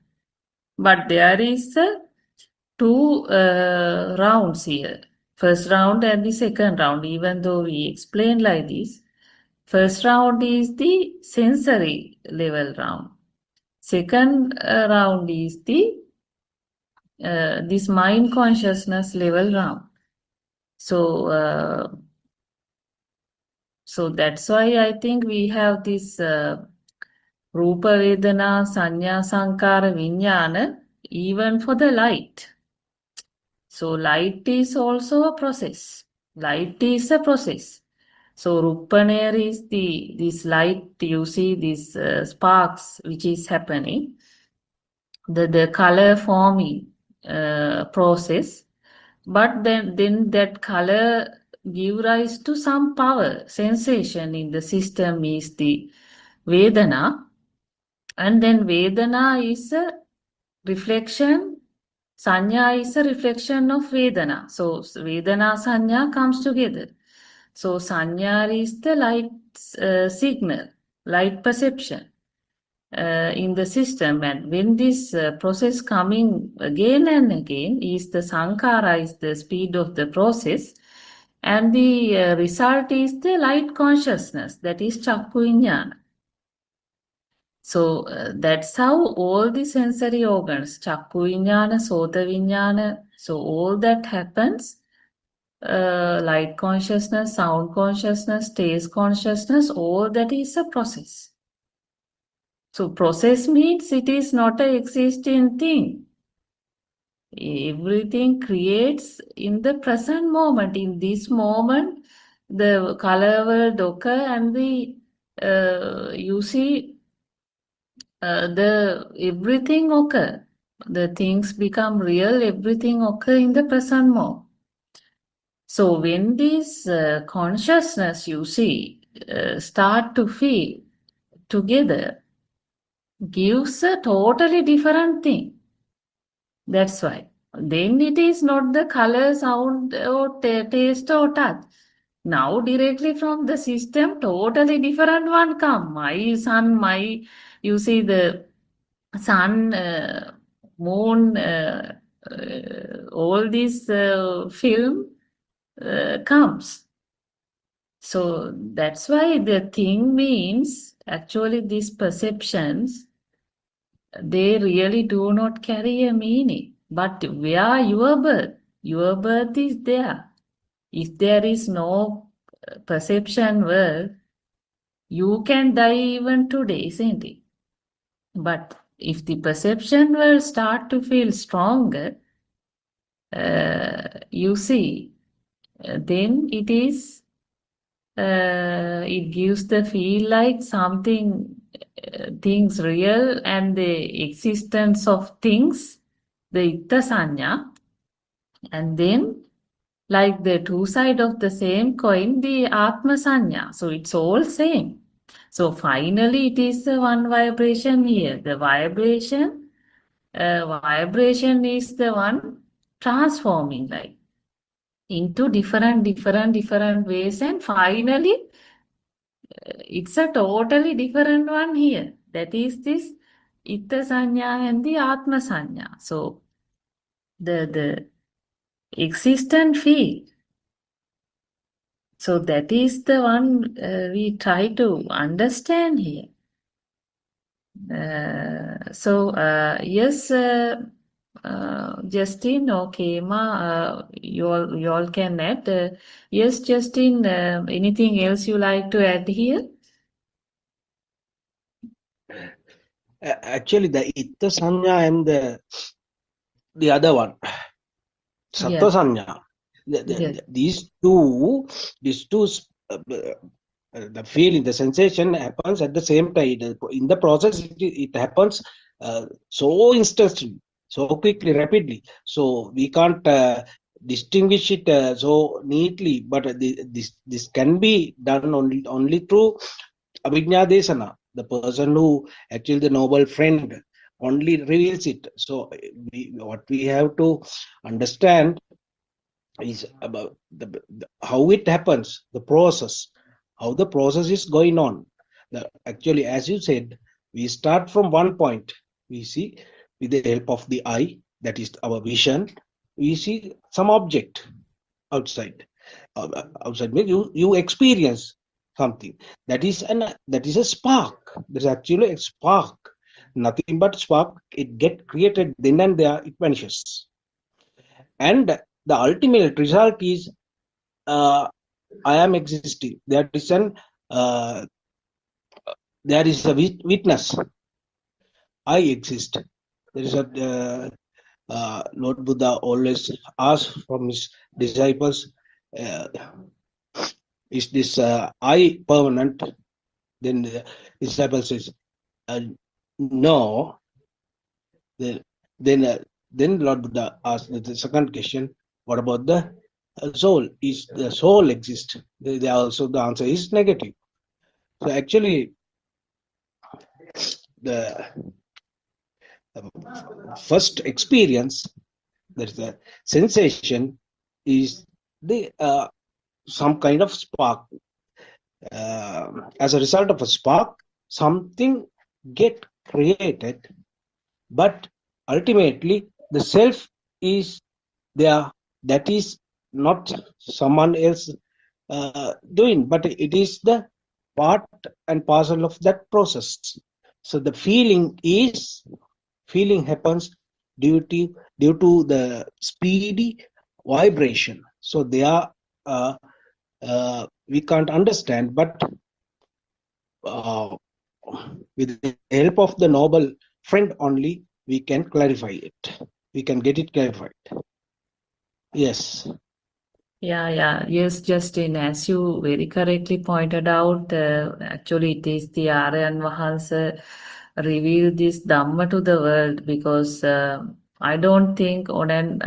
But there is two rounds here. First round and the second round, even though we explain like this. First round is the sensory level round. Second round is the this mind consciousness level round. So that's why I think we have this Rupa Vedana Sanya Sankara Vijnana even for the light. So light is also a process. Light is a process. So Ruppanaya is this light, you see these sparks which is happening, the color forming process, but then that color give rise to some power, sensation in the system is the Vedana, and then Vedana is a reflection, Sanya is a reflection of Vedana. So Vedana Sanya comes together. So Sanya is the light signal, light perception in the system. And when this process coming again and again, is the Sankara is the speed of the process. And the result is the light consciousness, that is Chakku Vijnana. So that's how all the sensory organs, Chakku Vijnana, Sota Vijnana, so all that happens. Light consciousness, sound consciousness, taste consciousness, all that is a process. So process means it is not an existing thing. Everything creates in the present moment. In this moment, the color will occur, and the you see the everything occur. The things become real. Everything occur in the present moment. So when this consciousness, you see, start to feel together, gives a totally different thing. That's why. Then it is not the color, sound, or taste or touch. Now directly from the system, totally different one come. My sun, you see the sun, moon, all this film comes. So that's why the thing means actually these perceptions, they really do not carry a meaning. But where your birth is there. If there is no perception world, you can die even today, isn't it? But if the perception world start to feel stronger, you see, then it is, it gives the feel like something, things real, and the existence of things, the Itta Sanya, and then like the two sides of the same coin, the Atma Sanya. So it's all same. So finally it is one vibration here. The vibration is the one transforming like into different ways, and finally it's a totally different one here. That is this Itta Sanya and the Atma Sanya. So the existent field. So that is the one we try to understand here. Yes, Justin, okay, you all can add. Yes, Justin, anything else you like to add here? Actually, the Itta Sanya and the other one, Satta Sanya, these two, the feeling, the sensation happens at the same time. In the process, it happens so instantly, so quickly, rapidly. So we can't distinguish it so neatly. But this can be done only through Abhijna Desana, the person who actually the noble friend only reveals it. So what we have to understand is about how it happens, the process, how the process is going on. Actually, as you said, we start from one point. We see with the help of the eye, that is our vision, we see some object outside. Outside means you experience something. That is a spark. There's actually a spark. Nothing but spark. It get created then and there. It vanishes. And the ultimate result is I am existing. There is a witness. I exist. There is Lord Buddha always asks from his disciples, is this I permanent? Then the disciple says, no. Then Lord Buddha asks the second question, what about the soul? Is the soul exist? They also, the answer is negative. So actually, the first experience, that is the sensation, is the some kind of spark. As a result of a spark, something get created, but ultimately the self is there. That is not someone else doing, but it is the part and parcel of that process. So the feeling happens due to the speedy vibration. So they are we can't understand, but with the help of the noble friend only, we can clarify it. We can get it clarified. Yes. Yes, Justin, as you very correctly pointed out, actually it is the Aryan Vahansa revealed this Dhamma to the world, because I don't think on an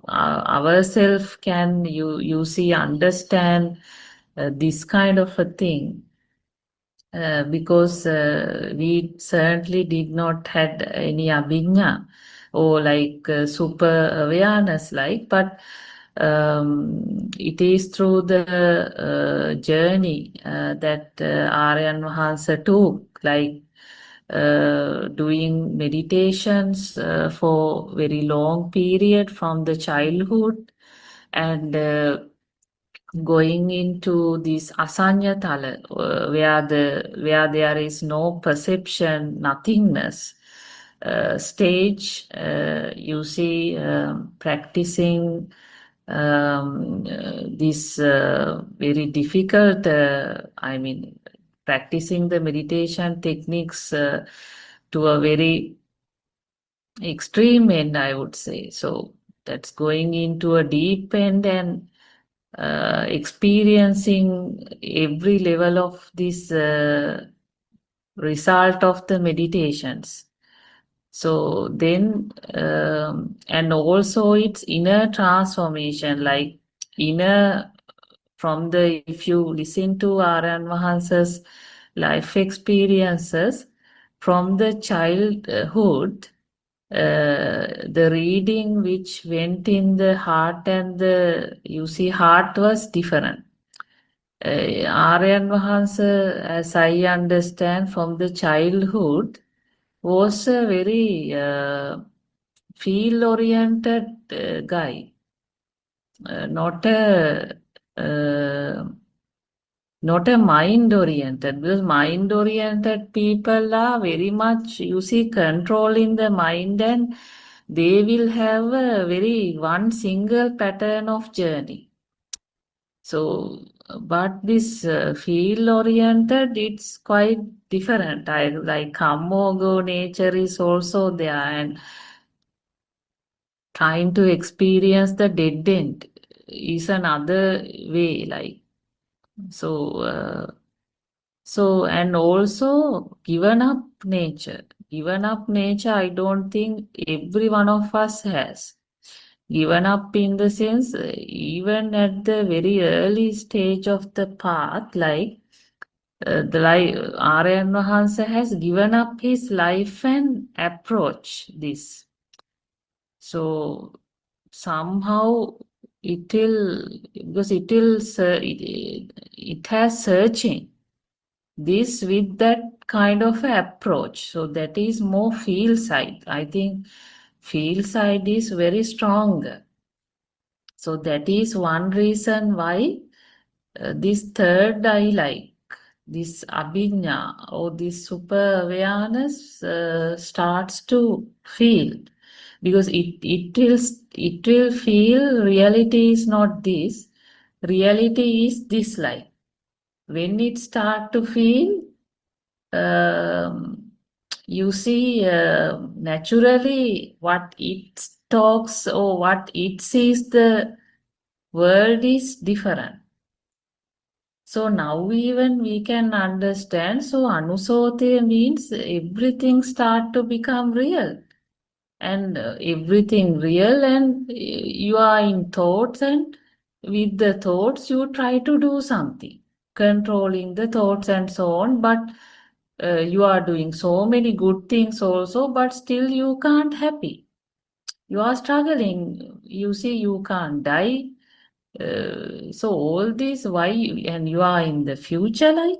ourselves can you see understand this kind of a thing, because we certainly did not had any abhijna or like super awareness, but it is through the journey that Aryan Vahansa took, like doing meditations for very long period from the childhood, and going into this asanya tala, where there is no perception, nothingness stage. You see, practicing this very difficult, practicing the meditation techniques to a very extreme end, I would say. So that's going into a deep end and experiencing every level of this result of the meditations. So then, and also its inner transformation, like inner from the, if you listen to Aryan Vahansa's life experiences from the childhood, the reading which went in the heart, and you see heart was different. Aryan Vahansa, as I understand from the childhood, was a very field-oriented guy, not a mind-oriented, because mind-oriented people are very much, you see, controlling the mind, and they will have a very one single pattern of journey. So, but this field-oriented, it's quite different. Like come or go nature is also there, and trying to experience the dead end is another way. Like so, and also given up nature. Given up nature, I don't think every one of us has. Given up in the sense, even at the very early stage of the path, like Aryan Mahansa has given up his life and approach this. So somehow it will, because it has searching this with that kind of approach. So that is more field side. I think field side is very strong. So that is one reason why this third eye, like this abhijna or this super awareness starts to feel, because it will feel reality is not this, reality is this life. When it start to feel, you see, naturally what it talks or what it sees, the world is different. So now even we can understand. So Anusote means everything start to become real, and everything real, and you are in thoughts, and with the thoughts you try to do something, controlling the thoughts and so on. But you are doing so many good things also, but still you can't happy. You are struggling. You see, you can't die. So all this, why? And you are in the future, like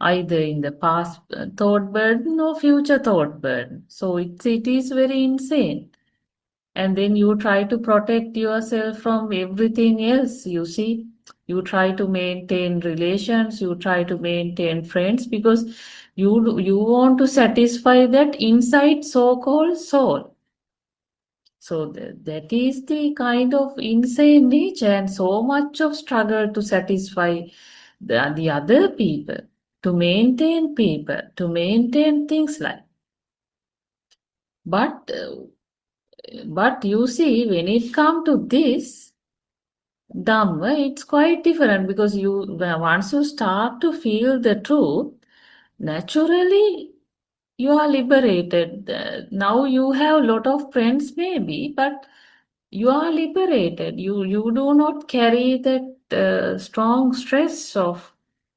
either in the past thought burden or future thought burden. So it is very insane. And then you try to protect yourself from everything else. You see, you try to maintain relations, you try to maintain friends, because you want to satisfy that inside so-called soul. So that is the kind of insane nature, and so much of struggle to satisfy the other people, to maintain people, to maintain things like. But you see, when it comes to this Dhamma, it's quite different, because once you start to feel the truth, naturally you are liberated. Now you have a lot of friends maybe, but you are liberated. You do not carry that strong stress of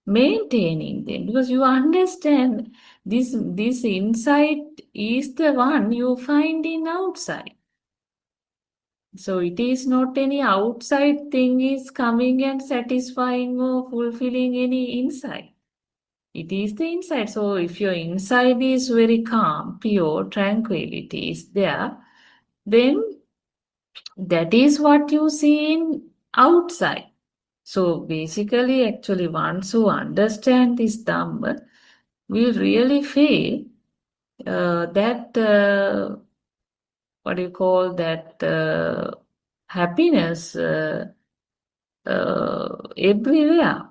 maintaining them, because you understand this insight is the one you find in outside. So it is not any outside thing is coming and satisfying or fulfilling any inside. It is the inside. So if your inside is very calm, pure, tranquility is there, then that is what you see in outside. So basically, actually, once you understand this Dhamma, will really feel that what do you call that happiness everywhere.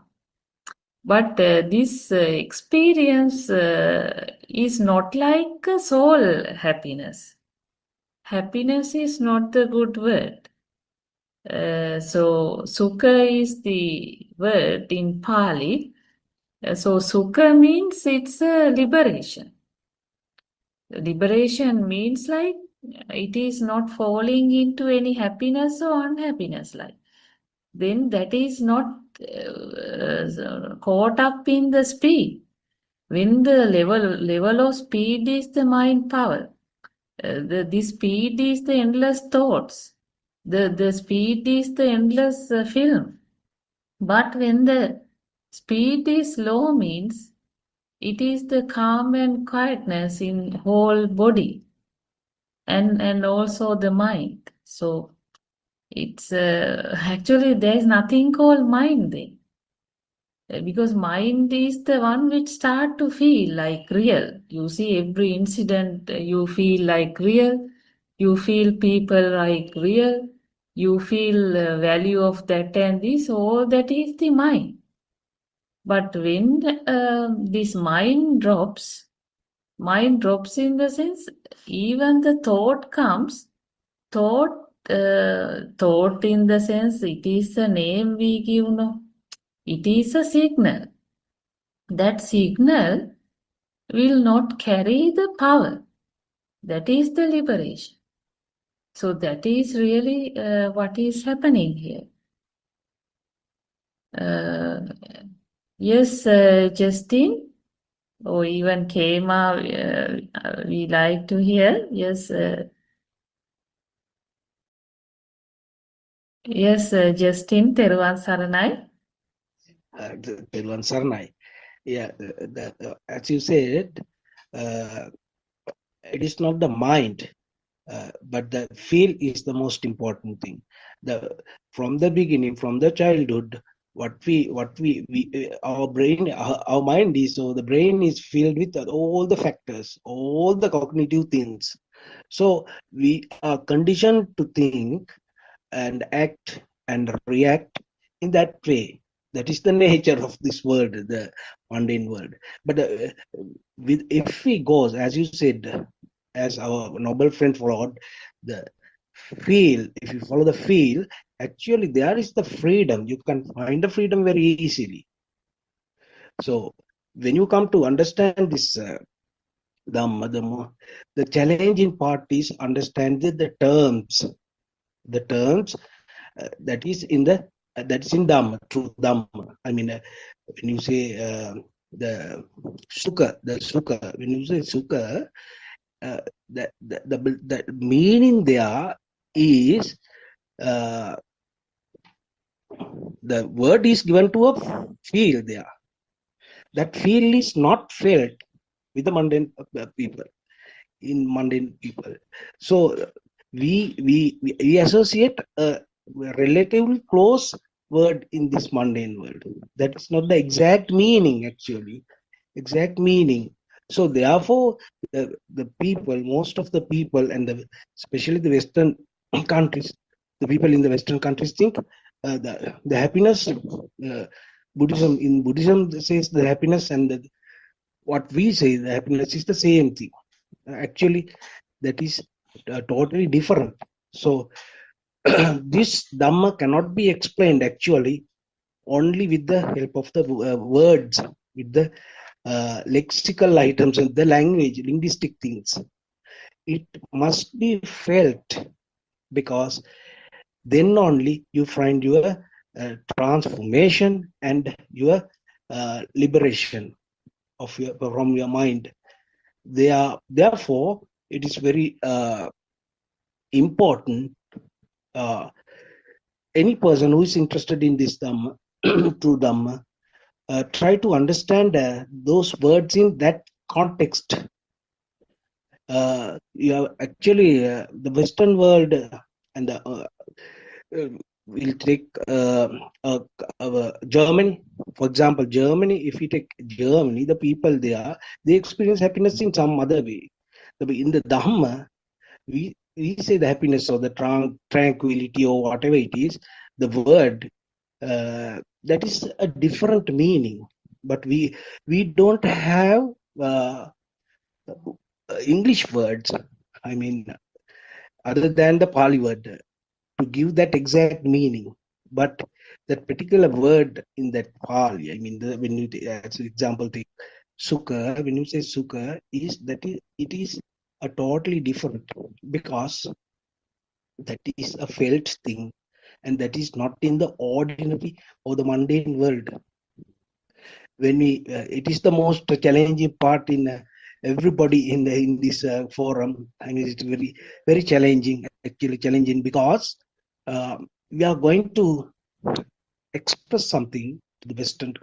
But this experience is not like a soul happiness. Happiness is not the good word. So sukha is the word in Pali. So sukha means it's a liberation. Liberation means like it is not falling into any happiness or unhappiness, like. Then that is not caught up in the speed. When the level of speed is the mind power, the speed is the endless thoughts, the speed is the endless film. But when the speed is low means It is the calm and quietness in whole body and also the mind. So it's actually there is nothing called mind there. Because mind is the one which start to feel like real. You see every incident, you feel like real. You feel people like real. You feel value of that and this. All that is the mind. But when this mind drops in the sense, even the thought comes. Thought in the sense, it is a name we give, no. It is a signal. That signal will not carry the power. That is the liberation. So that is really what is happening here. Yes, Justin, or even Kema, we like to hear. Yes, yes, Justin, Teruvan Saranai. Teruvan Saranai. Yeah, as you said, it is not the mind, but the feel is the most important thing. From the beginning, from the childhood, our brain, our mind is, so the brain is filled with all the factors, all the cognitive things. So we are conditioned to think and act and react in that way. That is the nature of this world, the mundane world. But if we go, as you said, as our noble friend followed, the feel, if you follow the feel, actually there is the freedom. You can find the freedom very easily. So when you come to understand this Dhamma, the challenging part is understand the terms. The terms that is in Dhamma, true Dhamma. I mean, when you say the sukha, when you say sukha, the meaning there is the word is given to a feel there. That feel is not felt with the mundane people, in mundane people. So we associate a relatively close word in this mundane world. That is not the exact meaning, actually. Exact meaning. So therefore, the people, most of the people, and especially the Western countries, the people in the Western countries think the happiness. Buddhism says the happiness, and what we say the happiness is the same thing. Actually, that is totally different. So this Dhamma cannot be explained actually only with the help of the words, with the lexical items and the language, linguistic things. It must be felt, because then only you find your transformation and your liberation from your mind. Therefore, it is very important. Any person who is interested in this Dhamma, true Dhamma, try to understand those words in that context. You have actually the Western world and we'll take Germany, for example. Germany, if you take Germany, the people there, they experience happiness in some other way. In the Dhamma, we say the happiness or the tranquility or whatever it is, the word, that is a different meaning. But we don't have English words, I mean, other than the Pali word, to give that exact meaning. But that particular word in that Pali, I mean, when you, as an example, take sukha, when you say sukha, it is a totally different, because that is a felt thing, and that is not in the ordinary or the mundane world. When we, it is the most challenging part in everybody in this forum. I mean, it's very challenging, actually challenging, because we are going to express something to the Western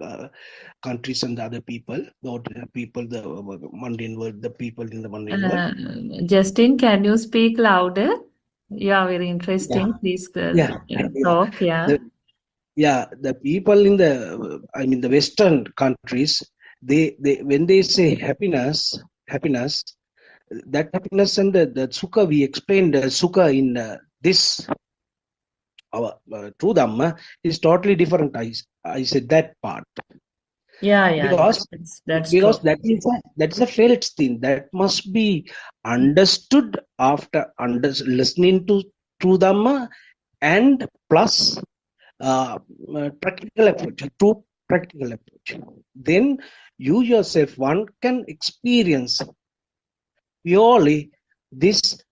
countries and the other people, the mundane world, the people in the mundane world. Justin, can you speak louder? You are very interesting. Please talk. The people in the Western countries, they when they say happiness, that happiness and the sukha, we explained sukha in this our true Dhamma is totally different. I said that part. Because that's true. that is a felt thing that must be understood after listening to true Dhamma, and plus practical approach, a true practical approach. Then you yourself, one can experience purely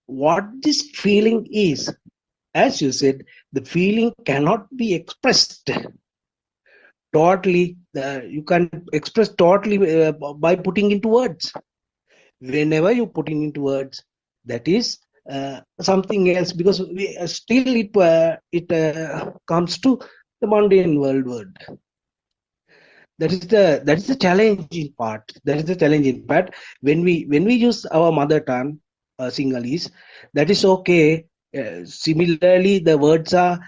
what this feeling is. As you said, the feeling cannot be expressed totally. You can express totally by putting into words. Whenever you put into words, that is something else, because still it comes to the mundane world. That is the challenging part. When we use our mother tongue, Sinhalese, that is okay. Similarly, the words are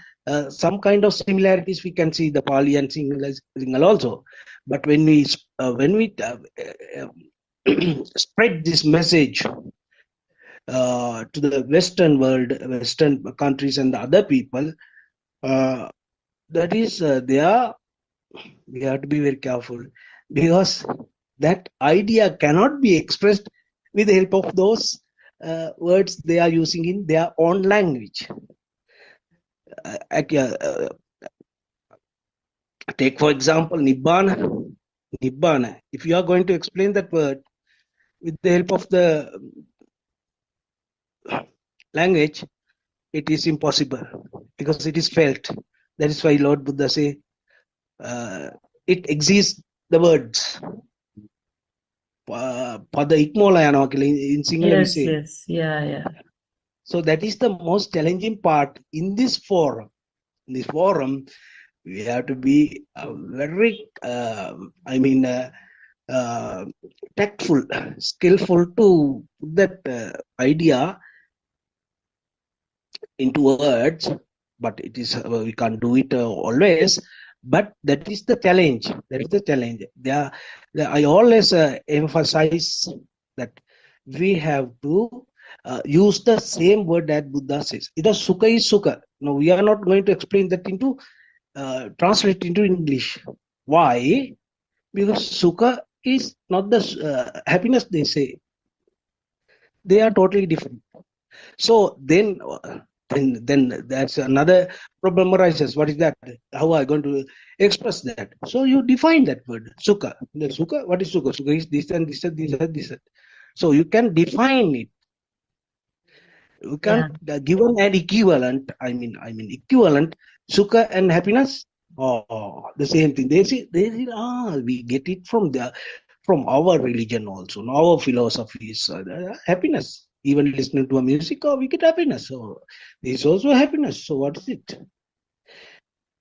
some kind of similarities. We can see the Pali and Sinhala also. But when we spread this message to the Western world, Western countries, and the other people, that is we have to be very careful, because that idea cannot be expressed with the help of those words they are using in their own language. Take for example Nibbana. If you are going to explain that word with the help of the language, it is impossible, because it is felt. That is why Lord Buddha say it exists, the words. Pada ikmola yanawa kiyala in Sinhala we say. So that is the most challenging part in this forum. In this forum, we have to be very, tactful, skillful to put that idea into words. But it is we can't do it always. But that is the challenge. I always emphasize that we have to use the same word that Buddha says. It is sukha is sukha. No, we are not going to explain that into translate into English. Why? Because sukha is not the happiness they say. They are totally different. So then that's another problem arises. What is that? How are I going to express that? So you define that word, sukha. What is sukha? Sukha is this and this and this and this. So you can define it. You can give an equivalent. Equivalent. Sukha and happiness. The same thing. They say we get it from our religion also. Our philosophy is happiness. Even listening to a music, we get happiness. So this is also happiness. So what is it?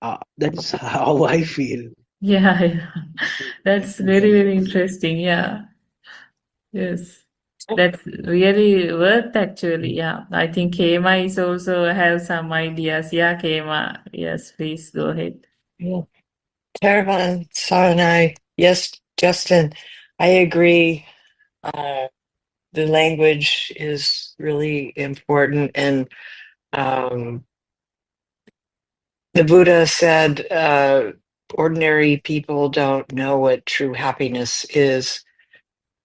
That is how I feel. That's very, very interesting. Yes, that's really worth actually. I think Kema is also have some ideas. Kema. Yes, please go ahead. Caravan Saranai. Yes, Justin, I agree. The language is really important, and the Buddha said ordinary people don't know what true happiness is,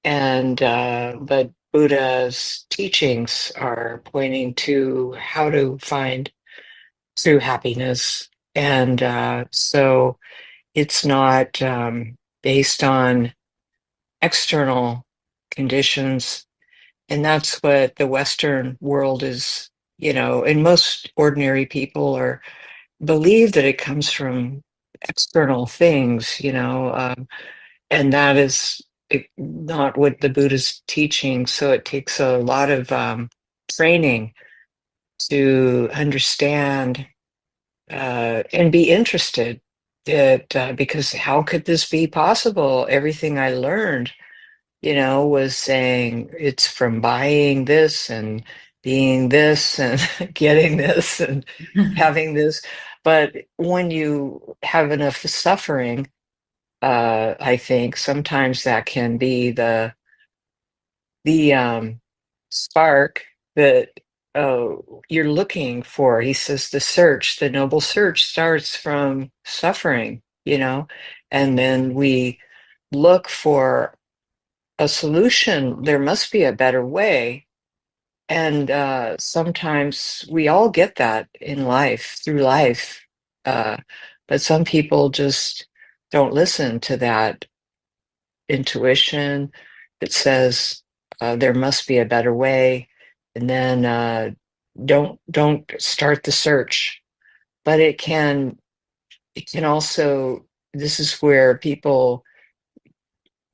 and but Buddha's teachings are pointing to how to find true happiness, and so it's not based on external conditions. And that's what the Western world is, and most ordinary people believe that it comes from external things, and that is not what the Buddha's teaching. So it takes a lot of training to understand and be interested that because how could this be possible? Everything I learned, was saying it's from buying this and being this and getting this and having this. But when you have enough suffering, I think sometimes that can be the spark that you're looking for. He says the noble search starts from suffering, and then we look for a solution. There must be a better way. And sometimes we all get that in life, through life. But some people just don't listen to that intuition that says there must be a better way, and then don't start the search. But it can also, this is where people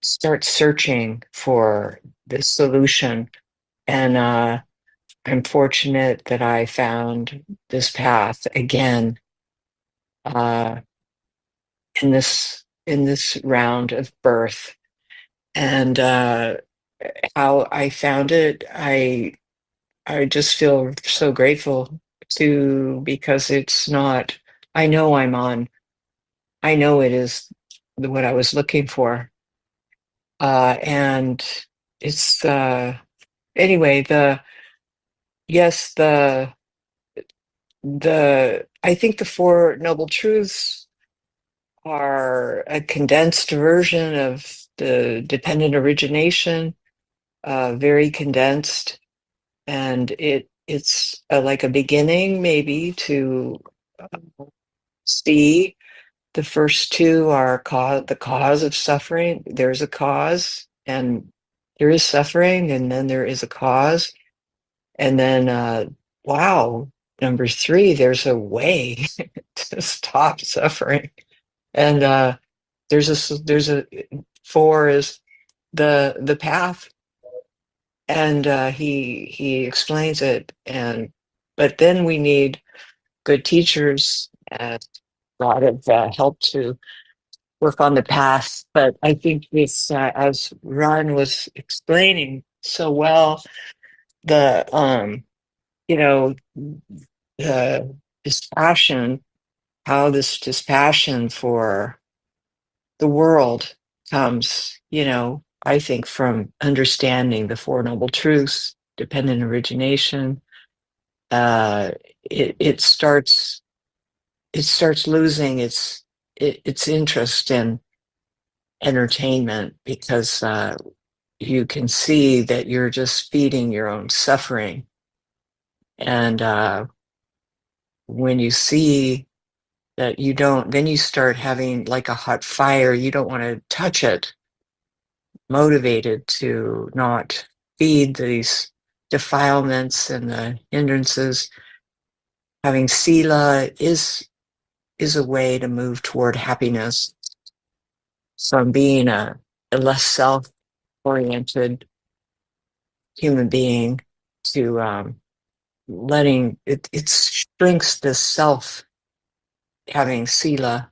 start searching for the solution. And I'm fortunate that I found this path again in this round of birth. And how I found it, I just feel so grateful because it's not, I know it is what I was looking for. And it's anyway, I think the Four Noble Truths are a condensed version of the dependent origination, very condensed, and it's like a beginning maybe to see. The first two are the cause of suffering. There's a cause, and there is suffering, and then there is a cause, and then wow, number three, there's a way to stop suffering. And there's a four is the path, and he explains it. But then we need good teachers and a lot of help to work on the path. But I think this, as Ron was explaining so well, the dispassion, how this dispassion for the world comes, I think from understanding the Four Noble Truths, dependent origination. It starts losing its interest in entertainment, because you can see that you're just feeding your own suffering. And when you see that you don't, then you start having like a hot fire. You don't want to touch it, motivated to not feed these defilements and the hindrances. Having sila is a way to move toward happiness, from being a less self-oriented human being to letting it shrinks the self, having sila.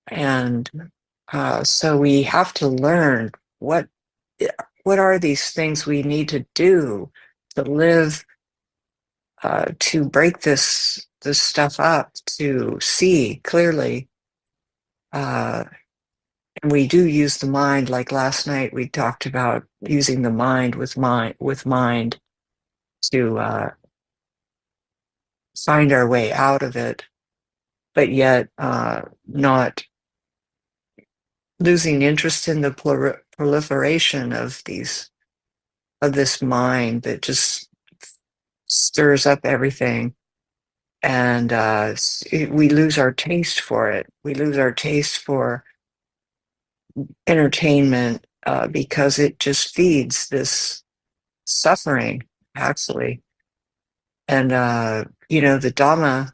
And so we have to learn what are these things we need to do to live, to break this stuff up, to see clearly. And we do use the mind. Like last night, we talked about using the mind with mind to find our way out of it, but yet not losing interest in the proliferation of this mind that just stirs up everything. And we lose our taste for it. We lose our taste for entertainment because it just feeds this suffering, actually. And the Dhamma,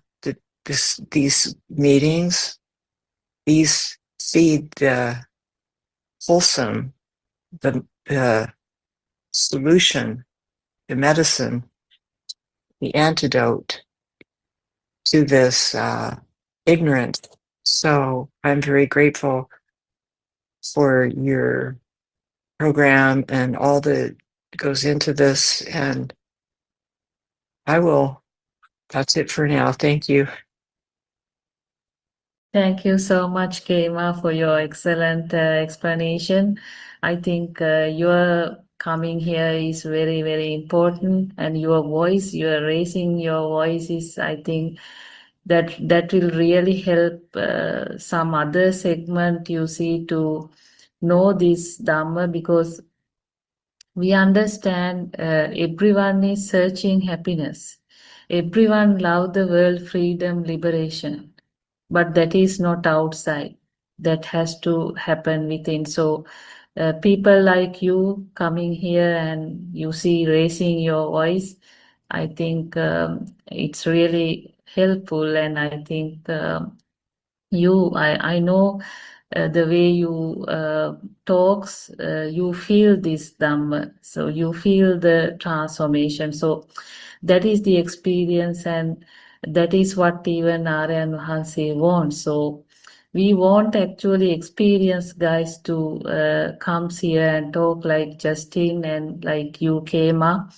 these meetings, these feed the wholesome, the solution, the medicine, the antidote to this ignorance So I'm very grateful for your program and all that goes into this. And that's it for now. Thank you. Thank you so much, Kema, for your excellent explanation. I think your coming here is very, very important, and your voice, you are raising your voice is, I think, that will really help some other segment, you see, to know this Dhamma, because we understand everyone is searching happiness. Everyone love the world, freedom, liberation. But that is not outside. That has to happen within. So people like you coming here and you see raising your voice, I think it's really helpful. And I think I know the way you talks, you feel this Dhamma. So you feel the transformation. So that is the experience, and that is what even Aryan Vahanse wants. So we want actually experienced guys to come here and talk like Justin and like you, Kema.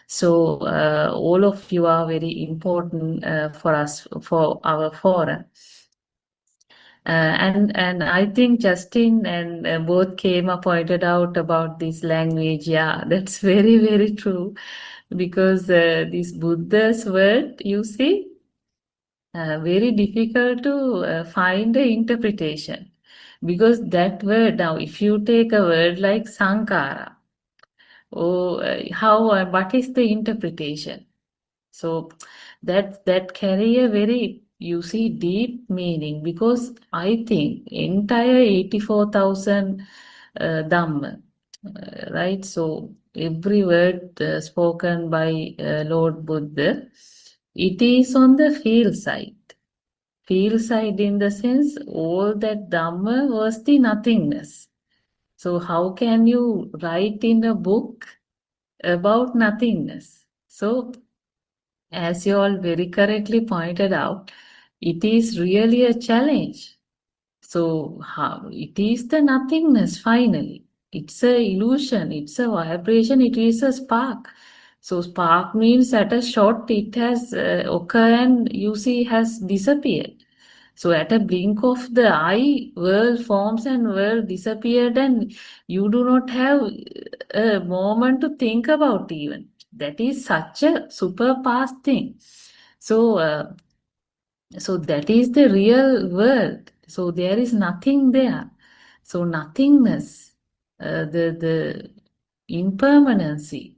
So all of you are very important for us, for our forum. And I think Justin and both Kema pointed out about this language. Yeah, that's very, very true. Because this Buddha's word, you see, very difficult to find the interpretation. Because that word, now if you take a word like Sankara, what is the interpretation? So that carry a very, you see, deep meaning, because I think entire 84,000 Dhamma, right? So every word spoken by Lord Buddha, it is on the feel side. Feel side in the sense all that Dhamma was the nothingness. So how can you write in a book about nothingness? So as you all very correctly pointed out, it is really a challenge. So how it is the nothingness finally. It's a illusion, it's a vibration, it is a spark. So spark means at a shot it has occurred and you see has disappeared. So at a blink of the eye, world forms and world disappeared, and you do not have a moment to think about even. That is such a super past thing. So so that is the real world. So there is nothing there. So nothingness, the impermanency.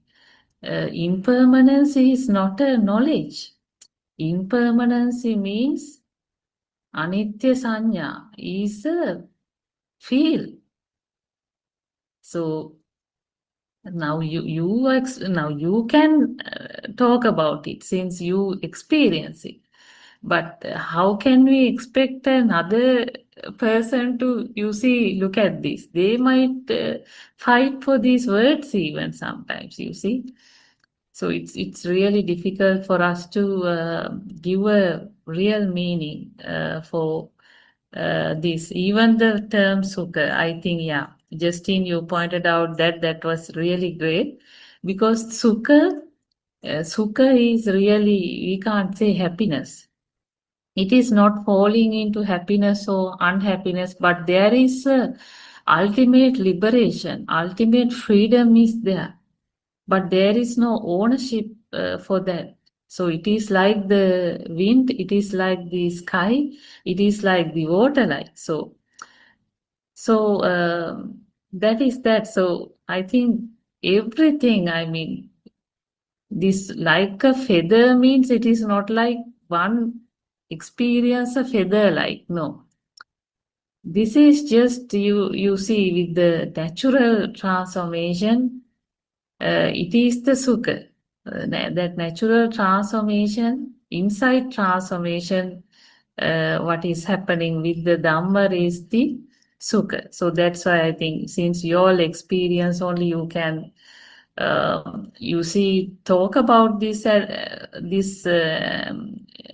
Impermanency is not a knowledge. Impermanency means Anitya Sanya is a feel. So now you can talk about it since you experience it. But how can we expect another person to, you see, look at this? They might fight for these words even sometimes, you see. So it's really difficult for us to give a real meaning for this. Even the term sukha, I think, yeah, Justine, you pointed out that was really great, because sukha is really, we can't say happiness. It is not falling into happiness or unhappiness, but there is ultimate liberation, ultimate freedom is there. But there is no ownership for that. So it is like the wind, it is like the sky, it is like the water light. So that is that. So I think everything, I mean, this like a feather means it is not like one experience a feather like, no. This is just you see with the natural transformation, it is the sukha. That natural transformation, inside transformation, what is happening with the Dhamma is the sukha. So that's why I think since you all experience only, you can you see talk about this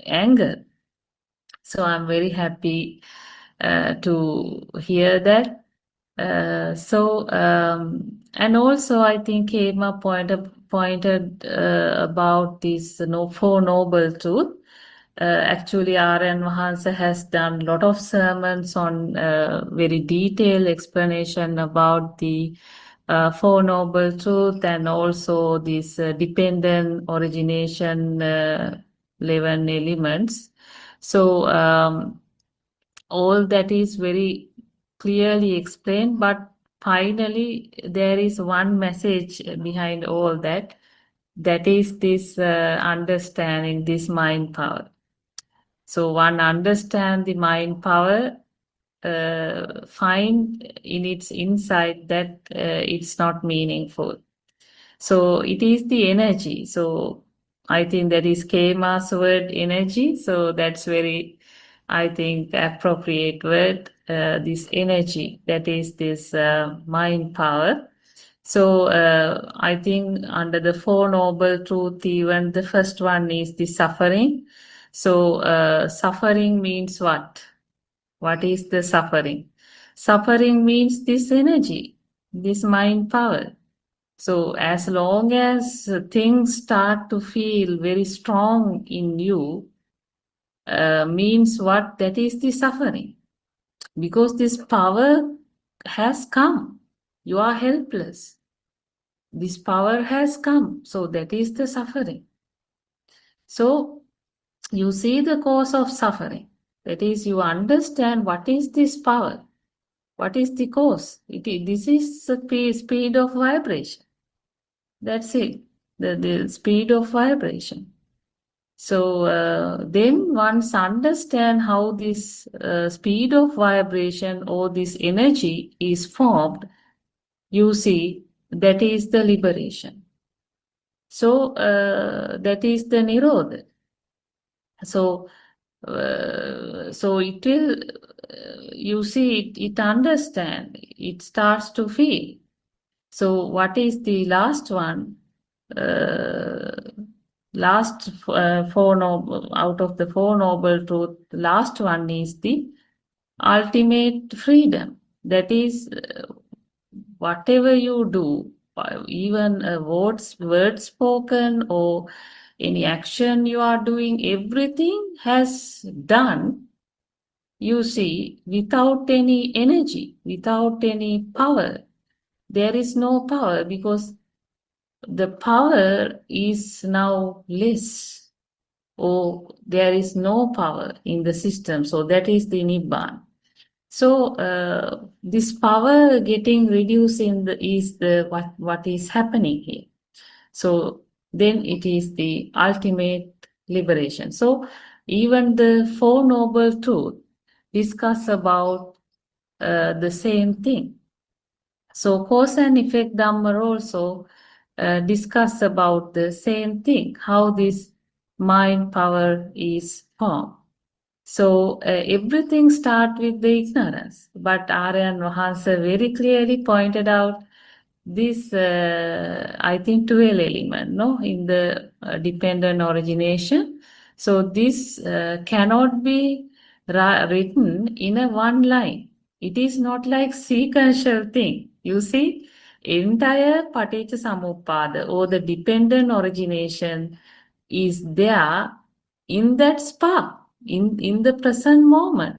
anger. So I'm very happy to hear that. And also I think Hema pointed about this Four Noble Truth. Actually, R.N. Mahansa has done a lot of sermons on very detailed explanation about the Four Noble Truth and also these dependent origination 11 elements. So all that is very clearly explained, but finally there is one message behind all that. That is this understanding, this mind power. So one understand the mind power, find in its insight that it's not meaningful. So it is the energy. So I think that is Kema's word, energy. So that's very, I think, appropriate word, this energy, that is this mind power. So I think under the Four Noble Truth, even the first one is the suffering. So suffering means what? What is the suffering? Suffering means this energy, this mind power. So as long as things start to feel very strong in you, means what? That is the suffering. Because this power has come. You are helpless. This power has come. So that is the suffering. So you see the cause of suffering. That is, you understand what is this power. What is the cause? This is the speed of vibration. That's it. The speed of vibration. So then once understand how this speed of vibration or this energy is formed, you see that is the liberation. So that is the Nirodha. So it will, you see, it understand, it starts to feel. So what is the last one? Last Four Noble, out of the Four Noble Truth, the last one is the ultimate freedom. That is, whatever you do, even words spoken or any action you are doing, everything has done, you see, without any energy, without any power. There is no power because the power is now less, or there is no power in the system. So that is the Nibbana. So this power getting reduced is what is happening here. So then it is the ultimate liberation. So even the Four Noble Truths discuss about the same thing. So cause and effect Dhamma also discuss about the same thing, how this mind power is formed. So everything starts with the ignorance, but Aryan Mahansa very clearly pointed out this, I think, 12 element, no, in the dependent origination. So this cannot be written in a one line. It is not like sequential thing. You see, entire Paticca Samuppada or the dependent origination is there in that spark, in the present moment.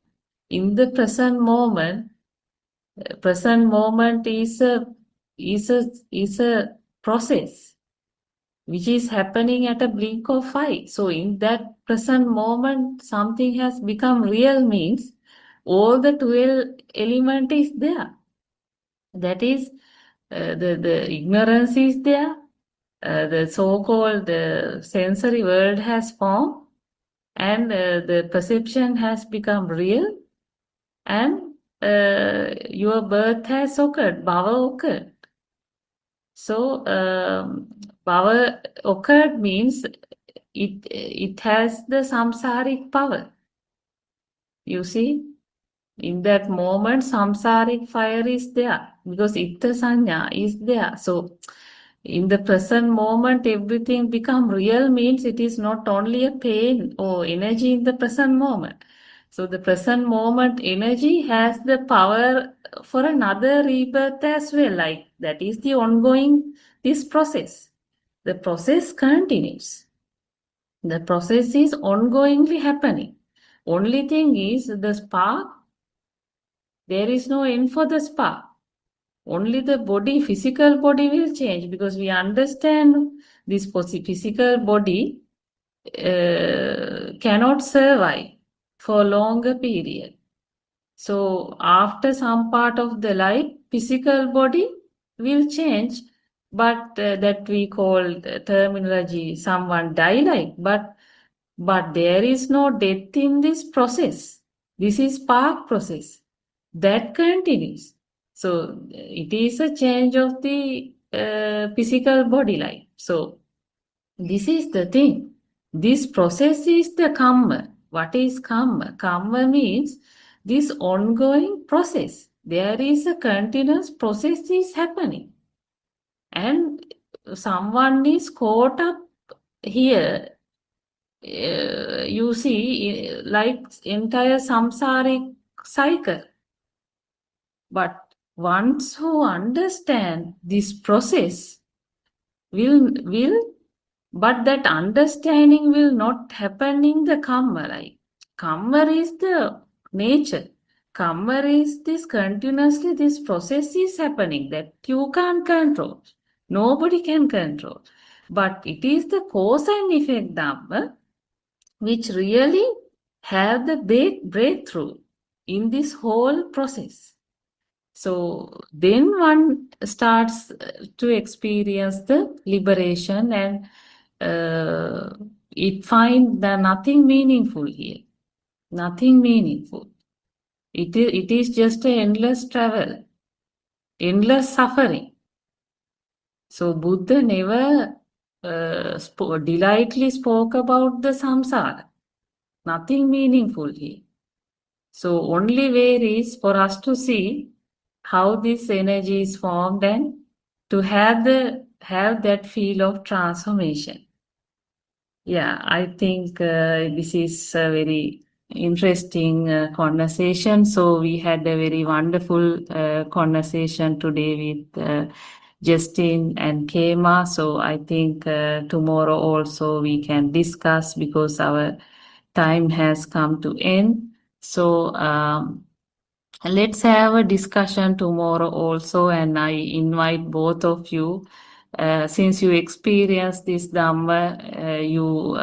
In the present moment is a process which is happening at a blink of eye. So in that present moment, something has become real means all the 12 element is there. That is, the ignorance is there. The so-called sensory world has formed, and the perception has become real, and your birth has occurred, bhava occurred. So bhava occurred means it has the samsaric power. You see, in that moment, samsaric fire is there because itta sanya is there. So in the present moment, everything become real means it is not only a pain or energy in the present moment. So the present moment energy has the power for another rebirth as well. Like that is the ongoing, this process. The process continues. The process is ongoingly happening. Only thing is the spark, there is no end for the spark. Only the body, physical body will change, because we understand this physical body cannot survive for a longer period. So after some part of the life, physical body will change, but that we call terminology, someone die like, but there is no death in this process. This is spark process that continues. So it is a change of the physical body life. So this is the thing. This process is the karma. What is karma? Karma means this ongoing process. There is a continuous process is happening. And someone is caught up here. You see, like entire samsaric cycle. But once who understand this process will but that understanding will not happen in the karma. Like karma is the nature. Karma is this continuously, this process is happening that you can't control. Nobody can control. But it is the cause and effect Dhamma which really have the breakthrough in this whole process. So then one starts to experience the liberation, and it finds that nothing meaningful here. Nothing meaningful. It is just an endless travel, endless suffering. So Buddha never delightfully spoke about the samsara. Nothing meaningful here. So only way is for us to see how this energy is formed and to have that feel of transformation. Yeah, I think this is a very interesting conversation. So we had a very wonderful conversation today with Justin and Kema. So I think tomorrow also we can discuss, because our time has come to end. So let's have a discussion tomorrow also, and I invite both of you. Since you experience this Dhamma, you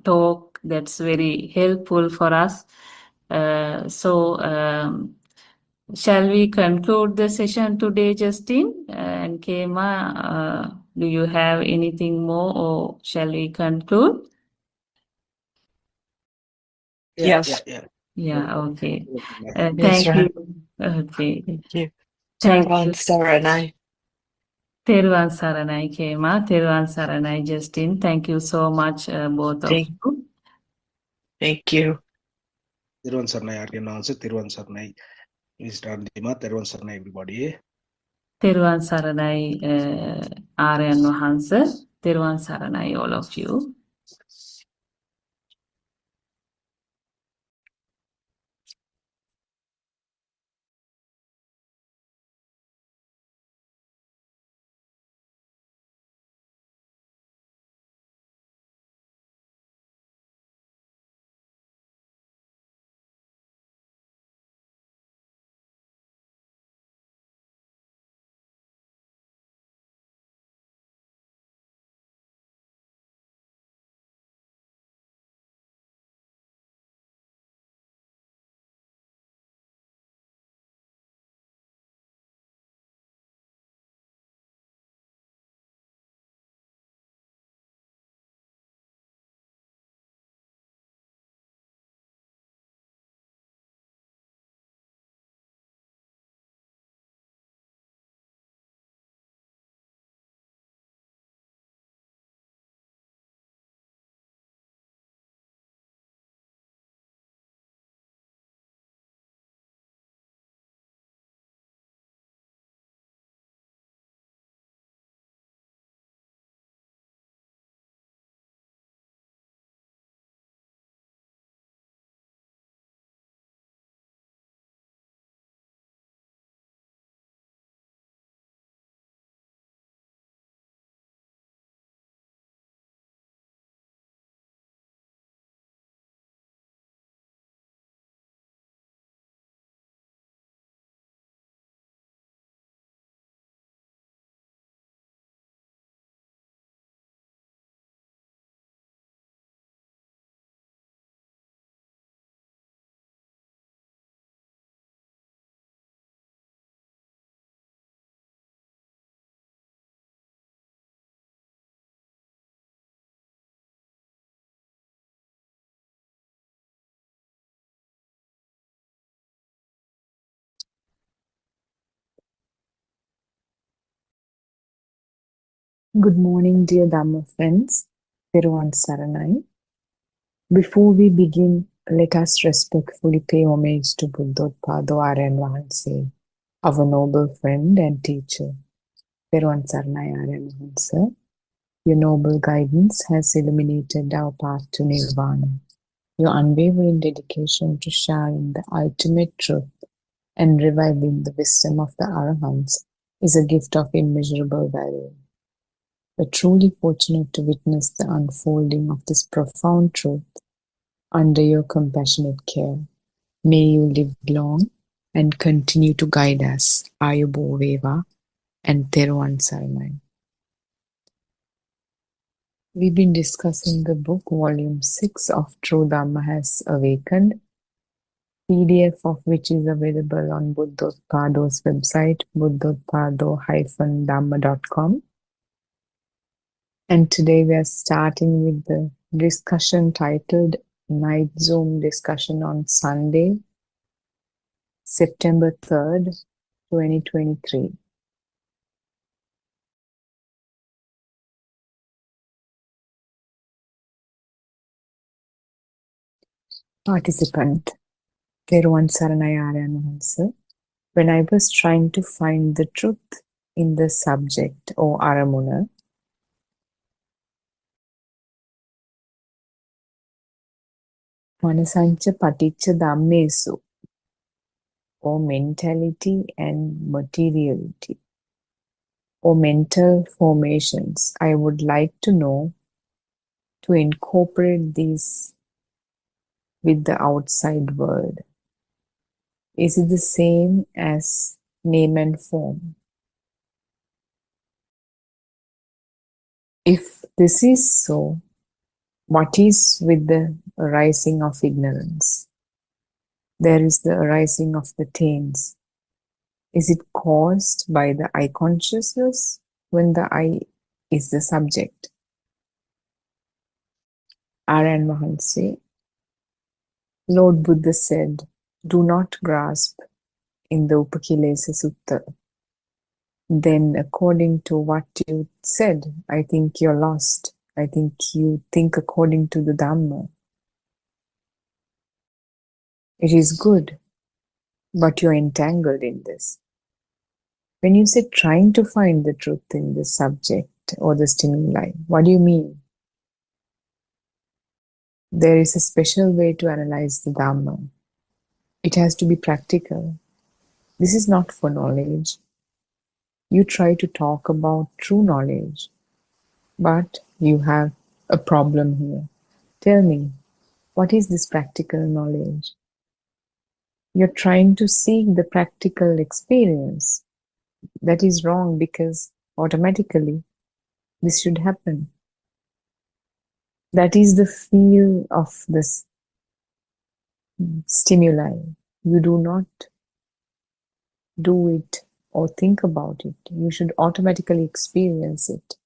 talk, that's very helpful for us. Shall we conclude the session today, Justin and Kema? Do you have anything more, or shall we conclude? Yes. Yeah, okay. Yes, Thank right. you. Okay. Thank you. Thank Sarvan you. Saranai. Teruvan Saranai Kema, Teruvan Saranai Justin. Thank you so much, both of you. Thank you. Teruvan Saranai Aryan answer. Teruvan Saranai Mr. Andima. Teruvan Saranai everybody. Teruvan Saranai Aryan Wahansa. Teruvan Saranai all of you. Good morning, dear Dhamma friends. Peruvan Saranai. Before we begin, let us respectfully pay homage to Buddothpado Aryan Wahanse, our noble friend and teacher. Peruvan Saranai Aryan Wahanse. Your noble guidance has illuminated our path to Nirvana. Your unwavering dedication to sharing the ultimate truth and reviving the wisdom of the Arahants is a gift of immeasurable value. We're truly fortunate to witness the unfolding of this profound truth under your compassionate care. May you live long and continue to guide us, Ayubo Veva and Teruvan Saranai. We've been discussing the book, Volume 6 of True Dhamma Has Awakened, PDF of which is available on Buddothpado's website, buddothpado-dhamma.com. And today we are starting with the discussion titled Night Zoom Discussion on Sunday, September 3rd, 2023. Participant, Teruvan Saranai Aryan Wahanse. When I was trying to find the truth in the subject or aramuna, Manasancha Paticca Dhammesu, or mentality and materiality, or mental formations, I would like to know to incorporate these with the outside world. Is it the same as name and form? If this is so, what is with the arising of ignorance? There is the arising of the taints. Is it caused by the I consciousness when the I is the subject? Aryan Wahanse, Lord Buddha said, do not grasp in the Upakilesa Sutta. Then according to what you said, I think you're lost. I think you think according to the Dhamma. It is good, but you're entangled in this. When you say trying to find the truth in the subject or the stimuli, what do you mean? There is a special way to analyze the Dhamma. It has to be practical. This is not for knowledge. You try to talk about true knowledge, but you have a problem here. Tell me, what is this practical knowledge? You're trying to seek the practical experience. That is wrong because automatically this should happen. That is the feel of this stimuli. You do not do it or think about it. You should automatically experience it.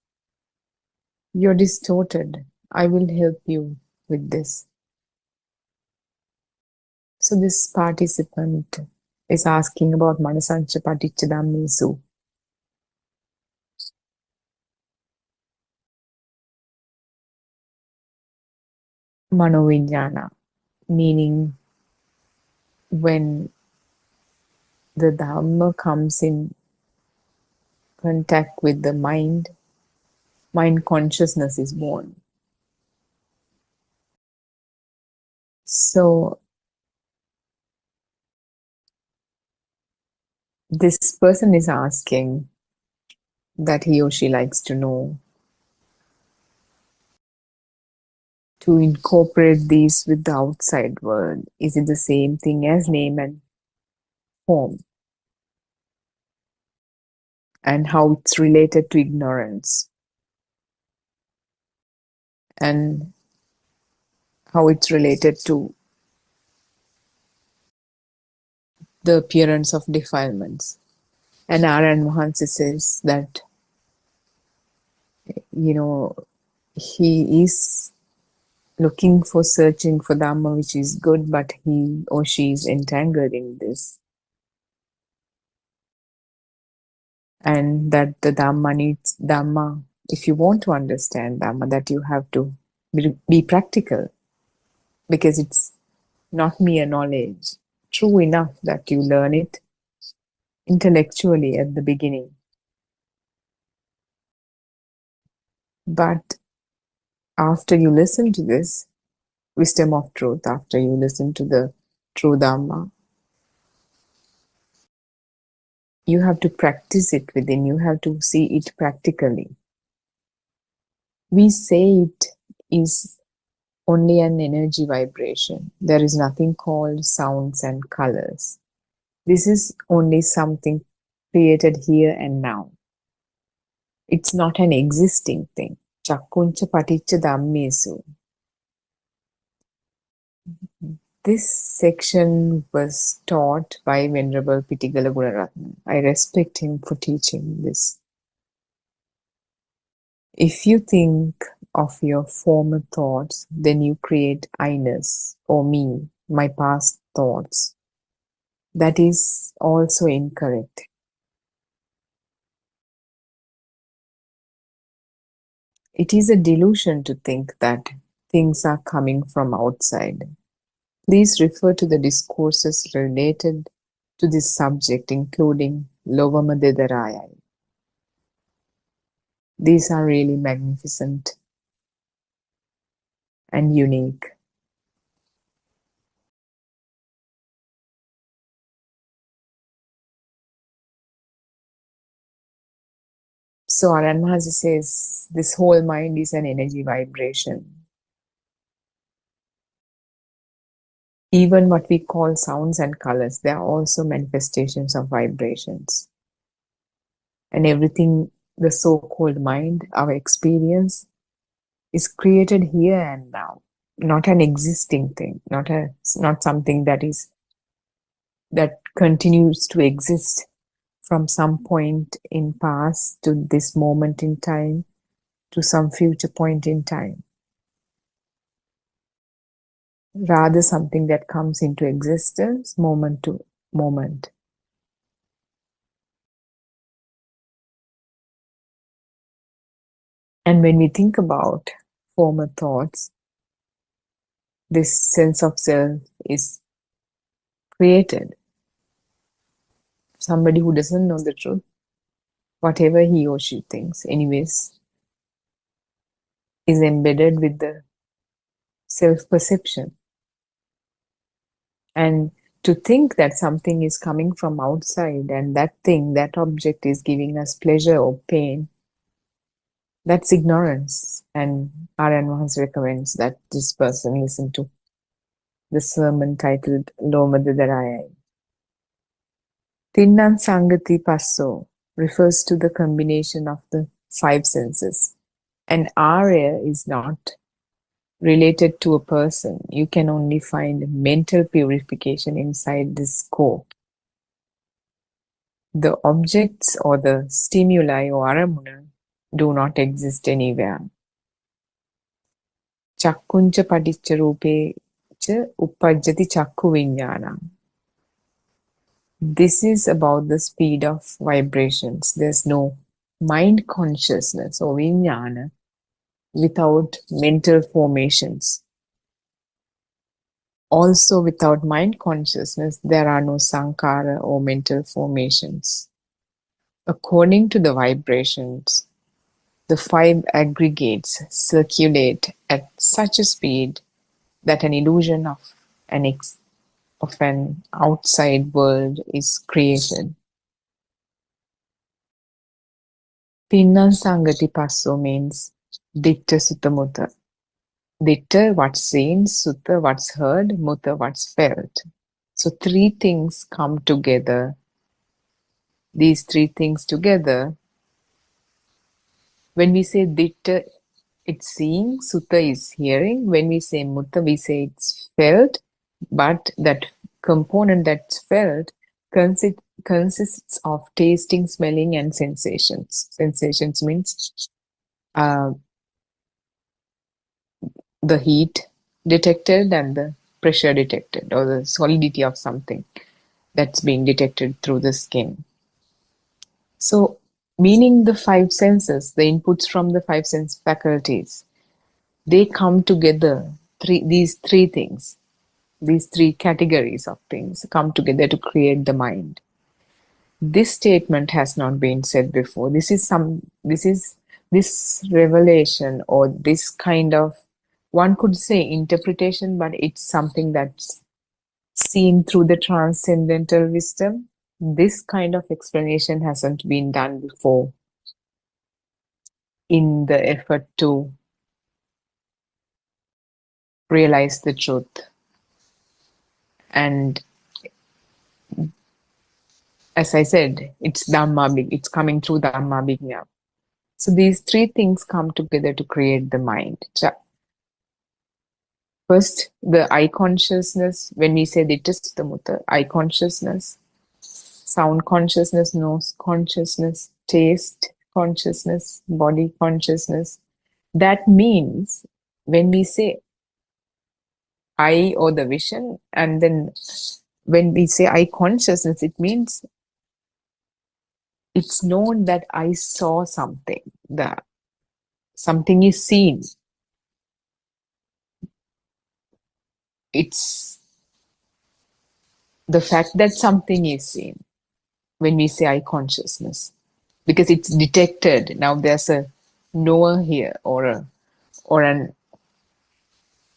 You're distorted. I will help you with this. So this participant is asking about Manasancha Paticca Dhammesu. Manovinyana, meaning when the Dhamma comes in contact with the mind, mind consciousness is born. So this person is asking that he or she likes to know to incorporate these with the outside world. Is it the same thing as name and form? And how it's related to ignorance? And how it's related to the appearance of defilements. And Aryan Wahanse says that, he is looking for, searching for Dhamma, which is good, but he or she is entangled in this. And that the Dhamma if you want to understand Dhamma, that you have to be practical, because it's not mere knowledge. True enough that you learn it intellectually at the beginning, but after you listen to this wisdom of truth, after you listen to the true Dhamma, you have to practice it within, you have to see it practically. We say it is only an energy vibration. There is nothing called sounds and colors. This is only something created here and now. It's not an existing thing. Chakkuncha paticca dhammesu. This section was taught by Venerable Pittigala Gunaratna. I respect him for teaching this. If you think of your former thoughts, then you create I-ness, or me, my past thoughts. That is also incorrect. It is a delusion to think that things are coming from outside. Please refer to the discourses related to this subject, including Lovama Dedaraya. These are really magnificent and unique. So Aran Mahasi says this whole mind is an energy vibration. Even what we call sounds and colors, they are also manifestations of vibrations. And everything, the so-called mind, our experience, is created here and now, not an existing thing, not something that continues to exist from some point in past to this moment in time to some future point in time. Rather something that comes into existence moment to moment. And when we think about former thoughts, this sense of self is created. Somebody who doesn't know the truth, whatever he or she thinks, anyways, is embedded with the self-perception. And to think that something is coming from outside and that thing, that object is giving us pleasure or pain, that's ignorance. And Aryan Mahas recommends that this person listen to the sermon titled Loma Dedaraya. Tinnan Sangati Passo refers to the combination of the five senses. And Arya is not related to a person. You can only find mental purification inside this scope. The objects or the stimuli or aramuna do not exist anywhere. Chakkuncha paticca rupe cha uppajjati chakku viññānam. This is about the speed of vibrations. There's no mind consciousness or viññāna without mental formations. Also, without mind consciousness, there are no sankara or mental formations. According to the vibrations, the five aggregates circulate at such a speed that an illusion of an outside world is created. Tinnan Sangati Passo means Ditta Sutta Mutta. Ditta, what's seen, Sutta, what's heard, Mutta, what's felt. So three things come together. These three things together, when we say Ditta, it's seeing, Sutta is hearing. When we say Mutta, we say it's felt, but that component that's felt consists of tasting, smelling, and sensations. Sensations means the heat detected and the pressure detected, or the solidity of something that's being detected through the skin. So meaning the five senses, the inputs from the five sense faculties, they come together. These three things, these three categories of things come together to create the mind. This statement has not been said before. This revelation, or this kind of, one could say interpretation, but it's something that's seen through the transcendental wisdom. This kind of explanation hasn't been done before in the effort to realize the truth. And as I said, it's Dhamma, it's coming through Dhamma Bhignya. So these three things come together to create the mind. First, the eye consciousness, when we say Ditta Sutta Mutta, eye consciousness, sound consciousness, nose consciousness, taste consciousness, body consciousness. That means when we say eye or the vision, and then when we say eye consciousness, it means it's known that I saw something, that something is seen. It's the fact that something is seen when we say eye consciousness, because it's detected. Now there's a knower here, or an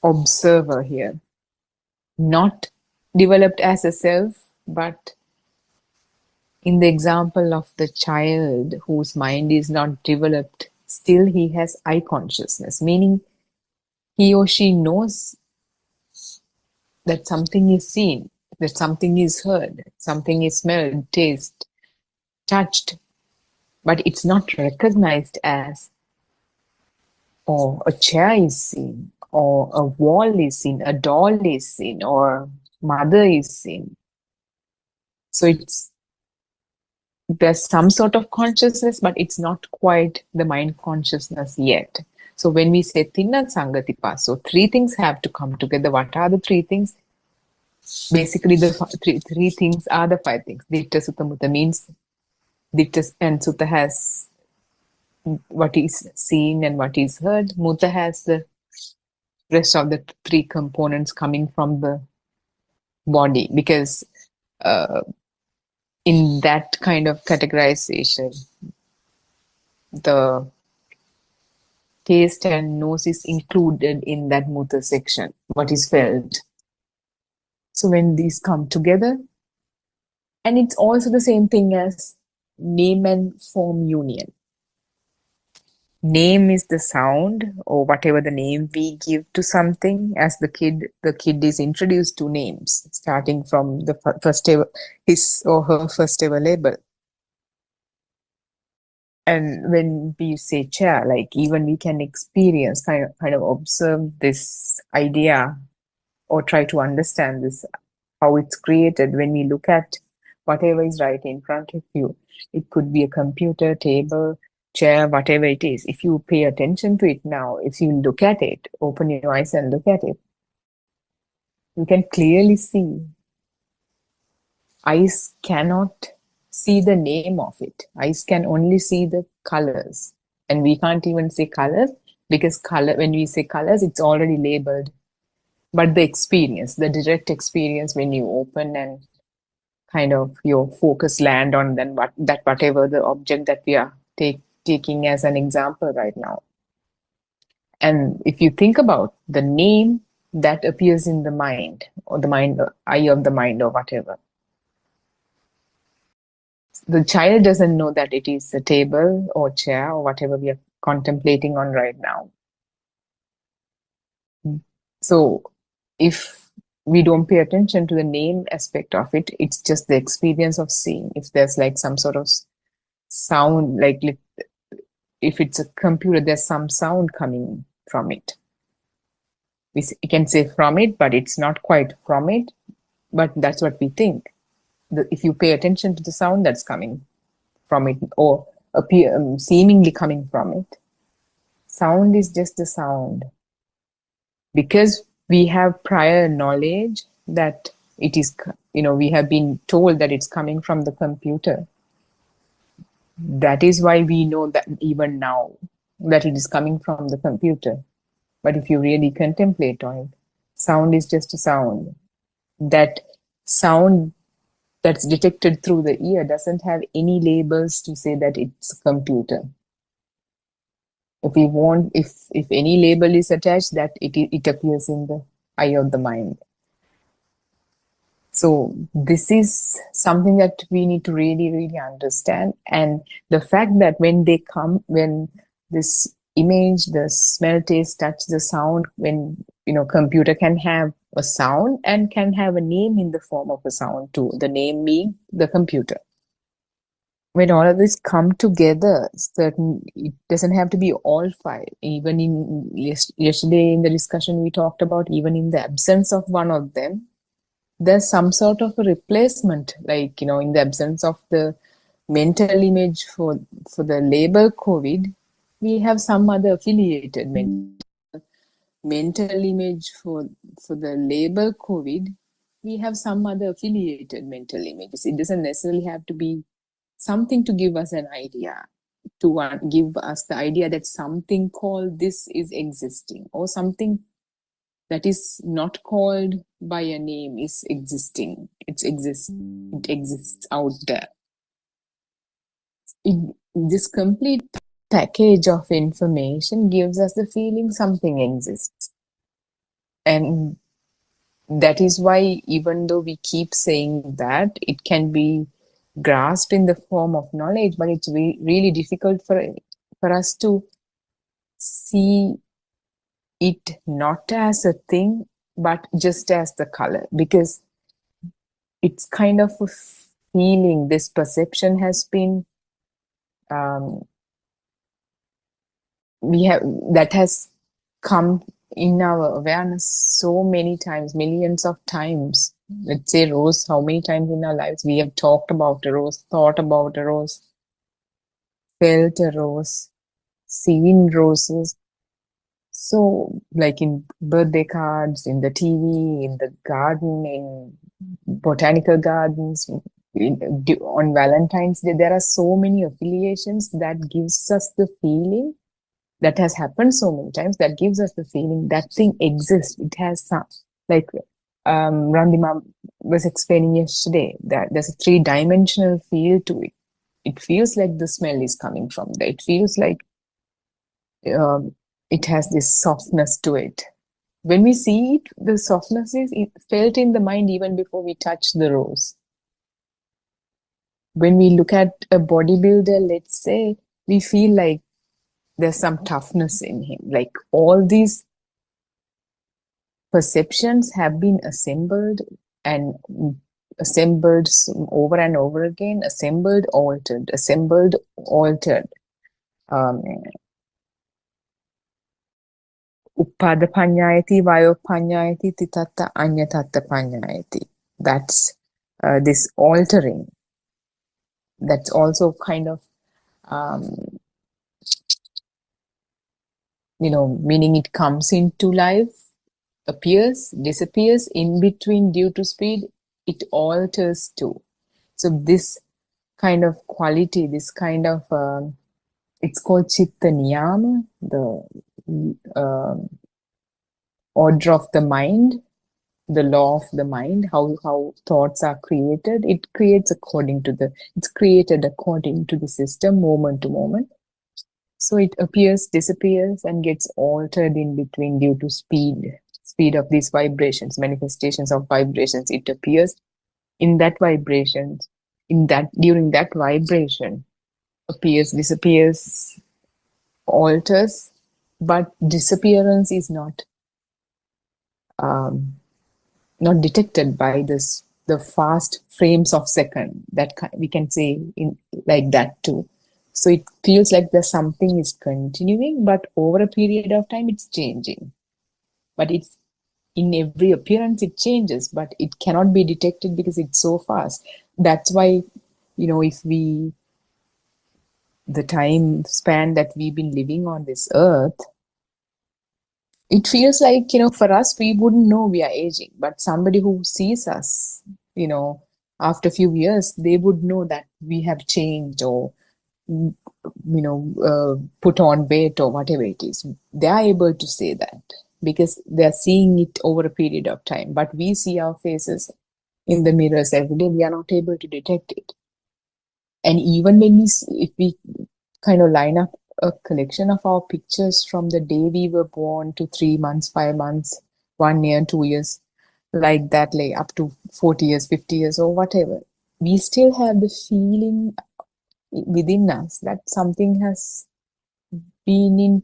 observer here, not developed as a self, but in the example of the child whose mind is not developed, still he has eye consciousness, meaning he or she knows that something is seen, that something is heard, something is smelled, tasted, touched, but it's not recognized as, or a chair is seen, or a wall is seen, a doll is seen, or mother is seen. So there's some sort of consciousness, but it's not quite the mind consciousness yet. So when we say Tinna Sangatipa, so three things have to come together. What are the three things? Basically, the three things are the five things. Ditta Sutta Mutta means Ditta and Sutta has what is seen and what is heard. Mutta has the rest of the three components coming from the body, because in that kind of categorization, the taste and nose is included in that Mutta section, what is felt. So when these come together, and it's also the same thing as name and form union. Name is the sound, or whatever the name we give to something. As the kid is introduced to names, starting from the his or her first ever label. And when we say chair, like even we can experience, kind of observe this idea, or try to understand this, how it's created when we look at whatever is right in front of you. It could be a computer, table, chair, whatever it is. If you pay attention to it now, if you look at it, open your eyes and look at it, you can clearly see. Eyes cannot see the name of it. Eyes can only see the colors. And we can't even say colors, because when we say colors, it's already labeled. But the experience, the direct experience when you open and kind of your focus land on then whatever the object that we are taking as an example right now. And if you think about the name that appears in the mind, or the mind, eye of the mind, or whatever, the child doesn't know that it is a table or chair or whatever we are contemplating on right now. So if we don't pay attention to the name aspect of it, it's just the experience of seeing. If there's like some sort of sound, like if it's a computer, there's some sound coming from it. We can say from it, but it's not quite from it, but that's what we think. If you pay attention to the sound that's coming from it, or seemingly coming from it, sound is just the sound. Because we have prior knowledge that it is, we have been told that it's coming from the computer. That is why we know that even now that it is coming from the computer. But if you really contemplate on it, sound is just a sound. That sound that's detected through the ear doesn't have any labels to say that it's a computer. If we want, if any label is attached, that it appears in the eye of the mind. So this is something that we need to really, really understand. And the fact that when they come, when this image, the smell, taste, touch, the sound, when, you know, computer can have a sound and can have a name in the form of a sound too, the name being the computer. When all of this come together, it doesn't have to be all five. Even in yesterday in the discussion we talked about, even in the absence of one of them, there's some sort of a replacement, like, you know, in the absence of the mental image for the label COVID, we have some other affiliated mental image for the label COVID, we have some other affiliated mental images. It doesn't necessarily have to be something to give us an idea, to give us the idea that something called this is existing, or something that is not called by a name is existing. It exists out there. This complete package of information gives us the feeling something exists. And that is why, even though we keep saying that it can be grasped in the form of knowledge, but it's really difficult for us to see it not as a thing, but just as the color, because it's kind of a feeling. This perception has been that has come in our awareness so many times, millions of times. Let's say rose, how many times in our lives we have talked about a rose, thought about a rose, felt a rose, seen roses. So, like in birthday cards, in the TV, in the garden, in botanical gardens, on Valentine's Day, there are so many affiliations that gives us the feeling, that has happened so many times, that gives us the feeling that thing exists. It has some, like Randima was explaining yesterday, that there's a three-dimensional feel to it. It feels like the smell is coming from there. It feels like it has this softness to it. When we see it, the softness is felt in the mind even before we touch the rose. When we look at a bodybuilder, let's say, we feel like there's some toughness in him. Like all these perceptions have been assembled and assembled over and over again, assembled, altered, assembled, altered. Uppada panyayati, vayo panyayati, titatta anyatatta panyayati. That's this altering. That's also kind of, meaning it comes into life, appears, disappears, in between due to speed, it alters too. So this kind of quality, this kind of, it's called chitta niyama, the order of the mind, the law of the mind, how thoughts are created. It's created according to the system, moment to moment. So it appears, disappears, and gets altered in between due to speed of these vibrations, manifestations of vibrations. It appears in that vibration, during that vibration, appears, disappears, alters, but disappearance is not detected by the fast frames of second. That we can say in like that too. So it feels like there's something is continuing, but over a period of time it's changing. But it's in every appearance it changes, but it cannot be detected because it's so fast. That's why, if the time span that we've been living on this earth, it feels like, for us, we wouldn't know we are aging, but somebody who sees us, after a few years, they would know that we have changed, or put on weight or whatever it is. They are able to say that because they are seeing it over a period of time. But we see our faces in the mirrors every day. We are not able to detect it. And even when if we kind of line up a collection of our pictures from the day we were born to 3 months, 5 months, 1 year, 2 years, like that, like up to 40 years, 50 years, or whatever, we still have the feeling within us that something has been in,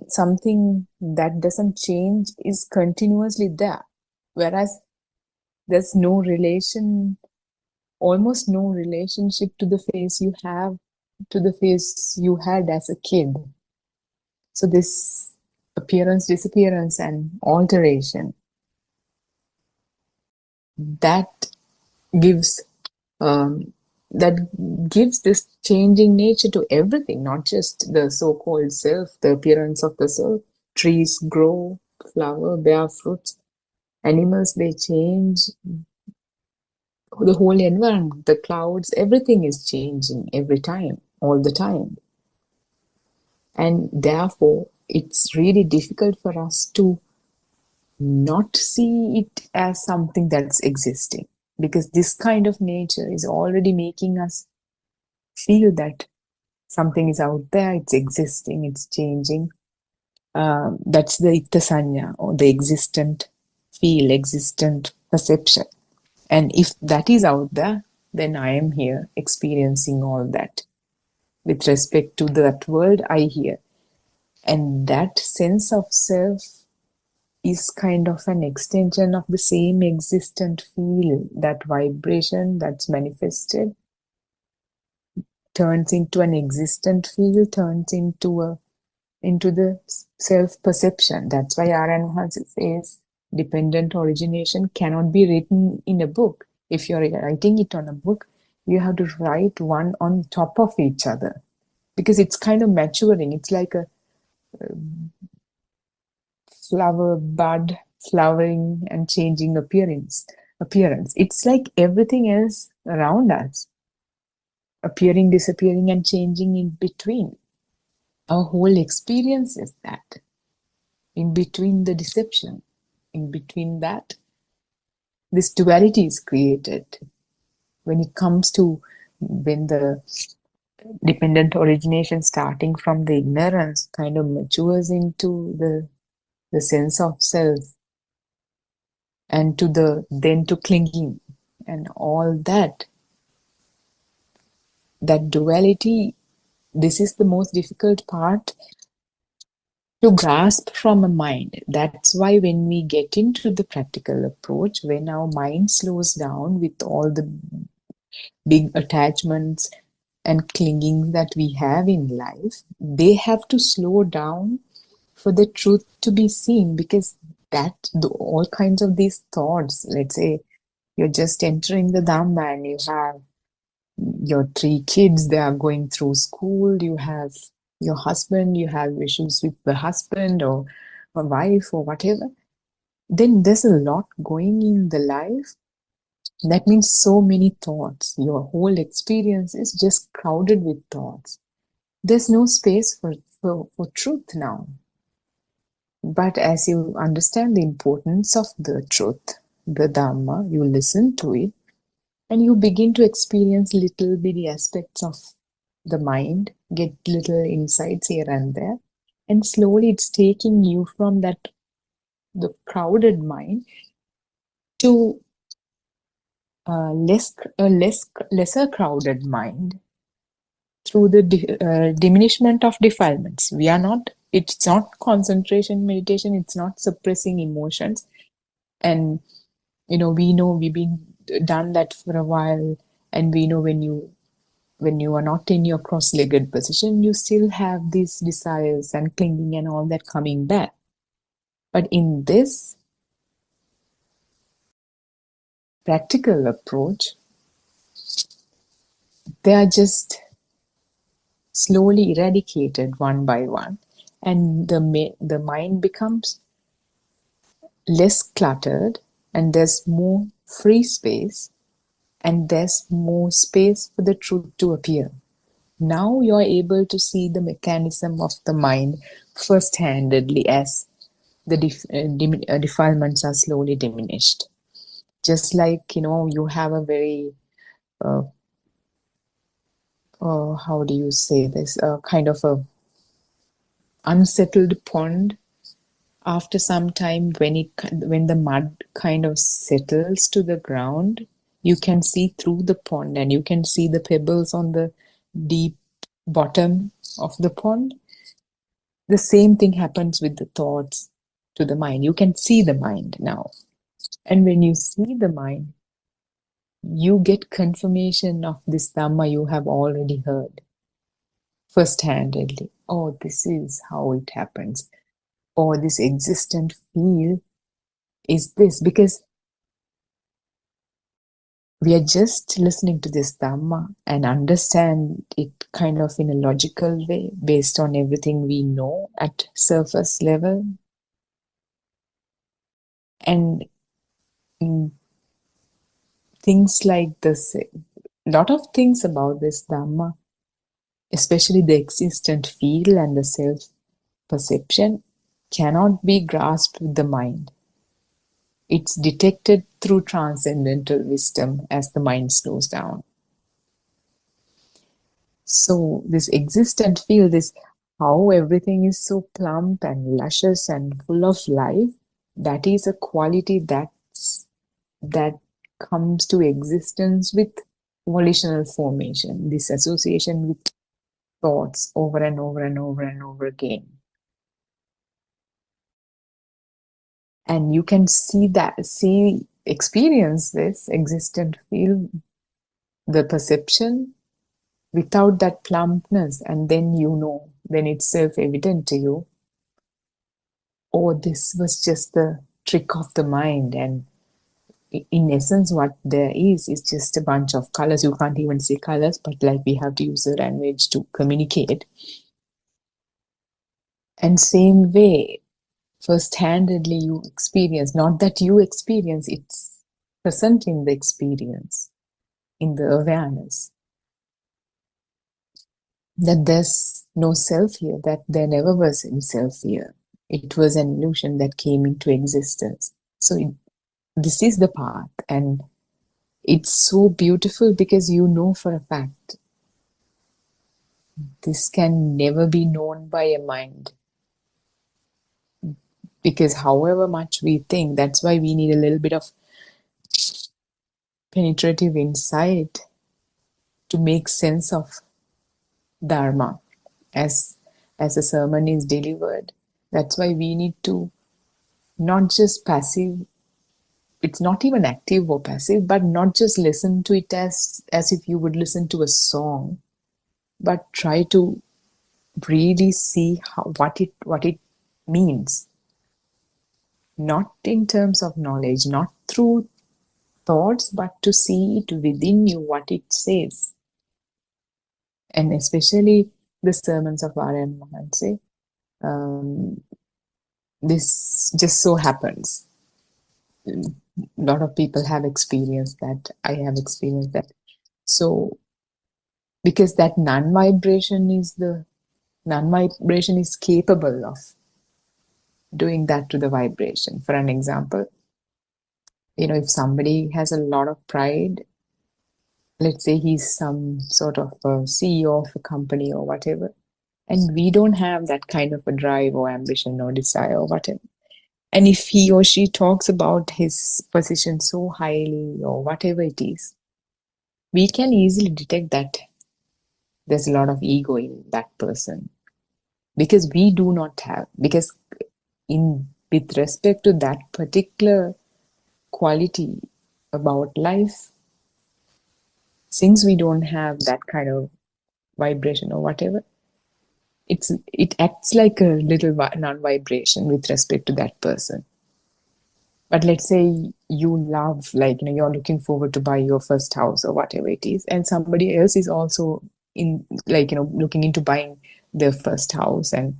something that doesn't change is continuously there. Whereas there's no relation, almost no relationship to the face you have, to the face you had as a kid. So this appearance, disappearance, and alteration, that gives this changing nature to everything, not just the so-called self, the appearance of the self. Trees grow, flower, bear fruits. Animals, they change. The whole environment, the clouds, everything is changing every time, all the time. And therefore, it's really difficult for us to not see it as something that's existing, because this kind of nature is already making us feel that something is out there, it's existing, it's changing. That's the itta sanya, or the existent feel, existent perception. And if that is out there, then I am here experiencing all that with respect to that world I hear. And that sense of self is kind of an extension of the same existent feel. That vibration that's manifested turns into an existent feel, turns into the self-perception. That's why R.N. says dependent origination cannot be written in a book. If you're writing it on a book, you have to write one on top of each other, because it's kind of maturing. It's like a flower bud flowering and changing appearance. It's like everything else around us, appearing, disappearing, and changing in between. Our whole experience is that. In between the deception, in between that, this duality is created. When it comes to, when the dependent origination starting from the ignorance kind of matures into the sense of self, and then to clinging and all that duality, this is the most difficult part to grasp from a mind. That's why when we get into the practical approach, when our mind slows down with all the big attachments and clinging that we have in life, they have to slow down for the truth to be seen, because all kinds of these thoughts, let's say you're just entering the Dhamma and you have your 3 kids, they are going through school, you have your husband, you have issues with the husband or a wife or whatever, then there's a lot going in the life. That means so many thoughts. Your whole experience is just crowded with thoughts. There's no space for truth now. But as you understand the importance of the truth, the Dhamma, you listen to it, and you begin to experience little bitty aspects of the mind, get little insights here and there, and slowly it's taking you from the crowded mind to a lesser crowded mind through the diminishment of defilements. It's not concentration meditation, it's not suppressing emotions. And we know we've been done that for a while, and we know when you are not in your cross-legged position, you still have these desires and clinging and all that coming back. But in this practical approach, they are just slowly eradicated one by one, and the mind becomes less cluttered, and there's more free space, and there's more space for the truth to appear. Now you're able to see the mechanism of the mind first-handedly as the defilements are slowly diminished. Just like, you have a very, how do you say this, kind of a unsettled pond. After some time, when the mud kind of settles to the ground, you can see through the pond and you can see the pebbles on the deep bottom of the pond. The same thing happens with the thoughts to the mind. You can see the mind now. And when you see the mind, you get confirmation of this Dhamma you have already heard first-handedly. Oh, this is how it happens. Or this existent feel is this, because we are just listening to this Dhamma and understand it kind of in a logical way based on everything we know at surface level. And things like this, a lot of things about this Dhamma, especially the existent feel and the self-perception, cannot be grasped with the mind. It's detected through transcendental wisdom as the mind slows down. So this existent feel, this how everything is so plump and luscious and full of life, that is a quality that comes to existence with volitional formation, this association with thoughts over and over and over and over again. And you can experience this existent feel, the perception without that plumpness, and then then it's self-evident to you, oh, this was just the trick of the mind, and in essence what there is just a bunch of colors. You can't even say colors, but like we have to use the language to communicate. And same way, first-handedly you experience, not that you experience, it's present in the experience, in the awareness, that there's no self here, that there never was any self here. It was an illusion that came into existence. So this is the path, and it's so beautiful because you know for a fact this can never be known by a mind. Because however much we think, that's why we need a little bit of penetrative insight to make sense of Dharma as a sermon is delivered. That's why we need to not just passive, it's not even active or passive, but not just listen to it as if you would listen to a song, but try to really see what it means. Not in terms of knowledge, not through thoughts, but to see it within you, what it says. And especially the sermons of R.M. Mahanse, this just so happens. A lot of people have experienced that. I have experienced that. So, because that non-vibration is capable of doing that to the vibration. For an example, if somebody has a lot of pride, let's say he's some sort of a CEO of a company or whatever, and we don't have that kind of a drive or ambition or desire or whatever. And if he or she talks about his position so highly or whatever it is, we can easily detect that there's a lot of ego in that person. Because we do not have, because with respect to that particular quality about life, since we don't have that kind of vibration or whatever, it acts like a little non-vibration with respect to that person. But let's say you love, you're looking forward to buy your first house or whatever it is, and somebody else is also looking into buying their first house, and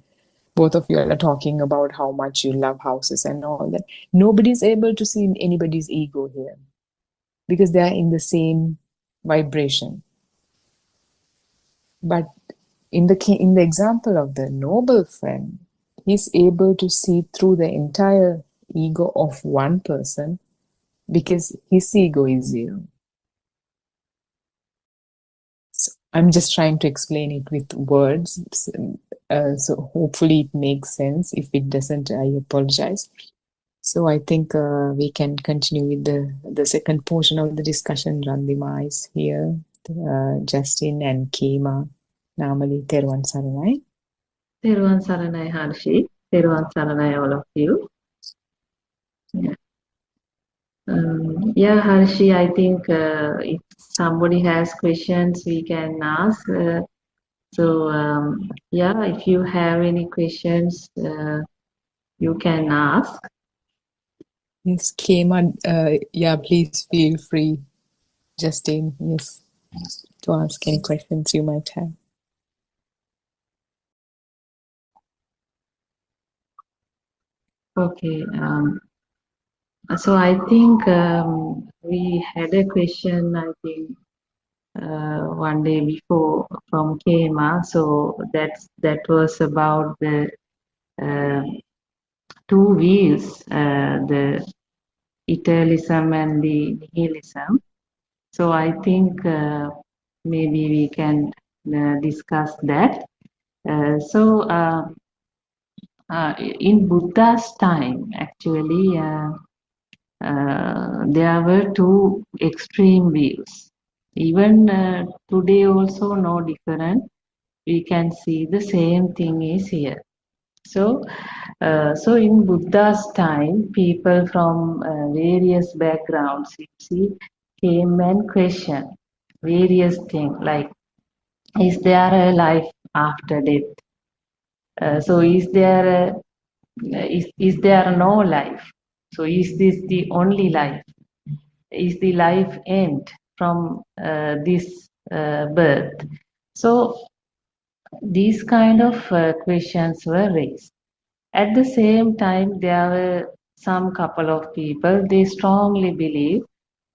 both of you are talking about how much you love houses and all that. Nobody's able to see anybody's ego here because they are in the same vibration. But in the example of the noble friend, he's able to see through the entire ego of one person because his ego is zero. So I'm just trying to explain it with words. So hopefully it makes sense. If it doesn't, I apologize. So I think we can continue with the second portion of the discussion. Randima is here, Justin and Kema. Namali Teruvan Saranai. Teruvan Saranai Harshi. Teruvan Saranai all of you. Yeah. Yeah, Harshi, I think if somebody has questions, we can ask. Yeah, if you have any questions, you can ask. Yes, Kema, yeah, please feel free, Justin, yes, to ask any questions you might have. Okay. So I think we had a question, I think, one day before from Kema. So that was about the two views, the idealism and the nihilism. So I think maybe we can discuss that. In Buddha's time, actually, there were two extreme views. Even today also no different. We can see the same thing is here. So in Buddha's time, people from various backgrounds, you see, came and questioned various things like, is there a life after death? So is there no life? So is this the only life? Is the life end from this birth? So these kind of questions were raised. At the same time, there were some couple of people, they strongly believe,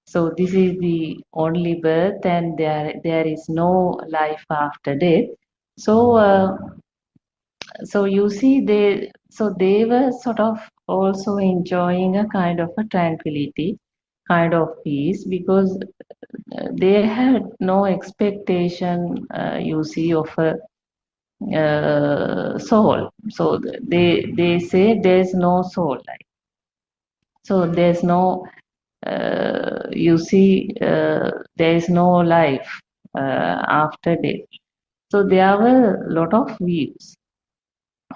so this is the only birth and there is no life after death. So you see, they were sort of also enjoying a kind of a tranquility, kind of peace, because they had no expectation, you see, of a soul. So they say there's no soul, like, so there's no you see, there is no life after death. So there were a lot of views.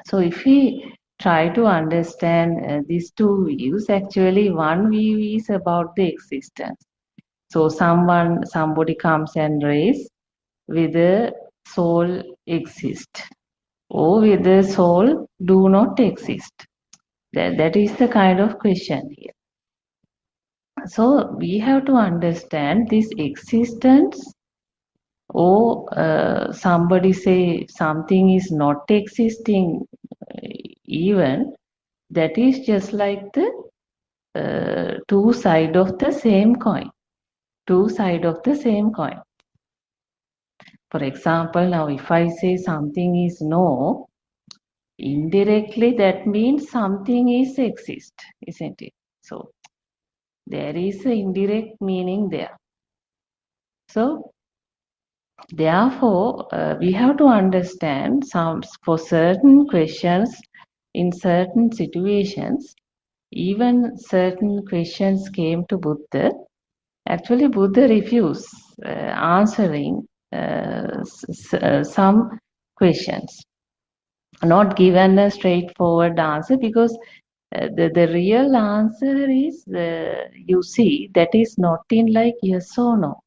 So if we try to understand these two views, actually one view is about the existence. So somebody comes and raise whether soul exists or whether soul do not exist. That is the kind of question here. So we have to understand this existence, or somebody say something is not existing, even that is just like the two sides of the same coin. Two sides of the same coin. For example, now if I say something is no, indirectly that means something is exist, isn't it? So there is an indirect meaning there. So therefore, we have to understand for certain questions in certain situations, even certain questions came to Buddha. Actually, Buddha refused answering some questions, not given a straightforward answer, because the real answer is, you see, that is not in like yes or no.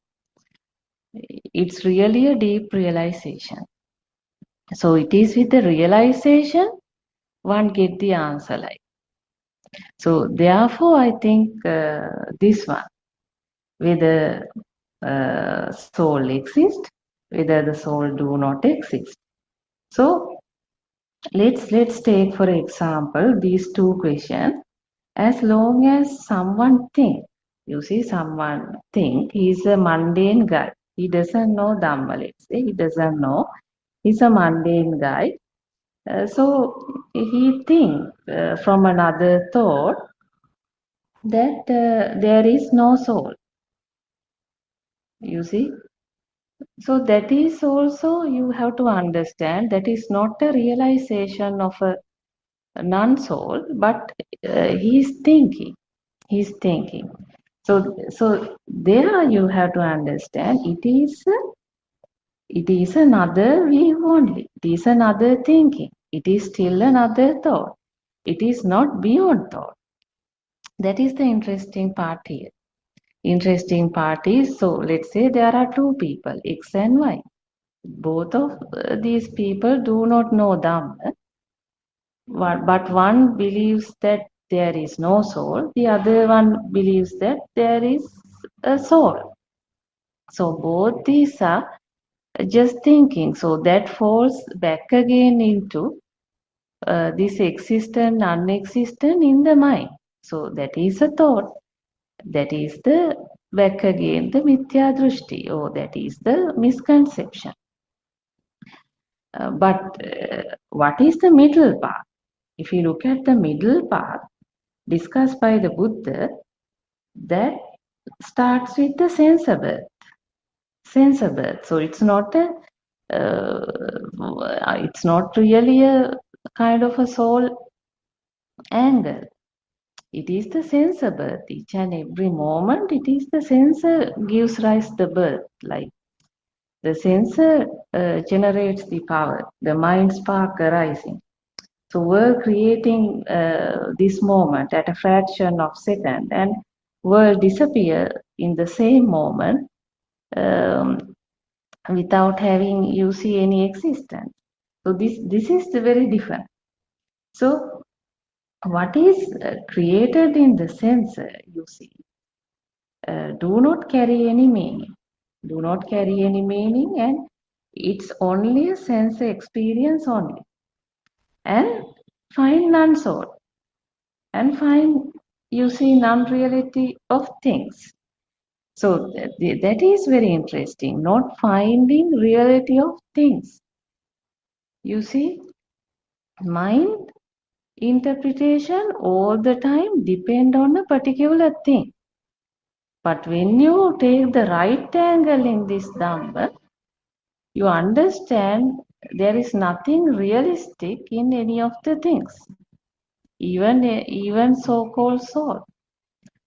It's really a deep realization. So it is with the realization one get the answer like. So therefore, I think this one, whether soul exists, whether the soul do not exist. So let's take for example these two questions. As long as someone think, you see, someone think he is a mundane guy, He doesn't know Dhamma, let's say. He doesn't know. He's a mundane guy. So he thinks from another thought that there is no soul. You see? So that is also, you have to understand, that is not a realization of a non-soul, but he's thinking. He's thinking. So there you have to understand, it is another view only. It is another thinking. It is still another thought. It is not beyond thought. That is the interesting part here. Interesting part is, so let's say there are two people, X and Y. Both of these people do not know Dhamma, but one believes that there is no soul, the other one believes that there is a soul. So both these are just thinking. So that falls back again into this existent, non-existent in the mind. So that is a thought. That is the back again the mithya drushti, or that is the misconception. But what is the middle path? If you look at the middle path discussed by the Buddha, that starts with the sense of birth. Sense of birth. So it's not really a kind of a soul angle. It is the sense of birth. Each and every moment, it is the sensor gives rise the birth. Like the sensor generates the power, the mind spark arising. So we're creating this moment at a fraction of second, and will disappear in the same moment without having you see any existence. So this is the very different. So what is created in the sensor, you see, do not carry any meaning. Do not carry any meaning, and it's only a sense experience only. And find non-soul, and find, you see, non-reality of things. So that is very interesting, not finding reality of things. You see, mind interpretation all the time depend on a particular thing. But when you take the right angle in this Dhamma, you understand there is nothing realistic in any of the things, even so-called soul.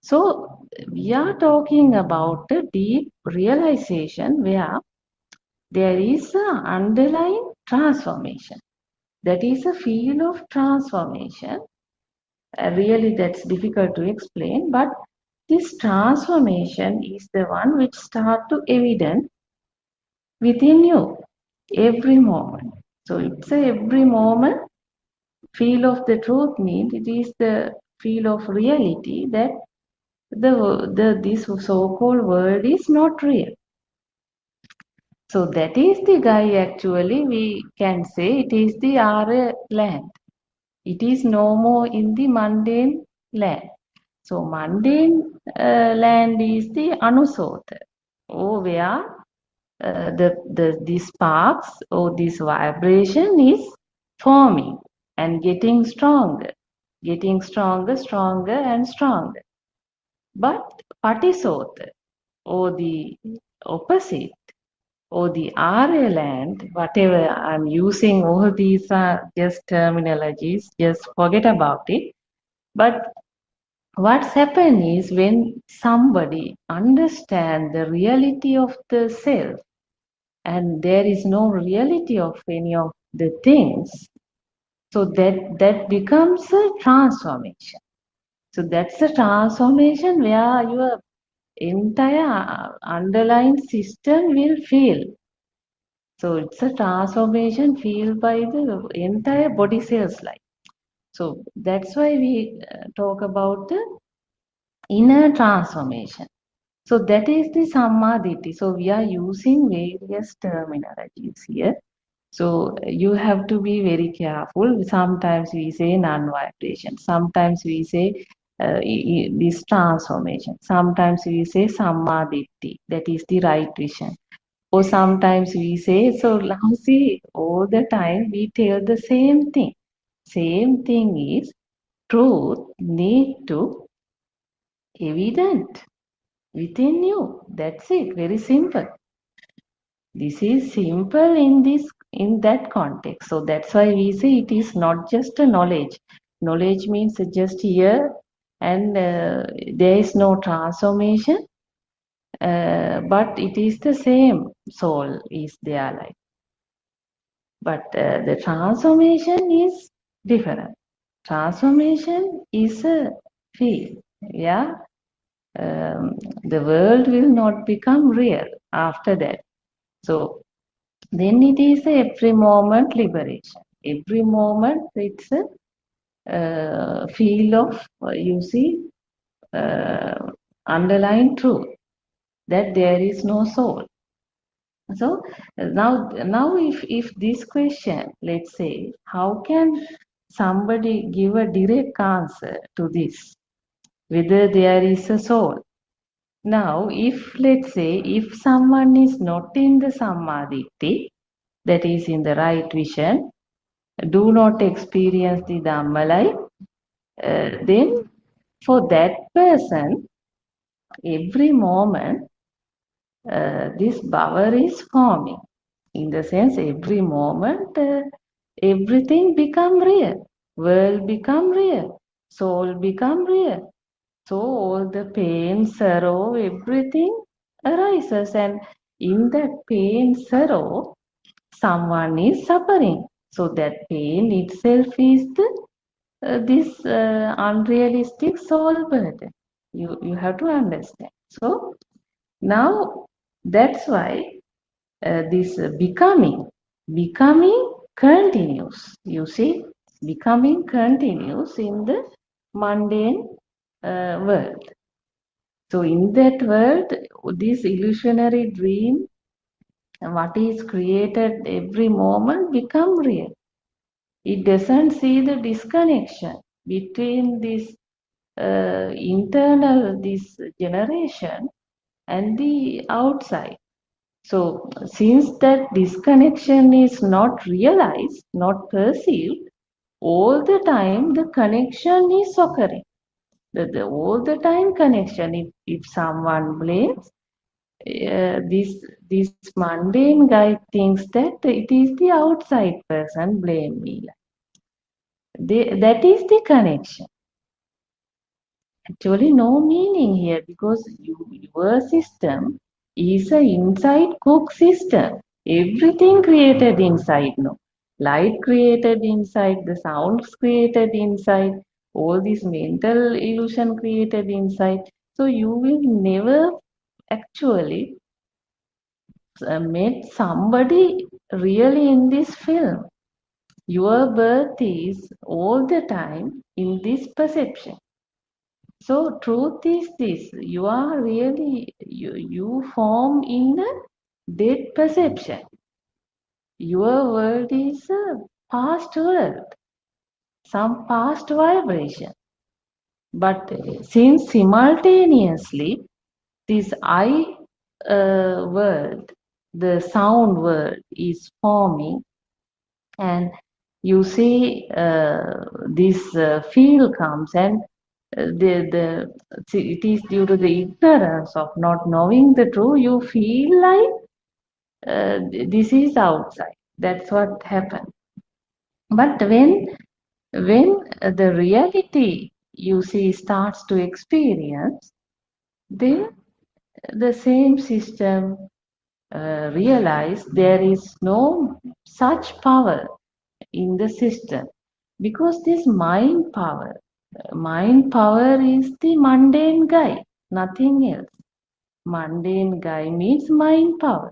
So we are talking about a deep realization where there is an underlying transformation. That is a field of transformation. Really, that's difficult to explain, but this transformation is the one which starts to evident within you every moment. So it's a every moment feel of the truth means it is the feel of reality that this so-called world is not real. So that is the guy, actually we can say it is the Arya land. It is no more in the mundane land. So mundane land is the Anusota, or where the sparks or this vibration is forming and getting stronger, stronger and stronger. But Patisota, or the opposite, or the Arya land, whatever I'm using, all these are just terminologies, just forget about it. But what's happened is when somebody understands the reality of the self, and there is no reality of any of the things, so that becomes a transformation. So that's a transformation where your entire underlying system will feel. So it's a transformation feel by the entire body cells life. So that's why we talk about the inner transformation. So that is the Sammaditi. So we are using various terminologies here. So you have to be very careful. Sometimes we say non-vibration. Sometimes we say this transformation. Sometimes we say Sammaditi. That is the right vision. Or sometimes we say, so now see, all the time we tell the same thing. Same thing is truth need to evident within you. That's it. Very simple. This is simple in that context. So that's why we say it is not just a knowledge. Knowledge means just here and there is no transformation, but it is the same soul is there like. But the transformation is different. Transformation is a feel. Yeah. The world will not become real after that. So then it is every moment liberation. Every moment it's a feel of, you see, underlying truth that there is no soul. So now if this question, let's say, how can somebody give a direct answer to this, whether there is a soul? Now, if let's say, if someone is not in the Sammaditi, that is in the right vision, do not experience the Dhamma life, then for that person, every moment, this power is forming. In the sense, every moment, everything become real. World become real. Soul become real. So all the pain, sorrow, everything arises, and in that pain, sorrow, someone is suffering. So that pain itself is this unrealistic soul burden. You have to understand. So now that's why this becoming continues. You see, becoming continues in the mundane world. So in that world, this illusionary dream, what is created every moment become real. It doesn't see the disconnection between this internal, this generation and the outside. So since that disconnection is not realized, not perceived, all the time the connection is occurring. All the time connection. If someone blames, this mundane guy thinks that it is the outside person blame me. That is the connection. Actually, no meaning here because your system is a inside cook system. Everything created inside, no. Light created inside, the sounds created inside, all this mental illusion created inside. So you will never actually met somebody really in this film. Your birth is all the time in this perception. So truth is this, you are really, you form in a dead perception. Your world is a past world, some past vibration. But since simultaneously this I world, the sound world is forming, and you see this feel comes, and it is due to the ignorance of not knowing the truth, you feel like this is outside. That's what happened. But when the reality you see starts to experience, then the same system realize there is no such power in the system, because this mind power is the mundane guy, nothing else. Mundane guy means mind power.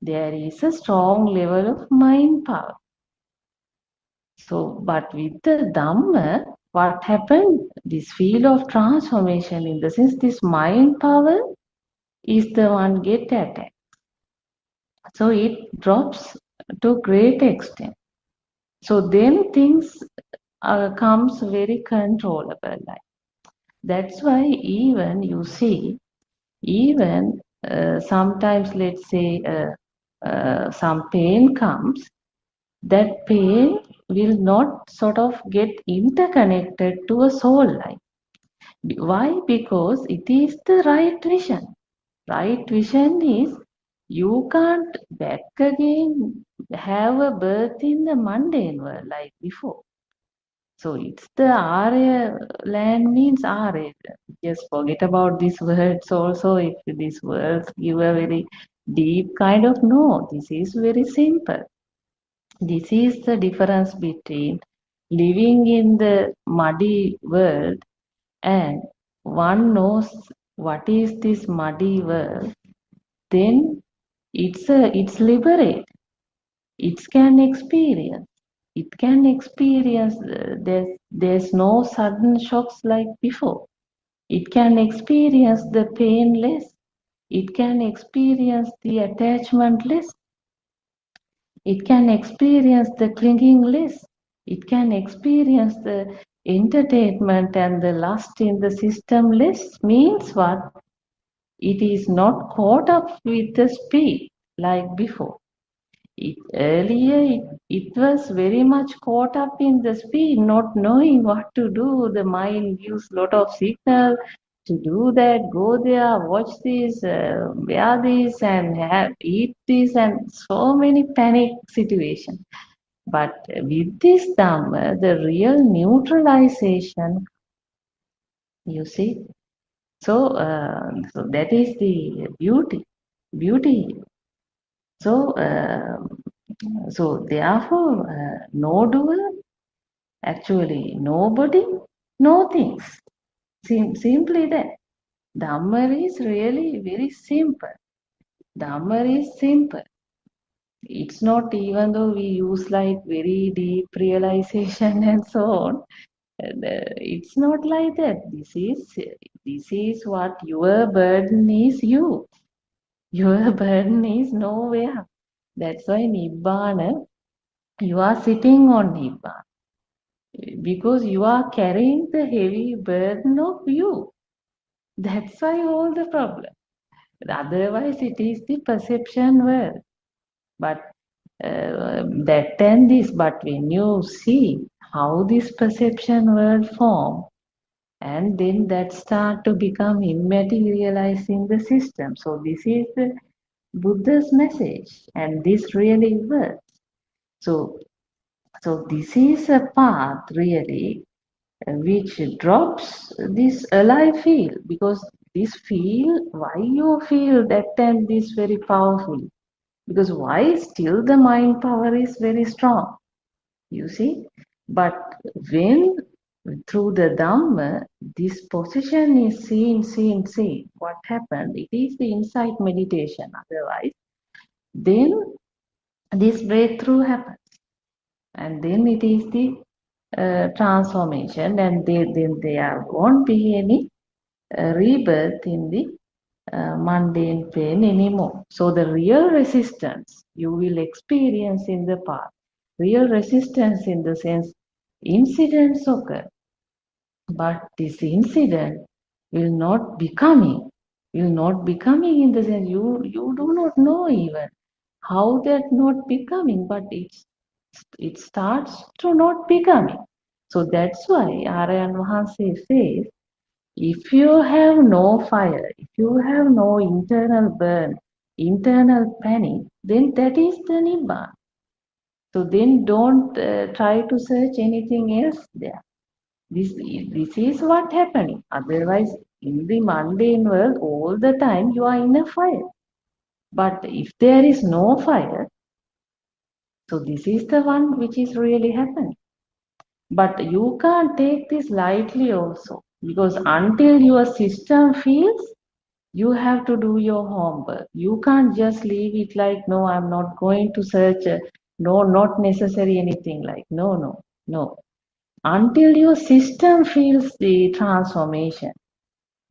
There is a strong level of mind power. So, but with the Dhamma, what happened? This field of transformation, in the sense this mind power is the one get attacked. So it drops to great extent. So then things comes very controllable. Like. That's why even you see, even sometimes, let's say, some pain comes, that pain will not sort of get interconnected to a soul life. Why? Because it is the right vision. Right vision is you can't back again have a birth in the mundane world like before. So it's the Arya land means Arya. Just forget about these words also. If these words give a very deep kind of no, this is very simple. This is the difference between living in the muddy world and one knows what is this muddy world, then it's liberate. It can experience. It can experience. There's no sudden shocks like before. It can experience the pain less. It can experience the attachment less. It can experience the clinging less. It can experience the entertainment and the lust in the system less. Means what? It is not caught up with the speed like before. It was very much caught up in the speed, not knowing what to do. The mind gives lot of signal to do that, go there, watch this, wear this, and eat this, and so many panic situations. But with this Dhamma, the real neutralization, you see. So that is the beauty. So, so therefore, no doer, actually nobody, no things. Simply that. Dhamma is really very simple. Dhamma is simple. It's not, even though we use like very deep realization and so on. It's not like that. This is what your burden is. Your burden is nowhere. That's why Nibbana, you are sitting on Nibbana because you are carrying the heavy burden of you. That's why all the problem. Otherwise, it is the perception world. But that and this, but when you see how this perception world form, and then that start to become immaterialized in the system. So this is the Buddha's message, and this really works. So this is a path really which drops this alive feel, because this feel, why you feel that and this very powerfully, because why still the mind power is very strong, you see. But when through the Dhamma this position is seen, what happened, it is the insight meditation, otherwise then this breakthrough happens, and then it is the transformation, and then there won't be any rebirth in the mundane pain anymore. So the real resistance you will experience in the path, real resistance in the sense incidents occur, but this incident will not be coming in the sense you do not know even how that not becoming, but it starts to not becoming. So that's why Aryan Mahanse says, if you have no fire, if you have no internal burn, internal panic, then that is the Nibbana. So then don't try to search anything else there. This is what happening. Otherwise, in the mundane world, all the time you are in a fire. But if there is no fire, so this is the one which is really happening. But you can't take this lightly also, because until your system feels, you have to do your homework. You can't just leave it like, no, I'm not going to search, no, not necessary anything like, no. Until your system feels the transformation,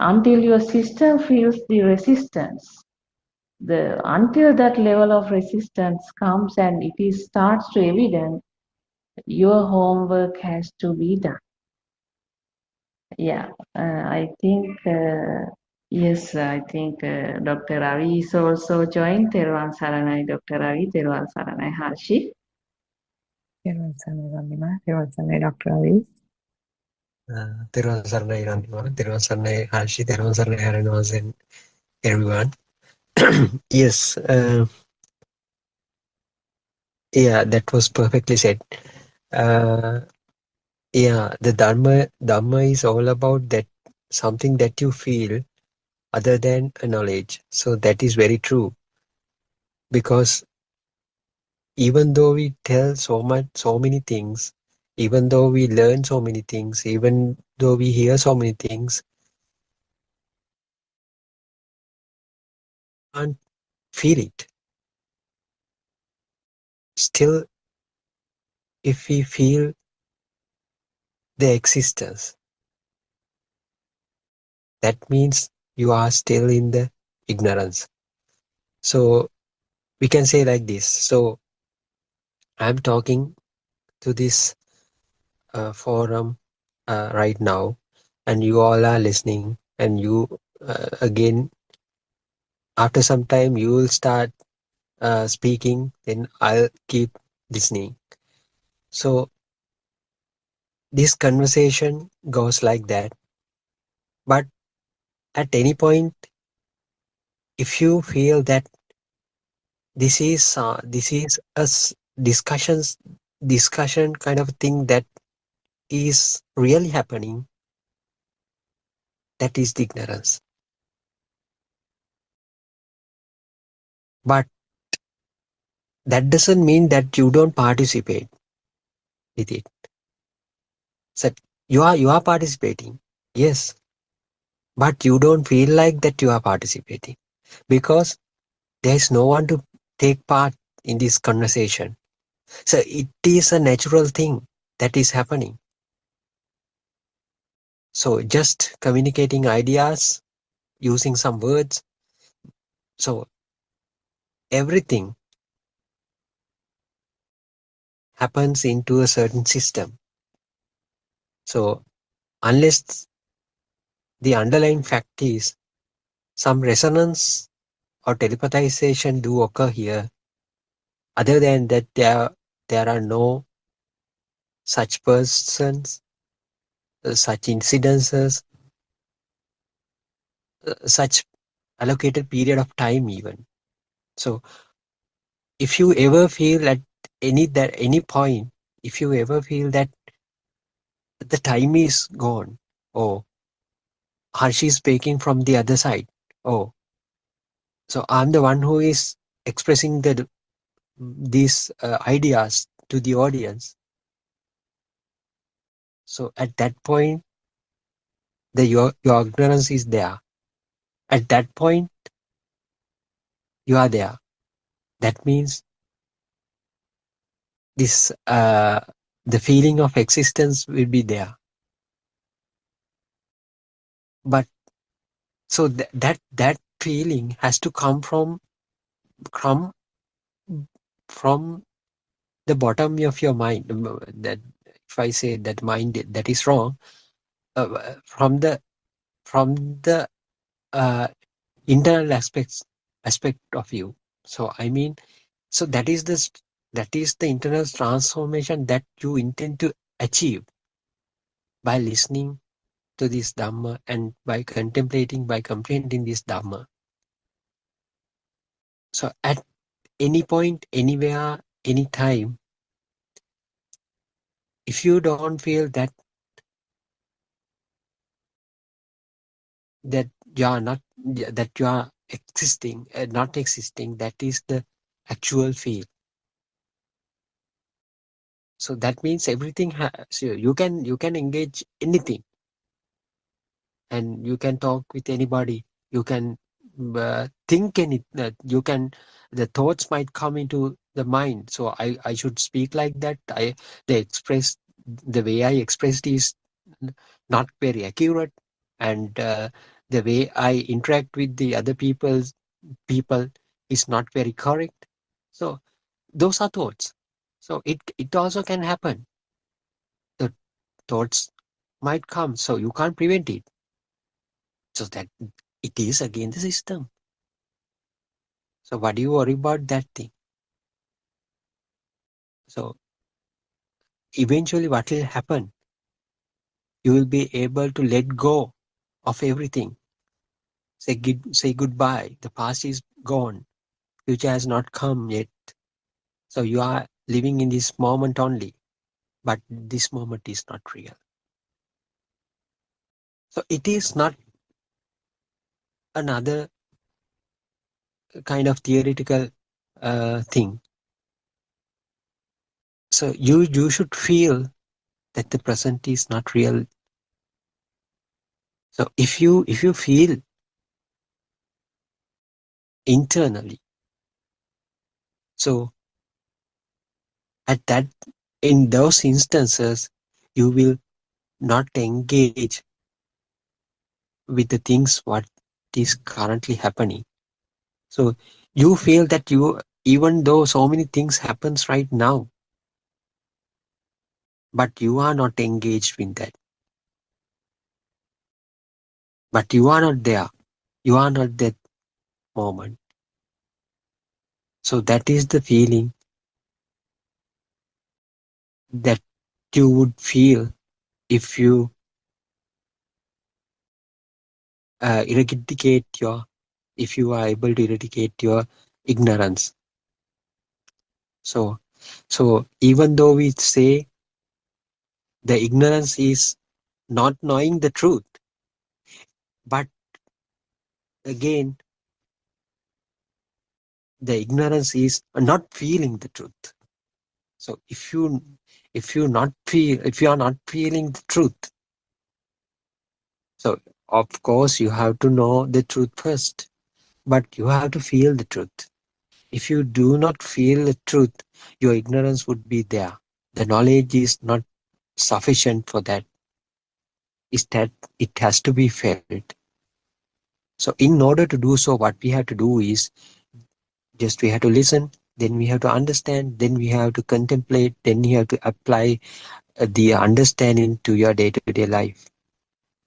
until your system feels the resistance, until that level of resistance comes and it is starts to evident, your homework has to be done. Yeah, I think Yes, I think Dr. Ravi is also joined. Teruvan Saranai, Dr. Ravi, Teruvan Saranai, Harshi. තෙරුවන් සරණයි වන්දිමා. තෙරුවන් සරණයි Dr. Ravi. Teruvan Saranai Randima, Teruvan Saranai Harshi, Teruvan Saranai Haranas and everyone. Yes, yeah, that was perfectly said. Yeah, the Dharma is all about that something that you feel other than a knowledge. So that is very true because even though we tell so many things, even though we learn so many things, even though we hear so many things, can't feel it. Still, if we feel the existence, that means you are still in the ignorance. So we can say like this. So I'm talking to this forum right now, and you all are listening, and you again after some time you will start speaking, then I'll keep listening. So this conversation goes like that. But at any point, if you feel that this is discussion kind of thing that is really happening, that is the ignorance. But that doesn't mean that you don't participate with it. So you are participating, yes, but you don't feel like that you are participating because there is no one to take part in this conversation. So it is a natural thing that is happening. So just communicating ideas, using some words. So everything happens into a certain system. So unless the underlying fact is some resonance or telepathization do occur here, other than that there are no such persons, such incidences, such allocated period of time even. So if you ever feel at any point, if you ever feel that the time is gone, oh, Harshi is speaking from the other side, oh, so I'm the one who is expressing these ideas to the audience. So at that point, your ignorance is there. At that point, you are there. That means this the feeling of existence will be there. But so that feeling has to come from from the bottom of your mind. That if I say that mind, that is wrong. From the uh, internal aspect of you. So I mean, so that is the internal transformation that you intend to achieve by listening to this Dhamma and by contemplating, by comprehending this Dhamma. So at any point, anywhere, anytime, if you don't feel that you are not, that you are existing, not existing, that is the actual feel. So that means everything so you can engage anything, and you can talk with anybody. You can think you can, the thoughts might come into the mind. So I should speak like that. The way I expressed is not very accurate, and the way I interact with the other people is not very correct. So those are thoughts. So it also can happen. The thoughts might come, so you can't prevent it. So it is again the system. So what do you worry about that thing? So eventually what will happen? You will be able to let go of everything. Say goodbye. The past is gone. Future has not come yet. So you are living in this moment only. But this moment is not real. So it is not another kind of theoretical thing. So you should feel that the present is not real. So if you feel internally, so at that, in those instances, you will not engage with the things what is currently happening. So you feel that you, even though so many things happens right now, but you are not engaged with that. But you are not there. You are not that moment. So that is the feeling that you would feel if you eradicate your, if you are able to eradicate your ignorance. So even though we say the ignorance is not knowing the truth, but again, the ignorance is not feeling the truth. So if you are not feeling the truth, so of course you have to know the truth first, but you have to feel the truth. If you do not feel the truth, your ignorance would be there. The knowledge is not sufficient for that. Is that it has to be felt. So in order to do so, what we have to do is just we have to listen, then we have to understand, then we have to contemplate, then you have to apply the understanding to your day-to-day life,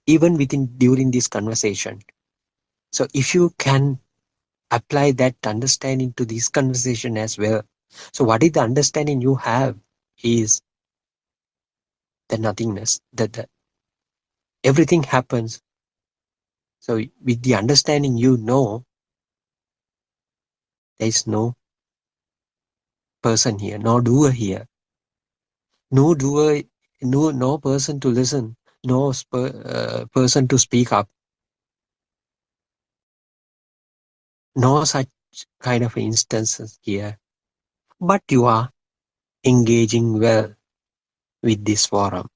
even during this conversation. So if you can apply that understanding to this conversation as well. So what is the understanding you have is the nothingness, that everything happens. So with the understanding, you know, there is no person here, no doer here, no doer, no person to listen, no person to speak up, no such kind of instances here. But you are engaging well with this forum.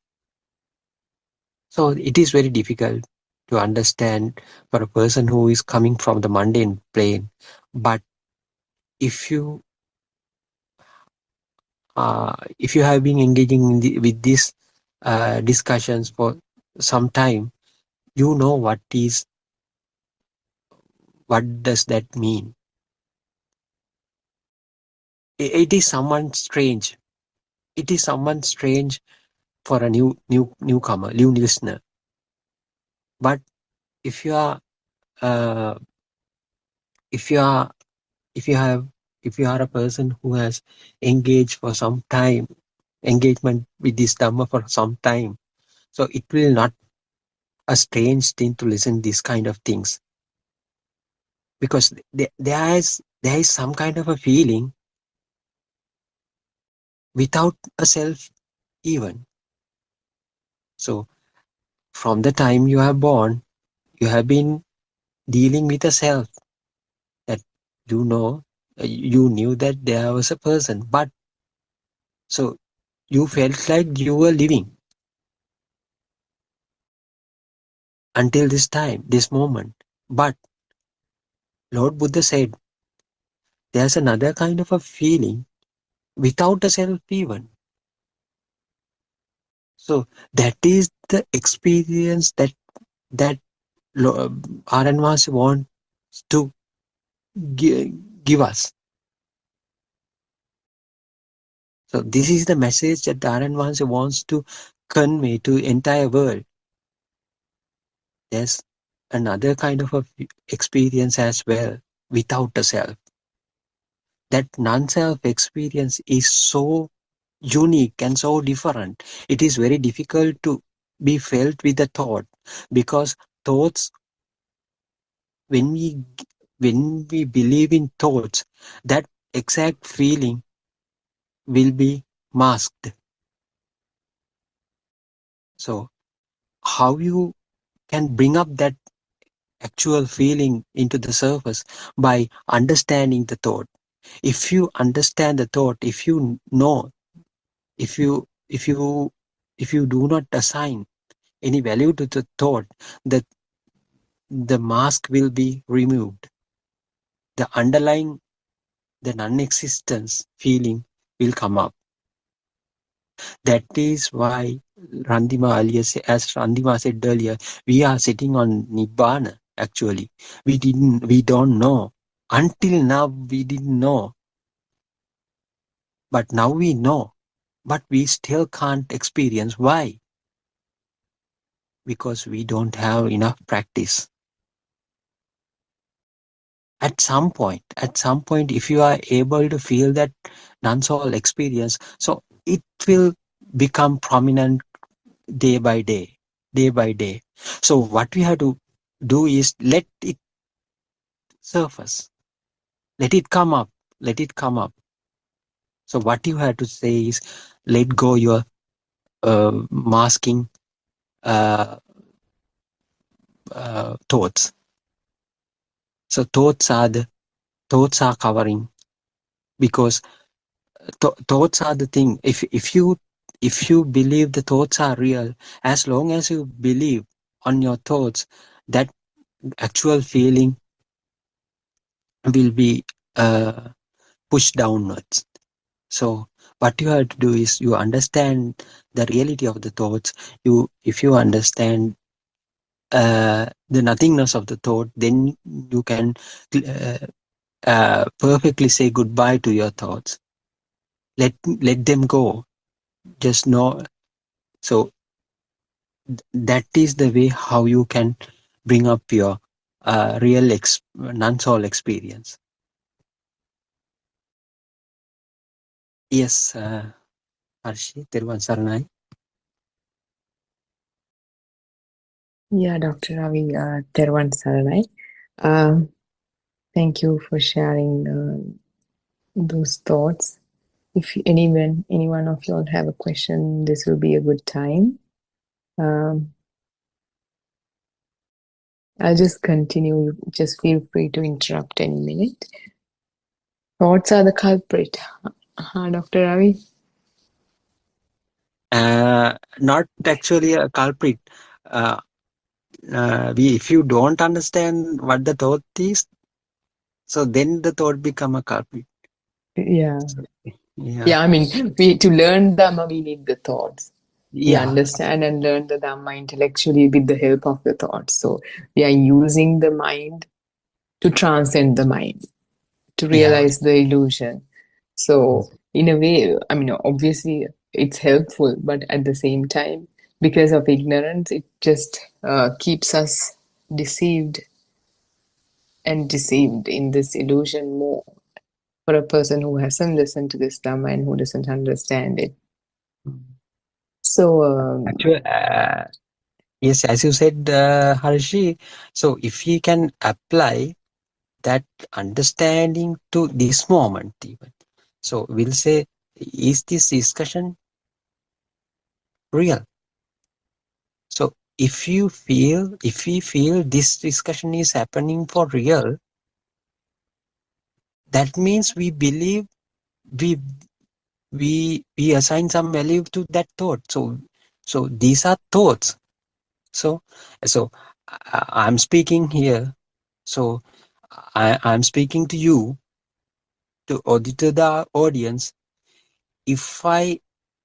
So it is very difficult to understand for a person who is coming from the mundane plane. But if you have been engaging with these discussions for some time, you know what does that mean. It is someone strange. It is someone strange for a newcomer, new listener. But if you are if you are if you have if you are a person who has engaged for some time, engagement with this Dhamma for some time, so it will not a strange thing to listen these kind of things, because there is some kind of a feeling without a self even. So from the time you are born, you have been dealing with a self that you knew that there was a person, but so you felt like you were living until this time, this moment. But Lord Buddha said there's another kind of a feeling without a self even. So that is the experience that Aranvasi wants to give us. So this is the message that Aranvasi wants to convey to entire world. Yes, another kind of a experience as well without a self. That non-self experience is so unique and so different. It is very difficult to be felt with a thought, because thoughts, when we believe in thoughts, that exact feeling will be masked. So how you can bring up that actual feeling into the surface? By understanding the thought. If you understand the thought, if you know, if you do not assign any value to the thought, that the mask will be removed. The underlying, the non-existence feeling will come up. That is why Randima earlier, as Randima said earlier, we are sitting on Nibbana. Actually, we don't know. Until now, we didn't know. But now we know. But we still can't experience. Why? Because we don't have enough practice. At some point, if you are able to feel that non-soul experience, so it will become prominent day by day. So what we have to do is let it surface. Let it come up. So what you have to say is, let go your masking thoughts. So thoughts are covering, because thoughts are the thing. If you believe the thoughts are real, as long as you believe on your thoughts, that actual feeling will be pushed downwards. So what you have to do is, you understand the reality of the thoughts. If you understand the nothingness of the thought, then you can perfectly say goodbye to your thoughts. Let them go. Just know. So that is the way how you can bring up your real non-soul experience. Yes, Arshi, Teruvan Saranai. Yeah, Dr. Ravi, Teruvan Saranai. Thank you for sharing those thoughts. If any one of you all have a question, this will be a good time. I'll just continue. Just feel free to interrupt any minute. Thoughts are the culprit, Dr. Ravi? Not actually a culprit. If you don't understand what the thought is, so then the thought become a culprit. Yeah. I mean, to learn Dhamma, we need the thoughts. We understand and learn the Dhamma intellectually with the help of the thoughts. So we are using the mind to transcend the mind, to realize the illusion. So in a way, I mean, obviously it's helpful, but at the same time, because of ignorance, it just keeps us deceived in this illusion more. For a person who hasn't listened to this Dhamma and who doesn't understand it. So, actually, yes, as you said, Harshi, so if he can apply that understanding to this moment even, so we'll say, is this discussion real? So if we feel this discussion is happening for real, that means we believe, we assign some value to that thought. So these are thoughts. So I'm speaking here. So I'm speaking to you, to the audience. If I,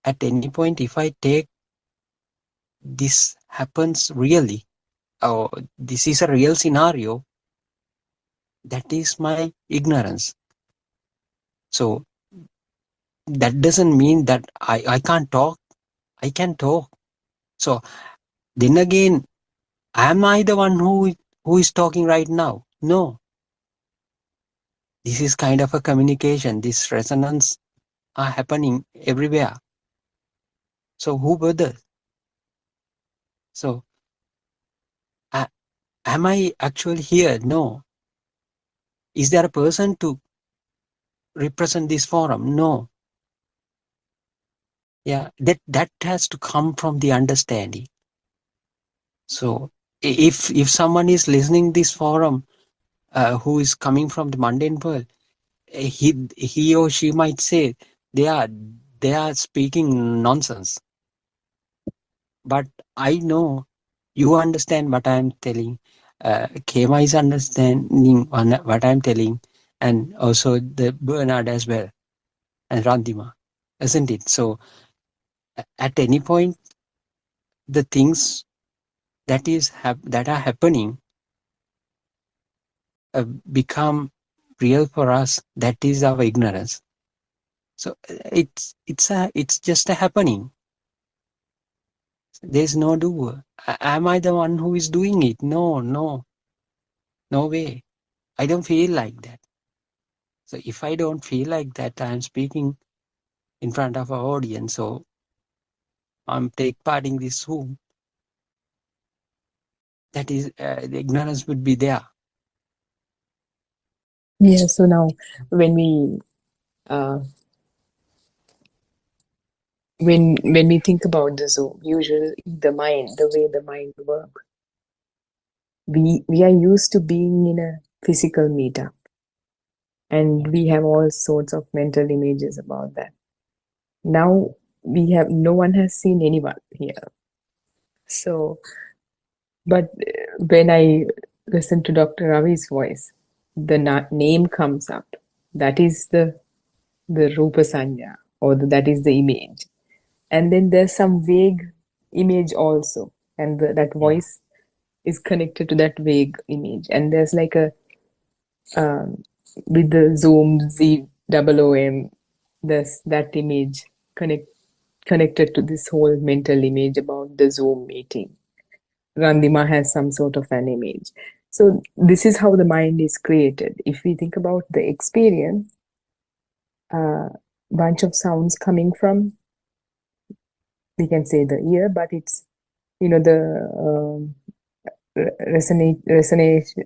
at any point, if I take this happens really, or this is a real scenario, that is my ignorance. So that doesn't mean that I can't talk. I can talk. So then again, am I the one who who is talking right now? No. This is kind of a communication. This resonance are happening everywhere. So who bothers? So am I actually here? No. Is there a person to represent this forum? No. Yeah, that has to come from the understanding. So if someone is listening this forum who is coming from the mundane world, he or she might say they are speaking nonsense. But I know you understand what I'm telling. Kema is understanding what I'm telling, and also the Bernard as well, and Randima, isn't it? So at any point, the things that are happening become real for us. That is our ignorance. So it's just a happening. There's no doer. Am I the one who is doing it? No way. I don't feel like that. So if I don't feel like that, I'm speaking in front of an audience, so I'm take part in this Zoom. That is, the ignorance would be there. Yeah, so now when we uh, when we think about the Zoom, usually the way the mind works, we are used to being in a physical meetup, and we have all sorts of mental images about that. Now no one has seen anyone here. So, but when I listen to Dr. Ravi's voice, the name comes up. That is the Rupa Sanya, or that is the image. And then there's some vague image also, and that voice is connected to that vague image. And there's like a with the Zoom ZOOM, there's that image connected to this whole mental image about the Zoom meeting. Randima has some sort of an image. So this is how the mind is created. If we think about the experience, bunch of sounds coming from, we can say the ear, but it's, the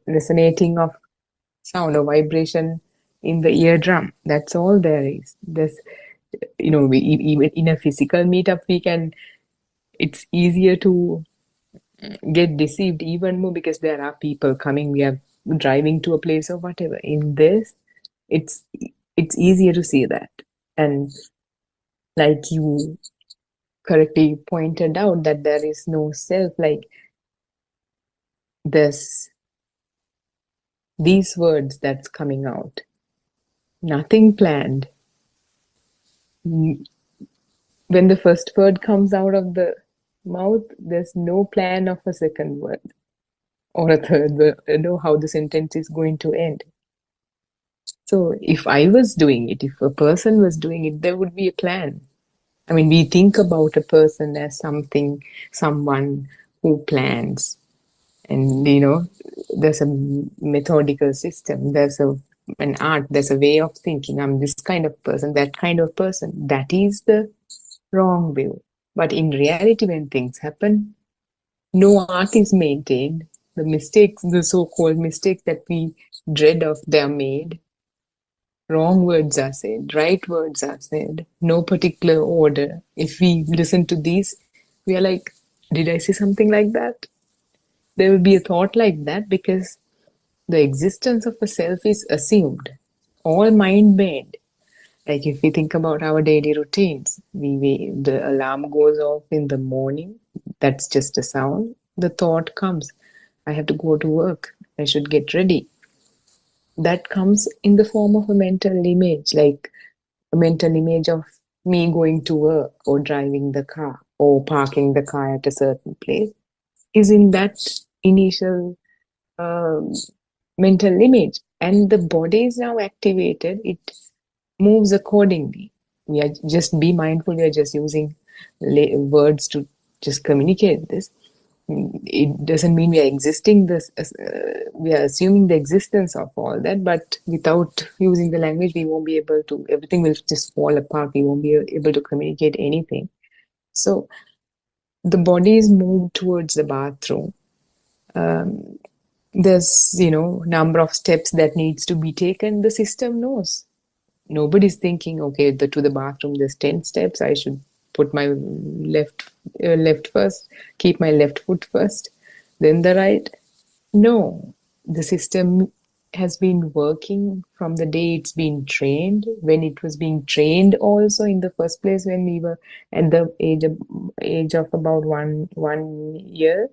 resonating of sound or vibration in the eardrum. That's all there is. There's, even in a physical meetup, it's easier to get deceived even more because there are people coming, we are driving to a place or whatever. In this, it's easier to see that. And like you correctly pointed out, that there is no self, like these words that's coming out, nothing planned. When the first word comes out of the mouth, there's no plan of a second word or a third word, how the sentence is going to end. So if I was doing it, if a person was doing it, there would be a plan. I mean, we think about a person as someone who plans, and there's a methodical system, there's an art, there's a way of thinking. I'm this kind of person, that kind of person. That is the wrong view. But in reality, when things happen, no art is maintained. The mistakes, the so-called mistakes that we dread of, they're made. Wrong words are said, right words are said, no particular order. If we listen to these, we are like, did I say something like that? There will be a thought like that because the existence of a self is assumed, all mind-made. Like if we think about our daily routines, the alarm goes off in the morning, that's just a sound. The thought comes, I have to go to work, I should get ready. That comes in the form of a mental image, like a mental image of me going to work or driving the car or parking the car at a certain place, is in that initial mental image. And the body is now activated, it moves accordingly. We are just be mindful, we are just using words to just communicate this. it doesn't mean we are we are assuming the existence of all that, but without using the language, we won't be able to, everything will just fall apart. We won't be able to communicate anything. So the body is moved towards the bathroom. There's, number of steps that needs to be taken. The system knows. Nobody's thinking, okay, to the bathroom, there's 10 steps. I should put my left first, keep my left foot first, then the right. No, the system has been working from the day it's been trained. When it was being trained also in the first place, when we were at the age of about one year,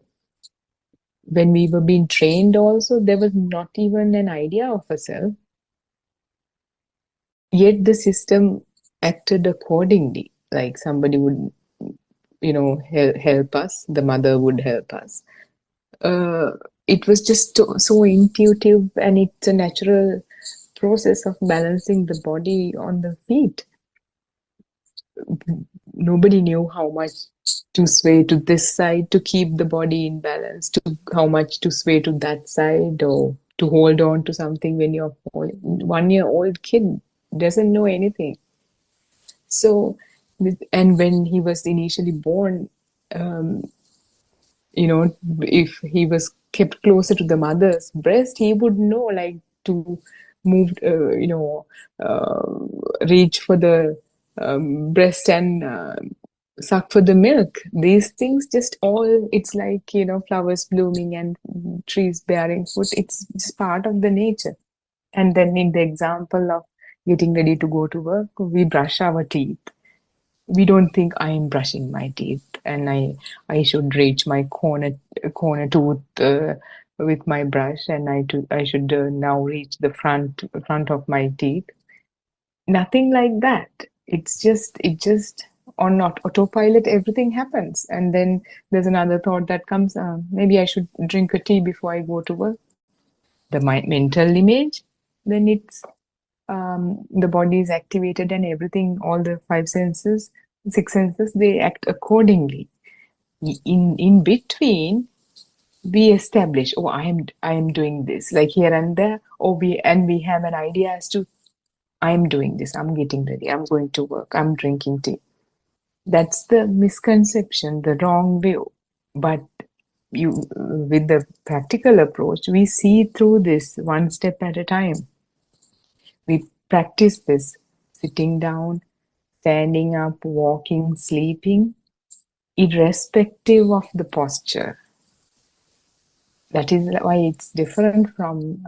when we were being trained also, there was not even an idea of a self. Yet the system acted accordingly. Like somebody would, help us. The mother would help us. It was just so intuitive, and it's a natural process of balancing the body on the feet. Nobody knew how much to sway to this side to keep the body in balance, to how much to sway to that side, or to hold on to something when you're falling. 1-year-old kid doesn't know anything. So, and when he was initially born, if he was kept closer to the mother's breast, he would know, like, to move, reach for the breast and suck for the milk. These things just all, it's like, flowers blooming and trees bearing fruit. It's just part of the nature. And then in the example of getting ready to go to work, we brush our teeth. We don't think I am brushing my teeth and I should reach my corner tooth with my brush, and I should now reach the front of my teeth. Nothing like that. It just on autopilot, everything happens. And then there's another thought that comes, maybe I should drink a tea before I go to work. The mental image, then it's the body is activated, and everything, all the 6 senses, they act accordingly. In between, we establish, oh, I am doing this, like here and there, we have an idea as to, I am doing this, I'm getting ready, I'm going to work, I'm drinking tea. That's the misconception, the wrong view. But with the practical approach, we see through this one step at a time. We practice this sitting down, standing up, walking, sleeping, irrespective of the posture. That is why it's different from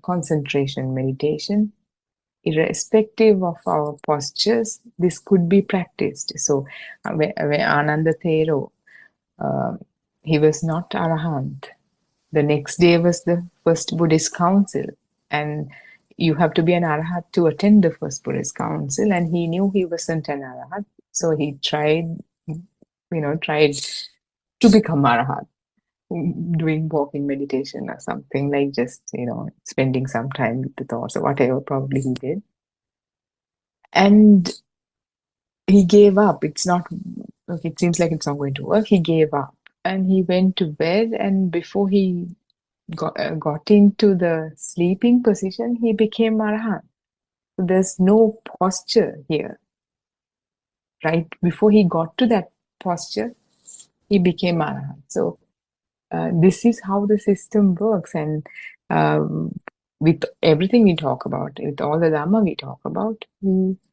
concentration meditation. Irrespective of our postures, this could be practiced. So, when Ananda Thero, he was not Arahant. The next day was the first Buddhist council, and you have to be an Arahat to attend the first Buddhist council, and he knew he wasn't an Arahat, so he tried to become Arahat, doing walking meditation or something, like just, spending some time with the thoughts or whatever probably he did. And he gave up. It seems like it's not going to work. He gave up and he went to bed, and before he got into the sleeping position, he became Arahant. So there's no posture here. Right before he got to that posture, he became Arahant. So this is how the system works. And with everything we talk about, with all the Dhamma we talk about, to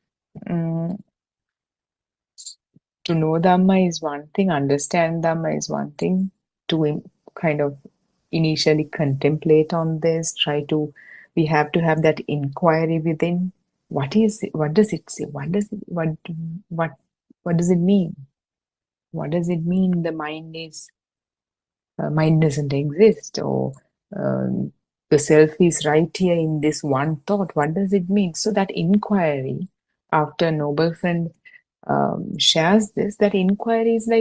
know Dhamma is one thing, understand Dhamma is one thing, to kind of initially contemplate on this, we have to have that inquiry within. What is it? What does it say? What does it mean? What does it mean the mind doesn't exist, or the self is right here in this one thought? What does it mean? So that inquiry, after a noble friend shares this, that inquiry is like